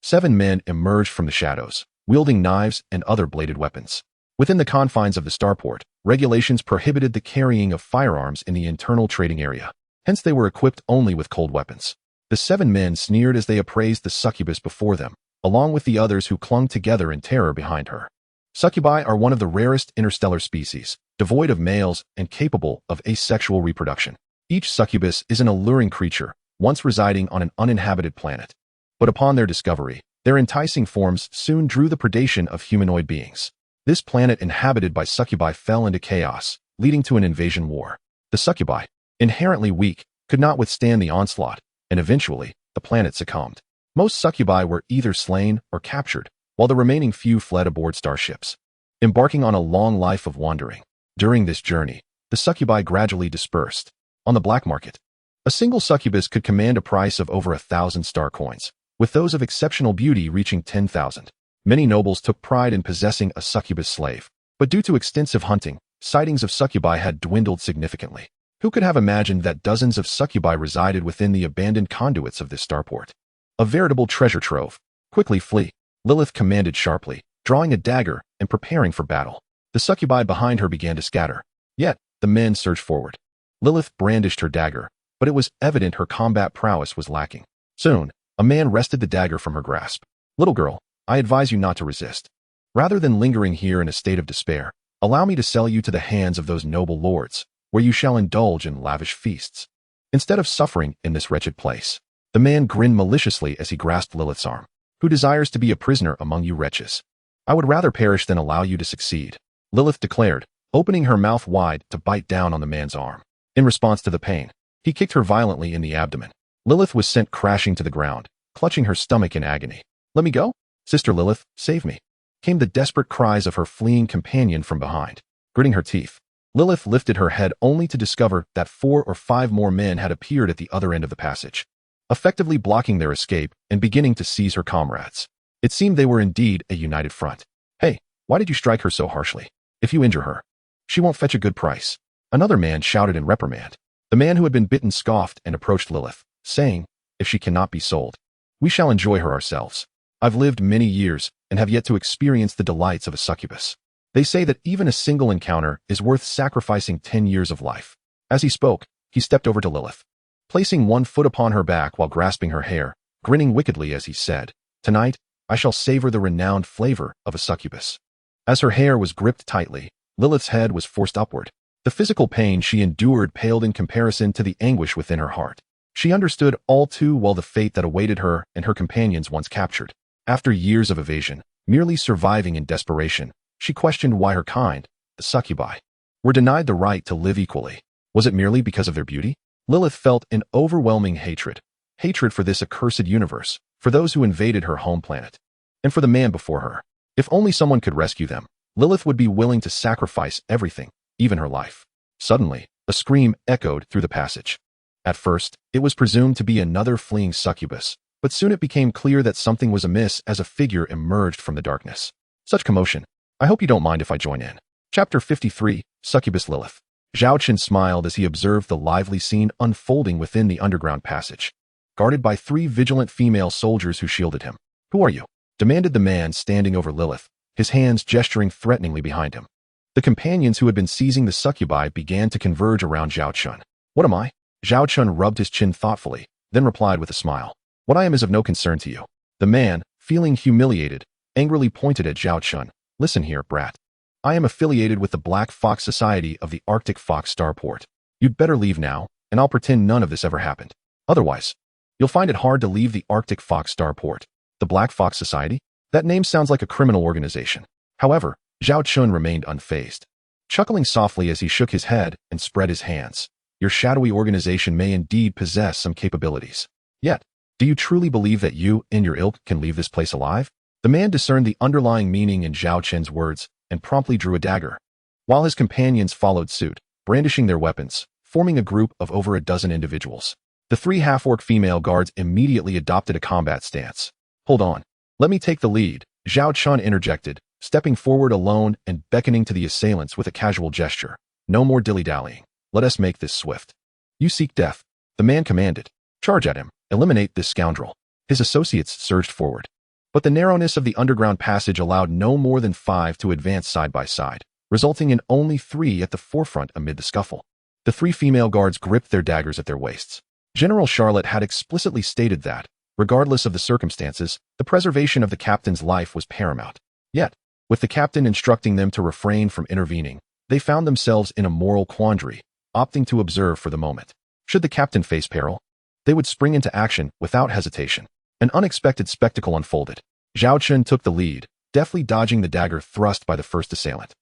Speaker 1: 7 men emerged from the shadows, wielding knives and other bladed weapons. Within the confines of the starport, regulations prohibited the carrying of firearms in the internal trading area. Hence they were equipped only with cold weapons. The 7 men sneered as they appraised the succubus before them, along with the others who clung together in terror behind her. Succubi are one of the rarest interstellar species, devoid of males and capable of asexual reproduction. Each succubus is an alluring creature, once residing on an uninhabited planet. But upon their discovery, their enticing forms soon drew the predation of humanoid beings. This planet inhabited by succubi fell into chaos, leading to an invasion war. The succubi, inherently weak, could not withstand the onslaught, and eventually, the planet succumbed. Most succubi were either slain or captured, while the remaining few fled aboard starships, embarking on a long life of wandering. During this journey, the succubi gradually dispersed. On the black market, a single succubus could command a price of over 1,000 star coins, with those of exceptional beauty reaching 10,000. Many nobles took pride in possessing a succubus slave, but due to extensive hunting, sightings of succubi had dwindled significantly. Who could have imagined that dozens of succubi resided within the abandoned conduits of this starport? A veritable treasure trove. Quickly flee, Lilith commanded sharply, drawing a dagger and preparing for battle. The succubi behind her began to scatter. Yet, the men surged forward. Lilith brandished her dagger, but it was evident her combat prowess was lacking. Soon, a man wrested the dagger from her grasp. Little girl, I advise you not to resist. Rather than lingering here in a state of despair, allow me to sell you to the hands of those noble lords, where you shall indulge in lavish feasts, instead of suffering in this wretched place. The man grinned maliciously as he grasped Lilith's arm. Who desires to be a prisoner among you wretches? I would rather perish than allow you to succeed, Lilith declared, opening her mouth wide to bite down on the man's arm. In response to the pain, he kicked her violently in the abdomen. Lilith was sent crashing to the ground, clutching her stomach in agony. Let me go? Sister Lilith, save me, came the desperate cries of her fleeing companion from behind. Gritting her teeth, Lilith lifted her head only to discover that 4 or 5 more men had appeared at the other end of the passage, effectively blocking their escape and beginning to seize her comrades. It seemed they were indeed a united front. Hey, why did you strike her so harshly? If you injure her, she won't fetch a good price. Another man shouted in reprimand. The man who had been bitten scoffed and approached Lilith, saying, If she cannot be sold, we shall enjoy her ourselves. I've lived many years and have yet to experience the delights of a succubus. They say that even a single encounter is worth sacrificing 10 years of life. As he spoke, he stepped over to Lilith, placing one foot upon her back while grasping her hair, grinning wickedly as he said, Tonight, I shall savor the renowned flavor of a succubus. As her hair was gripped tightly, Lilith's head was forced upward. The physical pain she endured paled in comparison to the anguish within her heart. She understood all too well the fate that awaited her and her companions once captured. After years of evasion, merely surviving in desperation, she questioned why her kind, the succubi, were denied the right to live equally. Was it merely because of their beauty? Lilith felt an overwhelming hatred, hatred for this accursed universe, for those who invaded her home planet, and for the man before her. If only someone could rescue them, Lilith would be willing to sacrifice everything, even her life. Suddenly, a scream echoed through the passage. At first, it was presumed to be another fleeing succubus, but soon it became clear that something was amiss as a figure emerged from the darkness. Such commotion. I hope you don't mind if I join in. Chapter 53, Succubus Lilith. Zhao Chen smiled as he observed the lively scene unfolding within the underground passage, guarded by 3 vigilant female soldiers who shielded him. Who are you? Demanded the man standing over Lilith, his hands gesturing threateningly behind him. The companions who had been seizing the succubi began to converge around Zhao Chen. What am I? Zhao Chen rubbed his chin thoughtfully, then replied with a smile. What I am is of no concern to you. The man, feeling humiliated, angrily pointed at Zhao Chen. Listen here, brat. I am affiliated with the Black Fox Society of the Arctic Fox Starport. You'd better leave now, and I'll pretend none of this ever happened. Otherwise, you'll find it hard to leave the Arctic Fox Starport. The Black Fox Society? That name sounds like a criminal organization. However, Zhao Chen remained unfazed, chuckling softly as he shook his head and spread his hands. Your shadowy organization may indeed possess some capabilities. Yet, do you truly believe that you and your ilk can leave this place alive? The man discerned the underlying meaning in Zhao Chen's words and promptly drew a dagger, while his companions followed suit, brandishing their weapons, forming a group of over a dozen individuals. The 3 half-orc female guards immediately adopted a combat stance. Hold on. Let me take the lead, Zhao Chen interjected, stepping forward alone and beckoning to the assailants with a casual gesture. No more dilly-dallying. Let us make this swift. You seek death. The man commanded. Charge at him. Eliminate this scoundrel. His associates surged forward. But the narrowness of the underground passage allowed no more than 5 to advance side by side, resulting in only 3 at the forefront amid the scuffle. The 3 female guards gripped their daggers at their waists. General Charlotte had explicitly stated that, regardless of the circumstances, the preservation of the captain's life was paramount. Yet, with the captain instructing them to refrain from intervening, they found themselves in a moral quandary, opting to observe for the moment. Should the captain face peril, they would spring into action without hesitation. An unexpected spectacle unfolded. Zhao Chen took the lead, deftly dodging the dagger thrust by the first assailant,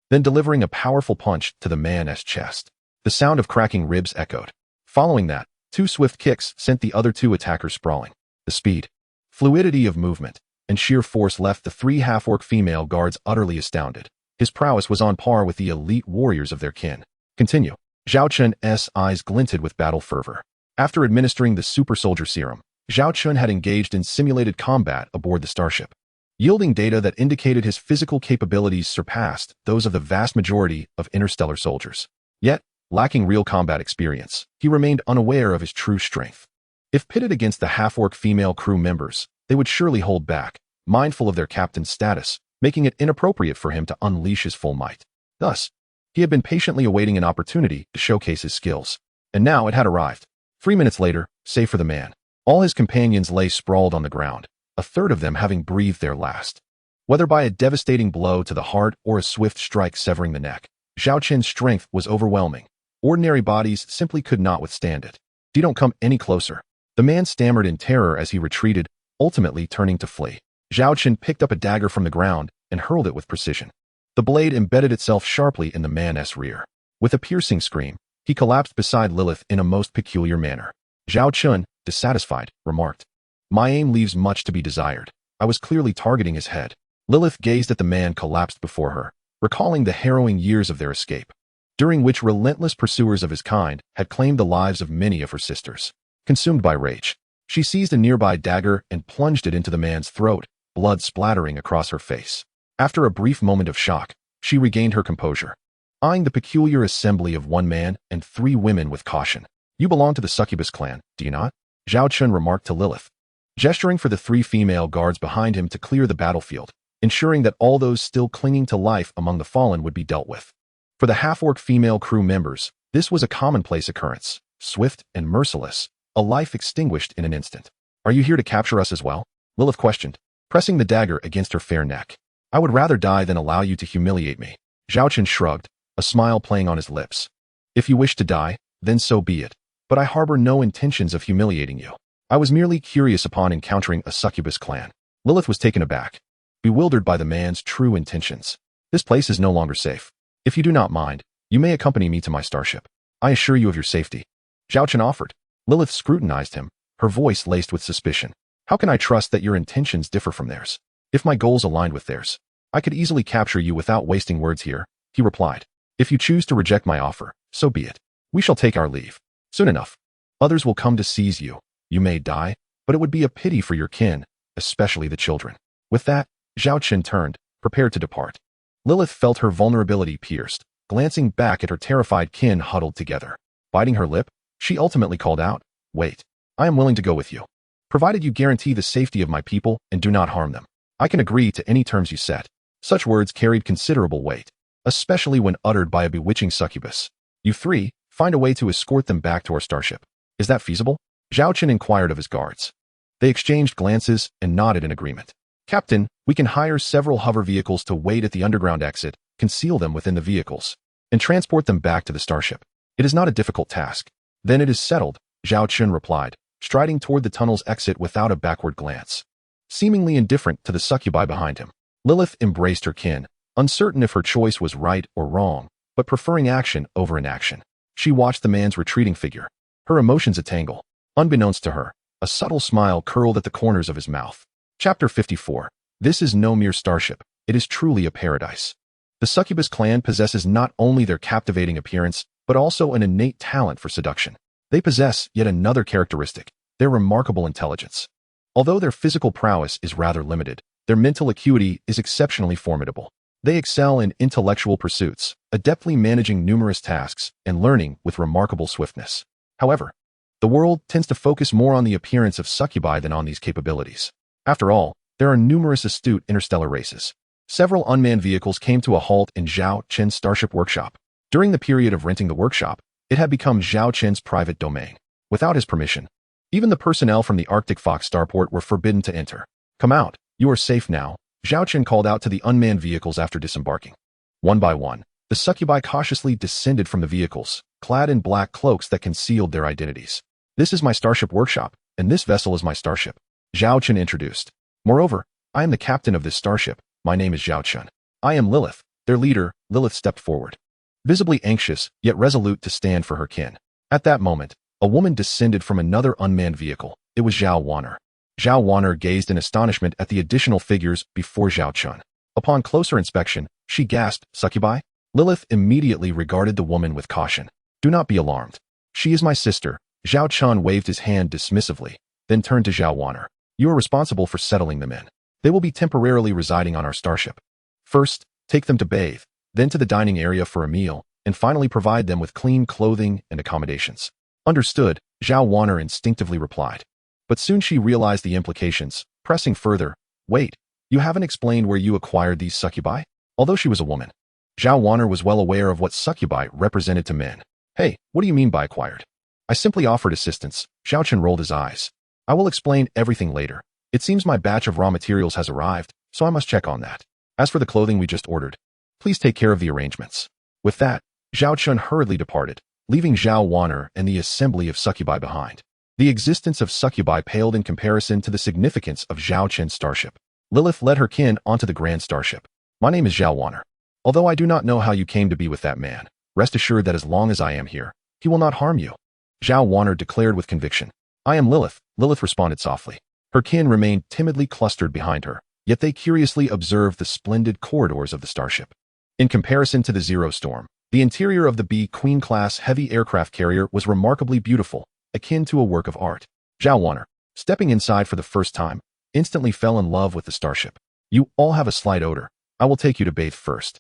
Speaker 1: then delivering a powerful punch to the man's chest. The sound of cracking ribs echoed. Following that, 2 swift kicks sent the other 2 attackers sprawling. The speed, fluidity of movement, and sheer force left the 3 half-orc female guards utterly astounded. His prowess was on par with the elite warriors of their kin. Continue. Zhao Chen's eyes glinted with battle fervor. After administering the super soldier serum, Zhao Chen had engaged in simulated combat aboard the starship, yielding data that indicated his physical capabilities surpassed those of the vast majority of interstellar soldiers. Yet, lacking real combat experience, he remained unaware of his true strength. If pitted against the half-orc female crew members, they would surely hold back, mindful of their captain's status, making it inappropriate for him to unleash his full might. Thus, he had been patiently awaiting an opportunity to showcase his skills. And now it had arrived. 3 minutes later, save for the man, all his companions lay sprawled on the ground, a third of them having breathed their last. Whether by a devastating blow to the heart or a swift strike severing the neck, Zhao Chen's strength was overwhelming. Ordinary bodies simply could not withstand it. Don't come any closer. The man stammered in terror as he retreated, ultimately turning to flee. Zhao Chen picked up a dagger from the ground and hurled it with precision. The blade embedded itself sharply in the man's rear. With a piercing scream, he collapsed beside Lilith in a most peculiar manner. Zhao Chen, dissatisfied, remarked, "My aim leaves much to be desired. I was clearly targeting his head." Lilith gazed at the man collapsed before her, recalling the harrowing years of their escape, during which relentless pursuers of his kind had claimed the lives of many of her sisters. Consumed by rage, she seized a nearby dagger and plunged it into the man's throat, blood splattering across her face. After a brief moment of shock, she regained her composure, eyeing the peculiar assembly of 1 man and 3 women with caution. "You belong to the succubus clan, do you not?" Zhao Chen remarked to Lilith, gesturing for the 3 female guards behind him to clear the battlefield, ensuring that all those still clinging to life among the fallen would be dealt with. For the half-orc female crew members, this was a commonplace occurrence, swift and merciless, a life extinguished in an instant. "Are you here to capture us as well?" Lilith questioned, pressing the dagger against her fair neck. "I would rather die than allow you to humiliate me." Zhao Chen shrugged, a smile playing on his lips. "If you wish to die, then so be it. But I harbor no intentions of humiliating you. I was merely curious upon encountering a succubus clan." Lilith was taken aback, bewildered by the man's true intentions. "This place is no longer safe. If you do not mind, you may accompany me to my starship. I assure you of your safety." Zhao Chen offered. Lilith scrutinized him, her voice laced with suspicion. How can I trust that your intentions differ from theirs? If my goals aligned with theirs, I could easily capture you without wasting words here, he replied. If you choose to reject my offer, so be it. We shall take our leave. Soon enough, others will come to seize you. You may die, but it would be a pity for your kin, especially the children. With that, Zhao Chen turned, prepared to depart. Lilith felt her vulnerability pierced, glancing back at her terrified kin huddled together. Biting her lip, she ultimately called out, "Wait, I am willing to go with you. Provided you guarantee the safety of my people and do not harm them. I can agree to any terms you set." Such words carried considerable weight, especially when uttered by a bewitching succubus. You three, find a way to escort them back to our starship. Is that feasible? Zhao Chen inquired of his guards. They exchanged glances and nodded in agreement. Captain, we can hire several hover vehicles to wait at the underground exit, conceal them within the vehicles, and transport them back to the starship. It is not a difficult task. Then it is settled, Zhao Chen replied, striding toward the tunnel's exit without a backward glance. Seemingly indifferent to the succubi behind him, Lilith embraced her kin, uncertain if her choice was right or wrong, but preferring action over inaction. She watched the man's retreating figure, her emotions a tangle. Unbeknownst to her, a subtle smile curled at the corners of his mouth. Chapter 54. This is no mere starship, it is truly a paradise. The succubus clan possesses not only their captivating appearance, but also an innate talent for seduction. They possess yet another characteristic, their remarkable intelligence. Although their physical prowess is rather limited, their mental acuity is exceptionally formidable. They excel in intellectual pursuits, adeptly managing numerous tasks, and learning with remarkable swiftness. However, the world tends to focus more on the appearance of succubi than on these capabilities. After all, there are numerous astute interstellar races. Several unmanned vehicles came to a halt in Zhao Chen's starship workshop. During the period of renting the workshop, it had become Zhao Chen's private domain. Without his permission, even the personnel from the Arctic Fox starport were forbidden to enter. Come out, you are safe now, Zhao Chen called out to the unmanned vehicles after disembarking. One by one, the succubi cautiously descended from the vehicles, clad in black cloaks that concealed their identities. This is my starship workshop, and this vessel is my starship, Zhao Chen introduced. Moreover, I am the captain of this starship. My name is Zhao Chen. I am Lilith, their leader. Lilith stepped forward, visibly anxious, yet resolute to stand for her kin. At that moment, a woman descended from another unmanned vehicle. It was Zhao Wanner. Zhao Wanner gazed in astonishment at the additional figures before Zhao Chen. Upon closer inspection, she gasped, "Succubi?" Lilith immediately regarded the woman with caution. "Do not be alarmed. She is my sister." Zhao Chen waved his hand dismissively, then turned to Zhao Wanner. "You are responsible for settling them in. They will be temporarily residing on our starship. First, take them to bathe, then to the dining area for a meal, and finally provide them with clean clothing and accommodations." "Understood," Zhao Wanner instinctively replied. But soon she realized the implications, pressing further. "Wait, you haven't explained where you acquired these succubi?" Although she was a woman, Zhao Wanner was well aware of what succubi represented to men. "Hey, what do you mean by acquired?" "I simply offered assistance." Zhao Chen rolled his eyes. "I will explain everything later. It seems my batch of raw materials has arrived, so I must check on that. As for the clothing we just ordered, please take care of the arrangements." With that, Zhao Chen hurriedly departed, leaving Zhao Wanner and the assembly of succubi behind. The existence of succubi paled in comparison to the significance of Zhao Chen's starship. Lilith led her kin onto the grand starship. "My name is Zhao Wanner. Although I do not know how you came to be with that man, rest assured that as long as I am here, he will not harm you," Zhao Wanner declared with conviction. "I am Lilith," Lilith responded softly. Her kin remained timidly clustered behind her, yet they curiously observed the splendid corridors of the starship. In comparison to the Zero Storm, the interior of the B Queen-class heavy aircraft carrier was remarkably beautiful, akin to a work of art. Zhao Wanner, stepping inside for the first time, instantly fell in love with the starship. "You all have a slight odor. I will take you to bathe first."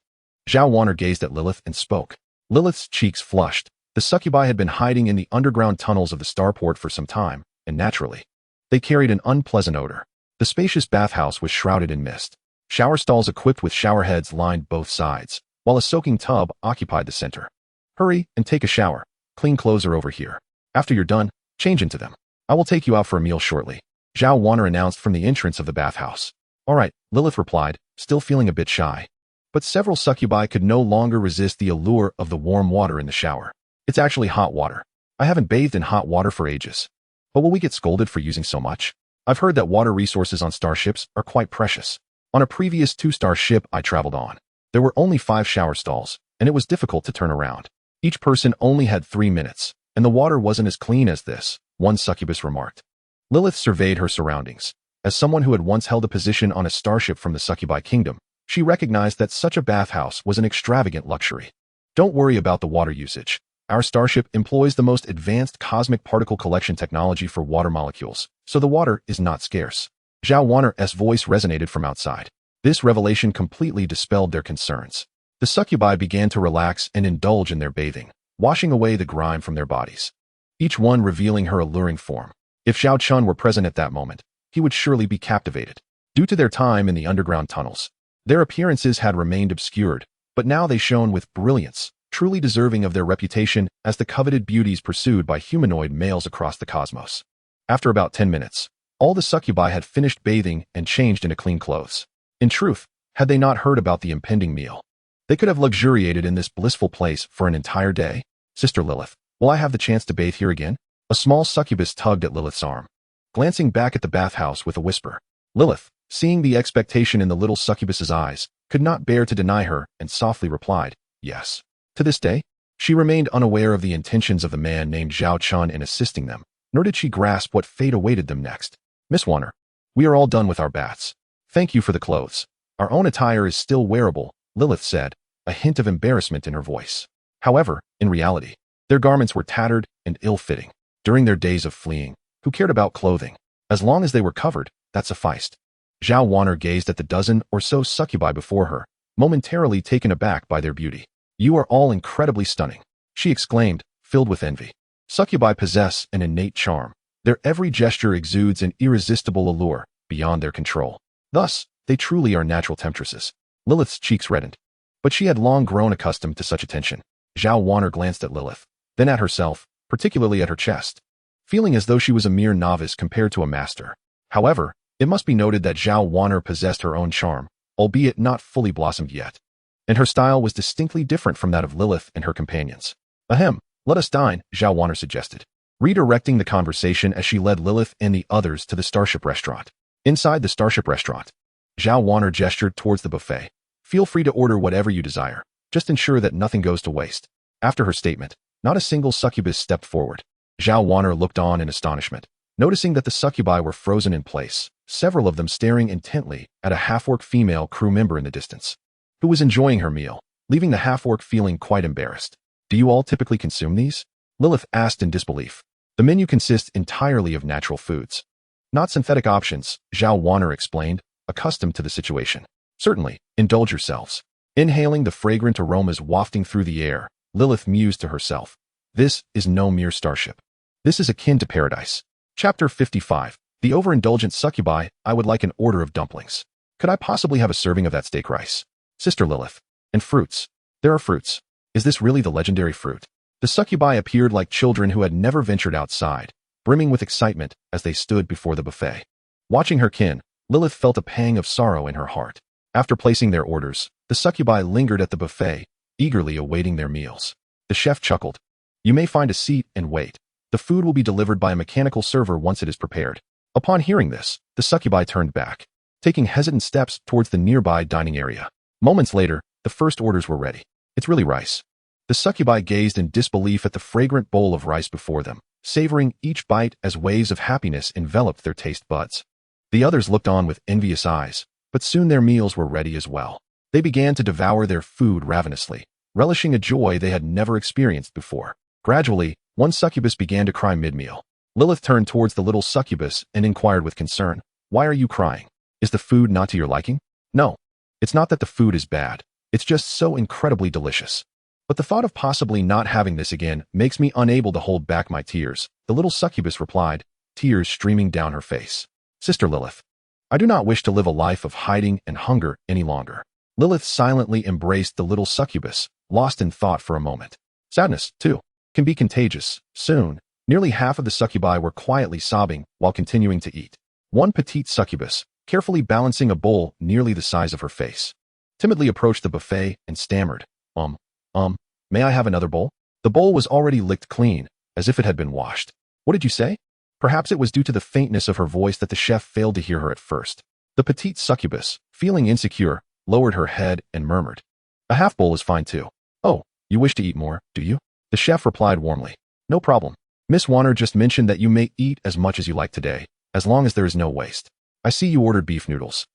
Speaker 1: Zhao Wanner gazed at Lilith and spoke. Lilith's cheeks flushed. The succubi had been hiding in the underground tunnels of the starport for some time, and naturally, they carried an unpleasant odor. The spacious bathhouse was shrouded in mist. Shower stalls equipped with shower heads lined both sides, while a soaking tub occupied the center. "Hurry and take a shower. Clean clothes are over here. After you're done, change into them. I will take you out for a meal shortly," Zhao Wanner announced from the entrance of the bathhouse. "All right," Lilith replied, still feeling a bit shy. But several succubi could no longer resist the allure of the warm water in the shower. "It's actually hot water. I haven't bathed in hot water for ages. But will we get scolded for using so much? I've heard that water resources on starships are quite precious. On a previous 2-star ship I traveled on, there were only 5 shower stalls, and it was difficult to turn around. Each person only had 3 minutes, and the water wasn't as clean as this," one succubus remarked. Lilith surveyed her surroundings. As someone who had once held a position on a starship from the Succubi Kingdom, she recognized that such a bathhouse was an extravagant luxury. Don't worry about the water usage. Our starship employs the most advanced cosmic particle collection technology for water molecules, so the water is not scarce. Zhao Wanner's voice resonated from outside. This revelation completely dispelled their concerns. The succubi began to relax and indulge in their bathing, washing away the grime from their bodies, each one revealing her alluring form. If Zhao Chen were present at that moment, he would surely be captivated. Due to their time in the underground tunnels, their appearances had remained obscured, but now they shone with brilliance, truly deserving of their reputation as the coveted beauties pursued by humanoid males across the cosmos. After about 10 minutes, all the succubi had finished bathing and changed into clean clothes. In truth, had they not heard about the impending meal, they could have luxuriated in this blissful place for an entire day. Sister Lilith, will I have the chance to bathe here again? A small succubus tugged at Lilith's arm, glancing back at the bathhouse with a whisper. Lilith, seeing the expectation in the little succubus's eyes, could not bear to deny her and softly replied, yes. To this day, she remained unaware of the intentions of the man named Zhao Chen in assisting them, nor did she grasp what fate awaited them next. Miss Wanner, we are all done with our baths. Thank you for the clothes. Our own attire is still wearable, Lilith said, a hint of embarrassment in her voice. However, in reality, their garments were tattered and ill-fitting. During their days of fleeing, who cared about clothing? As long as they were covered, that sufficed. Zhao Wanner gazed at the dozen or so succubi before her, momentarily taken aback by their beauty. You are all incredibly stunning, she exclaimed, filled with envy. Succubi possess an innate charm. Their every gesture exudes an irresistible allure, beyond their control. Thus, they truly are natural temptresses. Lilith's cheeks reddened, but she had long grown accustomed to such attention. Zhao Wanner glanced at Lilith, then at herself, particularly at her chest, feeling as though she was a mere novice compared to a master. However, it must be noted that Zhao Wanner possessed her own charm, albeit not fully blossomed yet, and her style was distinctly different from that of Lilith and her companions. Ahem, let us dine, Zhao Wanner suggested, redirecting the conversation as she led Lilith and the others to the Starship restaurant. Inside the Starship restaurant, Zhao Wanner gestured towards the buffet. Feel free to order whatever you desire. Just ensure that nothing goes to waste. After her statement, not a single succubus stepped forward. Zhao Wanner looked on in astonishment, noticing that the succubi were frozen in place, several of them staring intently at a half-orc female crew member in the distance, who was enjoying her meal, leaving the half-orc feeling quite embarrassed. Do you all typically consume these? Lilith asked in disbelief. The menu consists entirely of natural foods, not synthetic options, Zhao Wanner explained, accustomed to the situation. Certainly, indulge yourselves. Inhaling the fragrant aromas wafting through the air, Lilith mused to herself. This is no mere starship. This is akin to paradise. Chapter 55. The overindulgent succubi. I would like an order of dumplings. Could I possibly have a serving of that steak rice? Sister Lilith. And fruits. There are fruits. Is this really the legendary fruit? The succubi appeared like children who had never ventured outside, brimming with excitement as they stood before the buffet. Watching her kin, Lilith felt a pang of sorrow in her heart. After placing their orders, the succubi lingered at the buffet, eagerly awaiting their meals. The chef chuckled. You may find a seat and wait. The food will be delivered by a mechanical server once it is prepared. Upon hearing this, the succubi turned back, taking hesitant steps towards the nearby dining area. Moments later, the first orders were ready. It's really rice. The succubi gazed in disbelief at the fragrant bowl of rice before them, savoring each bite as waves of happiness enveloped their taste buds. The others looked on with envious eyes, but soon their meals were ready as well. They began to devour their food ravenously, relishing a joy they had never experienced before. Gradually, one succubus began to cry mid-meal. Lilith turned towards the little succubus and inquired with concern, Why are you crying? Is the food not to your liking? No. It's not that the food is bad. It's just so incredibly delicious. But the thought of possibly not having this again makes me unable to hold back my tears, the little succubus replied, tears streaming down her face. Sister Lilith, I do not wish to live a life of hiding and hunger any longer. Lilith silently embraced the little succubus, lost in thought for a moment. Sadness, too, can be contagious. Soon, nearly half of the succubi were quietly sobbing while continuing to eat. One petite succubus, carefully balancing a bowl nearly the size of her face, timidly approached the buffet and stammered, may I have another bowl? The bowl was already licked clean, as if it had been washed. What did you say? Perhaps it was due to the faintness of her voice that the chef failed to hear her at first. The petite succubus, feeling insecure, lowered her head and murmured, A half bowl is fine too. Oh, you wish to eat more, do you? The chef replied warmly, No problem. Miss Wanner just mentioned that you may eat as much as you like today. as long as there is no waste. I see you ordered beef noodles.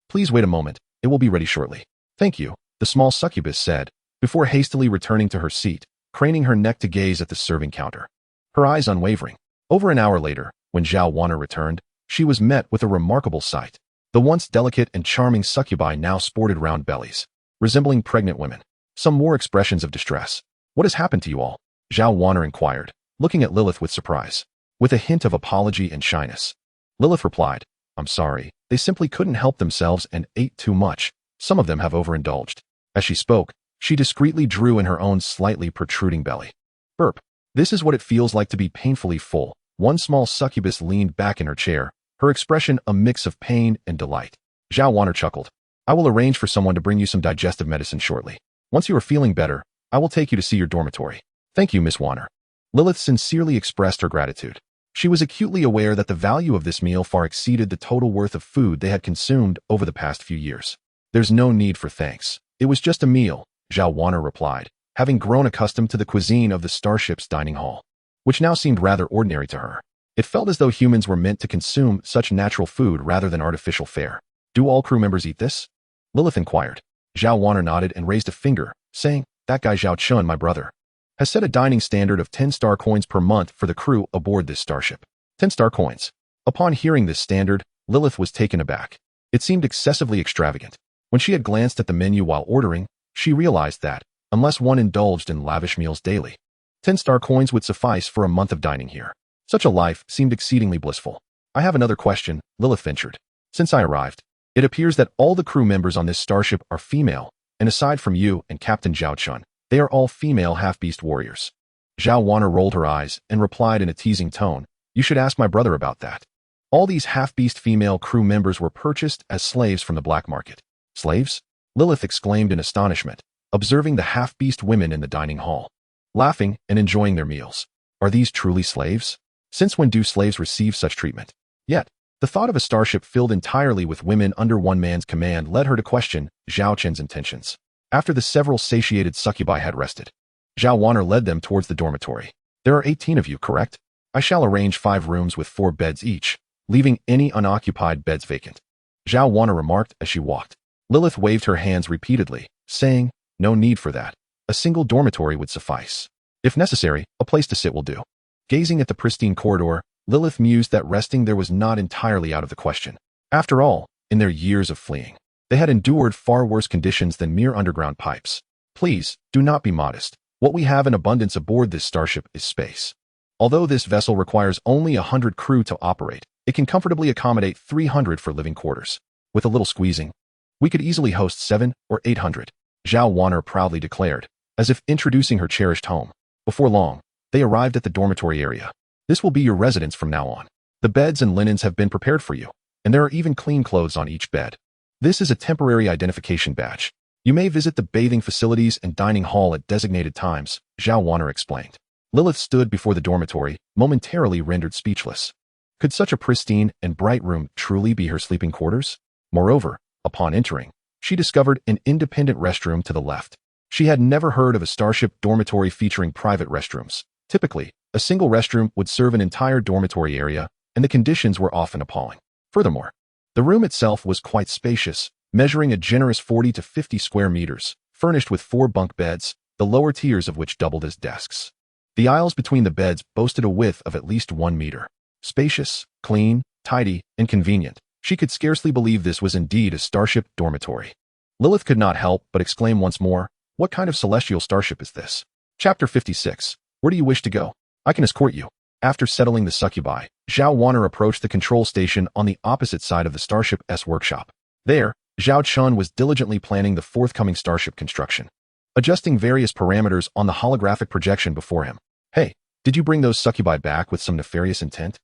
Speaker 1: Please wait a moment, it will be ready shortly. Thank you, the small succubus said, before hastily returning to her seat, craning her neck to gaze at the serving counter. Her eyes unwavering. Over an hour later, when Zhao Wanner returned, she was met with a remarkable sight. The once delicate and charming succubi now sported round bellies, resembling pregnant women. Some more expressions of distress. What has happened to you all? Zhao Wanner inquired, looking at Lilith with surprise, with a hint of apology and shyness. Lilith replied, I'm sorry, they simply couldn't help themselves and ate too much. Some of them have overindulged. As she spoke, she discreetly drew in her own slightly protruding belly. Burp. This is what it feels like to be painfully full. One small succubus leaned back in her chair, her expression a mix of pain and delight. Zhao Wanner chuckled. I will arrange for someone to bring you some digestive medicine shortly. Once you are feeling better, I will take you to see your dormitory. Thank you, Miss Wanner. Lilith sincerely expressed her gratitude. She was acutely aware that the value of this meal far exceeded the total worth of food they had consumed over the past few years. There's no need for thanks. It was just a meal, Zhao Wanner replied, having grown accustomed to the cuisine of the starship's dining hall, which now seemed rather ordinary to her. It felt as though humans were meant to consume such natural food rather than artificial fare. Do all crew members eat this? Lilith inquired. Zhao Wanner nodded and raised a finger, saying, that guy Zhao Chen, my brother, has set a dining standard of 10 star coins per month for the crew aboard this starship. 10 star coins. Upon hearing this standard, Lilith was taken aback. It seemed excessively extravagant. When she had glanced at the menu while ordering, she realized that, unless one indulged in lavish meals daily, 10 star coins would suffice for a month of dining here. Such a life seemed exceedingly blissful. I have another question, Lilith ventured. Since I arrived, it appears that all the crew members on this starship are female, and aside from you and Captain Zhao Chen, they are all female half-beast warriors. Zhao Wanner rolled her eyes and replied in a teasing tone, you should ask my brother about that. All these half-beast female crew members were purchased as slaves from the black market. Slaves? Lilith exclaimed in astonishment, observing the half-beast women in the dining hall, laughing and enjoying their meals. Are these truly slaves? Since when do slaves receive such treatment? Yet, the thought of a starship filled entirely with women under one man's command led her to question Zhao Chen's intentions. After the several satiated succubi had rested, Zhao Wanner led them towards the dormitory. There are 18 of you, correct? I shall arrange 5 rooms with 4 beds each, leaving any unoccupied beds vacant. Zhao Wanner remarked as she walked. Lilith waved her hands repeatedly, saying, no need for that. A single dormitory would suffice. If necessary, a place to sit will do. Gazing at the pristine corridor, Lilith mused that resting there was not entirely out of the question. After all, in their years of fleeing, they had endured far worse conditions than mere underground pipes. Please, do not be modest. What we have in abundance aboard this starship is space. Although this vessel requires only 100 crew to operate, it can comfortably accommodate 300 for living quarters. With a little squeezing, we could easily host 700 or 800, Zhao Wanner proudly declared, as if introducing her cherished home. Before long, they arrived at the dormitory area. This will be your residence from now on. The beds and linens have been prepared for you, and there are even clean clothes on each bed. This is a temporary identification badge. You may visit the bathing facilities and dining hall at designated times, Zhao Wanner explained. Lilith stood before the dormitory, momentarily rendered speechless. Could such a pristine and bright room truly be her sleeping quarters? Moreover, upon entering, she discovered an independent restroom to the left. She had never heard of a starship dormitory featuring private restrooms. Typically, a single restroom would serve an entire dormitory area, and the conditions were often appalling. Furthermore, the room itself was quite spacious, measuring a generous 40 to 50 square meters, furnished with 4 bunk beds, the lower tiers of which doubled as desks. The aisles between the beds boasted a width of at least 1 meter. Spacious, clean, tidy, and convenient. She could scarcely believe this was indeed a starship dormitory. Lilith could not help but exclaim once more, what kind of celestial starship is this? Chapter 56. Where do you wish to go? I can escort you. After settling the succubi, Zhao Wanner approached the control station on the opposite side of the starship's workshop. There, Zhao Chen was diligently planning the forthcoming starship construction, adjusting various parameters on the holographic projection before him. Hey, did you bring those succubi back with some nefarious intent?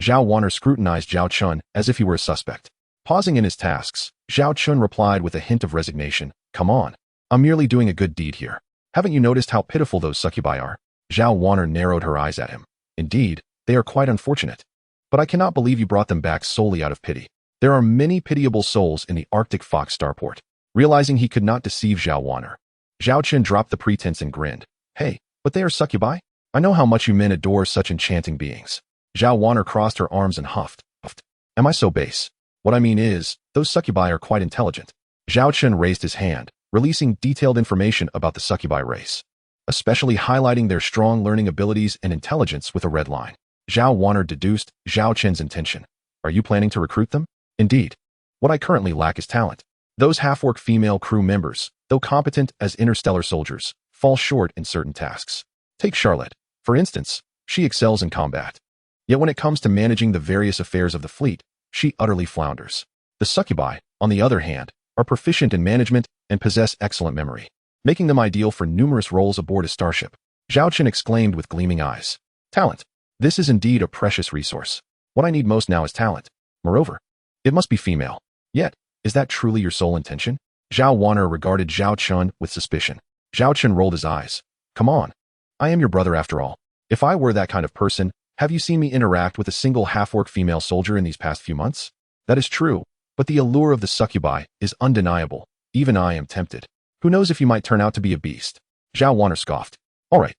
Speaker 1: Zhao Wanner scrutinized Zhao Chen as if he were a suspect. Pausing in his tasks, Zhao Chen replied with a hint of resignation, come on, I'm merely doing a good deed here. Haven't you noticed how pitiful those succubi are? Zhao Wanner narrowed her eyes at him. Indeed, they are quite unfortunate. But I cannot believe you brought them back solely out of pity. There are many pitiable souls in the Arctic Fox starport. Realizing he could not deceive Zhao Wanner, Zhao Chen dropped the pretense and grinned. Hey, but they are succubi? I know how much you men adore such enchanting beings. Zhao Wanner crossed her arms and huffed. Am I so base? What I mean is, those succubi are quite intelligent. Zhao Chen raised his hand, releasing detailed information about the succubi race, especially highlighting their strong learning abilities and intelligence with a red line. Zhao Wanner deduced Zhao Chen's intention. Are you planning to recruit them? Indeed. What I currently lack is talent. Those half-orc female crew members, though competent as interstellar soldiers, fall short in certain tasks. Take Charlotte, for instance. She excels in combat. Yet when it comes to managing the various affairs of the fleet, she utterly flounders. The succubi, on the other hand, are proficient in management and possess excellent memory, making them ideal for numerous roles aboard a starship. Zhao Chen exclaimed with gleaming eyes. Talent. This is indeed a precious resource. What I need most now is talent. Moreover, it must be female. Yet, is that truly your sole intention? Zhao Wanner regarded Zhao Chen with suspicion. Zhao Chen rolled his eyes. Come on. I am your brother after all. If I were that kind of person, have you seen me interact with a single half-orc female soldier in these past few months? That is true, but the allure of the succubi is undeniable. Even I am tempted. Who knows if you might turn out to be a beast? Zhao Wanner scoffed. All right.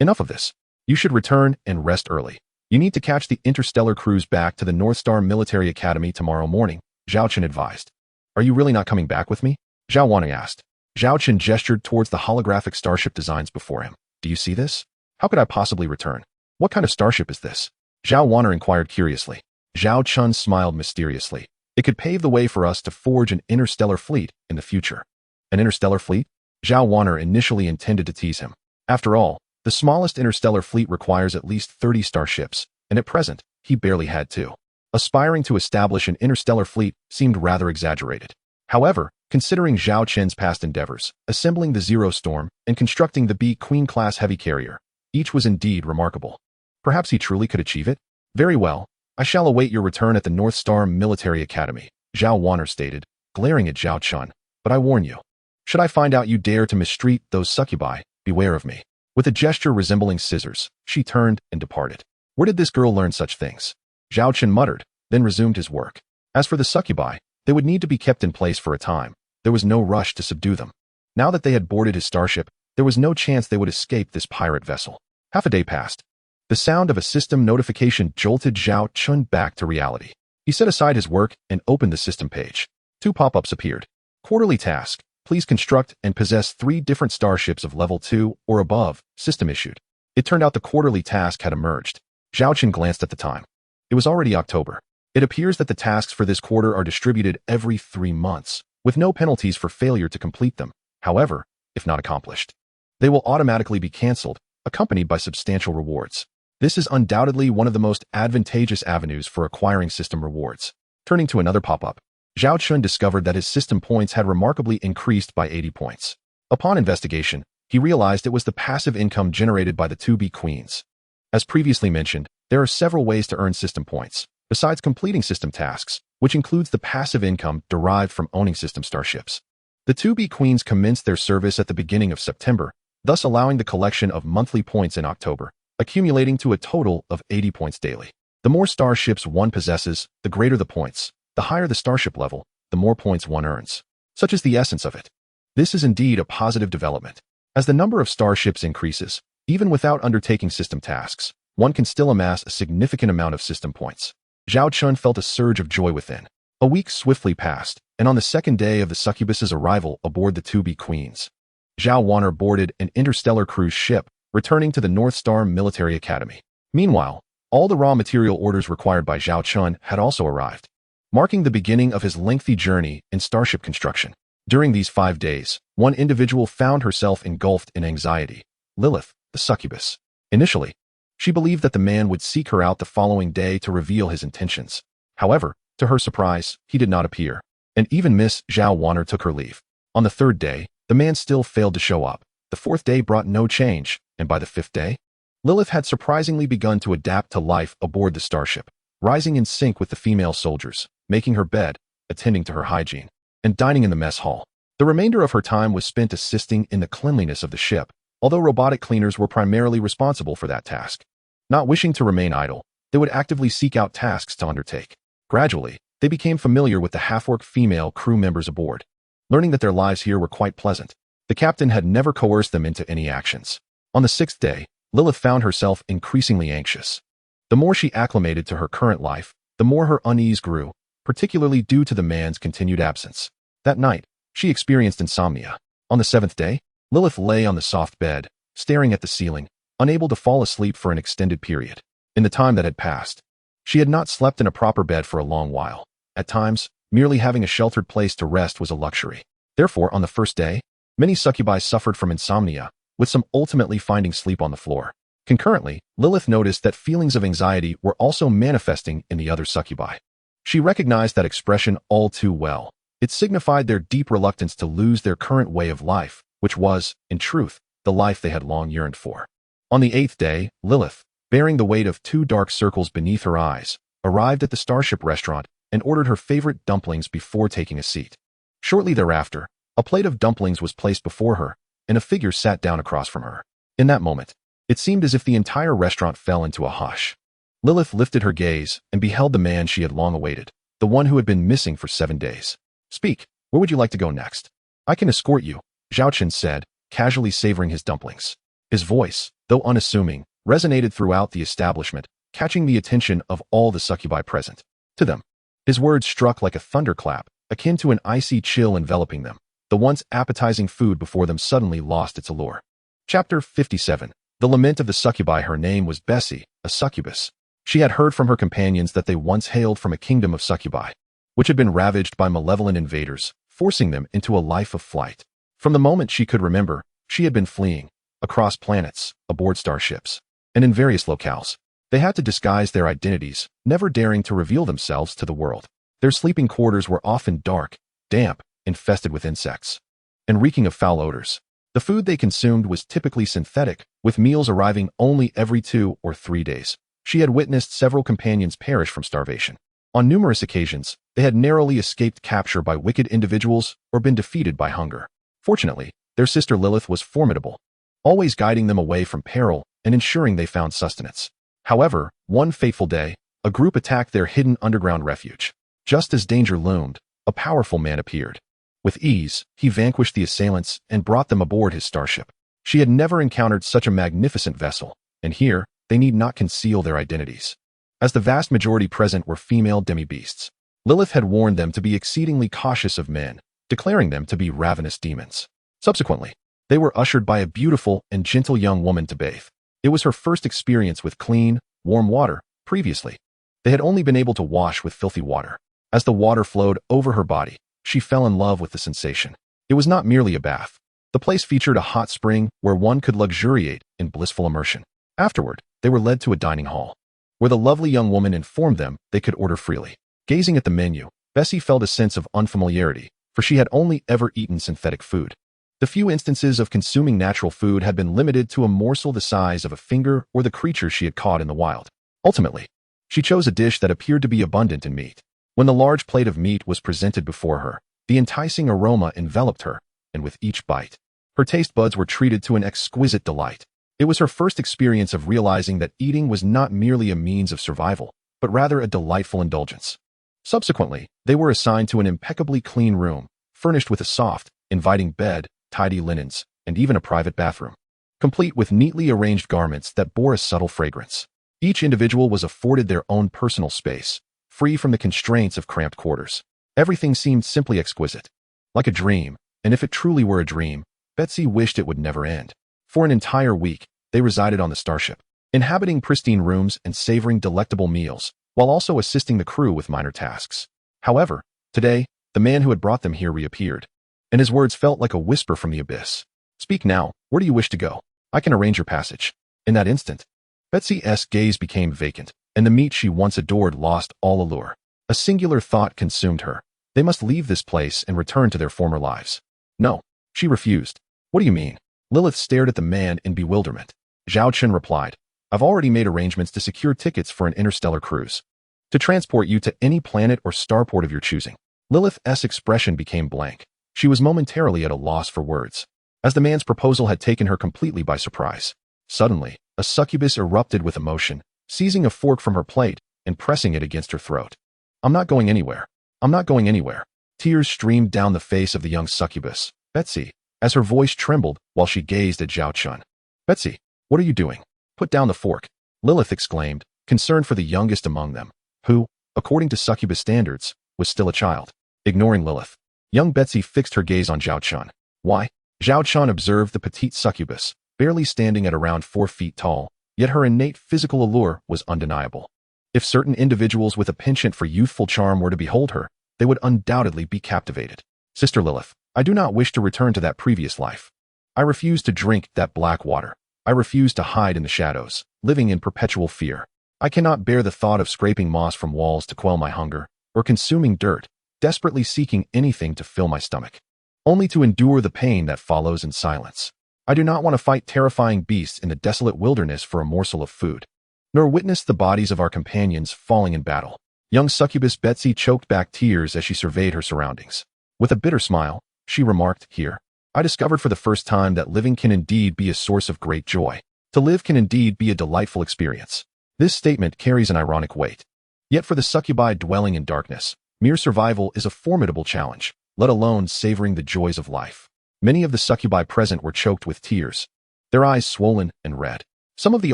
Speaker 1: Enough of this. You should return and rest early. You need to catch the interstellar cruise back to the North Star Military Academy tomorrow morning, Zhao Chen advised. Are you really not coming back with me? Zhao Wanner asked. Zhao Chen gestured towards the holographic starship designs before him. Do you see this? How could I possibly return? What kind of starship is this? Zhao Wanner inquired curiously. Zhao Chen smiled mysteriously. It could pave the way for us to forge an interstellar fleet in the future. An interstellar fleet? Zhao Wanner initially intended to tease him. After all, the smallest interstellar fleet requires at least 30 starships, and at present, he barely had 2. Aspiring to establish an interstellar fleet seemed rather exaggerated. However, considering Zhao Chen's past endeavors, assembling the Zero Storm and constructing the B Queen-class heavy carrier, each was indeed remarkable. Perhaps he truly could achieve it? Very well. I shall await your return at the North Star Military Academy, Zhao Wanner stated, glaring at Zhao Chen. But I warn you, should I find out you dare to mistreat those succubi, beware of me. With a gesture resembling scissors, she turned and departed. Where did this girl learn such things? Zhao Chen muttered, then resumed his work. As for the succubi, they would need to be kept in place for a time. There was no rush to subdue them. Now that they had boarded his starship, there was no chance they would escape this pirate vessel. Half a day passed. The sound of a system notification jolted Zhao Chen back to reality. He set aside his work and opened the system page. 2 pop-ups appeared. Quarterly task. Please construct and possess 3 different starships of level 2 or above, system issued. It turned out the quarterly task had emerged. Zhao Chen glanced at the time. It was already October. It appears that the tasks for this quarter are distributed every 3 months, with no penalties for failure to complete them. However, if not accomplished, they will automatically be cancelled, accompanied by substantial rewards. This is undoubtedly one of the most advantageous avenues for acquiring system rewards. Turning to another pop-up, Zhao Chen discovered that his system points had remarkably increased by 80 points. Upon investigation, he realized it was the passive income generated by the 2B Queens. As previously mentioned, there are several ways to earn system points, besides completing system tasks, which includes the passive income derived from owning system starships. The 2B Queens commenced their service at the beginning of September, thus allowing the collection of monthly points in October, accumulating to a total of 80 points daily. The more starships one possesses, the greater the points. The higher the starship level, the more points one earns. Such is the essence of it. This is indeed a positive development. As the number of starships increases, even without undertaking system tasks, one can still amass a significant amount of system points. Zhao Chen felt a surge of joy within. A week swiftly passed, and on the second day of the succubus's arrival aboard the 2B Queens, Zhao Wanner boarded an interstellar cruise ship, returning to the North Star Military Academy. Meanwhile, all the raw material orders required by Zhao Chen had also arrived, marking the beginning of his lengthy journey in starship construction. During these 5 days, one individual found herself engulfed in anxiety, Lilith, the succubus. Initially, she believed that the man would seek her out the following day to reveal his intentions. However, to her surprise, he did not appear, and even Miss Zhao Wanner took her leave. On the 3rd day, the man still failed to show up. The 4th day brought no change, and by the 5th day, Lilith had surprisingly begun to adapt to life aboard the starship, rising in sync with the female soldiers, making her bed, attending to her hygiene, and dining in the mess hall. The remainder of her time was spent assisting in the cleanliness of the ship, although robotic cleaners were primarily responsible for that task. Not wishing to remain idle, they would actively seek out tasks to undertake. Gradually, they became familiar with the half-orc female crew members aboard. Learning that their lives here were quite pleasant, the captain had never coerced them into any actions. On the 6th day, Lilith found herself increasingly anxious. The more she acclimated to her current life, the more her unease grew, particularly due to the man's continued absence. That night, she experienced insomnia. On the seventh day, Lilith lay on the soft bed, staring at the ceiling, unable to fall asleep for an extended period. In the time that had passed, she had not slept in a proper bed for a long while. At times, merely having a sheltered place to rest was a luxury. Therefore, on the first day, many succubi suffered from insomnia, with some ultimately finding sleep on the floor. Concurrently, Lilith noticed that feelings of anxiety were also manifesting in the other succubi. She recognized that expression all too well. It signified their deep reluctance to lose their current way of life, which was, in truth, the life they had long yearned for. On the eighth day, Lilith, bearing the weight of 2 dark circles beneath her eyes, arrived at the Starship restaurant and ordered her favorite dumplings before taking a seat. Shortly thereafter, a plate of dumplings was placed before her, and a figure sat down across from her. In that moment, it seemed as if the entire restaurant fell into a hush. Lilith lifted her gaze and beheld the man she had long awaited, the one who had been missing for 7 days. "Speak, where would you like to go next?" "I can escort you," Zhao Chen said, casually savoring his dumplings. His voice, though unassuming, resonated throughout the establishment, catching the attention of all the succubi present. To them, his words struck like a thunderclap, akin to an icy chill enveloping them. The once appetizing food before them suddenly lost its allure. Chapter 57. The Lament of the Succubi. Her name was Bessie, a succubus. She had heard from her companions that they once hailed from a kingdom of succubi, which had been ravaged by malevolent invaders, forcing them into a life of flight. From the moment she could remember, she had been fleeing, across planets, aboard starships, and in various locales. They had to disguise their identities, never daring to reveal themselves to the world. Their sleeping quarters were often dark, damp, infested with insects, and reeking of foul odors. The food they consumed was typically synthetic, with meals arriving only every 2 or 3 days. She had witnessed several companions perish from starvation. On numerous occasions, they had narrowly escaped capture by wicked individuals or been defeated by hunger. Fortunately, their sister Lilith was formidable, always guiding them away from peril and ensuring they found sustenance. However, one fateful day, a group attacked their hidden underground refuge. Just as danger loomed, a powerful man appeared. With ease, he vanquished the assailants and brought them aboard his starship. She had never encountered such a magnificent vessel, and here, they need not conceal their identities. As the vast majority present were female demi-beasts, Lilith had warned them to be exceedingly cautious of men, declaring them to be ravenous demons. Subsequently, they were ushered by a beautiful and gentle young woman to bathe. It was her first experience with clean, warm water. Previously, they had only been able to wash with filthy water. As the water flowed over her body, she fell in love with the sensation. It was not merely a bath. The place featured a hot spring where one could luxuriate in blissful immersion. Afterward, they were led to a dining hall, where the lovely young woman informed them they could order freely. Gazing at the menu, Bessie felt a sense of unfamiliarity, for she had only ever eaten synthetic food. The few instances of consuming natural food had been limited to a morsel the size of a finger or the creature she had caught in the wild. Ultimately, she chose a dish that appeared to be abundant in meat. When the large plate of meat was presented before her, the enticing aroma enveloped her, and with each bite, her taste buds were treated to an exquisite delight. It was her first experience of realizing that eating was not merely a means of survival, but rather a delightful indulgence. Subsequently, they were assigned to an impeccably clean room, furnished with a soft, inviting bed, tidy linens, and even a private bathroom, complete with neatly arranged garments that bore a subtle fragrance. Each individual was afforded their own personal space, free from the constraints of cramped quarters. Everything seemed simply exquisite, like a dream, and if it truly were a dream, Betsy wished it would never end. For an entire week, they resided on the starship, inhabiting pristine rooms and savoring delectable meals, while also assisting the crew with minor tasks. However, today, the man who had brought them here reappeared, and his words felt like a whisper from the abyss. "Speak now, where do you wish to go? I can arrange your passage." In that instant, Betsy's gaze became vacant, and the meat she once adored lost all allure. A singular thought consumed her. They must leave this place and return to their former lives. No, she refused. "What do you mean?" Lilith stared at the man in bewilderment. Zhao Chen replied, "I've already made arrangements to secure tickets for an interstellar cruise, to transport you to any planet or starport of your choosing." Lilith's expression became blank. She was momentarily at a loss for words, as the man's proposal had taken her completely by surprise. Suddenly, a succubus erupted with emotion, seizing a fork from her plate and pressing it against her throat. "I'm not going anywhere. I'm not going anywhere." Tears streamed down the face of the young succubus, Betsy, as her voice trembled while she gazed at Zhao Chen. "Betsy, what are you doing? Put down the fork," Lilith exclaimed, concerned for the youngest among them, who, according to succubus standards, was still a child. Ignoring Lilith, young Betsy fixed her gaze on Zhao Chen. Why? Zhao Chen observed the petite succubus, barely standing at around 4 feet tall, yet her innate physical allure was undeniable. If certain individuals with a penchant for youthful charm were to behold her, they would undoubtedly be captivated. Sister Lilith, I do not wish to return to that previous life. I refuse to drink that black water. I refuse to hide in the shadows, living in perpetual fear. I cannot bear the thought of scraping moss from walls to quell my hunger, or consuming dirt, desperately seeking anything to fill my stomach, only to endure the pain that follows in silence. I do not want to fight terrifying beasts in the desolate wilderness for a morsel of food, nor witness the bodies of our companions falling in battle. Young succubus Betsy choked back tears as she surveyed her surroundings. With a bitter smile, she remarked, "Here, I discovered for the first time that living can indeed be a source of great joy. To live can indeed be a delightful experience." This statement carries an ironic weight. Yet for the succubi dwelling in darkness, mere survival is a formidable challenge, let alone savoring the joys of life. Many of the succubi present were choked with tears, their eyes swollen and red. Some of the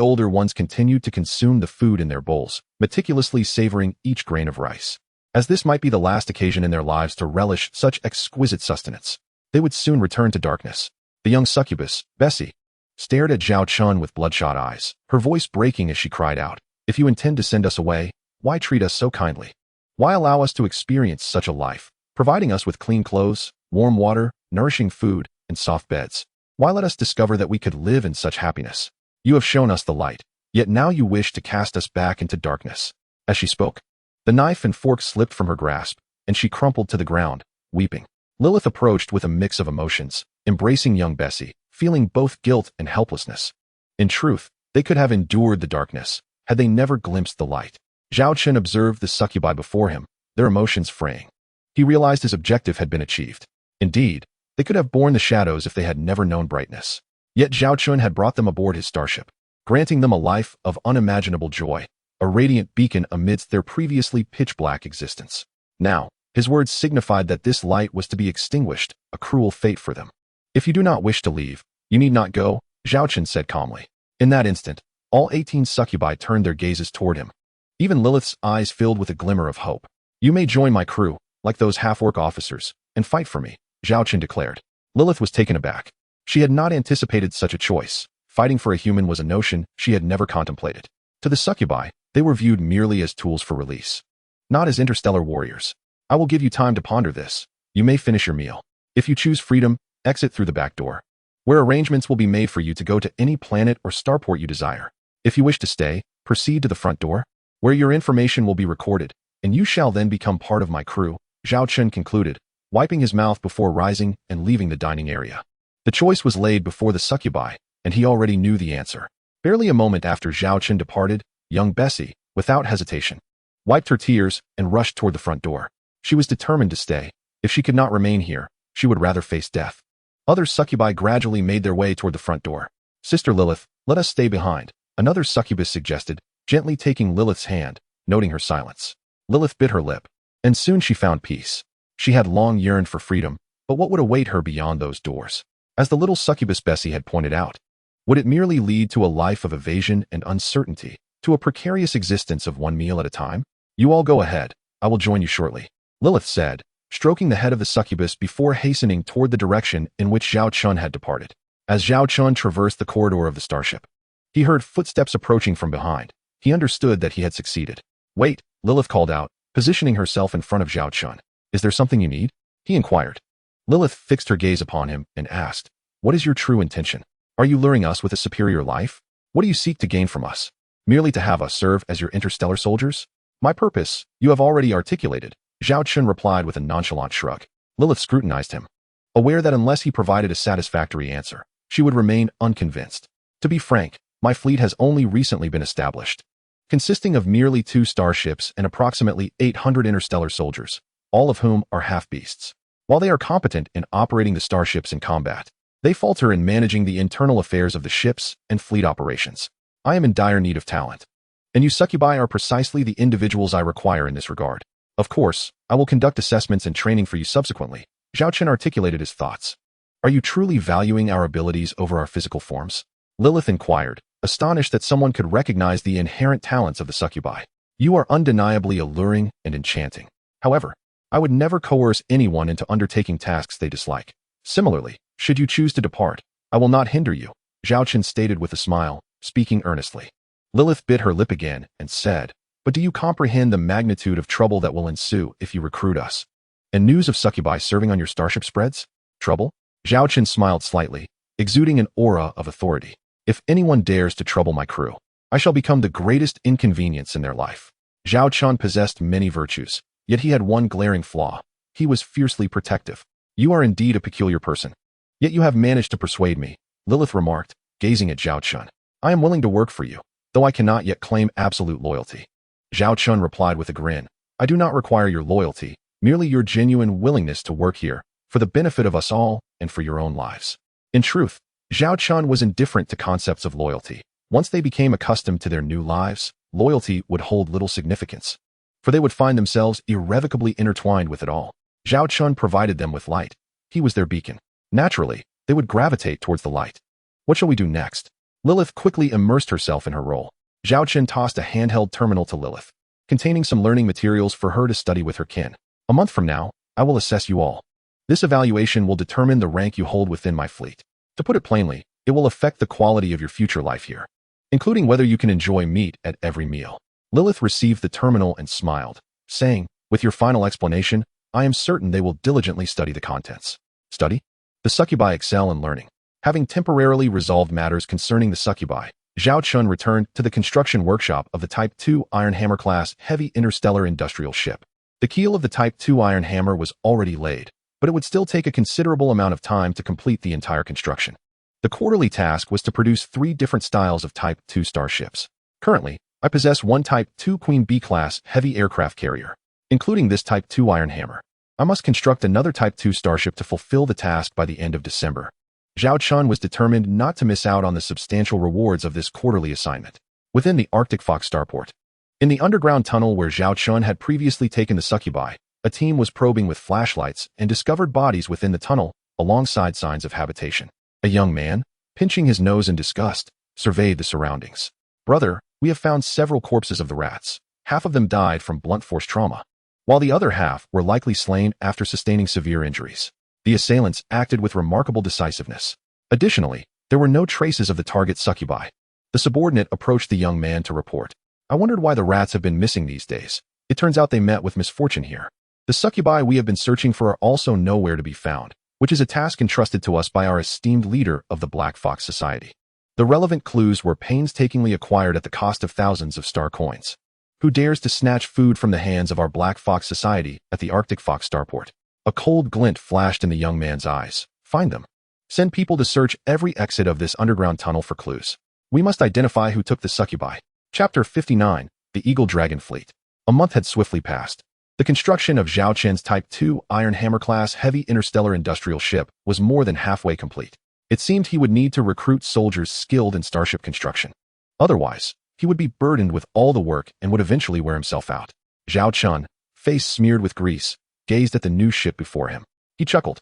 Speaker 1: older ones continued to consume the food in their bowls, meticulously savoring each grain of rice. As this might be the last occasion in their lives to relish such exquisite sustenance, they would soon return to darkness. The young succubus, Bessie, stared at Zhao Chen with bloodshot eyes, her voice breaking as she cried out, "If you intend to send us away, why treat us so kindly? Why allow us to experience such a life, providing us with clean clothes, warm water, nourishing food, and soft beds? Why let us discover that we could live in such happiness? You have shown us the light, yet now you wish to cast us back into darkness." As she spoke, the knife and fork slipped from her grasp, and she crumpled to the ground, weeping. Lilith approached with a mix of emotions, embracing young Bessie, feeling both guilt and helplessness. In truth, they could have endured the darkness, had they never glimpsed the light. Zhao Chen observed the succubi before him, their emotions fraying. He realized his objective had been achieved. Indeed, they could have borne the shadows if they had never known brightness. Yet Zhao Chen had brought them aboard his starship, granting them a life of unimaginable joy, a radiant beacon amidst their previously pitch-black existence. Now, his words signified that this light was to be extinguished, a cruel fate for them. "If you do not wish to leave, you need not go," Zhao Chen said calmly. In that instant, all 18 succubi turned their gazes toward him. Even Lilith's eyes filled with a glimmer of hope. "You may join my crew, like those half-orc officers, and fight for me," Zhao Chen declared. Lilith was taken aback. She had not anticipated such a choice. Fighting for a human was a notion she had never contemplated. To the succubi, they were viewed merely as tools for release, not as interstellar warriors. "I will give you time to ponder this. You may finish your meal. If you choose freedom, exit through the back door, where arrangements will be made for you to go to any planet or starport you desire. If you wish to stay, proceed to the front door, where your information will be recorded, and you shall then become part of my crew," Zhao Chen concluded, wiping his mouth before rising and leaving the dining area. The choice was laid before the succubi, and he already knew the answer. Barely a moment after Zhao Chen departed, young Bessie, without hesitation, wiped her tears and rushed toward the front door. She was determined to stay. If she could not remain here, she would rather face death. Other succubi gradually made their way toward the front door. "Sister Lilith, let us stay behind," another succubus suggested, gently taking Lilith's hand, noting her silence. Lilith bit her lip, and soon she found peace. She had long yearned for freedom, but what would await her beyond those doors? As the little succubus Bessie had pointed out, would it merely lead to a life of evasion and uncertainty, to a precarious existence of one meal at a time? "You all go ahead. I will join you shortly," Lilith said, stroking the head of the succubus before hastening toward the direction in which Zhao Chen had departed. As Zhao Chen traversed the corridor of the starship, he heard footsteps approaching from behind. He understood that he had succeeded. "Wait," Lilith called out, positioning herself in front of Zhao Chen. "Is there something you need?" he inquired. Lilith fixed her gaze upon him and asked, "What is your true intention? Are you luring us with a superior life? What do you seek to gain from us? Merely to have us serve as your interstellar soldiers?" "My purpose, you have already articulated," Zhao Chen replied with a nonchalant shrug. Lilith scrutinized him, aware that unless he provided a satisfactory answer, she would remain unconvinced. "To be frank, my fleet has only recently been established, consisting of merely 2 starships and approximately 800 interstellar soldiers, all of whom are half-beasts. While they are competent in operating the starships in combat, they falter in managing the internal affairs of the ships and fleet operations. I am in dire need of talent, and you succubi are precisely the individuals I require in this regard. Of course, I will conduct assessments and training for you subsequently." Zhao Chen articulated his thoughts. "Are you truly valuing our abilities over our physical forms?" Lilith inquired, astonished that someone could recognize the inherent talents of the succubi. You are undeniably alluring and enchanting. However, I would never coerce anyone into undertaking tasks they dislike. Similarly, should you choose to depart, I will not hinder you, Zhao Chen stated with a smile, speaking earnestly. Lilith bit her lip again and said, but do you comprehend the magnitude of trouble that will ensue if you recruit us? And news of succubi serving on your starship spreads? Trouble? Zhao Chen smiled slightly, exuding an aura of authority. If anyone dares to trouble my crew, I shall become the greatest inconvenience in their life. Zhao Chen possessed many virtues, yet he had one glaring flaw. He was fiercely protective. You are indeed a peculiar person. Yet you have managed to persuade me, Lilith remarked, gazing at Zhao Chen. I am willing to work for you, though I cannot yet claim absolute loyalty. Zhao Chen replied with a grin. I do not require your loyalty, merely your genuine willingness to work here, for the benefit of us all and for your own lives. In truth, Zhao Chen was indifferent to concepts of loyalty. Once they became accustomed to their new lives, loyalty would hold little significance, for they would find themselves irrevocably intertwined with it all. Zhao Chen provided them with light. He was their beacon. Naturally, they would gravitate towards the light. What shall we do next? Lilith quickly immersed herself in her role. Zhao Chen tossed a handheld terminal to Lilith, containing some learning materials for her to study with her kin. A month from now, I will assess you all. This evaluation will determine the rank you hold within my fleet. To put it plainly, it will affect the quality of your future life here, including whether you can enjoy meat at every meal. Lilith received the terminal and smiled, saying, with your final explanation, I am certain they will diligently study the contents. Study? The succubi excel in learning. Having temporarily resolved matters concerning the succubi, Zhao Chen returned to the construction workshop of the Type II Iron Hammer class heavy interstellar industrial ship. The keel of the Type II Iron Hammer was already laid, but it would still take a considerable amount of time to complete the entire construction. The quarterly task was to produce 3 different styles of Type II starships. Currently, I possess one Type II Queen B class heavy aircraft carrier, including this Type II Iron Hammer. I must construct another Type II starship to fulfill the task by the end of December. Zhao Chen was determined not to miss out on the substantial rewards of this quarterly assignment. Within the Arctic Fox starport, in the underground tunnel where Zhao Chen had previously taken the succubi, a team was probing with flashlights and discovered bodies within the tunnel, alongside signs of habitation. A young man, pinching his nose in disgust, surveyed the surroundings. Brother, we have found several corpses of the rats. Half of them died from blunt force trauma, while the other half were likely slain after sustaining severe injuries. The assailants acted with remarkable decisiveness. Additionally, there were no traces of the target succubi. The subordinate approached the young man to report. I wondered why the rats have been missing these days. It turns out they met with misfortune here. The succubi we have been searching for are also nowhere to be found, which is a task entrusted to us by our esteemed leader of the Black Fox Society. The relevant clues were painstakingly acquired at the cost of thousands of star coins. Who dares to snatch food from the hands of our Black Fox Society at the Arctic Fox starport? A cold glint flashed in the young man's eyes. Find them. Send people to search every exit of this underground tunnel for clues. We must identify who took the succubi. Chapter 59, The Eagle Dragon Fleet. A month had swiftly passed. The construction of Zhao Chen's Type II Iron Hammer class heavy interstellar industrial ship was more than halfway complete. It seemed he would need to recruit soldiers skilled in starship construction. Otherwise, he would be burdened with all the work and would eventually wear himself out. Zhao Chen, face smeared with grease, gazed at the new ship before him. He chuckled.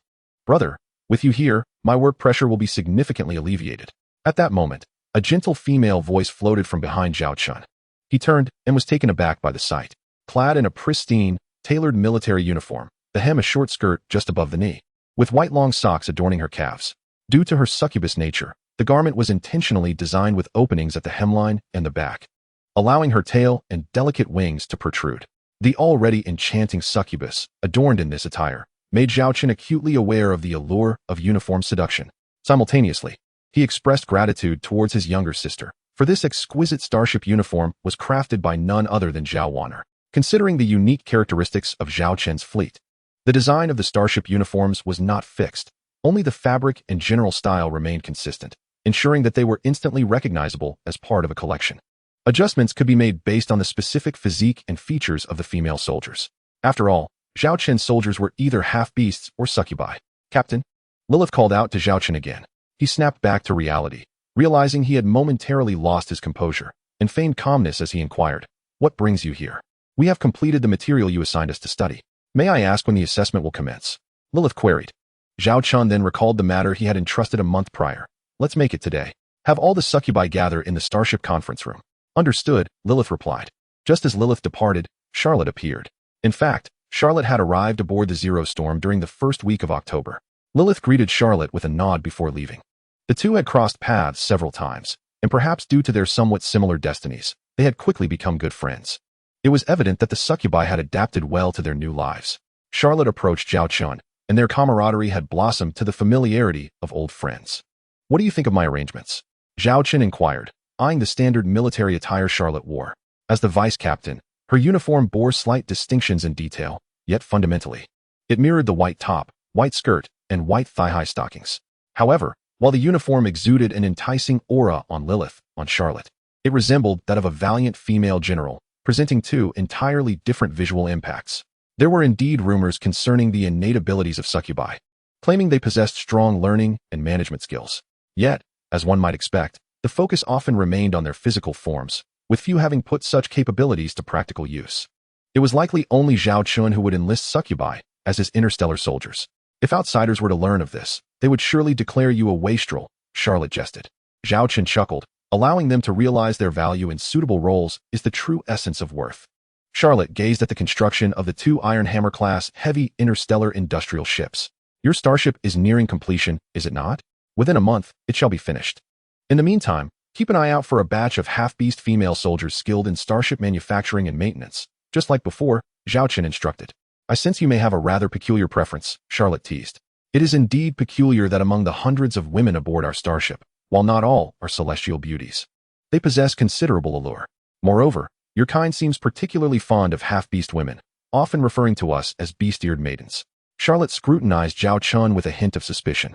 Speaker 1: Brother, with you here, my work pressure will be significantly alleviated. At that moment, a gentle female voice floated from behind Zhao Chen. He turned and was taken aback by the sight. Clad in a pristine, tailored military uniform, the hem a short skirt just above the knee, with white long socks adorning her calves. Due to her succubus nature, the garment was intentionally designed with openings at the hemline and the back, allowing her tail and delicate wings to protrude. The already enchanting succubus, adorned in this attire, made Zhao Chen acutely aware of the allure of uniform seduction. Simultaneously, he expressed gratitude towards his younger sister, for this exquisite starship uniform was crafted by none other than Zhao Wanner. Considering the unique characteristics of Zhao Chen's fleet, the design of the starship uniforms was not fixed. Only the fabric and general style remained consistent, ensuring that they were instantly recognizable as part of a collection. Adjustments could be made based on the specific physique and features of the female soldiers. After all, Zhao Chen's soldiers were either half-beasts or succubi. Captain, Lilith called out to Zhao Chen again. He snapped back to reality, realizing he had momentarily lost his composure, and feigned calmness as he inquired, "What brings you here?" "We have completed the material you assigned us to study. May I ask when the assessment will commence?" Lilith queried. Zhao Chen then recalled the matter he had entrusted a month prior. "Let's make it today. Have all the succubi gather in the starship conference room." "Understood," Lilith replied. Just as Lilith departed, Charlotte appeared. In fact, Charlotte had arrived aboard the Zero Storm during the first week of October. Lilith greeted Charlotte with a nod before leaving. The two had crossed paths several times, and perhaps due to their somewhat similar destinies, they had quickly become good friends. It was evident that the succubi had adapted well to their new lives. Charlotte approached Zhao Chen, and their camaraderie had blossomed to the familiarity of old friends. "What do you think of my arrangements?" Zhao Chen inquired, eyeing the standard military attire Charlotte wore. As the vice captain, her uniform bore slight distinctions in detail, yet fundamentally, it mirrored the white top, white skirt, and white thigh-high stockings. However, while the uniform exuded an enticing aura on Lilith, on Charlotte, it resembled that of a valiant female general, presenting two entirely different visual impacts. There were indeed rumors concerning the innate abilities of succubi, claiming they possessed strong learning and management skills. Yet, as one might expect, the focus often remained on their physical forms, with few having put such capabilities to practical use. It was likely only Zhao Chen who would enlist succubi as his interstellar soldiers. If outsiders were to learn of this, they would surely declare you a wastrel, Charlotte jested. Zhao Chen chuckled, allowing them to realize their value in suitable roles is the true essence of worth. Charlotte gazed at the construction of the two Iron Hammer-class heavy interstellar industrial ships. "Your starship is nearing completion, is it not? Within a month, it shall be finished. In the meantime, keep an eye out for a batch of half-beast female soldiers skilled in starship manufacturing and maintenance." Just like before, Zhao Chen instructed. "I sense you may have a rather peculiar preference," Charlotte teased. "It is indeed peculiar that among the hundreds of women aboard our starship, while not all are celestial beauties, they possess considerable allure. Moreover, your kind seems particularly fond of half-beast women, often referring to us as beast-eared maidens." Charlotte scrutinized Zhao Chen with a hint of suspicion.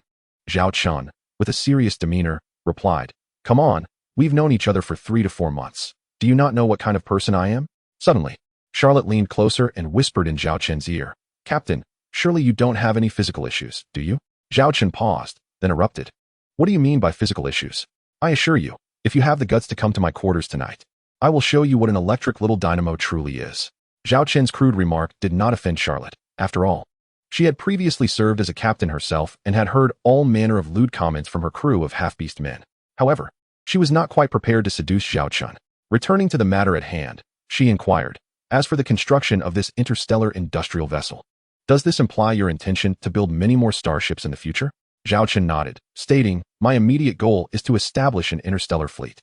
Speaker 1: Zhao Chen, with a serious demeanor, replied, "Come on, we've known each other for 3 to 4 months. Do you not know what kind of person I am?" Suddenly, Charlotte leaned closer and whispered in Zhao Chen's ear, "Captain, surely you don't have any physical issues, do you?" Zhao Chen paused, then erupted. "What do you mean by physical issues? I assure you, if you have the guts to come to my quarters tonight, I will show you what an electric little dynamo truly is." Zhao Chen's crude remark did not offend Charlotte. After all, she had previously served as a captain herself and had heard all manner of lewd comments from her crew of half-beast men. However, she was not quite prepared to seduce Zhao Chen. Returning to the matter at hand, she inquired, "As for the construction of this interstellar industrial vessel, does this imply your intention to build many more starships in the future?" Zhao Chen nodded, stating, "My immediate goal is to establish an interstellar fleet.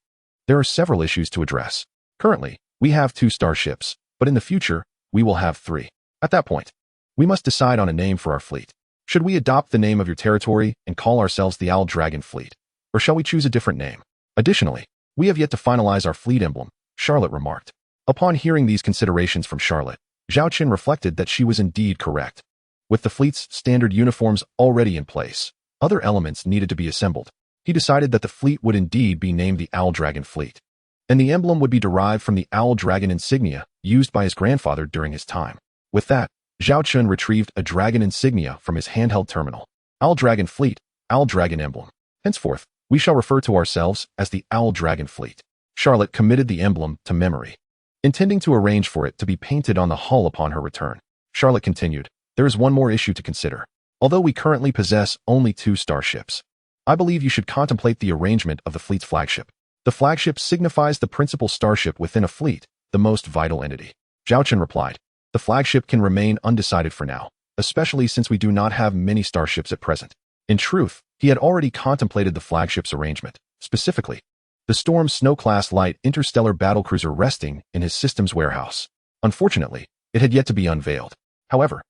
Speaker 1: There are several issues to address. Currently, we have 2 starships, but in the future, we will have 3. At that point, we must decide on a name for our fleet. Should we adopt the name of your territory and call ourselves the Owl Dragon Fleet, or shall we choose a different name? Additionally, we have yet to finalize our fleet emblem," Charlotte remarked. Upon hearing these considerations from Charlotte, Zhao Chen reflected that she was indeed correct. With the fleet's standard uniforms already in place, other elements needed to be assembled. He decided that the fleet would indeed be named the Owl Dragon Fleet, and the emblem would be derived from the Owl Dragon insignia used by his grandfather during his time. With that, Zhao Chen retrieved a dragon insignia from his handheld terminal. "Owl Dragon Fleet, Owl Dragon emblem. Henceforth, we shall refer to ourselves as the Owl Dragon Fleet." Charlotte committed the emblem to memory, intending to arrange for it to be painted on the hull upon her return. Charlotte continued, "There is one more issue to consider. Although we currently possess only 2 starships, I believe you should contemplate the arrangement of the fleet's flagship. The flagship signifies the principal starship within a fleet, the most vital entity." Zhao Chen replied, "The flagship can remain undecided for now, especially since we do not have many starships at present." In truth, he had already contemplated the flagship's arrangement, specifically the Storm Snow-class light interstellar battlecruiser resting in his systems warehouse. Unfortunately, it had yet to be unveiled. However,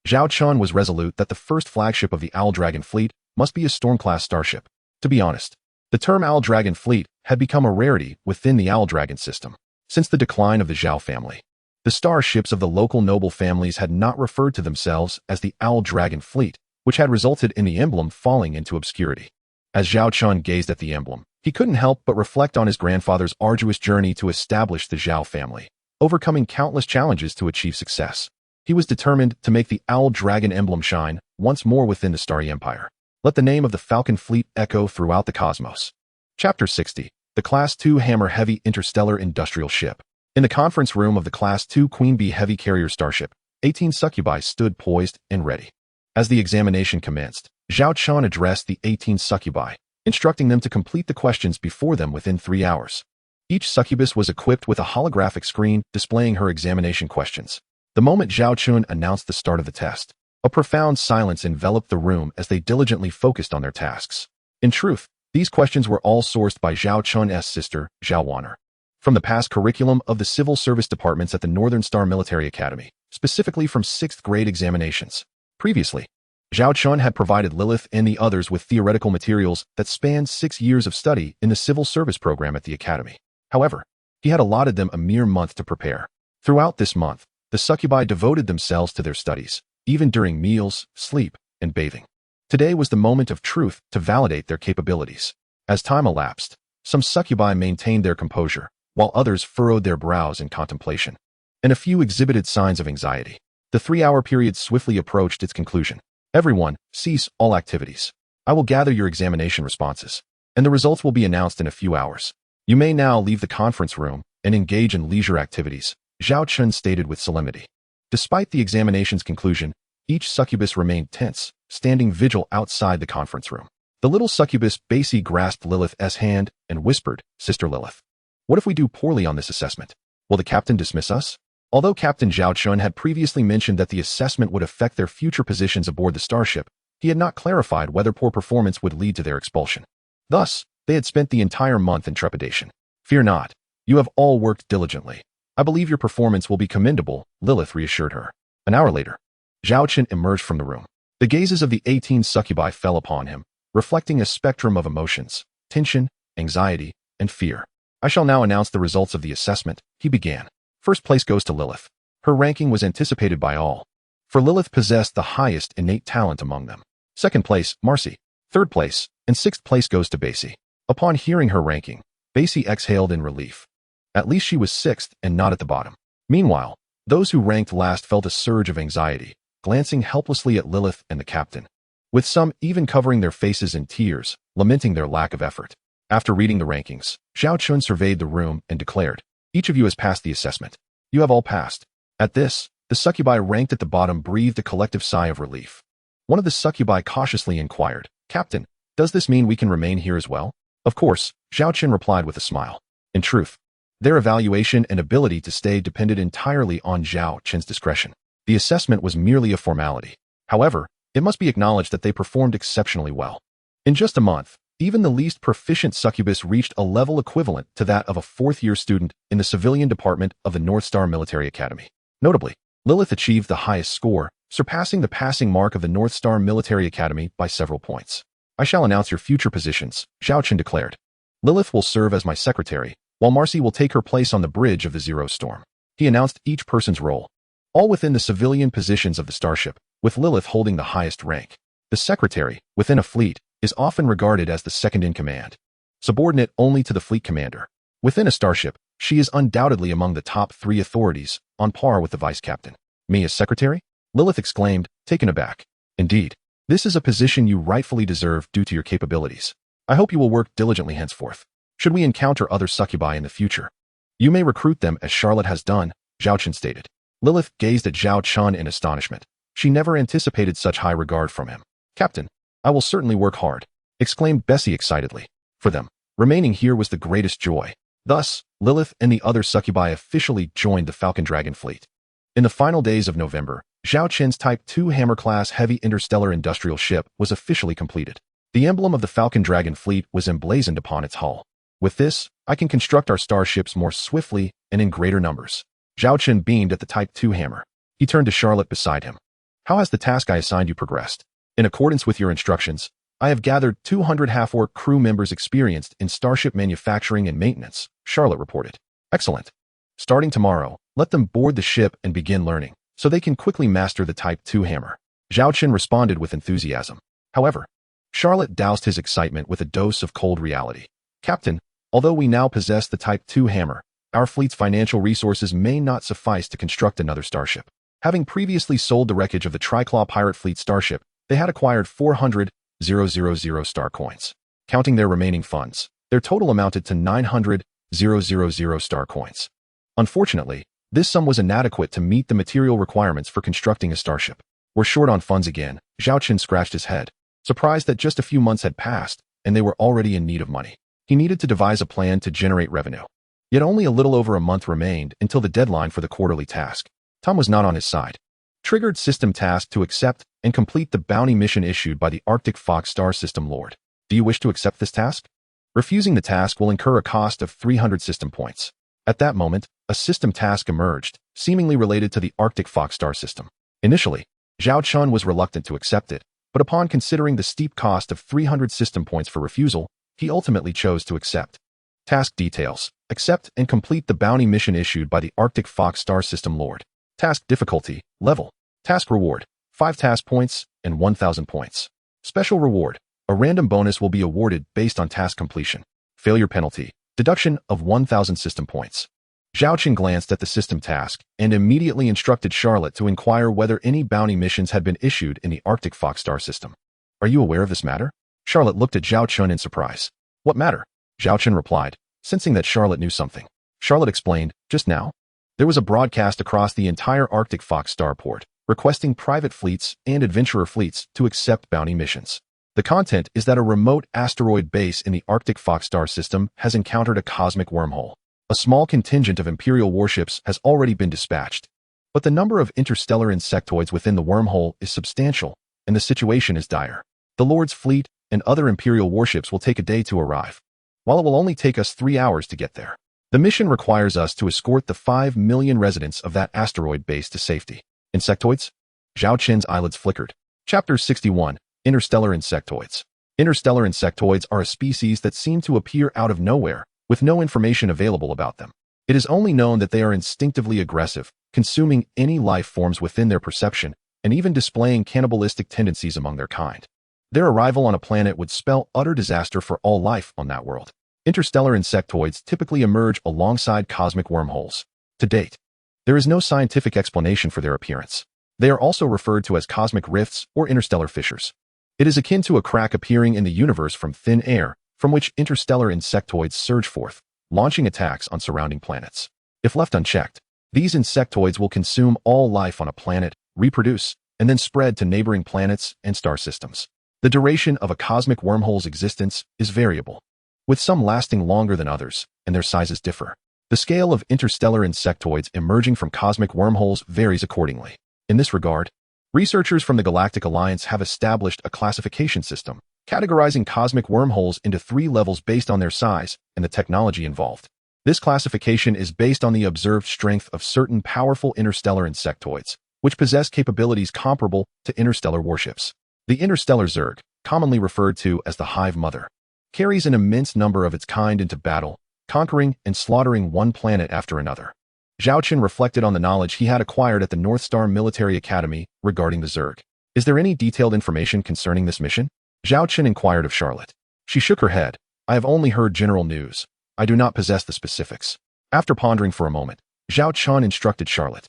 Speaker 1: Zhao Chen was resolute that the first flagship of the Owl Dragon Fleet must be a Storm-class starship. To be honest, the term Owl Dragon Fleet had become a rarity within the Owl Dragon system. Since the decline of the Zhao family, the starships of the local noble families had not referred to themselves as the Owl Dragon Fleet, which had resulted in the emblem falling into obscurity. As Zhao Chen gazed at the emblem, he couldn't help but reflect on his grandfather's arduous journey to establish the Zhao family, overcoming countless challenges to achieve success. He was determined to make the Owl Dragon emblem shine once more within the Starry Empire. Let the name of the Falcon Fleet echo throughout the cosmos. Chapter 60. The Class 2 Hammer Heavy Interstellar Industrial Ship. In the conference room of the Class 2 Queen Bee Heavy Carrier Starship, 18 succubi stood poised and ready. As the examination commenced, Zhao Chen addressed the 18 succubi, instructing them to complete the questions before them within 3 hours. Each succubus was equipped with a holographic screen displaying her examination questions. The moment Zhao Chen announced the start of the test, a profound silence enveloped the room as they diligently focused on their tasks. In truth, these questions were all sourced by Zhao Chen's sister, Zhao Wanner, from the past curriculum of the civil service departments at the Northern Star Military Academy, specifically from 6th grade examinations. Previously, Zhao Chen had provided Lilith and the others with theoretical materials that spanned 6 years of study in the civil service program at the academy. However, he had allotted them a mere month to prepare. Throughout this month, the succubi devoted themselves to their studies, even during meals, sleep, and bathing. Today was the moment of truth to validate their capabilities. As time elapsed, some succubi maintained their composure, while others furrowed their brows in contemplation, and a few exhibited signs of anxiety. The 3-hour period swiftly approached its conclusion. Everyone, cease all activities. I will gather your examination responses, and the results will be announced in a few hours. You may now leave the conference room and engage in leisure activities, Zhao Chen stated with solemnity. Despite the examination's conclusion, each succubus remained tense, standing vigil outside the conference room. The little succubus Basie grasped Lilith's hand and whispered, "Sister Lilith, what if we do poorly on this assessment? Will the captain dismiss us?" Although Captain Zhao Chen had previously mentioned that the assessment would affect their future positions aboard the starship, he had not clarified whether poor performance would lead to their expulsion. Thus, they had spent the entire month in trepidation. "Fear not. You have all worked diligently. I believe your performance will be commendable," Lilith reassured her. An hour later, Zhao Chen emerged from the room. The gazes of the 18 succubi fell upon him, reflecting a spectrum of emotions, tension, anxiety, and fear. "I shall now announce the results of the assessment," he began. First place goes to Lilith. Her ranking was anticipated by all, for Lilith possessed the highest innate talent among them. Second place, Marcy. Third place, and sixth place goes to Basie. Upon hearing her ranking, Basie exhaled in relief. At least she was sixth and not at the bottom. Meanwhile, those who ranked last felt a surge of anxiety, glancing helplessly at Lilith and the captain, with some even covering their faces in tears, lamenting their lack of effort. After reading the rankings, Zhao Chen surveyed the room and declared, "Each of you has passed the assessment. You have all passed." At this, the succubi ranked at the bottom breathed a collective sigh of relief. One of the succubi cautiously inquired, "Captain, does this mean we can remain here as well?" "Of course," Zhao Chen replied with a smile. In truth, their evaluation and ability to stay depended entirely on Zhao Chen's discretion. The assessment was merely a formality. However, it must be acknowledged that they performed exceptionally well. In just a month, even the least proficient succubus reached a level equivalent to that of a fourth-year student in the civilian department of the North Star Military Academy. Notably, Lilith achieved the highest score, surpassing the passing mark of the North Star Military Academy by several points. "I shall announce your future positions," Zhao Chen declared. "Lilith will serve as my secretary, while Marcy will take her place on the bridge of the Zero Storm." He announced each person's role, all within the civilian positions of the starship, with Lilith holding the highest rank. The secretary, within a fleet, is often regarded as the second in command, subordinate only to the fleet commander. Within a starship, she is undoubtedly among the top 3 authorities, on par with the vice captain. "Me as secretary?" Lilith exclaimed, taken aback. "Indeed, this is a position you rightfully deserve due to your capabilities. I hope you will work diligently henceforth. Should we encounter other succubi in the future, you may recruit them as Charlotte has done," Zhao Chen stated. Lilith gazed at Zhao Chen in astonishment. She never anticipated such high regard from him. "Captain, I will certainly work hard," exclaimed Bessie excitedly. For them, remaining here was the greatest joy. Thus, Lilith and the other succubi officially joined the Falcon Dragon fleet. In the final days of November, Zhao Chen's Type 2 Hammer-class heavy interstellar industrial ship was officially completed. The emblem of the Falcon Dragon fleet was emblazoned upon its hull. "With this, I can construct our starships more swiftly and in greater numbers." Zhao Chen beamed at the Type 2 Hammer. He turned to Charlotte beside him. "How has the task I assigned you progressed?" "In accordance with your instructions, I have gathered 200 half-orc crew members experienced in starship manufacturing and maintenance," Charlotte reported. "Excellent. Starting tomorrow, let them board the ship and begin learning, so they can quickly master the Type 2 Hammer." Zhao Chen responded with enthusiasm. However, Charlotte doused his excitement with a dose of cold reality. "Captain, although we now possess the Type 2 Hammer, our fleet's financial resources may not suffice to construct another starship." Having previously sold the wreckage of the Triclaw pirate fleet starship, they had acquired 400,000 star coins. Counting their remaining funds, their total amounted to 900,000 star coins. Unfortunately, this sum was inadequate to meet the material requirements for constructing a starship. "We're short on funds again," Zhao Chen scratched his head, surprised that just a few months had passed and they were already in need of money. He needed to devise a plan to generate revenue. Yet only a little over a month remained until the deadline for the quarterly task. Tom was not on his side. Triggered system task to accept and complete the bounty mission issued by the Arctic Fox Star System Lord. Do you wish to accept this task? Refusing the task will incur a cost of 300 system points. At that moment, a system task emerged, seemingly related to the Arctic Fox Star System. Initially, Zhao Chen was reluctant to accept it, but upon considering the steep cost of 300 system points for refusal, he ultimately chose to accept. Task details. Accept and complete the bounty mission issued by the Arctic Fox Star System Lord. Task difficulty, level. Task reward, 5 task points and 1,000 points. Special reward. A random bonus will be awarded based on task completion. Failure penalty, deduction of 1,000 system points. Zhao Chen glanced at the system task and immediately instructed Charlotte to inquire whether any bounty missions had been issued in the Arctic Fox Star System. Are you aware of this matter? Charlotte looked at Zhao Chen in surprise. What matter? Zhao Chen replied, sensing that Charlotte knew something. Charlotte explained, just now, there was a broadcast across the entire Arctic Fox Starport, requesting private fleets and adventurer fleets to accept bounty missions. The content is that a remote asteroid base in the Arctic Fox Star System has encountered a cosmic wormhole. A small contingent of Imperial warships has already been dispatched, but the number of interstellar insectoids within the wormhole is substantial, and the situation is dire. The Lord's fleet and other Imperial warships will take a day to arrive, while it will only take us 3 hours to get there. The mission requires us to escort the 5 million residents of that asteroid base to safety. Insectoids? Zhao Chen's eyelids flickered. Chapter 61. Interstellar Insectoids. Interstellar insectoids are a species that seem to appear out of nowhere, with no information available about them. It is only known that they are instinctively aggressive, consuming any life forms within their perception, and even displaying cannibalistic tendencies among their kind. Their arrival on a planet would spell utter disaster for all life on that world. Interstellar insectoids typically emerge alongside cosmic wormholes. To date, there is no scientific explanation for their appearance. They are also referred to as cosmic rifts or interstellar fissures. It is akin to a crack appearing in the universe from thin air, from which interstellar insectoids surge forth, launching attacks on surrounding planets. If left unchecked, these insectoids will consume all life on a planet, reproduce, and then spread to neighboring planets and star systems. The duration of a cosmic wormhole's existence is variable, with some lasting longer than others, and their sizes differ. The scale of interstellar insectoids emerging from cosmic wormholes varies accordingly. In this regard, researchers from the Galactic Alliance have established a classification system, categorizing cosmic wormholes into 3 levels based on their size and the technology involved. This classification is based on the observed strength of certain powerful interstellar insectoids, which possess capabilities comparable to interstellar warships. The interstellar Zerg, commonly referred to as the Hive Mother, carries an immense number of its kind into battle, conquering and slaughtering one planet after another. Zhao Chen reflected on the knowledge he had acquired at the North Star Military Academy regarding the Zerg. Is there any detailed information concerning this mission? Zhao Chen inquired of Charlotte. She shook her head. I have only heard general news. I do not possess the specifics. After pondering for a moment, Zhao Chen instructed Charlotte.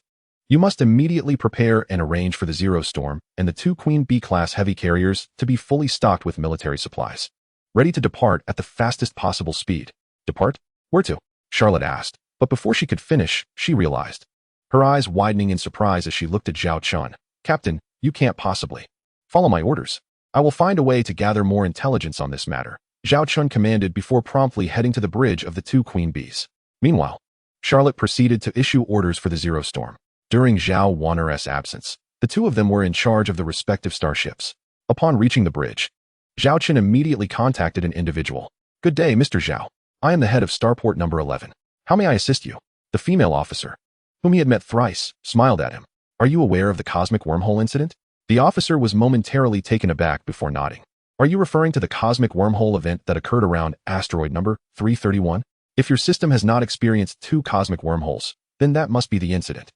Speaker 1: You must immediately prepare and arrange for the Zero Storm and the 2 Queen B-class heavy carriers to be fully stocked with military supplies, ready to depart at the fastest possible speed. Depart? Where to? Charlotte asked, but before she could finish, she realized. Her eyes widening in surprise as she looked at Zhao Chen. Captain, you can't possibly. Follow my orders. I will find a way to gather more intelligence on this matter, Zhao Chen commanded before promptly heading to the bridge of the 2 Queen Bees. Meanwhile, Charlotte proceeded to issue orders for the Zero Storm. During Zhao Wanner's absence, the 2 of them were in charge of the respective starships. Upon reaching the bridge, Zhao Chen immediately contacted an individual. Good day, Mr. Zhao. I am the head of Starport number 11. How may I assist you? The female officer, whom he had met thrice, smiled at him. Are you aware of the cosmic wormhole incident? The officer was momentarily taken aback before nodding. Are you referring to the cosmic wormhole event that occurred around asteroid number 331? If your system has not experienced 2 cosmic wormholes, then that must be the incident.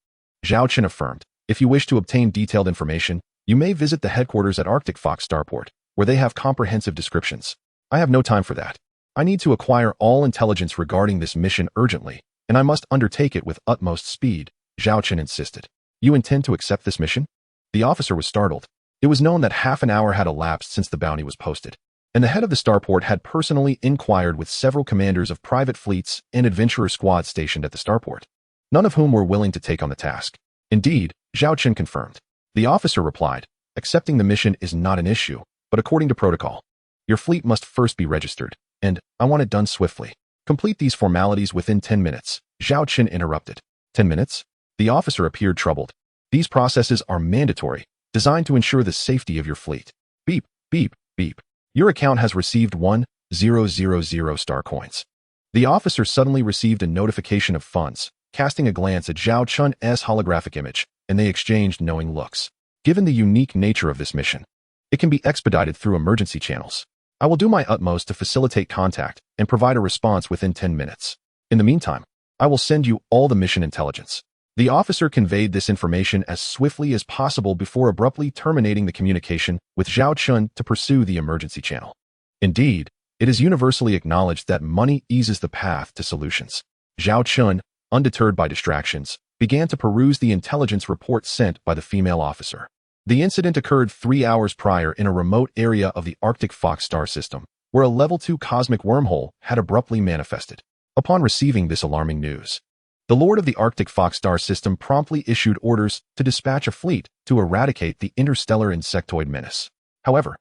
Speaker 1: Zhao Chen affirmed. If you wish to obtain detailed information, you may visit the headquarters at Arctic Fox Starport, where they have comprehensive descriptions. I have no time for that. I need to acquire all intelligence regarding this mission urgently, and I must undertake it with utmost speed, Zhao Chen insisted. You intend to accept this mission? The officer was startled. It was known that half an hour had elapsed since the bounty was posted, and the head of the starport had personally inquired with several commanders of private fleets and adventurer squads stationed at the starport, none of whom were willing to take on the task. Indeed, Zhao Chen confirmed. The officer replied, accepting the mission is not an issue, but according to protocol, your fleet must first be registered, and I want it done swiftly. Complete these formalities within 10 minutes, Zhao Chen interrupted. 10 minutes? The officer appeared troubled. These processes are mandatory, designed to ensure the safety of your fleet. Beep, beep, beep. Your account has received 1,000 star coins. The officer suddenly received a notification of funds, casting a glance at Zhao Chun's holographic image, and they exchanged knowing looks. Given the unique nature of this mission, it can be expedited through emergency channels. I will do my utmost to facilitate contact and provide a response within 10 minutes. In the meantime, I will send you all the mission intelligence. The officer conveyed this information as swiftly as possible before abruptly terminating the communication with Zhao Chen to pursue the emergency channel. Indeed, it is universally acknowledged that money eases the path to solutions. Zhao Chen, undeterred by distractions, began to peruse the intelligence report sent by the female officer. The incident occurred 3 hours prior in a remote area of the Arctic Fox star system, where a level 2 cosmic wormhole had abruptly manifested. Upon receiving this alarming news, the Lord of the Arctic Fox star system promptly issued orders to dispatch a fleet to eradicate the interstellar insectoid menace. However,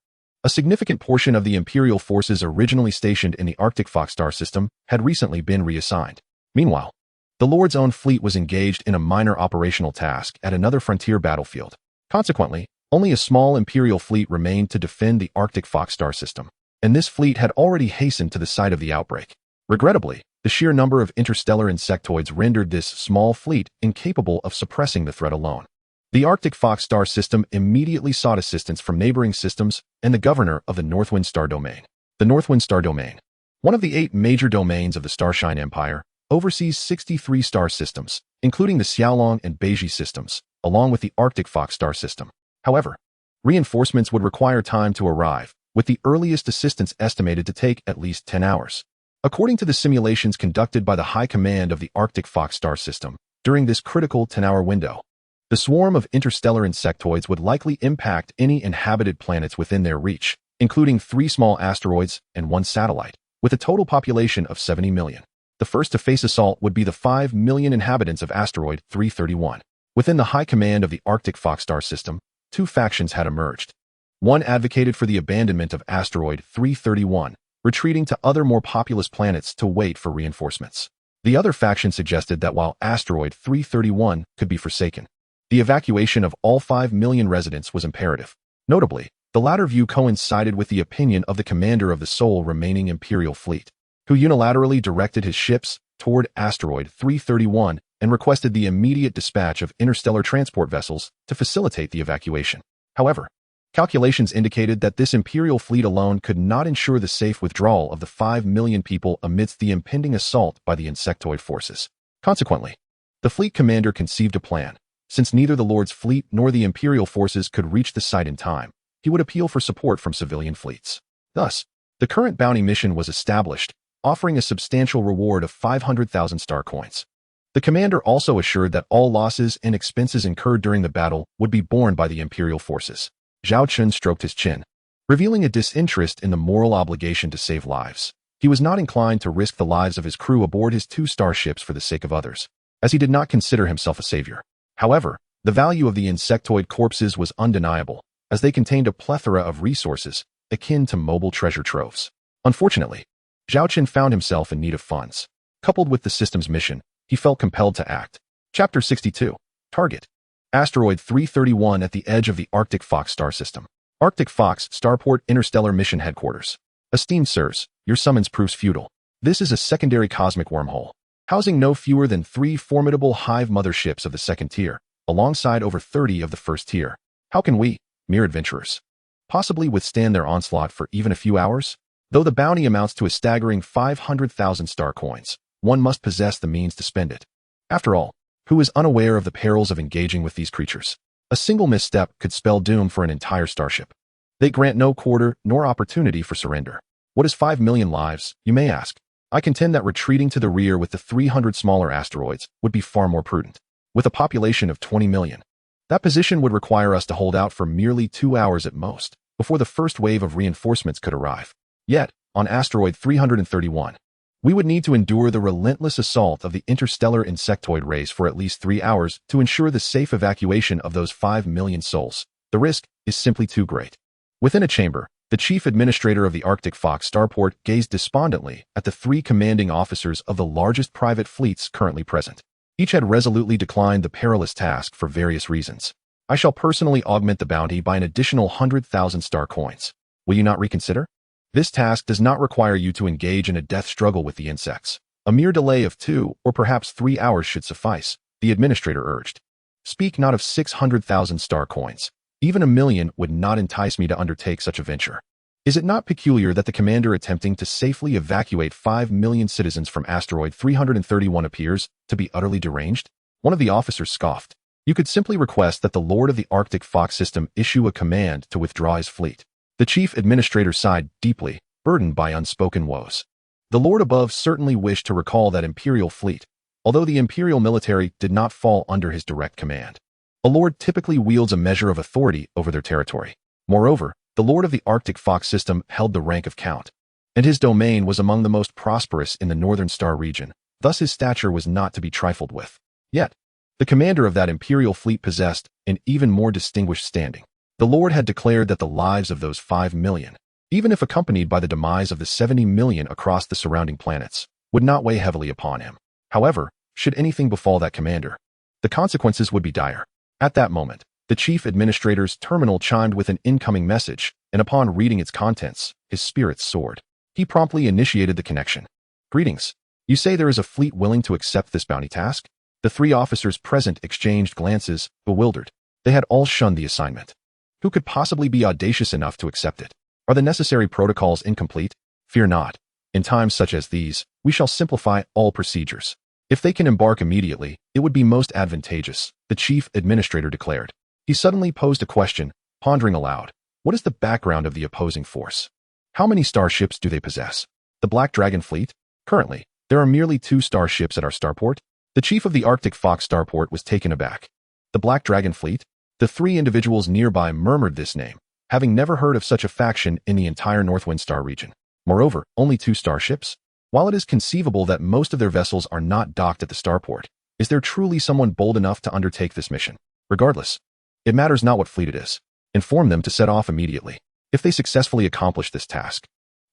Speaker 1: a significant portion of the Imperial forces originally stationed in the Arctic Fox star system had recently been reassigned. Meanwhile, the Lord's own fleet was engaged in a minor operational task at another frontier battlefield. Consequently, only a small Imperial fleet remained to defend the Arctic Fox star system, and this fleet had already hastened to the site of the outbreak. Regrettably, the sheer number of interstellar insectoids rendered this small fleet incapable of suppressing the threat alone. The Arctic Fox star system immediately sought assistance from neighboring systems and the governor of the Northwind star domain. The Northwind star domain, one of the 8 major domains of the Starshine Empire, oversees 63 star systems, including the Xiaolong and Beiji systems, along with the Arctic Fox star system. However, reinforcements would require time to arrive, with the earliest assistance estimated to take at least 10 hours. According to the simulations conducted by the High Command of the Arctic Fox star system, during this critical 10-hour window, the swarm of interstellar insectoids would likely impact any inhabited planets within their reach, including 3 small asteroids and 1 satellite, with a total population of 70 million. The first to face assault would be the 5 million inhabitants of asteroid 331. Within the High Command of the Arctic Fox star system, 2 factions had emerged. One advocated for the abandonment of asteroid 331, retreating to other more populous planets to wait for reinforcements. The other faction suggested that while asteroid 331 could be forsaken, the evacuation of all 5 million residents was imperative. Notably, the latter view coincided with the opinion of the commander of the sole remaining Imperial fleet, who unilaterally directed his ships toward asteroid 331 and requested the immediate dispatch of interstellar transport vessels to facilitate the evacuation. However, calculations indicated that this Imperial fleet alone could not ensure the safe withdrawal of the 5 million people amidst the impending assault by the insectoid forces. Consequently, the fleet commander conceived a plan. Since neither the Lord's fleet nor the Imperial forces could reach the site in time, he would appeal for support from civilian fleets. Thus, the current bounty mission was established, offering a substantial reward of 500,000 star coins. The commander also assured that all losses and expenses incurred during the battle would be borne by the Imperial forces. Zhao Chen stroked his chin, revealing a disinterest in the moral obligation to save lives. He was not inclined to risk the lives of his crew aboard his 2 starships for the sake of others, as he did not consider himself a savior. However, the value of the insectoid corpses was undeniable, as they contained a plethora of resources akin to mobile treasure troves. Unfortunately, Zhao Chen found himself in need of funds. Coupled with the system's mission, he felt compelled to act. Chapter 62. Target. Asteroid 331 at the edge of the Arctic Fox star system. Arctic Fox Starport Interstellar Mission Headquarters. Esteemed sirs, your summons proves futile. This is a secondary cosmic wormhole, housing no fewer than 3 formidable hive motherships of the 2nd tier, alongside over 30 of the 1st tier. How can we, mere adventurers, possibly withstand their onslaught for even a few hours? Though the bounty amounts to a staggering 500,000 star coins, one must possess the means to spend it. After all, who is unaware of the perils of engaging with these creatures? A single misstep could spell doom for an entire starship. They grant no quarter nor opportunity for surrender. What is 5 million lives, you may ask? I contend that retreating to the rear with the 300 smaller asteroids would be far more prudent. With a population of 20 million, that position would require us to hold out for merely 2 hours at most, before the first wave of reinforcements could arrive. Yet, on asteroid 331, we would need to endure the relentless assault of the interstellar insectoid race for at least 3 hours to ensure the safe evacuation of those 5 million souls. The risk is simply too great. Within a chamber, The chief administrator of the Arctic Fox starport gazed despondently at the three commanding officers of the largest private fleets currently present. Each had resolutely declined the perilous task for various reasons. I shall personally augment the bounty by an additional 100,000 star coins. Will you not reconsider? This task does not require you to engage in a death struggle with the insects. A mere delay of 2 or perhaps 3 hours should suffice, the administrator urged. Speak not of 600,000 star coins. Even 1,000,000 would not entice me to undertake such a venture. Is it not peculiar that the commander attempting to safely evacuate 5 million citizens from asteroid 331 appears to be utterly deranged? One of the officers scoffed. You could simply request that the Lord of the Arctic Fox system issue a command to withdraw his fleet. The chief administrator sighed deeply, burdened by unspoken woes. The Lord above certainly wished to recall that Imperial fleet, although the Imperial military did not fall under his direct command. A Lord typically wields a measure of authority over their territory. Moreover, the Lord of the Arctic Fox system held the rank of Count, and his domain was among the most prosperous in the Northern Star region, thus his stature was not to be trifled with. Yet, the commander of that Imperial fleet possessed an even more distinguished standing. The Lord had declared that the lives of those 5 million, even if accompanied by the demise of the 70 million across the surrounding planets, would not weigh heavily upon him. However, should anything befall that commander, the consequences would be dire. At that moment, the chief administrator's terminal chimed with an incoming message, and upon reading its contents, his spirits soared. He promptly initiated the connection. Greetings. You say there is a fleet willing to accept this bounty task? The 3 officers present exchanged glances, bewildered. They had all shunned the assignment. Who could possibly be audacious enough to accept it? Are the necessary protocols incomplete? Fear not. In times such as these, we shall simplify all procedures. If they can embark immediately, it would be most advantageous, the chief administrator declared. He suddenly posed a question, pondering aloud. What is the background of the opposing force? How many starships do they possess? The Black Dragon fleet? Currently, there are merely 2 starships at our starport. The chief of the Arctic Fox starport was taken aback. The Black Dragon fleet? The 3 individuals nearby murmured this name, having never heard of such a faction in the entire Northwind Star region. Moreover, only 2 starships? While it is conceivable that most of their vessels are not docked at the starport, is there truly someone bold enough to undertake this mission? Regardless, it matters not what fleet it is. Inform them to set off immediately. If they successfully accomplish this task,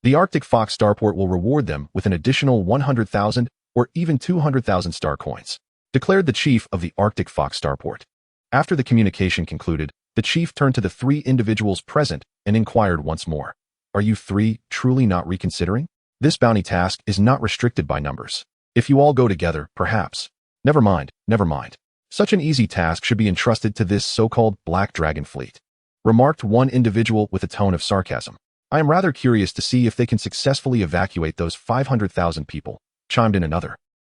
Speaker 1: the Arctic Fox starport will reward them with an additional 100,000 or even 200,000 star coins, declared the chief of the Arctic Fox starport. After the communication concluded, the chief turned to the 3 individuals present and inquired once more. Are you 3 truly not reconsidering? This bounty task is not restricted by numbers. If you all go together, perhaps. Never mind, never mind. Such an easy task should be entrusted to this so-called Black Dragon fleet, remarked one individual with a tone of sarcasm. I am rather curious to see if they can successfully evacuate those 500,000 people, chimed in another,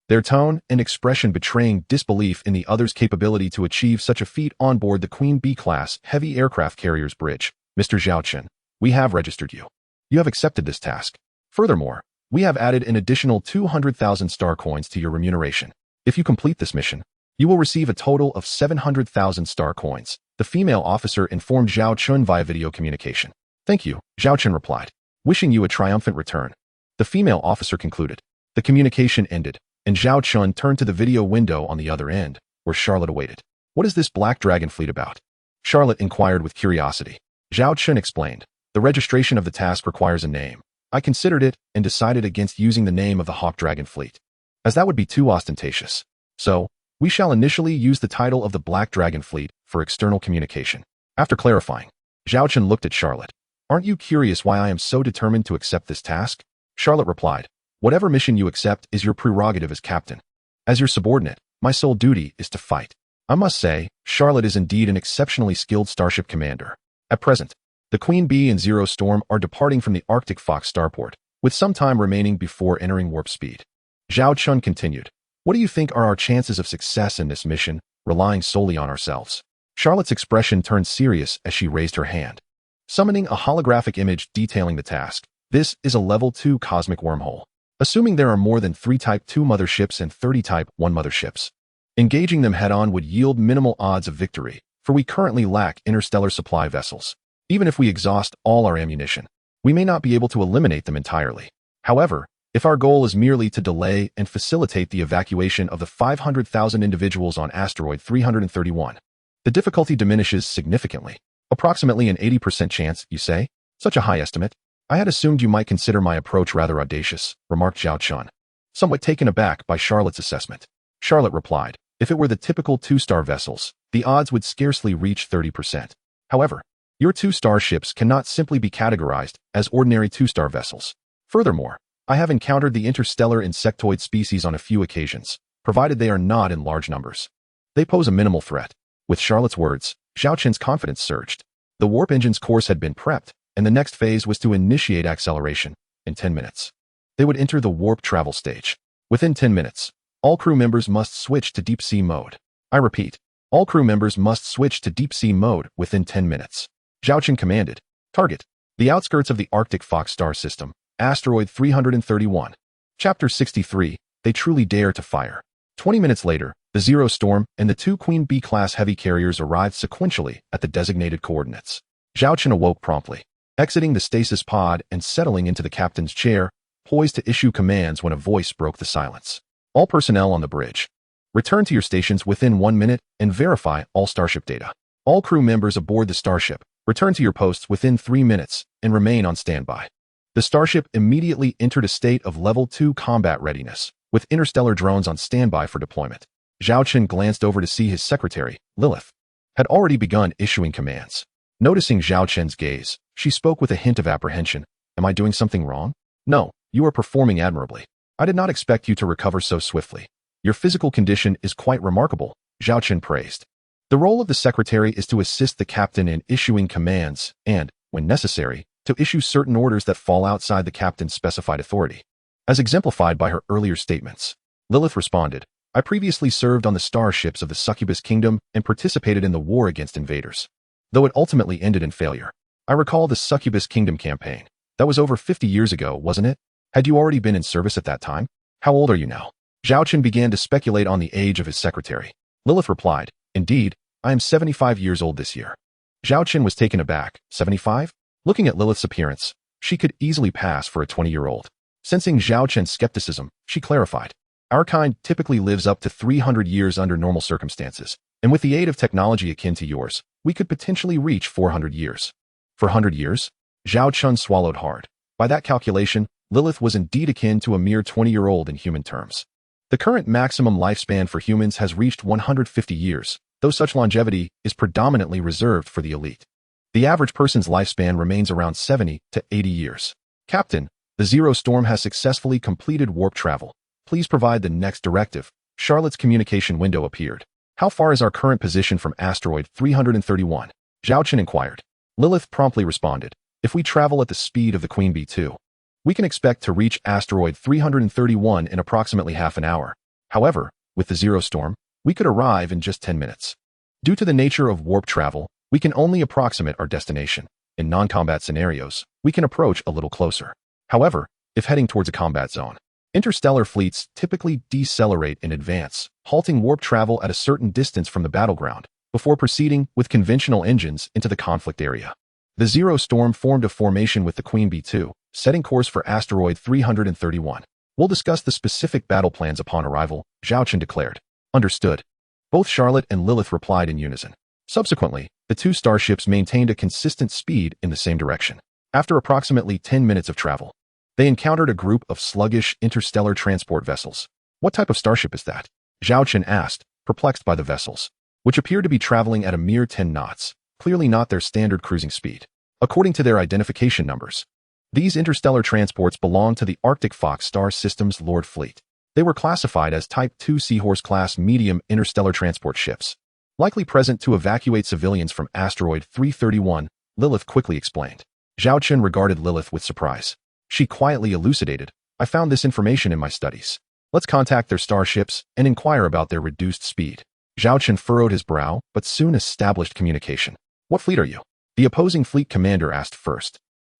Speaker 1: their tone and expression betraying disbelief in the other's capability to achieve such a feat on board the Queen B-class heavy aircraft carrier's bridge. Mr. Zhao Chen, we have registered you. You have accepted this task. Furthermore, we have added an additional 200,000 star coins to your remuneration. If you complete this mission, you will receive a total of 700,000 star coins, the female officer informed Zhao Chen via video communication. Thank you, Zhao Chen replied, wishing you a triumphant return. The female officer concluded. The communication ended, and Zhao Chen turned to the video window on the other end, where Charlotte awaited. What is this Black Dragon fleet about? Charlotte inquired with curiosity. Zhao Chen explained. The registration of the task requires a name. I considered it and decided against using the name of the Hawk Dragon fleet, as that would be too ostentatious. So, we shall initially use the title of the Black Dragon fleet for external communication. After clarifying, Zhao Chen looked at Charlotte. Aren't you curious why I am so determined to accept this task? Charlotte replied. Whatever mission you accept is your prerogative as captain. As your subordinate, my sole duty is to fight. I must say, Charlotte is indeed an exceptionally skilled starship commander. At present, the Queen Bee and Zero Storm are departing from the Arctic Fox starport, with some time remaining before entering warp speed. Zhao Chen continued. What do you think are our chances of success in this mission, relying solely on ourselves? Charlotte's expression turned serious as she raised her hand, summoning a holographic image detailing the task. This is a level 2 cosmic wormhole. Assuming there are more than 3 Type 2 motherships and 30 Type 1 motherships, engaging them head-on would yield minimal odds of victory, for we currently lack interstellar supply vessels. Even if we exhaust all our ammunition, we may not be able to eliminate them entirely. However, if our goal is merely to delay and facilitate the evacuation of the 500,000 individuals on asteroid 331, the difficulty diminishes significantly. Approximately an 80% chance, you say? Such a high estimate? I had assumed you might consider my approach rather audacious, remarked Zhao Chen, somewhat taken aback by Charlotte's assessment. Charlotte replied, if it were the typical two-star vessels, the odds would scarcely reach 30%. However, your two starships cannot simply be categorized as ordinary two-star vessels. Furthermore, I have encountered the interstellar insectoid species on a few occasions, provided they are not in large numbers. They pose a minimal threat. With Charlotte's words, Zhao Chen's confidence surged. The warp engine's course had been prepped, and the next phase was to initiate acceleration in 10 minutes. They would enter the warp travel stage. Within 10 minutes, all crew members must switch to deep sea mode. I repeat, all crew members must switch to deep sea mode within 10 minutes. Zhao Chen commanded, target, the outskirts of the Arctic Fox star system, asteroid 331. Chapter 63, they truly dare to fire. 20 minutes later, the Zero Storm and the two Queen B-class heavy carriers arrived sequentially at the designated coordinates. Zhao Chen awoke promptly, exiting the stasis pod and settling into the captain's chair, poised to issue commands when a voice broke the silence. All personnel on the bridge. Return to your stations within 1 minute and verify all starship data. All crew members aboard the starship, return to your posts within 3 minutes and remain on standby. The starship immediately entered a state of Level 2 combat readiness, with interstellar drones on standby for deployment. Zhao Chen glanced over to see his secretary, Lilith, had already begun issuing commands. Noticing Zhao Chen's gaze, she spoke with a hint of apprehension. Am I doing something wrong? No, you are performing admirably. I did not expect you to recover so swiftly. Your physical condition is quite remarkable, Zhao Chen praised. The role of the secretary is to assist the captain in issuing commands and, when necessary, to issue certain orders that fall outside the captain's specified authority. As exemplified by her earlier statements, Lilith responded, I previously served on the starships of the Succubus Kingdom and participated in the war against invaders. Though it ultimately ended in failure. I recall the Succubus Kingdom campaign. That was over 50 years ago, wasn't it? Had you already been in service at that time? How old are you now? Zhao Chen began to speculate on the age of his secretary. Lilith replied, Indeed, I am 75 years old this year. Zhao Chen was taken aback. 75? Looking at Lilith's appearance, she could easily pass for a 20-year-old. Sensing Zhao Chen's skepticism, she clarified, Our kind typically lives up to 300 years under normal circumstances, and with the aid of technology akin to yours, we could potentially reach 400 years. 400 years? Zhao Chen swallowed hard. By that calculation, Lilith was indeed akin to a mere 20-year-old in human terms. The current maximum lifespan for humans has reached 150 years, though such longevity is predominantly reserved for the elite. The average person's lifespan remains around 70 to 80 years. Captain, the Zero Storm has successfully completed warp travel. Please provide the next directive. Charlotte's communication window appeared. How far is our current position from asteroid 331? Zhao Chen inquired. Lilith promptly responded, If we travel at the speed of the Queen B2, we can expect to reach asteroid 331 in approximately half an hour. However, with the Zero Storm, we could arrive in just 10 minutes. Due to the nature of warp travel, we can only approximate our destination. In non-combat scenarios, we can approach a little closer. However, if heading towards a combat zone, interstellar fleets typically decelerate in advance, halting warp travel at a certain distance from the battleground, before proceeding with conventional engines into the conflict area. The Zero Storm formed a formation with the Queen B2, setting course for asteroid 331. We'll discuss the specific battle plans upon arrival, Zhao Chen declared. Understood. Both Charlotte and Lilith replied in unison. Subsequently, the two starships maintained a consistent speed in the same direction. After approximately 10 minutes of travel, they encountered a group of sluggish interstellar transport vessels. What type of starship is that? Zhao Chen asked, perplexed by the vessels, which appeared to be traveling at a mere 10 knots, clearly not their standard cruising speed. According to their identification numbers, these interstellar transports belong to the Arctic Fox star system's Lord Fleet. They were classified as Type 2 Seahorse-class medium interstellar transport ships, likely present to evacuate civilians from asteroid 331, Lilith quickly explained. Zhao Chen regarded Lilith with surprise. She quietly elucidated, I found this information in my studies. Let's contact their starships and inquire about their reduced speed. Zhao Chen furrowed his brow, but soon established communication. What fleet are you? The opposing fleet commander asked first.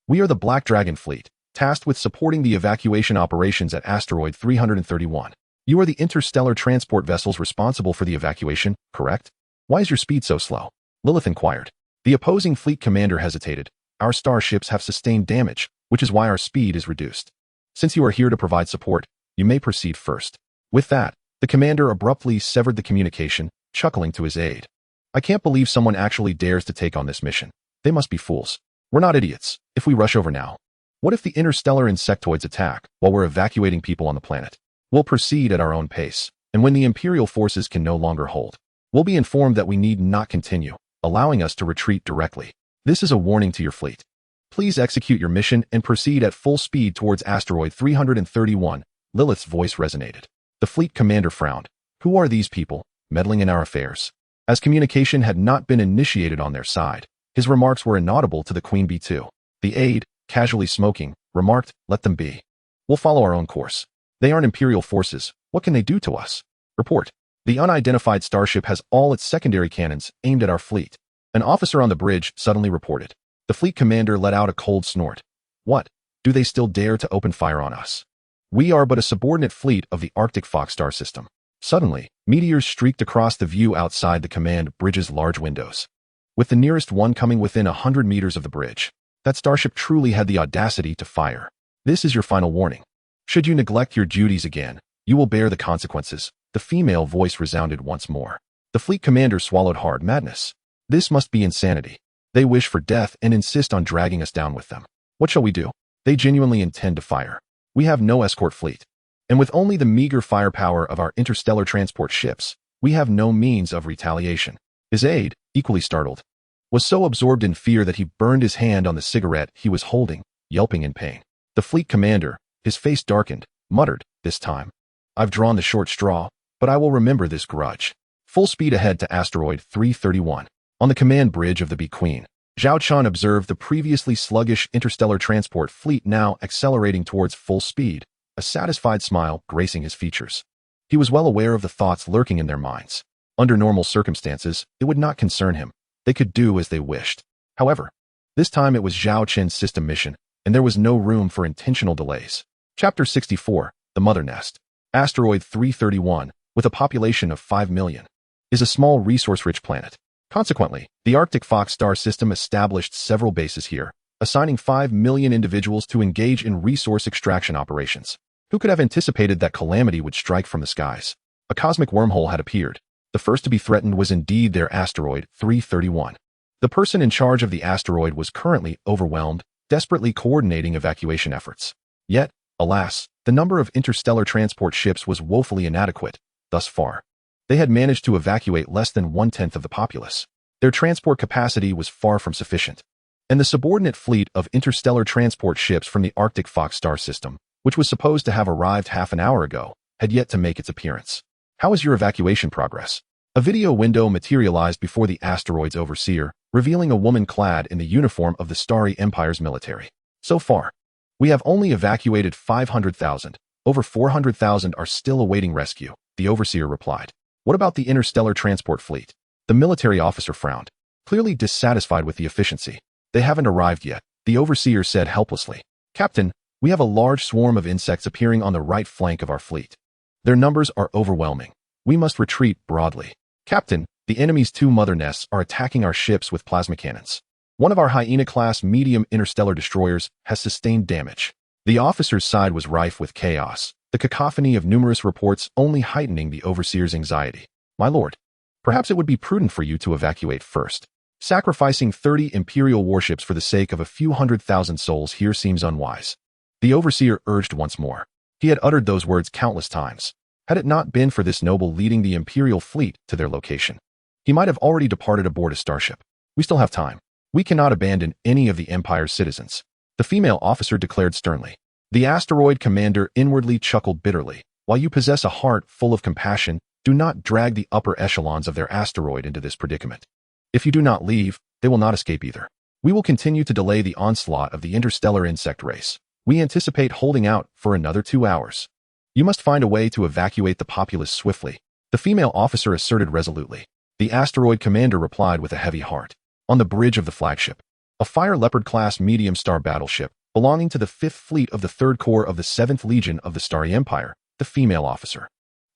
Speaker 1: We are the Black Dragon Fleet, tasked with supporting the evacuation operations at asteroid 331. You are the interstellar transport vessels responsible for the evacuation, correct? Why is your speed so slow? Lilith inquired. The opposing fleet commander hesitated. Our starships have sustained damage, which is why our speed is reduced. Since you are here to provide support, you may proceed first. With that, the commander abruptly severed the communication, chuckling to his aide. I can't believe someone actually dares to take on this mission. They must be fools. We're not idiots if we rush over now. What if the interstellar insectoids attack while we're evacuating people on the planet? We'll proceed at our own pace, and when the Imperial forces can no longer hold, we'll be informed that we need not continue, allowing us to retreat directly. This is a warning to your fleet. Please execute your mission and proceed at full speed towards asteroid 331. Lilith's voice resonated. The fleet commander frowned. Who are these people, meddling in our affairs? As communication had not been initiated on their side, his remarks were inaudible to the Queen B2. The aide, casually smoking, remarked, "Let them be. We'll follow our own course. They aren't Imperial forces. What can they do to us?" Report. The unidentified starship has all its secondary cannons aimed at our fleet. An officer on the bridge suddenly reported. The fleet commander let out a cold snort. What? Do they still dare to open fire on us? We are but a subordinate fleet of the Arctic Fox star system. Suddenly, meteors streaked across the view outside the command bridge's large windows, with the nearest one coming within 100 meters of the bridge. That starship truly had the audacity to fire. This is your final warning. Should you neglect your duties again, you will bear the consequences. The female voice resounded once more. The fleet commander swallowed hard. Madness. This must be insanity. They wish for death and insist on dragging us down with them. What shall we do? They genuinely intend to fire. We have no escort fleet. And with only the meager firepower of our interstellar transport ships, we have no means of retaliation. His aide, equally startled, was so absorbed in fear that he burned his hand on the cigarette he was holding, yelping in pain. The fleet commander, his face darkened, muttered, "This time, I've drawn the short straw, but I will remember this grudge." Full speed ahead to asteroid 331. On the command bridge of the B-Queen, Zhao Chen observed the previously sluggish interstellar transport fleet now accelerating towards full speed, a satisfied smile gracing his features. He was well aware of the thoughts lurking in their minds. Under normal circumstances, it would not concern him. They could do as they wished. However, this time it was Zhao Chen's system mission, and there was no room for intentional delays. Chapter 64, The Mother Nest. Asteroid 331, with a population of 5 million, is a small resource-rich planet. Consequently, the Arctic Fox star system established several bases here, assigning 5 million individuals to engage in resource extraction operations. Who could have anticipated that calamity would strike from the skies? A cosmic wormhole had appeared. The first to be threatened was indeed their asteroid 331. The person in charge of the asteroid was currently overwhelmed, desperately coordinating evacuation efforts. Yet, alas, the number of interstellar transport ships was woefully inadequate. Thus far, they had managed to evacuate less than 1/10 of the populace. Their transport capacity was far from sufficient. And the subordinate fleet of interstellar transport ships from the Arctic Fox star system, which was supposed to have arrived half an hour ago, had yet to make its appearance. How is your evacuation progress? A video window materialized before the asteroid's overseer, revealing a woman clad in the uniform of the Starry Empire's military. So far, we have only evacuated 500,000. Over 400,000 are still awaiting rescue, the overseer replied. What about the interstellar transport fleet? The military officer frowned, clearly dissatisfied with the efficiency. They haven't arrived yet, the overseer said helplessly. Captain, we have a large swarm of insects appearing on the right flank of our fleet. Their numbers are overwhelming. We must retreat broadly. Captain, the enemy's 2 mother nests are attacking our ships with plasma cannons. One of our Hyena-class medium interstellar destroyers has sustained damage. The officer's side was rife with chaos, the cacophony of numerous reports only heightening the overseer's anxiety. My lord, perhaps it would be prudent for you to evacuate first. Sacrificing 30 Imperial warships for the sake of a few 100,000 souls here seems unwise. The overseer urged once more. He had uttered those words countless times. Had it not been for this noble leading the Imperial fleet to their location, he might have already departed aboard a starship. We still have time. We cannot abandon any of the Empire's citizens, the female officer declared sternly. The asteroid commander inwardly chuckled bitterly. While you possess a heart full of compassion, do not drag the upper echelons of their asteroid into this predicament. If you do not leave, they will not escape either. We will continue to delay the onslaught of the interstellar insect race. We anticipate holding out for another 2 hours. You must find a way to evacuate the populace swiftly, the female officer asserted resolutely. The asteroid commander replied with a heavy heart. On the bridge of the flagship, a Fire Leopard-class medium-star battleship, belonging to the 5th Fleet of the 3rd Corps of the 7th Legion of the Starry Empire, the female officer,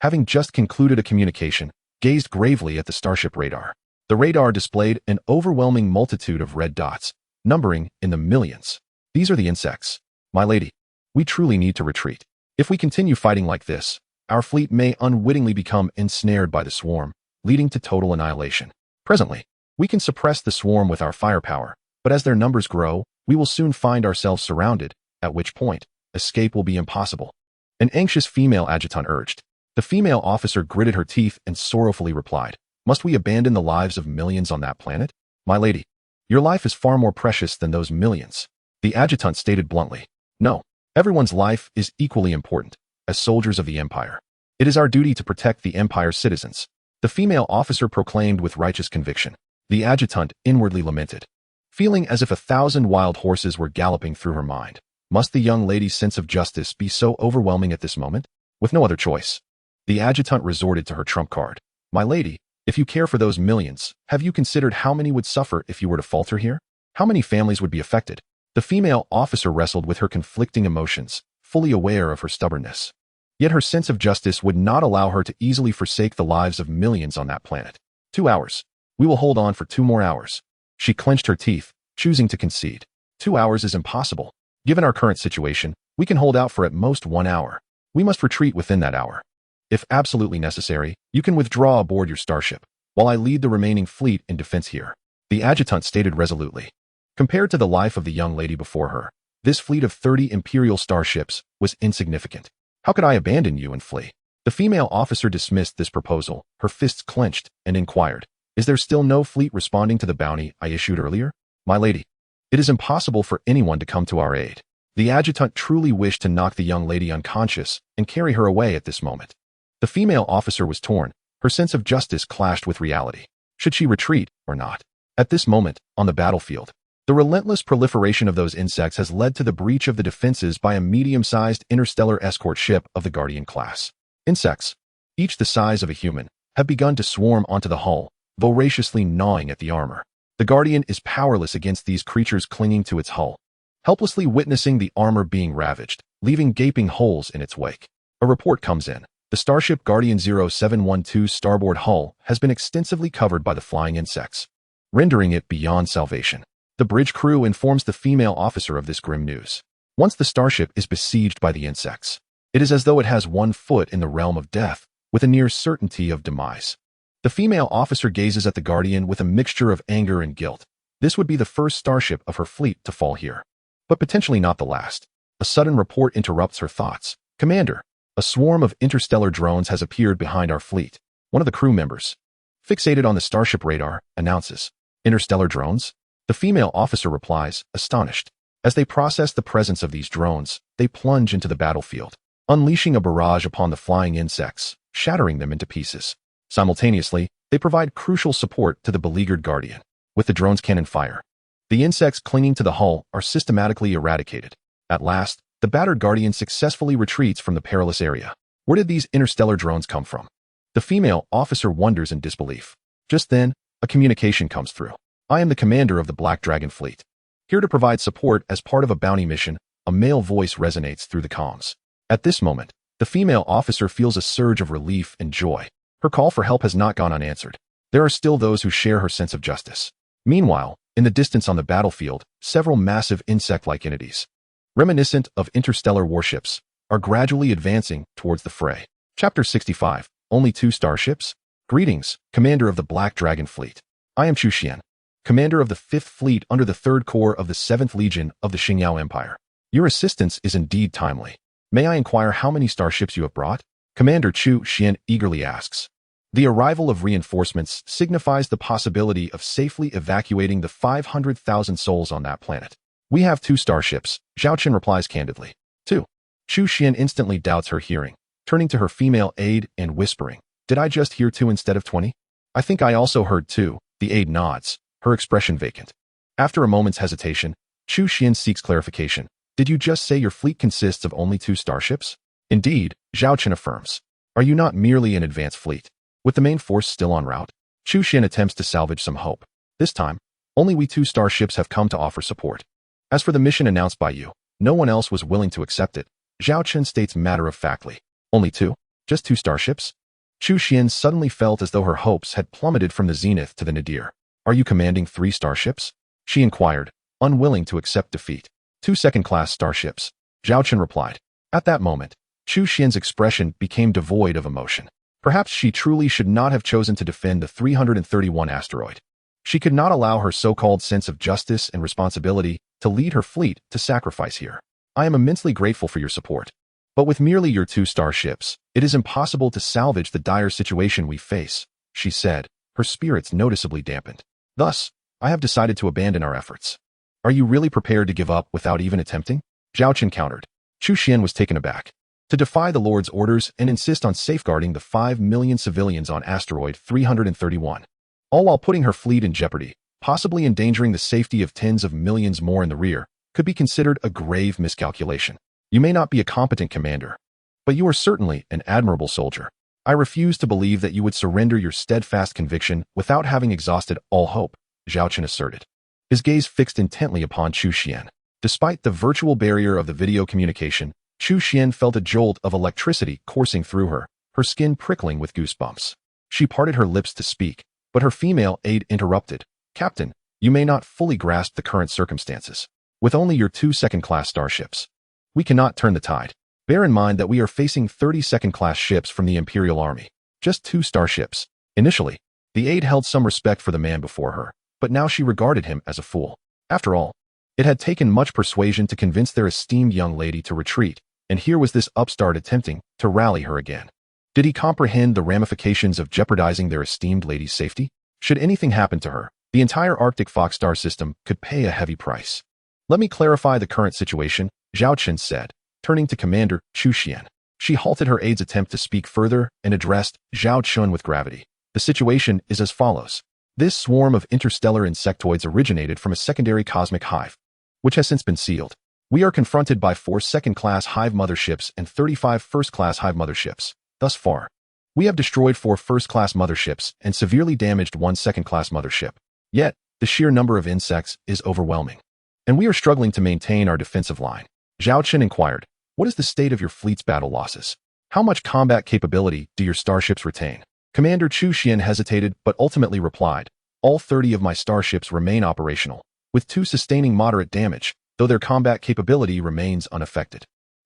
Speaker 1: having just concluded a communication, gazed gravely at the starship radar. The radar displayed an overwhelming multitude of red dots, numbering in the millions. These are the insects. My lady, we truly need to retreat. If we continue fighting like this, our fleet may unwittingly become ensnared by the swarm, leading to total annihilation. Presently, we can suppress the swarm with our firepower, But as their numbers grow, we will soon find ourselves surrounded, at which point, escape will be impossible. An anxious female adjutant urged. The female officer gritted her teeth and sorrowfully replied, "Must we abandon the lives of millions on that planet? My lady, your life is far more precious than those millions." The adjutant stated bluntly, "No, everyone's life is equally important. As soldiers of the Empire, it is our duty to protect the Empire's citizens," the female officer proclaimed with righteous conviction. The adjutant inwardly lamented, feeling as if 1,000 wild horses were galloping through her mind. Must the young lady's sense of justice be so overwhelming at this moment? With no other choice, the adjutant resorted to her trump card. "My lady, if you care for those millions, have you considered how many would suffer if you were to falter here? How many families would be affected?" The female officer wrestled with her conflicting emotions, fully aware of her stubbornness. Yet her sense of justice would not allow her to easily forsake the lives of millions on that planet. 2 hours. We will hold on for 2 more hours. She clenched her teeth, choosing to concede. 2 hours is impossible. Given our current situation, we can hold out for at most 1 hour. We must retreat within that hour. If absolutely necessary, you can withdraw aboard your starship, while I lead the remaining fleet in defense here," the adjutant stated resolutely. Compared to the life of the young lady before her, this fleet of 30 Imperial starships was insignificant. "How could I abandon you and flee?" The female officer dismissed this proposal, her fists clenched, and inquired, "Is there still no fleet responding to the bounty I issued earlier?" "My lady, it is impossible for anyone to come to our aid." The adjutant truly wished to knock the young lady unconscious and carry her away at this moment. The female officer was torn. Her sense of justice clashed with reality. Should she retreat or not? At this moment, on the battlefield, the relentless proliferation of those insects has led to the breach of the defenses by a medium-sized interstellar escort ship of the Guardian class. Insects, each the size of a human, have begun to swarm onto the hull, voraciously gnawing at the armor. The Guardian is powerless against these creatures clinging to its hull, helplessly witnessing the armor being ravaged, leaving gaping holes in its wake. A report comes in. The Starship Guardian 0712's starboard hull has been extensively covered by the flying insects, rendering it beyond salvation. The bridge crew informs the female officer of this grim news. Once the starship is besieged by the insects, it is as though it has one foot in the realm of death, with a near certainty of demise. The female officer gazes at the Guardian with a mixture of anger and guilt. This would be the first starship of her fleet to fall here, but potentially not the last. A sudden report interrupts her thoughts. "Commander, a swarm of interstellar drones has appeared behind our fleet," one of the crew members, fixated on the starship radar, announces. "Interstellar drones?" The female officer replies, astonished. As they process the presence of these drones, they plunge into the battlefield, unleashing a barrage upon the flying insects, shattering them into pieces. Simultaneously, they provide crucial support to the beleaguered Guardian. With the drone's cannon fire, the insects clinging to the hull are systematically eradicated. At last, the battered Guardian successfully retreats from the perilous area. Where did these interstellar drones come from? The female officer wonders in disbelief. Just then, a communication comes through. "I am the commander of the Black Dragon Fleet, here to provide support as part of a bounty mission." A male voice resonates through the comms. At this moment, the female officer feels a surge of relief and joy. Her call for help has not gone unanswered. There are still those who share her sense of justice. Meanwhile, in the distance on the battlefield, several massive insect-like entities, reminiscent of interstellar warships, are gradually advancing towards the fray. Chapter 65. Only 2 starships? Greetings, Commander of the Black Dragon Fleet. I am Zhao Chen, Commander of the 5th Fleet under the 3rd Corps of the 7th Legion of the Xingyao Empire. Your assistance is indeed timely. May I inquire how many starships you have brought? Commander Zhao Chen eagerly asks. The arrival of reinforcements signifies the possibility of safely evacuating the 500,000 souls on that planet. We have 2 starships, Zhao Chen replies candidly. 2. Zhao Chen instantly doubts her hearing, turning to her female aide and whispering, "Did I just hear 2 instead of 20? I think I also heard 2. The aide nods, her expression vacant. After a moment's hesitation, Zhao Chen seeks clarification. "Did you just say your fleet consists of only 2 starships?" "Indeed," Zhao Chen affirms. "Are you not merely an advanced fleet, with the main force still en route?" Zhao Chen attempts to salvage some hope. "This time, only we 2 starships have come to offer support. As for the mission announced by you, no one else was willing to accept it," Zhao Chen states matter-of-factly. "Only 2? Just 2 starships?" Zhao Chen suddenly felt as though her hopes had plummeted from the zenith to the nadir. "Are you commanding 3 starships?" she inquired, unwilling to accept defeat. 2 second-class starships," Zhao Chen replied. At that moment, Zhao Chen's expression became devoid of emotion. Perhaps she truly should not have chosen to defend the 331 asteroid. She could not allow her so-called sense of justice and responsibility to lead her fleet to sacrifice here. I am immensely grateful for your support. But with merely your 2 starships, it is impossible to salvage the dire situation we face, she said, her spirits noticeably dampened. Thus, I have decided to abandon our efforts. Are you really prepared to give up without even attempting? Zhao Chen countered. Chu Xian was taken aback. To defy the Lord's orders and insist on safeguarding the 5 million civilians on asteroid 331, all while putting her fleet in jeopardy, possibly endangering the safety of tens of millions more in the rear, could be considered a grave miscalculation. You may not be a competent commander, but you are certainly an admirable soldier. I refuse to believe that you would surrender your steadfast conviction without having exhausted all hope, Zhao Chen asserted. His gaze fixed intently upon Chu Xian. Despite the virtual barrier of the video communication, Chu Xian felt a jolt of electricity coursing through her, her skin prickling with goosebumps. She parted her lips to speak, but her female aide interrupted. Captain, you may not fully grasp the current circumstances. With only your 2 second-class starships, we cannot turn the tide. Bear in mind that we are facing 30 second-class ships from the Imperial Army. Just 2 starships. Initially, the aide held some respect for the man before her, but now she regarded him as a fool. After all, it had taken much persuasion to convince their esteemed young lady to retreat, and here was this upstart attempting to rally her again. Did he comprehend the ramifications of jeopardizing their esteemed lady's safety? Should anything happen to her, the entire Arctic Fox star system could pay a heavy price. Let me clarify the current situation, Zhao Chen said, turning to Commander Chu Xian. She halted her aide's attempt to speak further and addressed Zhao Chen with gravity. The situation is as follows. This swarm of interstellar insectoids originated from a secondary cosmic hive, which has since been sealed. We are confronted by 4 second-class hive motherships and 35 first-class hive motherships. Thus far, we have destroyed 4 first-class motherships and severely damaged 1 second-class mothership. Yet, the sheer number of insects is overwhelming, and we are struggling to maintain our defensive line. Zhao Chen inquired, what is the state of your fleet's battle losses? How much combat capability do your starships retain? Commander Chu Xian hesitated but ultimately replied, all 30 of my starships remain operational, with 2 sustaining moderate damage, though their combat capability remains unaffected.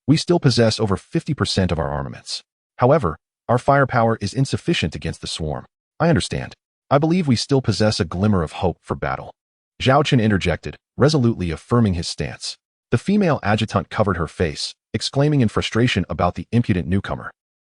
Speaker 1: We still possess over 50% of our armaments. However, our firepower is insufficient against the swarm. I understand. I believe we still possess a glimmer of hope for battle. Zhao Chen interjected, resolutely affirming his stance. The female adjutant covered her face, exclaiming in frustration about the impudent newcomer,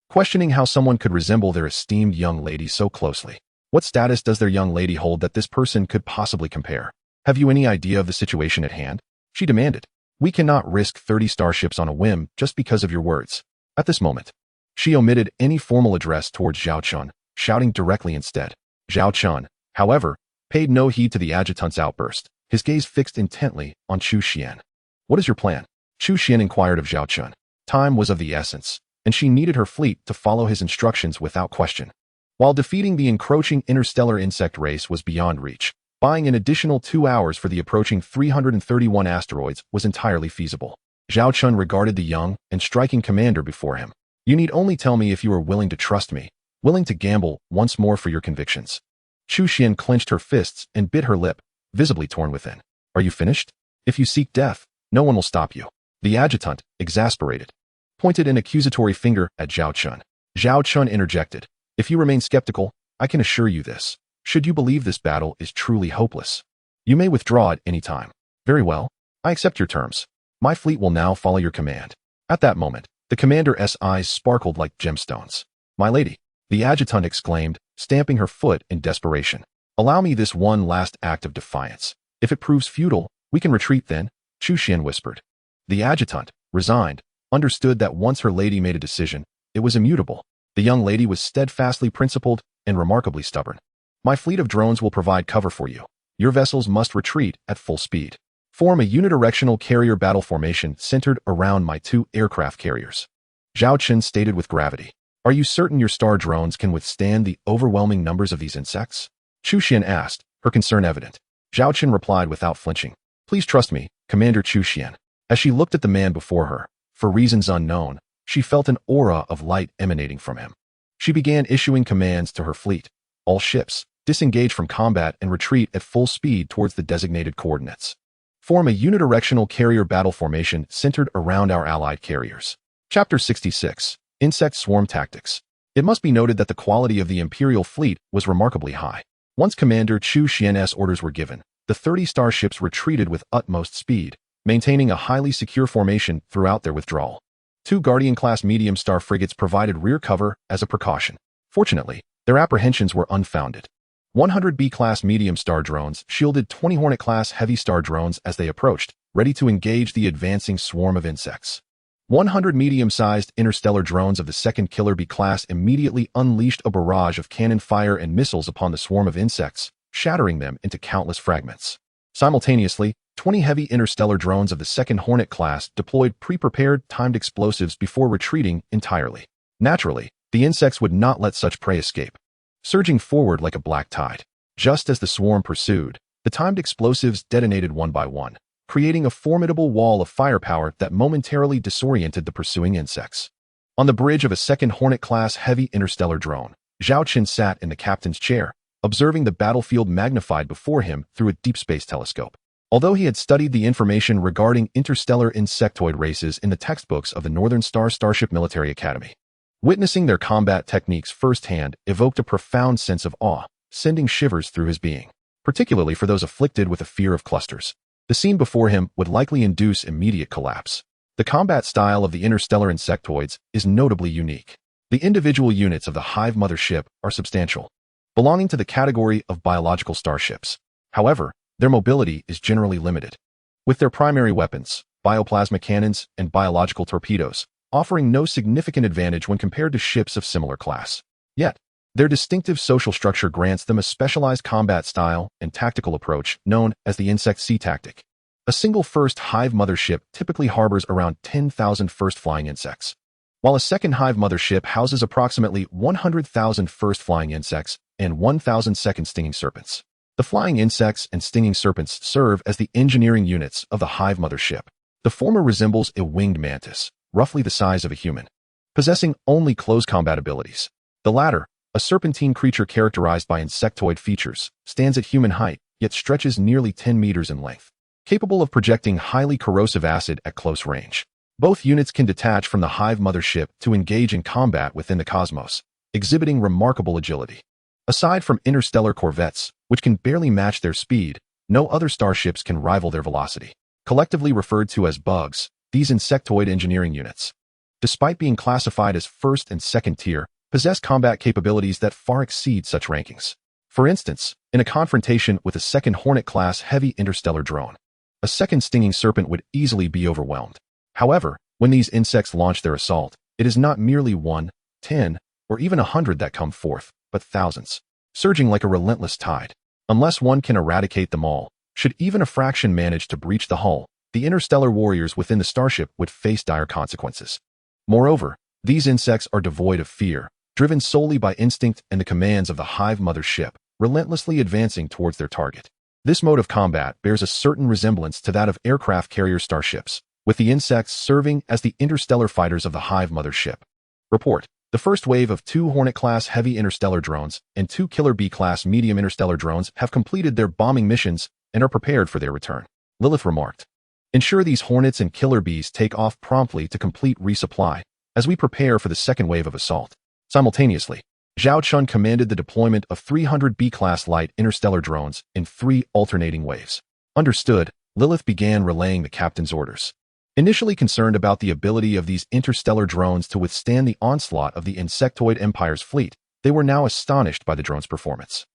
Speaker 1: questioning how someone could resemble their esteemed young lady so closely. What status does their young lady hold that this person could possibly compare? Have you any idea of the situation at hand? She demanded. We cannot risk 30 starships on a whim just because of your words. At this moment, she omitted any formal address towards Zhao Chen, shouting directly instead. Zhao Chen, however, paid no heed to the adjutant's outburst, his gaze fixed intently on Chu Xian. What is your plan? Chu Xian inquired of Zhao Chen. Time was of the essence, and she needed her fleet to follow his instructions without question. While defeating the encroaching interstellar insect race was beyond reach, buying an additional 2 hours for the approaching 331 asteroids was entirely feasible. Zhao Chen regarded the young and striking commander before him. You need only tell me if you are willing to trust me, willing to gamble once more for your convictions. Chu Xian clenched her fists and bit her lip, visibly torn within. Are you finished? If you seek death, no one will stop you. The adjutant, exasperated, pointed an accusatory finger at Zhao Chen. Zhao Chen interjected. If you remain skeptical, I can assure you this. Should you believe this battle is truly hopeless, you may withdraw at any time. Very well. I accept your terms. My fleet will now follow your command. At that moment, the commander's eyes sparkled like gemstones. My lady, the adjutant exclaimed, stamping her foot in desperation. Allow me this one last act of defiance. If it proves futile, we can retreat then, Chu Xian whispered. The adjutant, resigned, understood that once her lady made a decision, it was immutable. The young lady was steadfastly principled and remarkably stubborn. My fleet of drones will provide cover for you. Your vessels must retreat at full speed. Form a unidirectional carrier battle formation centered around my 2 aircraft carriers. Zhao Chen stated with gravity. Are you certain your star drones can withstand the overwhelming numbers of these insects? Chu Xian asked, her concern evident. Zhao Chen replied without flinching. Please trust me, Commander Chu Xian. As she looked at the man before her, for reasons unknown, she felt an aura of light emanating from him. She began issuing commands to her fleet. All ships, disengage from combat and retreat at full speed towards the designated coordinates. Form a unidirectional carrier battle formation centered around our allied carriers. Chapter 66. Insect Swarm Tactics. It must be noted that the quality of the Imperial fleet was remarkably high. Once Commander Chu Xian's orders were given, the 30 starships retreated with utmost speed, maintaining a highly secure formation throughout their withdrawal. 2 Guardian-class medium-star frigates provided rear cover as a precaution. Fortunately, their apprehensions were unfounded. 100 B-class medium-star drones shielded 20 Hornet-class heavy-star drones as they approached, ready to engage the advancing swarm of insects. 100 medium-sized interstellar drones of the second Killer B-class immediately unleashed a barrage of cannon fire and missiles upon the swarm of insects, shattering them into countless fragments. Simultaneously, 20 heavy interstellar drones of the second Hornet class deployed pre-prepared timed explosives before retreating entirely. Naturally, the insects would not let such prey escape, surging forward like a black tide. Just as the swarm pursued, the timed explosives detonated one by one, creating a formidable wall of firepower that momentarily disoriented the pursuing insects. On the bridge of a second Hornet-class heavy interstellar drone, Zhao Chen sat in the captain's chair, observing the battlefield magnified before him through a deep space telescope. Although he had studied the information regarding interstellar insectoid races in the textbooks of the Northern Star Starship Military Academy, witnessing their combat techniques firsthand evoked a profound sense of awe, sending shivers through his being, particularly for those afflicted with a fear of clusters. The scene before him would likely induce immediate collapse. The combat style of the interstellar insectoids is notably unique. The individual units of the Hive Mother ship are substantial, belonging to the category of biological starships. However, their mobility is generally limited, with their primary weapons, bioplasma cannons and biological torpedoes, offering no significant advantage when compared to ships of similar class. Yet, their distinctive social structure grants them a specialized combat style and tactical approach known as the Insect Sea Tactic. A single first Hive Mother ship typically harbors around 10,000 first-flying insects, while a second Hive Mother ship houses approximately 100,000 first-flying insects and 1,000 second stinging serpents. The flying insects and stinging serpents serve as the engineering units of the Hive Mother ship. The former resembles a winged mantis, roughly the size of a human, possessing only close combat abilities. The latter, a serpentine creature characterized by insectoid features, stands at human height, yet stretches nearly 10 meters in length, capable of projecting highly corrosive acid at close range. Both units can detach from the Hive Mother ship to engage in combat within the cosmos, exhibiting remarkable agility. Aside from interstellar corvettes, which can barely match their speed, no other starships can rival their velocity. Collectively referred to as bugs, these insectoid engineering units, despite being classified as first and second tier, possess combat capabilities that far exceed such rankings. For instance, in a confrontation with a second Hornet-class heavy interstellar drone, a second stinging serpent would easily be overwhelmed. However, when these insects launch their assault, it is not merely 1, 10, or even 100 that come forth, but thousands, surging like a relentless tide. Unless one can eradicate them all, should even a fraction manage to breach the hull, the interstellar warriors within the starship would face dire consequences. Moreover, these insects are devoid of fear, driven solely by instinct and the commands of the Hive Mother ship, relentlessly advancing towards their target. This mode of combat bears a certain resemblance to that of aircraft carrier starships, with the insects serving as the interstellar fighters of the Hive Mother ship. Report: the first wave of 2 Hornet-class heavy interstellar drones and 2 Killer B-class medium interstellar drones have completed their bombing missions and are prepared for their return. Lilith remarked. Ensure these Hornets and Killer Bees take off promptly to complete resupply, as we prepare for the second wave of assault. Simultaneously, Zhao Chen commanded the deployment of 300 B-class light interstellar drones in 3 alternating waves. Understood, Lilith began relaying the captain's orders. Initially concerned about the ability of these interstellar drones to withstand the onslaught of the Insectoid Empire's fleet, they were now astonished by the drone's performance.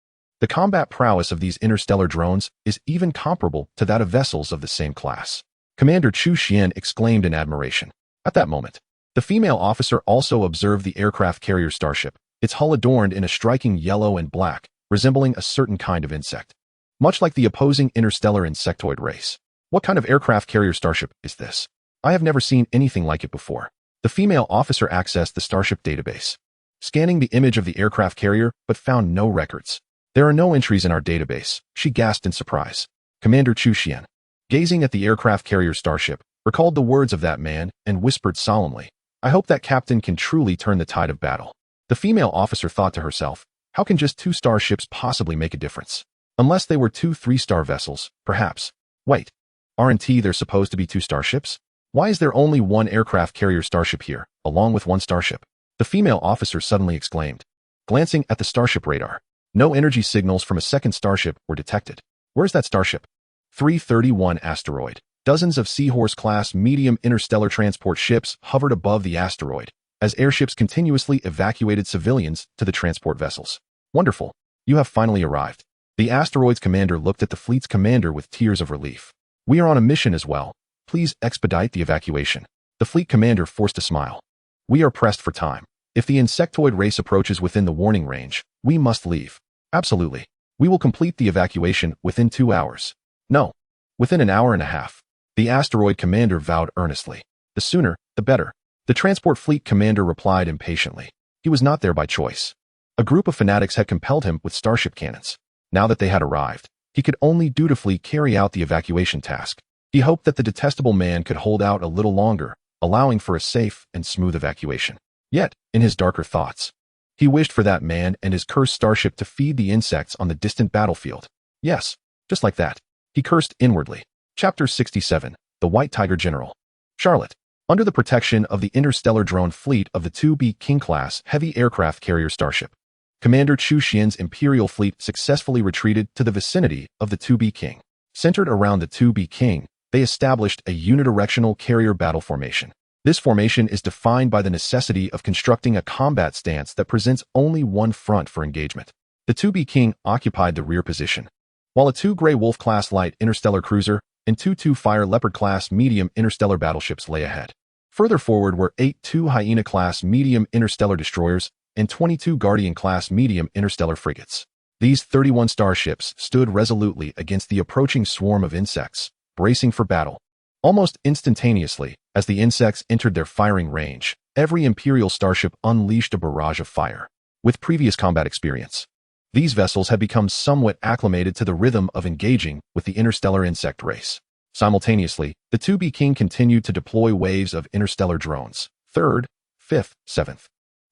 Speaker 1: The combat prowess of these interstellar drones is even comparable to that of vessels of the same class. Commander Chu Xian exclaimed in admiration. At that moment, the female officer also observed the aircraft carrier starship, its hull adorned in a striking yellow and black, resembling a certain kind of insect, much like the opposing interstellar insectoid race. What kind of aircraft carrier starship is this? I have never seen anything like it before. The female officer accessed the starship database, scanning the image of the aircraft carrier but found no records. There are no entries in our database, she gasped in surprise. Commander Chu Xian, gazing at the aircraft carrier starship, recalled the words of that man and whispered solemnly, I hope that captain can truly turn the tide of battle. The female officer thought to herself, how can just 2 starships possibly make a difference? Unless they were 2 3-star vessels, perhaps. Wait. Aren't there supposed to be 2 starships? Why is there only 1 aircraft carrier starship here, along with 1 starship? The female officer suddenly exclaimed, glancing at the starship radar. No energy signals from a second starship were detected. Where's that starship? 331 asteroid. Dozens of Seahorse-class medium interstellar transport ships hovered above the asteroid, as airships continuously evacuated civilians to the transport vessels. Wonderful. You have finally arrived. The asteroid's commander looked at the fleet's commander with tears of relief. We are on a mission as well. Please expedite the evacuation. The fleet commander forced a smile. We are pressed for time. If the insectoid race approaches within the warning range, we must leave. Absolutely. We will complete the evacuation within 2 hours. No. Within an hour and a half. The asteroid commander vowed earnestly. The sooner, the better. The transport fleet commander replied impatiently. He was not there by choice. A group of fanatics had compelled him with starship cannons. Now that they had arrived, he could only dutifully carry out the evacuation task. He hoped that the detestable man could hold out a little longer, allowing for a safe and smooth evacuation. Yet, in his darker thoughts, he wished for that man and his cursed starship to feed the insects on the distant battlefield. Yes, just like that. He cursed inwardly. Chapter 67. The White Tiger General. Charlotte. Under the protection of the interstellar drone fleet of the 2B King-class heavy aircraft carrier starship, Commander Chu Xian's Imperial fleet successfully retreated to the vicinity of the 2B King. Centered around the 2B King, they established a unidirectional carrier battle formation. This formation is defined by the necessity of constructing a combat stance that presents only one front for engagement. The 2B King occupied the rear position, while a 2 Grey Wolf-class light interstellar cruiser and 2 Fire Leopard-class medium interstellar battleships lay ahead. Further forward were 8 2 Hyena-class medium interstellar destroyers and 22 Guardian-class medium interstellar frigates. These 31 starships stood resolutely against the approaching swarm of insects, bracing for battle. Almost instantaneously, as the insects entered their firing range, every Imperial starship unleashed a barrage of fire. With previous combat experience, these vessels had become somewhat acclimated to the rhythm of engaging with the interstellar insect race. Simultaneously, the 2B King continued to deploy waves of interstellar drones, 3rd, 5th, 7th,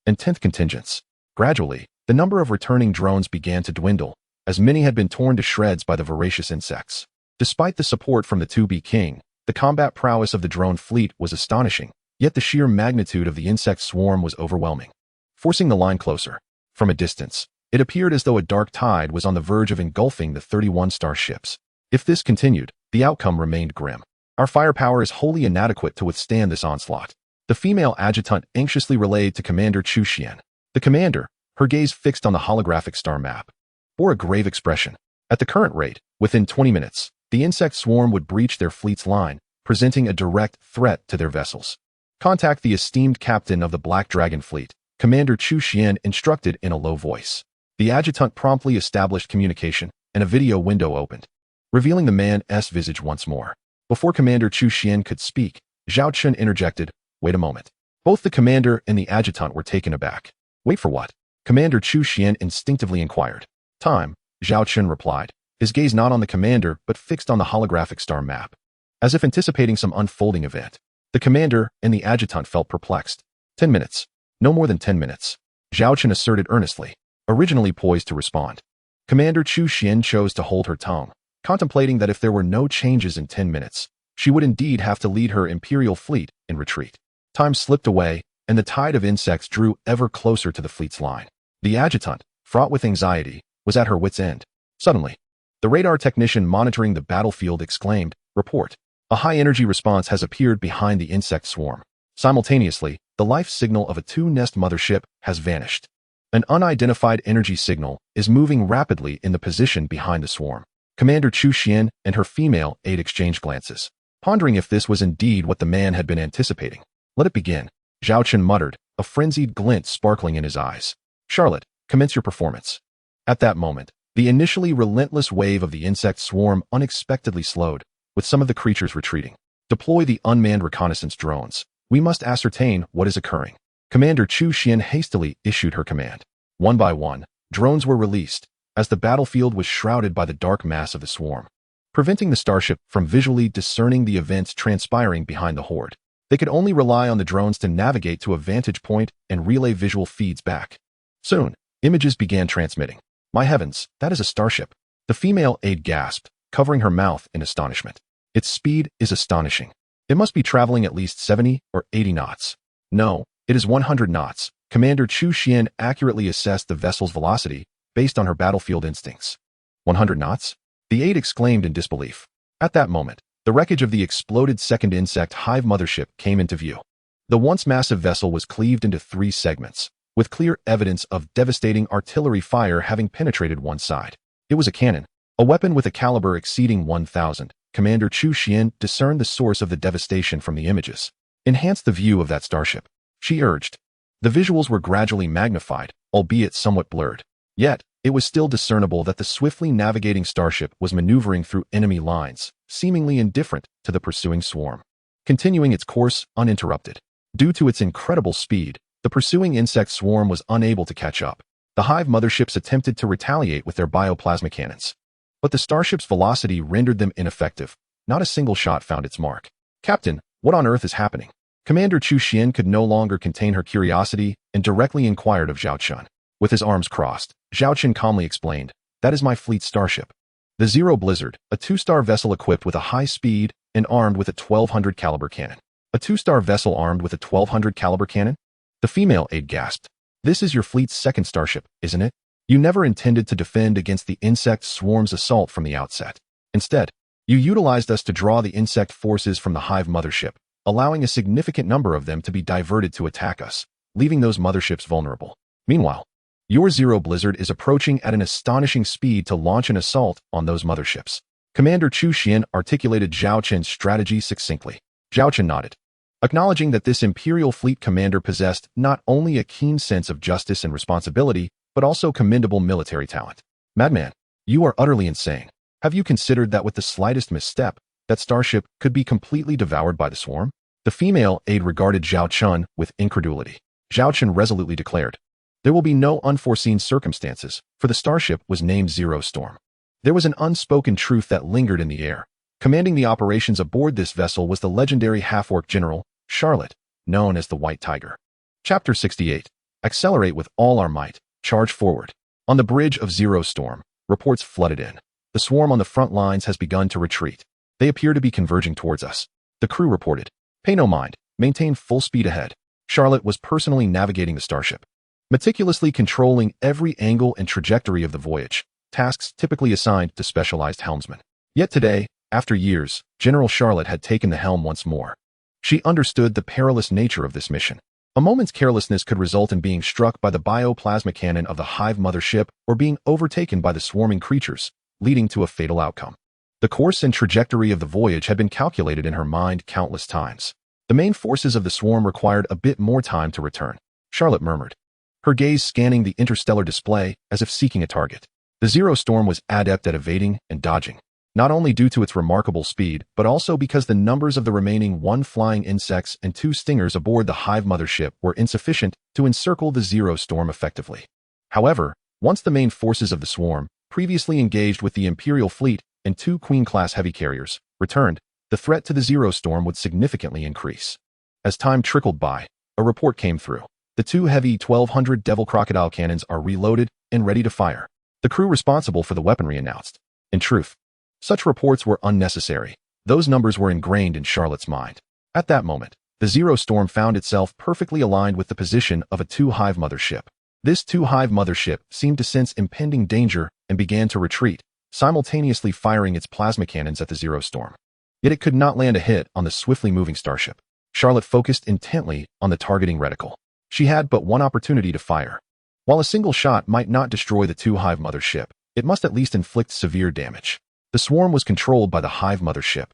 Speaker 1: and 10th contingents. Gradually, the number of returning drones began to dwindle, as many had been torn to shreds by the voracious insects. Despite the support from the 2B King, the combat prowess of the drone fleet was astonishing, yet the sheer magnitude of the insect swarm was overwhelming. Forcing the line closer, from a distance, it appeared as though a dark tide was on the verge of engulfing the 31 starships. If this continued, the outcome remained grim. Our firepower is wholly inadequate to withstand this onslaught. The female adjutant anxiously relayed to Commander Chu Xian. The commander, her gaze fixed on the holographic star map, bore a grave expression. At the current rate, within 20 minutes, the insect swarm would breach their fleet's line, presenting a direct threat to their vessels. Contact the esteemed captain of the Black Dragon fleet, Commander Chu Xian instructed in a low voice. The adjutant promptly established communication, and a video window opened, revealing the man's visage once more. Before Commander Chu Xian could speak, Zhao Chen interjected, "Wait a moment." Both the commander and the adjutant were taken aback. "Wait for what?" Commander Chu Xian instinctively inquired. "Time," Zhao Chen replied, his gaze not on the commander but fixed on the holographic star map, as if anticipating some unfolding event. The commander and the adjutant felt perplexed. 10 minutes. No more than 10 minutes. Zhao Chen asserted earnestly, originally poised to respond. Commander Chu Xian chose to hold her tongue, contemplating that if there were no changes in 10 minutes, she would indeed have to lead her Imperial fleet in retreat. Time slipped away, and the tide of insects drew ever closer to the fleet's line. The adjutant, fraught with anxiety, was at her wit's end. Suddenly, the radar technician monitoring the battlefield exclaimed, "Report. A high-energy response has appeared behind the insect swarm." Simultaneously, the life signal of a 2-nest mothership has vanished. An unidentified energy signal is moving rapidly in the position behind the swarm. Commander Chu Xian and her female aide exchanged glances, pondering if this was indeed what the man had been anticipating. "Let it begin," Zhao Chen muttered, a frenzied glint sparkling in his eyes. "Charlotte, commence your performance." At that moment, the initially relentless wave of the insect swarm unexpectedly slowed, with some of the creatures retreating. "Deploy the unmanned reconnaissance drones. We must ascertain what is occurring." Commander Chu Xian hastily issued her command. One by one, drones were released, as the battlefield was shrouded by the dark mass of the swarm, preventing the starship from visually discerning the events transpiring behind the horde. They could only rely on the drones to navigate to a vantage point and relay visual feeds back. Soon, images began transmitting. "My heavens, that is a starship." The female aide gasped, covering her mouth in astonishment. "Its speed is astonishing. It must be traveling at least 70 or 80 knots. No, it is 100 knots." Commander Chu Xian accurately assessed the vessel's velocity based on her battlefield instincts. 100 knots? The aide exclaimed in disbelief. At that moment, the wreckage of the exploded second insect hive mothership came into view. The once massive vessel was cleaved into 3 segments, with clear evidence of devastating artillery fire having penetrated one side. It was a cannon, a weapon with a caliber exceeding 1,000. Commander Chu Xian discerned the source of the devastation from the images. Enhance the view of that starship, she urged. The visuals were gradually magnified, albeit somewhat blurred. Yet, it was still discernible that the swiftly navigating starship was maneuvering through enemy lines, seemingly indifferent to the pursuing swarm, continuing its course uninterrupted. Due to its incredible speed, the pursuing insect swarm was unable to catch up. The hive motherships attempted to retaliate with their bioplasma cannons, but the starship's velocity rendered them ineffective. Not a single shot found its mark. Captain, what on earth is happening? Commander Chu Xian could no longer contain her curiosity and directly inquired of Zhao Chen. With his arms crossed, Zhao Chen calmly explained, "That is my fleet starship. The Zero Blizzard, a 2-star vessel equipped with a high speed and armed with a 1200 caliber cannon." A 2-star vessel armed with a 1200 caliber cannon? The female aide gasped. "This is your fleet's second starship, isn't it? You never intended to defend against the insect swarm's assault from the outset. Instead, you utilized us to draw the insect forces from the hive mothership, allowing a significant number of them to be diverted to attack us, leaving those motherships vulnerable. Meanwhile, your Zero Blizzard is approaching at an astonishing speed to launch an assault on those motherships." Commander Chu Xian articulated Zhao Chen's strategy succinctly. Zhao Chen nodded, acknowledging that this Imperial Fleet commander possessed not only a keen sense of justice and responsibility, but also commendable military talent. "Madman, you are utterly insane. Have you considered that with the slightest misstep, that starship could be completely devoured by the swarm?" The female aide regarded Zhao Chen with incredulity. Zhao Chen resolutely declared, "There will be no unforeseen circumstances, for the starship was named Zero Storm." There was an unspoken truth that lingered in the air. Commanding the operations aboard this vessel was the legendary half-orc general, Charlotte, known as the White Tiger. Chapter 68. Accelerate with all our might. Charge forward. On the bridge of Zero Storm, reports flooded in. The swarm on the front lines has begun to retreat. They appear to be converging towards us. The crew reported. Pay no mind. Maintain full speed ahead. Charlotte was personally navigating the starship, meticulously controlling every angle and trajectory of the voyage, tasks typically assigned to specialized helmsmen. Yet today, after years, General Charlotte had taken the helm once more. She understood the perilous nature of this mission. A moment's carelessness could result in being struck by the bioplasma cannon of the hive mothership or being overtaken by the swarming creatures, leading to a fatal outcome. The course and trajectory of the voyage had been calculated in her mind countless times. The main forces of the swarm required a bit more time to return, Charlotte murmured, her gaze scanning the interstellar display as if seeking a target. The Zero Storm was adept at evading and dodging, not only due to its remarkable speed, but also because the numbers of the remaining 1 flying insects and 2 stingers aboard the hive mothership were insufficient to encircle the Zero Storm effectively. However, once the main forces of the swarm, previously engaged with the Imperial Fleet and 2 Queen-class heavy carriers, returned, the threat to the Zero Storm would significantly increase. As time trickled by, a report came through. The 2 heavy 1200 Devil Crocodile cannons are reloaded and ready to fire. The crew responsible for the weaponry announced. In truth, such reports were unnecessary. Those numbers were ingrained in Charlotte's mind. At that moment, the Zero Storm found itself perfectly aligned with the position of a 2 hive mothership. This 2 hive mothership seemed to sense impending danger and began to retreat, simultaneously firing its plasma cannons at the Zero Storm. Yet it could not land a hit on the swiftly moving starship. Charlotte focused intently on the targeting reticle. She had but one opportunity to fire. While a single shot might not destroy the 2 hive mothership, it must at least inflict severe damage. The swarm was controlled by the hive mothership.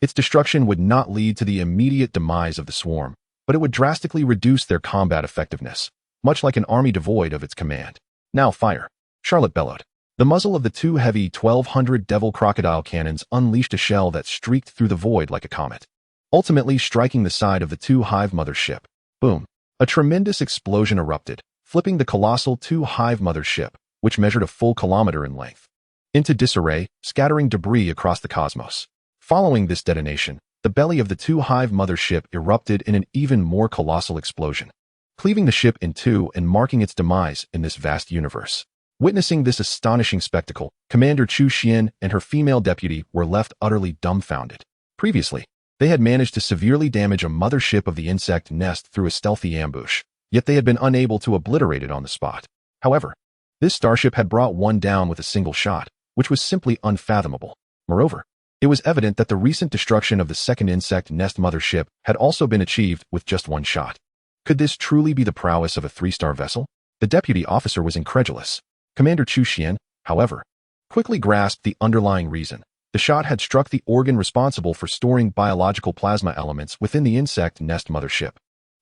Speaker 1: Its destruction would not lead to the immediate demise of the swarm, but it would drastically reduce their combat effectiveness, much like an army devoid of its command. "Now fire," Charlotte bellowed. The muzzle of the 2 heavy 1200 Devil Crocodile cannons unleashed a shell that streaked through the void like a comet, ultimately striking the side of the 2 hive mothership. Boom! A tremendous explosion erupted, flipping the colossal 2 hive mothership, which measured a full kilometer in length, into disarray, scattering debris across the cosmos. Following this detonation, the belly of the 2 hive mothership erupted in an even more colossal explosion, cleaving the ship in 2 and marking its demise in this vast universe. Witnessing this astonishing spectacle, Commander Chu Xian and her female deputy were left utterly dumbfounded. Previously, they had managed to severely damage a mothership of the insect nest through a stealthy ambush, yet they had been unable to obliterate it on the spot. However, This starship had brought one down with a single shot, which was simply unfathomable. Moreover, it was evident that the recent destruction of the second insect nest mothership had also been achieved with just one shot. Could this truly be the prowess of a three-star vessel? The deputy officer was incredulous. Commander Chu Xian, however, quickly grasped the underlying reason. The shot had struck the organ responsible for storing biological plasma elements within the insect nest mothership.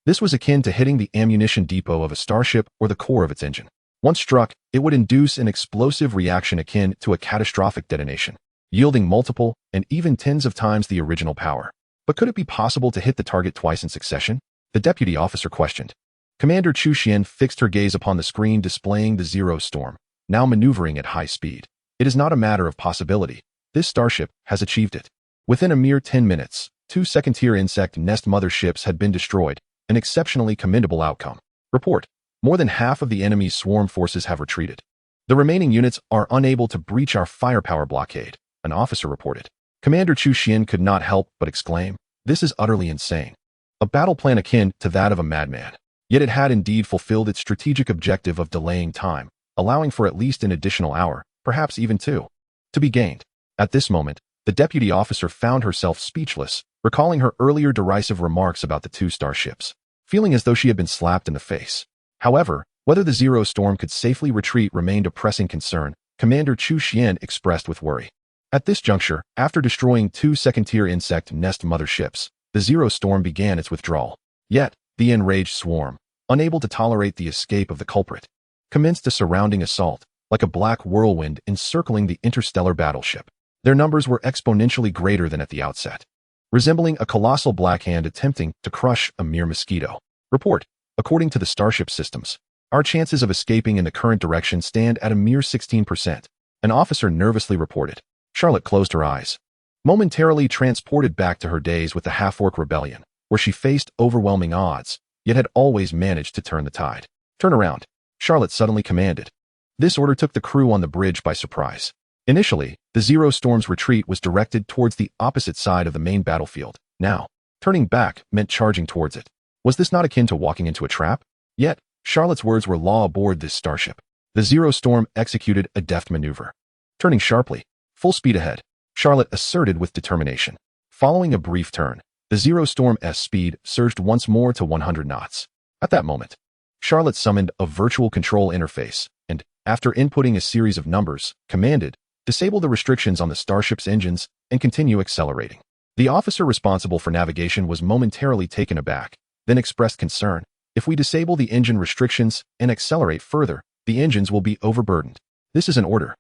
Speaker 1: This was akin to hitting the ammunition depot of a starship or the core of its engine. Once struck, it would induce an explosive reaction akin to a catastrophic detonation, yielding multiple and even tens of times the original power. But could it be possible to hit the target twice in succession? The deputy officer questioned. Commander Chu Xian fixed her gaze upon the screen displaying the Zero Storm, now maneuvering at high speed. It is not a matter of possibility. This starship has achieved it. Within a mere 10 minutes, 2 second-tier insect nest motherships had been destroyed, an exceptionally commendable outcome. Report. More than half of the enemy's swarm forces have retreated. The remaining units are unable to breach our firepower blockade, an officer reported. Commander Chu Xian could not help but exclaim, "This is utterly insane." A battle plan akin to that of a madman. Yet it had indeed fulfilled its strategic objective of delaying time, allowing for at least an additional hour, perhaps even 2, to be gained. At this moment, the deputy officer found herself speechless, recalling her earlier derisive remarks about the 2 starships, feeling as though she had been slapped in the face. However, whether the Zero Storm could safely retreat remained a pressing concern, Commander Chu Xian expressed with worry. At this juncture, after destroying 2 second-tier insect nest motherships, the Zero Storm began its withdrawal. Yet, the enraged swarm, unable to tolerate the escape of the culprit, commenced a surrounding assault, like a black whirlwind encircling the interstellar battleship. Their numbers were exponentially greater than at the outset, resembling a colossal black hand attempting to crush a mere mosquito. Report. According to the starship systems, our chances of escaping in the current direction stand at a mere 16%, an officer nervously reported. Charlotte closed her eyes, momentarily transported back to her days with the Half-Orc Rebellion, where she faced overwhelming odds, yet had always managed to turn the tide. Turn around, Charlotte suddenly commanded. This order took the crew on the bridge by surprise. Initially, the Zero Storm's retreat was directed towards the opposite side of the main battlefield. Now, turning back meant charging towards it. Was this not akin to walking into a trap? Yet, Charlotte's words were law aboard this starship. The Zero Storm executed a deft maneuver. Turning sharply, full speed ahead, Charlotte asserted with determination. Following a brief turn, the Zero Storm's speed surged once more to 100 knots. At that moment, Charlotte summoned a virtual control interface and, after inputting a series of numbers, commanded, "Disable the restrictions on the starship's engines and continue accelerating." The officer responsible for navigation was momentarily taken aback, then expressed concern. "If we disable the engine restrictions and accelerate further, the engines will be overburdened." "This is an order."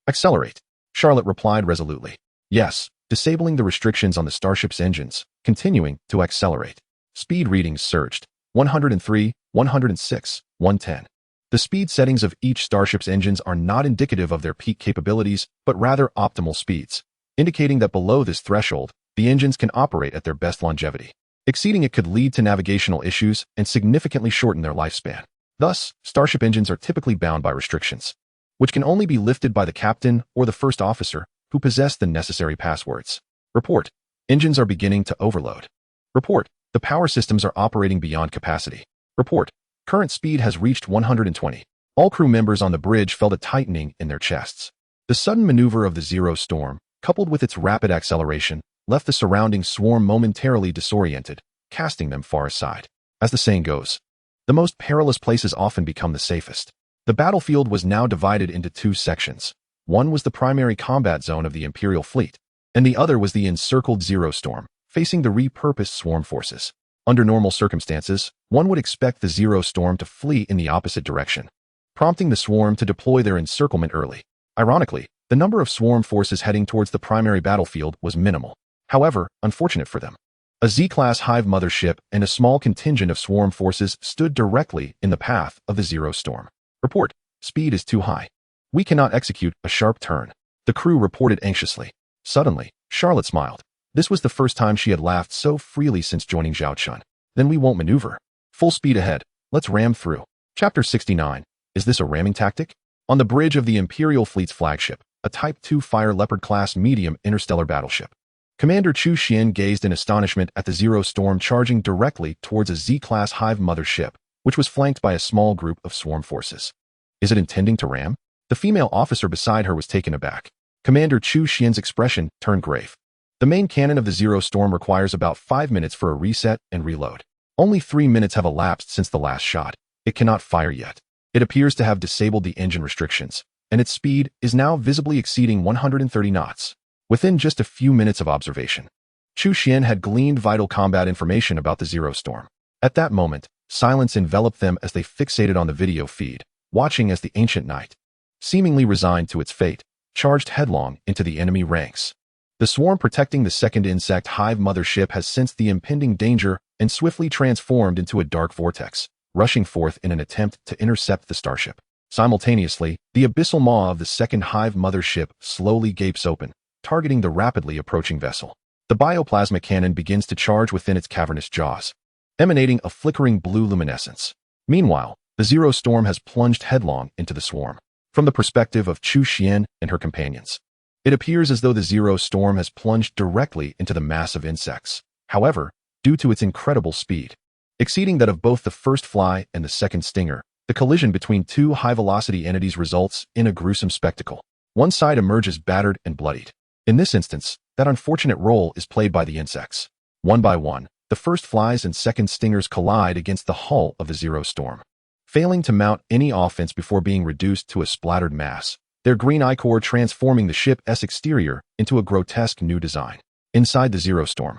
Speaker 1: "Accelerate," Charlotte replied resolutely. "Yes, disabling the restrictions on the starship's engines, continuing to accelerate." Speed readings surged. 103, 106, 110. The speed settings of each starship's engines are not indicative of their peak capabilities, but rather optimal speeds, indicating that below this threshold, the engines can operate at their best longevity. Exceeding it could lead to navigational issues and significantly shorten their lifespan. Thus, starship engines are typically bound by restrictions, which can only be lifted by the captain or the first officer who possess the necessary passwords. Report. Engines are beginning to overload. Report. The power systems are operating beyond capacity. Report. Current speed has reached 120. All crew members on the bridge felt a tightening in their chests. The sudden maneuver of the Zero Storm, coupled with its rapid acceleration, left the surrounding swarm momentarily disoriented, casting them far aside. As the saying goes, the most perilous places often become the safest. The battlefield was now divided into 2 sections. One was the primary combat zone of the Imperial fleet, and the other was the encircled Zero Storm, facing the repurposed swarm forces. Under normal circumstances, one would expect the Zero Storm to flee in the opposite direction, prompting the swarm to deploy their encirclement early. Ironically, the number of swarm forces heading towards the primary battlefield was minimal. However, unfortunate for them, a Z-class Hive mothership and a small contingent of swarm forces stood directly in the path of the Zero Storm. Report. Speed is too high. We cannot execute a sharp turn. The crew reported anxiously. Suddenly, Charlotte smiled. This was the first time she had laughed so freely since joining Zhao Chen. Then we won't maneuver. Full speed ahead. Let's ram through. Chapter 69. Is this a ramming tactic? On the bridge of the Imperial fleet's flagship, a Type 2 Fire Leopard-class medium interstellar battleship, Commander Chu Xian gazed in astonishment at the Zero Storm charging directly towards a Z-class Hive mothership, which was flanked by a small group of swarm forces. Is it intending to ram? The female officer beside her was taken aback. Commander Chu Xian's expression turned grave. The main cannon of the Zero Storm requires about 5 minutes for a reset and reload. Only 3 minutes have elapsed since the last shot. It cannot fire yet. It appears to have disabled the engine restrictions, and its speed is now visibly exceeding 130 knots. Within just a few minutes of observation, Chu Xian had gleaned vital combat information about the Zero Storm. At that moment, silence enveloped them as they fixated on the video feed, watching as the ancient knight, seemingly resigned to its fate, charged headlong into the enemy ranks. The swarm protecting the second insect hive mothership has sensed the impending danger and swiftly transformed into a dark vortex, rushing forth in an attempt to intercept the starship. Simultaneously, the abyssal maw of the second hive mothership slowly gapes open, targeting the rapidly approaching vessel. The bioplasma cannon begins to charge within its cavernous jaws, emanating a flickering blue luminescence. Meanwhile, the Zero Storm has plunged headlong into the swarm. From the perspective of Chu Xian and her companions, it appears as though the Zero Storm has plunged directly into the mass of insects. However, due to its incredible speed, exceeding that of both the first fly and the second stinger, the collision between two high-velocity entities results in a gruesome spectacle. One side emerges battered and bloodied. In this instance, that unfortunate role is played by the insects. One by one, the first flies and second stingers collide against the hull of the Zero Storm, failing to mount any offense before being reduced to a splattered mass, their green ichor transforming the ship's exterior into a grotesque new design. Inside the Zero Storm,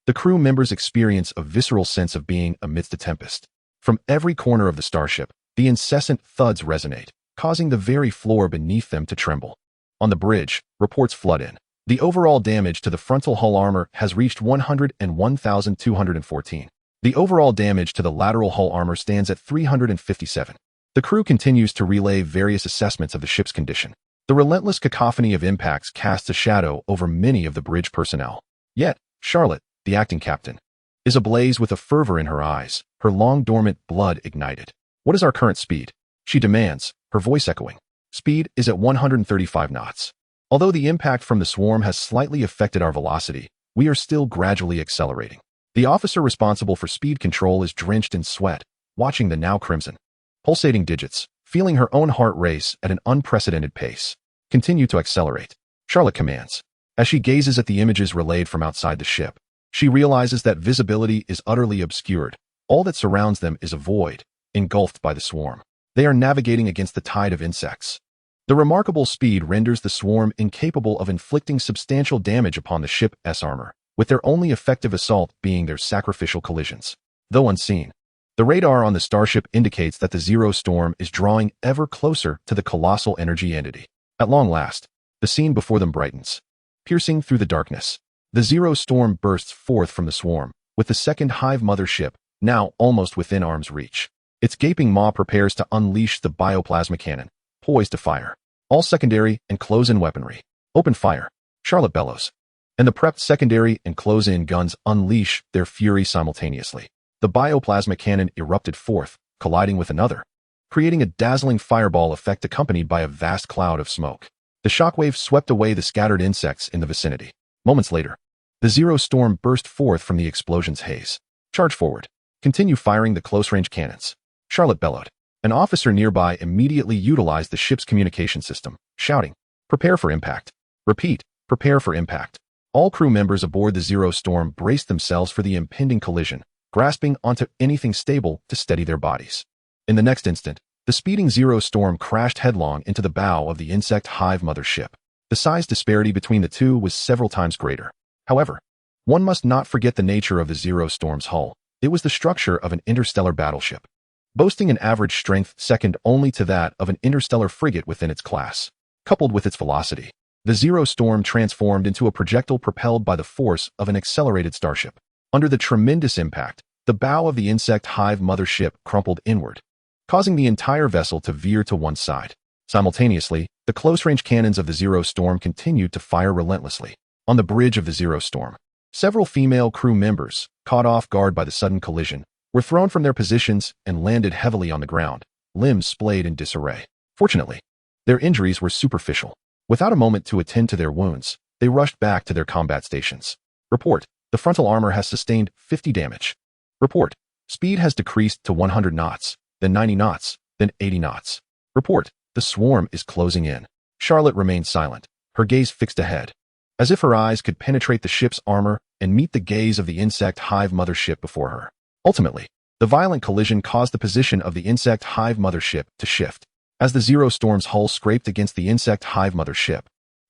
Speaker 1: the crew members experience a visceral sense of being amidst a tempest. From every corner of the starship, the incessant thuds resonate, causing the very floor beneath them to tremble. On the bridge, reports flood in. The overall damage to the frontal hull armor has reached 101,214. The overall damage to the lateral hull armor stands at 357. The crew continues to relay various assessments of the ship's condition. The relentless cacophony of impacts casts a shadow over many of the bridge personnel. Yet, Charlotte, the acting captain, is ablaze with a fervor in her eyes, her long-dormant blood ignited. What is our current speed? She demands, her voice echoing. Speed is at 135 knots. Although the impact from the swarm has slightly affected our velocity, we are still gradually accelerating. The officer responsible for speed control is drenched in sweat, watching the now crimson, pulsating digits, feeling her own heart race at an unprecedented pace. Continue to accelerate, Charlotte commands. As she gazes at the images relayed from outside the ship, she realizes that visibility is utterly obscured. All that surrounds them is a void, engulfed by the swarm. They are navigating against the tide of insects. The remarkable speed renders the swarm incapable of inflicting substantial damage upon the ship's armor, with their only effective assault being their sacrificial collisions. Though unseen, the radar on the starship indicates that the Zero Storm is drawing ever closer to the colossal energy entity. At long last, the scene before them brightens. Piercing through the darkness, the Zero Storm bursts forth from the swarm, with the second hive mothership now almost within arm's reach. Its gaping maw prepares to unleash the bioplasma cannon, poised to fire. All secondary and close-in weaponry, open fire, Charlotte bellows. And the prepped secondary and close-in guns unleash their fury simultaneously. The bioplasma cannon erupted forth, colliding with another, creating a dazzling fireball effect accompanied by a vast cloud of smoke. The shockwave swept away the scattered insects in the vicinity. Moments later, the Zero Storm burst forth from the explosion's haze. Charge forward. Continue firing the close-range cannons, Charlotte bellowed. An officer nearby immediately utilized the ship's communication system, shouting, "Prepare for impact." Repeat, "Prepare for impact." All crew members aboard the Zero Storm braced themselves for the impending collision, grasping onto anything stable to steady their bodies. In the next instant, the speeding Zero Storm crashed headlong into the bow of the insect hive mothership. The size disparity between the two was several times greater. However, one must not forget the nature of the Zero Storm's hull. It was the structure of an interstellar battleship, boasting an average strength second only to that of an interstellar frigate within its class. Coupled with its velocity, the Zero Storm transformed into a projectile propelled by the force of an accelerated starship. Under the tremendous impact, the bow of the insect hive mothership crumpled inward, causing the entire vessel to veer to one side. Simultaneously, the close-range cannons of the Zero Storm continued to fire relentlessly. On the bridge of the Zero Storm, several female crew members, caught off guard by the sudden collision, were thrown from their positions and landed heavily on the ground, limbs splayed in disarray. Fortunately, their injuries were superficial. Without a moment to attend to their wounds, they rushed back to their combat stations. Report, the frontal armor has sustained 50 damage. Report, speed has decreased to 100 knots, then 90 knots, then 80 knots. Report. The swarm is closing in. Charlotte remained silent, her gaze fixed ahead, as if her eyes could penetrate the ship's armor and meet the gaze of the insect hive mothership before her. Ultimately, the violent collision caused the position of the insect hive mothership to shift. As the Zero Storm's hull scraped against the insect hive mothership,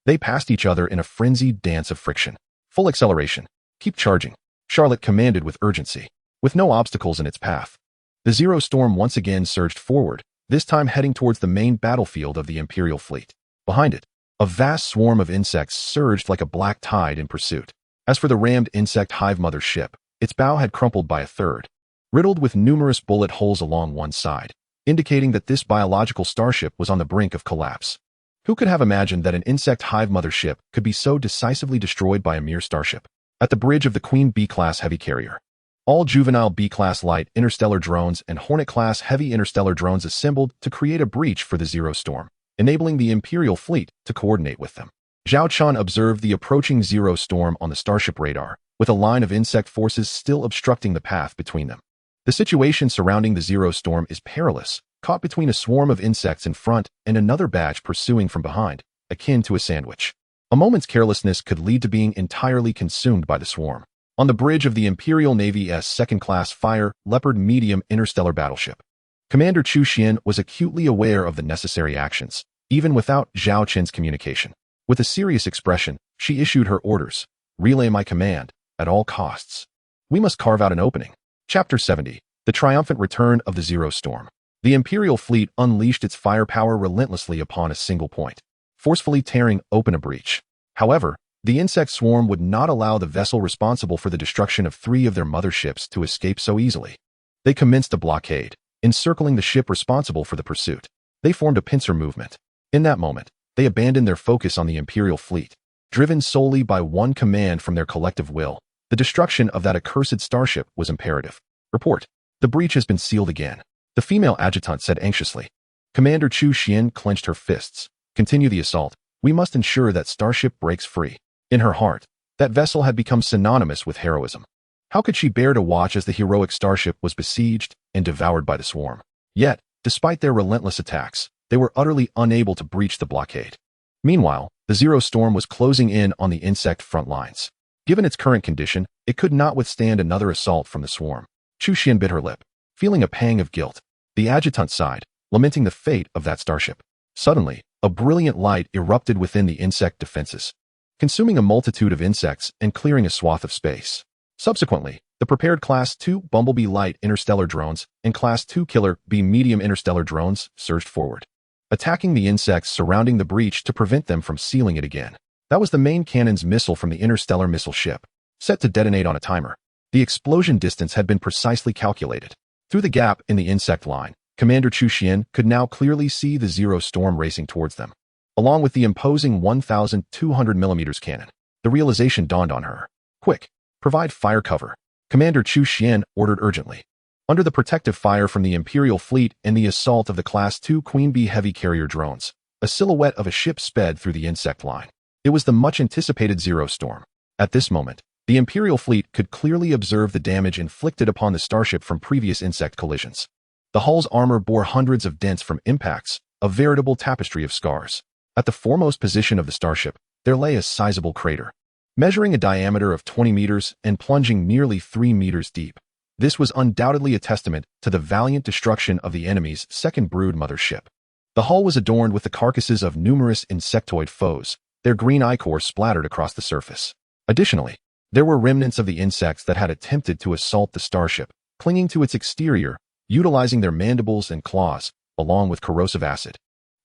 Speaker 1: they passed each other in a frenzied dance of friction. Full acceleration. Keep charging, Charlotte commanded with urgency. With no obstacles in its path, the Zero Storm once again surged forward, this time heading towards the main battlefield of the Imperial fleet. Behind it, a vast swarm of insects surged like a black tide in pursuit. As for the rammed insect hive mother ship, its bow had crumpled by a third, riddled with numerous bullet holes along one side, indicating that this biological starship was on the brink of collapse. Who could have imagined that an insect hive mother ship could be so decisively destroyed by a mere starship? At the bridge of the Queen B-class heavy carrier, all juvenile B-class light interstellar drones and Hornet-class heavy interstellar drones assembled to create a breach for the Zero Storm, enabling the Imperial fleet to coordinate with them. Zhao Chen observed the approaching Zero Storm on the starship radar, with a line of insect forces still obstructing the path between them. The situation surrounding the Zero Storm is perilous, caught between a swarm of insects in front and another batch pursuing from behind, akin to a sandwich. A moment's carelessness could lead to being entirely consumed by the swarm. On the bridge of the Imperial Navy's second-class Fire Leopard medium interstellar battleship, Commander Chu Xian was acutely aware of the necessary actions, even without Zhao Chen's communication. With a serious expression, she issued her orders. Relay my command, at all costs. We must carve out an opening. Chapter 70. The Triumphant Return of the Zero Storm. The Imperial fleet unleashed its firepower relentlessly upon a single point, forcefully tearing open a breach. However, the insect swarm would not allow the vessel responsible for the destruction of 3 of their motherships to escape so easily. They commenced a blockade, encircling the ship responsible for the pursuit. They formed a pincer movement. In that moment, they abandoned their focus on the Imperial fleet, driven solely by one command from their collective will. The destruction of that accursed starship was imperative. Report. The breach has been sealed again, the female adjutant said anxiously. Commander Chu Xian clenched her fists. Continue the assault. We must ensure that starship breaks free. In her heart, that vessel had become synonymous with heroism. How could she bear to watch as the heroic starship was besieged and devoured by the swarm? Yet, despite their relentless attacks, they were utterly unable to breach the blockade. Meanwhile, the Zero Storm was closing in on the insect front lines. Given its current condition, it could not withstand another assault from the swarm. Chu Xian bit her lip, feeling a pang of guilt. The adjutant sighed, lamenting the fate of that starship. Suddenly, a brilliant light erupted within the insect defenses, consuming a multitude of insects and clearing a swath of space. Subsequently, the prepared Class 2 Bumblebee Light interstellar drones and Class 2 Killer B medium interstellar drones surged forward, attacking the insects surrounding the breach to prevent them from sealing it again. That was the main cannon's missile from the interstellar missile ship, set to detonate on a timer. The explosion distance had been precisely calculated. Through the gap in the insect line, Commander Chu Xian could now clearly see the Zero Storm racing towards them, along with the imposing 1,200mm cannon. The realization dawned on her. Quick, provide fire cover, Commander Chu Xian ordered urgently. Under the protective fire from the Imperial fleet and the assault of the Class 2 Queen Bee heavy carrier drones, a silhouette of a ship sped through the insect line. It was the much-anticipated Zero Storm. At this moment, the Imperial fleet could clearly observe the damage inflicted upon the starship from previous insect collisions. The hull's armor bore hundreds of dents from impacts, a veritable tapestry of scars. At the foremost position of the starship, there lay a sizable crater, measuring a diameter of 20 meters and plunging nearly 3 meters deep. This was undoubtedly a testament to the valiant destruction of the enemy's second brood mothership. The hull was adorned with the carcasses of numerous insectoid foes, their green ichor splattered across the surface. Additionally, there were remnants of the insects that had attempted to assault the starship, clinging to its exterior, utilizing their mandibles and claws, along with corrosive acid,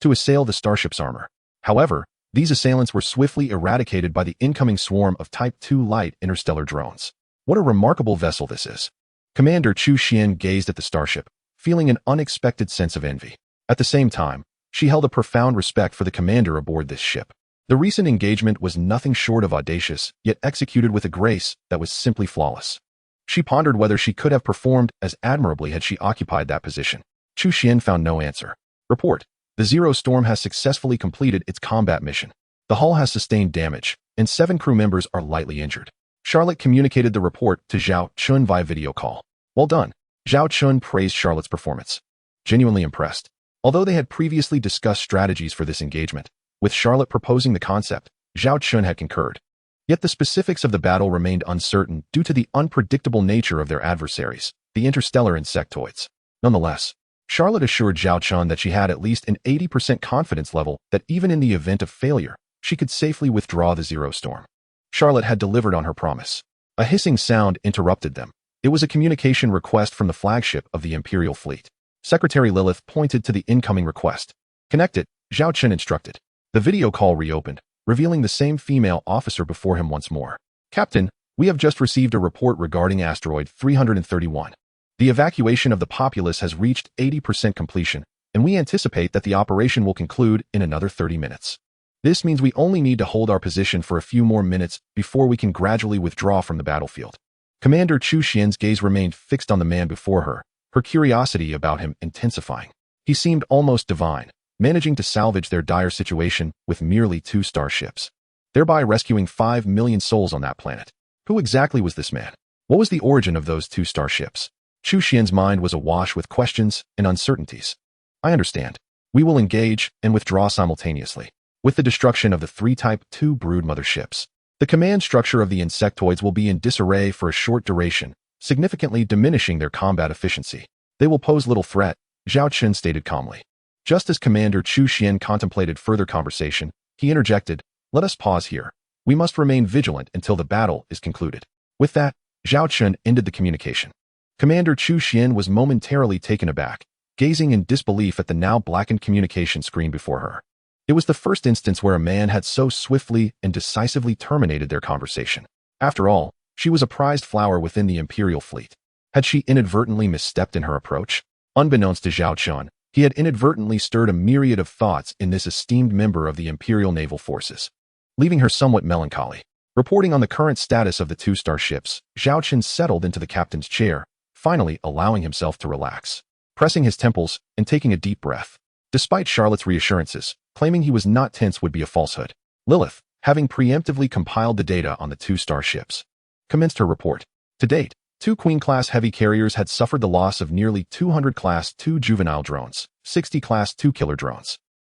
Speaker 1: to assail the starship's armor. However, these assailants were swiftly eradicated by the incoming swarm of Type 2 light interstellar drones. What a remarkable vessel this is. Commander Chu Xian gazed at the starship, feeling an unexpected sense of envy. At the same time, she held a profound respect for the commander aboard this ship. The recent engagement was nothing short of audacious, yet executed with a grace that was simply flawless. She pondered whether she could have performed as admirably had she occupied that position. Chu Xian found no answer. Report. The Zero Storm has successfully completed its combat mission. The hull has sustained damage, and 7 crew members are lightly injured. Charlotte communicated the report to Zhao Chen via video call. Well done. Zhao Chen praised Charlotte's performance. Genuinely impressed. Although they had previously discussed strategies for this engagement, with Charlotte proposing the concept, Zhao Chen had concurred. Yet the specifics of the battle remained uncertain due to the unpredictable nature of their adversaries, the interstellar insectoids. Nonetheless, Charlotte assured Zhao Chen that she had at least an 80% confidence level that even in the event of failure, she could safely withdraw the Zero Storm. Charlotte had delivered on her promise. A hissing sound interrupted them. It was a communication request from the flagship of the Imperial Fleet. Secretary Lilith pointed to the incoming request. Connect it, Zhao Chen instructed. The video call reopened, revealing the same female officer before him once more. Captain, we have just received a report regarding asteroid 331. The evacuation of the populace has reached 80% completion, and we anticipate that the operation will conclude in another 30 minutes. This means we only need to hold our position for a few more minutes before we can gradually withdraw from the battlefield. Commander Chu Xian's gaze remained fixed on the man before her curiosity about him intensifying. He seemed almost divine, managing to salvage their dire situation with merely 2 starships, thereby rescuing 5 million souls on that planet. Who exactly was this man? What was the origin of those 2 starships? Chu Xian's mind was awash with questions and uncertainties. I understand. We will engage and withdraw simultaneously. With the destruction of the 3 Type 2 brood motherships, the command structure of the insectoids will be in disarray for a short duration, significantly diminishing their combat efficiency. They will pose little threat, Zhao Chen stated calmly. Just as Commander Chu Xian contemplated further conversation, he interjected, let us pause here. We must remain vigilant until the battle is concluded. With that, Zhao Chen ended the communication. Commander Chu Xian was momentarily taken aback, gazing in disbelief at the now blackened communication screen before her. It was the first instance where a man had so swiftly and decisively terminated their conversation. After all, she was a prized flower within the Imperial Fleet. Had she inadvertently misstepped in her approach? Unbeknownst to Zhao Chen, he had inadvertently stirred a myriad of thoughts in this esteemed member of the Imperial Naval Forces, leaving her somewhat melancholy. Reporting on the current status of the 2 starships, Zhao Chen settled into the captain's chair, finally allowing himself to relax, pressing his temples and taking a deep breath. Despite Charlotte's reassurances, claiming he was not tense would be a falsehood. Lilith, having preemptively compiled the data on the 2 starships, commenced her report. To date, 2 Queen-class heavy carriers had suffered the loss of nearly 200 Class 2 juvenile drones, 60 Class 2 killer drones,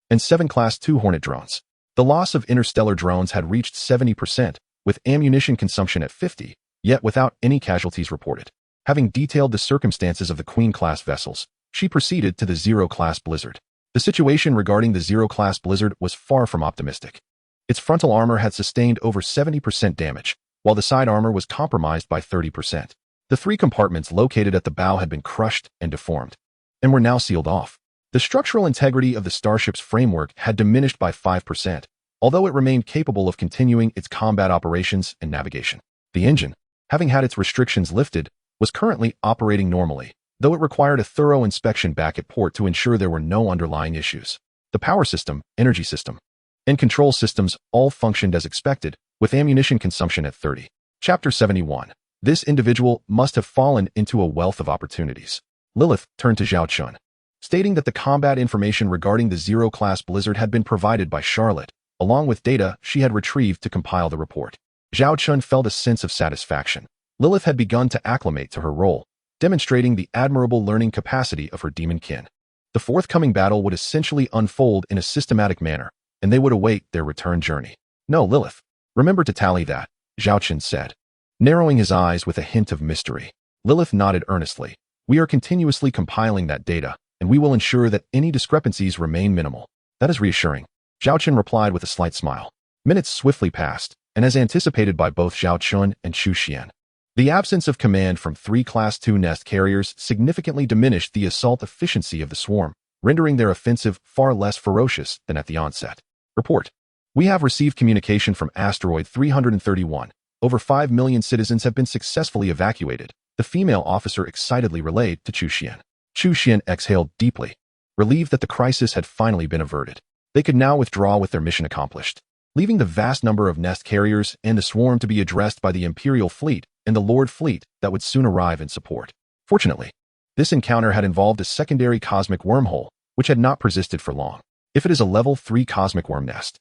Speaker 1: and 7 Class 2 Hornet drones. The loss of interstellar drones had reached 70%, with ammunition consumption at 50%, yet without any casualties reported. Having detailed the circumstances of the Queen-class vessels, she proceeded to the Zero-class Blizzard. The situation regarding the Zero-class Blizzard was far from optimistic. Its frontal armor had sustained over 70% damage, while the side armor was compromised by 30%. The 3 compartments located at the bow had been crushed and deformed, and were now sealed off. The structural integrity of the starship's framework had diminished by 5%, although it remained capable of continuing its combat operations and navigation. The engine, having had its restrictions lifted, was currently operating normally, though it required a thorough inspection back at port to ensure there were no underlying issues. The power system, energy system, and control systems all functioned as expected, with ammunition consumption at 30. Chapter 71. This individual must have fallen into a wealth of opportunities. Lilith turned to Zhao Chen, stating that the combat information regarding the Zero-class Blizzard had been provided by Charlotte, along with data she had retrieved to compile the report. Zhao Chen felt a sense of satisfaction. Lilith had begun to acclimate to her role, demonstrating the admirable learning capacity of her demon kin. The forthcoming battle would essentially unfold in a systematic manner, and they would await their return journey. No, Lilith. Remember to tally that, Zhao Chen said, narrowing his eyes with a hint of mystery. Lilith nodded earnestly. We are continuously compiling that data, and we will ensure that any discrepancies remain minimal. That is reassuring. Zhao Chen replied with a slight smile. Minutes swiftly passed, and as anticipated by both Zhao Chen and Chu Xian, the absence of command from 3 Class 2 nest carriers significantly diminished the assault efficiency of the swarm, rendering their offensive far less ferocious than at the onset. Report. We have received communication from asteroid 331. Over 5 million citizens have been successfully evacuated, the female officer excitedly relayed to Chu Xian. Chu Xian exhaled deeply, relieved that the crisis had finally been averted. They could now withdraw with their mission accomplished, leaving the vast number of nest carriers and the swarm to be addressed by the Imperial Fleet and the Lord Fleet that would soon arrive in support. Fortunately, this encounter had involved a secondary cosmic wormhole, which had not persisted for long. If it is a level 3 cosmic worm nest,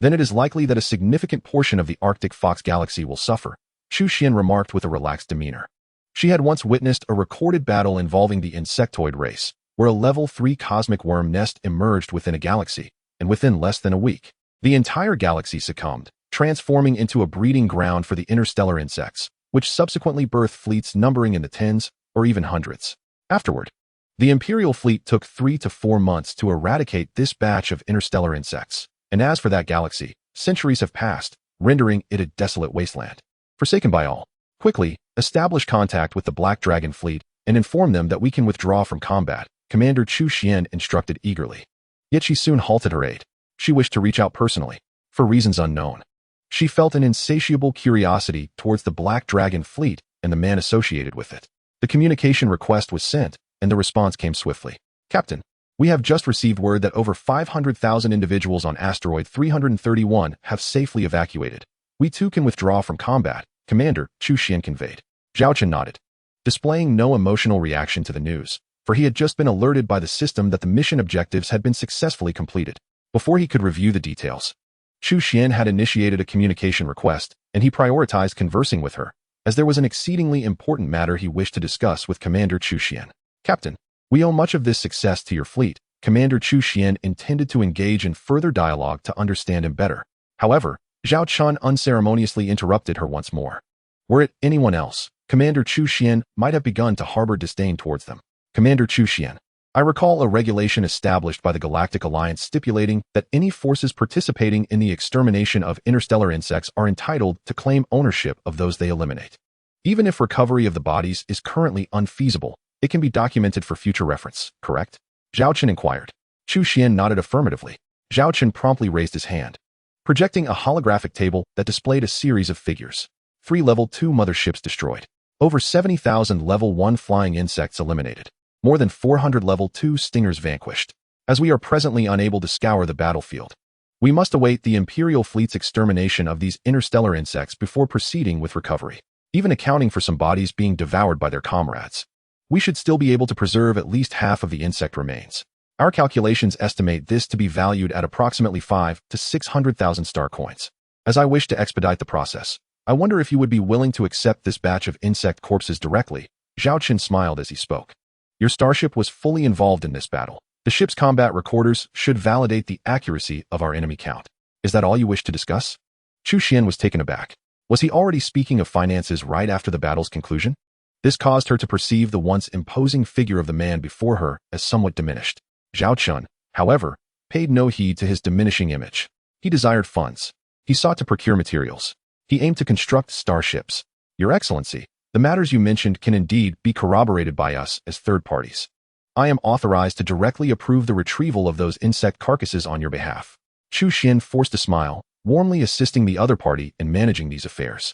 Speaker 1: then it is likely that a significant portion of the Arctic Fox galaxy will suffer, Chu Xian remarked with a relaxed demeanor. She had once witnessed a recorded battle involving the insectoid race, where a level 3 cosmic worm nest emerged within a galaxy, and within less than a week, the entire galaxy succumbed, transforming into a breeding ground for the interstellar insects, which subsequently birthed fleets numbering in the tens or even hundreds. Afterward, the Imperial fleet took 3 to 4 months to eradicate this batch of interstellar insects, and as for that galaxy, centuries have passed, rendering it a desolate wasteland. Forsaken by all. Quickly, establish contact with the Black Dragon fleet and inform them that we can withdraw from combat, Commander Chu Xian instructed eagerly. Yet she soon halted her aid. She wished to reach out personally, for reasons unknown. She felt an insatiable curiosity towards the Black Dragon fleet and the man associated with it. The communication request was sent, and the response came swiftly. Captain, we have just received word that over 500,000 individuals on asteroid 331 have safely evacuated. We too can withdraw from combat, Commander Chu Xian conveyed. Zhao Chen nodded, displaying no emotional reaction to the news, for he had just been alerted by the system that the mission objectives had been successfully completed. Before he could review the details, Chu Xian had initiated a communication request, and he prioritized conversing with her, as there was an exceedingly important matter he wished to discuss with Commander Chu Xian. Captain, we owe much of this success to your fleet. Commander Chu Xian intended to engage in further dialogue to understand him better. However, Zhao Chen unceremoniously interrupted her once more. Were it anyone else, Commander Chu Xian might have begun to harbor disdain towards them. Commander Chu Xian, I recall a regulation established by the Galactic Alliance stipulating that any forces participating in the extermination of interstellar insects are entitled to claim ownership of those they eliminate. Even if recovery of the bodies is currently unfeasible, it can be documented for future reference, correct? Zhao Chen inquired. Chu Xian nodded affirmatively. Zhao Chen promptly raised his hand, projecting a holographic table that displayed a series of figures. 3 level 2 motherships destroyed. Over 70,000 level 1 flying insects eliminated. More than 400 level 2 stingers vanquished. As we are presently unable to scour the battlefield, we must await the Imperial fleet's extermination of these interstellar insects before proceeding with recovery. Even accounting for some bodies being devoured by their comrades, we should still be able to preserve at least half of the insect remains. Our calculations estimate this to be valued at approximately 5 to 600,000 star coins. As I wish to expedite the process, I wonder if you would be willing to accept this batch of insect corpses directly. Zhao Chen smiled as he spoke. Your starship was fully involved in this battle. The ship's combat recorders should validate the accuracy of our enemy count. Is that all you wish to discuss? Chu Xian was taken aback. Was he already speaking of finances right after the battle's conclusion? This caused her to perceive the once imposing figure of the man before her as somewhat diminished. Zhao Chen, however, paid no heed to his diminishing image. He desired funds. He sought to procure materials. He aimed to construct starships. Your Excellency, the matters you mentioned can indeed be corroborated by us as third parties. I am authorized to directly approve the retrieval of those insect carcasses on your behalf. Chu Xian forced a smile, warmly assisting the other party in managing these affairs.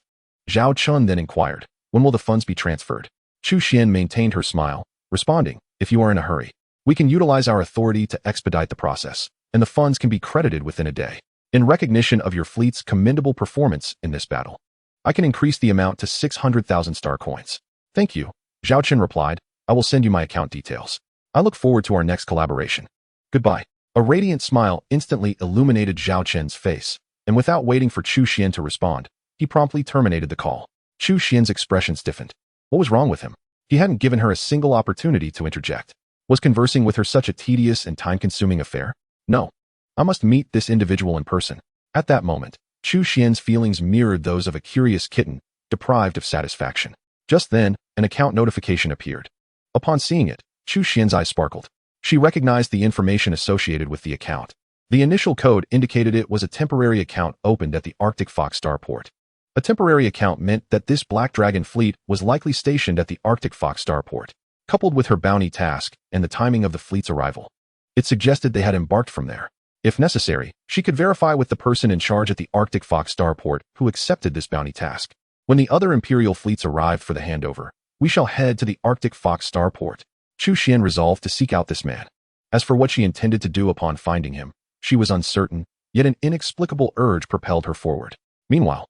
Speaker 1: Zhao Chen then inquired, when will the funds be transferred? Chu Xian maintained her smile, responding, if you are in a hurry, we can utilize our authority to expedite the process, and the funds can be credited within a day. In recognition of your fleet's commendable performance in this battle, I can increase the amount to 600,000 star coins. Thank you, Zhao Chen replied. I will send you my account details. I look forward to our next collaboration. Goodbye. A radiant smile instantly illuminated Zhao Chen's face, and without waiting for Chu Xian to respond, he promptly terminated the call. Chu Xian's expression stiffened. What was wrong with him? He hadn't given her a single opportunity to interject. Was conversing with her such a tedious and time-consuming affair? No. I must meet this individual in person. At that moment, Chu Xian's feelings mirrored those of a curious kitten, deprived of satisfaction. Just then, an account notification appeared. Upon seeing it, Chu Xian's eyes sparkled. She recognized the information associated with the account. The initial code indicated it was a temporary account opened at the Arctic Fox starport. A temporary account meant that this Black Dragon fleet was likely stationed at the Arctic Fox starport. Coupled with her bounty task and the timing of the fleet's arrival, it suggested they had embarked from there. If necessary, she could verify with the person in charge at the Arctic Fox starport who accepted this bounty task. When the other Imperial fleets arrived for the handover, we shall head to the Arctic Fox starport. Chu Xian resolved to seek out this man. As for what she intended to do upon finding him, she was uncertain, yet an inexplicable urge propelled her forward. Meanwhile,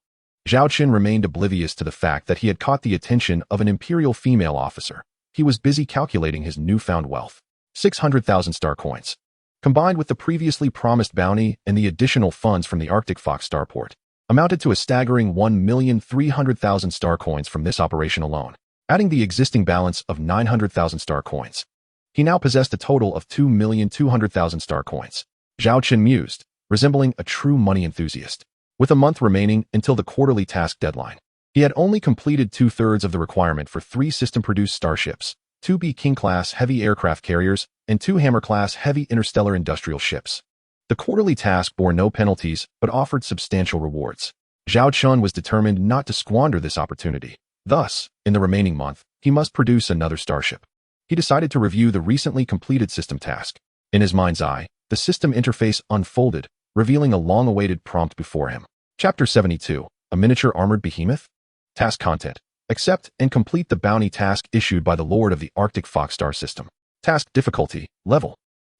Speaker 1: Zhao Chen remained oblivious to the fact that he had caught the attention of an Imperial female officer. He was busy calculating his newfound wealth. 600,000 star coins. Combined with the previously promised bounty and the additional funds from the Arctic Fox starport, amounted to a staggering 1,300,000 star coins from this operation alone, adding the existing balance of 900,000 star coins. He now possessed a total of 2,200,000 star coins. Zhao Chen mused, resembling a true money enthusiast. With a month remaining until the quarterly task deadline, he had only completed 2/3 of the requirement for 3 system-produced starships, 2 B King-class heavy aircraft carriers, and 2 Hammer-class heavy interstellar industrial ships. The quarterly task bore no penalties but offered substantial rewards. Zhao Chen was determined not to squander this opportunity. Thus, in the remaining month, he must produce another starship. He decided to review the recently completed system task. In his mind's eye, the system interface unfolded, revealing a long-awaited prompt before him. Chapter 72, A Miniature Armored Behemoth? Task content. Accept and complete the bounty task issued by the Lord of the Arctic Fox star system. Task difficulty, level.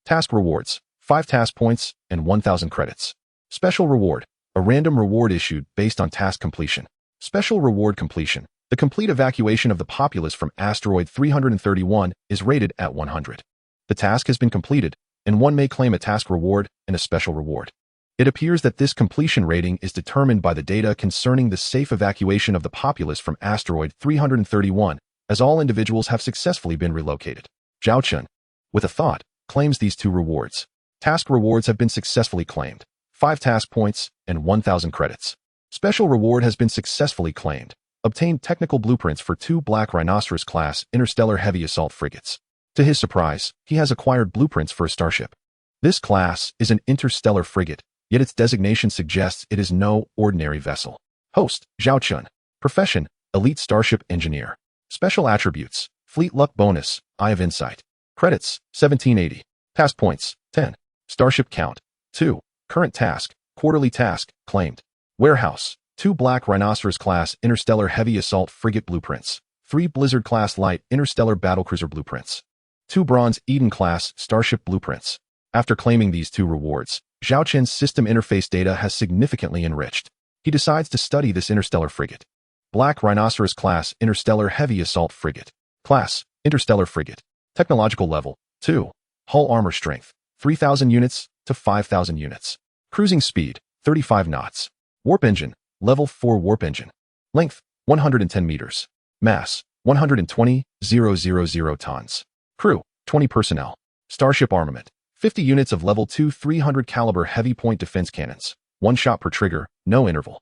Speaker 1: Task rewards, 5 task points and 1,000 credits. Special reward, a random reward issued based on task completion. Special reward completion. The complete evacuation of the populace from asteroid 331 is rated at 100. The task has been completed, and one may claim a task reward and a special reward. It appears that this completion rating is determined by the data concerning the safe evacuation of the populace from asteroid 331, as all individuals have successfully been relocated. Zhao Chen, with a thought, claims these 2 rewards. Task rewards have been successfully claimed, 5 task points and 1,000 credits. Special reward has been successfully claimed. Obtained technical blueprints for 2 Black Rhinoceros-class interstellar heavy assault frigates. To his surprise, he has acquired blueprints for a starship. This class is an interstellar frigate, yet its designation suggests it is no ordinary vessel. Host, Zhao Chen. Profession, elite starship engineer. Special attributes, fleet luck bonus, Eye of Insight. Credits, 1780. Task points, 10. Starship count, 2. Current task, quarterly task, claimed. Warehouse, 2 Black Rhinoceros-class interstellar heavy assault frigate blueprints, 3 Blizzard-class light interstellar battlecruiser blueprints, 2 Bronze Eden-class starship blueprints. After claiming these 2 rewards, Zhao Chen's system interface data has significantly enriched. He decides to study this interstellar frigate. Black Rhinoceros-class interstellar heavy assault frigate. Class, interstellar frigate. Technological level, 2. Hull armor strength, 3,000 units to 5,000 units. Cruising speed, 35 knots. Warp engine, level 4 warp engine. Length, 110 meters. Mass, 120,000 tons. Crew, 20 personnel. Starship armament, 50 units of level 2 300 caliber heavy point defense cannons. 1 shot per trigger, no interval.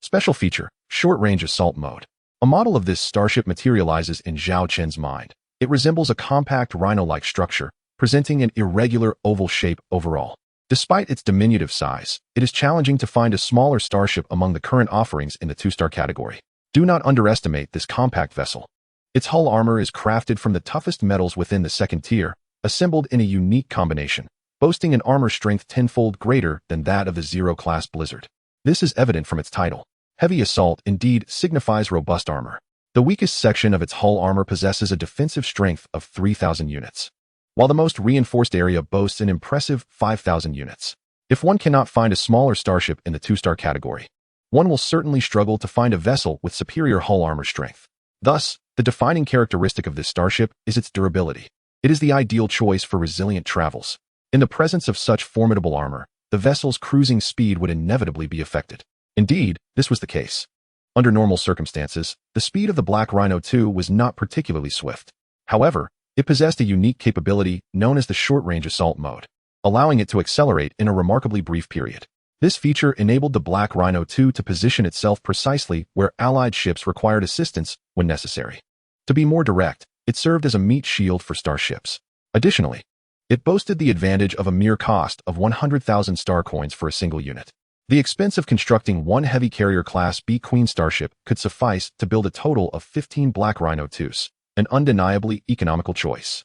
Speaker 1: Special feature, short-range assault mode. A model of this starship materializes in Zhao Chen's mind. It resembles a compact rhino-like structure, presenting an irregular oval shape overall. Despite its diminutive size, it is challenging to find a smaller starship among the current offerings in the 2-star category. Do not underestimate this compact vessel. Its hull armor is crafted from the toughest metals within the 2nd tier, assembled in a unique combination, boasting an armor strength 10-fold greater than that of the Zero-class Blizzard. This is evident from its title. Heavy assault indeed signifies robust armor. The weakest section of its hull armor possesses a defensive strength of 3,000 units, while the most reinforced area boasts an impressive 5,000 units. If one cannot find a smaller starship in the 2-star category, one will certainly struggle to find a vessel with superior hull armor strength. Thus, the defining characteristic of this starship is its durability. It is the ideal choice for resilient travels. In the presence of such formidable armor, the vessel's cruising speed would inevitably be affected. Indeed, this was the case. Under normal circumstances, the speed of the Black Rhino 2 was not particularly swift. However, it possessed a unique capability known as the short-range assault mode, allowing it to accelerate in a remarkably brief period. This feature enabled the Black Rhino 2 to position itself precisely where Allied ships required assistance when necessary. To be more direct, it served as a meat shield for starships. Additionally, it boasted the advantage of a mere cost of 100,000 star coins for a single unit. The expense of constructing 1 heavy carrier class B Queen starship could suffice to build a total of 15 Black Rhino 2s, an undeniably economical choice.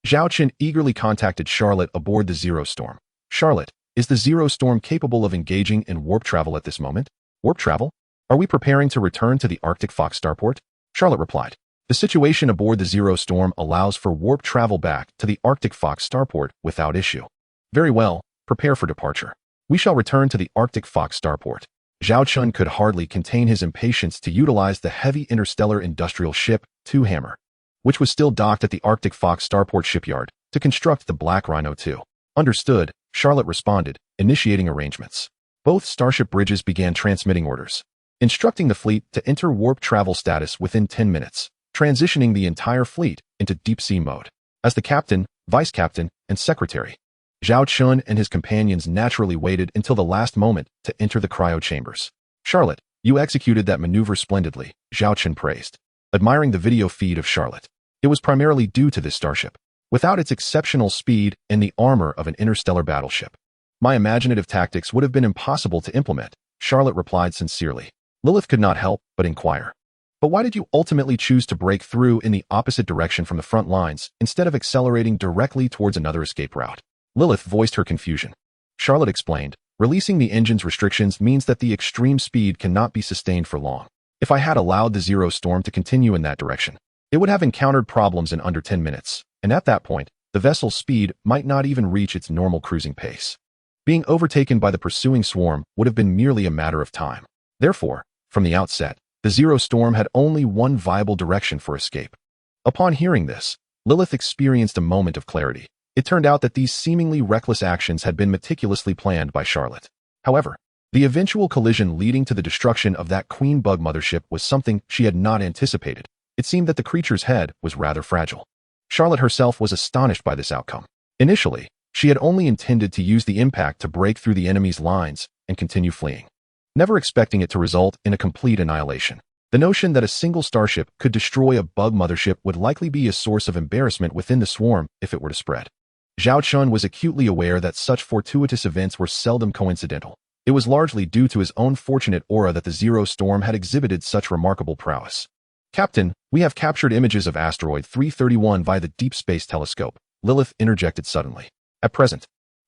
Speaker 1: Zhao Chen eagerly contacted Charlotte aboard the Zero Storm. Charlotte, is the Zero Storm capable of engaging in warp travel at this moment? Warp travel? Are we preparing to return to the Arctic Fox starport? Charlotte replied. The situation aboard the Zero Storm allows for warp travel back to the Arctic Fox starport without issue. Very well, prepare for departure. We shall return to the Arctic Fox starport. Zhao Chen could hardly contain his impatience to utilize the heavy interstellar industrial ship, 2 Hammer, which was still docked at the Arctic Fox starport shipyard, to construct the Black Rhino 2. Understood, Charlotte responded, initiating arrangements. Both starship bridges began transmitting orders, instructing the fleet to enter warp travel status within 10 minutes, transitioning the entire fleet into deep sea mode. As the captain, vice captain, and secretary. Zhao Chen and his companions naturally waited until the last moment to enter the cryo chambers. Charlotte, you executed that maneuver splendidly, Zhao Chen praised, admiring the video feed of Charlotte. It was primarily due to this starship. Without its exceptional speed and the armor of an interstellar battleship, my imaginative tactics would have been impossible to implement, Charlotte replied sincerely. Lilith could not help but inquire. But why did you ultimately choose to break through in the opposite direction from the front lines instead of accelerating directly towards another escape route? Lilith voiced her confusion. Charlotte explained, releasing the engine's restrictions means that the extreme speed cannot be sustained for long. If I had allowed the Zero Storm to continue in that direction, it would have encountered problems in under 10 minutes, and at that point, the vessel's speed might not even reach its normal cruising pace. Being overtaken by the pursuing swarm would have been merely a matter of time. Therefore, from the outset, the Zero Storm had only one viable direction for escape. Upon hearing this, Lilith experienced a moment of clarity. It turned out that these seemingly reckless actions had been meticulously planned by Charlotte. However, the eventual collision leading to the destruction of that Queen Bug mothership was something she had not anticipated. It seemed that the creature's head was rather fragile. Charlotte herself was astonished by this outcome. Initially, she had only intended to use the impact to break through the enemy's lines and continue fleeing, never expecting it to result in a complete annihilation. The notion that a single starship could destroy a bug mothership would likely be a source of embarrassment within the swarm if it were to spread. Zhao Chen was acutely aware that such fortuitous events were seldom coincidental. It was largely due to his own fortunate aura that the Zero Storm had exhibited such remarkable prowess. Captain, we have captured images of asteroid 331 via the Deep Space Telescope, Lilith interjected suddenly. At present,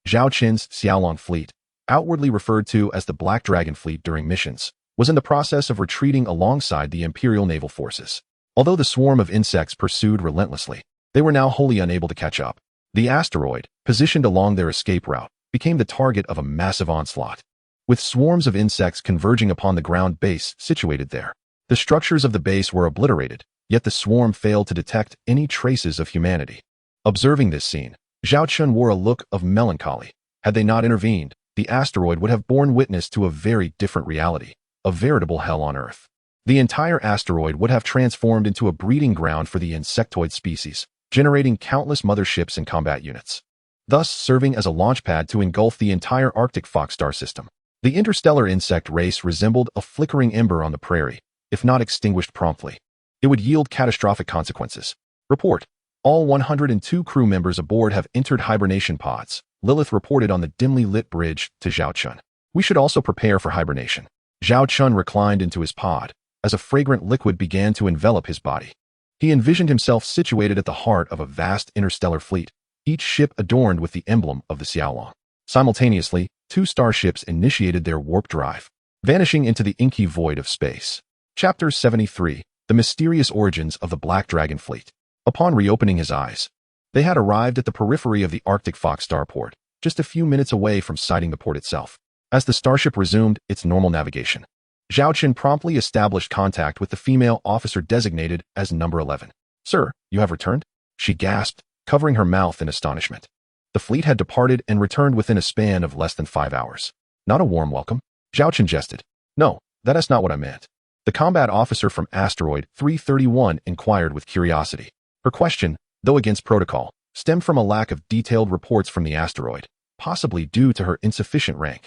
Speaker 1: Zhao Chen's Xiaolong fleet, outwardly referred to as the Black Dragon Fleet during missions, was in the process of retreating alongside the Imperial naval forces. Although the swarm of insects pursued relentlessly, they were now wholly unable to catch up. The asteroid, positioned along their escape route, became the target of a massive onslaught. With swarms of insects converging upon the ground base situated there, the structures of the base were obliterated, yet the swarm failed to detect any traces of humanity. Observing this scene, Zhao Chen wore a look of melancholy. Had they not intervened, the asteroid would have borne witness to a very different reality, a veritable hell on Earth. The entire asteroid would have transformed into a breeding ground for the insectoid species, generating countless motherships and combat units, thus serving as a launchpad to engulf the entire Arctic Fox star system. The interstellar insect race resembled a flickering ember on the prairie. If not extinguished promptly, it would yield catastrophic consequences. Report. All 102 crew members aboard have entered hibernation pods, Lilith reported on the dimly lit bridge to Zhao Chen. We should also prepare for hibernation. Zhao Chen reclined into his pod as a fragrant liquid began to envelop his body. He envisioned himself situated at the heart of a vast interstellar fleet, each ship adorned with the emblem of the Xiaolong. Simultaneously, 2 starships initiated their warp drive, vanishing into the inky void of space. Chapter 73, The Mysterious Origins of the Black Dragon Fleet. Upon reopening his eyes, they had arrived at the periphery of the Arctic Fox starport, just a few minutes away from sighting the port itself. As the starship resumed its normal navigation, Zhao Chen promptly established contact with the female officer designated as number 11. Sir, you have returned? She gasped, covering her mouth in astonishment. The fleet had departed and returned within a span of less than 5 hours. Not a warm welcome? Zhao Chen jested. No, that is not what I meant. The combat officer from asteroid 331 inquired with curiosity. Her question, though against protocol, stemmed from a lack of detailed reports from the asteroid, possibly due to her insufficient rank.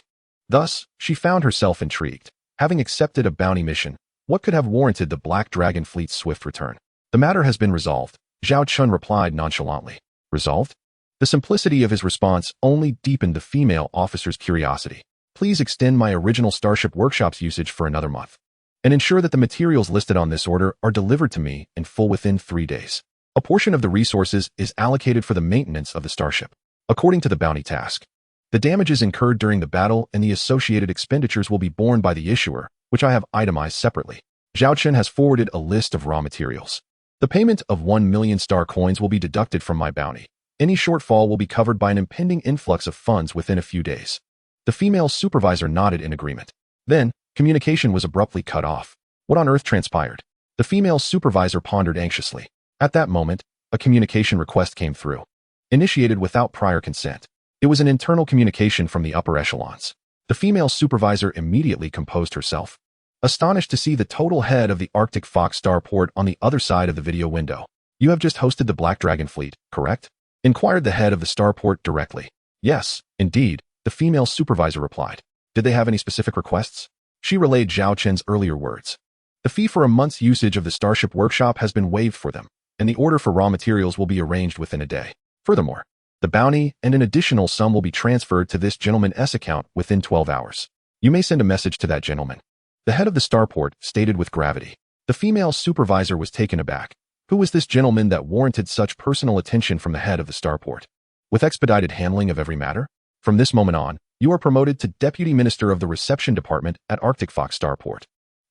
Speaker 1: Thus, she found herself intrigued. Having accepted a bounty mission, what could have warranted the Black Dragon Fleet's swift return? The matter has been resolved, Zhao Chen replied nonchalantly. Resolved? The simplicity of his response only deepened the female officer's curiosity. Please extend my original Starship Workshop's usage for another month, and ensure that the materials listed on this order are delivered to me in full within 3 days. A portion of the resources is allocated for the maintenance of the starship, according to the bounty task. The damages incurred during the battle and the associated expenditures will be borne by the issuer, which I have itemized separately. Zhao Chen has forwarded a list of raw materials. The payment of 1 million star coins will be deducted from my bounty. Any shortfall will be covered by an impending influx of funds within a few days. The female supervisor nodded in agreement. Then, communication was abruptly cut off. What on earth transpired? The female supervisor pondered anxiously. At that moment, a communication request came through, initiated without prior consent. It was an internal communication from the upper echelons. The female supervisor immediately composed herself, astonished to see the total head of the Arctic Fox starport on the other side of the video window. You have just hosted the Black Dragon Fleet, correct? inquired the head of the starport directly. Yes, indeed, the female supervisor replied. Did they have any specific requests? She relayed Zhao Chen's earlier words. The fee for a month's usage of the Starship workshop has been waived for them, and the order for raw materials will be arranged within a day. Furthermore, the bounty and an additional sum will be transferred to this gentleman's account within 12 hours. You may send a message to that gentleman. The head of the starport stated with gravity. The female supervisor was taken aback. Who was this gentleman that warranted such personal attention from the head of the starport? With expedited handling of every matter? From this moment on, you are promoted to Deputy Minister of the Reception Department at Arctic Fox Starport.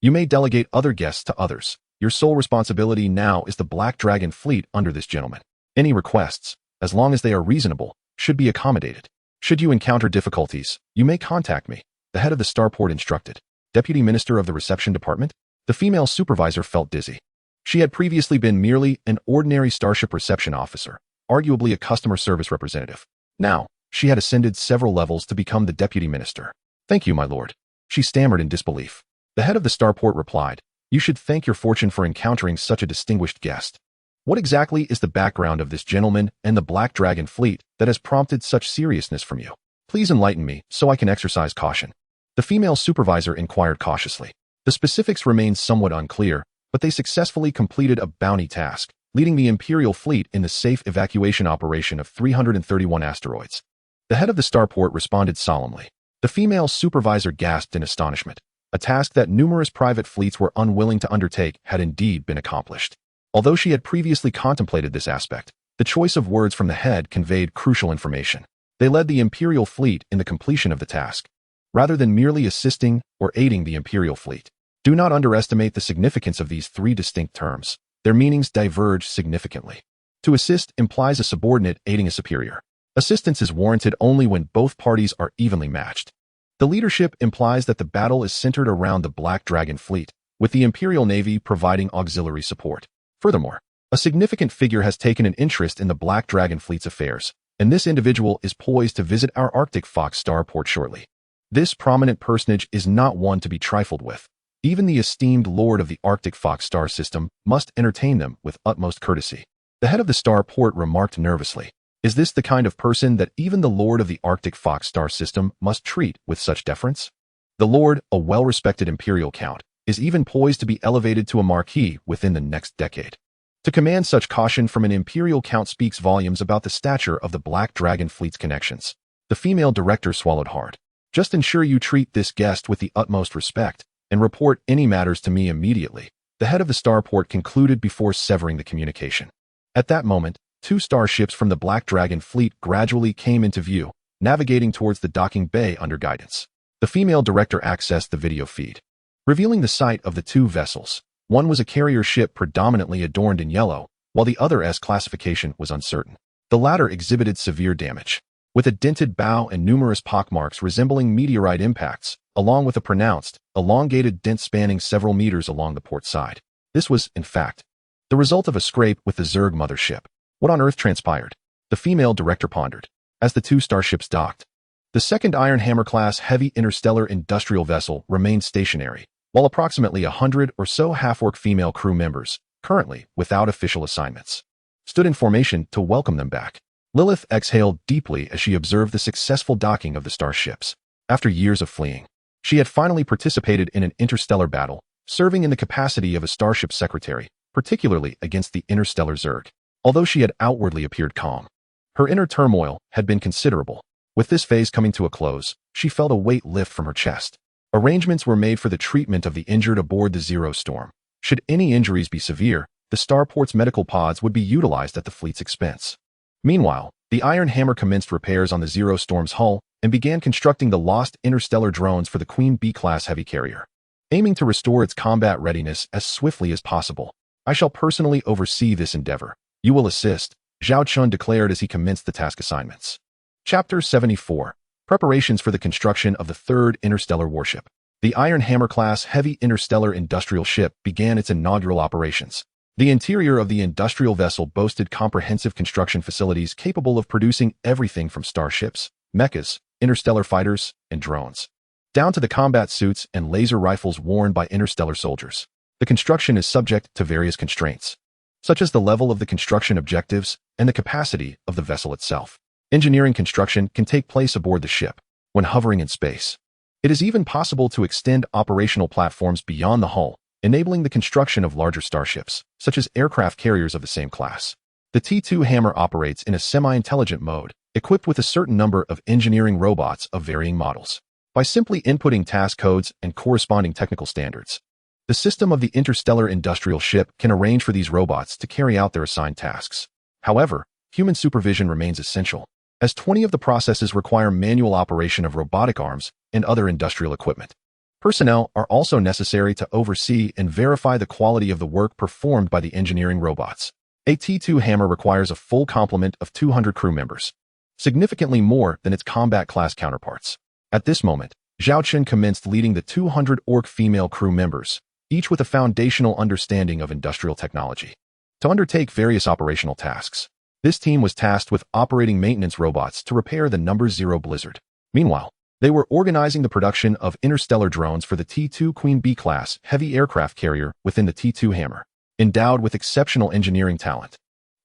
Speaker 1: You may delegate other guests to others. Your sole responsibility now is the Black Dragon fleet under this gentleman. Any requests, as long as they are reasonable, should be accommodated. Should you encounter difficulties, you may contact me, the head of the starport instructed. Deputy Minister of the Reception Department? The female supervisor felt dizzy. She had previously been merely an ordinary Starship reception officer, arguably a customer service representative. Now, she had ascended several levels to become the deputy minister. Thank you, my lord. She stammered in disbelief. The head of the starport replied, You should thank your fortune for encountering such a distinguished guest. What exactly is the background of this gentleman and the Black Dragon fleet that has prompted such seriousness from you? Please enlighten me so I can exercise caution. The female supervisor inquired cautiously. The specifics remained somewhat unclear, but they successfully completed a bounty task, leading the Imperial fleet in the safe evacuation operation of 331 asteroids. The head of the starport responded solemnly. The female supervisor gasped in astonishment. A task that numerous private fleets were unwilling to undertake had indeed been accomplished. Although she had previously contemplated this aspect, the choice of words from the head conveyed crucial information. They led the Imperial fleet in the completion of the task, rather than merely assisting or aiding the Imperial fleet. Do not underestimate the significance of these three distinct terms. Their meanings diverge significantly. To assist implies a subordinate aiding a superior. Assistance is warranted only when both parties are evenly matched. The leadership implies that the battle is centered around the Black Dragon fleet, with the Imperial Navy providing auxiliary support. Furthermore, a significant figure has taken an interest in the Black Dragon fleet's affairs, and this individual is poised to visit our Arctic Fox starport shortly. This prominent personage is not one to be trifled with. Even the esteemed lord of the Arctic Fox star system must entertain them with utmost courtesy. The head of the starport remarked nervously. Is this the kind of person that even the lord of the Arctic Fox star system must treat with such deference? The lord, a well-respected imperial count, is even poised to be elevated to a marquis within the next decade. To command such caution from an imperial count speaks volumes about the stature of the Black Dragon fleet's connections. The female director swallowed hard. Just ensure you treat this guest with the utmost respect, and report any matters to me immediately, the head of the starport concluded before severing the communication. At that moment, two starships from the Black Dragon fleet gradually came into view, navigating towards the docking bay under guidance. The female director accessed the video feed, revealing the sight of the two vessels. One was a carrier ship predominantly adorned in yellow, while the other's classification was uncertain. The latter exhibited severe damage, with a dented bow and numerous pockmarks resembling meteorite impacts, along with a pronounced, elongated dent spanning several meters along the port side. This was, in fact, the result of a scrape with the Zerg mothership. What on earth transpired? The female director pondered, as the two starships docked. The second Iron Hammer-class heavy interstellar industrial vessel remained stationary, while approximately 100 or so half-orc female crew members, currently without official assignments, stood in formation to welcome them back. Lilith exhaled deeply as she observed the successful docking of the starships. After years of fleeing, she had finally participated in an interstellar battle, serving in the capacity of a starship secretary, particularly against the interstellar Zerg. Although she had outwardly appeared calm, her inner turmoil had been considerable. With this phase coming to a close, she felt a weight lift from her chest. Arrangements were made for the treatment of the injured aboard the Zero Storm. Should any injuries be severe, the starport's medical pods would be utilized at the fleet's expense. Meanwhile, the Iron Hammer commenced repairs on the Zero Storm's hull and began constructing the lost interstellar drones for the Queen B-class heavy carrier, aiming to restore its combat readiness as swiftly as possible. I shall personally oversee this endeavor. You will assist, Zhao Chen declared as he commenced the task assignments. Chapter 74. Preparations for the construction of the third interstellar warship. The Iron Hammer-class heavy interstellar industrial ship began its inaugural operations. The interior of the industrial vessel boasted comprehensive construction facilities capable of producing everything from starships, mechas, interstellar fighters, and drones, down to the combat suits and laser rifles worn by interstellar soldiers. The construction is subject to various constraints. such as the level of the construction objectives and the capacity of the vessel itself. Engineering construction can take place aboard the ship when hovering in space. It is even possible to extend operational platforms beyond the hull, enabling the construction of larger starships, such as aircraft carriers of the same class. The T2 Hammer operates in a semi-intelligent mode, equipped with a certain number of engineering robots of varying models. By simply inputting task codes and corresponding technical standards, the system of the interstellar industrial ship can arrange for these robots to carry out their assigned tasks. However, human supervision remains essential, as 20 of the processes require manual operation of robotic arms and other industrial equipment. Personnel are also necessary to oversee and verify the quality of the work performed by the engineering robots. A T2 Hammer requires a full complement of 200 crew members, significantly more than its combat class counterparts. At this moment, Zhao Chen commenced leading the 200 orc female crew members, each with a foundational understanding of industrial technology, to undertake various operational tasks. This team was tasked with operating maintenance robots to repair the number 0 blizzard. Meanwhile, they were organizing the production of interstellar drones for the T2 Queen Bee class heavy aircraft carrier within the T2 Hammer. Endowed with exceptional engineering talent,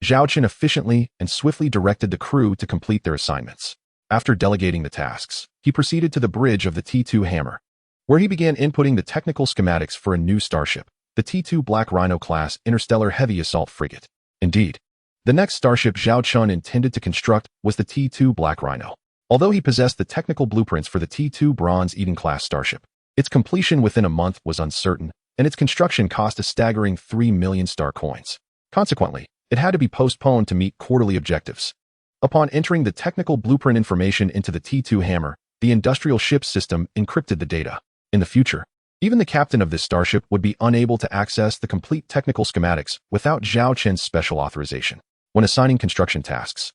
Speaker 1: Zhao Chen efficiently and swiftly directed the crew to complete their assignments. After delegating the tasks, he proceeded to the bridge of the T2 Hammer, where he began inputting the technical schematics for a new starship, the T2 Black Rhino class interstellar heavy assault frigate. Indeed, the next starship Zhao Chen intended to construct was the T2 Black Rhino. Although he possessed the technical blueprints for the T2 Bronze Eden class starship, its completion within a month was uncertain, and its construction cost a staggering 3 million star coins. Consequently, it had to be postponed to meet quarterly objectives. Upon entering the technical blueprint information into the T2 Hammer, the industrial ship system encrypted the data. In the future, even the captain of this starship would be unable to access the complete technical schematics without Zhao Chen's special authorization. When assigning construction tasks,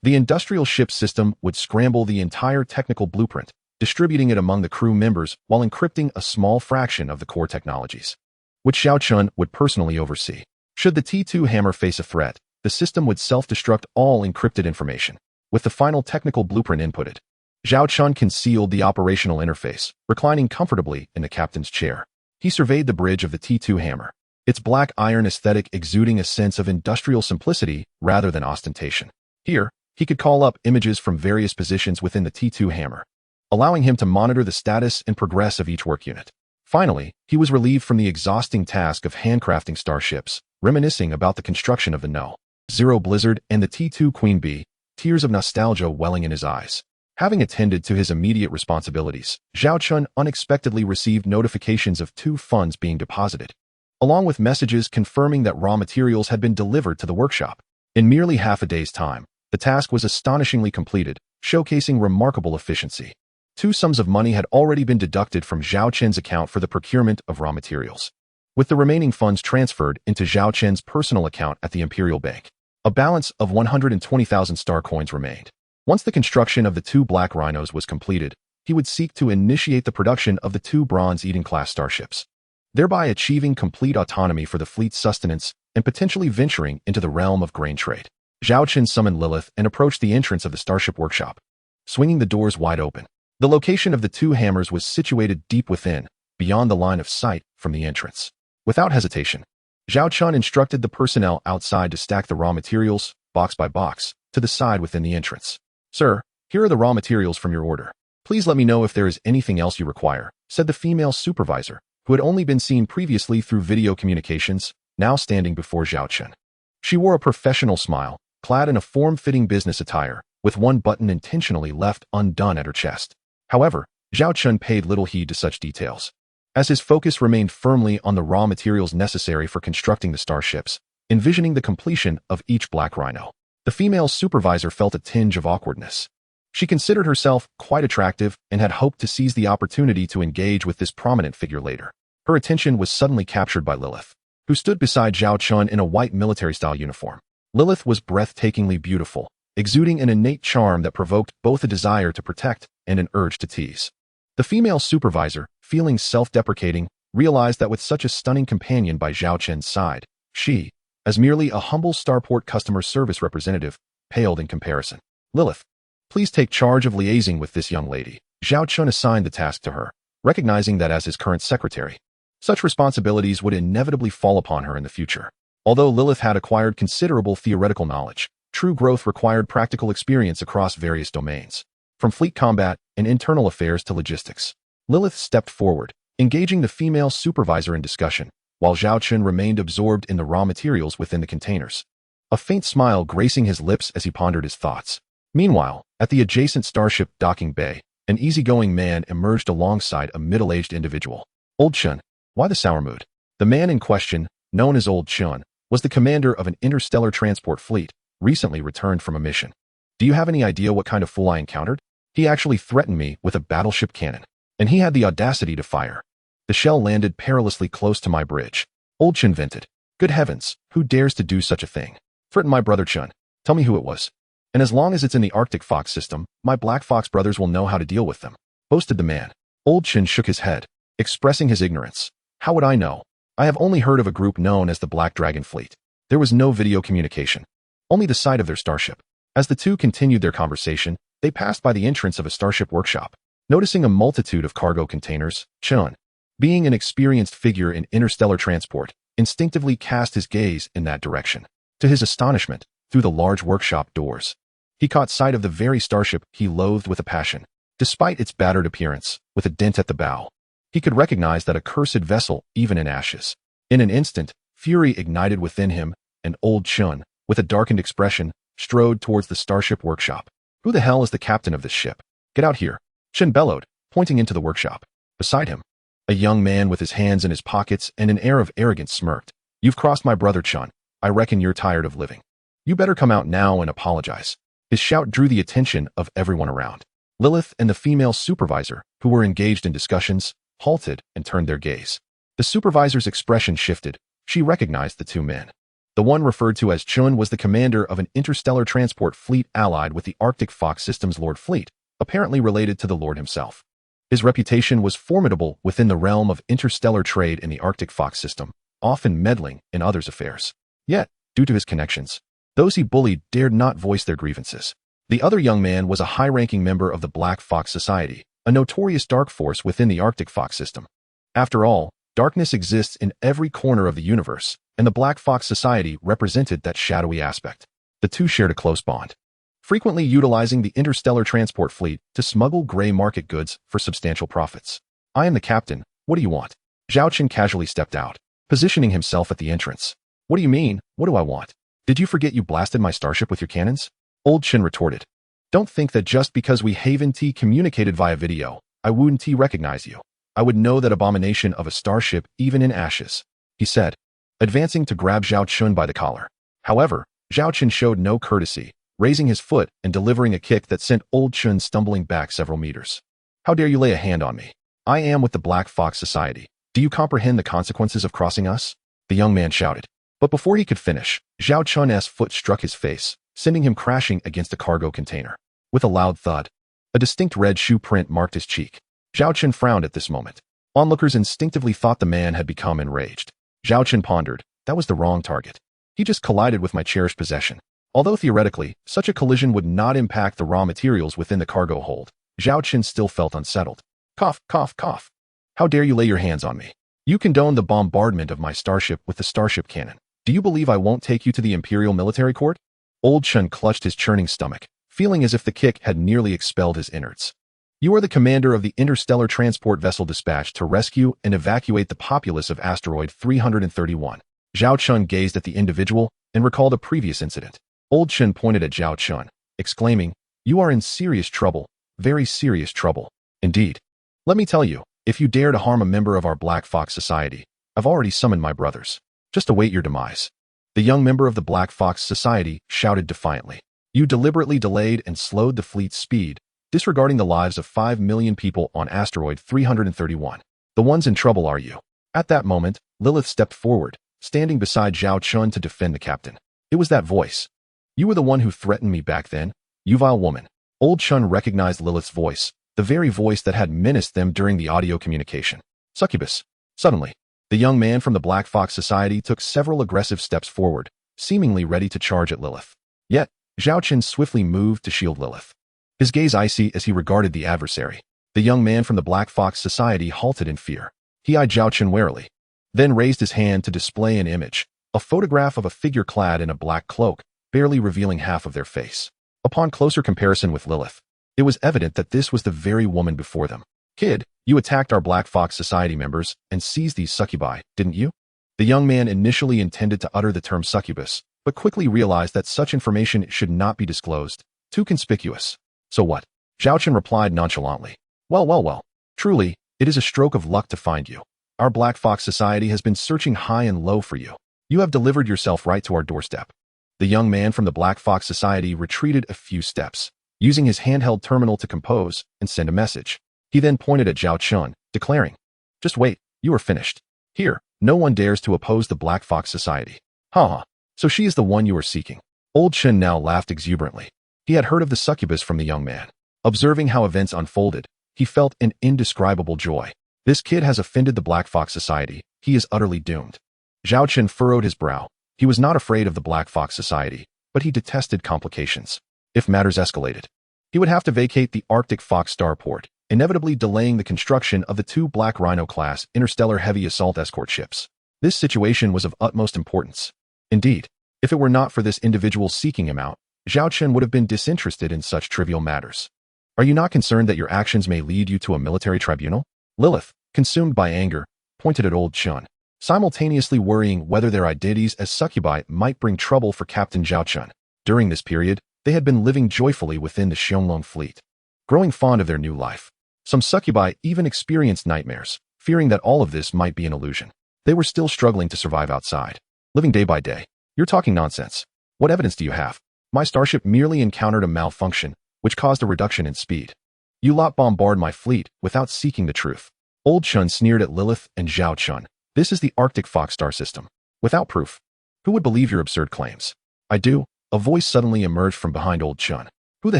Speaker 1: the industrial ship system would scramble the entire technical blueprint, distributing it among the crew members while encrypting a small fraction of the core technologies, which Zhao Chen would personally oversee. Should the T2 Hammer face a threat, the system would self-destruct all encrypted information. With the final technical blueprint inputted, Zhao Chen concealed the operational interface, reclining comfortably in the captain's chair. He surveyed the bridge of the T2 Hammer, its black iron aesthetic exuding a sense of industrial simplicity rather than ostentation. Here, he could call up images from various positions within the T2 Hammer, allowing him to monitor the status and progress of each work unit. Finally, he was relieved from the exhausting task of handcrafting starships, reminiscing about the construction of the No. 0 Blizzard and the T2 Queen Bee, tears of nostalgia welling in his eyes. Having attended to his immediate responsibilities, Zhao Chen unexpectedly received notifications of 2 funds being deposited, along with messages confirming that raw materials had been delivered to the workshop. In merely half a day's time, the task was astonishingly completed, showcasing remarkable efficiency. 2 sums of money had already been deducted from Zhao Chen's account for the procurement of raw materials, with the remaining funds transferred into Zhao Chen's personal account at the Imperial Bank. A balance of 120,000 star coins remained. Once the construction of the 2 Black Rhinos was completed, he would seek to initiate the production of the 2 Bronze Eden class starships, thereby achieving complete autonomy for the fleet's sustenance and potentially venturing into the realm of grain trade. Zhao Chen summoned Lilith and approached the entrance of the starship workshop, swinging the doors wide open. The location of the 2 hammers was situated deep within, beyond the line of sight from the entrance. Without hesitation, Zhao Chen instructed the personnel outside to stack the raw materials, box by box, to the side within the entrance. "Sir, here are the raw materials from your order. Please let me know if there is anything else you require," said the female supervisor, who had only been seen previously through video communications, now standing before Zhao Chen. She wore a professional smile, clad in a form-fitting business attire, with one button intentionally left undone at her chest. However, Zhao Chen paid little heed to such details, as his focus remained firmly on the raw materials necessary for constructing the starships, envisioning the completion of each Black Rhino. The female supervisor felt a tinge of awkwardness. She considered herself quite attractive and had hoped to seize the opportunity to engage with this prominent figure later. Her attention was suddenly captured by Lilith, who stood beside Zhao Chen in a white military-style uniform. Lilith was breathtakingly beautiful, exuding an innate charm that provoked both a desire to protect and an urge to tease. The female supervisor, feeling self-deprecating, realized that with such a stunning companion by Zhao Chen's side, she, as merely a humble starport customer service representative, paled in comparison. "Lilith, please take charge of liaising with this young lady." Zhao Chen assigned the task to her, recognizing that as his current secretary, such responsibilities would inevitably fall upon her in the future. Although Lilith had acquired considerable theoretical knowledge, true growth required practical experience across various domains. From fleet combat and internal affairs to logistics. Lilith stepped forward, engaging the female supervisor in discussion, while Zhao Chen remained absorbed in the raw materials within the containers. A faint smile gracing his lips as he pondered his thoughts. Meanwhile, at the adjacent starship docking bay, an easygoing man emerged alongside a middle-aged individual. Old Chen. Why the sour mood? The man in question, known as Old Chen, was the commander of an interstellar transport fleet, recently returned from a mission. Do you have any idea what kind of fool I encountered? He actually threatened me with a battleship cannon, and he had the audacity to fire. The shell landed perilously close to my bridge. Old Chen vented. Good heavens, who dares to do such a thing? Threaten my brother Chen. Tell me who it was. And as long as it's in the Arctic Fox system, my Black Fox brothers will know how to deal with them, boasted the man. Old Chen shook his head, expressing his ignorance. How would I know? I have only heard of a group known as the Black Dragon Fleet. There was no video communication, only the sight of their starship. As the two continued their conversation, they passed by the entrance of a starship workshop. Noticing a multitude of cargo containers, Chen, being an experienced figure in interstellar transport, instinctively cast his gaze in that direction. To his astonishment, through the large workshop doors, he caught sight of the very starship he loathed with a passion. Despite its battered appearance, with a dent at the bow, he could recognize that accursed vessel even in ashes. In an instant, fury ignited within him, and Old Chen, with a darkened expression, strode towards the starship workshop. Who the hell is the captain of this ship? Get out here, Chen bellowed, pointing into the workshop. Beside him, a young man with his hands in his pockets and an air of arrogance smirked. You've crossed my brother Chen. I reckon you're tired of living. You better come out now and apologize. His shout drew the attention of everyone around. Lilith and the female supervisor, who were engaged in discussions, halted and turned their gaze. The supervisor's expression shifted. She recognized the two men. The one referred to as Chen was the commander of an interstellar transport fleet allied with the Arctic Fox System's Lord Fleet, apparently related to the Lord himself. His reputation was formidable within the realm of interstellar trade in the Arctic Fox System, often meddling in others' affairs. Yet, due to his connections, those he bullied dared not voice their grievances. The other young man was a high-ranking member of the Black Fox Society, a notorious dark force within the Arctic Fox System. After all, darkness exists in every corner of the universe, and the Black Fox Society represented that shadowy aspect. The two shared a close bond, frequently utilizing the interstellar transport fleet to smuggle gray market goods for substantial profits. I am the captain. What do you want? Zhao Chen casually stepped out, positioning himself at the entrance. What do you mean? What do I want? Did you forget you blasted my starship with your cannons? Old Chen retorted. Don't think that just because we Haven-T communicated via video, I wouldn't recognize you. I would know that abomination of a starship even in ashes, he said, advancing to grab Zhao Chen by the collar. However, Zhao Chen showed no courtesy, raising his foot and delivering a kick that sent Old Chen stumbling back several meters. How dare you lay a hand on me? I am with the Black Fox Society. Do you comprehend the consequences of crossing us? The young man shouted. But before he could finish, Zhao Chen's foot struck his face, sending him crashing against a cargo container. With a loud thud, a distinct red shoe print marked his cheek. Zhao Chen frowned at this moment. Onlookers instinctively thought the man had become enraged. Zhao Chen pondered, that was the wrong target. He just collided with my cherished possession. Although theoretically, such a collision would not impact the raw materials within the cargo hold, Zhao Chen still felt unsettled. Cough, cough, cough. How dare you lay your hands on me? You condone the bombardment of my starship with the starship cannon. Do you believe I won't take you to the Imperial Military Court? Old Chen clutched his churning stomach, feeling as if the kick had nearly expelled his innards. You are the commander of the interstellar transport vessel dispatched to rescue and evacuate the populace of asteroid 331. Zhao Chen gazed at the individual and recalled a previous incident. Old Chen pointed at Zhao Chen, exclaiming, You are in serious trouble, very serious trouble. Indeed. Let me tell you, if you dare to harm a member of our Black Fox Society, I've already summoned my brothers. Just await your demise. The young member of the Black Fox Society shouted defiantly. You deliberately delayed and slowed the fleet's speed, disregarding the lives of 5 million people on asteroid 331. The ones in trouble are you. At that moment, Lilith stepped forward, standing beside Zhao Chen to defend the captain. It was that voice. You were the one who threatened me back then, you vile woman. Old Chen recognized Lilith's voice, the very voice that had menaced them during the audio communication. Succubus. Suddenly, the young man from the Black Fox Society took several aggressive steps forward, seemingly ready to charge at Lilith. Yet, Zhao Chen swiftly moved to shield Lilith. His gaze icy as he regarded the adversary. The young man from the Black Fox Society halted in fear. He eyed Zhao Chen warily, then raised his hand to display an image, a photograph of a figure clad in a black cloak, barely revealing half of their face. Upon closer comparison with Lilith, it was evident that this was the very woman before them. "Kid, you attacked our Black Fox Society members and seized these succubi, didn't you?" The young man initially intended to utter the term succubus, but quickly realized that such information should not be disclosed. Too conspicuous. "So what?" Zhao Chen replied nonchalantly. Well. Truly, it is a stroke of luck to find you. Our Black Fox Society has been searching high and low for you. You have delivered yourself right to our doorstep." The young man from the Black Fox Society retreated a few steps, using his handheld terminal to compose and send a message. He then pointed at Zhao Chen, declaring, "Just wait, you are finished. Here, no one dares to oppose the Black Fox Society." "Ha. So she is the one you are seeking." Old Chen now laughed exuberantly. He had heard of the succubus from the young man. Observing how events unfolded, he felt an indescribable joy. This kid has offended the Black Fox Society. He is utterly doomed. Zhao Chen furrowed his brow. He was not afraid of the Black Fox Society, but he detested complications. If matters escalated, he would have to vacate the Arctic Fox starport, inevitably delaying the construction of the 2 Black Rhino-class interstellar heavy assault escort ships. This situation was of utmost importance. Indeed, if it were not for this individual seeking him out, Zhao Chen would have been disinterested in such trivial matters. "Are you not concerned that your actions may lead you to a military tribunal?" Lilith, consumed by anger, pointed at Old Chen, simultaneously worrying whether their identities as succubi might bring trouble for Captain Zhao Chen. During this period, they had been living joyfully within the Xiongling fleet, growing fond of their new life. Some succubi even experienced nightmares, fearing that all of this might be an illusion. They were still struggling to survive outside, living day by day. "You're talking nonsense. What evidence do you have?" "My starship merely encountered a malfunction, which caused a reduction in speed. You lot bombard my fleet without seeking the truth." Old Chen sneered at Lilith and Zhao Chen. "This is the Arctic Fox star system. Without proof. Who would believe your absurd claims?" "I do." A voice suddenly emerged from behind Old Chen. "Who the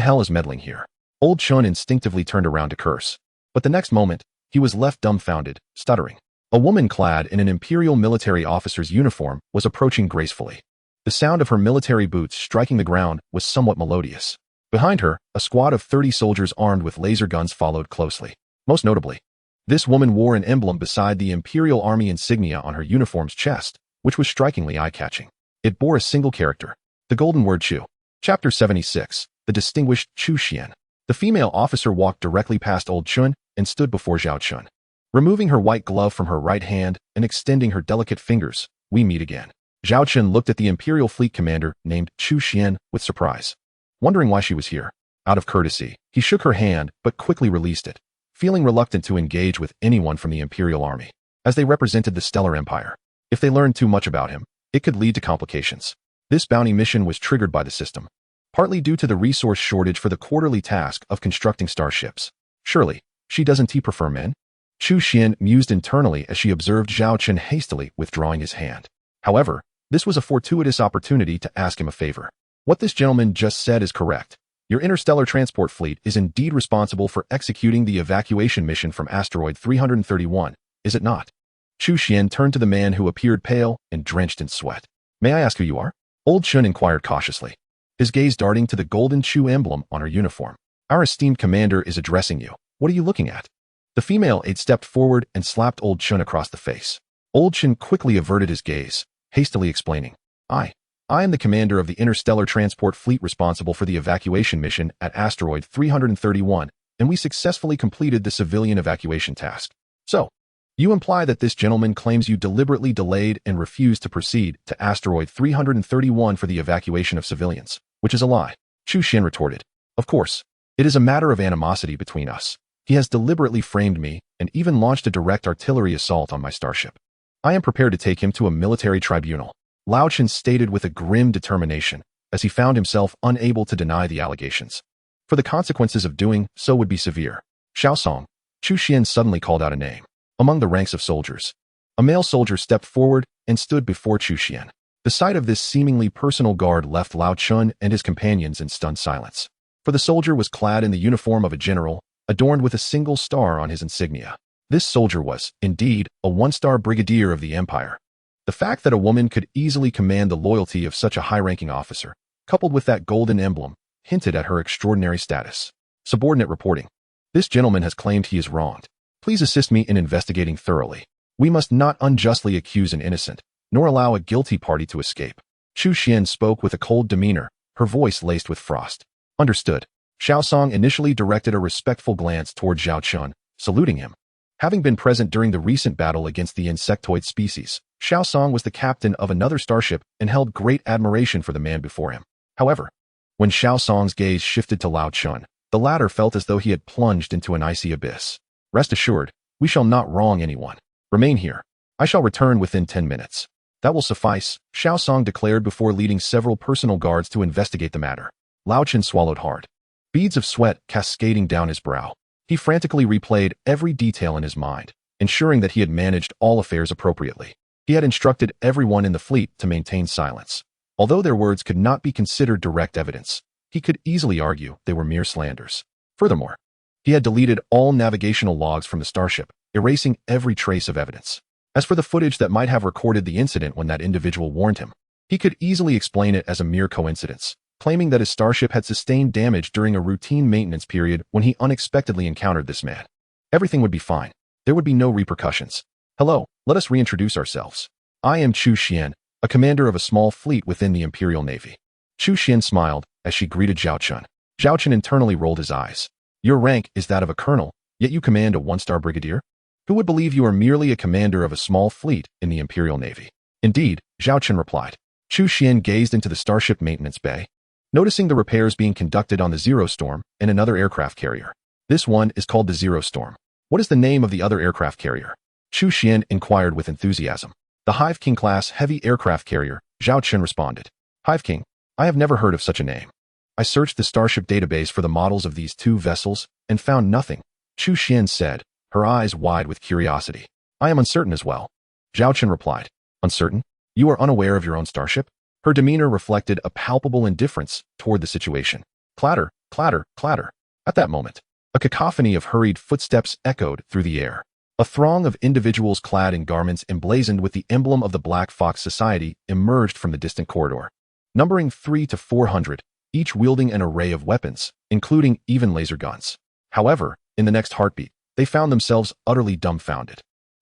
Speaker 1: hell is meddling here?" Old Chen instinctively turned around to curse. But the next moment, he was left dumbfounded, stuttering. A woman clad in an imperial military officer's uniform was approaching gracefully. The sound of her military boots striking the ground was somewhat melodious. Behind her, a squad of 30 soldiers armed with laser guns followed closely. Most notably, this woman wore an emblem beside the Imperial Army insignia on her uniform's chest, which was strikingly eye-catching. It bore a single character, the golden word Chu. Chapter 76, The Distinguished Chu Xian. The female officer walked directly past Old Chen and stood before Zhao Chen. Removing her white glove from her right hand and extending her delicate fingers, "We meet again." Zhao Chen looked at the Imperial Fleet commander named Chu Xian with surprise, wondering why she was here. Out of courtesy, he shook her hand but quickly released it, feeling reluctant to engage with anyone from the Imperial Army, as they represented the Stellar Empire. If they learned too much about him, it could lead to complications. This bounty mission was triggered by the system, partly due to the resource shortage for the quarterly task of constructing starships. Surely, she doesn't prefer men? Chu Xian mused internally as she observed Zhao Chen hastily withdrawing his hand. However, this was a fortuitous opportunity to ask him a favor. "What this gentleman just said is correct. Your interstellar transport fleet is indeed responsible for executing the evacuation mission from asteroid 331, is it not?" Chu Xian turned to the man who appeared pale and drenched in sweat. "May I ask who you are?" Old Chen inquired cautiously, his gaze darting to the golden Chu emblem on her uniform. "Our esteemed commander is addressing you. What are you looking at?" The female aide stepped forward and slapped Old Chen across the face. Old Chen quickly averted his gaze, hastily explaining, I am the commander of the interstellar transport fleet responsible for the evacuation mission at asteroid 331, and we successfully completed the civilian evacuation task. So, you imply that this gentleman claims you deliberately delayed and refused to proceed to asteroid 331 for the evacuation of civilians, which is a lie. Chu Xian retorted. Of course, it is a matter of animosity between us. He has deliberately framed me and even launched a direct artillery assault on my starship. I am prepared to take him to a military tribunal, Lao Chen stated with a grim determination, as he found himself unable to deny the allegations. For the consequences of doing so would be severe. Shaosong, Chu Xian suddenly called out a name. Among the ranks of soldiers, a male soldier stepped forward and stood before Chu Xian. The sight of this seemingly personal guard left Lao Chen and his companions in stunned silence. For the soldier was clad in the uniform of a general, adorned with a single star on his insignia. This soldier was, indeed, a one-star brigadier of the Empire. The fact that a woman could easily command the loyalty of such a high-ranking officer, coupled with that golden emblem, hinted at her extraordinary status. Subordinate reporting. This gentleman has claimed he is wronged. Please assist me in investigating thoroughly. We must not unjustly accuse an innocent. nor allow a guilty party to escape. Chu Xian spoke with a cold demeanor, her voice laced with frost. Understood. Xiao Song initially directed a respectful glance toward Zhao Chen, saluting him. Having been present during the recent battle against the insectoid species, Xiao Song was the captain of another starship and held great admiration for the man before him. However, when Xiao Song's gaze shifted to Lao Chun, the latter felt as though he had plunged into an icy abyss. Rest assured, we shall not wrong anyone. Remain here. I shall return within 10 minutes. That will suffice, Xiao Song declared before leading several personal guards to investigate the matter. Lao Chen swallowed hard, beads of sweat cascading down his brow. He frantically replayed every detail in his mind, ensuring that he had managed all affairs appropriately. He had instructed everyone in the fleet to maintain silence. Although their words could not be considered direct evidence, he could easily argue they were mere slanders. Furthermore, he had deleted all navigational logs from the starship, erasing every trace of evidence. As for the footage that might have recorded the incident when that individual warned him, he could easily explain it as a mere coincidence, claiming that his starship had sustained damage during a routine maintenance period when he unexpectedly encountered this man. Everything would be fine. There would be no repercussions. Hello, let us reintroduce ourselves. I am Chu Xian, a commander of a small fleet within the Imperial Navy. Chu Xian smiled as she greeted Zhao Chen. Zhao Chen internally rolled his eyes. Your rank is that of a colonel, yet you command a one-star brigadier? Who would believe you are merely a commander of a small fleet in the Imperial Navy? Indeed, Zhao Chen replied. Chu Xian gazed into the starship maintenance bay, noticing the repairs being conducted on the Zero Storm and another aircraft carrier. This one is called the Zero Storm. What is the name of the other aircraft carrier? Chu Xian inquired with enthusiasm. The Hive King class heavy aircraft carrier, Zhao Chen responded. Hive King? I have never heard of such a name. I searched the starship database for the models of these two vessels and found nothing, Chu Xian said, her eyes wide with curiosity. I am uncertain as well. Zhao Chen replied. Uncertain? You are unaware of your own starship? Her demeanor reflected a palpable indifference toward the situation. Clatter, clatter, clatter. At that moment, a cacophony of hurried footsteps echoed through the air. A throng of individuals clad in garments emblazoned with the emblem of the Black Fox Society emerged from the distant corridor. Numbering 300 to 400, each wielding an array of weapons, including even laser guns. However, in the next heartbeat, they found themselves utterly dumbfounded.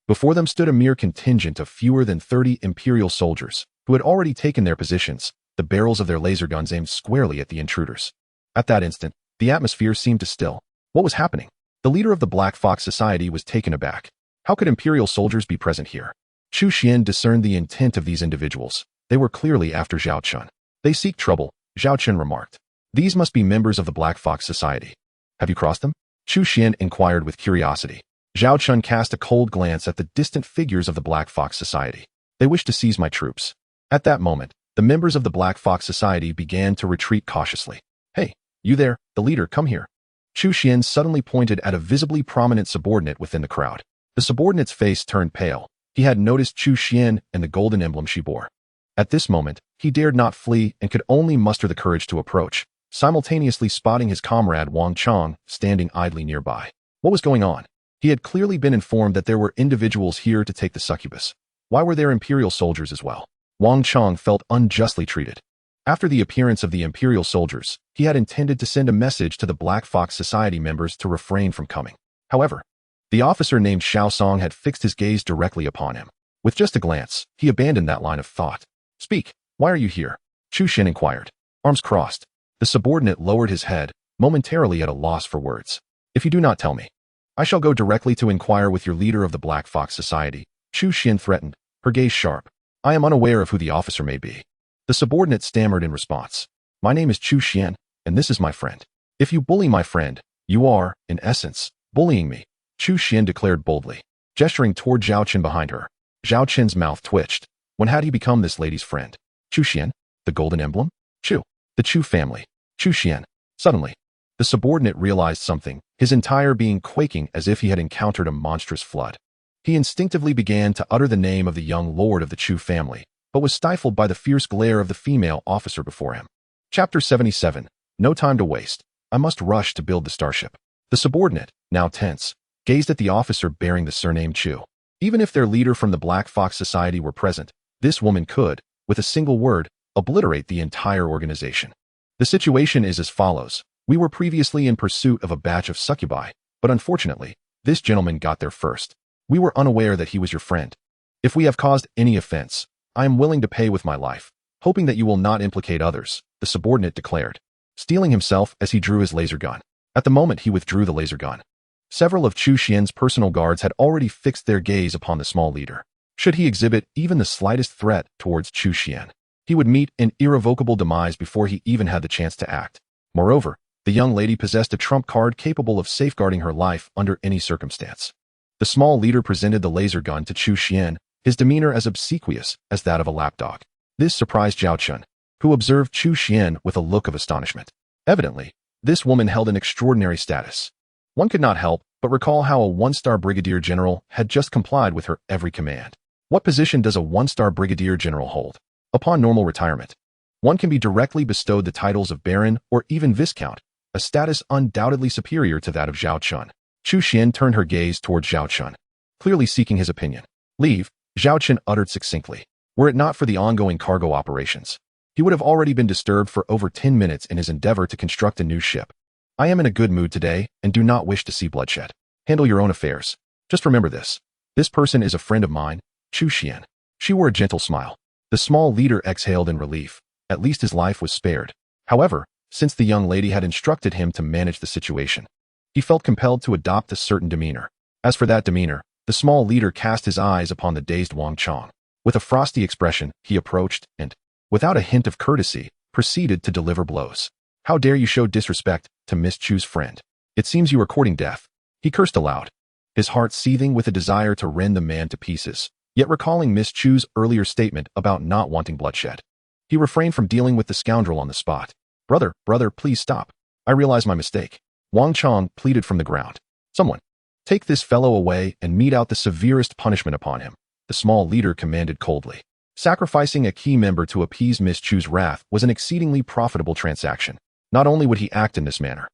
Speaker 1: Before them stood a mere contingent of fewer than 30 Imperial soldiers, who had already taken their positions, the barrels of their laser guns aimed squarely at the intruders. At that instant, the atmosphere seemed to still. What was happening? The leader of the Black Fox Society was taken aback. How could Imperial soldiers be present here? Chu Xian discerned the intent of these individuals. They were clearly after Zhao Chen. They seek trouble, Zhao Chen remarked. These must be members of the Black Fox Society. Have you crossed them? Chu Xian inquired with curiosity. Zhao Chen cast a cold glance at the distant figures of the Black Fox Society. They wish to seize my troops. At that moment, the members of the Black Fox Society began to retreat cautiously. Hey, you there, the leader, come here. Chu Xian suddenly pointed at a visibly prominent subordinate within the crowd. The subordinate's face turned pale. He had noticed Chu Xian and the golden emblem she bore. At this moment, he dared not flee and could only muster the courage to approach, simultaneously spotting his comrade Wang Chong standing idly nearby. What was going on? He had clearly been informed that there were individuals here to take the succubus. Why were there Imperial soldiers as well? Wang Chong felt unjustly treated. After the appearance of the Imperial soldiers, he had intended to send a message to the Black Fox Society members to refrain from coming. However, the officer named Xiao Song had fixed his gaze directly upon him. With just a glance, he abandoned that line of thought. Speak, why are you here? Chu Xian inquired. Arms crossed. The subordinate lowered his head, momentarily at a loss for words. If you do not tell me, I shall go directly to inquire with your leader of the Black Fox Society, Chu Xian threatened, her gaze sharp. I am unaware of who the officer may be. The subordinate stammered in response. My name is Chu Xian, and this is my friend. If you bully my friend, you are, in essence, bullying me, Chu Xian declared boldly, gesturing toward Zhao Chen behind her. Zhao Chen's mouth twitched. When had he become this lady's friend? Chu Xian? The golden emblem? Chu. The Chu family. Chu Xian. Suddenly, the subordinate realized something, his entire being quaking as if he had encountered a monstrous flood. He instinctively began to utter the name of the young lord of the Chu family, but was stifled by the fierce glare of the female officer before him. Chapter 77. No time to waste. I must rush to build the starship. The subordinate, now tense, gazed at the officer bearing the surname Chu. Even if their leader from the Black Fox Society were present, this woman could, with a single word, obliterate the entire organization. The situation is as follows. We were previously in pursuit of a batch of succubi, but unfortunately, this gentleman got there first. We were unaware that he was your friend. If we have caused any offense, I am willing to pay with my life, hoping that you will not implicate others, the subordinate declared, steeling himself as he drew his laser gun. At the moment he withdrew the laser gun, several of Chu Xian's personal guards had already fixed their gaze upon the small leader. Should he exhibit even the slightest threat towards Chu Xian, he would meet an irrevocable demise before he even had the chance to act. Moreover, the young lady possessed a trump card capable of safeguarding her life under any circumstance. The small leader presented the laser gun to Chu Xian, his demeanor as obsequious as that of a lapdog. This surprised Zhao Chen, who observed Chu Xian with a look of astonishment. Evidently, this woman held an extraordinary status. One could not help but recall how a one-star brigadier general had just complied with her every command. What position does a one-star brigadier general hold? Upon normal retirement, one can be directly bestowed the titles of baron or even viscount, a status undoubtedly superior to that of Zhao Chen. Chu Xian turned her gaze towards Zhao Chen, clearly seeking his opinion. Leave, Zhao Chen uttered succinctly. Were it not for the ongoing cargo operations, he would have already been disturbed for over 10 minutes in his endeavor to construct a new ship. I am in a good mood today and do not wish to see bloodshed. Handle your own affairs. Just remember this. This person is a friend of mine, Chu Xian. She wore a gentle smile. The small leader exhaled in relief. At least his life was spared. However, since the young lady had instructed him to manage the situation, he felt compelled to adopt a certain demeanor. As for that demeanor, the small leader cast his eyes upon the dazed Wang Chong. With a frosty expression, he approached and, without a hint of courtesy, proceeded to deliver blows. How dare you show disrespect to Miss Chu's friend? It seems you are courting death. He cursed aloud, his heart seething with a desire to rend the man to pieces, yet recalling Miss Chu's earlier statement about not wanting bloodshed. He refrained from dealing with the scoundrel on the spot. Brother, please stop. I realize my mistake. Wang Chong pleaded from the ground. Someone, take this fellow away and mete out the severest punishment upon him, the small leader commanded coldly. Sacrificing a key member to appease Miss Chu's wrath was an exceedingly profitable transaction. Not only would he act in this manner,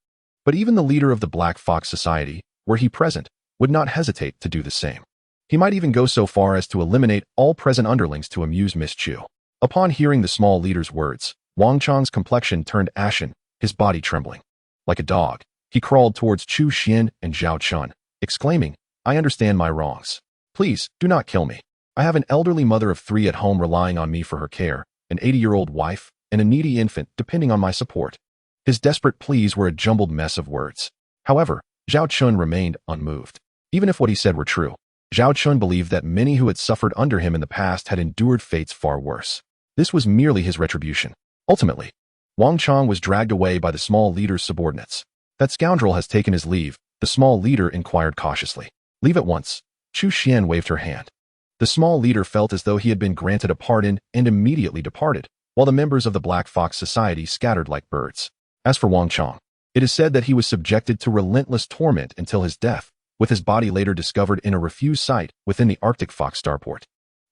Speaker 1: but even the leader of the Black Fox Society, were he present, would not hesitate to do the same. He might even go so far as to eliminate all present underlings to amuse Miss Chu. Upon hearing the small leader's words, Wang Chong's complexion turned ashen, his body trembling. Like a dog, he crawled towards Chu Xian and Zhao Chen, exclaiming, I understand my wrongs. Please, do not kill me. I have an elderly mother of 3 at home relying on me for her care, an 80-year-old wife, and a needy infant depending on my support. His desperate pleas were a jumbled mess of words. However, Zhao Chen remained unmoved. Even if what he said were true, Zhao Chen believed that many who had suffered under him in the past had endured fates far worse. This was merely his retribution. Ultimately, Wang Chong was dragged away by the small leader's subordinates. That scoundrel has taken his leave, the small leader inquired cautiously. Leave at once. Chu Xian waved her hand. The small leader felt as though he had been granted a pardon and immediately departed, while the members of the Black Fox Society scattered like birds. As for Wang Chong, it is said that he was subjected to relentless torment until his death, with his body later discovered in a refused site within the Arctic Fox starport.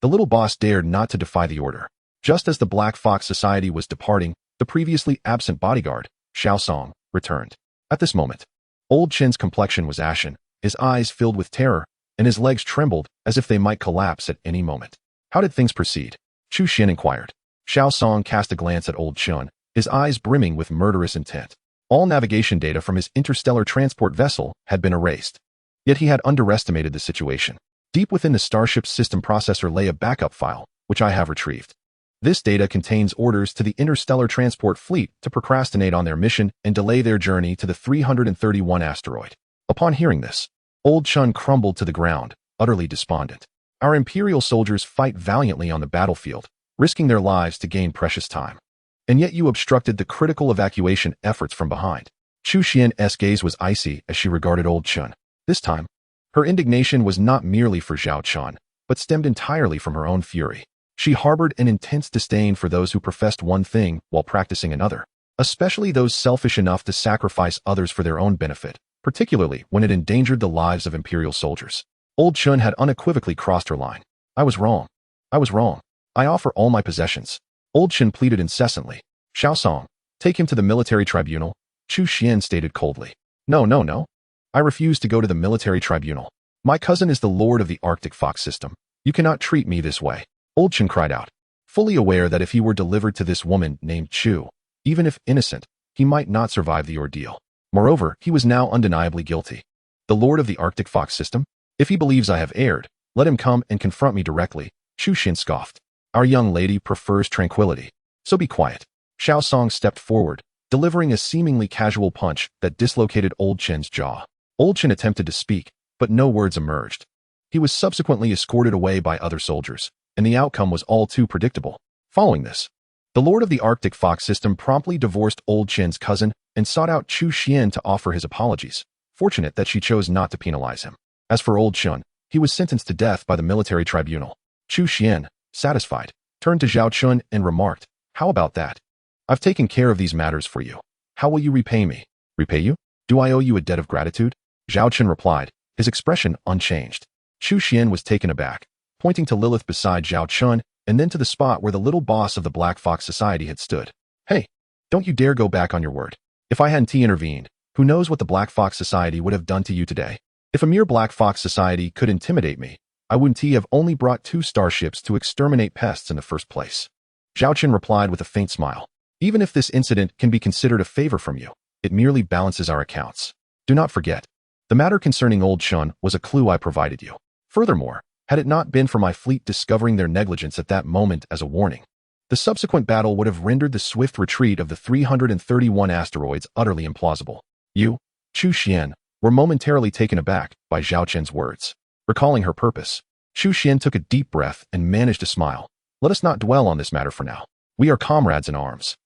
Speaker 1: The little boss dared not to defy the order. Just as the Black Fox Society was departing, the previously absent bodyguard, Xiao Song, returned. At this moment, Old Chen's complexion was ashen, his eyes filled with terror, and his legs trembled as if they might collapse at any moment. How did things proceed? Chu Xian inquired. Xiao Song cast a glance at Old Chen, his eyes brimming with murderous intent. All navigation data from his interstellar transport vessel had been erased. Yet he had underestimated the situation. Deep within the Starship's system processor lay a backup file, which I have retrieved. This data contains orders to the interstellar transport fleet to procrastinate on their mission and delay their journey to the 331 asteroid. Upon hearing this, Old Chun crumbled to the ground, utterly despondent. Our Imperial soldiers fight valiantly on the battlefield, risking their lives to gain precious time. And yet you obstructed the critical evacuation efforts from behind. Chu Xian's gaze was icy as she regarded Old Chun. This time, her indignation was not merely for Zhao Chen, but stemmed entirely from her own fury. She harbored an intense disdain for those who professed one thing while practicing another, especially those selfish enough to sacrifice others for their own benefit, particularly when it endangered the lives of Imperial soldiers. Old Chun had unequivocally crossed her line. I was wrong. I offer all my possessions. Old Chun pleaded incessantly. Xiao Song, take him to the military tribunal, Chu Xian stated coldly. No. I refuse to go to the military tribunal. My cousin is the lord of the Arctic Fox system. You cannot treat me this way. Old Chen cried out, fully aware that if he were delivered to this woman named Chu, even if innocent, he might not survive the ordeal. Moreover, he was now undeniably guilty. The lord of the Arctic Fox system? If he believes I have erred, let him come and confront me directly, Chu Xin scoffed. Our young lady prefers tranquility. So be quiet. Xiao Song stepped forward, delivering a seemingly casual punch that dislocated Old Chen's jaw. Old Chen attempted to speak, but no words emerged. He was subsequently escorted away by other soldiers, and the outcome was all too predictable. Following this, the Lord of the Arctic Fox system promptly divorced Old Chen's cousin and sought out Chu Xian to offer his apologies, fortunate that she chose not to penalize him. As for Old Chen, he was sentenced to death by the military tribunal. Chu Xian, satisfied, turned to Zhao Chen and remarked, "How about that? I've taken care of these matters for you. How will you repay me?" "Repay you? Do I owe you a debt of gratitude?" Zhao Chen replied, his expression unchanged. Chu Xian was taken aback, pointing to Lilith beside Zhao Chen and then to the spot where the little boss of the Black Fox Society had stood. "Hey, don't you dare go back on your word. If I hadn't intervened, who knows what the Black Fox Society would have done to you today? If a mere Black Fox Society could intimidate me, I wouldn't have only brought 2 starships to exterminate pests in the first place." Zhao Chen replied with a faint smile. "Even if this incident can be considered a favor from you, it merely balances our accounts. Do not forget, the matter concerning Old Chen was a clue I provided you. Furthermore, had it not been for my fleet discovering their negligence at that moment as a warning, the subsequent battle would have rendered the swift retreat of the 331 asteroids utterly implausible." You, Chu Xian, were momentarily taken aback by Zhao Chen's words. Recalling her purpose, Chu Xian took a deep breath and managed to smile. "Let us not dwell on this matter for now. We are comrades in arms.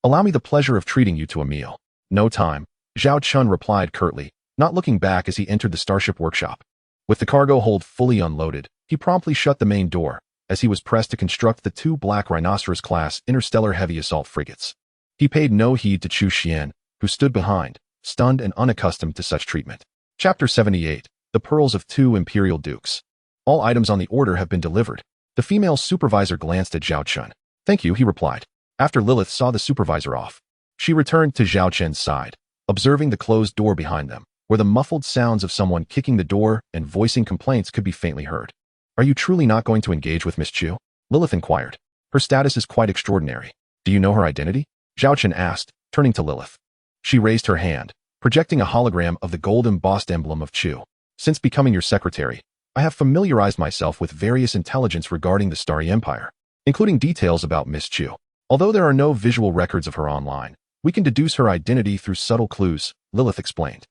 Speaker 1: Allow me the pleasure of treating you to a meal." "No time," Zhao Chen replied curtly, not looking back as he entered the starship workshop. With the cargo hold fully unloaded, he promptly shut the main door, as he was pressed to construct the 2 Black Rhinoceros-class interstellar heavy assault frigates. He paid no heed to Chu Xian, who stood behind, stunned and unaccustomed to such treatment. Chapter 78, The Pearls of 2 Imperial Dukes. All items on the order have been delivered. The female supervisor glanced at Zhao Chen. "Thank you," he replied. After Lilith saw the supervisor off, she returned to Zhao Chen's side, observing the closed door behind them, where the muffled sounds of someone kicking the door and voicing complaints could be faintly heard. "Are you truly not going to engage with Miss Chu?" Lilith inquired. "Her status is quite extraordinary. Do you know her identity?" Zhao Chen asked, turning to Lilith. She raised her hand, projecting a hologram of the gold embossed emblem of Chu. "Since becoming your secretary, I have familiarized myself with various intelligence regarding the Starry Empire, including details about Miss Chu. Although there are no visual records of her online, we can deduce her identity through subtle clues," Lilith explained.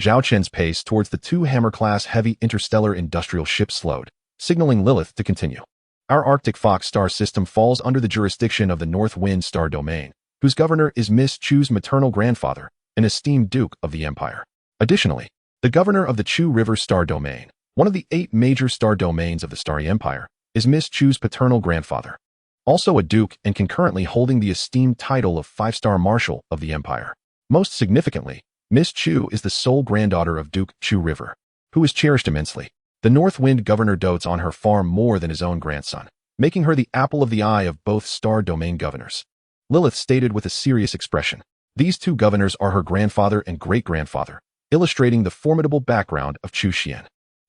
Speaker 1: Zhao Chen's pace towards the 2 Hammer-class heavy interstellar industrial ships slowed, signaling Lilith to continue. "Our Arctic Fox star system falls under the jurisdiction of the North Wind star domain, whose governor is Miss Chu's maternal grandfather, an esteemed duke of the empire. Additionally, the governor of the Chu River star domain, one of the 8 major star domains of the Starry Empire, is Miss Chu's paternal grandfather, also a duke and concurrently holding the esteemed title of 5-star marshal of the empire. Most significantly, Miss Chu is the sole granddaughter of Duke Chu River, who is cherished immensely. The North Wind governor dotes on her far more than his own grandson, making her the apple of the eye of both star domain governors," Lilith stated with a serious expression. "These 2 governors are her grandfather and great-grandfather, illustrating the formidable background of Chu Xian.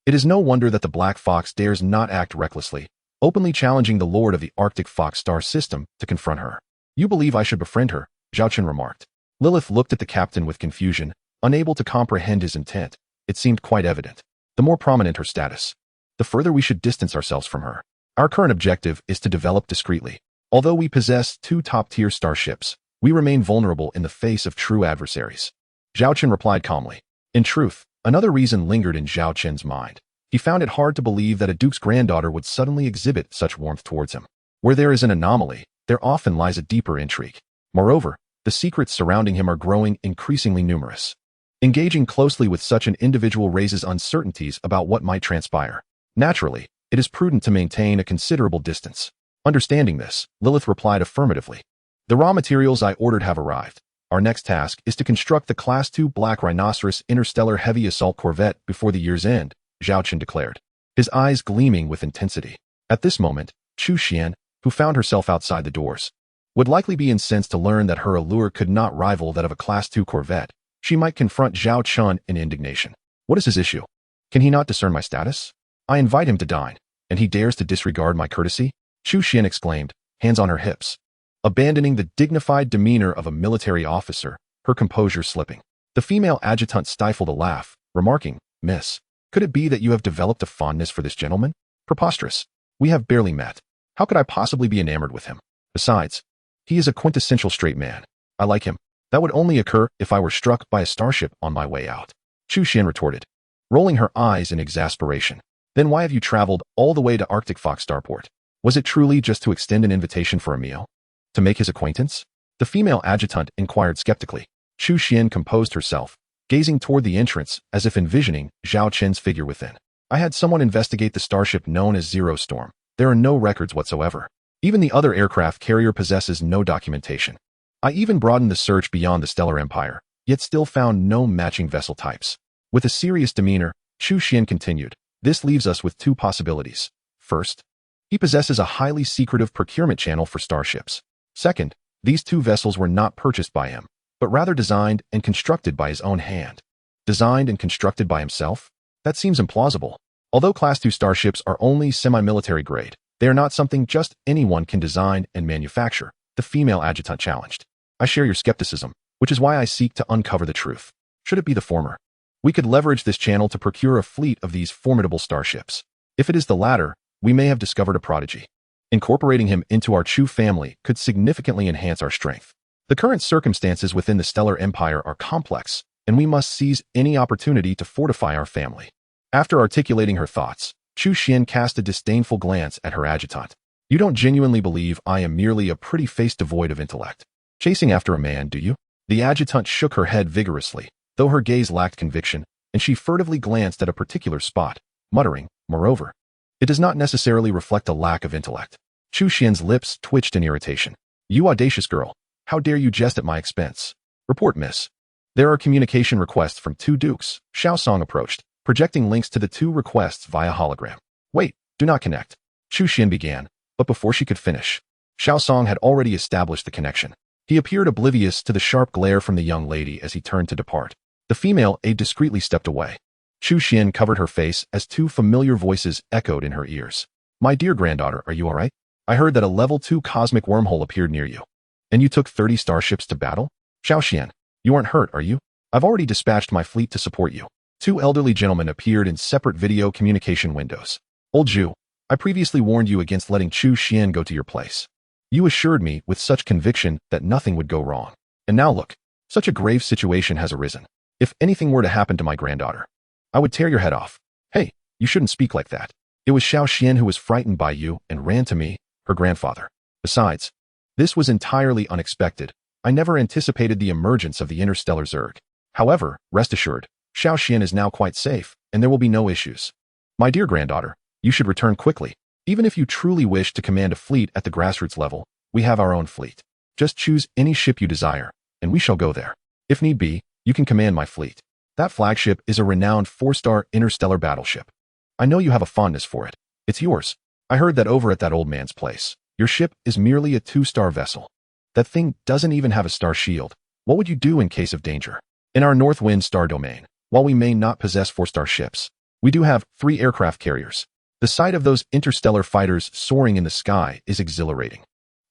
Speaker 1: It is no wonder that the Black Fox dares not act recklessly, openly challenging the Lord of the Arctic Fox star system to confront her." "You believe I should befriend her?" Zhao Chen remarked. Lilith looked at the captain with confusion, unable to comprehend his intent. It seemed quite evident. The more prominent her status, the further we should distance ourselves from her. Our current objective is to develop discreetly. Although we possess 2 top-tier starships, we remain vulnerable in the face of true adversaries," Zhao Chen replied calmly. In truth, another reason lingered in Zhao Chen's mind. He found it hard to believe that a duke's granddaughter would suddenly exhibit such warmth towards him. Where there is an anomaly, there often lies a deeper intrigue. Moreover, the secrets surrounding him are growing increasingly numerous. Engaging closely with such an individual raises uncertainties about what might transpire. Naturally, it is prudent to maintain a considerable distance. Understanding this, Lilith replied affirmatively. "The raw materials I ordered have arrived. Our next task is to construct the Class 2 Black Rhinoceros interstellar heavy assault corvette before the year's end," Zhao Chen declared, his eyes gleaming with intensity. At this moment, Chu Xian, who found herself outside the doors, would likely be incensed to learn that her allure could not rival that of a Class 2 corvette. She might confront Zhao Chen in indignation. What is his issue? Can he not discern my status? I invite him to dine, and he dares to disregard my courtesy? Chu Xian exclaimed, hands on her hips. Abandoning the dignified demeanor of a military officer, her composure slipping. The female adjutant stifled a laugh, remarking, "Miss, could it be that you have developed a fondness for this gentleman? Preposterous. We have barely met. How could I possibly be enamored with him? Besides, he is a quintessential straight man. I like him. That would only occur if I were struck by a starship on my way out. Chu Xian retorted, rolling her eyes in exasperation. Then why have you traveled all the way to Arctic Fox Starport? Was it truly just to extend an invitation for a meal? To make his acquaintance? The female adjutant inquired skeptically. Chu Xian composed herself, gazing toward the entrance as if envisioning Zhao Chen's figure within. I had someone investigate the starship known as Zero Storm. There are no records whatsoever. Even the other aircraft carrier possesses no documentation. I even broadened the search beyond the Stellar Empire, yet still found no matching vessel types. With a serious demeanor, Chu Xian continued, this leaves us with two possibilities. First, he possesses a highly secretive procurement channel for starships. Second, these two vessels were not purchased by him, but rather designed and constructed by his own hand. Designed and constructed by himself? That seems implausible. Although Class II starships are only semi-military grade, they are not something just anyone can design and manufacture, the female adjutant challenged. I share your skepticism, which is why I seek to uncover the truth. Should it be the former? We could leverage this channel to procure a fleet of these formidable starships. If it is the latter, we may have discovered a prodigy. Incorporating him into our Chu family could significantly enhance our strength. The current circumstances within the Stellar Empire are complex, and we must seize any opportunity to fortify our family. After articulating her thoughts, Chu Xian cast a disdainful glance at her adjutant. You don't genuinely believe I am merely a pretty face devoid of intellect. Chasing after a man, do you? The adjutant shook her head vigorously, though her gaze lacked conviction, and she furtively glanced at a particular spot, muttering, moreover, it does not necessarily reflect a lack of intellect. Chu Xian's lips twitched in irritation. You audacious girl, how dare you jest at my expense? Report, miss. There are communication requests from two dukes. Xiao Song approached, projecting links to the two requests via hologram. Wait, do not connect. Chu Xian began, but before she could finish, Xiao Song had already established the connection. He appeared oblivious to the sharp glare from the young lady as he turned to depart. The female aide discreetly stepped away. Chu Xian covered her face as two familiar voices echoed in her ears. My dear granddaughter, are you all right? I heard that a level 2 cosmic wormhole appeared near you. And you took 30 starships to battle? Xiao Xian, you aren't hurt, are you? I've already dispatched my fleet to support you. Two elderly gentlemen appeared in separate video communication windows. Old Zhu, I previously warned you against letting Chu Xian go to your place. You assured me with such conviction that nothing would go wrong. And now look, such a grave situation has arisen. If anything were to happen to my granddaughter, I would tear your head off. Hey, you shouldn't speak like that. It was Xiao Xian who was frightened by you and ran to me, her grandfather. Besides, this was entirely unexpected. I never anticipated the emergence of the interstellar Zerg. However, rest assured, Xiao Xian is now quite safe, and there will be no issues. My dear granddaughter, you should return quickly. Even if you truly wish to command a fleet at the grassroots level, we have our own fleet. Just choose any ship you desire, and we shall go there. If need be, you can command my fleet. That flagship is a renowned 4-star interstellar battleship. I know you have a fondness for it. It's yours. I heard that over at that old man's place. Your ship is merely a 2-star vessel. That thing doesn't even have a star shield. What would you do in case of danger? In our Northwind star domain, while we may not possess 4-star ships, we do have 3 aircraft carriers. The sight of those interstellar fighters soaring in the sky is exhilarating.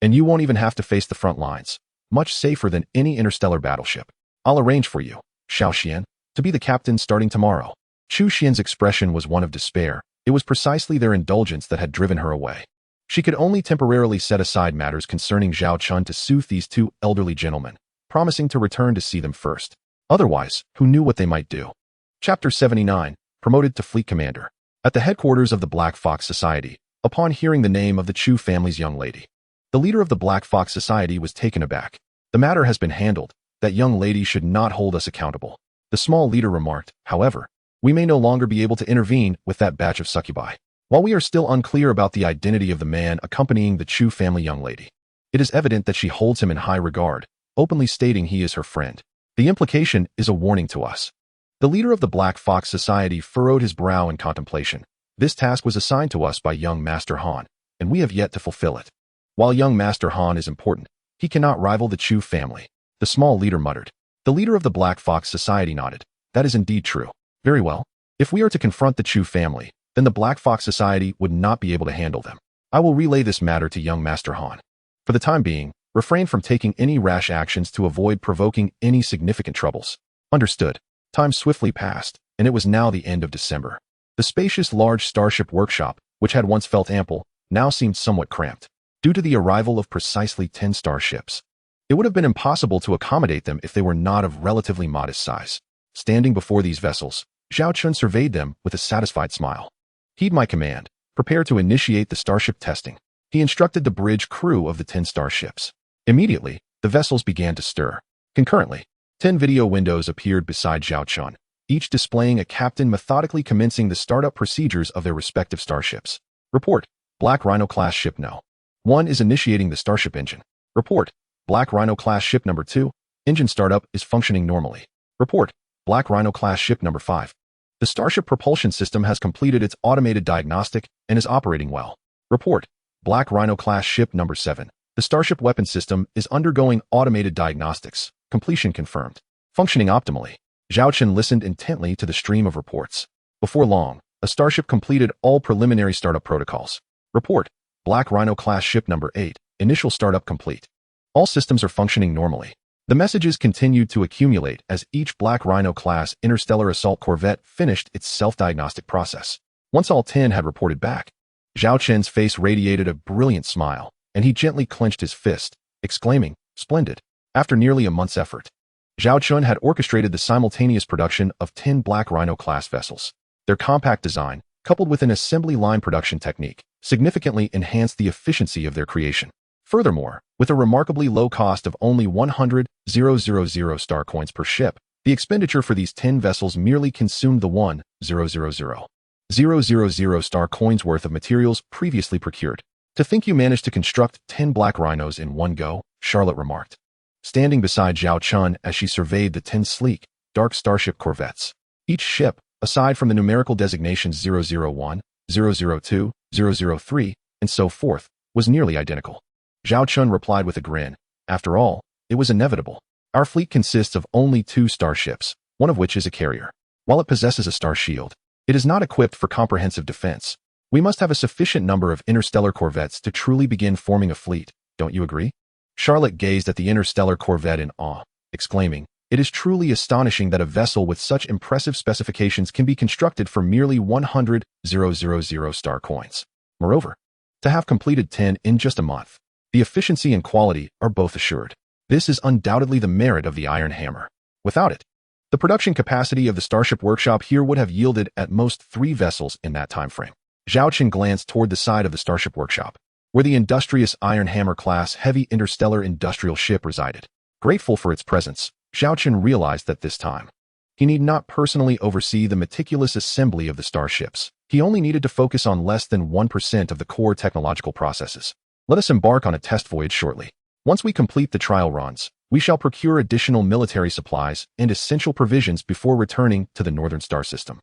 Speaker 1: And you won't even have to face the front lines. Much safer than any interstellar battleship. I'll arrange for you, Xiao Xian, to be the captain starting tomorrow. Chu Xian's expression was one of despair. It was precisely their indulgence that had driven her away. She could only temporarily set aside matters concerning Zhao Chen to soothe these two elderly gentlemen, promising to return to see them first. Otherwise, who knew what they might do? Chapter 79, Promoted to Fleet Commander. At the headquarters of the Black Fox Society, upon hearing the name of the Chu family's young lady, the leader of the Black Fox Society was taken aback. The matter has been handled. That young lady should not hold us accountable. The small leader remarked, however, we may no longer be able to intervene with that batch of succubi. While we are still unclear about the identity of the man accompanying the Chu family young lady, it is evident that she holds him in high regard, openly stating he is her friend. The implication is a warning to us. The leader of the Black Fox Society furrowed his brow in contemplation. This task was assigned to us by young Master Han, and we have yet to fulfill it. While young Master Han is important, he cannot rival the Chu family. The small leader muttered. The leader of the Black Fox Society nodded. That is indeed true. Very well. If we are to confront the Chu family, then the Black Fox Society would not be able to handle them. I will relay this matter to young Master Han. For the time being, refrain from taking any rash actions to avoid provoking any significant troubles. Understood. Time swiftly passed, and it was now the end of December. The spacious large starship workshop, which had once felt ample, now seemed somewhat cramped, due to the arrival of precisely 10 starships. It would have been impossible to accommodate them if they were not of relatively modest size. Standing before these vessels, Zhao Chen surveyed them with a satisfied smile. "Heed my command. Prepare to initiate the starship testing," he instructed the bridge crew of the 10 starships. Immediately, the vessels began to stir. Concurrently, 10 video windows appeared beside Zhao Chen, each displaying a captain methodically commencing the startup procedures of their respective starships. Report: Black Rhino-class ship No. 1 is initiating the starship engine. Report: Black Rhino-class ship number 2, engine startup is functioning normally. Report: Black Rhino-class ship number 5. The starship propulsion system has completed its automated diagnostic and is operating well. Report: Black Rhino-class ship number 7. The starship weapon system is undergoing automated diagnostics. Completion confirmed. Functioning optimally. Zhao Chen listened intently to the stream of reports. Before long, a starship completed all preliminary startup protocols. Report: Black Rhino-class ship number 8. Initial startup complete. All systems are functioning normally. The messages continued to accumulate as each Black Rhino-class interstellar assault corvette finished its self-diagnostic process. Once all 10 had reported back, Zhao Chen's face radiated a brilliant smile, and he gently clenched his fist, exclaiming, "Splendid." After nearly a month's effort, Zhao Chen had orchestrated the simultaneous production of 10 Black Rhino-class vessels. Their compact design, coupled with an assembly line production technique, significantly enhanced the efficiency of their creation. Furthermore, with a remarkably low cost of only 100,000 star coins per ship, the expenditure for these 10 vessels merely consumed the 1,000,000 star coins worth of materials previously procured. "To think you managed to construct 10 Black Rhinos in one go," Charlotte remarked, standing beside Zhao Chen as she surveyed the 10 sleek, dark starship corvettes. Each ship, aside from the numerical designations 001, 002, 003, and so forth, was nearly identical. Zhao Chen replied with a grin. "After all, it was inevitable. Our fleet consists of only 2 starships, one of which is a carrier. While it possesses a star shield, it is not equipped for comprehensive defense. We must have a sufficient number of interstellar corvettes to truly begin forming a fleet, don't you agree?" Charlotte gazed at the interstellar corvette in awe, exclaiming, "It is truly astonishing that a vessel with such impressive specifications can be constructed for merely 100,000 star coins. Moreover, to have completed 10 in just a month, the efficiency and quality are both assured. This is undoubtedly the merit of the Iron Hammer. Without it, the production capacity of the Starship Workshop here would have yielded at most 3 vessels in that time frame." Zhao Chen glanced toward the side of the Starship Workshop, where the industrious Iron Hammer class heavy interstellar industrial ship resided. Grateful for its presence, Zhao Chen realized that this time, he need not personally oversee the meticulous assembly of the starships. He only needed to focus on less than 1% of the core technological processes. "Let us embark on a test voyage shortly. Once we complete the trial runs, we shall procure additional military supplies and essential provisions before returning to the Northern Star System."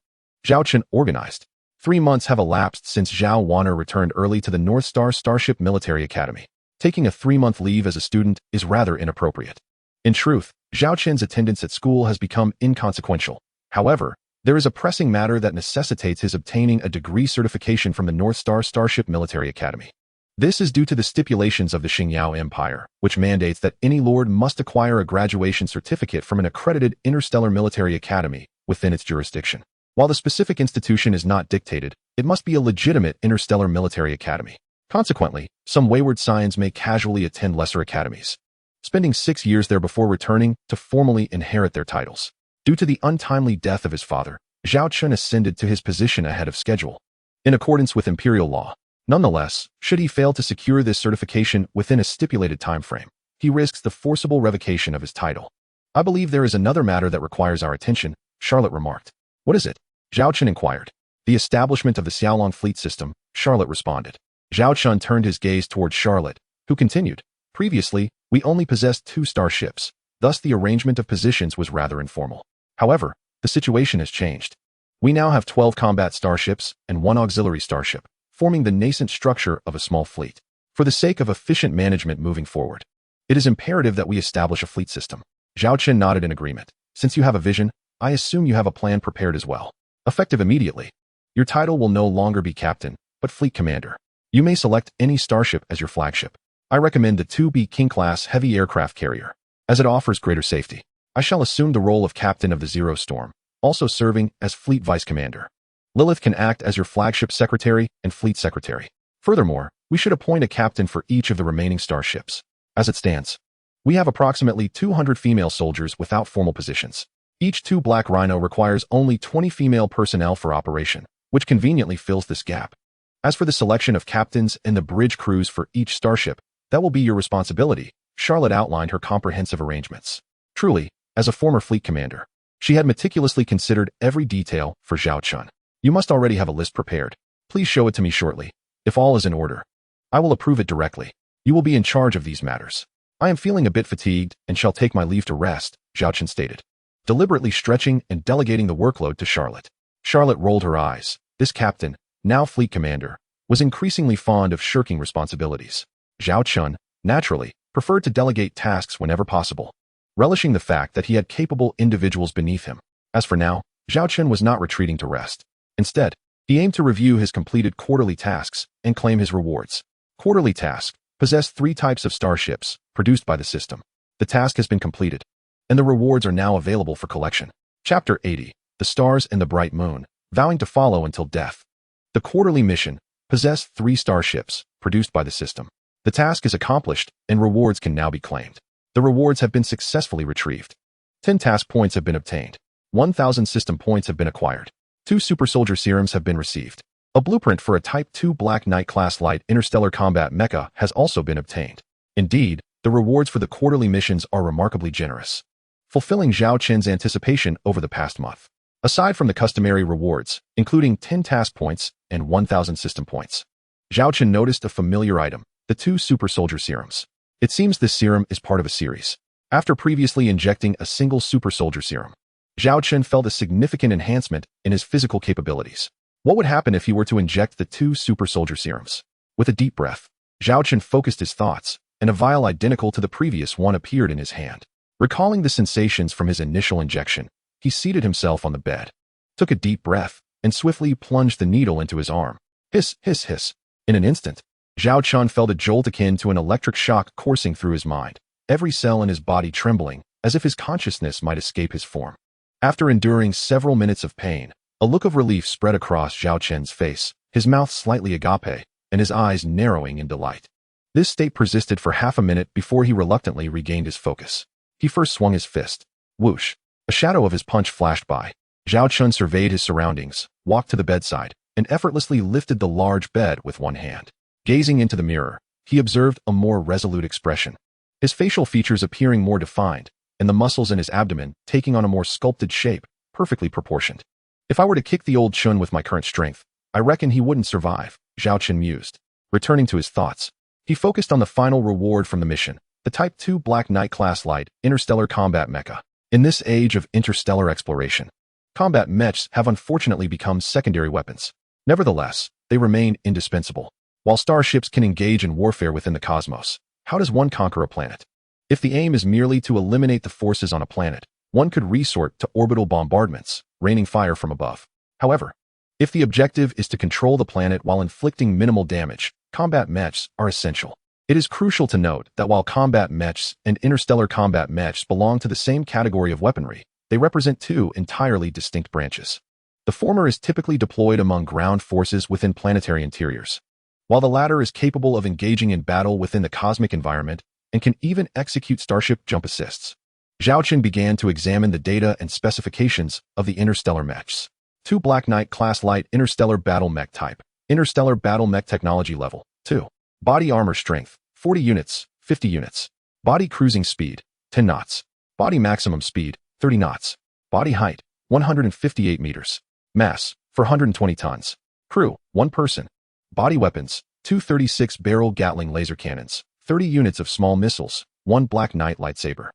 Speaker 1: Zhao Chen organized. 3 months have elapsed since Zhao Wanner returned early to the North Star Starship Military Academy. Taking a 3-month leave as a student is rather inappropriate. In truth, Zhao Chen's attendance at school has become inconsequential. However, there is a pressing matter that necessitates his obtaining a degree certification from the North Star Starship Military Academy. This is due to the stipulations of the Xingyao Empire, which mandates that any lord must acquire a graduation certificate from an accredited interstellar military academy within its jurisdiction. While the specific institution is not dictated, it must be a legitimate interstellar military academy. Consequently, some wayward scions may casually attend lesser academies, spending 6 years there before returning to formally inherit their titles. Due to the untimely death of his father, Zhao Chen ascended to his position ahead of schedule, in accordance with imperial law. Nonetheless, should he fail to secure this certification within a stipulated time frame, he risks the forcible revocation of his title. "I believe there is another matter that requires our attention," Charlotte remarked. "What is it?" Zhao Chen inquired. "The establishment of the Xiaolong fleet system," Charlotte responded. Zhao Chen turned his gaze towards Charlotte, who continued, "Previously, we only possessed 2 starships, thus the arrangement of positions was rather informal. However, the situation has changed. We now have 12 combat starships and 1 auxiliary starship, forming the nascent structure of a small fleet. For the sake of efficient management moving forward, it is imperative that we establish a fleet system." Zhao Chen nodded in agreement. "Since you have a vision, I assume you have a plan prepared as well. Effective immediately. Your title will no longer be captain, but fleet commander. You may select any starship as your flagship. I recommend the 2B King-class heavy aircraft carrier, as it offers greater safety. I shall assume the role of captain of the Zero Storm, also serving as fleet vice commander. Lilith can act as your flagship secretary and fleet secretary. Furthermore, We should appoint a captain for each of the remaining starships. As it stands, we have approximately 200 female soldiers without formal positions. Each 2 Black Rhino requires only 20 female personnel for operation, which conveniently fills this gap. As for the selection of captains and the bridge crews for each starship, that will be your responsibility, Charlotte outlined her comprehensive arrangements. Truly, as a former fleet commander, she had meticulously considered every detail for Zhao Chen. You must already have a list prepared. Please show it to me shortly. If all is in order, I will approve it directly. You will be in charge of these matters. I am feeling a bit fatigued and shall take my leave to rest, Zhao Chen stated, deliberately stretching and delegating the workload to Charlotte. Charlotte rolled her eyes. This captain, now fleet commander, was increasingly fond of shirking responsibilities. Zhao Chen, naturally, preferred to delegate tasks whenever possible, relishing the fact that he had capable individuals beneath him. As for now, Zhao Chen was not retreating to rest. Instead, he aimed to review his completed quarterly tasks and claim his rewards. Quarterly task possess 3 types of starships produced by the system. The task has been completed, and the rewards are now available for collection. Chapter 80, The Stars and the Bright Moon, Vowing to Follow Until Death. The quarterly mission possessed 3 starships produced by the system. The task is accomplished, and rewards can now be claimed. The rewards have been successfully retrieved. 10 task points have been obtained. 1,000 system points have been acquired. 2 super soldier serums have been received. A blueprint for a Type 2 Black Knight class light interstellar combat mecha has also been obtained. Indeed, the rewards for the quarterly missions are remarkably generous, fulfilling Zhao Chen's anticipation over the past month. Aside from the customary rewards, including 10 task points and 1,000 system points, Zhao Chen noticed a familiar item, the 2 super soldier serums. It seems this serum is part of a series. After previously injecting a single super soldier serum, Zhao Chen felt a significant enhancement in his physical capabilities. What would happen if he were to inject the 2 super soldier serums? With a deep breath, Zhao Chen focused his thoughts, and a vial identical to the previous one appeared in his hand. Recalling the sensations from his initial injection, he seated himself on the bed, took a deep breath, and swiftly plunged the needle into his arm. Hiss, hiss, hiss. In an instant, Zhao Chen felt a jolt akin to an electric shock coursing through his mind, every cell in his body trembling, as if his consciousness might escape his form. After enduring several minutes of pain, a look of relief spread across Zhao Chen's face, his mouth slightly agape, and his eyes narrowing in delight. This state persisted for half a minute before he reluctantly regained his focus. He first swung his fist. Whoosh! A shadow of his punch flashed by. Zhao Chen surveyed his surroundings, walked to the bedside, and effortlessly lifted the large bed with one hand. Gazing into the mirror, he observed a more resolute expression, his facial features appearing more defined, and the muscles in his abdomen taking on a more sculpted shape, perfectly proportioned. If I were to kick the old Chun with my current strength, I reckon he wouldn't survive, Zhao Chen mused. Returning to his thoughts, he focused on the final reward from the mission, the Type 2 Black Knight class light interstellar combat mecha. In this age of interstellar exploration, combat mechs have unfortunately become secondary weapons. Nevertheless, they remain indispensable. While starships can engage in warfare within the cosmos, how does one conquer a planet? If the aim is merely to eliminate the forces on a planet, one could resort to orbital bombardments, raining fire from above. However, if the objective is to control the planet while inflicting minimal damage, combat mechs are essential. It is crucial to note that while combat mechs and interstellar combat mechs belong to the same category of weaponry, they represent 2 entirely distinct branches. The former is typically deployed among ground forces within planetary interiors, while the latter is capable of engaging in battle within the cosmic environment and can even execute starship jump assists. Zhao Chen began to examine the data and specifications of the interstellar mechs. 2 Black Knight class light interstellar battle mech type, interstellar battle mech technology level 2. Body armor strength 40 units, 50 units. Body cruising speed 10 knots. Body maximum speed 30 knots. Body height 158 meters. Mass 420 tons. Crew 1 person. Body weapons 2 36-barrel Gatling laser cannons, 30 units of small missiles, 1 Black Knight lightsaber.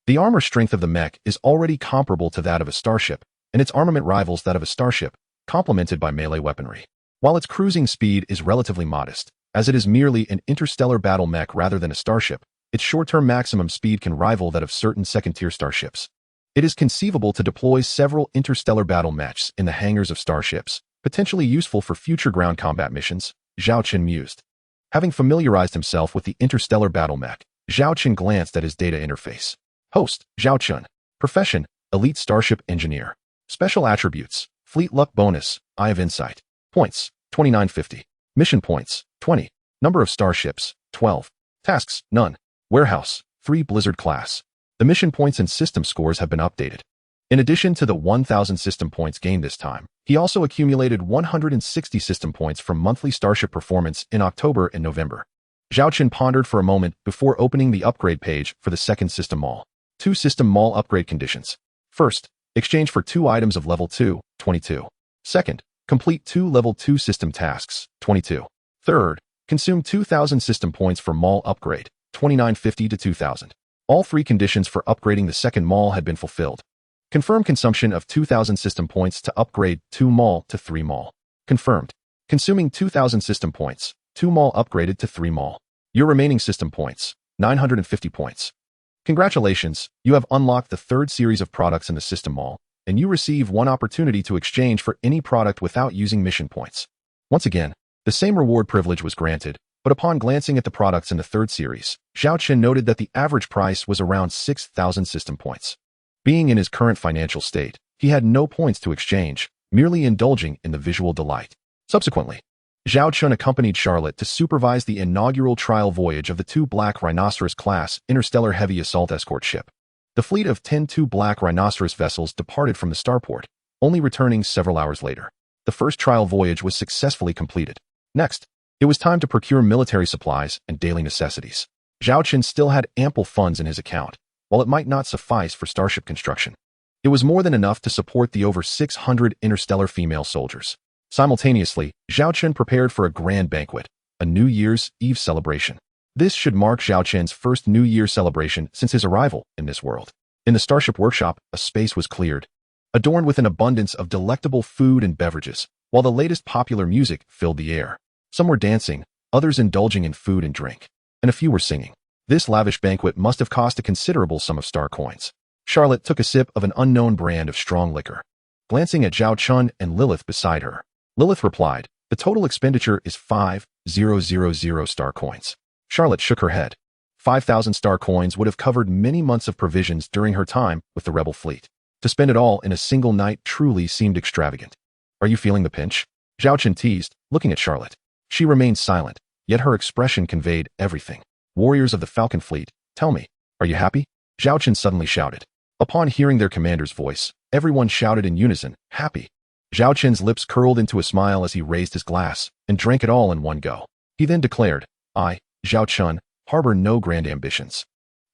Speaker 1: The armor strength of the mech is already comparable to that of a starship, and its armament rivals that of a starship, complemented by melee weaponry. While its cruising speed is relatively modest, as it is merely an interstellar battle mech rather than a starship, its short-term maximum speed can rival that of certain second-tier starships. It is conceivable to deploy several interstellar battle mechs in the hangars of starships, potentially useful for future ground combat missions, Zhao Chen mused. Having familiarized himself with the interstellar battle mech, Zhao Chen glanced at his data interface. Host, Zhao Chen. Profession, Elite Starship Engineer. Special attributes, Fleet Luck Bonus, Eye of Insight. Points, 2950. Mission points, 20. Number of starships, 12. Tasks, none. Warehouse, 3 Blizzard class. The mission points and system scores have been updated. In addition to the 1,000 system points gained this time, he also accumulated 160 system points from monthly starship performance in October and November. Zhao Chen pondered for a moment before opening the upgrade page for the second system mall. 2 system mall upgrade conditions. First, exchange for 2 items of level 2, 22. Second, complete 2 level 2 system tasks, 22. Third, consume 2,000 system points for mall upgrade, 2950 to 2,000. All 3 conditions for upgrading the second mall had been fulfilled. Confirm consumption of 2,000 system points to upgrade 2 mall to 3 mall. Confirmed. Consuming 2,000 system points, 2 mall upgraded to 3 mall. Your remaining system points, 950 points. Congratulations, you have unlocked the 3rd series of products in the system mall, and you receive 1 opportunity to exchange for any product without using mission points. Once again, the same reward privilege was granted, but upon glancing at the products in the 3rd series, Zhao Chen noted that the average price was around 6,000 system points. Being in his current financial state, he had no points to exchange, merely indulging in the visual delight. Subsequently, Zhao Chen accompanied Charlotte to supervise the inaugural trial voyage of the 2 Black Rhinoceros-class interstellar heavy assault escort ship. The fleet of 10 2 Black Rhinoceros vessels departed from the starport, only returning several hours later. The first trial voyage was successfully completed. Next, it was time to procure military supplies and daily necessities. Zhao Chen still had ample funds in his account, while it might not suffice for starship construction. It was more than enough to support the over 600 interstellar female soldiers. Simultaneously, Zhao Chen prepared for a grand banquet, a New Year's Eve celebration. This should mark Zhao Chen's first New Year celebration since his arrival in this world. In the Starship workshop, a space was cleared, adorned with an abundance of delectable food and beverages, while the latest popular music filled the air. Some were dancing, others indulging in food and drink, and a few were singing. This lavish banquet must have cost a considerable sum of star coins. Charlotte took a sip of an unknown brand of strong liquor. Glancing at Zhao Chen and Lilith beside her, Lilith replied, "The total expenditure is 5,000 star coins." Charlotte shook her head. 5,000 star coins would have covered many months of provisions during her time with the rebel fleet. To spend it all in a single night truly seemed extravagant. "Are you feeling the pinch?" Zhao Chen teased, looking at Charlotte. She remained silent, yet her expression conveyed everything. "Warriors of the Falcon Fleet, tell me, are you happy?" Zhao Chen suddenly shouted. Upon hearing their commander's voice, everyone shouted in unison, "Happy." Zhao Chen's lips curled into a smile as he raised his glass and drank it all in one go. He then declared, "I, Zhao Chen, harbor no grand ambitions.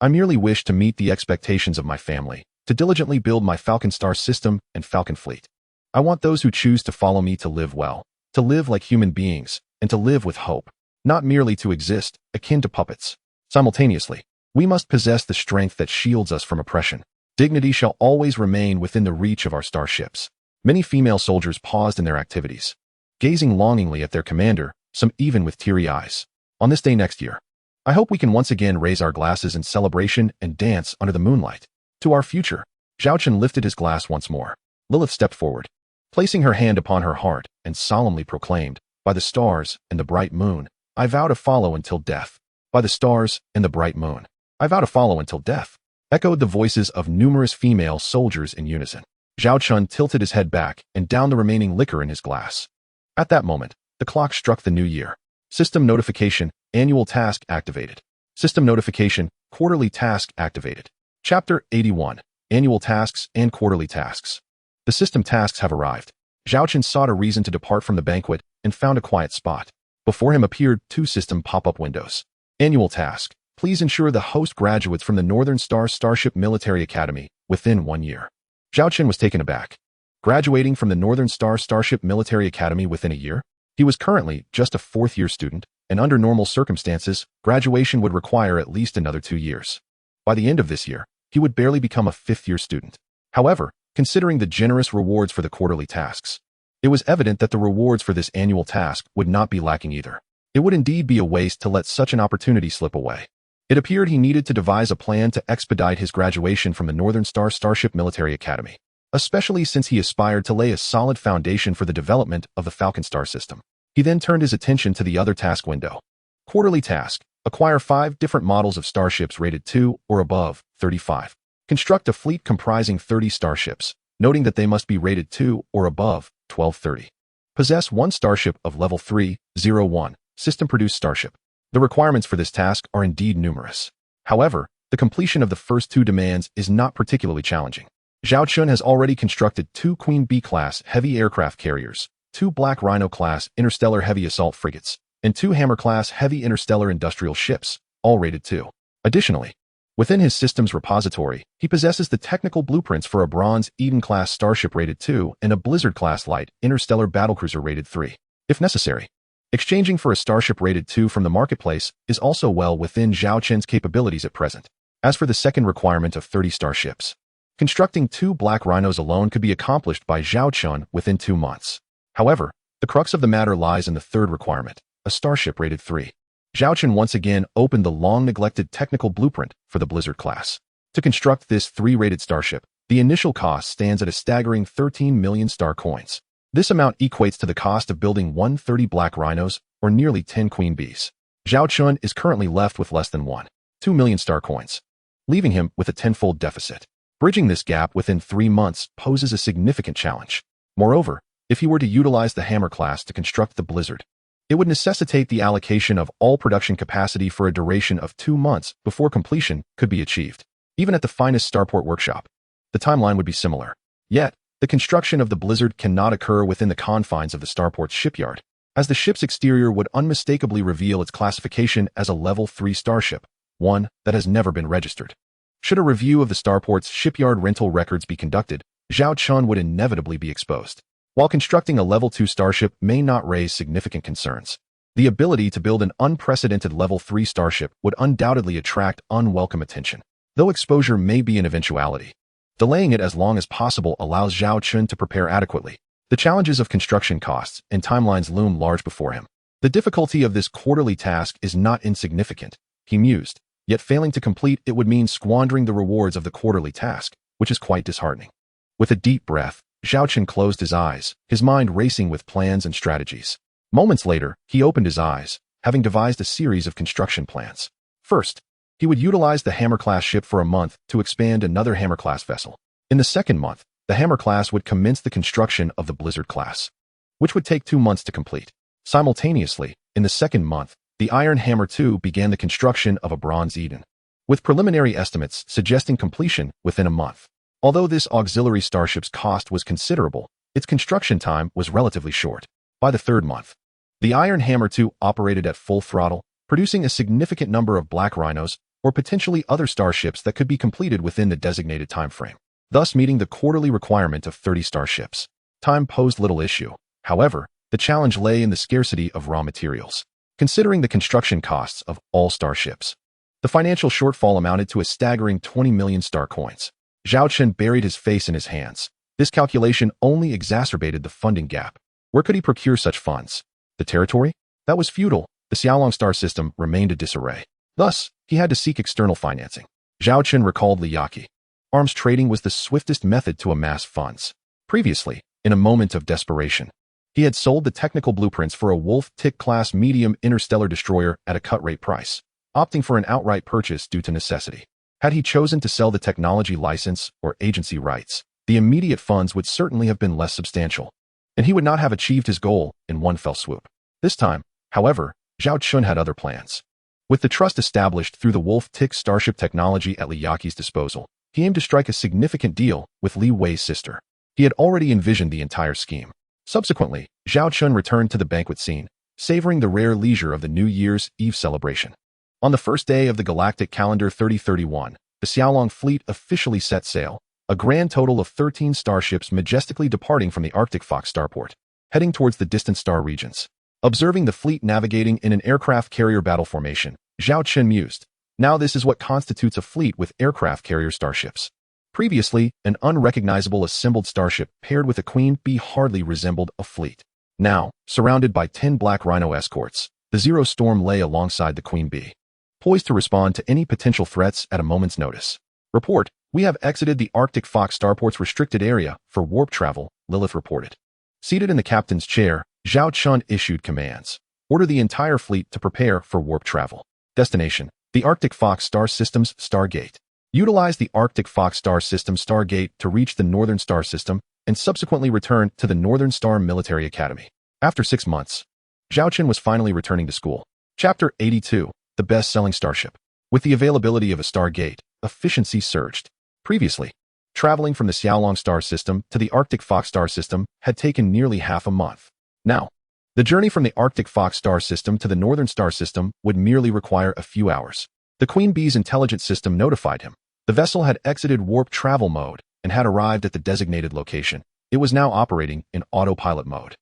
Speaker 1: I merely wish to meet the expectations of my family, to diligently build my Falcon Star system and Falcon Fleet. I want those who choose to follow me to live well, to live like human beings, and to live with hope, not merely to exist, akin to puppets. Simultaneously, we must possess the strength that shields us from oppression. Dignity shall always remain within the reach of our starships." Many female soldiers paused in their activities, gazing longingly at their commander, some even with teary eyes. "On this day next year, I hope we can once again raise our glasses in celebration and dance under the moonlight. To our future." Zhao Chen lifted his glass once more. Lilith stepped forward, placing her hand upon her heart, and solemnly proclaimed, "By the stars and the bright moon, I vow to follow until death. By the stars and the bright moon, I vow to follow until death," echoed the voices of numerous female soldiers in unison. Zhao Chen tilted his head back and downed the remaining liquor in his glass. At that moment, the clock struck the new year. System notification, annual task activated. System notification, quarterly task activated. Chapter 81, Annual Tasks and Quarterly Tasks. The system tasks have arrived. Zhao Chen sought a reason to depart from the banquet and found a quiet spot. Before him appeared 2 system pop-up windows. Annual task. Please ensure the host graduates from the Northern Star Starship Military Academy within 1 year. Zhao Chen was taken aback. Graduating from the Northern Star Starship Military Academy within a year? He was currently just a 4th-year student, and under normal circumstances, graduation would require at least another 2 years. By the end of this year, he would barely become a 5th-year student. However, considering the generous rewards for the quarterly tasks, it was evident that the rewards for this annual task would not be lacking either. It would indeed be a waste to let such an opportunity slip away. It appeared he needed to devise a plan to expedite his graduation from the Northern Star Starship Military Academy, especially since he aspired to lay a solid foundation for the development of the Falcon Star system. He then turned his attention to the other task window. Quarterly task. Acquire 5 different models of starships rated 2 or above, 35. Construct a fleet comprising 30 starships, noting that they must be rated 2 or above, 1230. Possess 1 starship of level 3, 01, system-produced starship. The requirements for this task are indeed numerous. However, the completion of the first two demands is not particularly challenging. Zhao Chen has already constructed 2 Queen Bee-class heavy aircraft carriers, 2 Black Rhino-class interstellar heavy assault frigates, and 2 Hammer-class heavy interstellar industrial ships, all rated 2. Additionally, within his systems repository, he possesses the technical blueprints for a Bronze Eden-class starship rated 2 and a Blizzard-class light interstellar battlecruiser rated 3, if necessary. Exchanging for a starship rated 2 from the marketplace is also well within Zhao Chen's capabilities at present. As for the second requirement of 30 starships, constructing 2 Black Rhinos alone could be accomplished by Zhao Chen within 2 months. However, the crux of the matter lies in the third requirement, a starship rated 3. Zhao Chen once again opened the long-neglected technical blueprint for the Blizzard class. To construct this 3-rated starship, the initial cost stands at a staggering 13 million star coins. This amount equates to the cost of building 130 Black Rhinos, or nearly 10 Queen Bees. Zhao Chen is currently left with less than 1.2 million star coins, leaving him with a tenfold deficit. Bridging this gap within 3 months poses a significant challenge. Moreover, if he were to utilize the Hammer class to construct the Blizzard, it would necessitate the allocation of all production capacity for a duration of 2 months before completion could be achieved. Even at the finest starport workshop, the timeline would be similar. Yet, the construction of the Blizzard cannot occur within the confines of the starport's shipyard, as the ship's exterior would unmistakably reveal its classification as a Level 3 starship, one that has never been registered. Should a review of the starport's shipyard rental records be conducted, Zhao Chen would inevitably be exposed. While constructing a Level 2 starship may not raise significant concerns, the ability to build an unprecedented Level 3 starship would undoubtedly attract unwelcome attention. Though exposure may be an eventuality, delaying it as long as possible allows Zhao Chen to prepare adequately. The challenges of construction costs and timelines loom large before him. The difficulty of this quarterly task is not insignificant, he mused, yet failing to complete it would mean squandering the rewards of the quarterly task, which is quite disheartening. With a deep breath, Zhao Chen closed his eyes, his mind racing with plans and strategies. Moments later, he opened his eyes, having devised a series of construction plans. First, he would utilize the Hammer-class ship for a month to expand another Hammer-class vessel. In the second month, the Hammer-class would commence the construction of the Blizzard class, which would take 2 months to complete. Simultaneously, in the second month, the Iron Hammer II began the construction of a Bronze Eden, with preliminary estimates suggesting completion within a month. Although this auxiliary starship's cost was considerable, its construction time was relatively short. By the third month, the Iron Hammer II operated at full throttle, producing a significant number of Black Rhinos, or potentially other starships that could be completed within the designated time frame, thus meeting the quarterly requirement of 30 starships. Time posed little issue. However, the challenge lay in the scarcity of raw materials. Considering the construction costs of all starships, the financial shortfall amounted to a staggering 20 million star coins. Zhao Chen buried his face in his hands. This calculation only exacerbated the funding gap. Where could he procure such funds? The territory? That was futile. The Xiaolong star system remained a disarray. Thus, he had to seek external financing. Zhao Chen recalled Liyaki. Arms trading was the swiftest method to amass funds. Previously, in a moment of desperation, he had sold the technical blueprints for a Wolf-Tick-class medium interstellar destroyer at a cut-rate price, opting for an outright purchase due to necessity. Had he chosen to sell the technology license or agency rights, the immediate funds would certainly have been less substantial, and he would not have achieved his goal in one fell swoop. This time, however, Zhao Chen had other plans. With the trust established through the Wolf-Tick starship technology at Liyaki's disposal, he aimed to strike a significant deal with Li Wei's sister. He had already envisioned the entire scheme. Subsequently, Zhao Chen returned to the banquet scene, savoring the rare leisure of the New Year's Eve celebration. On the first day of the galactic calendar 3031, the Xiaolong fleet officially set sail, a grand total of 13 starships majestically departing from the Arctic Fox starport, heading towards the distant star regions. Observing the fleet navigating in an aircraft carrier battle formation, Zhao Chen mused, now this is what constitutes a fleet with aircraft carrier starships. Previously, an unrecognizable assembled starship paired with a Queen Bee hardly resembled a fleet. Now, surrounded by 10 Black Rhino escorts, the Zero Storm lay alongside the Queen Bee, poised to respond to any potential threats at a moment's notice. Report, we have exited the Arctic Fox starport's restricted area for warp travel, Lilith reported. Seated in the captain's chair, Zhao Chen issued commands. Order the entire fleet to prepare for warp travel. Destination, the Arctic Fox Star System's Stargate. Utilize the Arctic Fox Star System Stargate to reach the Northern Star System and subsequently return to the Northern Star Military Academy. After 6 months, Zhao Chen was finally returning to school. Chapter 82, The Best-Selling Starship. With the availability of a Stargate, efficiency surged. Previously, traveling from the Xiaolong star system to the Arctic Fox star system had taken nearly half a month. Now, the journey from the Arctic Fox star system to the Northern star system would merely require a few hours. The Queen Bee's intelligence system notified him. The vessel had exited warp travel mode and had arrived at the designated location. It was now operating in autopilot mode.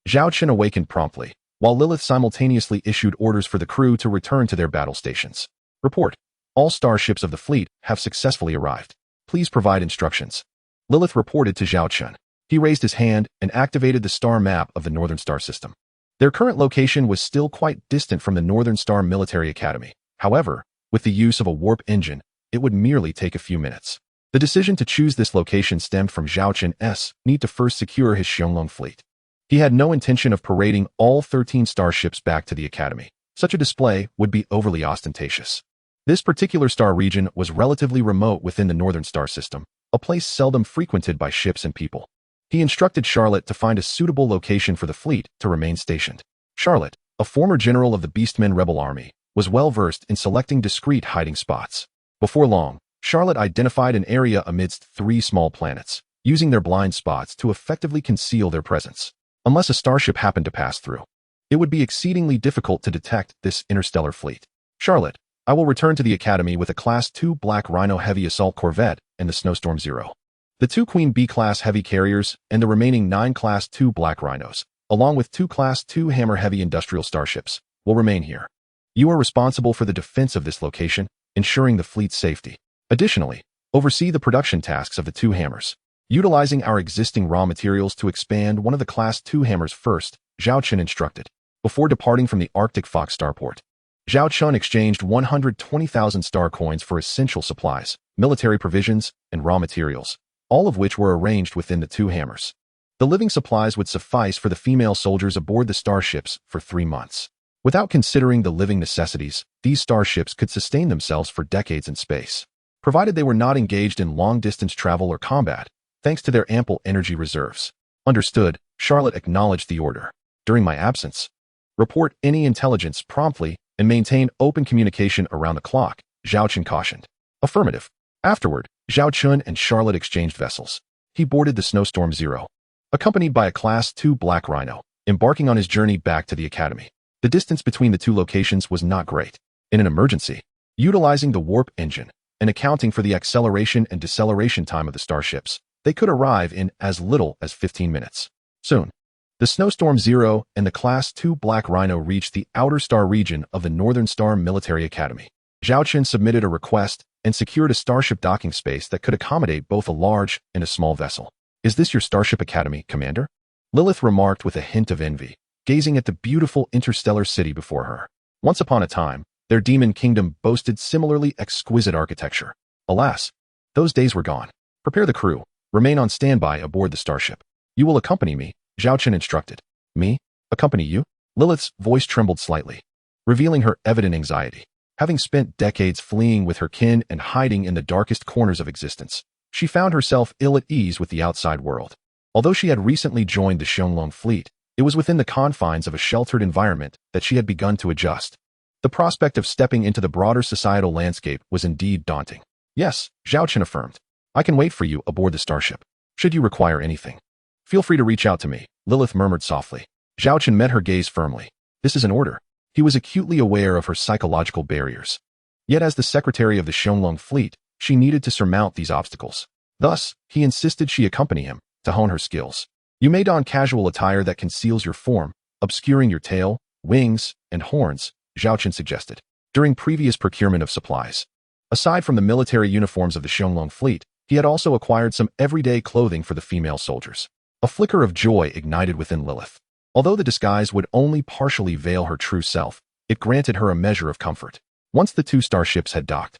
Speaker 1: Zhao Chen awakened promptly, while Lilith simultaneously issued orders for the crew to return to their battle stations. Report. All starships of the fleet have successfully arrived. Please provide instructions. Lilith reported to Zhao Chen. He raised his hand and activated the star map of the Northern Star System. Their current location was still quite distant from the Northern Star Military Academy. However, with the use of a warp engine, it would merely take a few minutes. The decision to choose this location stemmed from Zhao Chen's need to first secure his Xiongling fleet. He had no intention of parading all 13 starships back to the Academy. Such a display would be overly ostentatious. This particular star region was relatively remote within the Northern Star System, a place seldom frequented by ships and people. He instructed Charlotte to find a suitable location for the fleet to remain stationed. Charlotte, a former general of the Beastmen rebel army, was well-versed in selecting discreet hiding spots. Before long, Charlotte identified an area amidst 3 small planets, using their blind spots to effectively conceal their presence. Unless a starship happened to pass through, it would be exceedingly difficult to detect this interstellar fleet. Charlotte, I will return to the Academy with a Class 2 Black Rhino heavy assault corvette and the Snowstorm Zero. The 2 Queen B-class heavy carriers and the remaining 9 Class 2 Black Rhinos, along with 2 Class 2 Hammer heavy industrial starships, will remain here. You are responsible for the defense of this location, ensuring the fleet's safety. Additionally, oversee the production tasks of the 2 Hammers. Utilizing our existing raw materials to expand one of the Class 2 Hammers first, Zhao Chen instructed. Before departing from the Arctic Fox starport, Zhao Chen exchanged 120,000 star coins for essential supplies, military provisions, and raw materials, all of which were arranged within the 2 Hammers. The living supplies would suffice for the female soldiers aboard the starships for 3 months. Without considering the living necessities, these starships could sustain themselves for decades in space, provided they were not engaged in long-distance travel or combat, thanks to their ample energy reserves. Understood, Charlotte acknowledged the order. During my absence, report any intelligence promptly and maintain open communication around the clock, Zhao Chen cautioned. Affirmative. Afterward, Zhao Chen and Charlotte exchanged vessels. He boarded the Snowstorm Zero, accompanied by a Class 2 Black Rhino, embarking on his journey back to the Academy. The distance between the 2 locations was not great. In an emergency, utilizing the warp engine and accounting for the acceleration and deceleration time of the starships, they could arrive in as little as 15 minutes. Soon, the Snowstorm Zero and the Class 2 Black Rhino reached the outer star region of the Northern Star Military Academy. Zhao Chen submitted a request and secured a starship docking space that could accommodate both a large and a small vessel. Is this your Starship Academy, Commander? Lilith remarked with a hint of envy, gazing at the beautiful interstellar city before her. Once upon a time, their demon kingdom boasted similarly exquisite architecture. Alas, those days were gone. Prepare the crew. Remain on standby aboard the starship. You will accompany me, Zhao Chen instructed. Me? Accompany you? Lilith's voice trembled slightly, revealing her evident anxiety. Having spent decades fleeing with her kin and hiding in the darkest corners of existence, she found herself ill at ease with the outside world. Although she had recently joined the Xiongling fleet, it was within the confines of a sheltered environment that she had begun to adjust. The prospect of stepping into the broader societal landscape was indeed daunting. Yes, Zhao Chen affirmed. I can wait for you aboard the starship. Should you require anything, feel free to reach out to me, Lilith murmured softly. Zhao Chen met her gaze firmly. This is an order. He was acutely aware of her psychological barriers. Yet as the secretary of the Xiongling fleet, she needed to surmount these obstacles. Thus, he insisted she accompany him to hone her skills. You may don casual attire that conceals your form, obscuring your tail, wings, and horns, Zhao Chen suggested. During previous procurement of supplies, aside from the military uniforms of the Xiongling fleet, he had also acquired some everyday clothing for the female soldiers. A flicker of joy ignited within Lilith. Although the disguise would only partially veil her true self, it granted her a measure of comfort. Once the 2 starships had docked,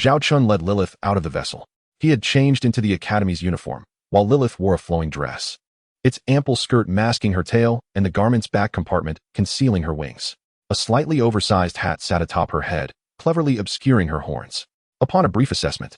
Speaker 1: Zhao Chen led Lilith out of the vessel. He had changed into the Academy's uniform, while Lilith wore a flowing dress, its ample skirt masking her tail and the garment's back compartment concealing her wings. A slightly oversized hat sat atop her head, cleverly obscuring her horns. Upon a brief assessment,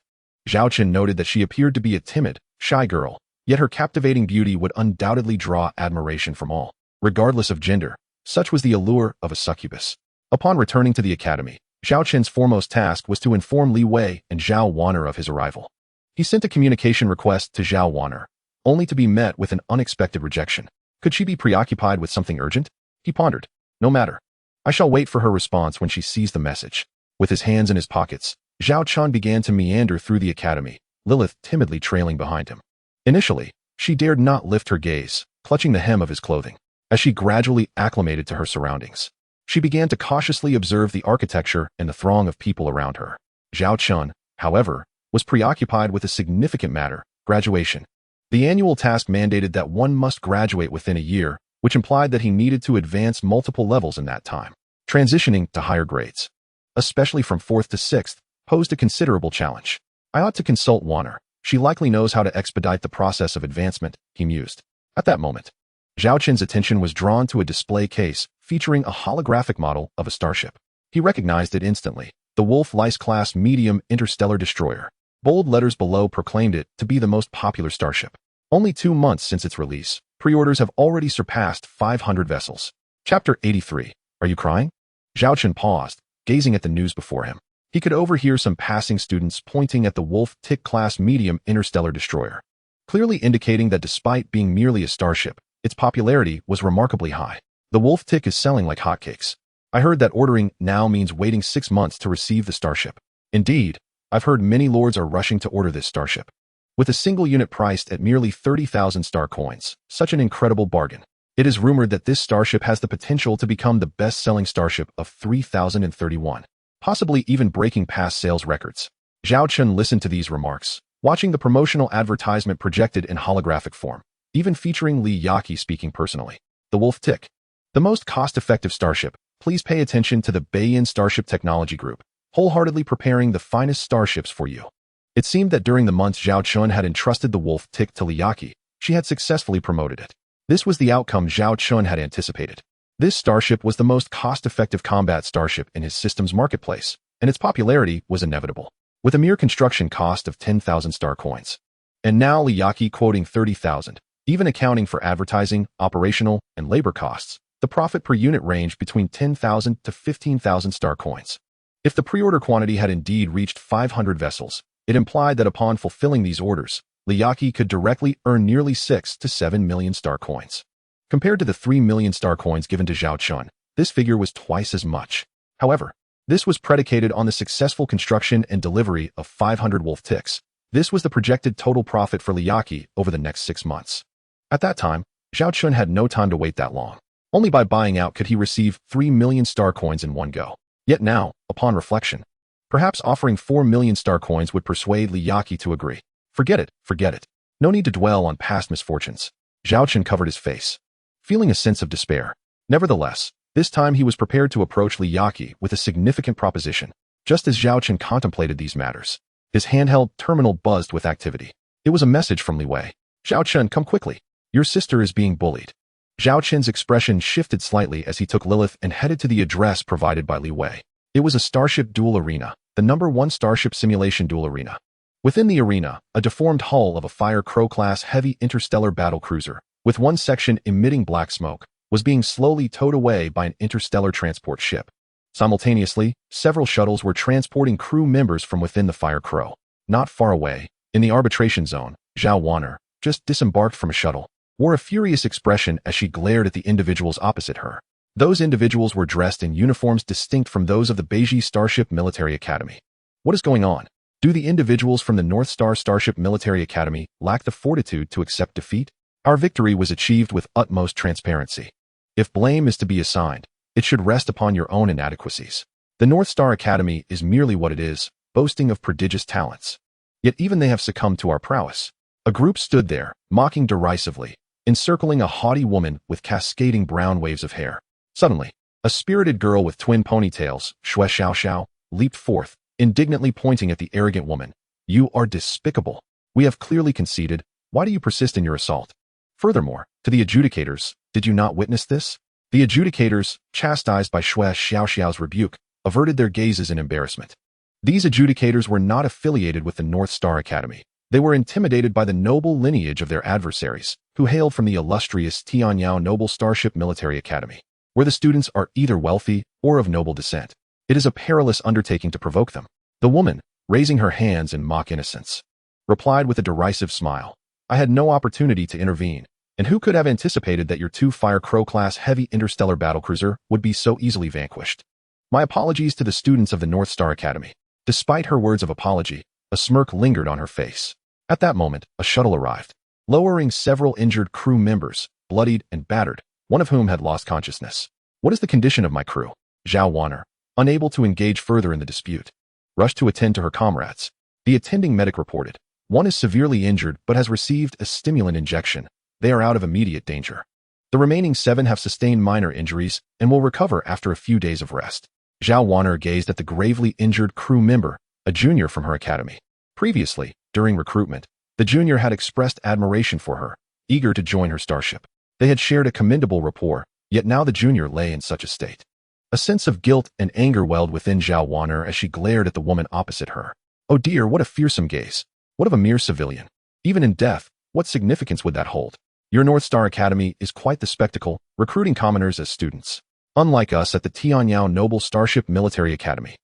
Speaker 1: Zhao Chen noted that she appeared to be a timid, shy girl, yet her captivating beauty would undoubtedly draw admiration from all. Regardless of gender, Such was the allure of a succubus. Upon returning to the academy, Zhao Chen's foremost task was to inform Li Wei and Zhao Wan'er of his arrival. He sent a communication request to Zhao Wan'er, only to be met with an unexpected rejection. Could she be preoccupied with something urgent? He pondered. No matter. I shall wait for her response when she sees the message. With his hands in his pockets, Zhao Chen began to meander through the academy, Lilith timidly trailing behind him. Initially, she dared not lift her gaze, clutching the hem of his clothing. As she gradually acclimated to her surroundings, she began to cautiously observe the architecture and the throng of people around her. Zhao Chen, however, was preoccupied with a significant matter: graduation. The annual task mandated that one must graduate within a year, which implied that he needed to advance multiple levels in that time. Transitioning to higher grades, especially from 4th to 6th, posed a considerable challenge. I ought to consult Wan'er. She likely knows how to expedite the process of advancement, he mused. At that moment, Zhao Chen's attention was drawn to a display case featuring a holographic model of a starship. He recognized it instantly: the Wolf-Lice-class medium interstellar destroyer. Bold letters below proclaimed it to be the most popular starship. Only 2 months since its release, pre-orders have already surpassed 500 vessels. Chapter 83. Are you crying? Zhao Chen paused, gazing at the news before him. He could overhear some passing students pointing at the Wolf-Tick-class medium interstellar destroyer, clearly indicating that despite being merely a starship, its popularity was remarkably high. The Wolf-Tick is selling like hotcakes. I heard that ordering now means waiting 6 months to receive the starship. Indeed, I've heard many lords are rushing to order this starship. With a single unit priced at merely 30,000 star coins, such an incredible bargain. It is rumored that this starship has the potential to become the best-selling starship of 3031, possibly even breaking past sales records. Zhao Chen listened to these remarks, watching the promotional advertisement projected in holographic form, even featuring Li Yaqi speaking personally. The Wolf-Tick, the most cost-effective starship. Please pay attention to the Bayin Starship Technology Group, wholeheartedly preparing the finest starships for you. It seemed that during the months Zhao Chen had entrusted the Wolf-Tick to Li Yaqi, she had successfully promoted it. This was the outcome Zhao Chen had anticipated. This starship was the most cost-effective combat starship in his system's marketplace, and its popularity was inevitable, with a mere construction cost of 10,000 star coins. And now Li Yaqi quoting 30,000, even accounting for advertising, operational, and labor costs. The profit per unit ranged between 10,000 to 15,000 star coins. If the pre-order quantity had indeed reached 500 vessels, it implied that upon fulfilling these orders, Li Yaqi could directly earn nearly 6 to 7 million star coins. Compared to the 3 million star coins given to Zhao Chen, this figure was twice as much. However, this was predicated on the successful construction and delivery of 500 Wolf-Ticks. This was the projected total profit for Li Yaqi over the next 6 months. At that time, Zhao Chen had no time to wait that long. Only by buying out could he receive 3 million star coins in one go. Yet now, upon reflection, perhaps offering 4 million star coins would persuade Li Yaqi to agree. Forget it, forget it. No need to dwell on past misfortunes. Zhao Chen covered his face, feeling a sense of despair. Nevertheless, this time he was prepared to approach Li Yaqi with a significant proposition. Just as Zhao Chen contemplated these matters, his handheld terminal buzzed with activity. It was a message from Li Wei. Zhao Chen, come quickly. Your sister is being bullied. Zhao Chen's expression shifted slightly as he took Lilith and headed to the address provided by Li Wei. It was a starship duel arena, the #1 starship simulation duel arena. Within the arena, a deformed hull of a Fire Crow-class heavy interstellar battle cruiser, with one section emitting black smoke, was being slowly towed away by an interstellar transport ship. Simultaneously, several shuttles were transporting crew members from within the Fire Crow. Not far away, in the arbitration zone, Zhao Wan'er, just disembarked from a shuttle, wore a furious expression as she glared at the individuals opposite her. Those individuals were dressed in uniforms distinct from those of the Beiji Starship Military Academy. What is going on? Do the individuals from the North Star Starship Military Academy lack the fortitude to accept defeat? Our victory was achieved with utmost transparency. If blame is to be assigned, it should rest upon your own inadequacies. The North Star Academy is merely what it is, boasting of prodigious talents. Yet even they have succumbed to our prowess. A group stood there, mocking derisively, encircling a haughty woman with cascading brown waves of hair. Suddenly, a spirited girl with twin ponytails, Shui Xiao, leaped forth, indignantly pointing at the arrogant woman. You are despicable. We have clearly conceded. Why do you persist in your assault? Furthermore, to the adjudicators, did you not witness this? The adjudicators, chastised by Shui Xiao's rebuke, averted their gazes in embarrassment. These adjudicators were not affiliated with the North Star Academy. They were intimidated by the noble lineage of their adversaries, who hailed from the illustrious Tianyao Noble Starship Military Academy. where the students are either wealthy or of noble descent. It is a perilous undertaking to provoke them. The woman, raising her hands in mock innocence, replied with a derisive smile. I had no opportunity to intervene, and who could have anticipated that your 2 Fire Crow-class heavy interstellar battlecruiser would be so easily vanquished? My apologies to the students of the North Star Academy. Despite her words of apology, a smirk lingered on her face. At that moment, a shuttle arrived, lowering several injured crew members, bloodied and battered, one of whom had lost consciousness. What is the condition of my crew? Zhao Wanner, unable to engage further in the dispute, rushed to attend to her comrades. The attending medic reported, one is severely injured but has received a stimulant injection. They are out of immediate danger. The remaining 7 have sustained minor injuries and will recover after a few days of rest. Zhao Wanner gazed at the gravely injured crew member, a junior from her academy. Previously, during recruitment, the junior had expressed admiration for her, eager to join her starship. They had shared a commendable rapport, yet now the junior lay in such a state. A sense of guilt and anger welled within Zhao Wanner as she glared at the woman opposite her. Oh dear, what a fearsome gaze. What of a mere civilian? Even in death, what significance would that hold? Your North Star Academy is quite the spectacle, recruiting commoners as students. Unlike us at the Tianyao Noble Starship Military Academy,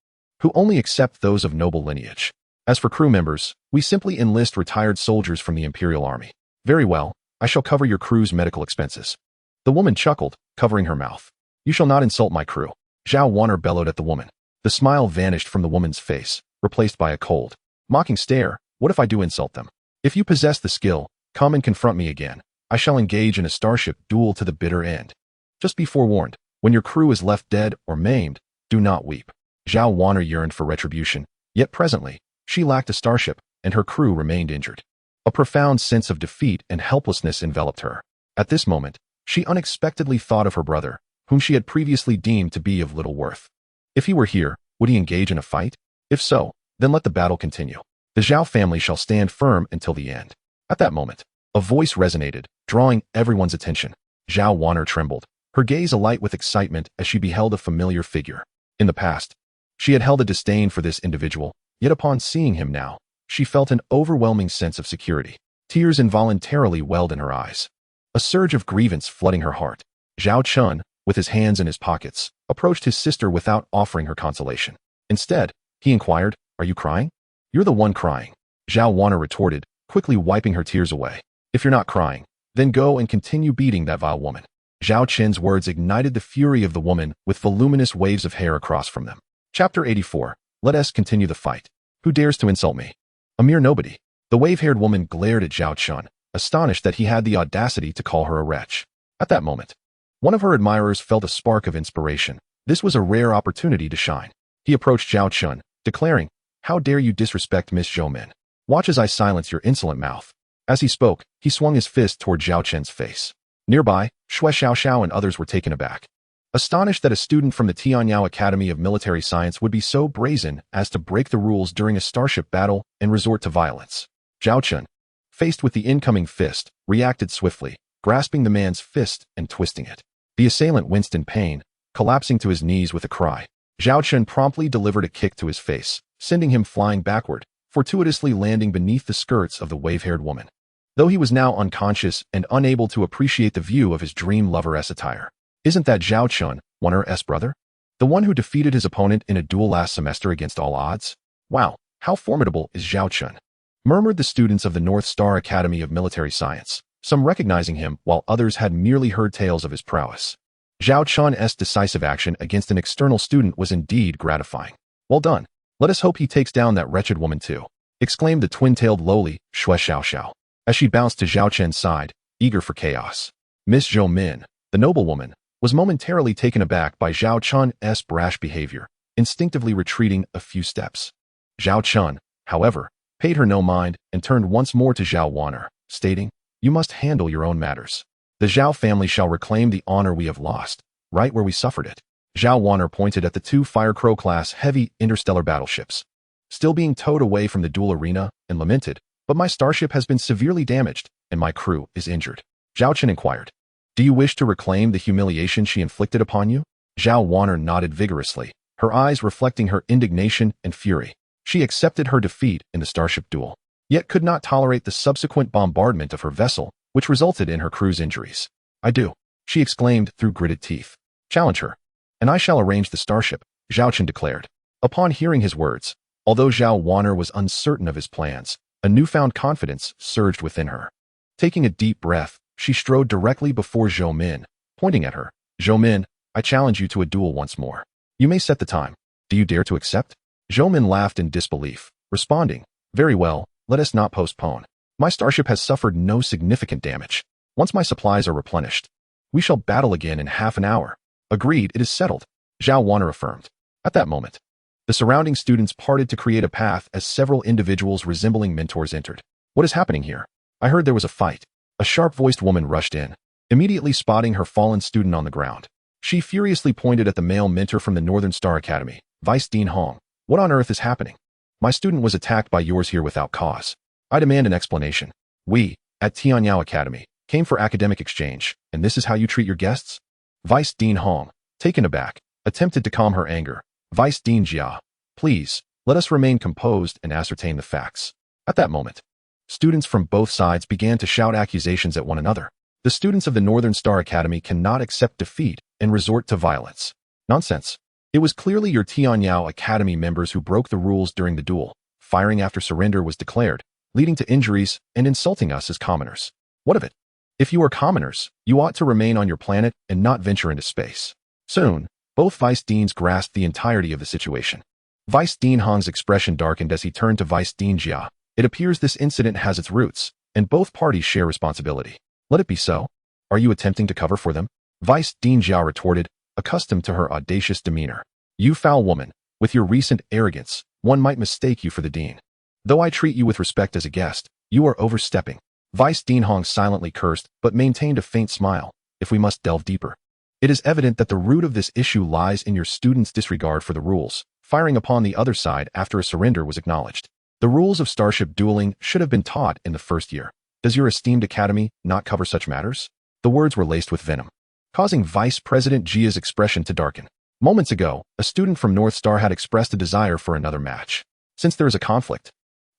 Speaker 1: who only accept those of noble lineage. As for crew members, we simply enlist retired soldiers from the Imperial Army. Very well, I shall cover your crew's medical expenses. The woman chuckled, covering her mouth. You shall not insult my crew. Zhao Wanner bellowed at the woman. The smile vanished from the woman's face, replaced by a cold, mocking stare. What if I do insult them? If you possess the skill, come and confront me again. I shall engage in a starship duel to the bitter end. Just be forewarned, when your crew is left dead or maimed, do not weep. Zhao Wanner yearned for retribution, yet presently, she lacked a starship, and her crew remained injured. A profound sense of defeat and helplessness enveloped her. At this moment, she unexpectedly thought of her brother, whom she had previously deemed to be of little worth. If he were here, would he engage in a fight? If so, then let the battle continue. The Zhao family shall stand firm until the end. At that moment, a voice resonated, drawing everyone's attention. Zhao Wanner trembled, her gaze alight with excitement as she beheld a familiar figure. In the past, she had held a disdain for this individual, yet upon seeing him now, she felt an overwhelming sense of security. Tears involuntarily welled in her eyes, a surge of grievance flooding her heart. Zhao Chen, with his hands in his pockets, approached his sister without offering her consolation. Instead, he inquired, Are you crying? You're the one crying. Zhao Wanner retorted, quickly wiping her tears away. If you're not crying, then go and continue beating that vile woman. Zhao Chen's words ignited the fury of the woman with voluminous waves of hair across from them. Chapter 84. Let us continue the fight. Who dares to insult me? A mere nobody. The wave-haired woman glared at Zhao Chen, astonished that he had the audacity to call her a wretch. At that moment, one of her admirers felt a spark of inspiration. This was a rare opportunity to shine. He approached Zhao Chen, declaring, How dare you disrespect Miss Zhou Min? Watch as I silence your insolent mouth. As he spoke, he swung his fist toward Zhao Chen's face. Nearby, Xue Xiaoxiao and others were taken aback, astonished that a student from the Tianyao Academy of Military Science would be so brazen as to break the rules during a starship battle and resort to violence. Zhao Chen, faced with the incoming fist, reacted swiftly, grasping the man's fist and twisting it. The assailant winced in pain, collapsing to his knees with a cry. Zhao Chen promptly delivered a kick to his face, sending him flying backward, fortuitously landing beneath the skirts of the wave-haired woman. Though he was now unconscious and unable to appreciate the view of his dream loveress attire. Isn't that Zhao Chen, Wanner's brother? The one who defeated his opponent in a duel last semester against all odds? Wow, how formidable is Zhao Chen? Murmured the students of the North Star Academy of Military Science, some recognizing him while others had merely heard tales of his prowess. Zhao Chen's decisive action against an external student was indeed gratifying. Well done. Let us hope he takes down that wretched woman too, exclaimed the twin-tailed lowly Xue Xiaoxiao, as she bounced to Zhao Chen's side, eager for chaos. Miss Zhou Min, the noblewoman, was momentarily taken aback by Zhao Chen's brash behavior, instinctively retreating a few steps. Zhao Chen, however, paid her no mind and turned once more to Zhao Wanner, stating, You must handle your own matters. The Zhao family shall reclaim the honor we have lost, right where we suffered it. Zhao Wanner pointed at the 2 Fire Crow-class heavy interstellar battleships, still being towed away from the duel arena, and lamented, But my starship has been severely damaged, and my crew is injured. Zhao Chen inquired, Do you wish to reclaim the humiliation she inflicted upon you? Zhao Wanner nodded vigorously, her eyes reflecting her indignation and fury. She accepted her defeat in the starship duel, yet could not tolerate the subsequent bombardment of her vessel, which resulted in her crew's injuries. I do, she exclaimed through gritted teeth. Challenge her, and I shall arrange the starship, Zhao Chen declared. Upon hearing his words, although Zhao Wanner was uncertain of his plans, a newfound confidence surged within her. Taking a deep breath, she strode directly before Zhou Min, pointing at her. Zhou Min, I challenge you to a duel once more. You may set the time. Do you dare to accept? Zhou Min laughed in disbelief, responding, very well, let us not postpone. My starship has suffered no significant damage. Once my supplies are replenished, we shall battle again in half an hour. Agreed, it is settled, Zhao Wanner affirmed. At that moment, the surrounding students parted to create a path as several individuals resembling mentors entered. What is happening here? I heard there was a fight. A sharp-voiced woman rushed in, immediately spotting her fallen student on the ground. She furiously pointed at the male mentor from the Northern Star Academy, Vice Dean Hong. What on earth is happening? My student was attacked by yours here without cause. I demand an explanation. We, at Tianyao Academy, came for academic exchange, and this is how you treat your guests? Vice Dean Hong, taken aback, attempted to calm her anger. Vice Dean Jia, please, let us remain composed and ascertain the facts. At that moment, students from both sides began to shout accusations at one another. The students of the Northern Star Academy cannot accept defeat and resort to violence. Nonsense. It was clearly your Tianyao Academy members who broke the rules during the duel. Firing after surrender was declared, leading to injuries and insulting us as commoners. What of it? If you are commoners, you ought to remain on your planet and not venture into space. Soon, both Vice Deans grasped the entirety of the situation. Vice Dean Hong's expression darkened as he turned to Vice Dean Jia. It appears this incident has its roots, and both parties share responsibility. Let it be so. Are you attempting to cover for them? Vice Dean Jia retorted, accustomed to her audacious demeanor. You foul woman, with your recent arrogance, one might mistake you for the dean. Though I treat you with respect as a guest, you are overstepping. Vice Dean Hong silently cursed, but maintained a faint smile. If we must delve deeper, it is evident that the root of this issue lies in your students' disregard for the rules, firing upon the other side after a surrender was acknowledged. The rules of starship dueling should have been taught in the first year. Does your esteemed academy not cover such matters? The words were laced with venom, causing Vice President Jia's expression to darken. Moments ago, a student from North Star had expressed a desire for another match. Since there is a conflict,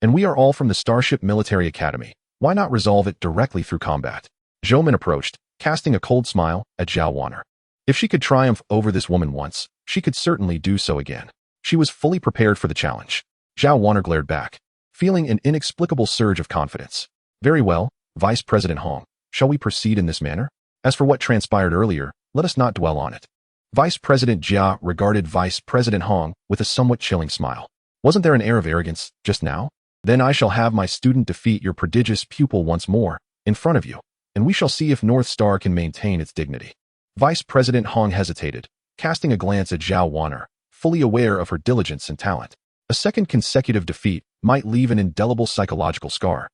Speaker 1: and we are all from the Starship Military Academy, why not resolve it directly through combat? Zhou Min approached, casting a cold smile at Zhao Wanner. If she could triumph over this woman once, she could certainly do so again. She was fully prepared for the challenge. Zhao Wanner glared back, feeling an inexplicable surge of confidence. Very well, Vice President Hong, shall we proceed in this manner? As for what transpired earlier, let us not dwell on it. Vice President Jia regarded Vice President Hong with a somewhat chilling smile. Wasn't there an air of arrogance just now? Then I shall have my student defeat your prodigious pupil once more, in front of you, and we shall see if North Star can maintain its dignity. Vice President Hong hesitated, casting a glance at Zhao Wanner, fully aware of her diligence and talent. A second consecutive defeat might leave an indelible psychological scar,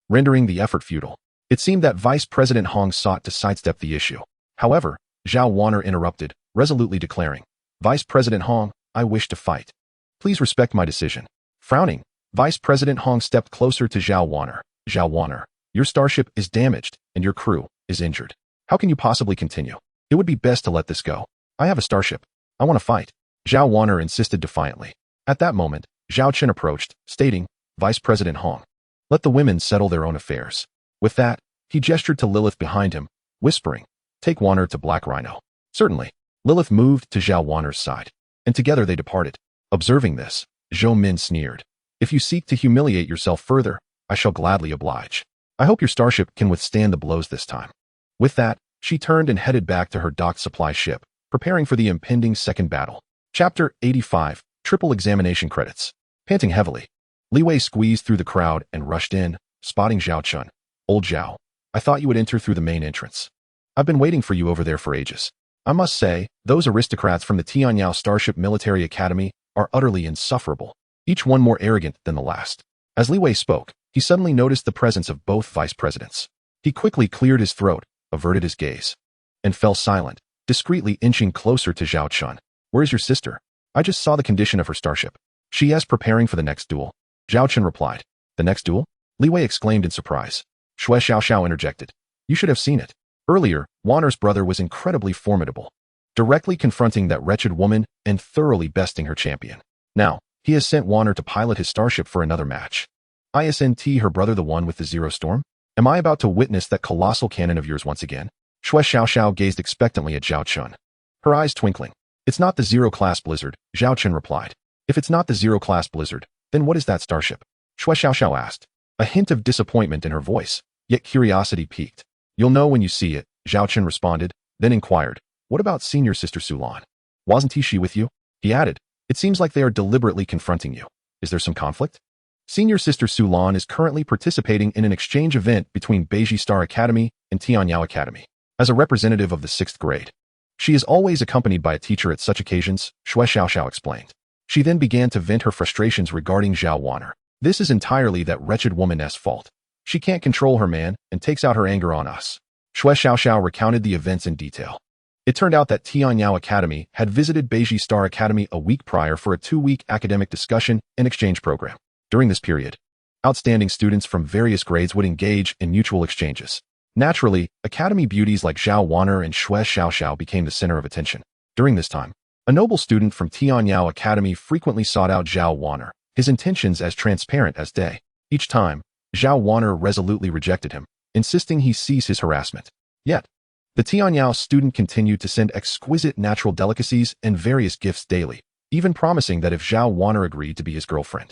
Speaker 1: rendering the effort futile. It seemed that Vice President Hong sought to sidestep the issue. However, Zhao Wanner interrupted, resolutely declaring, Vice President Hong, I wish to fight. Please respect my decision. Frowning, Vice President Hong stepped closer to Zhao Wanner. Zhao Wanner, your starship is damaged and your crew is injured. How can you possibly continue? It would be best to let this go. I have a starship. I want to fight. Zhao Wanner insisted defiantly. At that moment, Zhao Chen approached, stating, Vice President Hong, let the women settle their own affairs. With that, he gestured to Lilith behind him, whispering, take Wanner to Black Rhino. Certainly. Lilith moved to Zhao Wanner's side, and together they departed. Observing this, Zhou Min sneered. If you seek to humiliate yourself further, I shall gladly oblige. I hope your starship can withstand the blows this time. With that, she turned and headed back to her docked supply ship, preparing for the impending second battle. Chapter 85, Triple Examination Credits. Panting heavily, Li Wei squeezed through the crowd and rushed in, spotting Zhao Chen. Old Zhao, I thought you would enter through the main entrance. I've been waiting for you over there for ages. I must say, those aristocrats from the Tianyao Starship Military Academy are utterly insufferable, each one more arrogant than the last. As Li Wei spoke, he suddenly noticed the presence of both vice presidents. He quickly cleared his throat, averted his gaze, and fell silent, discreetly inching closer to Zhao Chen. Where is your sister? I just saw the condition of her starship. She is preparing for the next duel. Zhao Chen replied. The next duel? Li Wei exclaimed in surprise. Shui Xiao interjected. You should have seen it. Earlier, Wanner's brother was incredibly formidable, directly confronting that wretched woman and thoroughly besting her champion. Now, he has sent Wanner to pilot his starship for another match. Isn't her brother the one with the Zero Storm? Am I about to witness that colossal cannon of yours once again? Shui Xiao gazed expectantly at Zhao Chen. her eyes twinkling. It's not the zero-class blizzard, Zhao Chen replied. If it's not the zero-class blizzard, then what is that starship? Shui Xiaoxiao asked, a hint of disappointment in her voice, yet curiosity piqued. You'll know when you see it, Zhao Chen responded, then inquired, what about senior sister Sulan? Wasn't she with you? He added, it seems like they are deliberately confronting you. Is there some conflict? Senior sister Sulan is currently participating in an exchange event between Beiji Star Academy and Tianyao Academy. As a representative of the 6th grade, she is always accompanied by a teacher at such occasions, Shui Xiaoxiao explained. She then began to vent her frustrations regarding Zhao Wanner. This is entirely that wretched woman's fault. She can't control her man and takes out her anger on us. Shui Xiaoxiao recounted the events in detail. It turned out that Tianyao Academy had visited Beiji Star Academy a week prior for a 2-week academic discussion and exchange program. During this period, outstanding students from various grades would engage in mutual exchanges. Naturally, academy beauties like Zhao Wanner and Shui Xiaoxiao became the center of attention. During this time, a noble student from Tianyao Academy frequently sought out Zhao Wanner, his intentions as transparent as day. Each time, Zhao Wanner resolutely rejected him, insisting he cease his harassment. Yet, the Tianyao student continued to send exquisite natural delicacies and various gifts daily, even promising that if Zhao Wanner agreed to be his girlfriend,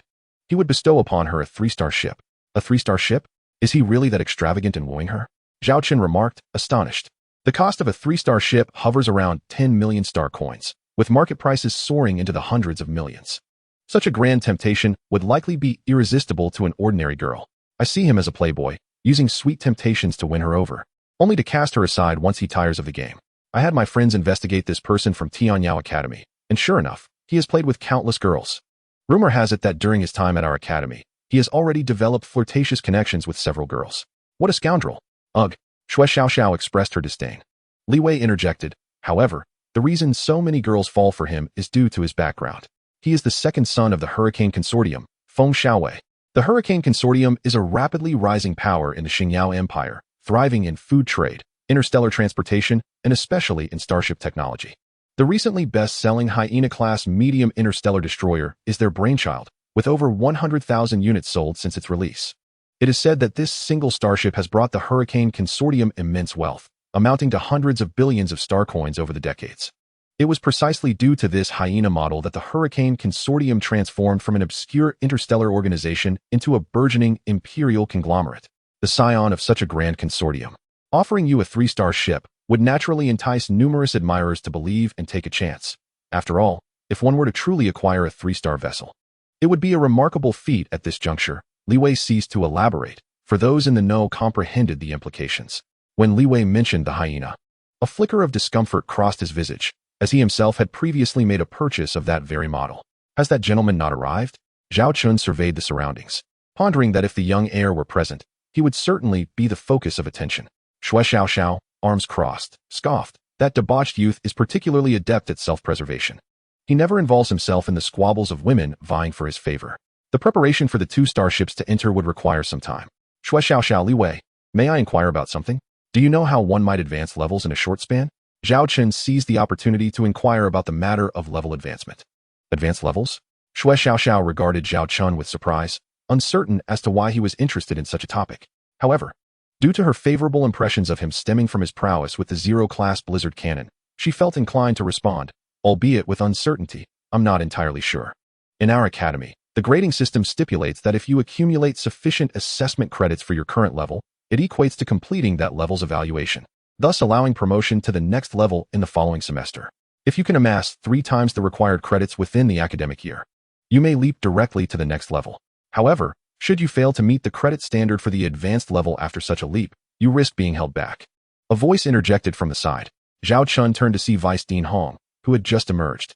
Speaker 1: he would bestow upon her a 3-star ship. A 3-star ship? Is he really that extravagant in wooing her? Zhao Chen remarked, astonished. The cost of a 3-star ship hovers around 10 million star coins, with market prices soaring into the hundreds of millions. Such a grand temptation would likely be irresistible to an ordinary girl. I see him as a playboy, using sweet temptations to win her over, only to cast her aside once he tires of the game. I had my friends investigate this person from Tianyao Academy, and sure enough, he has played with countless girls. Rumor has it that during his time at our academy, he has already developed flirtatious connections with several girls. What a scoundrel! Ugh, Shui Xiaoxiao expressed her disdain. Li Wei interjected, however, the reason so many girls fall for him is due to his background. He is the second son of the Hurricane Consortium, Feng Xiaowei. The Hurricane Consortium is a rapidly rising power in the Xingyao Empire, thriving in food trade, interstellar transportation, and especially in starship technology. The recently best-selling Hyena-class medium interstellar destroyer is their brainchild, with over 100,000 units sold since its release. It is said that this single starship has brought the Hurricane Consortium immense wealth, amounting to hundreds of billions of star coins over the decades. It was precisely due to this Hyena model that the Hurricane Consortium transformed from an obscure interstellar organization into a burgeoning imperial conglomerate, the scion of such a grand consortium. Offering you a 3-star ship would naturally entice numerous admirers to believe and take a chance. After all, if one were to truly acquire a 3-star vessel, it would be a remarkable feat. At this juncture, Li Wei ceased to elaborate, for those in the know comprehended the implications. When Li Wei mentioned the hyena, a flicker of discomfort crossed his visage, as he himself had previously made a purchase of that very model. Has that gentleman not arrived? Zhao Chen surveyed the surroundings, pondering that if the young heir were present, he would certainly be the focus of attention. Shui Xiaoxiao, arms crossed, scoffed. That debauched youth is particularly adept at self-preservation. He never involves himself in the squabbles of women vying for his favor. The preparation for the 2 starships to enter would require some time. Shui Xiaoxiao, Li Wei, may I inquire about something? Do you know how one might advance levels in a short span? Zhao Chen seized the opportunity to inquire about the matter of level advancement. Advanced levels? Shui Xiaoxiao regarded Zhao Chen with surprise, uncertain as to why he was interested in such a topic. However, due to her favorable impressions of him stemming from his prowess with the zero-class blizzard cannon, she felt inclined to respond, albeit with uncertainty. I'm not entirely sure. In our academy, the grading system stipulates that if you accumulate sufficient assessment credits for your current level, it equates to completing that level's evaluation, thus allowing promotion to the next level in the following semester. If you can amass 3 times the required credits within the academic year, you may leap directly to the next level. However, should you fail to meet the credit standard for the advanced level after such a leap, you risk being held back. A voice interjected from the side. Zhao Chen turned to see Vice Dean Hong, who had just emerged.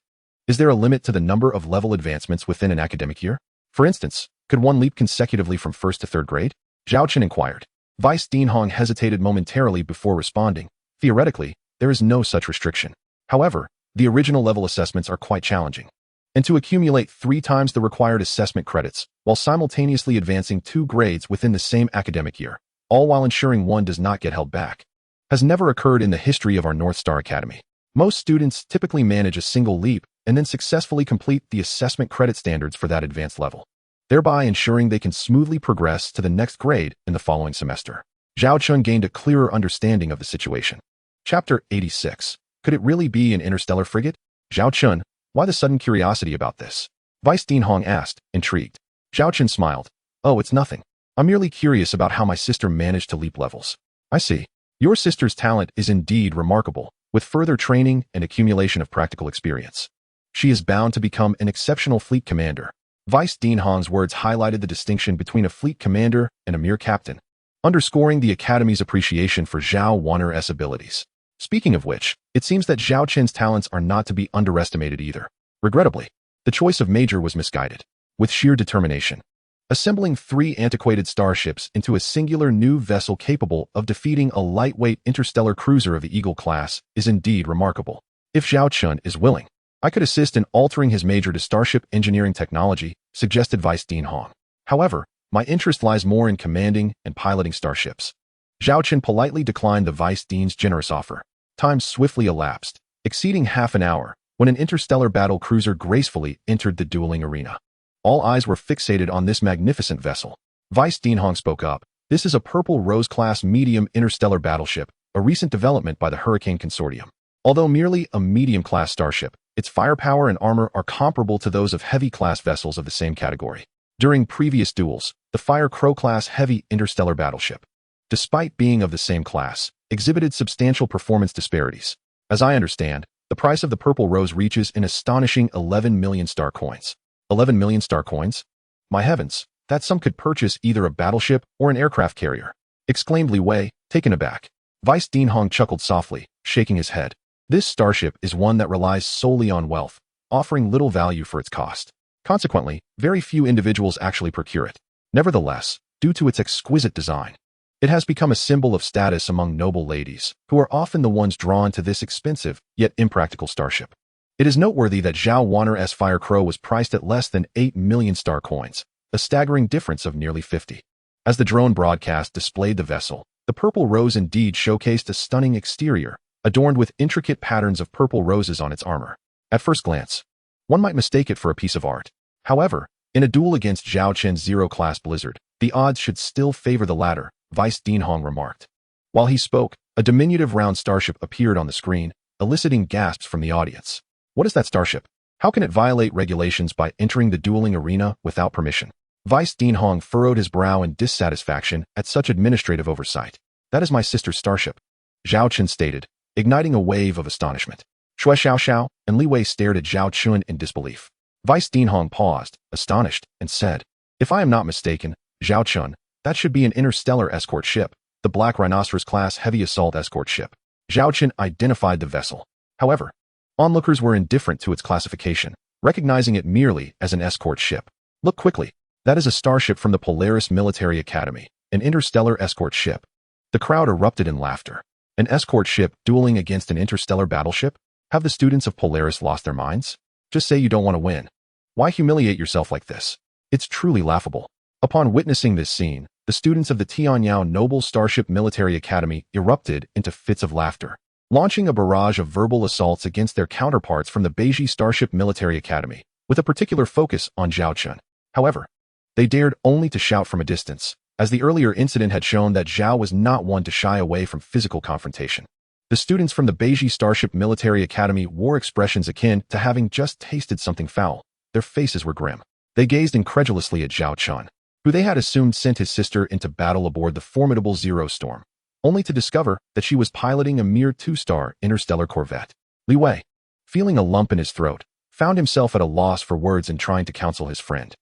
Speaker 1: Is there a limit to the number of level advancements within an academic year? For instance, could one leap consecutively from 1st to 3rd grade? Zhao Chen inquired. Vice Dean Hong hesitated momentarily before responding. Theoretically, there is no such restriction. However, the original level assessments are quite challenging. And to accumulate 3 times the required assessment credits, while simultaneously advancing 2 grades within the same academic year, all while ensuring one does not get held back, has never occurred in the history of our North Star Academy. Most students typically manage a single leap and then successfully complete the assessment credit standards for that advanced level, thereby ensuring they can smoothly progress to the next grade in the following semester. Zhao Chen gained a clearer understanding of the situation. Chapter 86. Could it really be an interstellar frigate? Zhao Chen, why the sudden curiosity about this? Vice Dean Hong asked, intrigued. Zhao Chen smiled. Oh, it's nothing. I'm merely curious about how my sister managed to leap levels. I see. Your sister's talent is indeed remarkable, with further training and accumulation of practical experience. She is bound to become an exceptional fleet commander. Vice Dean Hong's words highlighted the distinction between a fleet commander and a mere captain, underscoring the Academy's appreciation for Zhao Wanner's abilities. Speaking of which, it seems that Zhao Chen's talents are not to be underestimated either. Regrettably, the choice of major was misguided. With sheer determination, assembling 3 antiquated starships into a singular new vessel capable of defeating a lightweight interstellar cruiser of the Eagle class is indeed remarkable. If Zhao Chen is willing, I could assist in altering his major to starship engineering technology, suggested Vice Dean Hong. However, my interest lies more in commanding and piloting starships. Zhao Chen politely declined the Vice Dean's generous offer. Time swiftly elapsed, exceeding half an hour, when an interstellar battle cruiser gracefully entered the dueling arena. All eyes were fixated on this magnificent vessel. Vice Dean Hong spoke up. This is a Purple Rose-class medium interstellar battleship, a recent development by the Hurricane Consortium. Although merely a medium-class starship, its firepower and armor are comparable to those of heavy-class vessels of the same category. During previous duels, the Fire Crow-class heavy interstellar battleship, despite being of the same class, exhibited substantial performance disparities. As I understand, the price of the Purple Rose reaches an astonishing 11 million star coins. 11 million star coins? My heavens, that sum could purchase either a battleship or an aircraft carrier, exclaimed Li Wei, taken aback. Vice Dean Hong chuckled softly, shaking his head. This starship is one that relies solely on wealth, offering little value for its cost. Consequently, very few individuals actually procure it. Nevertheless, due to its exquisite design, it has become a symbol of status among noble ladies, who are often the ones drawn to this expensive, yet impractical starship. It is noteworthy that Zhao Wanner's Fire Crow was priced at less than 8 million star coins, a staggering difference of nearly 50. As the drone broadcast displayed the vessel, the Purple Rose indeed showcased a stunning exterior, adorned with intricate patterns of purple roses on its armor. At first glance, one might mistake it for a piece of art. However, in a duel against Zhao Chen's Zero-class Blizzard, the odds should still favor the latter, Vice Dean Hong remarked. While he spoke, a diminutive round starship appeared on the screen, eliciting gasps from the audience. What is that starship? How can it violate regulations by entering the dueling arena without permission? Vice Dean Hong furrowed his brow in dissatisfaction at such administrative oversight. That is my sister's starship, Zhao Chen stated, igniting a wave of astonishment. Shui Xiao and Li Wei stared at Zhao Chen in disbelief. Vice Dean Hong paused, astonished, and said, If I am not mistaken, Zhao Chen, that should be an interstellar escort ship, the Black Rhinoceros-class heavy assault escort ship. Zhao Chen identified the vessel. However, onlookers were indifferent to its classification, recognizing it merely as an escort ship. Look quickly. That is a starship from the Polaris Military Academy, an interstellar escort ship. The crowd erupted in laughter. An escort ship dueling against an interstellar battleship? Have the students of Polaris lost their minds? Just say you don't want to win. Why humiliate yourself like this? It's truly laughable. Upon witnessing this scene, the students of the Tianyao Noble Starship Military Academy erupted into fits of laughter, launching a barrage of verbal assaults against their counterparts from the Beiji Starship Military Academy, with a particular focus on Zhao Chen. However, they dared only to shout from a distance, as the earlier incident had shown that Zhao was not one to shy away from physical confrontation. The students from the Beiji Starship Military Academy wore expressions akin to having just tasted something foul. Their faces were grim. They gazed incredulously at Zhao Chen, who they had assumed sent his sister into battle aboard the formidable Zero Storm, only to discover that she was piloting a mere 2-star interstellar corvette. Li Wei, feeling a lump in his throat, found himself at a loss for words in trying to counsel his friend.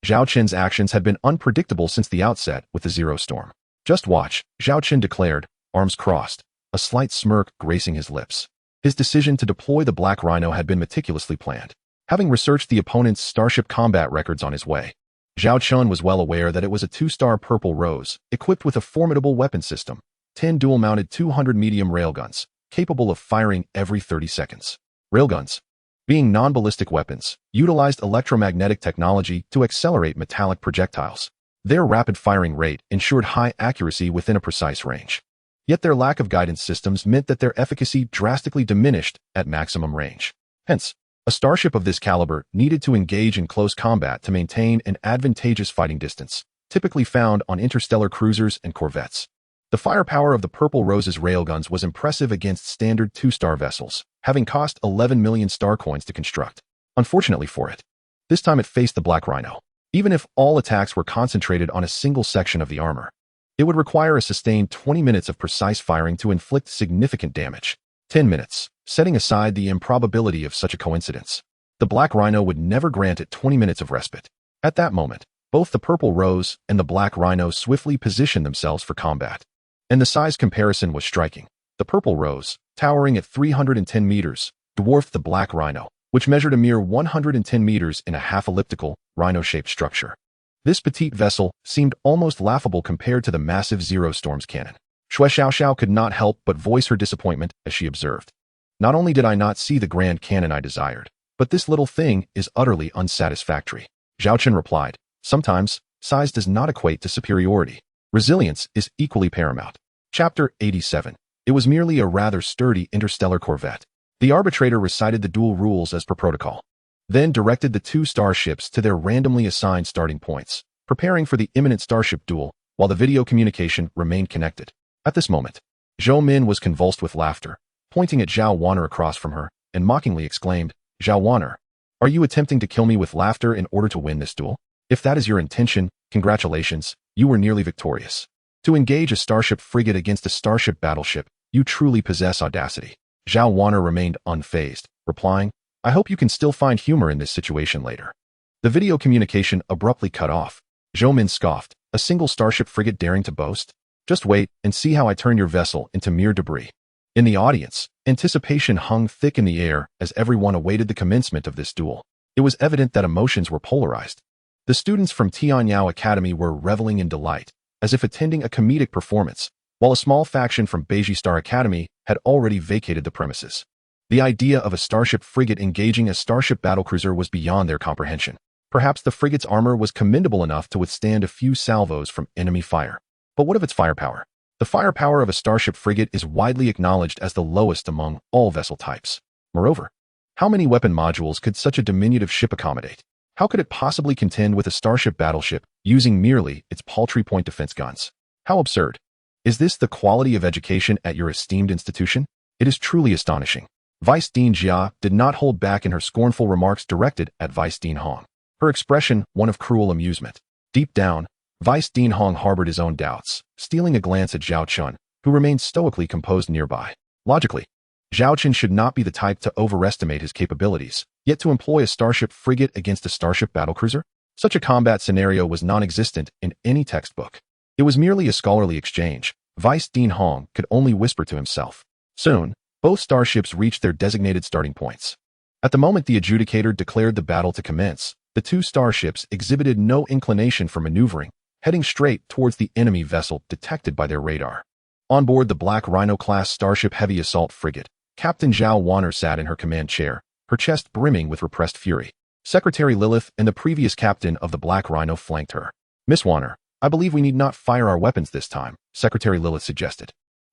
Speaker 1: Zhao Chen's actions had been unpredictable since the outset with the Zero Storm. Just watch, Zhao Chen declared, arms crossed, a slight smirk gracing his lips. His decision to deploy the Black Rhino had been meticulously planned. Having researched the opponent's starship combat records on his way, Zhao Chen was well aware that it was a 2-star Purple Rose, equipped with a formidable weapon system, 10 dual-mounted 200 medium railguns, capable of firing every 30 seconds. Railguns, being non-ballistic weapons, utilized electromagnetic technology to accelerate metallic projectiles. Their rapid firing rate ensured high accuracy within a precise range. Yet their lack of guidance systems meant that their efficacy drastically diminished at maximum range. Hence, a starship of this caliber needed to engage in close combat to maintain an advantageous fighting distance, typically found on interstellar cruisers and corvettes. The firepower of the Purple Rose's railguns was impressive against standard two-star vessels, having cost 11 million star coins to construct. Unfortunately for it, this time it faced the Black Rhino. Even if all attacks were concentrated on a single section of the armor, it would require a sustained 20 minutes of precise firing to inflict significant damage. 10 minutes, setting aside the improbability of such a coincidence. The Black Rhino would never grant it 20 minutes of respite. At that moment, both the Purple Rose and the Black Rhino swiftly positioned themselves for combat. And the size comparison was striking. The Purple Rose, towering at 310 meters, dwarfed the Black Rhino, which measured a mere 110 meters in a half-elliptical, rhino-shaped structure. This petite vessel seemed almost laughable compared to the massive Zero Storm's cannon. Shui Xiaoxiao could not help but voice her disappointment as she observed. Not only did I not see the grand cannon I desired, but this little thing is utterly unsatisfactory. Zhao Chen replied, sometimes, size does not equate to superiority. Resilience is equally paramount. Chapter 87. It was merely a rather sturdy interstellar corvette. The arbitrator recited the duel rules as per protocol, then directed the two starships to their randomly assigned starting points, preparing for the imminent starship duel while the video communication remained connected. At this moment, Zhou Min was convulsed with laughter, pointing at Zhao Wanner across from her, and mockingly exclaimed, Zhao Wanner, are you attempting to kill me with laughter in order to win this duel? If that is your intention, congratulations, you were nearly victorious. To engage a starship frigate against a starship battleship, you truly possess audacity. Zhao Wanner remained unfazed, replying, I hope you can still find humor in this situation later. The video communication abruptly cut off. Zhou Min scoffed, a single starship frigate daring to boast? Just wait and see how I turn your vessel into mere debris. In the audience, anticipation hung thick in the air as everyone awaited the commencement of this duel. It was evident that emotions were polarized. The students from Tianyao Academy were reveling in delight, as if attending a comedic performance, while a small faction from Beiji Star Academy had already vacated the premises. The idea of a starship frigate engaging a starship battlecruiser was beyond their comprehension. Perhaps the frigate's armor was commendable enough to withstand a few salvos from enemy fire. But what of its firepower? The firepower of a starship frigate is widely acknowledged as the lowest among all vessel types. Moreover, how many weapon modules could such a diminutive ship accommodate? How could it possibly contend with a starship battleship using merely its paltry point defense guns? How absurd. Is this the quality of education at your esteemed institution? It is truly astonishing. Vice Dean Jia did not hold back in her scornful remarks directed at Vice Dean Hong. Her expression one of cruel amusement. Deep down, Vice Dean Hong harbored his own doubts, stealing a glance at Zhao Chen, who remained stoically composed nearby. Logically, Zhao Chen should not be the type to overestimate his capabilities, yet to employ a starship frigate against a starship battlecruiser? Such a combat scenario was non-existent in any textbook. It was merely a scholarly exchange. Vice Dean Hong could only whisper to himself. Soon, both starships reached their designated starting points. At the moment the adjudicator declared the battle to commence, the two starships exhibited no inclination for maneuvering, heading straight towards the enemy vessel detected by their radar. On board the Black Rhino-class starship heavy assault frigate, Captain Zhao Wanner sat in her command chair, her chest brimming with repressed fury. Secretary Lilith and the previous captain of the Black Rhino flanked her. Miss Wanner, I believe we need not fire our weapons this time, Secretary Lilith suggested.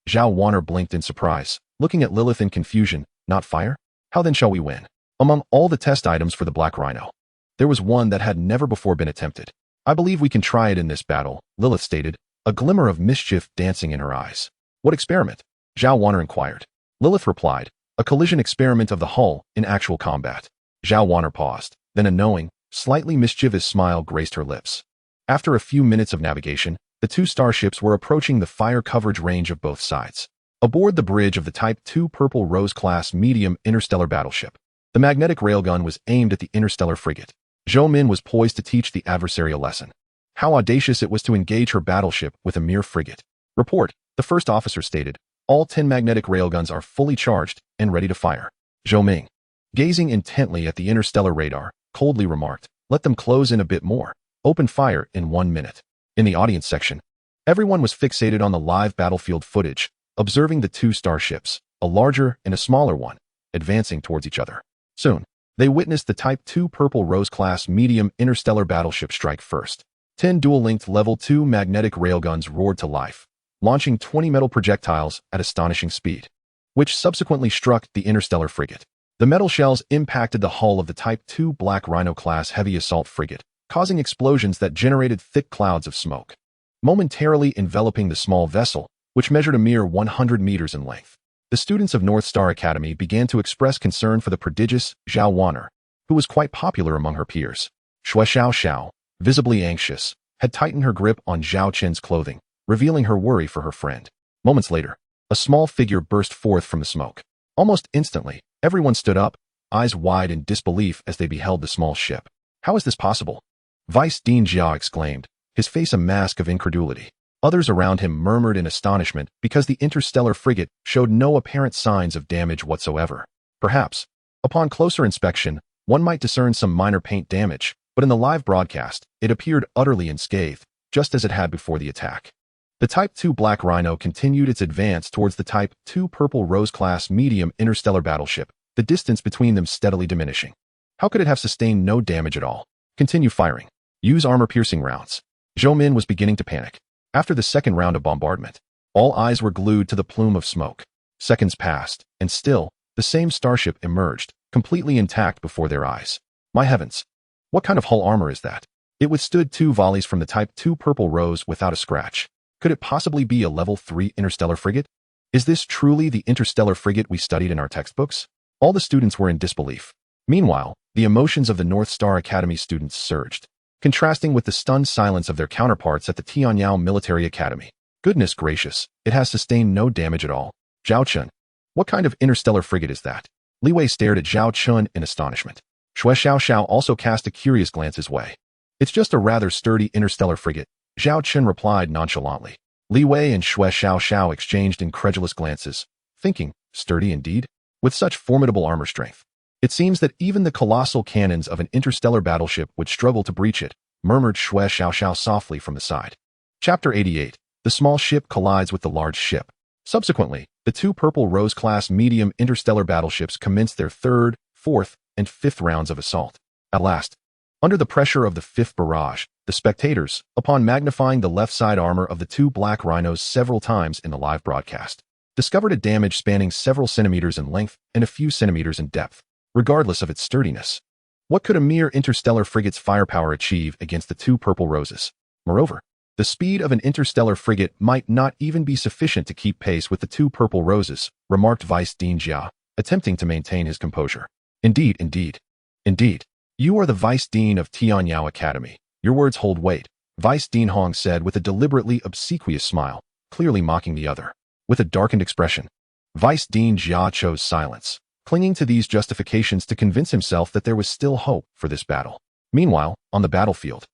Speaker 1: Zhao Wanner blinked in surprise, looking at Lilith in confusion. Not fire? How then shall we win? Among all the test items for the Black Rhino, there was one that had never before been attempted. I believe we can try it in this battle, Lilith stated, a glimmer of mischief dancing in her eyes. What experiment? Zhao Wanner inquired. Lilith replied, a collision experiment of the hull in actual combat. Zhao Wanner paused, then a knowing, slightly mischievous smile graced her lips. After a few minutes of navigation, the two starships were approaching the fire coverage range of both sides. Aboard the bridge of the Type II Purple Rose-class medium interstellar battleship, the magnetic railgun was aimed at the interstellar frigate. Zhou Min was poised to teach the adversary a lesson. How audacious it was to engage her battleship with a mere frigate. Report, the first officer stated. All 10 magnetic railguns are fully charged and ready to fire. Zhou Ming, gazing intently at the interstellar radar, coldly remarked, let them close in a bit more. Open fire in 1 minute. In the audience section, everyone was fixated on the live battlefield footage, observing the two starships, a larger and a smaller one, advancing towards each other. Soon, they witnessed the Type II Purple Rose-class medium interstellar battleship strike first. 10 dual-linked Level 2 magnetic railguns roared to life, launching 20 metal projectiles at astonishing speed, which subsequently struck the interstellar frigate. The metal shells impacted the hull of the Type II Black Rhino-class heavy assault frigate, causing explosions that generated thick clouds of smoke. Momentarily enveloping the small vessel, which measured a mere 100 meters in length. The students of North Star Academy began to express concern for the prodigious Zhao Chen, who was quite popular among her peers. Shui Xiao, visibly anxious, had tightened her grip on Zhao Chen's clothing, revealing her worry for her friend. Moments later, a small figure burst forth from the smoke. Almost instantly, everyone stood up, eyes wide in disbelief as they beheld the small ship. How is this possible? Vice Dean Jia exclaimed, his face a mask of incredulity. Others around him murmured in astonishment because the interstellar frigate showed no apparent signs of damage whatsoever. Perhaps, upon closer inspection, one might discern some minor paint damage, but in the live broadcast, it appeared utterly unscathed, just as it had before the attack. The Type 2 Black Rhino continued its advance towards the Type 2 Purple Rose-class medium interstellar battleship, the distance between them steadily diminishing. How could it have sustained no damage at all? Continue firing. Use armor-piercing rounds. Zhou Min was beginning to panic. After the second round of bombardment, all eyes were glued to the plume of smoke. Seconds passed, and still, the same starship emerged, completely intact before their eyes. My heavens! What kind of hull armor is that? It withstood 2 volleys from the Type 2 Purple Rose without a scratch. Could it possibly be a Level 3 interstellar frigate? Is this truly the interstellar frigate we studied in our textbooks? All the students were in disbelief. Meanwhile, the emotions of the North Star Academy students surged, contrasting with the stunned silence of their counterparts at the Tianyao Military Academy. Goodness gracious, it has sustained no damage at all. Zhao Chen. What kind of interstellar frigate is that? Li Wei stared at Zhao Chen in astonishment. Shui Xiao also cast a curious glance his way. It's just a rather sturdy interstellar frigate, Zhao Chen replied nonchalantly. Li Wei and Shui Xiao exchanged incredulous glances, thinking, sturdy indeed? With such formidable armor strength. It seems that even the colossal cannons of an interstellar battleship would struggle to breach it, murmured Shui Xiao softly from the side. Chapter 88. The small ship collides with the large ship. Subsequently, the 2 Purple Rose-class medium interstellar battleships commenced their 3rd, 4th, and 5th rounds of assault. At last, under the pressure of the 5th barrage, the spectators, upon magnifying the left side armor of the 2 Black Rhinos several times in the live broadcast, discovered a damage spanning several centimeters in length and a few centimeters in depth. Regardless of its sturdiness, what could a mere interstellar frigate's firepower achieve against the 2 Purple Roses? Moreover, the speed of an interstellar frigate might not even be sufficient to keep pace with the 2 Purple Roses, remarked Vice Dean Jia, attempting to maintain his composure. Indeed. You are the Vice Dean of Tianyao Academy. Your words hold weight, Vice Dean Hong said with a deliberately obsequious smile, clearly mocking the other. With a darkened expression, Vice Dean Jia chose silence, clinging to these justifications to convince himself that there was still hope for this battle. Meanwhile, on the battlefield,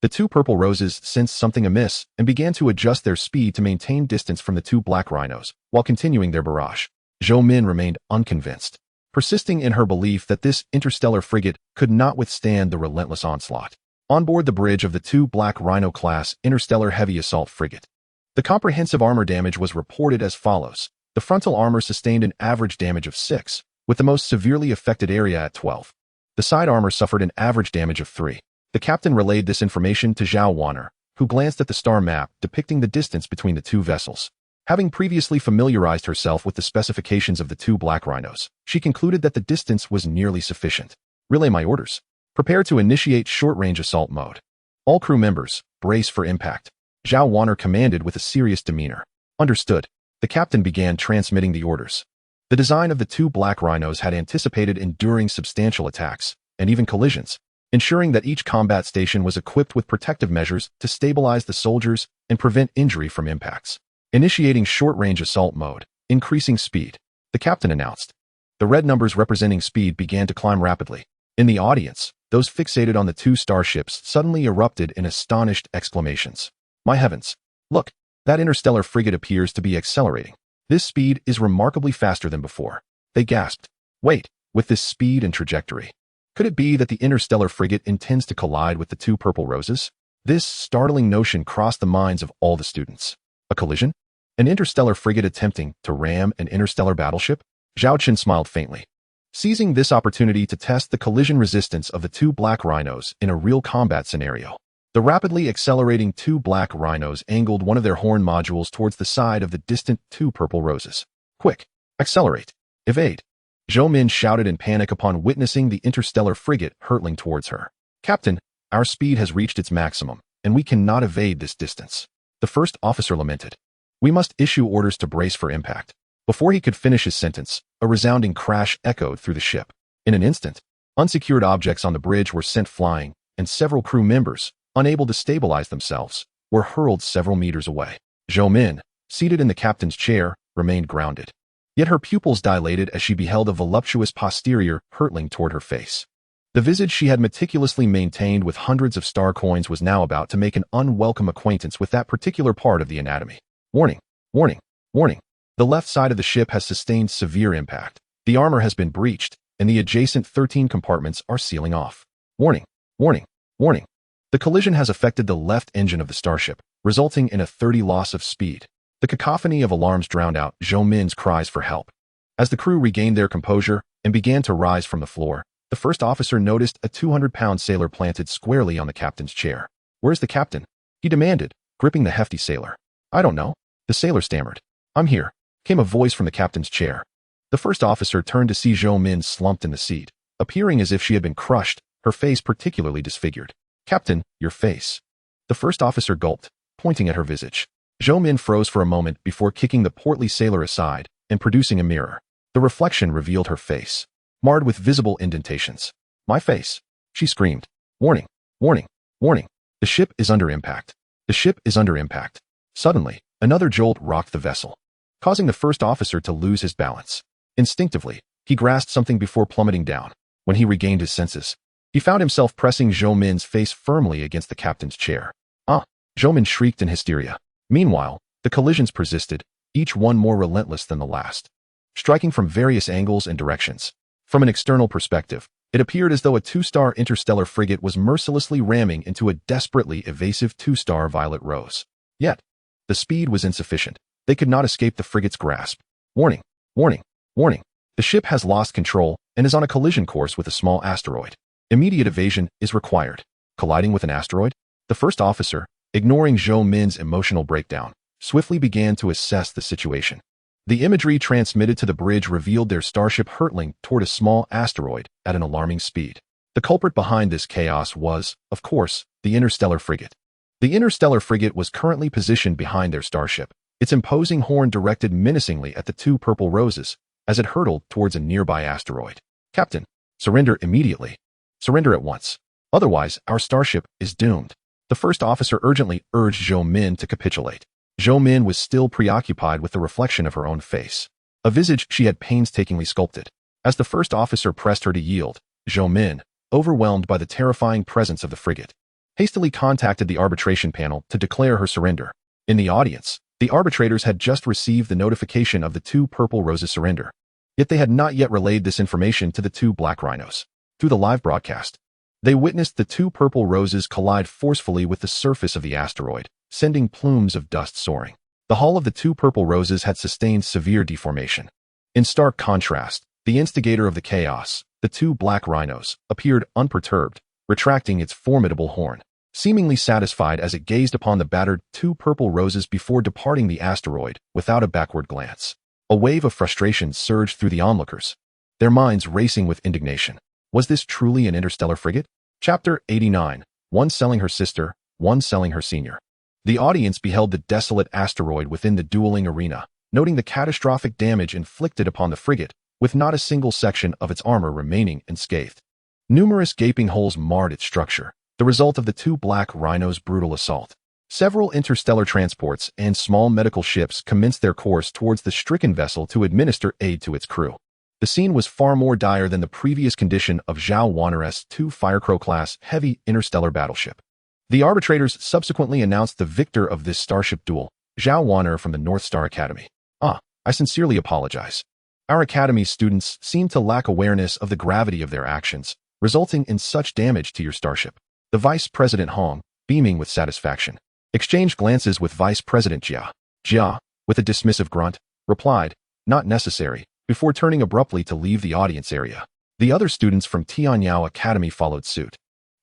Speaker 1: the 2 Purple Roses sensed something amiss and began to adjust their speed to maintain distance from the 2 Black Rhinos, while continuing their barrage. Zhou Min remained unconvinced, persisting in her belief that this interstellar frigate could not withstand the relentless onslaught. On board the bridge of the 2 Black Rhino-class interstellar heavy assault frigate, the comprehensive armor damage was reported as follows. The frontal armor sustained an average damage of 6, with the most severely affected area at 12. The side armor suffered an average damage of 3. The captain relayed this information to Zhao Chen, who glanced at the star map depicting the distance between the 2 vessels. Having previously familiarized herself with the specifications of the 2 Black Rhinos, she concluded that the distance was nearly sufficient. Relay my orders. Prepare to initiate short-range assault mode. All crew members, brace for impact. Zhao Chen commanded with a serious demeanor. Understood. The captain began transmitting the orders. The design of the 2 Black Rhinos had anticipated enduring substantial attacks, and even collisions, ensuring that each combat station was equipped with protective measures to stabilize the soldiers and prevent injury from impacts. Initiating short-range assault mode, increasing speed, the captain announced. The red numbers representing speed began to climb rapidly. In the audience, those fixated on the 2 starships suddenly erupted in astonished exclamations. My heavens! Look, that interstellar frigate appears to be accelerating. This speed is remarkably faster than before. They gasped. Wait, with this speed and trajectory, could it be that the interstellar frigate intends to collide with the 2 Purple Roses? This startling notion crossed the minds of all the students. A collision? An interstellar frigate attempting to ram an interstellar battleship? Zhao Chen smiled faintly. Seizing this opportunity to test the collision resistance of the 2 Black Rhinos in a real combat scenario, the rapidly accelerating 2 Black Rhinos angled one of their horn modules towards the side of the distant 2 Purple Roses. Quick! Accelerate! Evade! Zhou Min shouted in panic upon witnessing the interstellar frigate hurtling towards her. Captain, our speed has reached its maximum, and we cannot evade this distance. The first officer lamented. We must issue orders to brace for impact. Before he could finish his sentence, a resounding crash echoed through the ship. In an instant, unsecured objects on the bridge were sent flying, and several crew members, unable to stabilize themselves, were hurled several meters away. Zhao Min, seated in the captain's chair, remained grounded. Yet her pupils dilated as she beheld a voluptuous posterior hurtling toward her face. The visage she had meticulously maintained with hundreds of star coins was now about to make an unwelcome acquaintance with that particular part of the anatomy. Warning! Warning! Warning! The left side of the ship has sustained severe impact. The armor has been breached, and the adjacent 13 compartments are sealing off. Warning! Warning! Warning! The collision has affected the left engine of the starship, resulting in a 30 loss of speed. The cacophony of alarms drowned out Zhao Min's cries for help. As the crew regained their composure and began to rise from the floor, the first officer noticed a 200-pound sailor planted squarely on the captain's chair. "Where's the captain?" he demanded, gripping the hefty sailor. "I don't know," the sailor stammered. "I'm here," came a voice from the captain's chair. The first officer turned to see Zhao Min slumped in the seat, appearing as if she had been crushed, her face particularly disfigured. "Captain, your face." The first officer gulped, pointing at her visage. Zhao Min froze for a moment before kicking the portly sailor aside and producing a mirror. The reflection revealed her face, marred with visible indentations. "My face," she screamed. "Warning! Warning! Warning! The ship is under impact. The ship is under impact." Suddenly, another jolt rocked the vessel, causing the first officer to lose his balance. Instinctively, he grasped something before plummeting down. When he regained his senses, he found himself pressing Zhao Min's face firmly against the captain's chair. "Ah!" Zhao Min shrieked in hysteria. Meanwhile, the collisions persisted, each one more relentless than the last, striking from various angles and directions. From an external perspective, it appeared as though a two-star interstellar frigate was mercilessly ramming into a desperately evasive two-star Violet Rose. Yet, the speed was insufficient. They could not escape the frigate's grasp. "Warning! Warning! Warning! The ship has lost control and is on a collision course with a small asteroid. Immediate evasion is required." Colliding with an asteroid? The first officer, ignoring Zhao Min's emotional breakdown, swiftly began to assess the situation. The imagery transmitted to the bridge revealed their starship hurtling toward a small asteroid at an alarming speed. The culprit behind this chaos was, of course, the interstellar frigate. The interstellar frigate was currently positioned behind their starship, its imposing horn directed menacingly at the two purple roses as it hurtled towards a nearby asteroid. "Captain, surrender immediately. Surrender at once. Otherwise, our starship is doomed." The first officer urgently urged Zhao Min to capitulate. Zhao Min was still preoccupied with the reflection of her own face, a visage she had painstakingly sculpted. As the first officer pressed her to yield, Zhao Min, overwhelmed by the terrifying presence of the frigate, hastily contacted the arbitration panel to declare her surrender. In the audience, the arbitrators had just received the notification of the two purple roses' surrender, yet they had not yet relayed this information to the two black rhinos. Through the live broadcast, they witnessed the two purple roses collide forcefully with the surface of the asteroid, sending plumes of dust soaring. The hull of the two purple roses had sustained severe deformation. In stark contrast, the instigator of the chaos, the two black rhinos, appeared unperturbed, retracting its formidable horn, seemingly satisfied as it gazed upon the battered two purple roses before departing the asteroid without a backward glance. A wave of frustration surged through the onlookers, their minds racing with indignation. Was this truly an interstellar frigate? Chapter 89. One selling her sister, one selling her senior. The audience beheld the desolate asteroid within the dueling arena, noting the catastrophic damage inflicted upon the frigate, with not a single section of its armor remaining unscathed. Numerous gaping holes marred its structure, the result of the two black rhinos' brutal assault. Several interstellar transports and small medical ships commenced their course towards the stricken vessel to administer aid to its crew. The scene was far more dire than the previous condition of Zhao Wanner's two Firecrow-class heavy interstellar battleship. The arbitrators subsequently announced the victor of this starship duel, Zhao Wanner from the North Star Academy. I sincerely apologize. Our Academy's students seem to lack awareness of the gravity of their actions, resulting in such damage to your starship." The Vice President Hong, beaming with satisfaction, exchanged glances with Vice President Jia. Jia, with a dismissive grunt, replied, "Not necessary," before turning abruptly to leave the audience area. The other students from Tianyao Academy followed suit,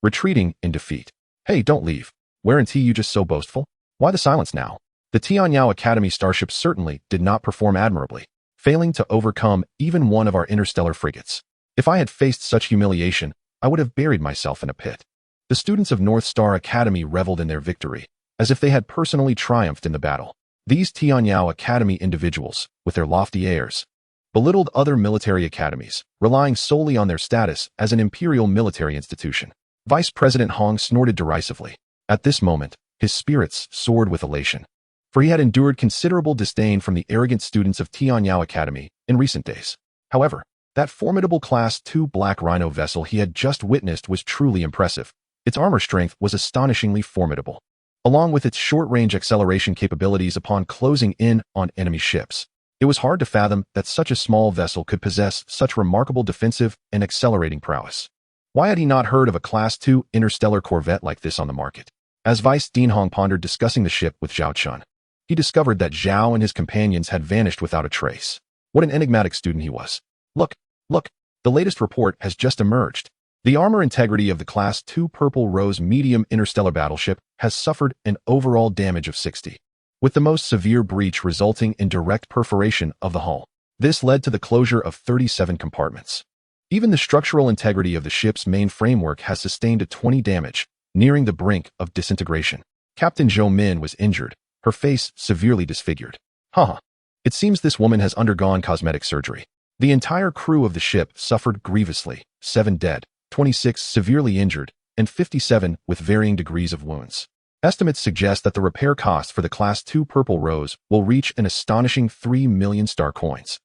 Speaker 1: retreating in defeat. "Hey, don't leave. Weren't you just so boastful? Why the silence now?" The Tianyao Academy starship certainly did not perform admirably, failing to overcome even one of our interstellar frigates. If I had faced such humiliation, I would have buried myself in a pit. The students of North Star Academy reveled in their victory, as if they had personally triumphed in the battle. These Tianyao Academy individuals, with their lofty airs, belittled other military academies, relying solely on their status as an imperial military institution. Vice President Hong snorted derisively. At this moment, his spirits soared with elation, for he had endured considerable disdain from the arrogant students of Tianyao Academy in recent days. However, that formidable Class II Black Rhino vessel he had just witnessed was truly impressive. Its armor strength was astonishingly formidable, along with its short-range acceleration capabilities upon closing in on enemy ships. It was hard to fathom that such a small vessel could possess such remarkable defensive and accelerating prowess. Why had he not heard of a Class II interstellar corvette like this on the market? As Vice Dean Hong pondered discussing the ship with Zhao Chen, he discovered that Zhao and his companions had vanished without a trace. What an enigmatic student he was. Look, the latest report has just emerged. The armor integrity of the Class II Purple Rose medium interstellar battleship has suffered an overall damage of 60, with the most severe breach resulting in direct perforation of the hull. This led to the closure of 37 compartments. Even the structural integrity of the ship's main framework has sustained a 20 damage, nearing the brink of disintegration. Captain Zhou Min was injured, her face severely disfigured. It seems this woman has undergone cosmetic surgery. The entire crew of the ship suffered grievously, 7 dead, 26 severely injured, and 57 with varying degrees of wounds. Estimates suggest that the repair cost for the Class II Purple Rose will reach an astonishing 3 million star coins.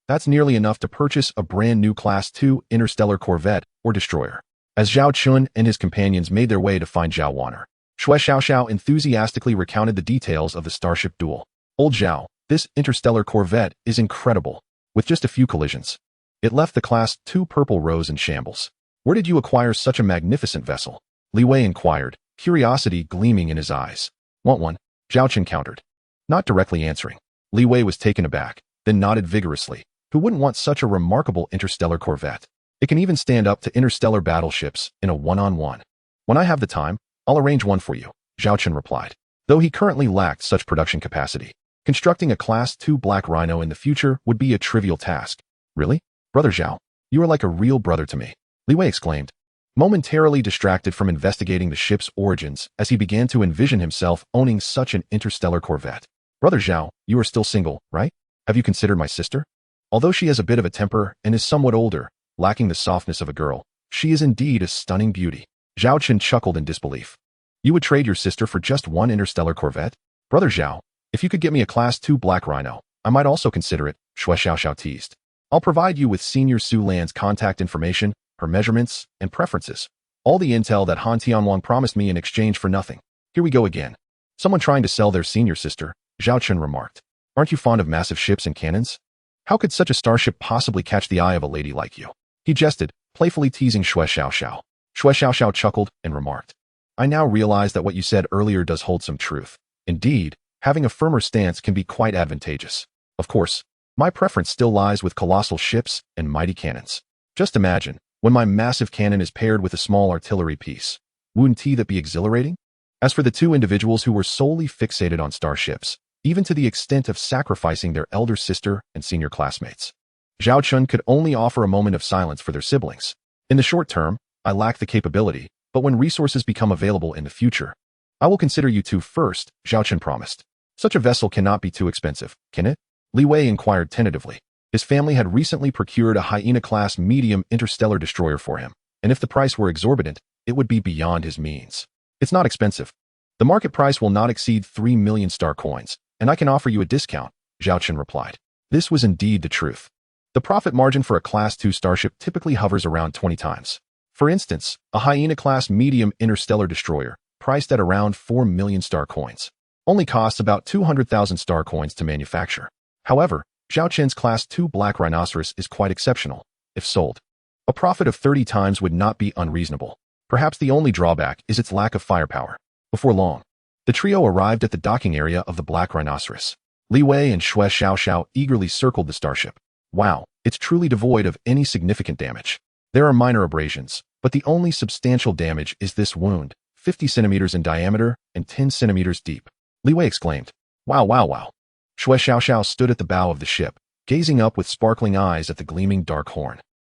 Speaker 1: That's nearly enough to purchase a brand new Class II interstellar corvette or destroyer. As Zhao Chen and his companions made their way to find Zhao Wanner, Shui Xiaoxiao enthusiastically recounted the details of the starship duel. Old Zhao, this interstellar corvette is incredible. With just a few collisions, it left the Class II Purple Rose in shambles. Where did you acquire such a magnificent vessel? Li Wei inquired, curiosity gleaming in his eyes. Want one? Zhao Chen countered, not directly answering. Li Wei was taken aback, then nodded vigorously. Who wouldn't want such a remarkable interstellar corvette? It can even stand up to interstellar battleships in a one-on-one. When I have the time, I'll arrange one for you, Zhao Chen replied. Though he currently lacked such production capacity, constructing a Class II Black Rhino in the future would be a trivial task. Really? Brother Zhao, you are like a real brother to me, Li Wei exclaimed, momentarily distracted from investigating the ship's origins as he began to envision himself owning such an interstellar corvette. Brother Zhao, you are still single, right? Have you considered my sister? Although she has a bit of a temper and is somewhat older, lacking the softness of a girl, she is indeed a stunning beauty. Zhao Chen chuckled in disbelief. You would trade your sister for just one interstellar corvette? Brother Zhao, if you could get me a Class II Black Rhino, I might also consider it, Shui Xiaoxiao teased. I'll provide you with Senior Su Lan's contact information, her measurements, and preferences. All the intel that Han Tianwang promised me in exchange for nothing. Here we go again. Someone trying to sell their senior sister, Zhao Chen remarked. Aren't you fond of massive ships and cannons? How could such a starship possibly catch the eye of a lady like you? He jested, playfully teasing Shui Xiaoxiao. Shui Xiaoxiao chuckled and remarked. I now realize that what you said earlier does hold some truth. Indeed, having a firmer stance can be quite advantageous. Of course, my preference still lies with colossal ships and mighty cannons. Just imagine, when my massive cannon is paired with a small artillery piece. Wouldn't that be exhilarating? As for the two individuals who were solely fixated on starships, even to the extent of sacrificing their elder sister and senior classmates, Zhao Chen could only offer a moment of silence for their siblings. In the short term, I lack the capability, but when resources become available in the future, I will consider you two first, Zhao Chen promised. Such a vessel cannot be too expensive, can it? Li Wei inquired tentatively. His family had recently procured a Hyena-class medium interstellar destroyer for him, and if the price were exorbitant, it would be beyond his means. It's not expensive. The market price will not exceed 3 million star coins, and I can offer you a discount, Zhao Chen replied. This was indeed the truth. The profit margin for a Class II starship typically hovers around 20 times. For instance, a Hyena-class medium interstellar destroyer, priced at around 4 million star coins, only costs about 200,000 star coins to manufacture. However, Zhao Chen's Class II Black Rhinoceros is quite exceptional. If sold, a profit of 30 times would not be unreasonable. Perhaps the only drawback is its lack of firepower. Before long, the trio arrived at the docking area of the Black Rhinoceros. Li Wei and Shui Xiaoxiao eagerly circled the starship. Wow, it's truly devoid of any significant damage. There are minor abrasions, but the only substantial damage is this wound, 50 centimeters in diameter and 10 centimeters deep. Li Wei exclaimed. Wow. Shui Xiaoxiao stood at the bow of the ship, gazing up with sparkling eyes at the gleaming dark horn.